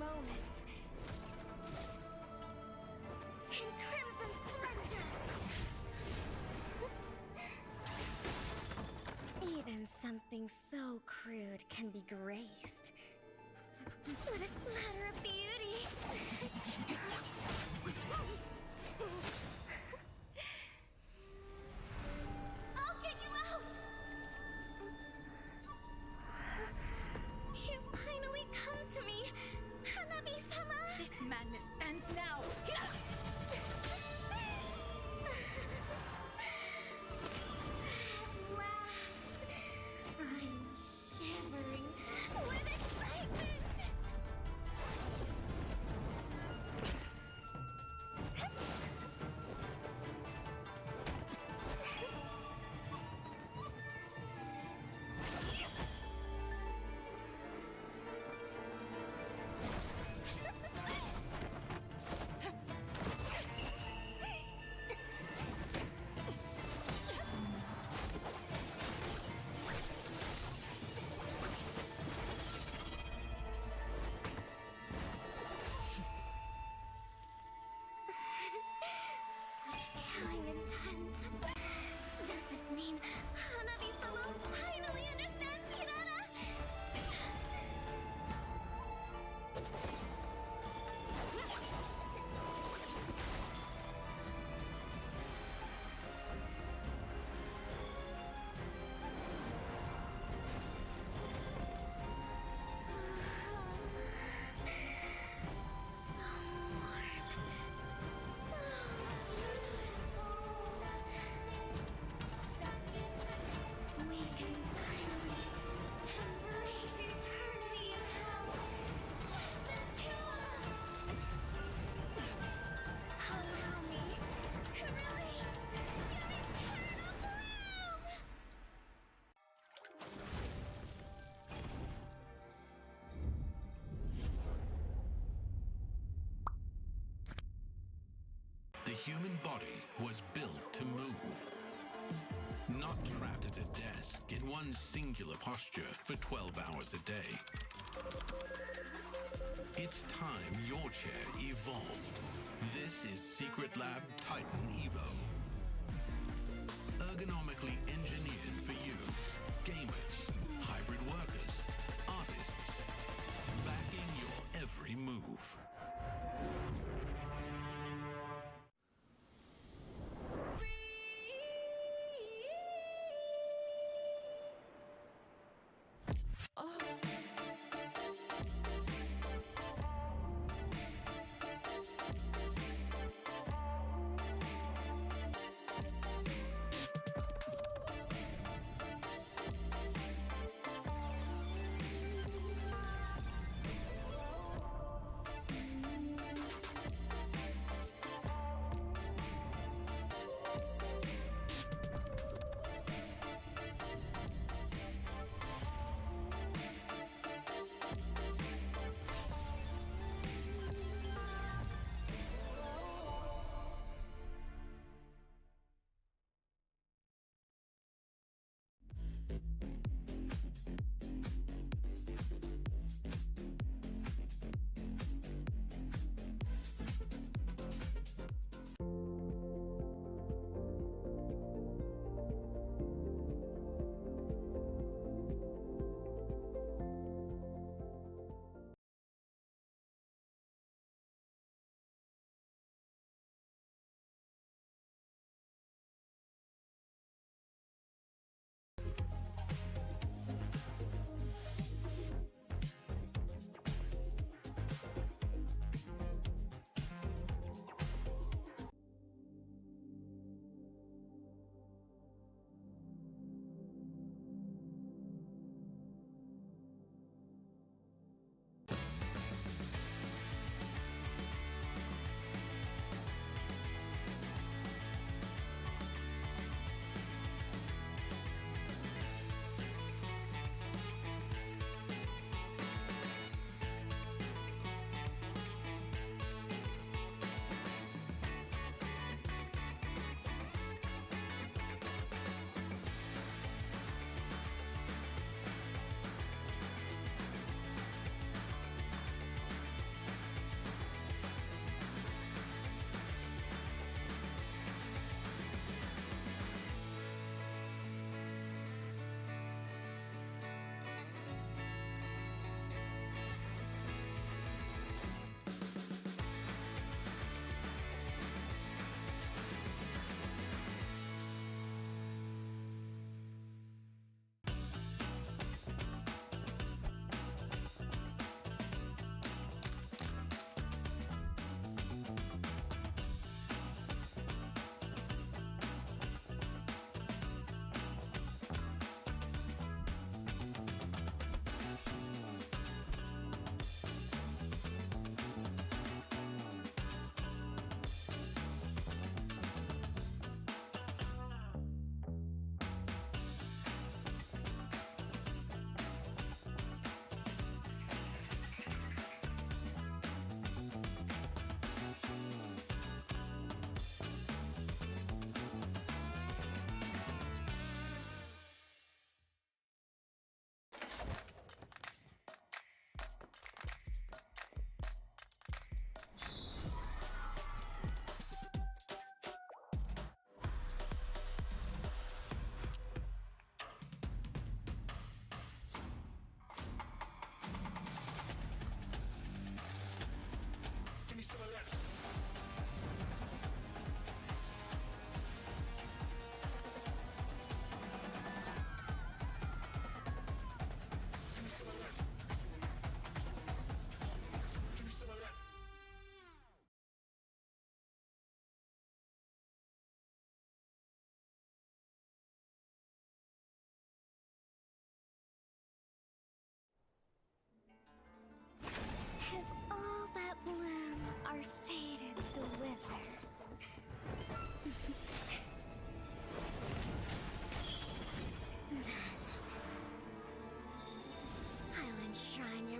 moment. In crimson splendor! Even something so crude can be graced with a splatter of beauty. I'll get you out! You finally come to me, Hanabi-sama! This madness ends now! At last, I'm shivering with excitement! Such killing intent. Does this mean Hanabi-sama finally understands Kirara? So warm. So beautiful. We can finally embrace eternity in hell. Just the two of us. Allow me to release your eternal bloom. The human body was built to move. Not trapped at a desk in one singular posture for 12 hours a day. It's time your chair evolved. This is Secret Lab Titan Evo. Ergonomically engineered for you, gamers, hybrid workers, artists, backing your every move.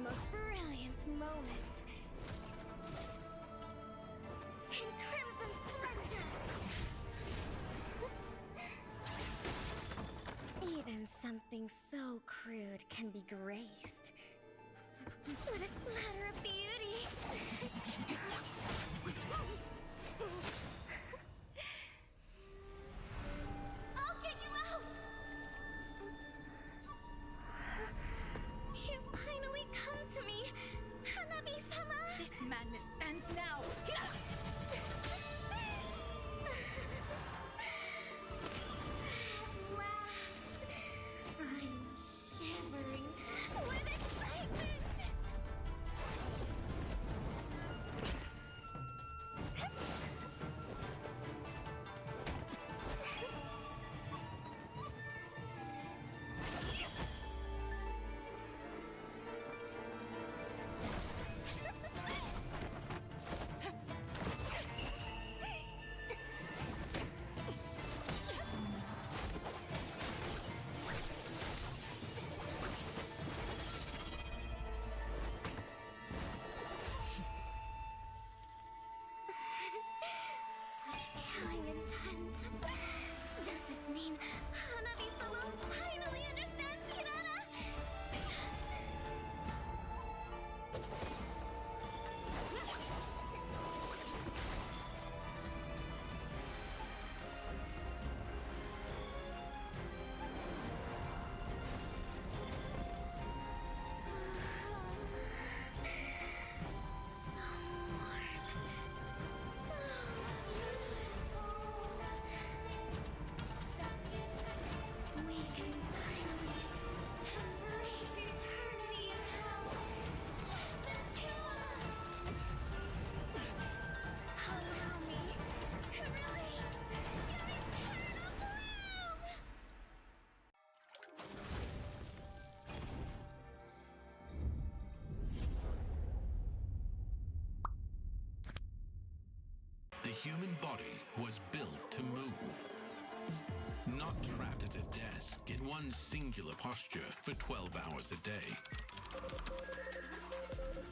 most brilliant moment. In crimson splendor! Even something so crude can be graced with a splatter of beauty. I'll get you out! You finally come to me, Hanabi-sama! This madness ends now. At last, I'm shivering with excitement! Such killing intent. Does this mean Hanabi-sama finally understands Kirara? So warm. So beautiful. We can finally embrace eternity in hell. Just the two of us. Allow me to release your eternal bloom. The human body was built to move. Not trapped at a desk in one singular posture for 12 hours a day.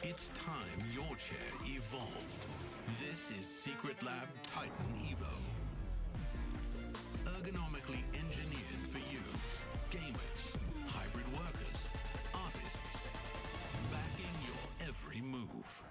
It's time your chair evolved. This is Secret Lab Titan Evo. Ergonomically engineered for you, gamers, hybrid workers, artists, backing your every move.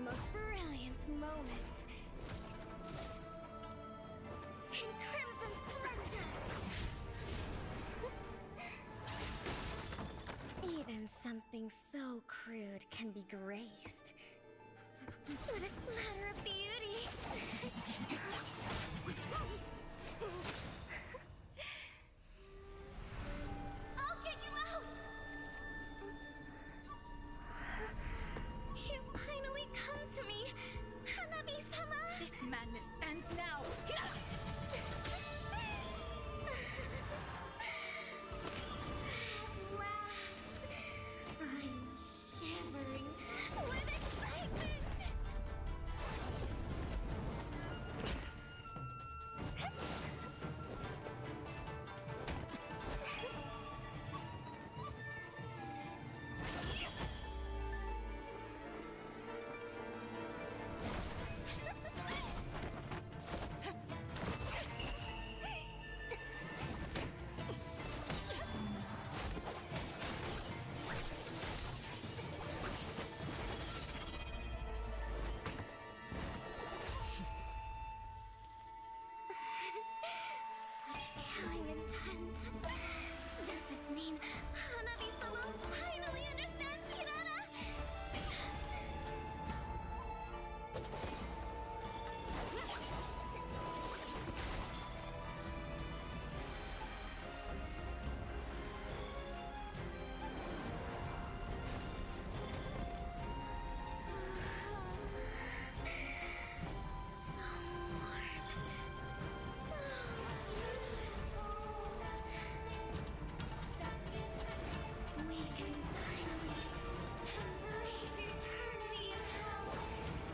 most brilliant moment. In crimson splendor! Even something so crude can be graced with a splatter of beauty. I'll get you out! You finally come to me, Hanabi-sama! This madness ends now! At last, I'm shivering with excitement! Such killing intent. Does this mean Hanabi-sama finally understands Kirara? So warm. So beautiful. We can finally embrace eternity in hell.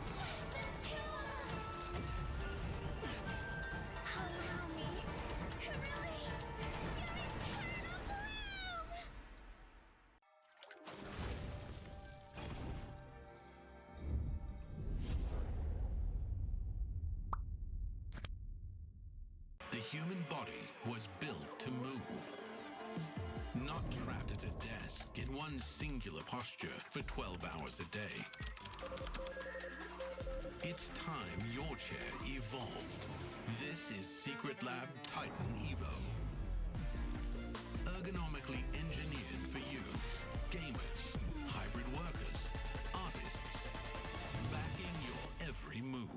Just the two of us. Allow me to release your eternal bloom. The human body was built to move. Not trapped at a desk in one singular posture for 12 hours a day. It's time your chair evolved. This is Secret Lab Titan Evo. Ergonomically engineered for you, gamers, hybrid workers, artists, backing your every move.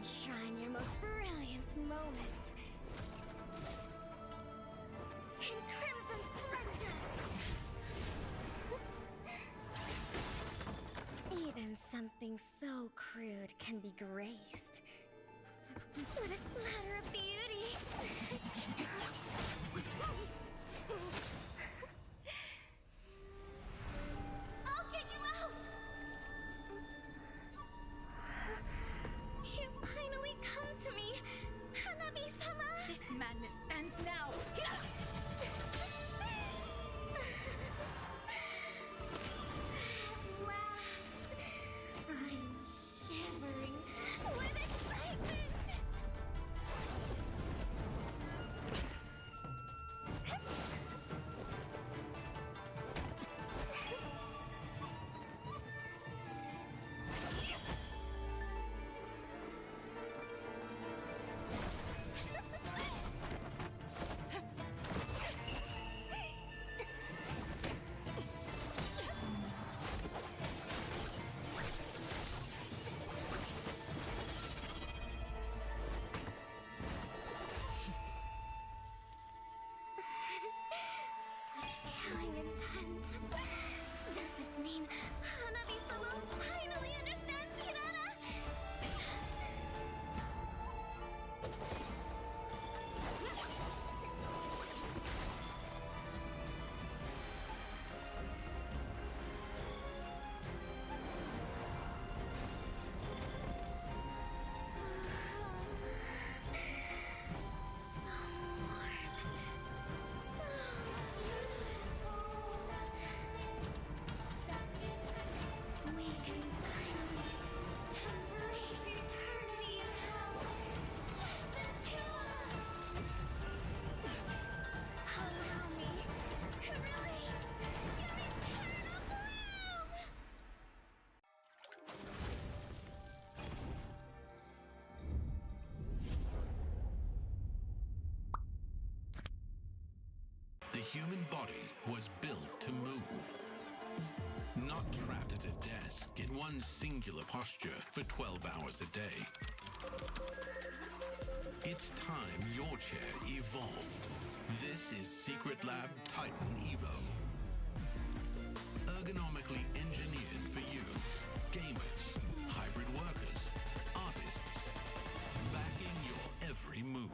enshrine your most brilliant moment in crimson splendor. Even something so crude can be graced with a splatter of beauty. I'll get you out! You finally come to me, Hanabi-sama! This madness ends now. At last, I'm shivering with excitement! Such killing intent. Does this mean Hanabi-sama finally understands Kirara? So warm. So beautiful. We can finally embrace eternity in hell. Just the two of us. Allow me to release your eternal bloom. The human body was built to move, not trapped at a desk in one singular posture for 12 hours a day. It's time your chair evolved. This is Secret Lab Titan Evo. Ergonomically engineered for you, gamers, hybrid workers, artists, backing your every move.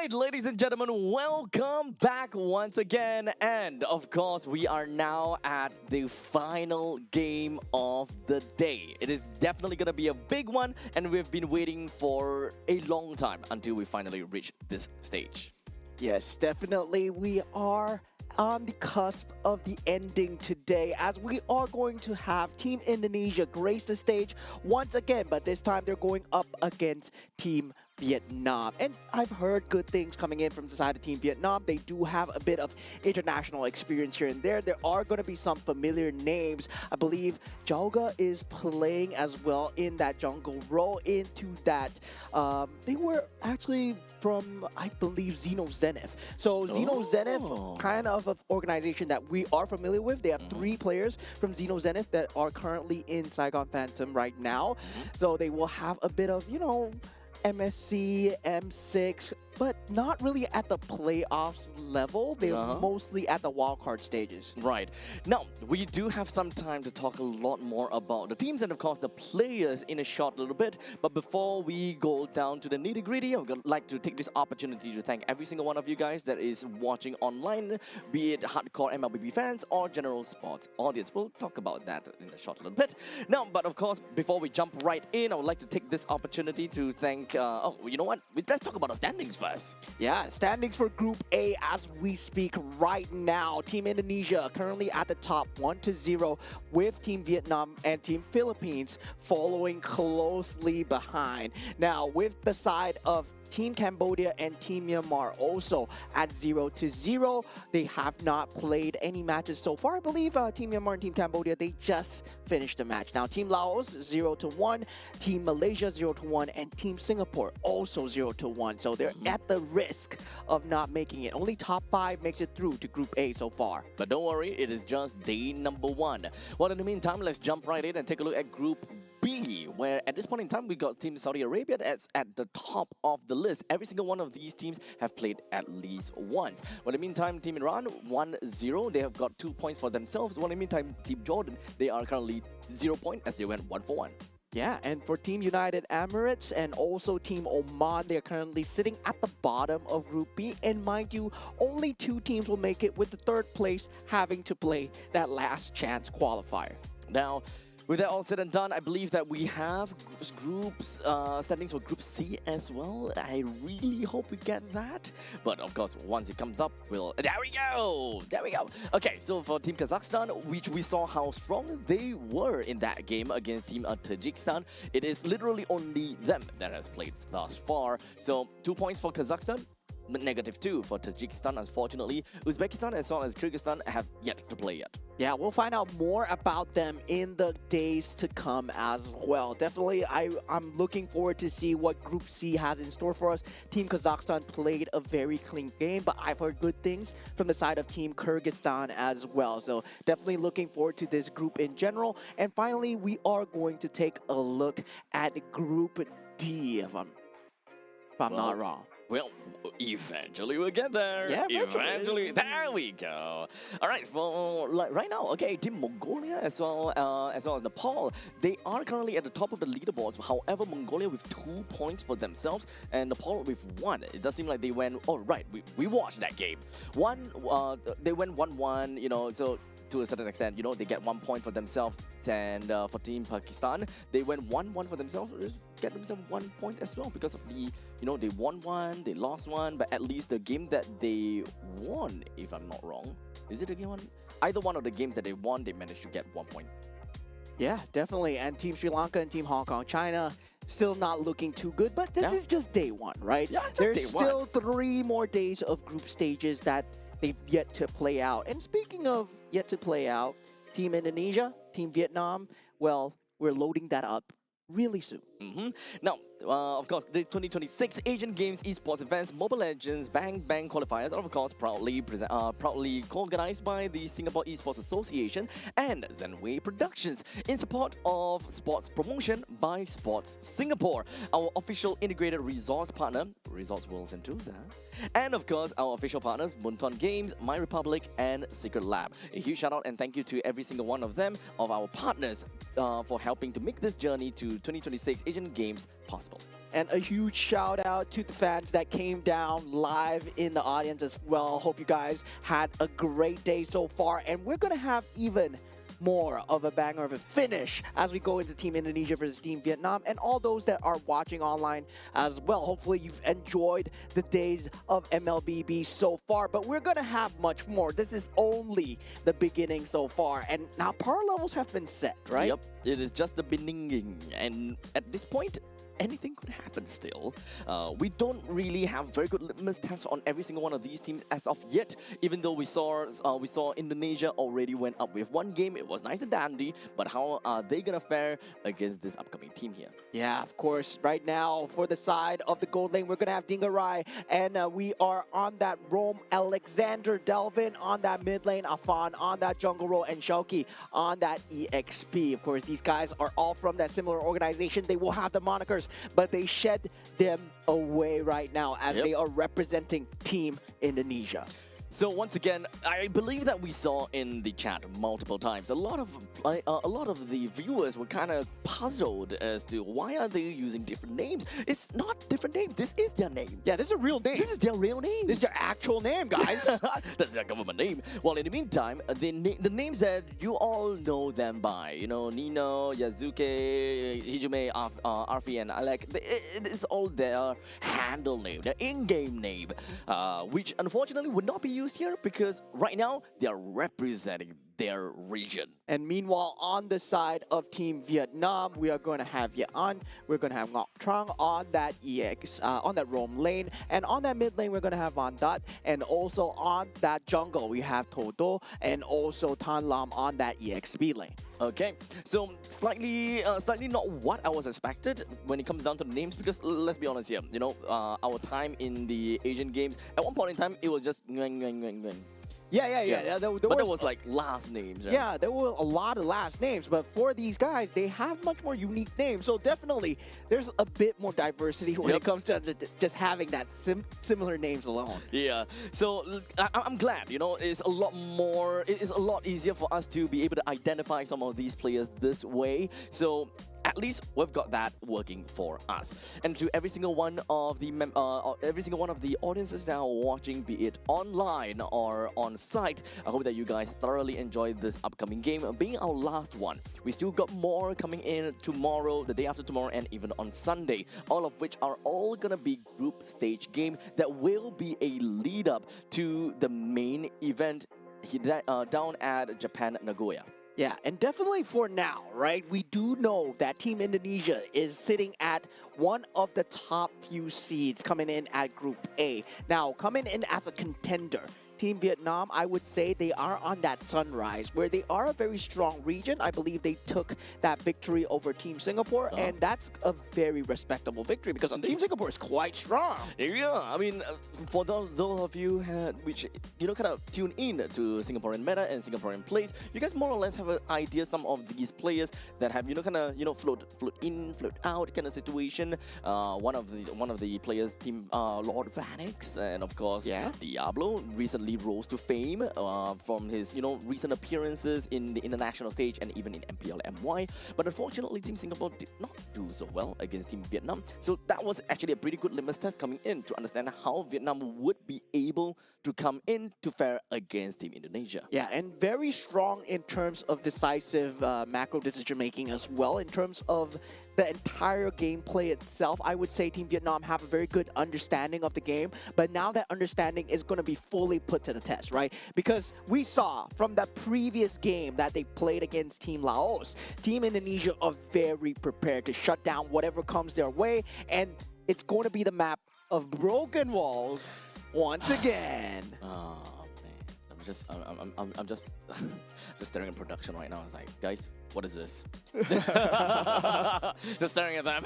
right, ladies and gentlemen, welcome back once again. And of course, we are now at the final game of the day. It is definitely going to be a big one, and we've been waiting for a long time until we finally reach this stage. Yes, definitely. We are on the cusp of the ending today, as we are going to have Team Indonesia grace the stage once again, but this time they're going up against Team Vietnam. And I've heard good things coming in from the side of Team Vietnam. They do have a bit of international experience here and there. There are going to be some familiar names. I believe Jauga is playing as well in that jungle role into that. They were actually from, I believe, Xeno Zenith. So Xeno Zenith, kind of an organization that we are familiar with. They have 3 players from Xeno Zenith that are currently in Saigon Phantom right now. So they will have a bit of, you know, MSC, M6, but not really at the playoffs level. They're mostly at the wildcard stages. Right. Now, we do have some time to talk a lot more about the teams and, of course, the players in a short little bit. But before we go down to the nitty-gritty, I would like to take this opportunity to thank every single one of you guys that is watching online, be it hardcore MLBB fans or general sports audience. We'll talk about that in a short little bit. Now, but of course, before we jump right in, I would like to take this opportunity to thank... oh, you know what? Let's talk about the standings first. Yeah, standings for Group A as we speak right now. Team Indonesia currently at the top 1-0 with Team Vietnam and Team Philippines following closely behind. Now, with the side of Team Cambodia and Team Myanmar also at 0-0. They have not played any matches so far. I believe Team Myanmar and Team Cambodia, they just finished the match. Now, Team Laos 0-1, Team Malaysia 0-1, and Team Singapore also 0-1. So they're at the risk of not making it. Only top 5 makes it through to Group A so far. But don't worry, it is just day number 1. Well, in the meantime, let's jump right in and take a look at Group B, where at this point in time, we got Team Saudi Arabia that's at the top of the list. Every single one of these teams have played at least once. Well, in the meantime, Team Iran 1-0. They have got 2 points for themselves. Well, in the meantime, Team Jordan, they are currently 0 points as they went 1-1. Yeah, and for Team United Emirates and also Team Oman, they are currently sitting at the bottom of Group B. And mind you, only 2 teams will make it, with the 3rd place having to play that last chance qualifier. Now, with that all said and done, I believe that we have groups standings for Group C as well. I really hope we get that. But of course, once it comes up, we'll... There we go! There we go! Okay, so for Team Kazakhstan, which we saw how strong they were in that game against Team Tajikistan, it is literally only them that has played thus far. So 2 points for Kazakhstan, -2 for Tajikistan, unfortunately. Uzbekistan as well as Kyrgyzstan have yet to play yet. Yeah, we'll find out more about them in the days to come as well. Definitely, I'm looking forward to see what Group C has in store for us. Team Kazakhstan played a very clean game, but I've heard good things from the side of Team Kyrgyzstan as well. So definitely looking forward to this group in general. And finally, we are going to take a look at Group D, if I'm not wrong. Well, eventually we'll get there. Yeah, eventually. There we go. All right, for right now, okay, Team Mongolia as well as Nepal, they are currently at the top of the leaderboards. However, Mongolia with 2 points for themselves and Nepal with 1. It does seem like they went. Oh, right, we watched that game. They went 1-1. You know, so. To a certain extent, you know, they get 1 point for themselves, and for Team Pakistan, they went 1-1 for themselves, get themselves 1 point as well because of the, you know, they won 1, they lost 1, but at least the game that they won, if I'm not wrong, is it a game one? Either one of the games that they won, they managed to get 1 point. Yeah, definitely. And Team Sri Lanka and Team Hong Kong, China, still not looking too good, but this is just day 1, right? Yeah, just There's day still 3 more days of group stages that they've yet to play out. And speaking of yet to play out, Team Indonesia, Team Vietnam, well, we're loading that up really soon. Now, of course, the 2026 Asian Games Esports events, Mobile Legends Bang Bang Qualifiers are, of course, proudly co-organized by the Singapore Esports Association and Zenway Productions in support of sports promotion by Sports Singapore, our official integrated resource partner, Resorts World Sentosa, and of course, our official partners, Bunton Games, My Republic, and Secret Lab. A huge shout out and thank you to every single one of them, of our partners, for helping to make this journey to 2026 Asian Games possible. And a huge shout out to the fans that came down live in the audience as well. Hope you guys had a great day so far. And we're going to have even more of a banger of a finish as we go into Team Indonesia versus Team Vietnam, and all those that are watching online as well. Hopefully you've enjoyed the days of MLBB so far, but we're going to have much more. This is only the beginning so far, and now power levels have been set, right? Yep, it is just the beginning, and at this point, anything could happen still. We don't really have very good litmus tests on every single one of these teams as of yet, even though we saw Indonesia already went up with one game. It was nice and dandy, but how are they gonna fare against this upcoming team here? Yeah, of course. Right now, for the side of the gold lane, we're going to have Dingarai, and we are on that roam. Alexander Delvin on that mid lane, Afan on that jungle role, and Shauki on that EXP. Of course, these guys are all from that similar organization. They will have the monikers, but they shed them away right now as they are representing Team Indonesia. So once again, I believe that we saw in the chat multiple times, a lot of the viewers were kind of puzzled as to why are they using different names. It's not different names. This is their name. Yeah, this is a real name. This is their real name. This is their actual name, guys. That's their government name. Well, in the meantime, the names that you all know them by, you know, Nino, Yazuke, Hijume, Arfi, and Alec, it is all their handle name, their in-game name, which unfortunately would not be used here because right now they are representing their region. And meanwhile, on the side of Team Vietnam, we are going to have Yeon, we're going to have Ngoc Trang on that on that roam lane, and on that mid lane, we're going to have Van Dat, and also on that jungle, we have Todo, and also Tan Lam on that EXP lane. Okay, so slightly not what I was expected when it comes down to the names, because let's be honest here, you know, our time in the Asian Games, at one point in time, it was just Yeah. There was like last names. Right? Yeah, there were a lot of last names, but for these guys, they have much more unique names. So definitely, there's a bit more diversity when it comes to just having that similar names alone. Yeah, so I'm glad, you know, it is a lot easier for us to be able to identify some of these players this way. So at least we've got that working for us. And to every single one of the audiences now watching, be it online or on site, I hope that you guys thoroughly enjoyed this upcoming game, being our last one. We still got more coming in tomorrow, the day after tomorrow, and even on Sunday, all of which are all gonna be group stage game that will be a lead up to the main event down at Japan, Nagoya. Yeah, and definitely for now, right? We do know that Team Indonesia is sitting at one of the top few seeds coming in at Group A. Now, coming in as a contender, Team Vietnam, I would say they are on that sunrise where they are a very strong region. I believe they took that victory over Team Singapore, and that's a very respectable victory because Team Singapore is quite strong. Yeah, I mean, for those of you which, you know, kind of tune in to Singaporean meta and Singaporean plays, you guys more or less have an idea some of these players that have, you know, kind of, you know, float in, float out kind of situation. One of the players, Team Lord Vanix, and of course, Diablo recently rose to fame from his, you know, recent appearances in the international stage and even in MPL MY. But unfortunately, Team Singapore did not do so well against Team Vietnam. So that was actually a pretty good litmus test coming in to understand how Vietnam would be able to come in to fare against Team Indonesia. Yeah, and very strong in terms of decisive macro decision making as well. In terms of the entire gameplay itself, I would say Team Vietnam have a very good understanding of the game, but now that understanding is going to be fully put to the test, right? Because we saw from the previous game that they played against Team Laos, Team Indonesia are very prepared to shut down whatever comes their way, and it's going to be the map of broken walls once again. Oh man, I'm just staring at production right now. It's like, guys, what is this? Just staring at them.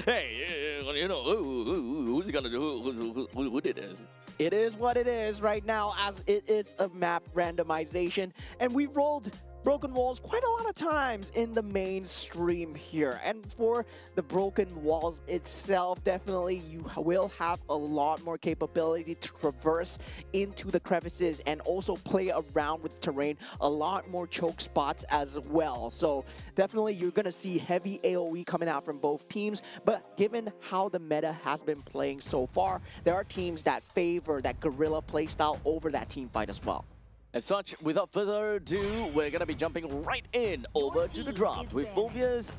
Hey, you know, who's gonna do? Who did this? It is what it is right now, as it is a map randomization, and we rolled Broken Walls quite a lot of times in the mainstream here. And for the Broken Walls itself, definitely you will have a lot more capability to traverse into the crevices and also play around with terrain, a lot more choke spots as well. So definitely you're going to see heavy AoE coming out from both teams, but given how the meta has been playing so far, there are teams that favor that guerrilla playstyle over that team fight as well. As such, without further ado, we're going to be jumping right in over to the draft with Volvius.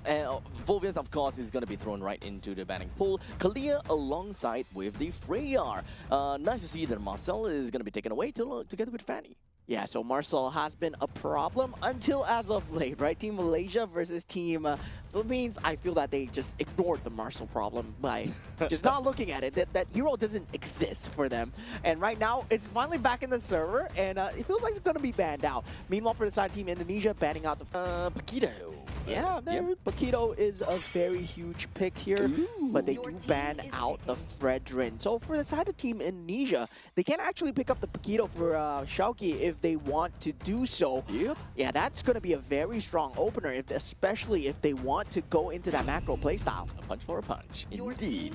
Volvius, of course, is going to be thrown right into the banning pool. Kalia alongside with the Freyr. Nice to see that Marcel is going to be taken away together with Fanny. Yeah, so Marcel has been a problem until as of late, right? Team Malaysia versus Team Philippines. I feel that they just ignored the Marcel problem by just not looking at it. That hero doesn't exist for them. And right now, it's finally back in the server, and it feels like it's going to be banned out. Meanwhile, for the side of Team Indonesia, banning out the Paquito. Yeah, Paquito is a very huge pick here, but they do ban out the Fredrin. So for the side of Team Indonesia, they can actually pick up the Paquito for Shauki if they want to do so. Yeah, that's going to be a very strong opener, especially if they want to go into that macro playstyle. A punch for a punch, indeed.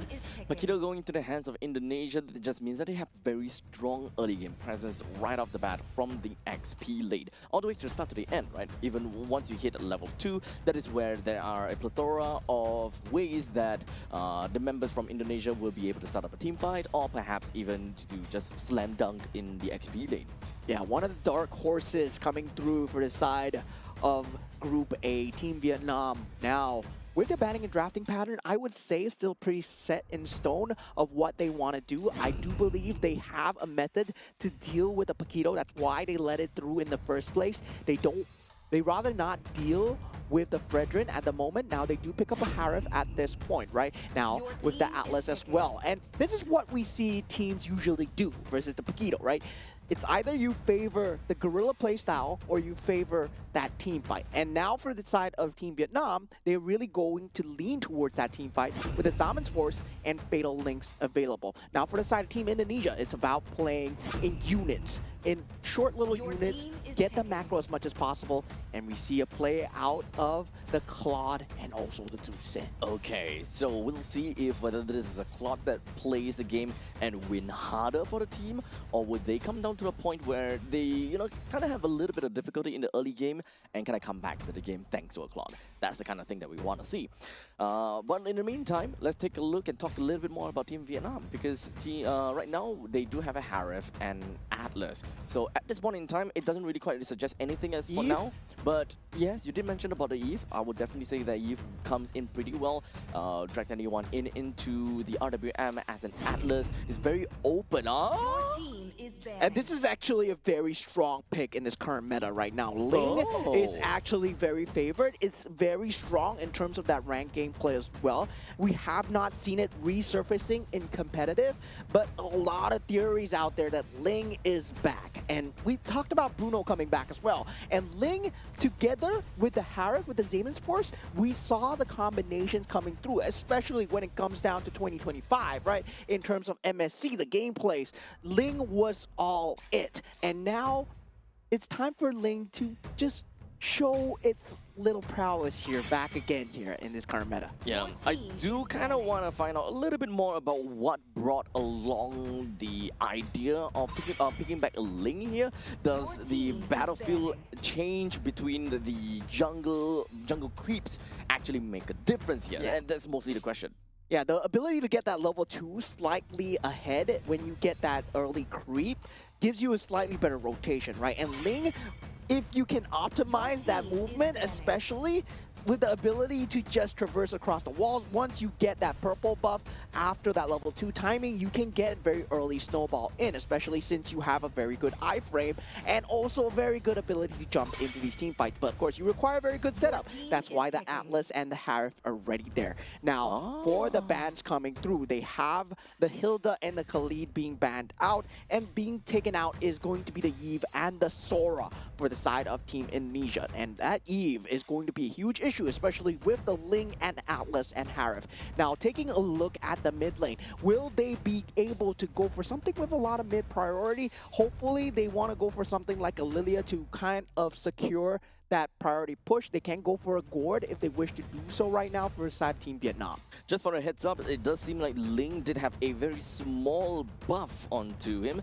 Paquito going into the hands of Indonesia, that just means that they have very strong early game presence right off the bat from the XP lead, all the way to the start to the end, right? Even once you hit level 2, that is where there are a plethora of ways that the members from Indonesia will be able to start up a team fight, or perhaps even to just slam dunk in the XP lane. Yeah, one of the dark horses coming through for the side of Group A, Team Vietnam. Now, with the banning and drafting pattern, I would say it's still pretty set in stone of what they want to do. I do believe they have a method to deal with the Paquito. That's why they let it through in the first place. They rather not deal with the Fredrin at the moment. Now they do pick up a Harif at this point, right? Now with the Atlas as well. And this is what we see teams usually do versus the Paquito, right? It's either you favor the guerrilla playstyle or you favor that team fight. And now for the side of Team Vietnam, they're really going to lean towards that team fight with the Salmon's Force and Fatal Links available. Now for the side of Team Indonesia, it's about playing in units, in short little units, get the macro as much as possible, and we see a play out of the Claude and also the Zusen. Okay, so we'll see if whether this is a Claude that plays the game and win harder for the team, or would they come down to a point where they, kind of have a little bit of difficulty in the early game and kind of come back to the game thanks to a Claude. That's the kind of thing that we want to see. But in the meantime, let's take a look and talk a little bit more about Team Vietnam, because right now they do have a Harif and Atlas. So at this point in time, it doesn't really quite suggest anything as for now. But yes, you did mention about the Eve. I would definitely say that Eve comes in pretty well. Drags anyone into the RWM as an Atlas. Is very open. And this is actually a very strong pick in this current meta right now. Ling is actually very favored. It's very strong in terms of that rank gameplay as well. We have not seen it resurfacing in competitive, but a lot of theories out there that Ling is back. And we talked about Bruno coming back as well. And Ling, together with the Harif, with the Zamon's Force, we saw the combinations coming through, especially when it comes down to 2025, right? In terms of MSC, the gameplays, Ling was all it. And now it's time for Ling to just show its little prowess here, back again here in this current meta. Yeah, I do kind of want to find out a little bit more about what brought along the idea of picking back a Ling here. Does the battlefield change between the jungle creeps actually make a difference here? And that's mostly the question. Yeah, the ability to get that level 2 slightly ahead when you get that early creep gives you a slightly better rotation, right? And Ling, if you can optimize that movement, especially with the ability to just traverse across the walls, once you get that purple buff after that level 2 timing, you can get very early snowball in, especially since you have a very good iframe and also a very good ability to jump into these team fights. But of course, you require a very good setup. That's why the Atlas and the Harif are ready there. Now, for the bans coming through, they have the Hilda and the Khalid being banned out, and being taken out is going to be the Eve and the Sora for the side of Team Indonesia. And that Eve is going to be a huge issue, especially with the Ling and Atlas and Harif. Now, taking a look at the mid lane, will they be able to go for something with a lot of mid priority? Hopefully, they want to go for something like a Lilia to kind of secure that priority push. They can go for a gourd if they wish to do so right now for the side of Team Vietnam. Just for a heads up, it does seem like Ling did have a very small buff onto him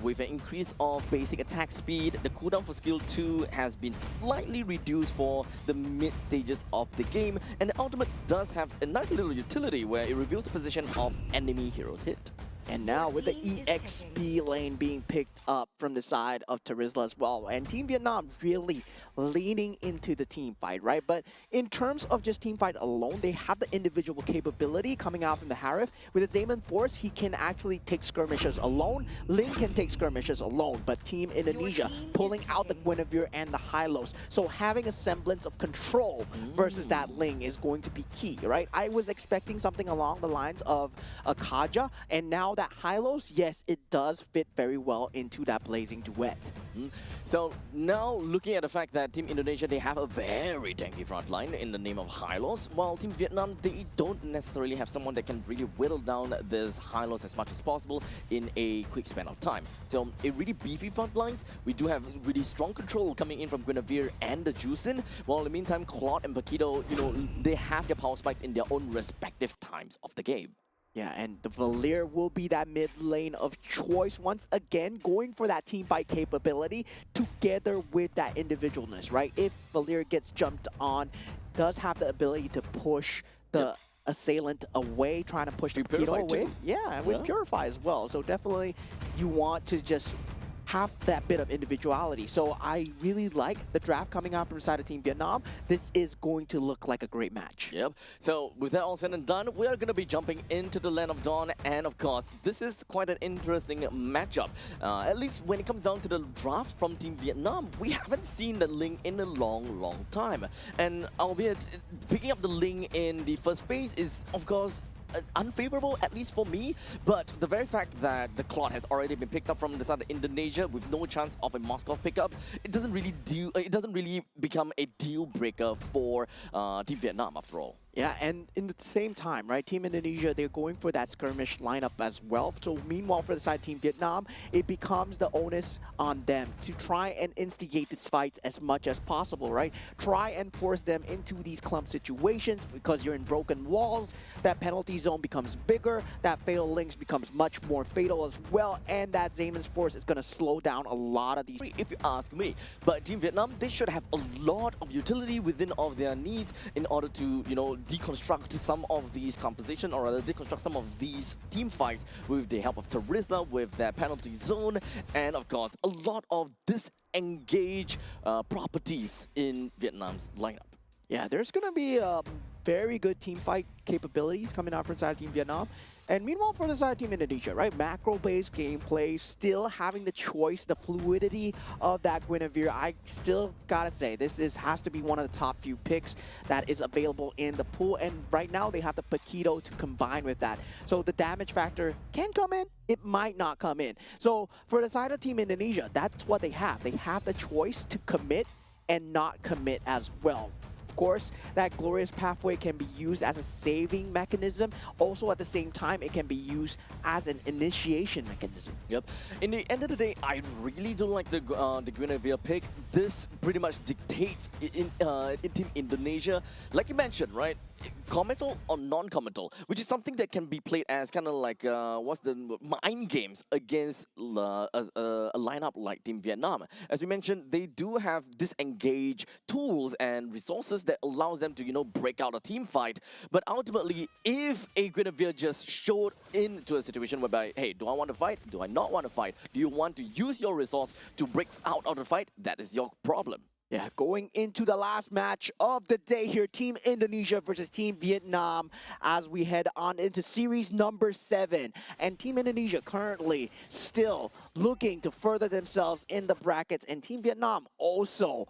with an increase of basic attack speed. The cooldown for skill 2 has been slightly reduced for the mid stages of the game, and the ultimate does have a nice little utility where it reveals the position of enemy heroes hit. And now with the 14 is EXP lane being picked up from the side of Terizla as well. And Team Vietnam really leaning into the team fight, right? But in terms of just team fight alone, they have the individual capability coming out from the Harif. With the Zaman Force, he can actually take skirmishes alone. Ling can take skirmishes alone, but Team Indonesia team is pulling out the picking. Guinevere and the Hylos. So having a semblance of control versus that Ling is going to be key, right? I was expecting something along the lines of a Kaja, and now that Hylos, yes, it does fit very well into that blazing duet. So now looking at the fact that Team Indonesia, they have a very tanky front line in the name of Hylos, while Team Vietnam, they don't necessarily have someone that can really whittle down this Hylos as much as possible in a quick span of time. So a really beefy front lines, we do have really strong control coming in from Guinevere and the Juicin, while in the meantime Claude and Paquito, they have their power spikes in their own respective times of the game. Yeah, and the Valir will be that mid lane of choice once again, going for that team fight capability together with that individualness, right? If Valir gets jumped on, does have the ability to push the assailant away, trying to push the Paquito Purify away. too. Yeah, and with Yeah. Purify as well. So definitely you want to just have that bit of individuality. So I really like the draft coming out from the side of Team Vietnam. This is going to look like a great match. Yep. So with that all said and done, we are going to be jumping into the Land of Dawn, and of course, this is quite an interesting matchup. At least when it comes down to the draft from Team Vietnam, we haven't seen the Ling in a long time. And albeit picking up the Ling in the first phase is, of course, unfavorable, at least for me, but the very fact that the Claude has already been picked up from the side of Indonesia with no chance of a Moscow pickup, it doesn't really become a deal breaker for Team Vietnam after all. Yeah, and in the same time, right, Team Indonesia, they're going for that skirmish lineup as well. So meanwhile, for the side of Team Vietnam, it becomes the onus on them to try and instigate these fights as much as possible, right? Try and force them into these clump situations because you're in broken walls. That penalty zone becomes bigger. That fatal links becomes much more fatal as well. And that Zaman's Force is going to slow down a lot of these. If you ask me, but Team Vietnam, they should have a lot of utility within all of their needs in order to, deconstruct some of these composition, or rather deconstruct some of these team fights with the help of Terizla, with their penalty zone, and of course a lot of disengage properties in Vietnam's lineup. Yeah, there's going to be very good team fight capabilities coming out from the side of Team Vietnam. And meanwhile, for the side of Team Indonesia, right? Macro-based gameplay, still having the choice, the fluidity of that Guinevere. I still gotta say, this has to be one of the top few picks that is available in the pool. And right now, they have the Paquito to combine with that. So the damage factor can come in, it might not come in. So for the side of Team Indonesia, that's what they have. They have the choice to commit and not commit as well. Of course, that glorious pathway can be used as a saving mechanism. Also, at the same time, it can be used as an initiation mechanism. Yep. In the end of the day, I really don't like the Guinevere pick. This pretty much dictates in Team Indonesia, like you mentioned, right? Committal or non-committal, which is something that can be played as kind of like mind games against a lineup like Team Vietnam. As we mentioned, they do have disengage tools and resources that allows them to break out a team fight. But ultimately, if a Guinevere just showed into a situation whereby, hey, do I want to fight? Do I not want to fight? Do you want to use your resource to break out of the fight? That is your problem. Yeah, going into the last match of the day here, Team Indonesia versus Team Vietnam, as we head on into series number 7. And Team Indonesia currently still looking to further themselves in the brackets, and Team Vietnam also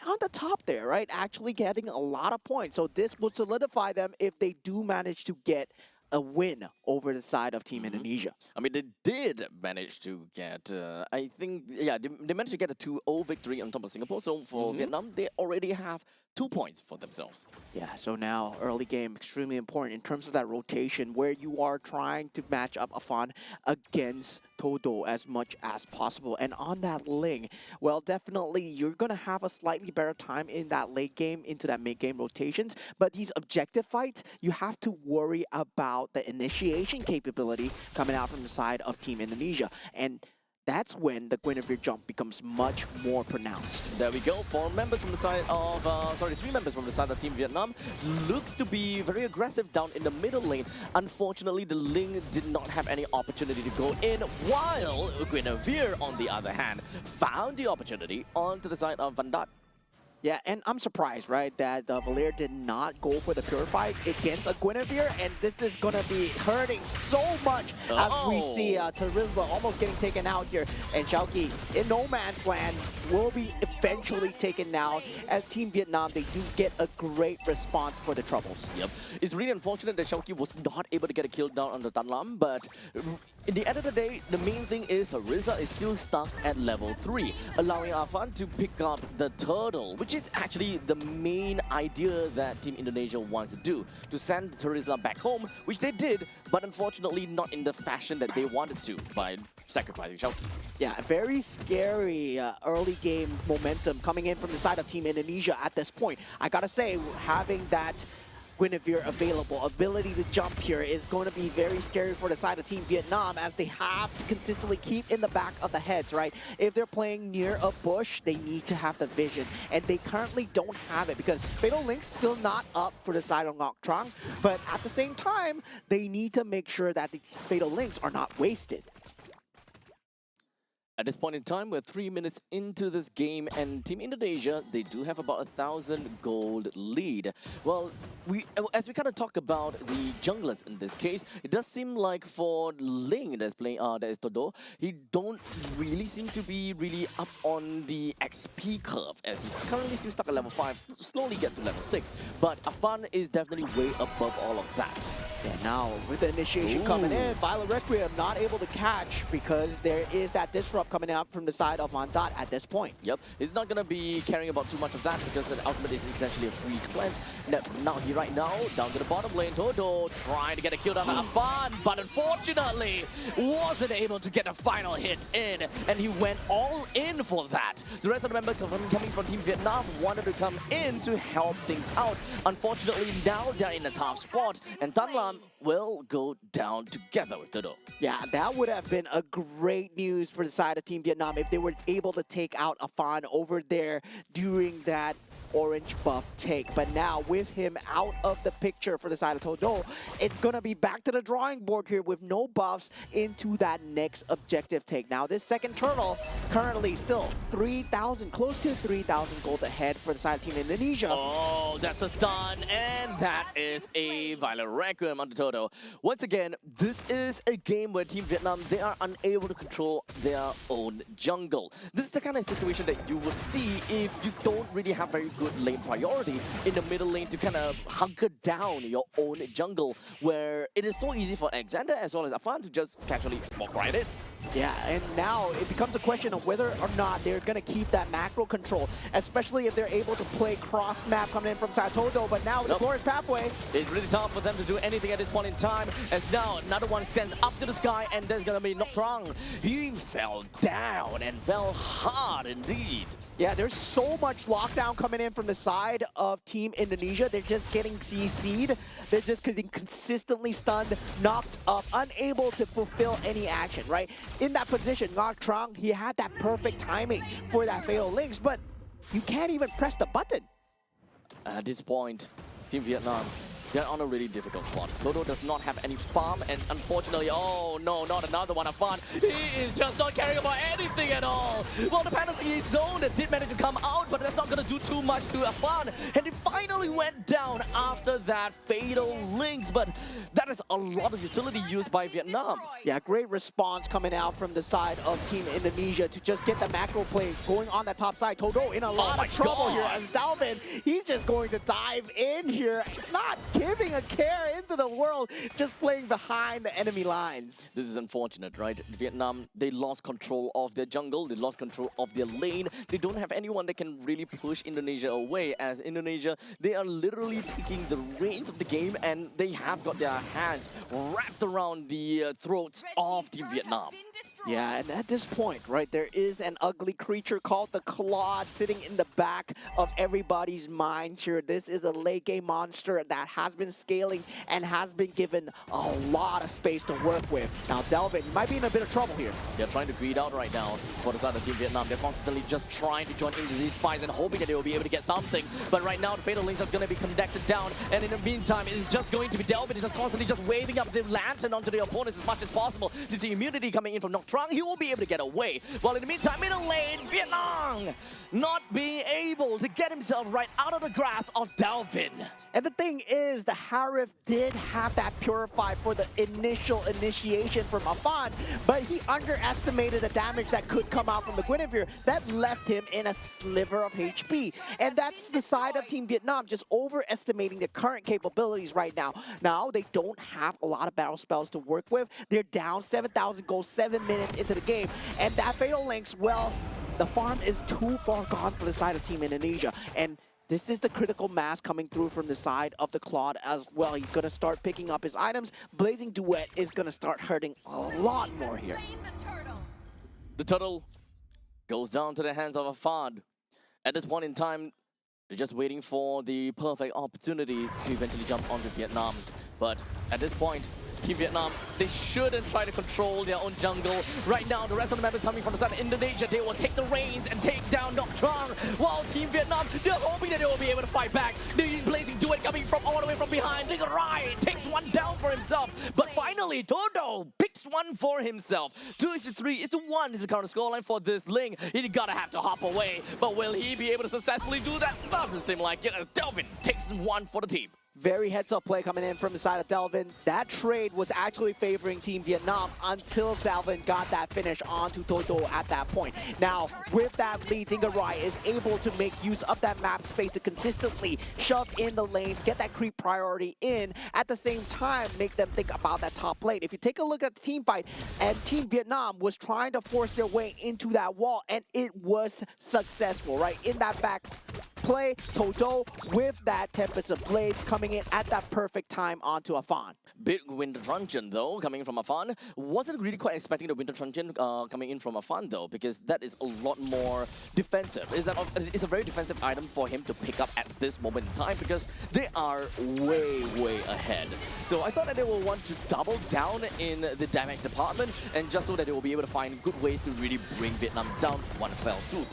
on the top there, right? Actually getting a lot of points. So this will solidify them if they do manage to get a win over the side of Team Indonesia. I mean, they did manage to get, I think, yeah, they managed to get a 2-0 victory on top of Singapore. So for Vietnam, they already have 2 points for themselves. Yeah, so now early game, extremely important in terms of that rotation where you are trying to match up Afan against Todo as much as possible. And on that Ling, well, definitely you're going to have a slightly better time in that late game into that mid game rotations. But these objective fights, you have to worry about the initiation capability coming out from the side of Team Indonesia. And that's when the Guinevere jump becomes much more pronounced. There we go. Three members from the side of Team Vietnam. Looks to be very aggressive down in the middle lane. Unfortunately, the Ling did not have any opportunity to go in, while Guinevere, on the other hand, found the opportunity onto the side of Van Dat. Yeah, and I'm surprised, right, that Valir did not go for the Purify against a Guinevere, and this is going to be hurting so much as we see Tarizla almost getting taken out here, and Xiaoqi in no man's land will be eventually taken down. As Team Vietnam, they do get a great response for the troubles. Yep. It's really unfortunate that Xiaoqi was not able to get a kill down on the Tan Lam, but in the end of the day, the main thing is Tarizla is still stuck at level 3, allowing Afan to pick up the turtle, which is actually the main idea that Team Indonesia wants to do, to send Tarizla back home, which they did, but unfortunately not in the fashion that they wanted to, by sacrificing Xiaoqi. Yeah, very scary early game momentum coming in from the side of Team Indonesia at this point. I gotta say, having that Guinevere available, ability to jump here is going to be very scary for the side of Team Vietnam, as they have to consistently keep in the back of the heads, right? If they're playing near a bush, they need to have the vision, and they currently don't have it because Fatal Link's still not up for the side of Ngoc Trang, but at the same time, they need to make sure that these Fatal Links are not wasted. At this point in time, we're 3 minutes into this game, and Team Indonesia, they do have about 1,000 gold lead. Well, as we kind of talk about the junglers in this case, it does seem like for Ling that's playing, that is Todo, he don't really seem to be really up on the XP curve, as he's currently still stuck at level 5, slowly get to level 6. But Afan is definitely way above all of that. Yeah, now with the initiation coming in, Violet Requiem not able to catch because there is that disrupt coming out from the side of Van Dat at this point. Yep, he's not going to be caring about too much of that because the ultimate is essentially a free cleanse. Now, right now, down to the bottom lane, Todo trying to get a kill down Afan, but unfortunately wasn't able to get a final hit in, and he went all in for that. The rest of the members coming from Team Vietnam wanted to come in to help things out. Unfortunately, now they're in a tough spot, and Tan Lam will go down together with Todo. Yeah, that would have been a great news for the side of Team Vietnam if they were able to take out Afan over there during that orange buff take. But now with him out of the picture for the side of Todo, it's going to be back to the drawing board here with no buffs into that next objective take. Now this second turtle currently still 3,000, close to 3,000 golds ahead for the side of Team Indonesia. Oh, that's a stun, and that is a Violet Requiem on the Toto. Once again, this is a game where Team Vietnam, they are unable to control their own jungle. This is the kind of situation that you would see if you don't really have very good lane priority in the middle lane to kind of hunker down your own jungle, where it is so easy for Alexander as well as Afan to just casually walk right in. Yeah, and now it becomes a question of whether or not they're going to keep that macro control, especially if they're able to play cross-map coming in from Satodo. But now with the Glorious Pathway, it's really tough for them to do anything at this point in time, as now another one sends up to the sky, and there's going to be Ngoc Trang. He fell down and fell hard indeed. Yeah, there's so much lockdown coming in from the side of Team Indonesia. They're just getting CC'd. They're just getting consistently stunned, knocked up, unable to fulfill any action, right? In that position, Ngoc Trang, he had that perfect timing for that Fatal Links, but you can't even press the button. At this point, Team Vietnam, they're on a really difficult spot. Todo does not have any farm, and unfortunately, oh no, not another one of fun. He is just not caring about anything at all. Well, the penalty zone did manage to come out, but that's not going to do too much to Afan. And it finally went down after that Fatal Links, but that is a lot of utility used by Vietnam. Yeah, great response coming out from the side of Team Indonesia to just get the macro play going on that top side. Todo in a lot of trouble here as Dalvin, he's just going to dive in here, not giving a care into the world, just playing behind the enemy lines. This is unfortunate, right? Vietnam, they lost control of their jungle, they lost control of their lane. They don't have anyone that can really push push Indonesia away, as Indonesia, they are literally taking the reins of the game and they have got their hands wrapped around the throats of Team Vietnam. Yeah, and at this point, right, there is an ugly creature called the Claude sitting in the back of everybody's mind here. This is a late game monster that has been scaling and has been given a lot of space to work with. Now, Delvin, you might be in a bit of trouble here. They're trying to greed out right now for the side of Team Vietnam. They're constantly just trying to join into these fights and hoping that they will be able to get something. But right now, the Fatal Links are going to be conducted down. And in the meantime, it's just going to be Delvin just constantly just waving up the lantern onto the opponents as much as possible. To see immunity coming in from Nocturne, he will be able to get away. While in the meantime, middle lane, Vietnam not being able to get himself right out of the grasp of Delvin. And the thing is, the Harif did have that Purify for the initial initiation from Afan, but he underestimated the damage that could come out from the Guinevere that left him in a sliver of HP. And that's the side of Team Vietnam, just overestimating their current capabilities right now. Now, they don't have a lot of battle spells to work with. They're down 7,000 gold 7 minutes into the game. And that Fatal Links, well, the farm is too far gone for the side of Team Indonesia. And this is the critical mass coming through from the side of the Claude as well. He's going to start picking up his items. Blazing Duet is going to start hurting a lot more here. The turtle goes down to the hands of Afad. At this point in time, they're just waiting for the perfect opportunity to eventually jump onto Vietnam. But at this point, Team Vietnam, they shouldn't try to control their own jungle. Right now, the rest of the members coming from the side of Indonesia, they will take the reins and take down Nocturne. While Team Vietnam, they're hoping that they will be able to fight back. The Blazing Duet coming from all the way from behind. Nagoya takes one down for himself. But finally, Toto picks one for himself. 2-3 is to 1 is the current scoreline for this Ling. He gotta have to hop away. But will he be able to successfully do that? Doesn't seem like it, as Delvin takes one for the team. Very heads-up play coming in from the side of Delvin. That trade was actually favoring Team Vietnam until Delvin got that finish onto Toto at that point. Now, with that lead, Zingarai is able to make use of that map space to consistently shove in the lanes, get that creep priority in, at the same time, make them think about that top lane. If you take a look at the team fight, and Team Vietnam was trying to force their way into that wall, and it was successful, right? In that back play, Toto with that Tempest of Blades coming in at that perfect time onto Afan. Big Winter Truncheon though, coming from Afan. Wasn't really quite expecting the Winter Truncheon coming in from Afan though, because that is a lot more defensive. It's a very defensive item for him to pick up at this moment in time, because they are way ahead. So I thought that they will want to double down in the damage department, and just so that they will be able to find good ways to really bring Vietnam down one fell swoop.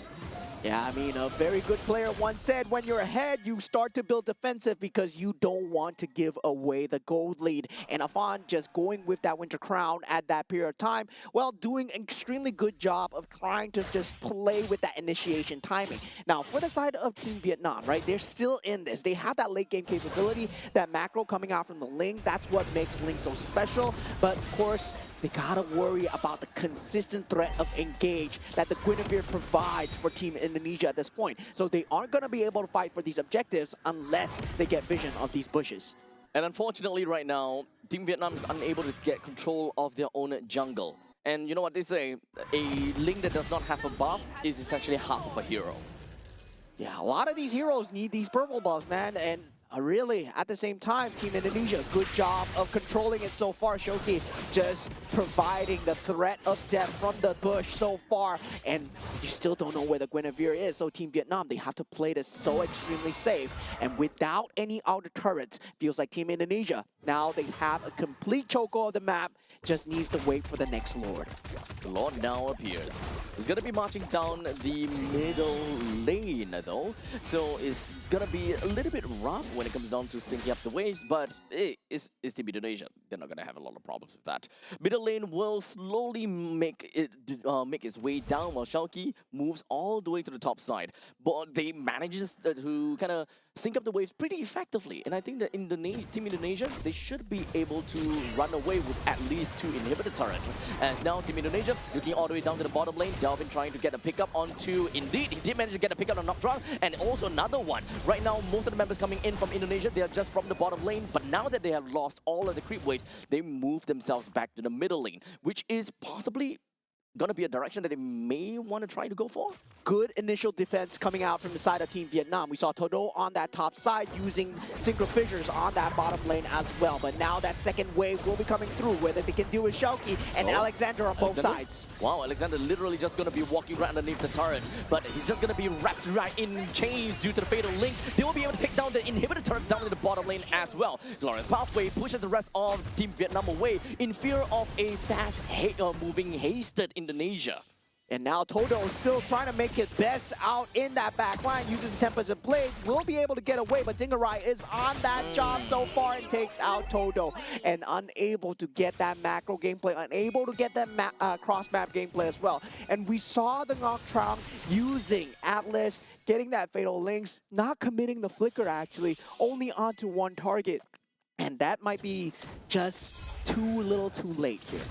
Yeah, I mean, a very good player once said, when you're ahead, you start to build defensive because you don't want to give away the gold lead. And Afan just going with that Winter Crown at that period of time, well, doing an extremely good job of trying to just play with that initiation timing. Now, for the side of Team Vietnam, right, they're still in this. They have that late game capability, that macro coming out from the Ling. That's what makes Ling so special. But, of course, they gotta worry about the consistent threat of engage that the Guinevere provides for Team Indonesia at this point. So they aren't gonna be able to fight for these objectives unless they get vision of these bushes. And unfortunately right now, Team Vietnam is unable to get control of their own jungle. And you know what they say, a Ling that does not have a buff is essentially half of a hero. Yeah, a lot of these heroes need these purple buffs, man, and really, at the same time, Team Indonesia, good job of controlling it so far. Shoki just providing the threat of death from the bush so far, and you still don't know where the Guinevere is. So Team Vietnam, they have to play this so extremely safe, and without any outer turrets, feels like Team Indonesia, now they have a complete choco of the map, just needs to wait for the next Lord. The Lord now appears. He's gonna be marching down the middle lane though, so it's gonna be a little bit rough when it comes down to syncing up the waves, but it's Team Indonesia. They're not gonna have a lot of problems with that. Middle lane will slowly make its way down while Shauki moves all the way to the top side. But they manages to kind of sync up the waves pretty effectively, and I think that Team Indonesia, they should be able to run away with at least 2 inhibitor turrets. As now Team Indonesia looking all the way down to the bottom lane, Delvin trying to get a pickup onto, indeed, he did manage to get a pickup on Nocturne, and also another one. Right now, most of the members coming in from Indonesia, they are just from the bottom lane, but now that they have lost all of the creep waves, they move themselves back to the middle lane, which is possibly gonna be a direction that they may want to try to go for. Good initial defense coming out from the side of Team Vietnam. We saw Todo on that top side using Synchro Fissures on that bottom lane as well. But now that second wave will be coming through, whether they can deal with Shoki and Alexander on both sides. Wow, Alexander literally just gonna be walking right underneath the turret, but he's just gonna be wrapped right in chains due to the fatal links. They will be able to take down the inhibitor turret down in the bottom lane as well. Glorious Pathway pushes the rest of Team Vietnam away in fear of a fast moving hasted Indonesia. And now Todo is still trying to make his best out in that back line, uses Tempest and Blades, will be able to get away, but Dingarai is on that job so far and takes out Todo. And unable to get that macro gameplay, unable to get that cross-map gameplay as well. And we saw the Nocturne using Atlas, getting that fatal links, not committing the flicker actually, only onto one target. And that might be just too little too late here.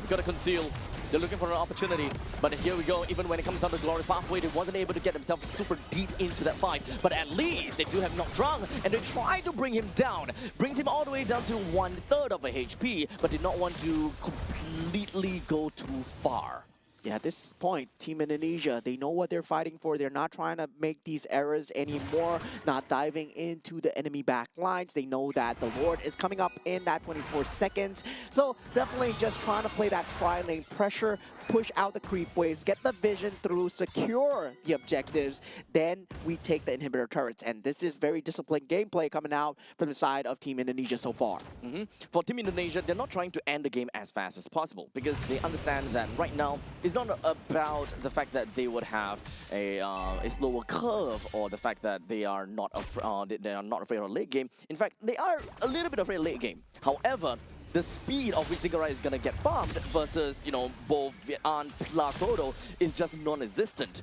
We gotta conceal. They're looking for an opportunity, but here we go. Even when it comes down to Glorious Pathway, they wasn't able to get themselves super deep into that fight. But at least they do have Nocturne, and they try to bring him down. Brings him all the way down to 1/3 of a HP, but did not want to completely go too far. Yeah, at this point, Team Indonesia, they know what they're fighting for. They're not trying to make these errors anymore, not diving into the enemy back lines. They know that the Lord is coming up in that 24 seconds. So definitely just trying to play that tri-lane pressure, push out the creep waves, get the vision through, secure the objectives, then we take the inhibitor turrets. And this is very disciplined gameplay coming out from the side of Team Indonesia so far. For Team Indonesia, they're not trying to end the game as fast as possible because they understand that right now it's not about the fact that they would have a slower curve or the fact that they are not afraid of late game. In fact, they are a little bit afraid of late game. However, the speed of which Dingarai is gonna get farmed versus, you know, both Vietnam plus Todo is just non-existent.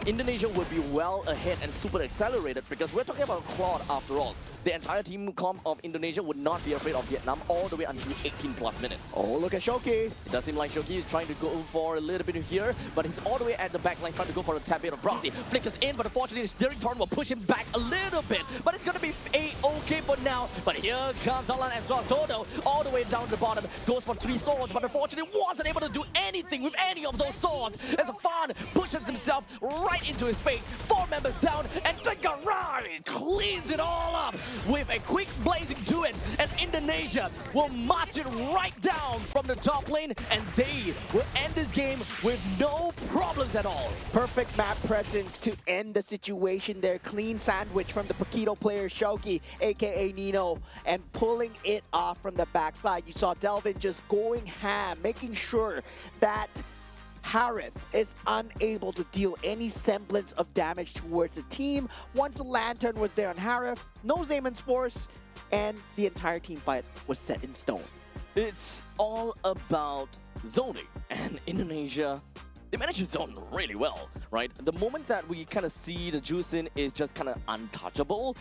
Indonesia would be well ahead and super accelerated because we're talking about Claude after all. The entire team comp of Indonesia would not be afraid of Vietnam all the way until 18 plus minutes. Oh, look at Shoki. It does seem like Shoki is trying to go for a little bit here, but he's all the way at the back line trying to go for a tap bit of Brassy. Flickers in, but unfortunately the steering torrent will push him back a little bit. But it's gonna be a-okay for now. But here comes Alan as well. Todo all the way down to the bottom, goes for 3 swords, but unfortunately wasn't able to do anything with any of those swords. As Fan pushes himself right into his face. 4 members down, and Dingarai cleans it all up with a quick blazing duet, and Indonesia will march it right down from the top lane, and they will end this game with no problems at all. Perfect map presence to end the situation there. Clean sandwich from the Paquito player Shoki, aka Nino, and pulling it off from the backside. You saw Delvin just going ham, making sure that Harith is unable to deal any semblance of damage towards the team. Once the Lantern was there on Harith, no Zayman's Force, and the entire team fight was set in stone. It's all about zoning, and Indonesia, they managed to zone really well, right? The moment that we kind of see the Juicin is just kind of untouchable,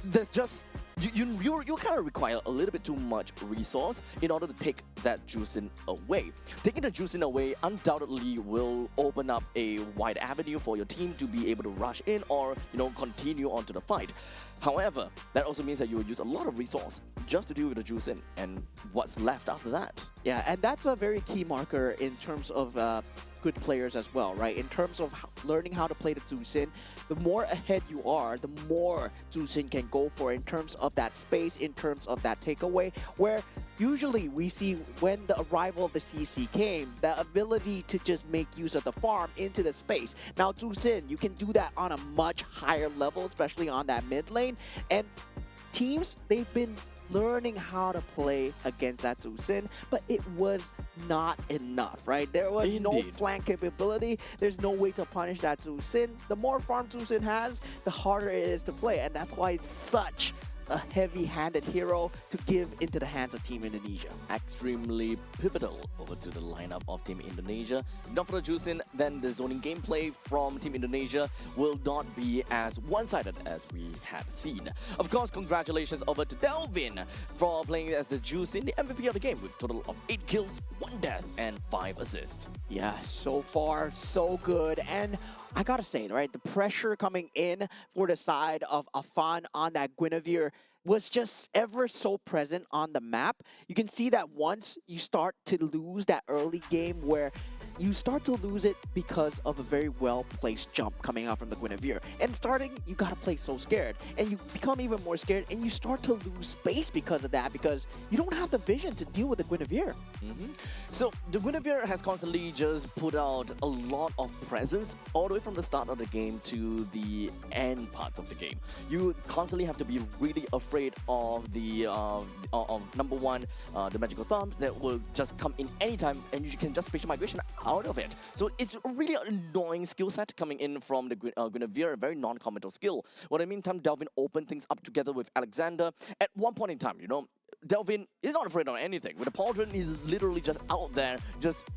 there's just you kind of require a little bit too much resource in order to take that Juicin away. Taking the Juicin away undoubtedly will open up a wide avenue for your team to be able to rush in or, you know, continue on to the fight. However, that also means that you will use a lot of resource just to deal with the Juicin and what's left after that. Yeah, and that's a very key marker in terms of good players as well, right? In terms of learning how to play the Juicin, the more ahead you are, the more Juicin can go for in terms of that space, in terms of that takeaway, where usually we see when the arrival of the CC came, the ability to just make use of the farm into the space. Now Juicin, you can do that on a much higher level, especially on that mid lane, and teams, they've been learning how to play against that Juicin, but it was not enough, right? There was no flank capability. There's no way to punish that Juicin. The more farm Juicin has, the harder it is to play, and that's why it's such a heavy-handed hero to give into the hands of Team Indonesia. Extremely pivotal over to the lineup of Team Indonesia. If not for the Juicin, then the zoning gameplay from Team Indonesia will not be as one-sided as we had seen. Of course, congratulations over to Delvin for playing as the Juicin, the MVP of the game, with a total of 8 kills, 1 death, and 5 assists. Yeah, so far, so good. And I gotta say, right, the pressure coming in for the side of Afan on that Guinevere was just ever so present on the map. You can see that once you start to lose that early game where you start to lose it because of a very well-placed jump coming out from the Guinevere. And starting, you gotta play so scared. And you become even more scared, and you start to lose space because of that, because you don't have the vision to deal with the Guinevere. So the Guinevere has constantly just put out a lot of presence all the way from the start of the game to the end parts of the game. You constantly have to be really afraid of the of number one, the magical thumbs that will just come in anytime, and you can just spatial migration out of it. So it's a really annoying skill set coming in from the Guinevere, a very non-committal skill. What I mean, time Delvin opened things up together with Alexander. At one point in time, you know, Delvin is not afraid of anything. With the Pauldron, he's literally just out there, just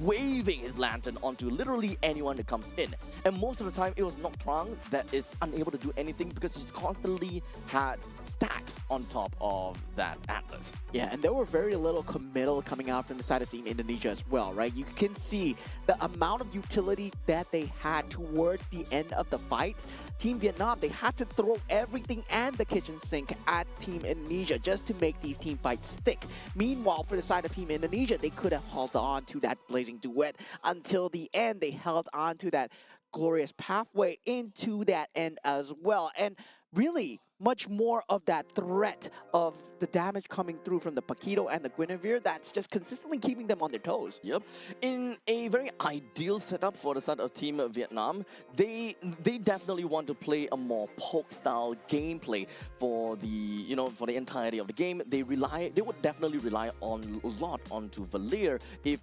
waving his lantern onto literally anyone that comes in. And most of the time, it was Nocturne that is unable to do anything because he's constantly had stacks on top of that Atlas. Yeah, and there were very little committal coming out from the side of Team Indonesia as well, right? You can see the amount of utility that they had towards the end of the fight. Team Vietnam, they had to throw everything and the kitchen sink at Team Indonesia just to make these team fights stick. Meanwhile, for the side of Team Indonesia, they could have held on to that blazing duet until the end. They held on to that glorious pathway into that end as well. And really, much more of that threat of the damage coming through from the Paquito and the Guinevere that's just consistently keeping them on their toes. Yep. In a very ideal setup for the side of Team Vietnam, they definitely want to play a more poke style gameplay for the for the entirety of the game. They would definitely rely on a lot onto Valir if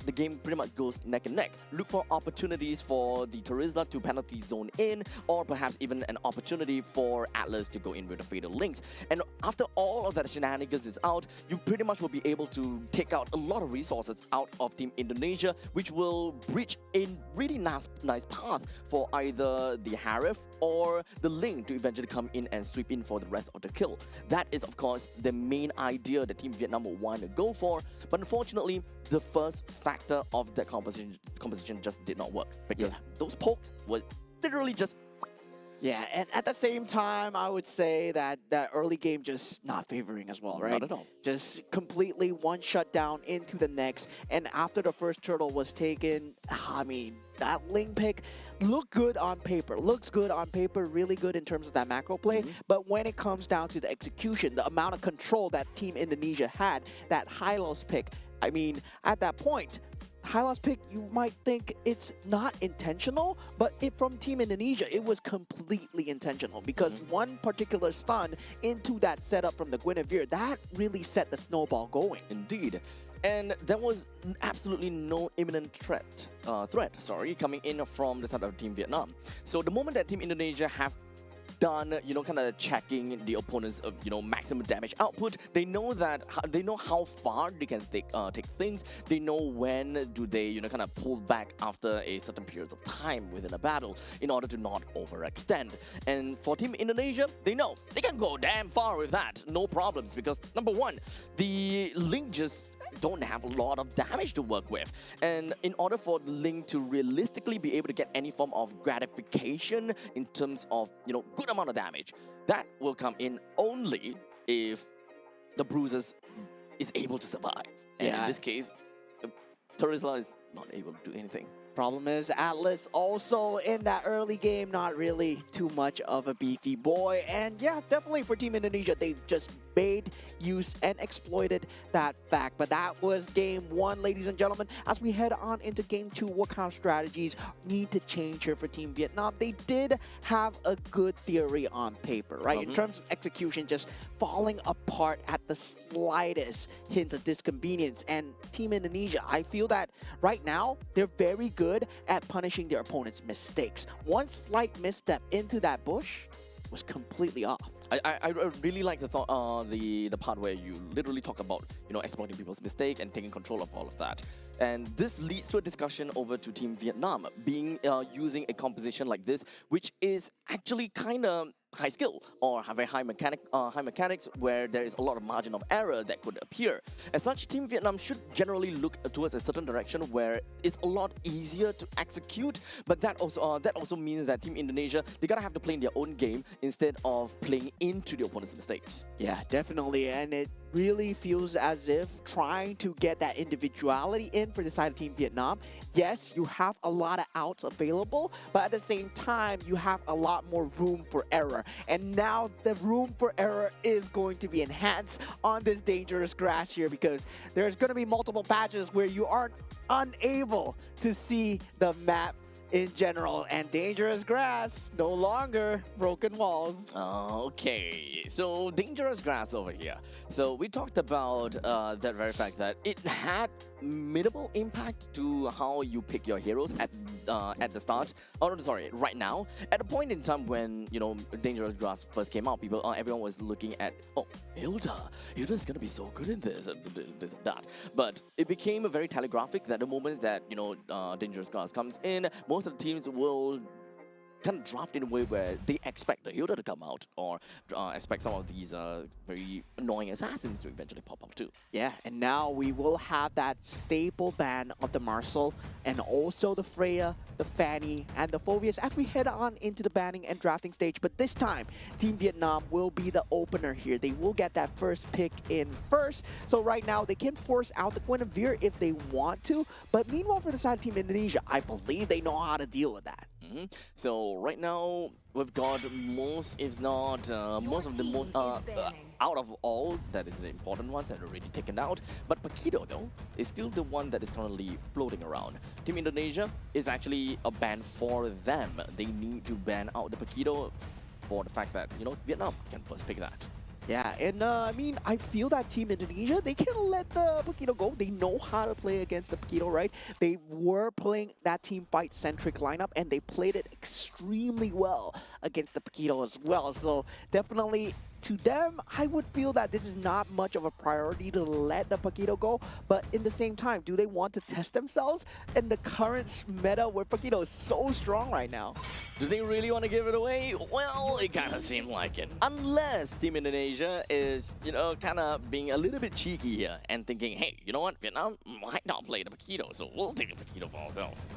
the game pretty much goes neck and neck. Look for opportunities for the Terizla to penalty zone in, or perhaps even an opportunity for Atlas to go in with the Fatal Links. And after all of that shenanigans is out, you pretty much will be able to take out a lot of resources out of Team Indonesia, which will bridge a really nice path for either the Harif or the Link to eventually come in and sweep in for the rest of the kill. That is, of course, the main idea that Team Vietnam will want to go for, but unfortunately, the first factor of that composition just did not work, because those pokes were literally just... Yeah, and at the same time, I would say that that early game just not favoring as well, right? Not at all. Just completely one shutdown into the next. And after the first turtle was taken, I mean, that Ling pick looked good on paper. Looks good on paper, really good in terms of that macro play. But when it comes down to the execution, the amount of control that Team Indonesia had, that Hylos pick, I mean, at that point, Hylos pick, you might think it's not intentional, but from Team Indonesia, it was completely intentional, because one particular stun into that setup from the Guinevere, that really set the snowball going. Indeed. And there was absolutely no imminent threat coming in from the side of Team Vietnam. So the moment that Team Indonesia have done, kind of checking the opponent's, maximum damage output, they know how far they can take things. They know when do they, kind of pull back after a certain period of time within a battle in order to not overextend. And for Team Indonesia, they know they can go damn far with that, no problems, because number one, the Link just don't have a lot of damage to work with. And in order for the Link to realistically be able to get any form of gratification in terms of, good amount of damage, that will come in only if the Bruises is able to survive. And in this case, Terizla is not able to do anything. Problem is, Atlas also in that early game, not really too much of a beefy boy. And yeah, definitely for Team Indonesia, they just made use and exploited that fact. But that was game one, ladies and gentlemen. As we head on into game two, what kind of strategies need to change here for Team Vietnam? They did have a good theory on paper, right? In terms of execution, just falling apart at the slightest hint of disconvenience. And Team Indonesia, I feel that right now, they're very good at punishing their opponent's mistakes. One slight misstep into that bush was completely off. I really like the thought, the part where you literally talk about exploiting people's mistake and taking control of all of that. And this leads to a discussion over to Team Vietnam being using a composition like this, which is actually kind of high skill or very high mechanics where there is a lot of margin of error that could appear. As such, Team Vietnam should generally look towards a certain direction where it's a lot easier to execute, but that also means that Team Indonesia, they gotta have to play in their own game instead of playing into the opponent's mistakes. Yeah, definitely, and it really feels as if trying to get that individuality in for the side of Team Vietnam yes, you have a lot of outs available, but at the same time, you have a lot more room for error. And now the room for error is going to be enhanced on this dangerous grass here because there's going to be multiple patches where you aren't unable to see the map in general, and dangerous grass no longer broken walls. Okay, so dangerous grass over here. So we talked about that very fact that it had minimal impact to how you pick your heroes at the start. Oh no, sorry, right now. At a point in time when dangerous grass first came out, everyone was looking at Hilda's gonna be so good in this and this and that. But it became very telegraphic that the moment that dangerous grass comes in, most of the teams will kind of draft in a way where they expect the Hilda to come out or expect some of these very annoying assassins to eventually pop up too. Yeah, and now we will have that staple ban of the Marcel and also the Freya, the Fanny, and the Phobius as we head on into the banning and drafting stage. But this time, Team Vietnam will be the opener here. They will get that first pick in first. So right now, they can force out the Guinevere if they want to. But meanwhile, for the side of Team Indonesia, I believe they know how to deal with that. So right now we've got most, if not most of the most out of all that is the important ones that are already taken out. But Pakido though is still the one that is currently floating around. Team Indonesia is actually a ban for them. They need to ban out the Pakido for the fact that Vietnam can first pick that. Yeah, and I mean, I feel that Team Indonesia, they can let the Pakido go. They know how to play against the Pakido, right? They were playing that team fight-centric lineup, and they played it extremely well against the Pakido as well. So definitely, to them, I would feel that this is not much of a priority to let the Pakido go. But in the same time, do they want to test themselves in the current meta where Pakido is so strong right now? Do they really want to give it away? Well, it kind of seems like it. Unless Team Indonesia is, kind of being a little bit cheeky here and thinking, hey, you know what, Vietnam might not play the Pakido, so we'll take the Pakido for ourselves.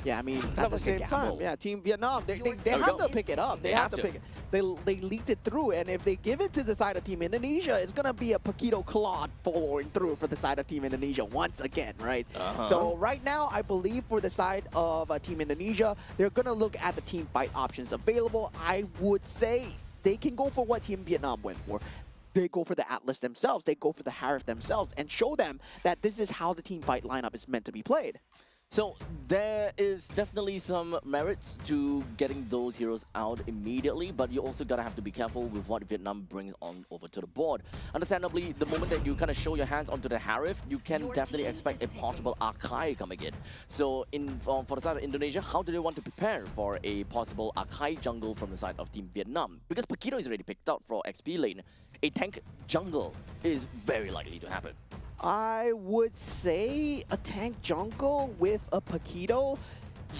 Yeah, I mean, at the same time, yeah, Team Vietnam, they have to pick it up. They have to pick it. They leaked it through, and if they give it to the side of Team Indonesia, it's going to be a Pakido Claude following through for the side of Team Indonesia once again, right? So right now, I believe for the side of Team Indonesia, they're going to look at the team fight options available. I would say they can go for what Team Vietnam went for. They go for the Atlas themselves. They go for the Harif themselves and show them that this is how the team fight lineup is meant to be played. So there is definitely some merits to getting those heroes out immediately, but you also gotta have to be careful with what Vietnam brings on over to the board. Understandably, the moment that you kind of show your hands onto the Harif, you can definitely expect a possible Akai coming in. So for the side of Indonesia, how do they want to prepare for a possible Akai jungle from the side of Team Vietnam? Because Pakido is already picked out for XP lane, a tank jungle is very likely to happen. I would say a tank jungle with a Pakido.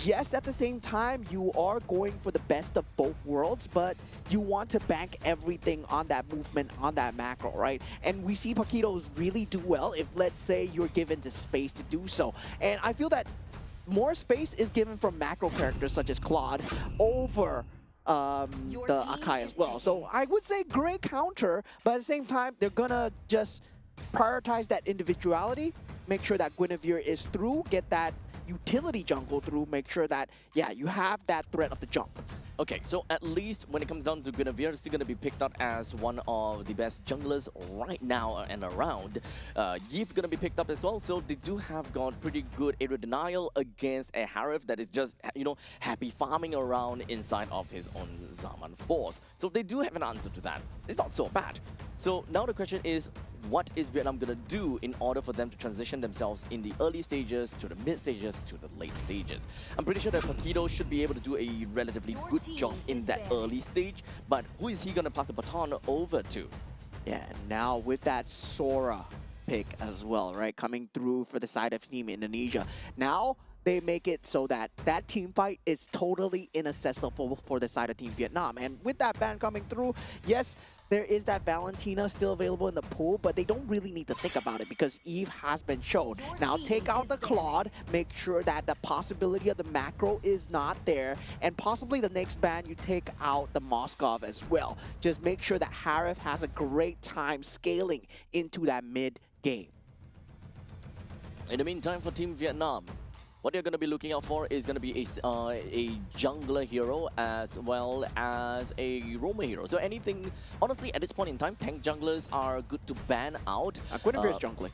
Yes, at the same time, you are going for the best of both worlds, but you want to bank everything on that movement, on that macro, right? And we see Pakidos really do well if, let's say, you're given the space to do so. And I feel that more space is given from macro characters such as Claude over the Akai as well. So I would say great counter, but at the same time, they're gonna just prioritize that individuality, make sure that Guinevere is through, get that utility jungle through, make sure that, yeah, you have that threat of the jump. Okay, so at least when it comes down to Guinevere, it's still going to be picked out as one of the best junglers right now and around. Yves going to be picked up as well, so they do have got pretty good area denial against a Harif that is just, happy farming around inside of his own Zaman force. So they do have an answer to that. It's not so bad. So now the question is, what is Vietnam going to do in order for them to transition themselves in the early stages, to the mid stages, to the late stages? I'm pretty sure that Pakido should be able to do a relatively good job in that early stage, but who is he going to pass the baton over to? Yeah, and now with that Sora pick as well, right, coming through for the side of Team Indonesia. Now they make it so that that team fight is totally inaccessible for the side of Team Vietnam. And with that ban coming through, yes, there is that Valentina still available in the pool, but they don't really need to think about it because Eve has been shown. Now take out the Claude, make sure that the possibility of the macro is not there, and possibly the next ban you take out the Moskov as well. Just make sure that Harif has a great time scaling into that mid game. In the meantime, for Team Vietnam, what you're going to be looking out for is going to be a jungler hero as well as a roamer hero. So anything, honestly, at this point in time, tank junglers are good to ban out. Guinevere's jungling.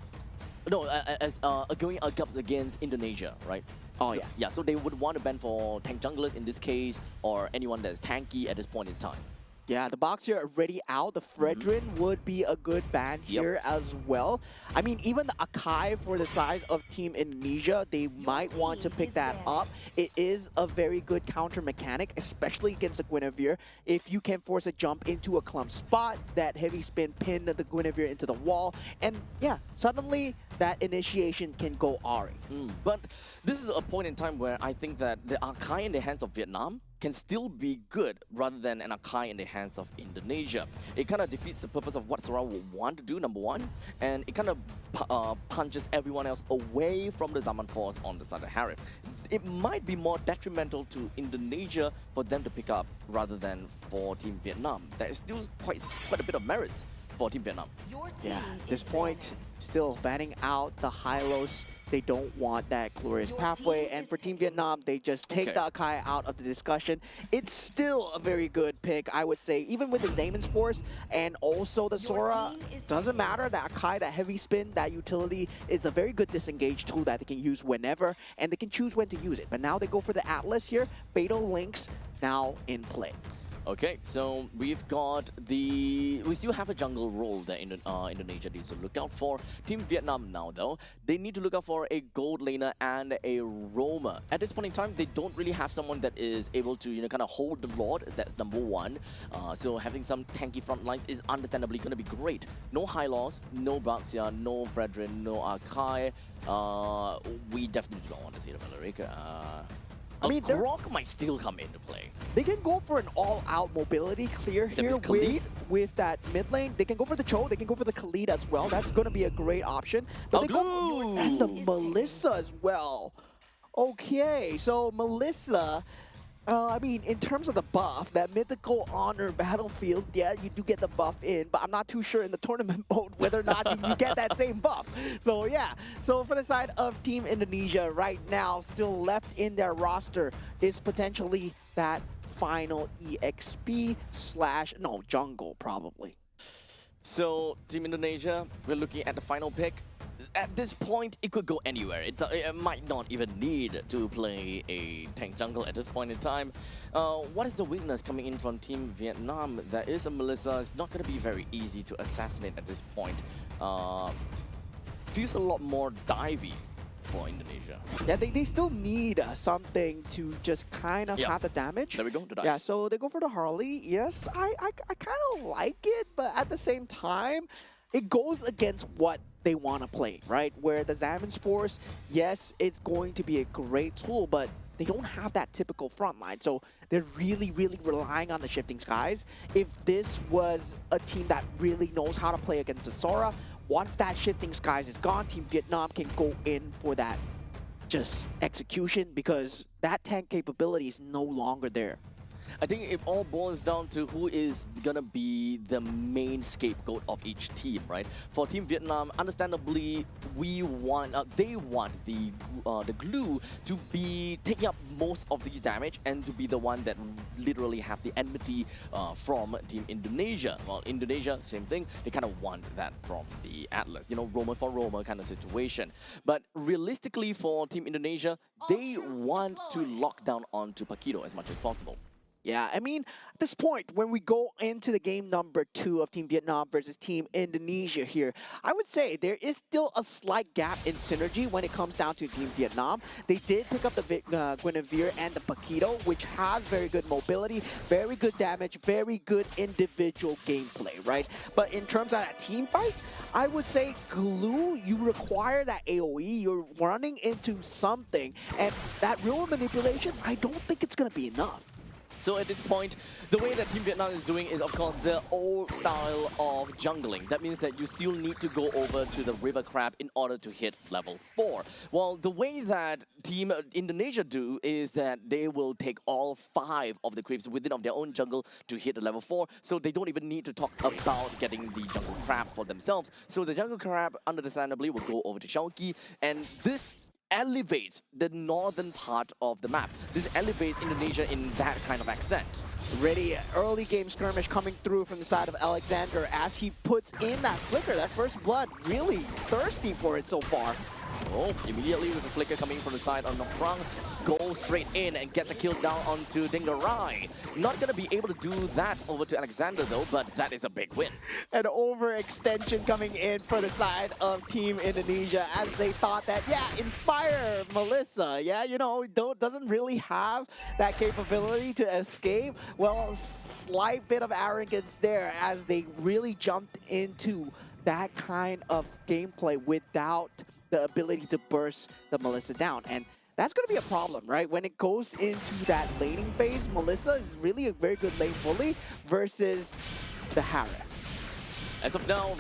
No, as going up against Indonesia, right? Oh, So, yeah. Yeah, so they would want to ban for tank junglers in this case, or anyone that's tanky at this point in time. Yeah, the box here already out. The Fredrin would be a good ban here as well. I mean, even the Akai for the size of Team Indonesia, they might want to pick that up. It is a very good counter mechanic, especially against the Guinevere. If you can force a jump into a clump spot, that heavy spin pin the Guinevere into the wall, and yeah, suddenly that initiation can go Ari. But this is a point in time where I think that the Akai in the hands of Vietnam can still be good rather than an Akai in the hands of Indonesia. It kind of defeats the purpose of what Sora will want to do, number one, and it kind of punches everyone else away from the Zaman Force on the side of Harif. It might be more detrimental to Indonesia for them to pick up rather than for Team Vietnam. There is still quite a bit of merits for Team Vietnam. Yeah, at this point, still banning out the Hylos. They don't want that glorious pathway, and for Team Vietnam, they just take the Akai out of the discussion. It's still a very good pick, I would say, even with the Zaman's Force and also the Sora. Doesn't matter, that Akai, that heavy spin, that utility is a very good disengage tool that they can use whenever, and they can choose when to use it. But now they go for the Atlas here. Fatal Links now in play. Okay, so we still have a jungle role that Indonesia needs to look out for. Team Vietnam now, though, they need to look out for a gold laner and a roamer. At this point in time, they don't really have someone that is able to, kind of hold the Lord. That's number one. So having some tanky front lines is understandably going to be great. No high loss, no Baxia, no Fredrin, no Akai. We definitely don't want to see the Valeric. I mean, Grok might still come into play. They can go for an all-out mobility clear here with that mid lane. They can go for the Cho, they can go for the Khalid as well. That's going to be a great option. But they go and the Melissa as well. Okay, so Melissa, I mean, in terms of the buff, that mythical honor battlefield, yeah, you do get the buff in, but I'm not too sure in the tournament mode whether or not you get that same buff. So yeah, so for the side of Team Indonesia right now, still left in their roster is potentially that final EXP / no, jungle probably. So Team Indonesia, we're looking at the final pick. At this point, it could go anywhere. It might not even need to play a tank jungle at this point in time. What is the weakness coming in from Team Vietnam? There is a Melissa. It's not going to be very easy to assassinate at this point. Feels a lot more divey for Indonesia. Yeah, they still need something to just kind of have the damage. There we go, the dive. Yeah, so they go for the Harley. Yes, I kind of like it, but at the same time, it goes against what they want to play, right? Where the Zaman's Force, yes, it's going to be a great tool, but they don't have that typical front line. So they're really, really relying on the Shifting Skies. If this was a team that really knows how to play against the Sora, once that Shifting Skies is gone, Team Vietnam can go in for that just execution because that tank capability is no longer there. I think it all boils down to who is going to be the main scapegoat of each team, right? For Team Vietnam, understandably, they want the glue to be taking up most of these damage and to be the one that literally have the enmity from Team Indonesia. Well, Indonesia, same thing. They kind of want that from the Atlas, roamer for roamer kind of situation. But realistically, for Team Indonesia, they want to lock down onto Paquito as much as possible. Yeah, I mean, at this point, when we go into the game number 2 of Team Vietnam versus Team Indonesia here, I would say there is still a slight gap in synergy when it comes down to Team Vietnam. They did pick up the Guinevere and the Paquito, which has very good mobility, very good damage, very good individual gameplay, right? But in terms of that team fight, I would say glue, you require that AoE, you're running into something, and that real manipulation, I don't think it's going to be enough. So at this point, the way that Team Vietnam is doing is, of course, the old style of jungling. That means that you still need to go over to the River Crab in order to hit level 4. Well, the way that Team Indonesia do is that they will take all 5 of the creeps within of their own jungle to hit the level 4, so they don't even need to talk about getting the jungle crab for themselves. So the jungle crab, understandably, will go over to Shauki, and this elevates the northern part of the map. This elevates Indonesia in that kind of accent. Ready, early game skirmish coming through from the side of Alexander as he puts in that flicker, that first blood, really thirsty for it so far. Oh, immediately with the flicker coming from the side of Nokrang, goes straight in and gets a kill down onto Dingarai. Not going to be able to do that over to Alexander though, but that is a big win. An overextension coming in for the side of Team Indonesia as they thought that, yeah, Inspire Melissa, yeah, you know, doesn't really have that capability to escape. Well, slight bit of arrogance there as they really jumped into that kind of gameplay without the ability to burst the Melissa down. And that's going to be a problem, right? When it goes into that laning phase, Melissa is really a very good lane bully versus the Harry. As of now,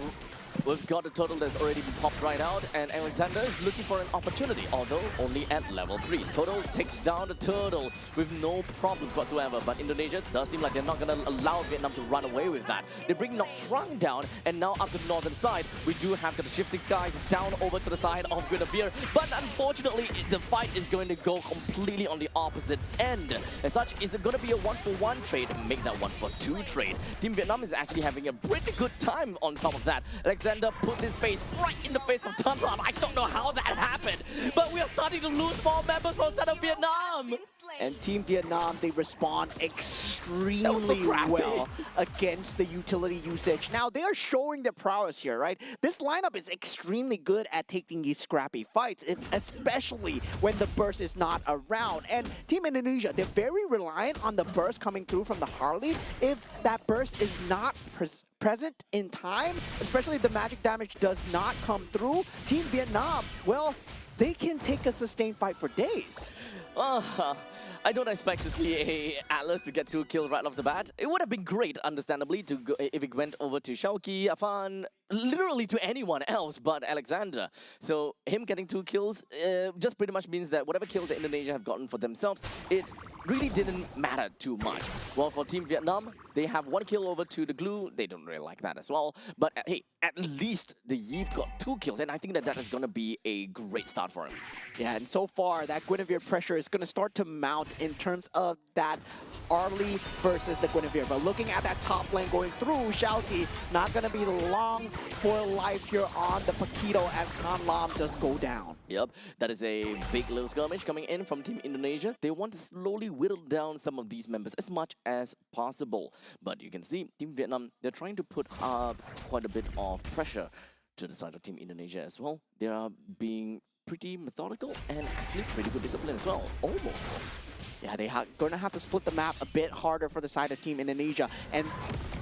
we've got a turtle that's already been popped right out, and Alexander is looking for an opportunity, although only at level 3. Turtle takes down the turtle with no problems whatsoever, but Indonesia does seem like they're not going to allow Vietnam to run away with that. They bring Noctrang down, and now up to the northern side, we do have the Shifting Skies down over to the side of Guinevere, but unfortunately, the fight is going to go completely on the opposite end. As such, it's going to be a 1-for-1 trade, make that 1-for-2 trade. Team Vietnam is actually having a pretty good time on top of that. Alexander puts his face right in the face of Tunram. I don't know how that happened, but we are starting to lose more members from Southern Vietnam. And Team Vietnam, they respond extremely well against the utility usage. Now, they are showing their prowess here, right? This lineup is extremely good at taking these scrappy fights, especially when the burst is not around. And Team Indonesia, they're very reliant on the burst coming through from the Harley. If that burst is not present in time, especially if the magic damage does not come through, Team Vietnam, well, they can take a sustained fight for days. I don't expect to see a Atlas to get 2 kills right off the bat. It would have been great, understandably, to go, if it went over to Shauki, Afan, literally to anyone else but Alexander. So him getting 2 kills just pretty much means that whatever kills that Indonesia have gotten for themselves, it really didn't matter too much. Well, for Team Vietnam, they have 1 kill over to the Glue. They don't really like that as well. But hey, at least the Yeeve got 2 kills, and I think that is going to be a great start for him. Yeah, and so far, that Guinevere pressure is going to start to mount in terms of that Arlie versus the Guinevere. But looking at that top lane going through, Shauki not going to be long for life here on the Paquito as Khan Lam does go down. Yep, that is a big little skirmish coming in from Team Indonesia. They want to slowly whittle down some of these members as much as possible. But you can see Team Vietnam, they're trying to put up quite a bit of pressure to the side of Team Indonesia as well. They are being pretty methodical and actually pretty good discipline as well. Almost. Yeah, they are going to have to split the map a bit harder for the side of Team Indonesia. And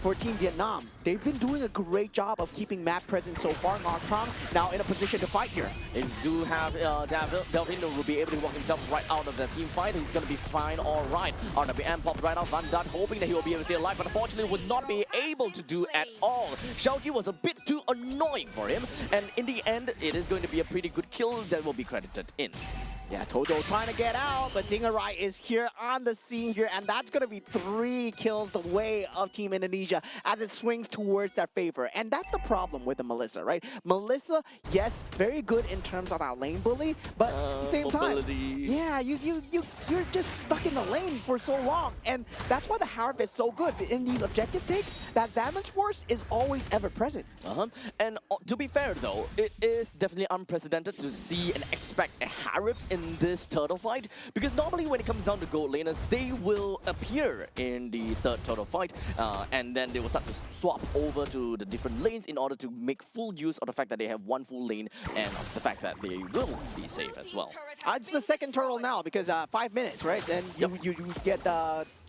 for Team Vietnam, they've been doing a great job of keeping map present so far. Noctrang now in a position to fight here. They do have Delvin who will be able to walk himself right out of the team fight. He's going to be fine, all right. RWM popped right out. Van Dut hoping that he will be able to stay alive, but unfortunately would not be able to do at all. Shauki was a bit too annoying for him, and in the end, it is going to be a pretty good kill that will be credited in. Yeah, Toto trying to get out, but Dingarai is here on the scene here, and that's going to be 3 kills the way of Team Indonesia as it swings towards their favor. And that's the problem with the Melissa, right? Melissa, yes, very good in terms of our lane bully, but at the same mobility. time, yeah, you're just stuck in the lane for so long. And that's why the Harp is so good. In these objective takes, that Zaman's Force is always ever present. And to be fair though, it is definitely unprecedented to see and expect a Harp in this turtle fight, because normally when it comes down to gold laners, they will appear in the third turtle fight, and then they will start to swap over to the different lanes in order to make full use of the fact that they have 1 full lane and of the fact that they will be safe as well. It's the second turtle now because 5 minutes, right? Then you get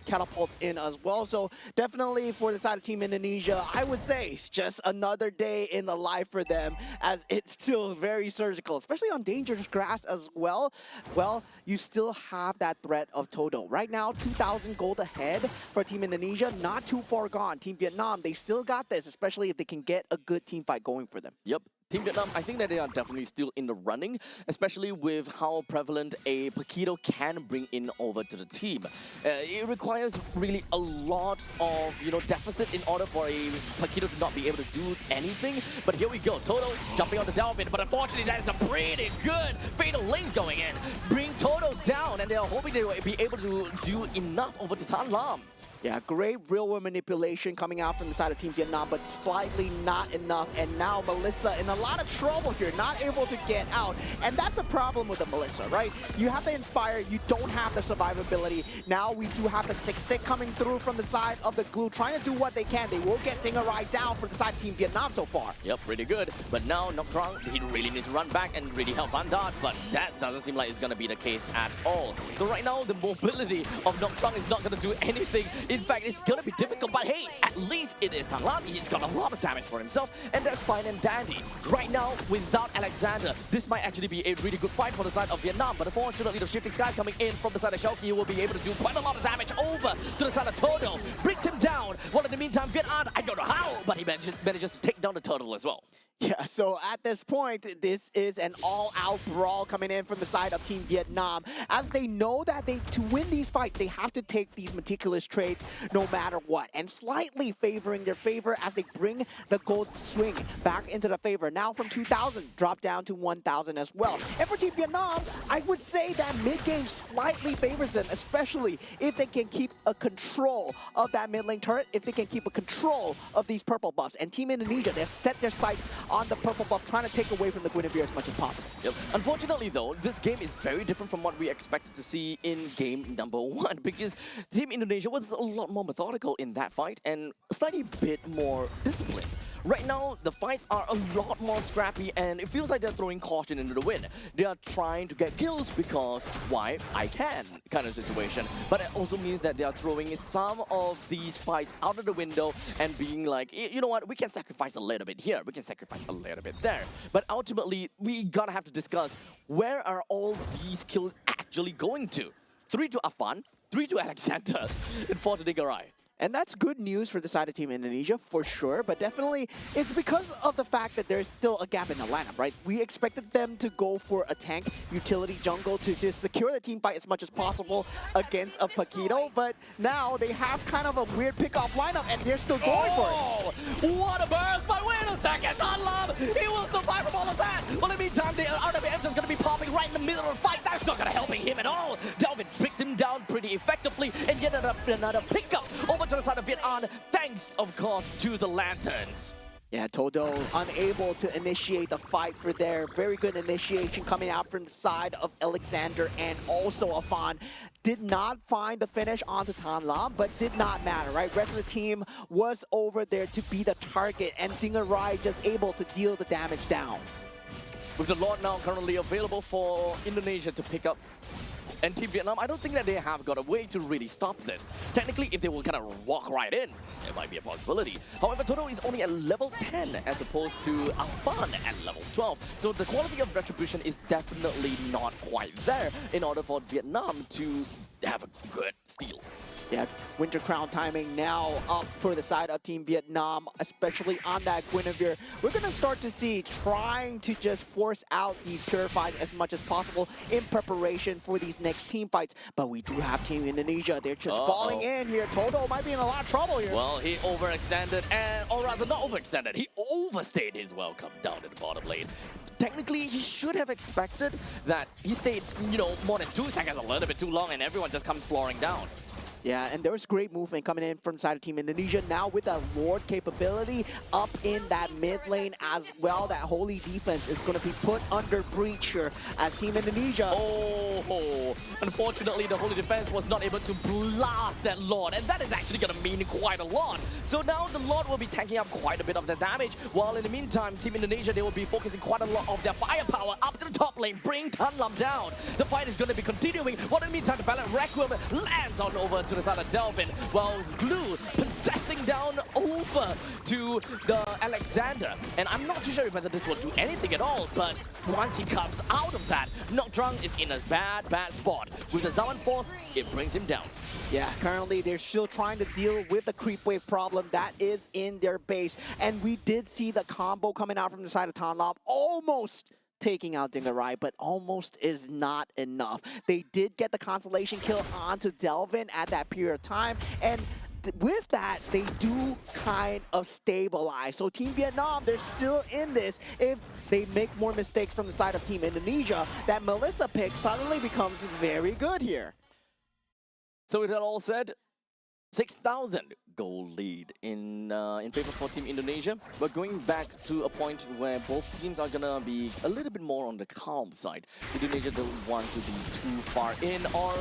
catapults in as well. So definitely for the side of Team Indonesia, I would say it's just another day in the life for them as it's still very surgical, especially on dangerous grass as well. Well, you still have that threat of Toto. Right now, 2,000 gold ahead for Team Indonesia, not too far gone. Team Vietnam, they still got this, especially if they can get a good team fight going for them. Yep. Team Vietnam, I think that they are definitely still in the running, especially with how prevalent a Paquito can bring in over to the team. It requires really a lot of, deficit in order for a Paquito to not be able to do anything. But here we go, Toto jumping on the Delvin, but unfortunately that is a pretty good fatal links going in. Bring Toto down, and they are hoping they will be able to do enough over to Tan Lam. Yeah, great real-world manipulation coming out from the side of Team Vietnam, but slightly not enough. And now Melissa in a lot of trouble here, not able to get out. And that's the problem with the Melissa, right? You have the Inspire, you don't have the survivability. Now we do have the stick coming through from the side of the Glue, trying to do what they can. They will get Dingerai down for the side of Team Vietnam so far. Yep, pretty good. But now Nocturne, he really needs to run back and really help Van Dart, but that doesn't seem like it's going to be the case at all. So right now, the mobility of Nocturne is not going to do anything. In fact, it's going to be difficult, but hey, at least it is Tan Lam. He's got a lot of damage for himself, and that's fine and dandy. Right now, without Alexander, this might actually be a really good fight for the side of Vietnam, but unfortunately, the Shifting Sky coming in from the side of Xiaoqi will be able to do quite a lot of damage over to the side of Toto. Brings him down, while in the meantime, Vietnam, I don't know how, but he manages to take down the Turtle as well. Yeah, so at this point, this is an all-out brawl coming in from the side of Team Vietnam, as they know that to win these fights, they have to take these meticulous trades no matter what, and slightly favoring their favor as they bring the gold swing back into the favor. Now from 2,000, drop down to 1,000 as well. And for Team Vietnam, I would say that mid-game slightly favors them, especially if they can keep a control of that mid lane turret, if they can keep a control of these purple buffs. And Team Indonesia, they've set their sights on the purple buff, trying to take away from the Guinevere as much as possible. Yep. Unfortunately though, this game is very different from what we expected to see in game number 1, because Team Indonesia was a lot more methodical in that fight and a slightly bit more disciplined. Right now, the fights are a lot more scrappy, and it feels like they're throwing caution into the wind. They are trying to get kills because, why? I can, kind of situation. But it also means that they are throwing some of these fights out of the window and being like, you know what, we can sacrifice a little bit here, we can sacrifice a little bit there. But ultimately, we gotta have to discuss, where are all these kills actually going to? 3 to Afan, 3 to Alexander, and 4 to Dingerai. And that's good news for the side of Team Indonesia, for sure, but definitely it's because of the fact that there's still a gap in the lineup, right? We expected them to go for a tank utility jungle to just secure the team fight as much as possible against a Paquito, but now they have kind of a weird pick-off lineup and they're still going for it. What a burst, but wait a second, Tan Lam, he will survive from all of that. Well, in the meantime, the RWF is going to be popping right in the middle of the fight. That's not going to help him at all. Delvin picks him down pretty effectively and yet another pickup over to the side of Vietnam, thanks, of course, to the Lanterns. Yeah, Todo unable to initiate the fight for their very good initiation coming out from the side of Alexander and also Afan. Did not find the finish onto Tan Lam, but did not matter, right? Rest of the team was over there to be the target, and Dingerai just able to deal the damage down. With the Lord now currently available for Indonesia to pick up, and Team Vietnam, I don't think that they have got a way to really stop this. Technically, if they will kind of walk right in, it might be a possibility. However, Toto is only at level 10 as opposed to Afan at level 12. So the quality of retribution is definitely not quite there in order for Vietnam to have a good steal. Yeah, Winter Crown timing now up for the side of Team Vietnam, especially on that Guinevere. We're going to start to see trying to just force out these Purifies as much as possible in preparation for these next team fights. But we do have Team Indonesia. They're just falling in here. Toto might be in a lot of trouble here. Well, he overextended, or rather not overextended. He overstayed his welcome down in the bottom lane. Technically, he should have expected that he stayed, more than 2 seconds, a little bit too long, and everyone just comes flooring down. Yeah, and there was great movement coming in from the side of Team Indonesia. Now with that Lord capability up in that mid lane as well, that Holy defense is going to be put under breach here as Team Indonesia. Oh, unfortunately, the Holy defense was not able to blast that Lord, and that is actually going to mean quite a lot. So now the Lord will be tanking up quite a bit of the damage, while in the meantime, Team Indonesia, they will be focusing quite a lot of their firepower up to the top lane, bring Tan Lam down. The fight is going to be continuing, while in the meantime, the Valiant Requiem lands on over to the side of Delvin, while Glue possessing down over to the Alexander. And I'm not too sure whether this will do anything at all, but once he comes out of that, Noctrung is in a bad spot. With the Zaman Force, it brings him down. Yeah, currently they're still trying to deal with the creep wave problem that is in their base. And we did see the combo coming out from the side of Tanlam, almost taking out Dingarai, but almost is not enough. They did get the consolation kill onto Delvin at that period of time, and with that, they do kind of stabilize. So Team Vietnam, they're still in this. If they make more mistakes from the side of Team Indonesia, that Melissa pick suddenly becomes very good here. So with that all said, 6,000 goal lead in favor for Team Indonesia. But going back to a point where both teams are gonna be a little bit more on the calm side. Indonesia don't want to be too far in, or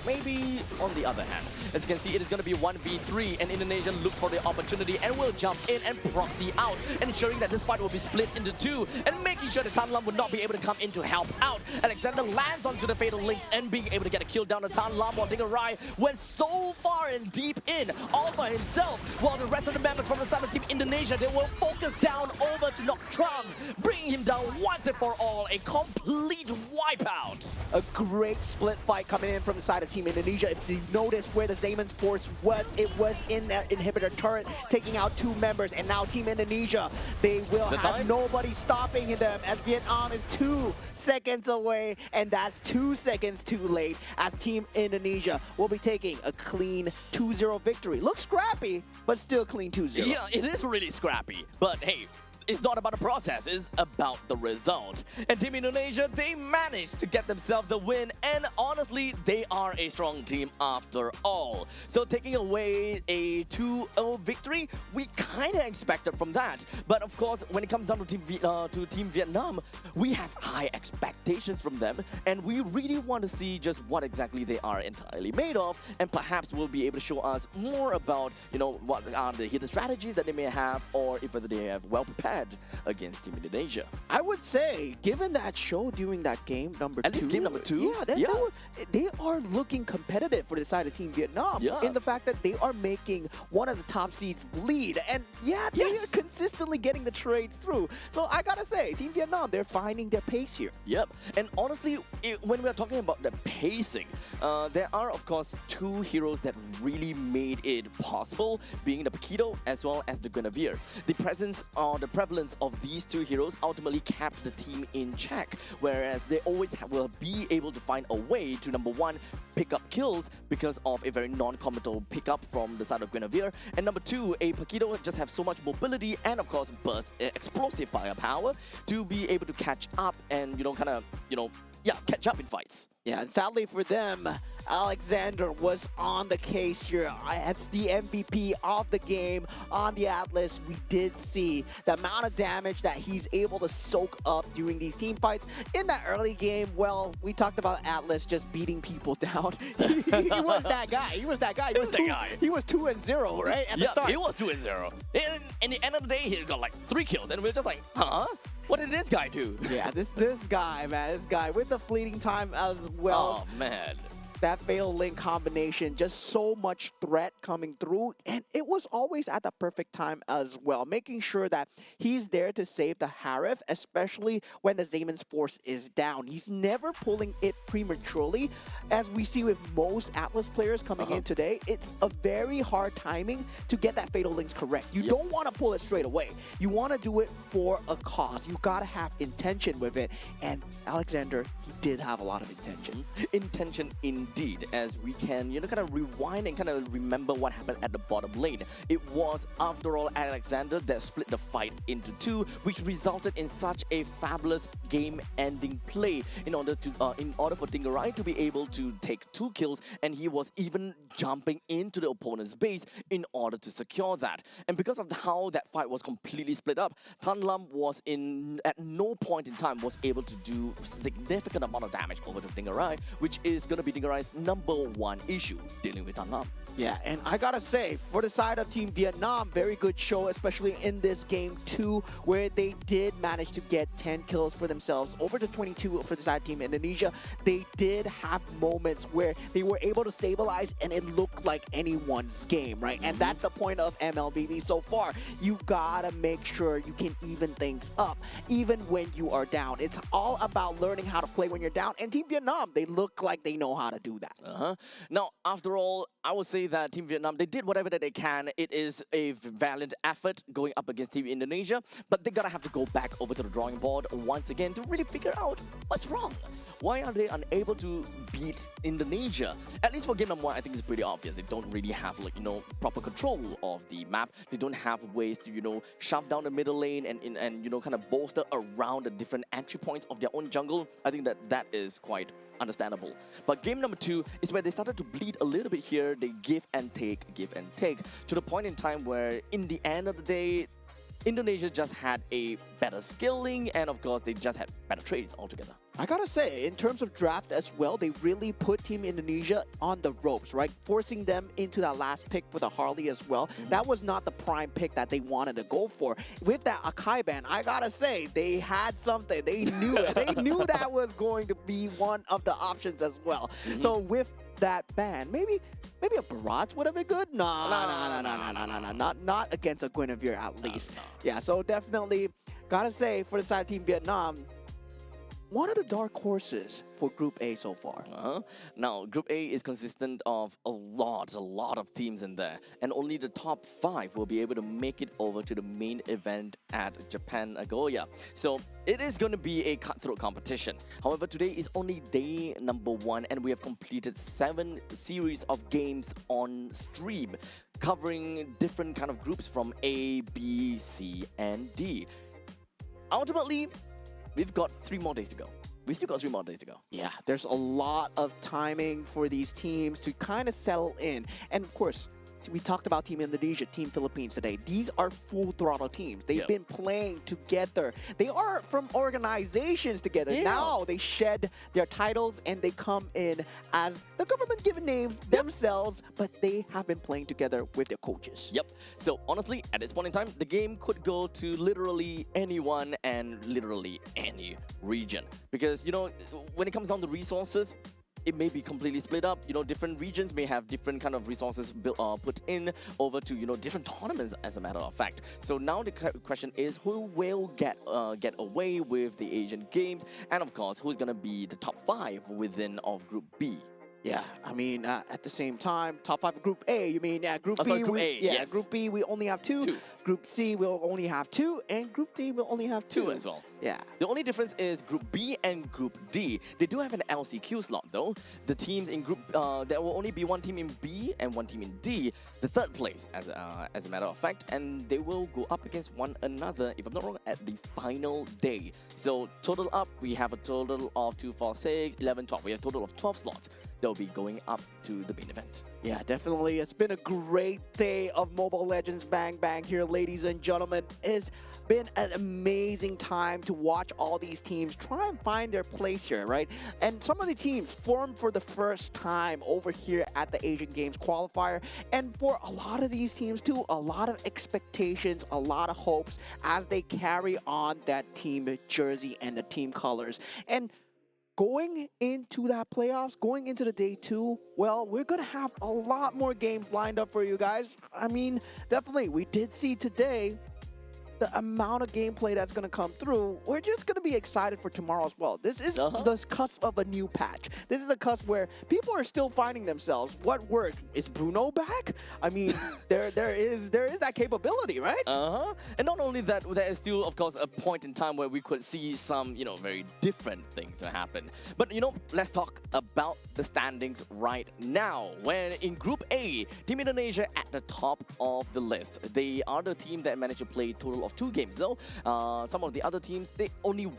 maybe on the other hand. As you can see, it is gonna be 1v3, and Indonesia looks for the opportunity and will jump in and proxy out, ensuring that this fight will be split into two, and making sure that Tanlam would not be able to come in to help out. Alexander lands onto the fatal links and being able to get a kill down to Tanlam, while Dingarai went so far and deep in, all by himself, while the rest of the members from the side of Team Indonesia, they will focus down over to Noctrung, bringing him down once and for all, a complete wipeout. A great split fight coming in from the side of Team Indonesia. If you notice where the Zaman's force was, it was in their inhibitor turret, taking out two members, and now Team Indonesia, they will have nobody stopping them, as Vietnam is 2 seconds away, and that's 2 seconds too late, as Team Indonesia will be taking a clean 2-0 victory. Looks scrappy, but still clean 2-0. Yeah, it is really scrappy, but hey, it's not about the process, it's about the result. And Team Indonesia, they managed to get themselves the win, and honestly, they are a strong team after all. So taking away a 2-0 victory, we kind of expected from that. But of course, when it comes down to Team Vietnam, we have high expectations from them, and we really want to see just what exactly they are entirely made of, and perhaps will be able to show us more about, you know, what are the hidden strategies that they may have, or if whether they have well prepared against Team Indonesia. I would say, given that show during that game number At least game number 2? Yeah, they are looking competitive for the side of Team Vietnam, in the fact that they are making one of the top seeds bleed, and they are consistently getting the trades through. So I gotta say, Team Vietnam, they're finding their pace here. Yep, and honestly, when we're talking about the pacing, there are of course 2 heroes that really made it possible, being the Paquito as well as the Guinevere. The presence or the prevalence of these 2 heroes ultimately kept the team in check, whereas they always will be able to find a way to, number 1, pick up kills because of a very non-committal pickup from the side of Guinevere, and number 2, a Paquito just have so much mobility and of course burst explosive firepower to be able to catch up and catch up in fights. Yeah, sadly for them, Alexander was on the case here. That's the MVP of the game on the Atlas. We did see the amount of damage that he's able to soak up during these team fights. In that early game, well, we talked about Atlas just beating people down. He was that guy. He was 2-0, right? At the start. He was 2-0. In the end of the day, he got like 3 kills, and we were just like, huh? What did this guy do? Yeah, this guy, man, this guy with the fleeting time as well. Oh, man. That fatal link combination, just so much threat coming through, and it was always at the perfect time as well, making sure that he's there to save the Harif, especially when the Zaman's force is down. He's never pulling it prematurely, as we see with most Atlas players coming in today. It's a very hard timing to get that fatal links correct. You don't want to pull it straight away. You want to do it for a cause. You gotta have intention with it, and Alexander, he did have a lot of intention. Intention indeed, as we can, kind of rewind and kind of remember what happened at the bottom lane. It was, after all, Alexander that split the fight into 2, which resulted in such a fabulous game-ending play in order for Dingarai to be able to take 2 kills, and he was even jumping into the opponent's base in order to secure that. And because of how that fight was completely split up, Tanlam was at no point in time was able to do significant amount of damage over to Dingarai, which is going to be Dingarai's Qualifiers' #1 issue, dealing with Vietnam. Yeah, and I gotta say, for the side of Team Vietnam, very good show, especially in this game 2, where they did manage to get 10 kills for themselves over the 22 for the side of Team Indonesia. They did have moments where they were able to stabilize and it looked like anyone's game, right? And that's the point of MLBB so far. You gotta make sure you can even things up, even when you are down. It's all about learning how to play when you're down, and Team Vietnam, they look like they know how to do that. Now, after all, I would say that Team Vietnam, they did whatever that they can. It is a valiant effort going up against Team Indonesia, but they're gonna have to go back over to the drawing board once again to really figure out what's wrong. Why are they unable to beat Indonesia? At least for game #1, I think it's pretty obvious. They don't really have, like, proper control of the map. They don't have ways to, shove down the middle lane and kind of bolster around the different entry points of their own jungle. I think that is quite understandable. But game #2 is where they started to bleed a little bit here. They give and take, to the point in time where, in the end of the day, Indonesia just had a better skilling, and of course, they just had better trades altogether. I gotta say, in terms of draft as well, they really put Team Indonesia on the ropes, right? Forcing them into that last pick for the Harley as well. That was not the prime pick that they wanted to go for. With that Akai ban, I gotta say, they had something. They knew it. They knew that was going to be one of the options as well. So with that ban, maybe a Barrage would have been good. No, not against a Guinevere at least. Yeah, so definitely gotta say, for the side of Team Vietnam, one of the dark horses for Group A so far. Now, Group A is consistent of a lot of teams in there, and only the top 5 will be able to make it over to the main event at Japan Nagoya. So it is going to be a cutthroat competition. However, today is only day #1, and we have completed 7 series of games on stream, covering different kind of groups from A, B, C, and D. Ultimately, we've got 3 more days to go. We still got 3 more days to go. Yeah, there's a lot of timing for these teams to kind of settle in. And of course, we talked about Team Indonesia, Team Philippines today. These are full throttle teams. They've been playing together. They are from organizations together. Now they shed their titles and they come in as the government-given names themselves, but they have been playing together with their coaches. So honestly, at this point in time, the game could go to literally anyone and literally any region. Because, when it comes down to resources, it may be completely split up. Different regions may have different kind of resources put in over to, different tournaments, as a matter of fact. So now the question is, who will get away with the Asian Games? And of course, who's going to be the top 5 within of Group B? Yeah, I mean, at the same time, top 5 of Group A, you mean, Group B, sorry, Group A, yes. Group B, we only have 2. Group C, we'll only have 2. And Group D, we'll only have 2 as well. Yeah. The only difference is Group B and Group D. They do have an LCQ slot, though. The teams in Group, there will only be 1 team in B and 1 team in D, the 3rd place, as a matter of fact. And they will go up against one another, if I'm not wrong, at the final day. So total up, we have a total of 2, 4, 6, 11, 12. We have a total of 12 slots. They'll be going up to the main event. Yeah, definitely. It's been a great day of Mobile Legends Bang Bang here, ladies and gentlemen. It's been an amazing time to watch all these teams try and find their place here, right? And some of the teams formed for the first time over here at the Asian Games qualifier. And for a lot of these teams too, a lot of expectations, a lot of hopes as they carry on that team jersey and the team colors. And going into that playoffs, going into the day 2, well, we're going to have a lot more games lined up for you guys. I mean, definitely, we did see today the amount of gameplay that's going to come through. We're just going to be excited for tomorrow as well. This is the cusp of a new patch. This is the cusp where people are still finding themselves. What worked? Is Bruno back? I mean, there is that capability, right? And not only that, there is still, of course, a point in time where we could see some, very different things happen. But, let's talk about the standings right now. When in Group A, Team Indonesia at the top of the list. They are the team that managed to play a total of 2 games, though. Some of the other teams, only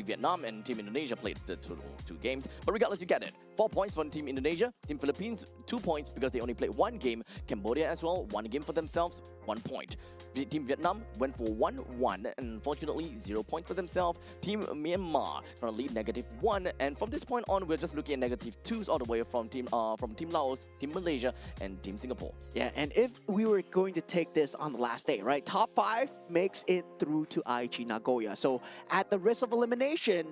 Vietnam and Team Indonesia played the total of 2 games. But regardless, you get it. 4 points for Team Indonesia. Team Philippines, 2 points because they only played 1 game. Cambodia as well, 1 game for themselves, 1 point. Team Vietnam went for 1-1 and unfortunately 0 points for themselves. Team Myanmar currently -1, and from this point on we're just looking at -2s all the way from Team Laos, Team Malaysia, and Team Singapore. Yeah, and if we were going to take this on the last day, right? Top 5 makes it through to Aichi Nagoya. So at the risk of elimination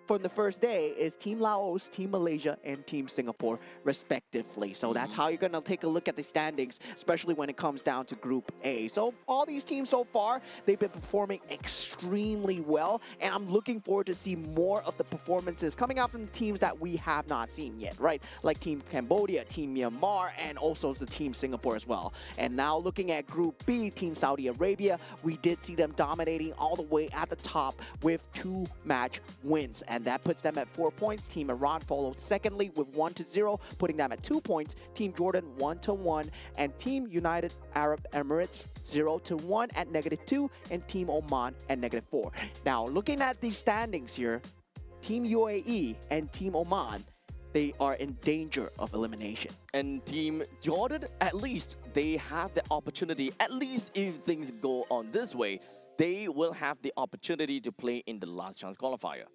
from the first day is Team Laos, Team Malaysia, and Team Singapore, respectively. So that's how you're going to take a look at the standings, especially when it comes down to Group A. So all these teams so far, they've been performing extremely well, and I'm looking forward to see more of the performances coming out from the teams that we have not seen yet, right? Like Team Cambodia, Team Myanmar, and also the Team Singapore as well. And now looking at Group B, Team Saudi Arabia, we did see them dominating all the way at the top with 2 match wins. And that puts them at 4 points. Team Iran followed secondly with 1-0, putting them at 2 points. Team Jordan 1-1, and Team United Arab Emirates 0-1 at -2, and Team Oman at -4. Now, looking at the standings here, Team UAE and Team Oman, they are in danger of elimination. And Team Jordan, at least they have the opportunity, at least if things go on this way, they will have the opportunity to play in the last chance qualifier.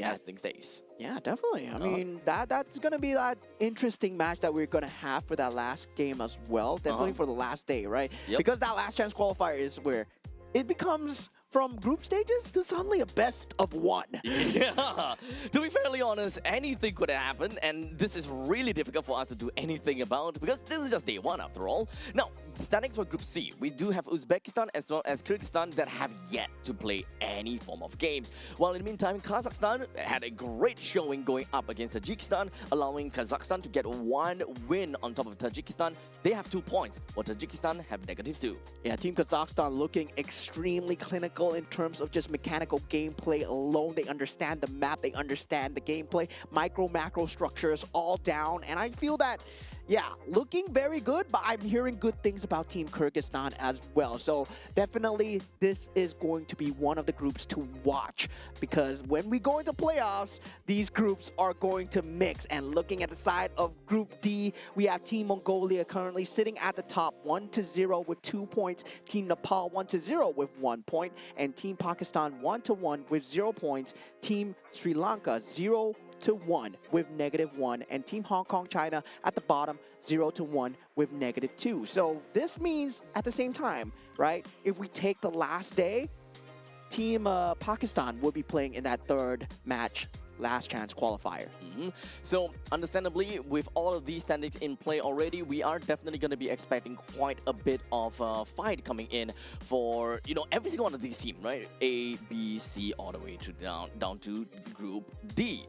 As things stays. Yeah, definitely. I mean, that's going to be that interesting match that we're going to have for that last game as well. Definitely for the last day, right? Yep. Because that last chance qualifier is where it becomes from group stages to suddenly a best of 1. Yeah. To be fairly honest, anything could happen, and this is really difficult for us to do anything about because this is just day 1 after all. Now, standing for Group C, we do have Uzbekistan as well as Kyrgyzstan that have yet to play any form of games. While in the meantime, Kazakhstan had a great showing going up against Tajikistan, allowing Kazakhstan to get 1 win on top of Tajikistan. They have 2 points, while Tajikistan have -2. Yeah, Team Kazakhstan looking extremely clinical in terms of just mechanical gameplay alone. They understand the map, they understand the gameplay, macro structures all down, and I feel that, yeah, looking very good, but I'm hearing good things about Team Kyrgyzstan as well. So definitely this is going to be one of the groups to watch, because when we go into playoffs, these groups are going to mix. And looking at the side of Group D, we have Team Mongolia currently sitting at the top 1-0 with 2 points, Team Nepal 1-0 with 1 point, and Team Pakistan 1-1 with 0 points, Team Sri Lanka 0-1 with -1, and Team Hong Kong China at the bottom 0-1 with -2. So this means at the same time, right, if we take the last day, Team Pakistan will be playing in that 3rd match last chance qualifier. So understandably, with all of these standings in play already, we are definitely going to be expecting quite a bit of fight coming in for, you know, every single one of these teams, right? A, B, C, all the way to down to Group D.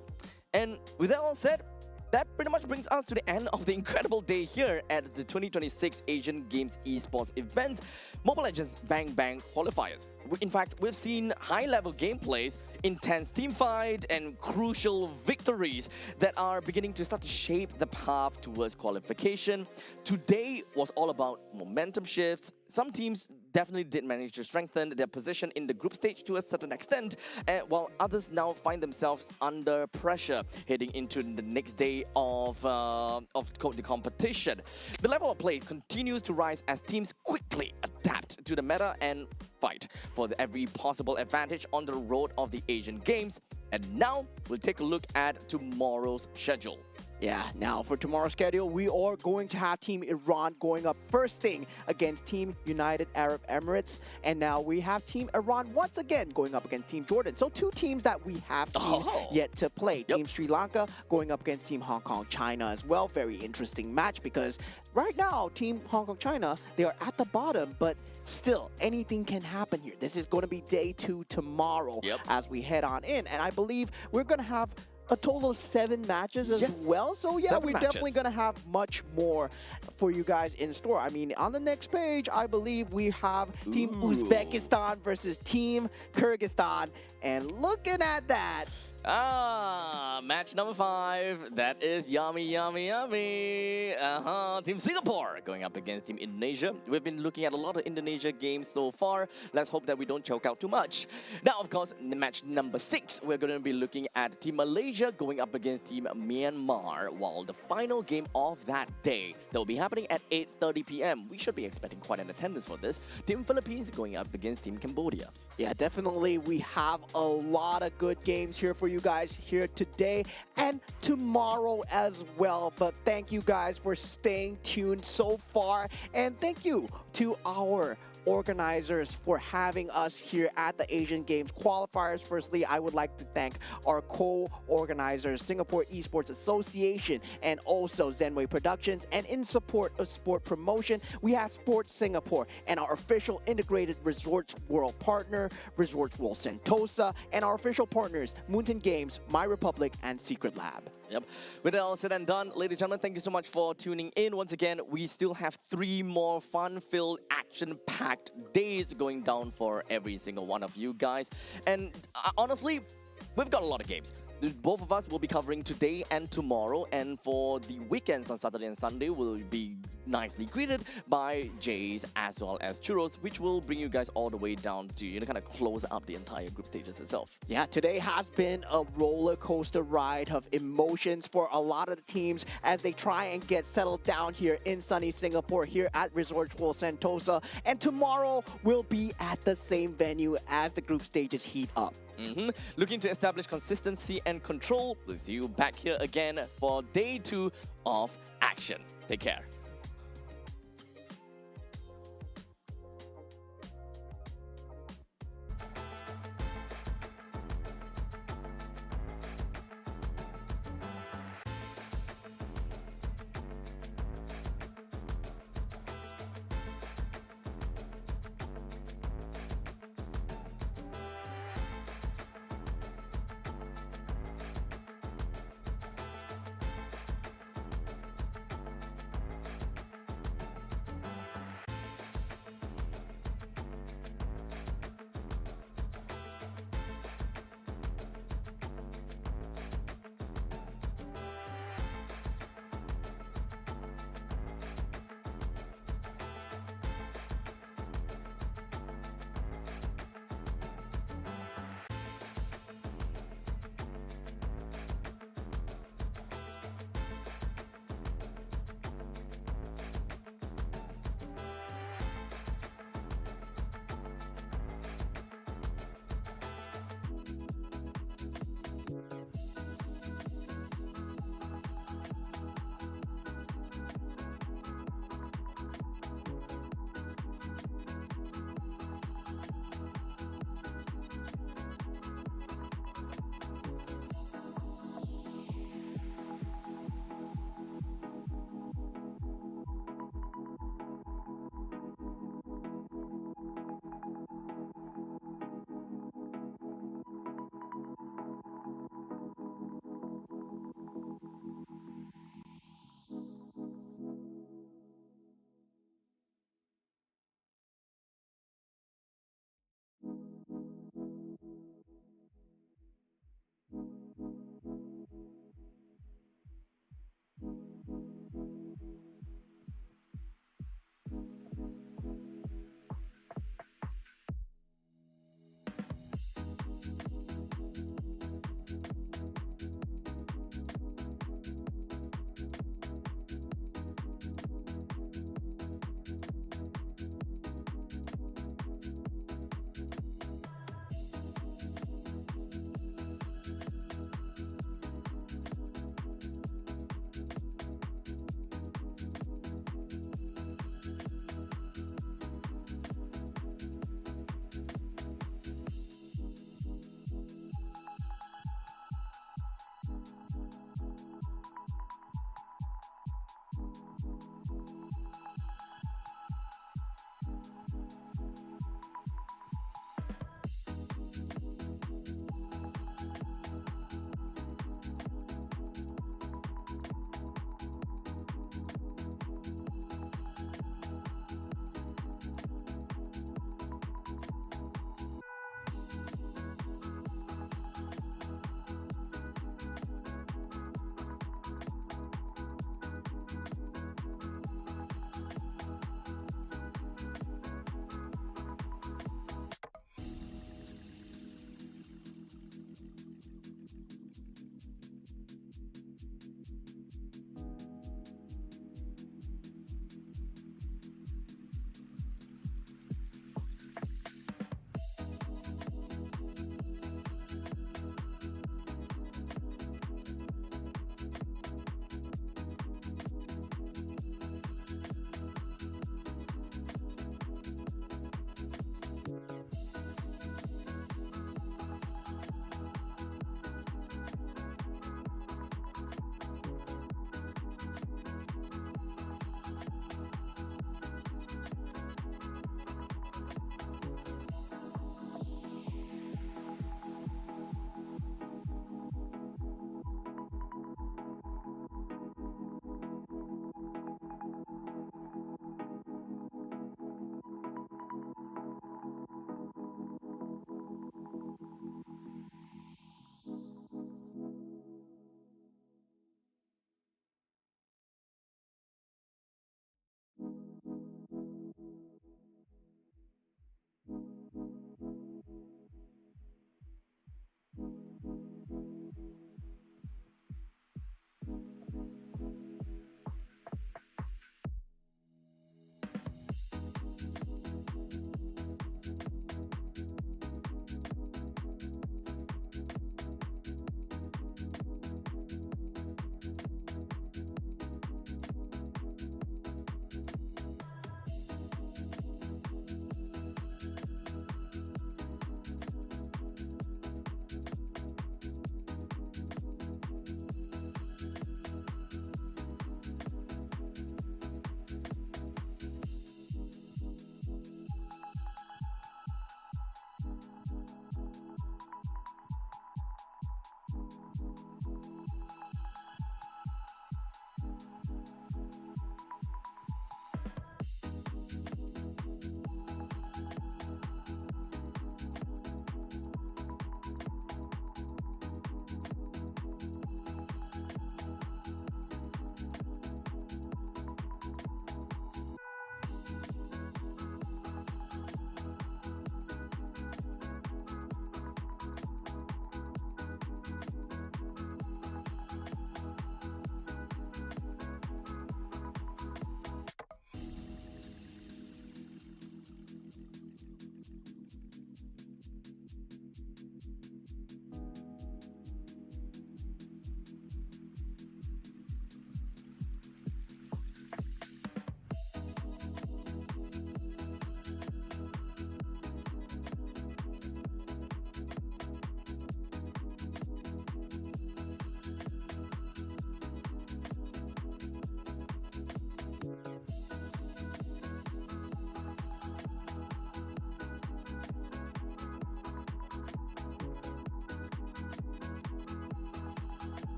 And with that all said, that pretty much brings us to the end of the incredible day here at the 2026 Asian Games Esports event, Mobile Legends Bang Bang Qualifiers. In fact, we've seen high-level gameplays, intense teamfight, and crucial victories that are beginning to start to shape the path towards qualification. Today was all about momentum shifts. Some teams definitely did manage to strengthen their position in the group stage to a certain extent, while others now find themselves under pressure heading into the next day of the competition. The level of play continues to rise as teams quickly adapt to the meta and fight for every possible advantage on the road of the Asian Games. And now we'll take a look at tomorrow's schedule. Yeah, now for tomorrow's schedule, we are going to have Team Iran going up first thing against Team United Arab Emirates. And now we have Team Iran once again going up against Team Jordan. So 2 teams that we have seen yet to play. Team Sri Lanka going up against Team Hong Kong China as well. Very interesting match because right now, Team Hong Kong China, they are at the bottom, but still, anything can happen here. This is going to be day 2 tomorrow as we head on in. And I believe we're going to have a total of 7 matches as well. So yeah, we're definitely going to have much more for you guys in store. I mean, on the next page, I believe we have Team Uzbekistan versus Team Kyrgyzstan. And looking at that, Match number 5. That is yummy, yummy, yummy. Team Singapore going up against Team Indonesia. We've been looking at a lot of Indonesia games so far. Let's hope that we don't choke out too much. Now, of course, in match number 6, we're going to be looking at Team Malaysia going up against Team Myanmar. While the final game of that day, that will be happening at 8:30 p.m. We should be expecting quite an attendance for this. Team Philippines going up against Team Cambodia. Yeah, definitely. We have a lot of good games here for you guys here today and tomorrow as well. But thank you guys for staying tuned so far. And thank you to our organizers for having us here at the Asian Games Qualifiers. Firstly, I would like to thank our co-organizers, Singapore Esports Association and also Zenway Productions. And in support of sport promotion, we have Sports Singapore and our official integrated Resorts World partner, Resorts World Sentosa, and our official partners, Mountain Games, My Republic, and Secret Lab. Yep. With that all said and done, ladies and gentlemen, thank you so much for tuning in. Once again, we still have 3 more fun-filled, action-packed days going down for every single one of you guys. And honestly, we've got a lot of games. Both of us will be covering today and tomorrow, and for the weekends on Saturday and Sunday, we'll be nicely greeted by Jays as well as Churros, which will bring you guys all the way down to, kind of close up the entire group stages itself. Yeah, today has been a roller coaster ride of emotions for a lot of the teams as they try and get settled down here in sunny Singapore here at Resorts World Sentosa. And tomorrow we'll be at the same venue as the group stages heat up. Looking to establish consistency and control. We'll see you back here again for day 2 of action. Take care.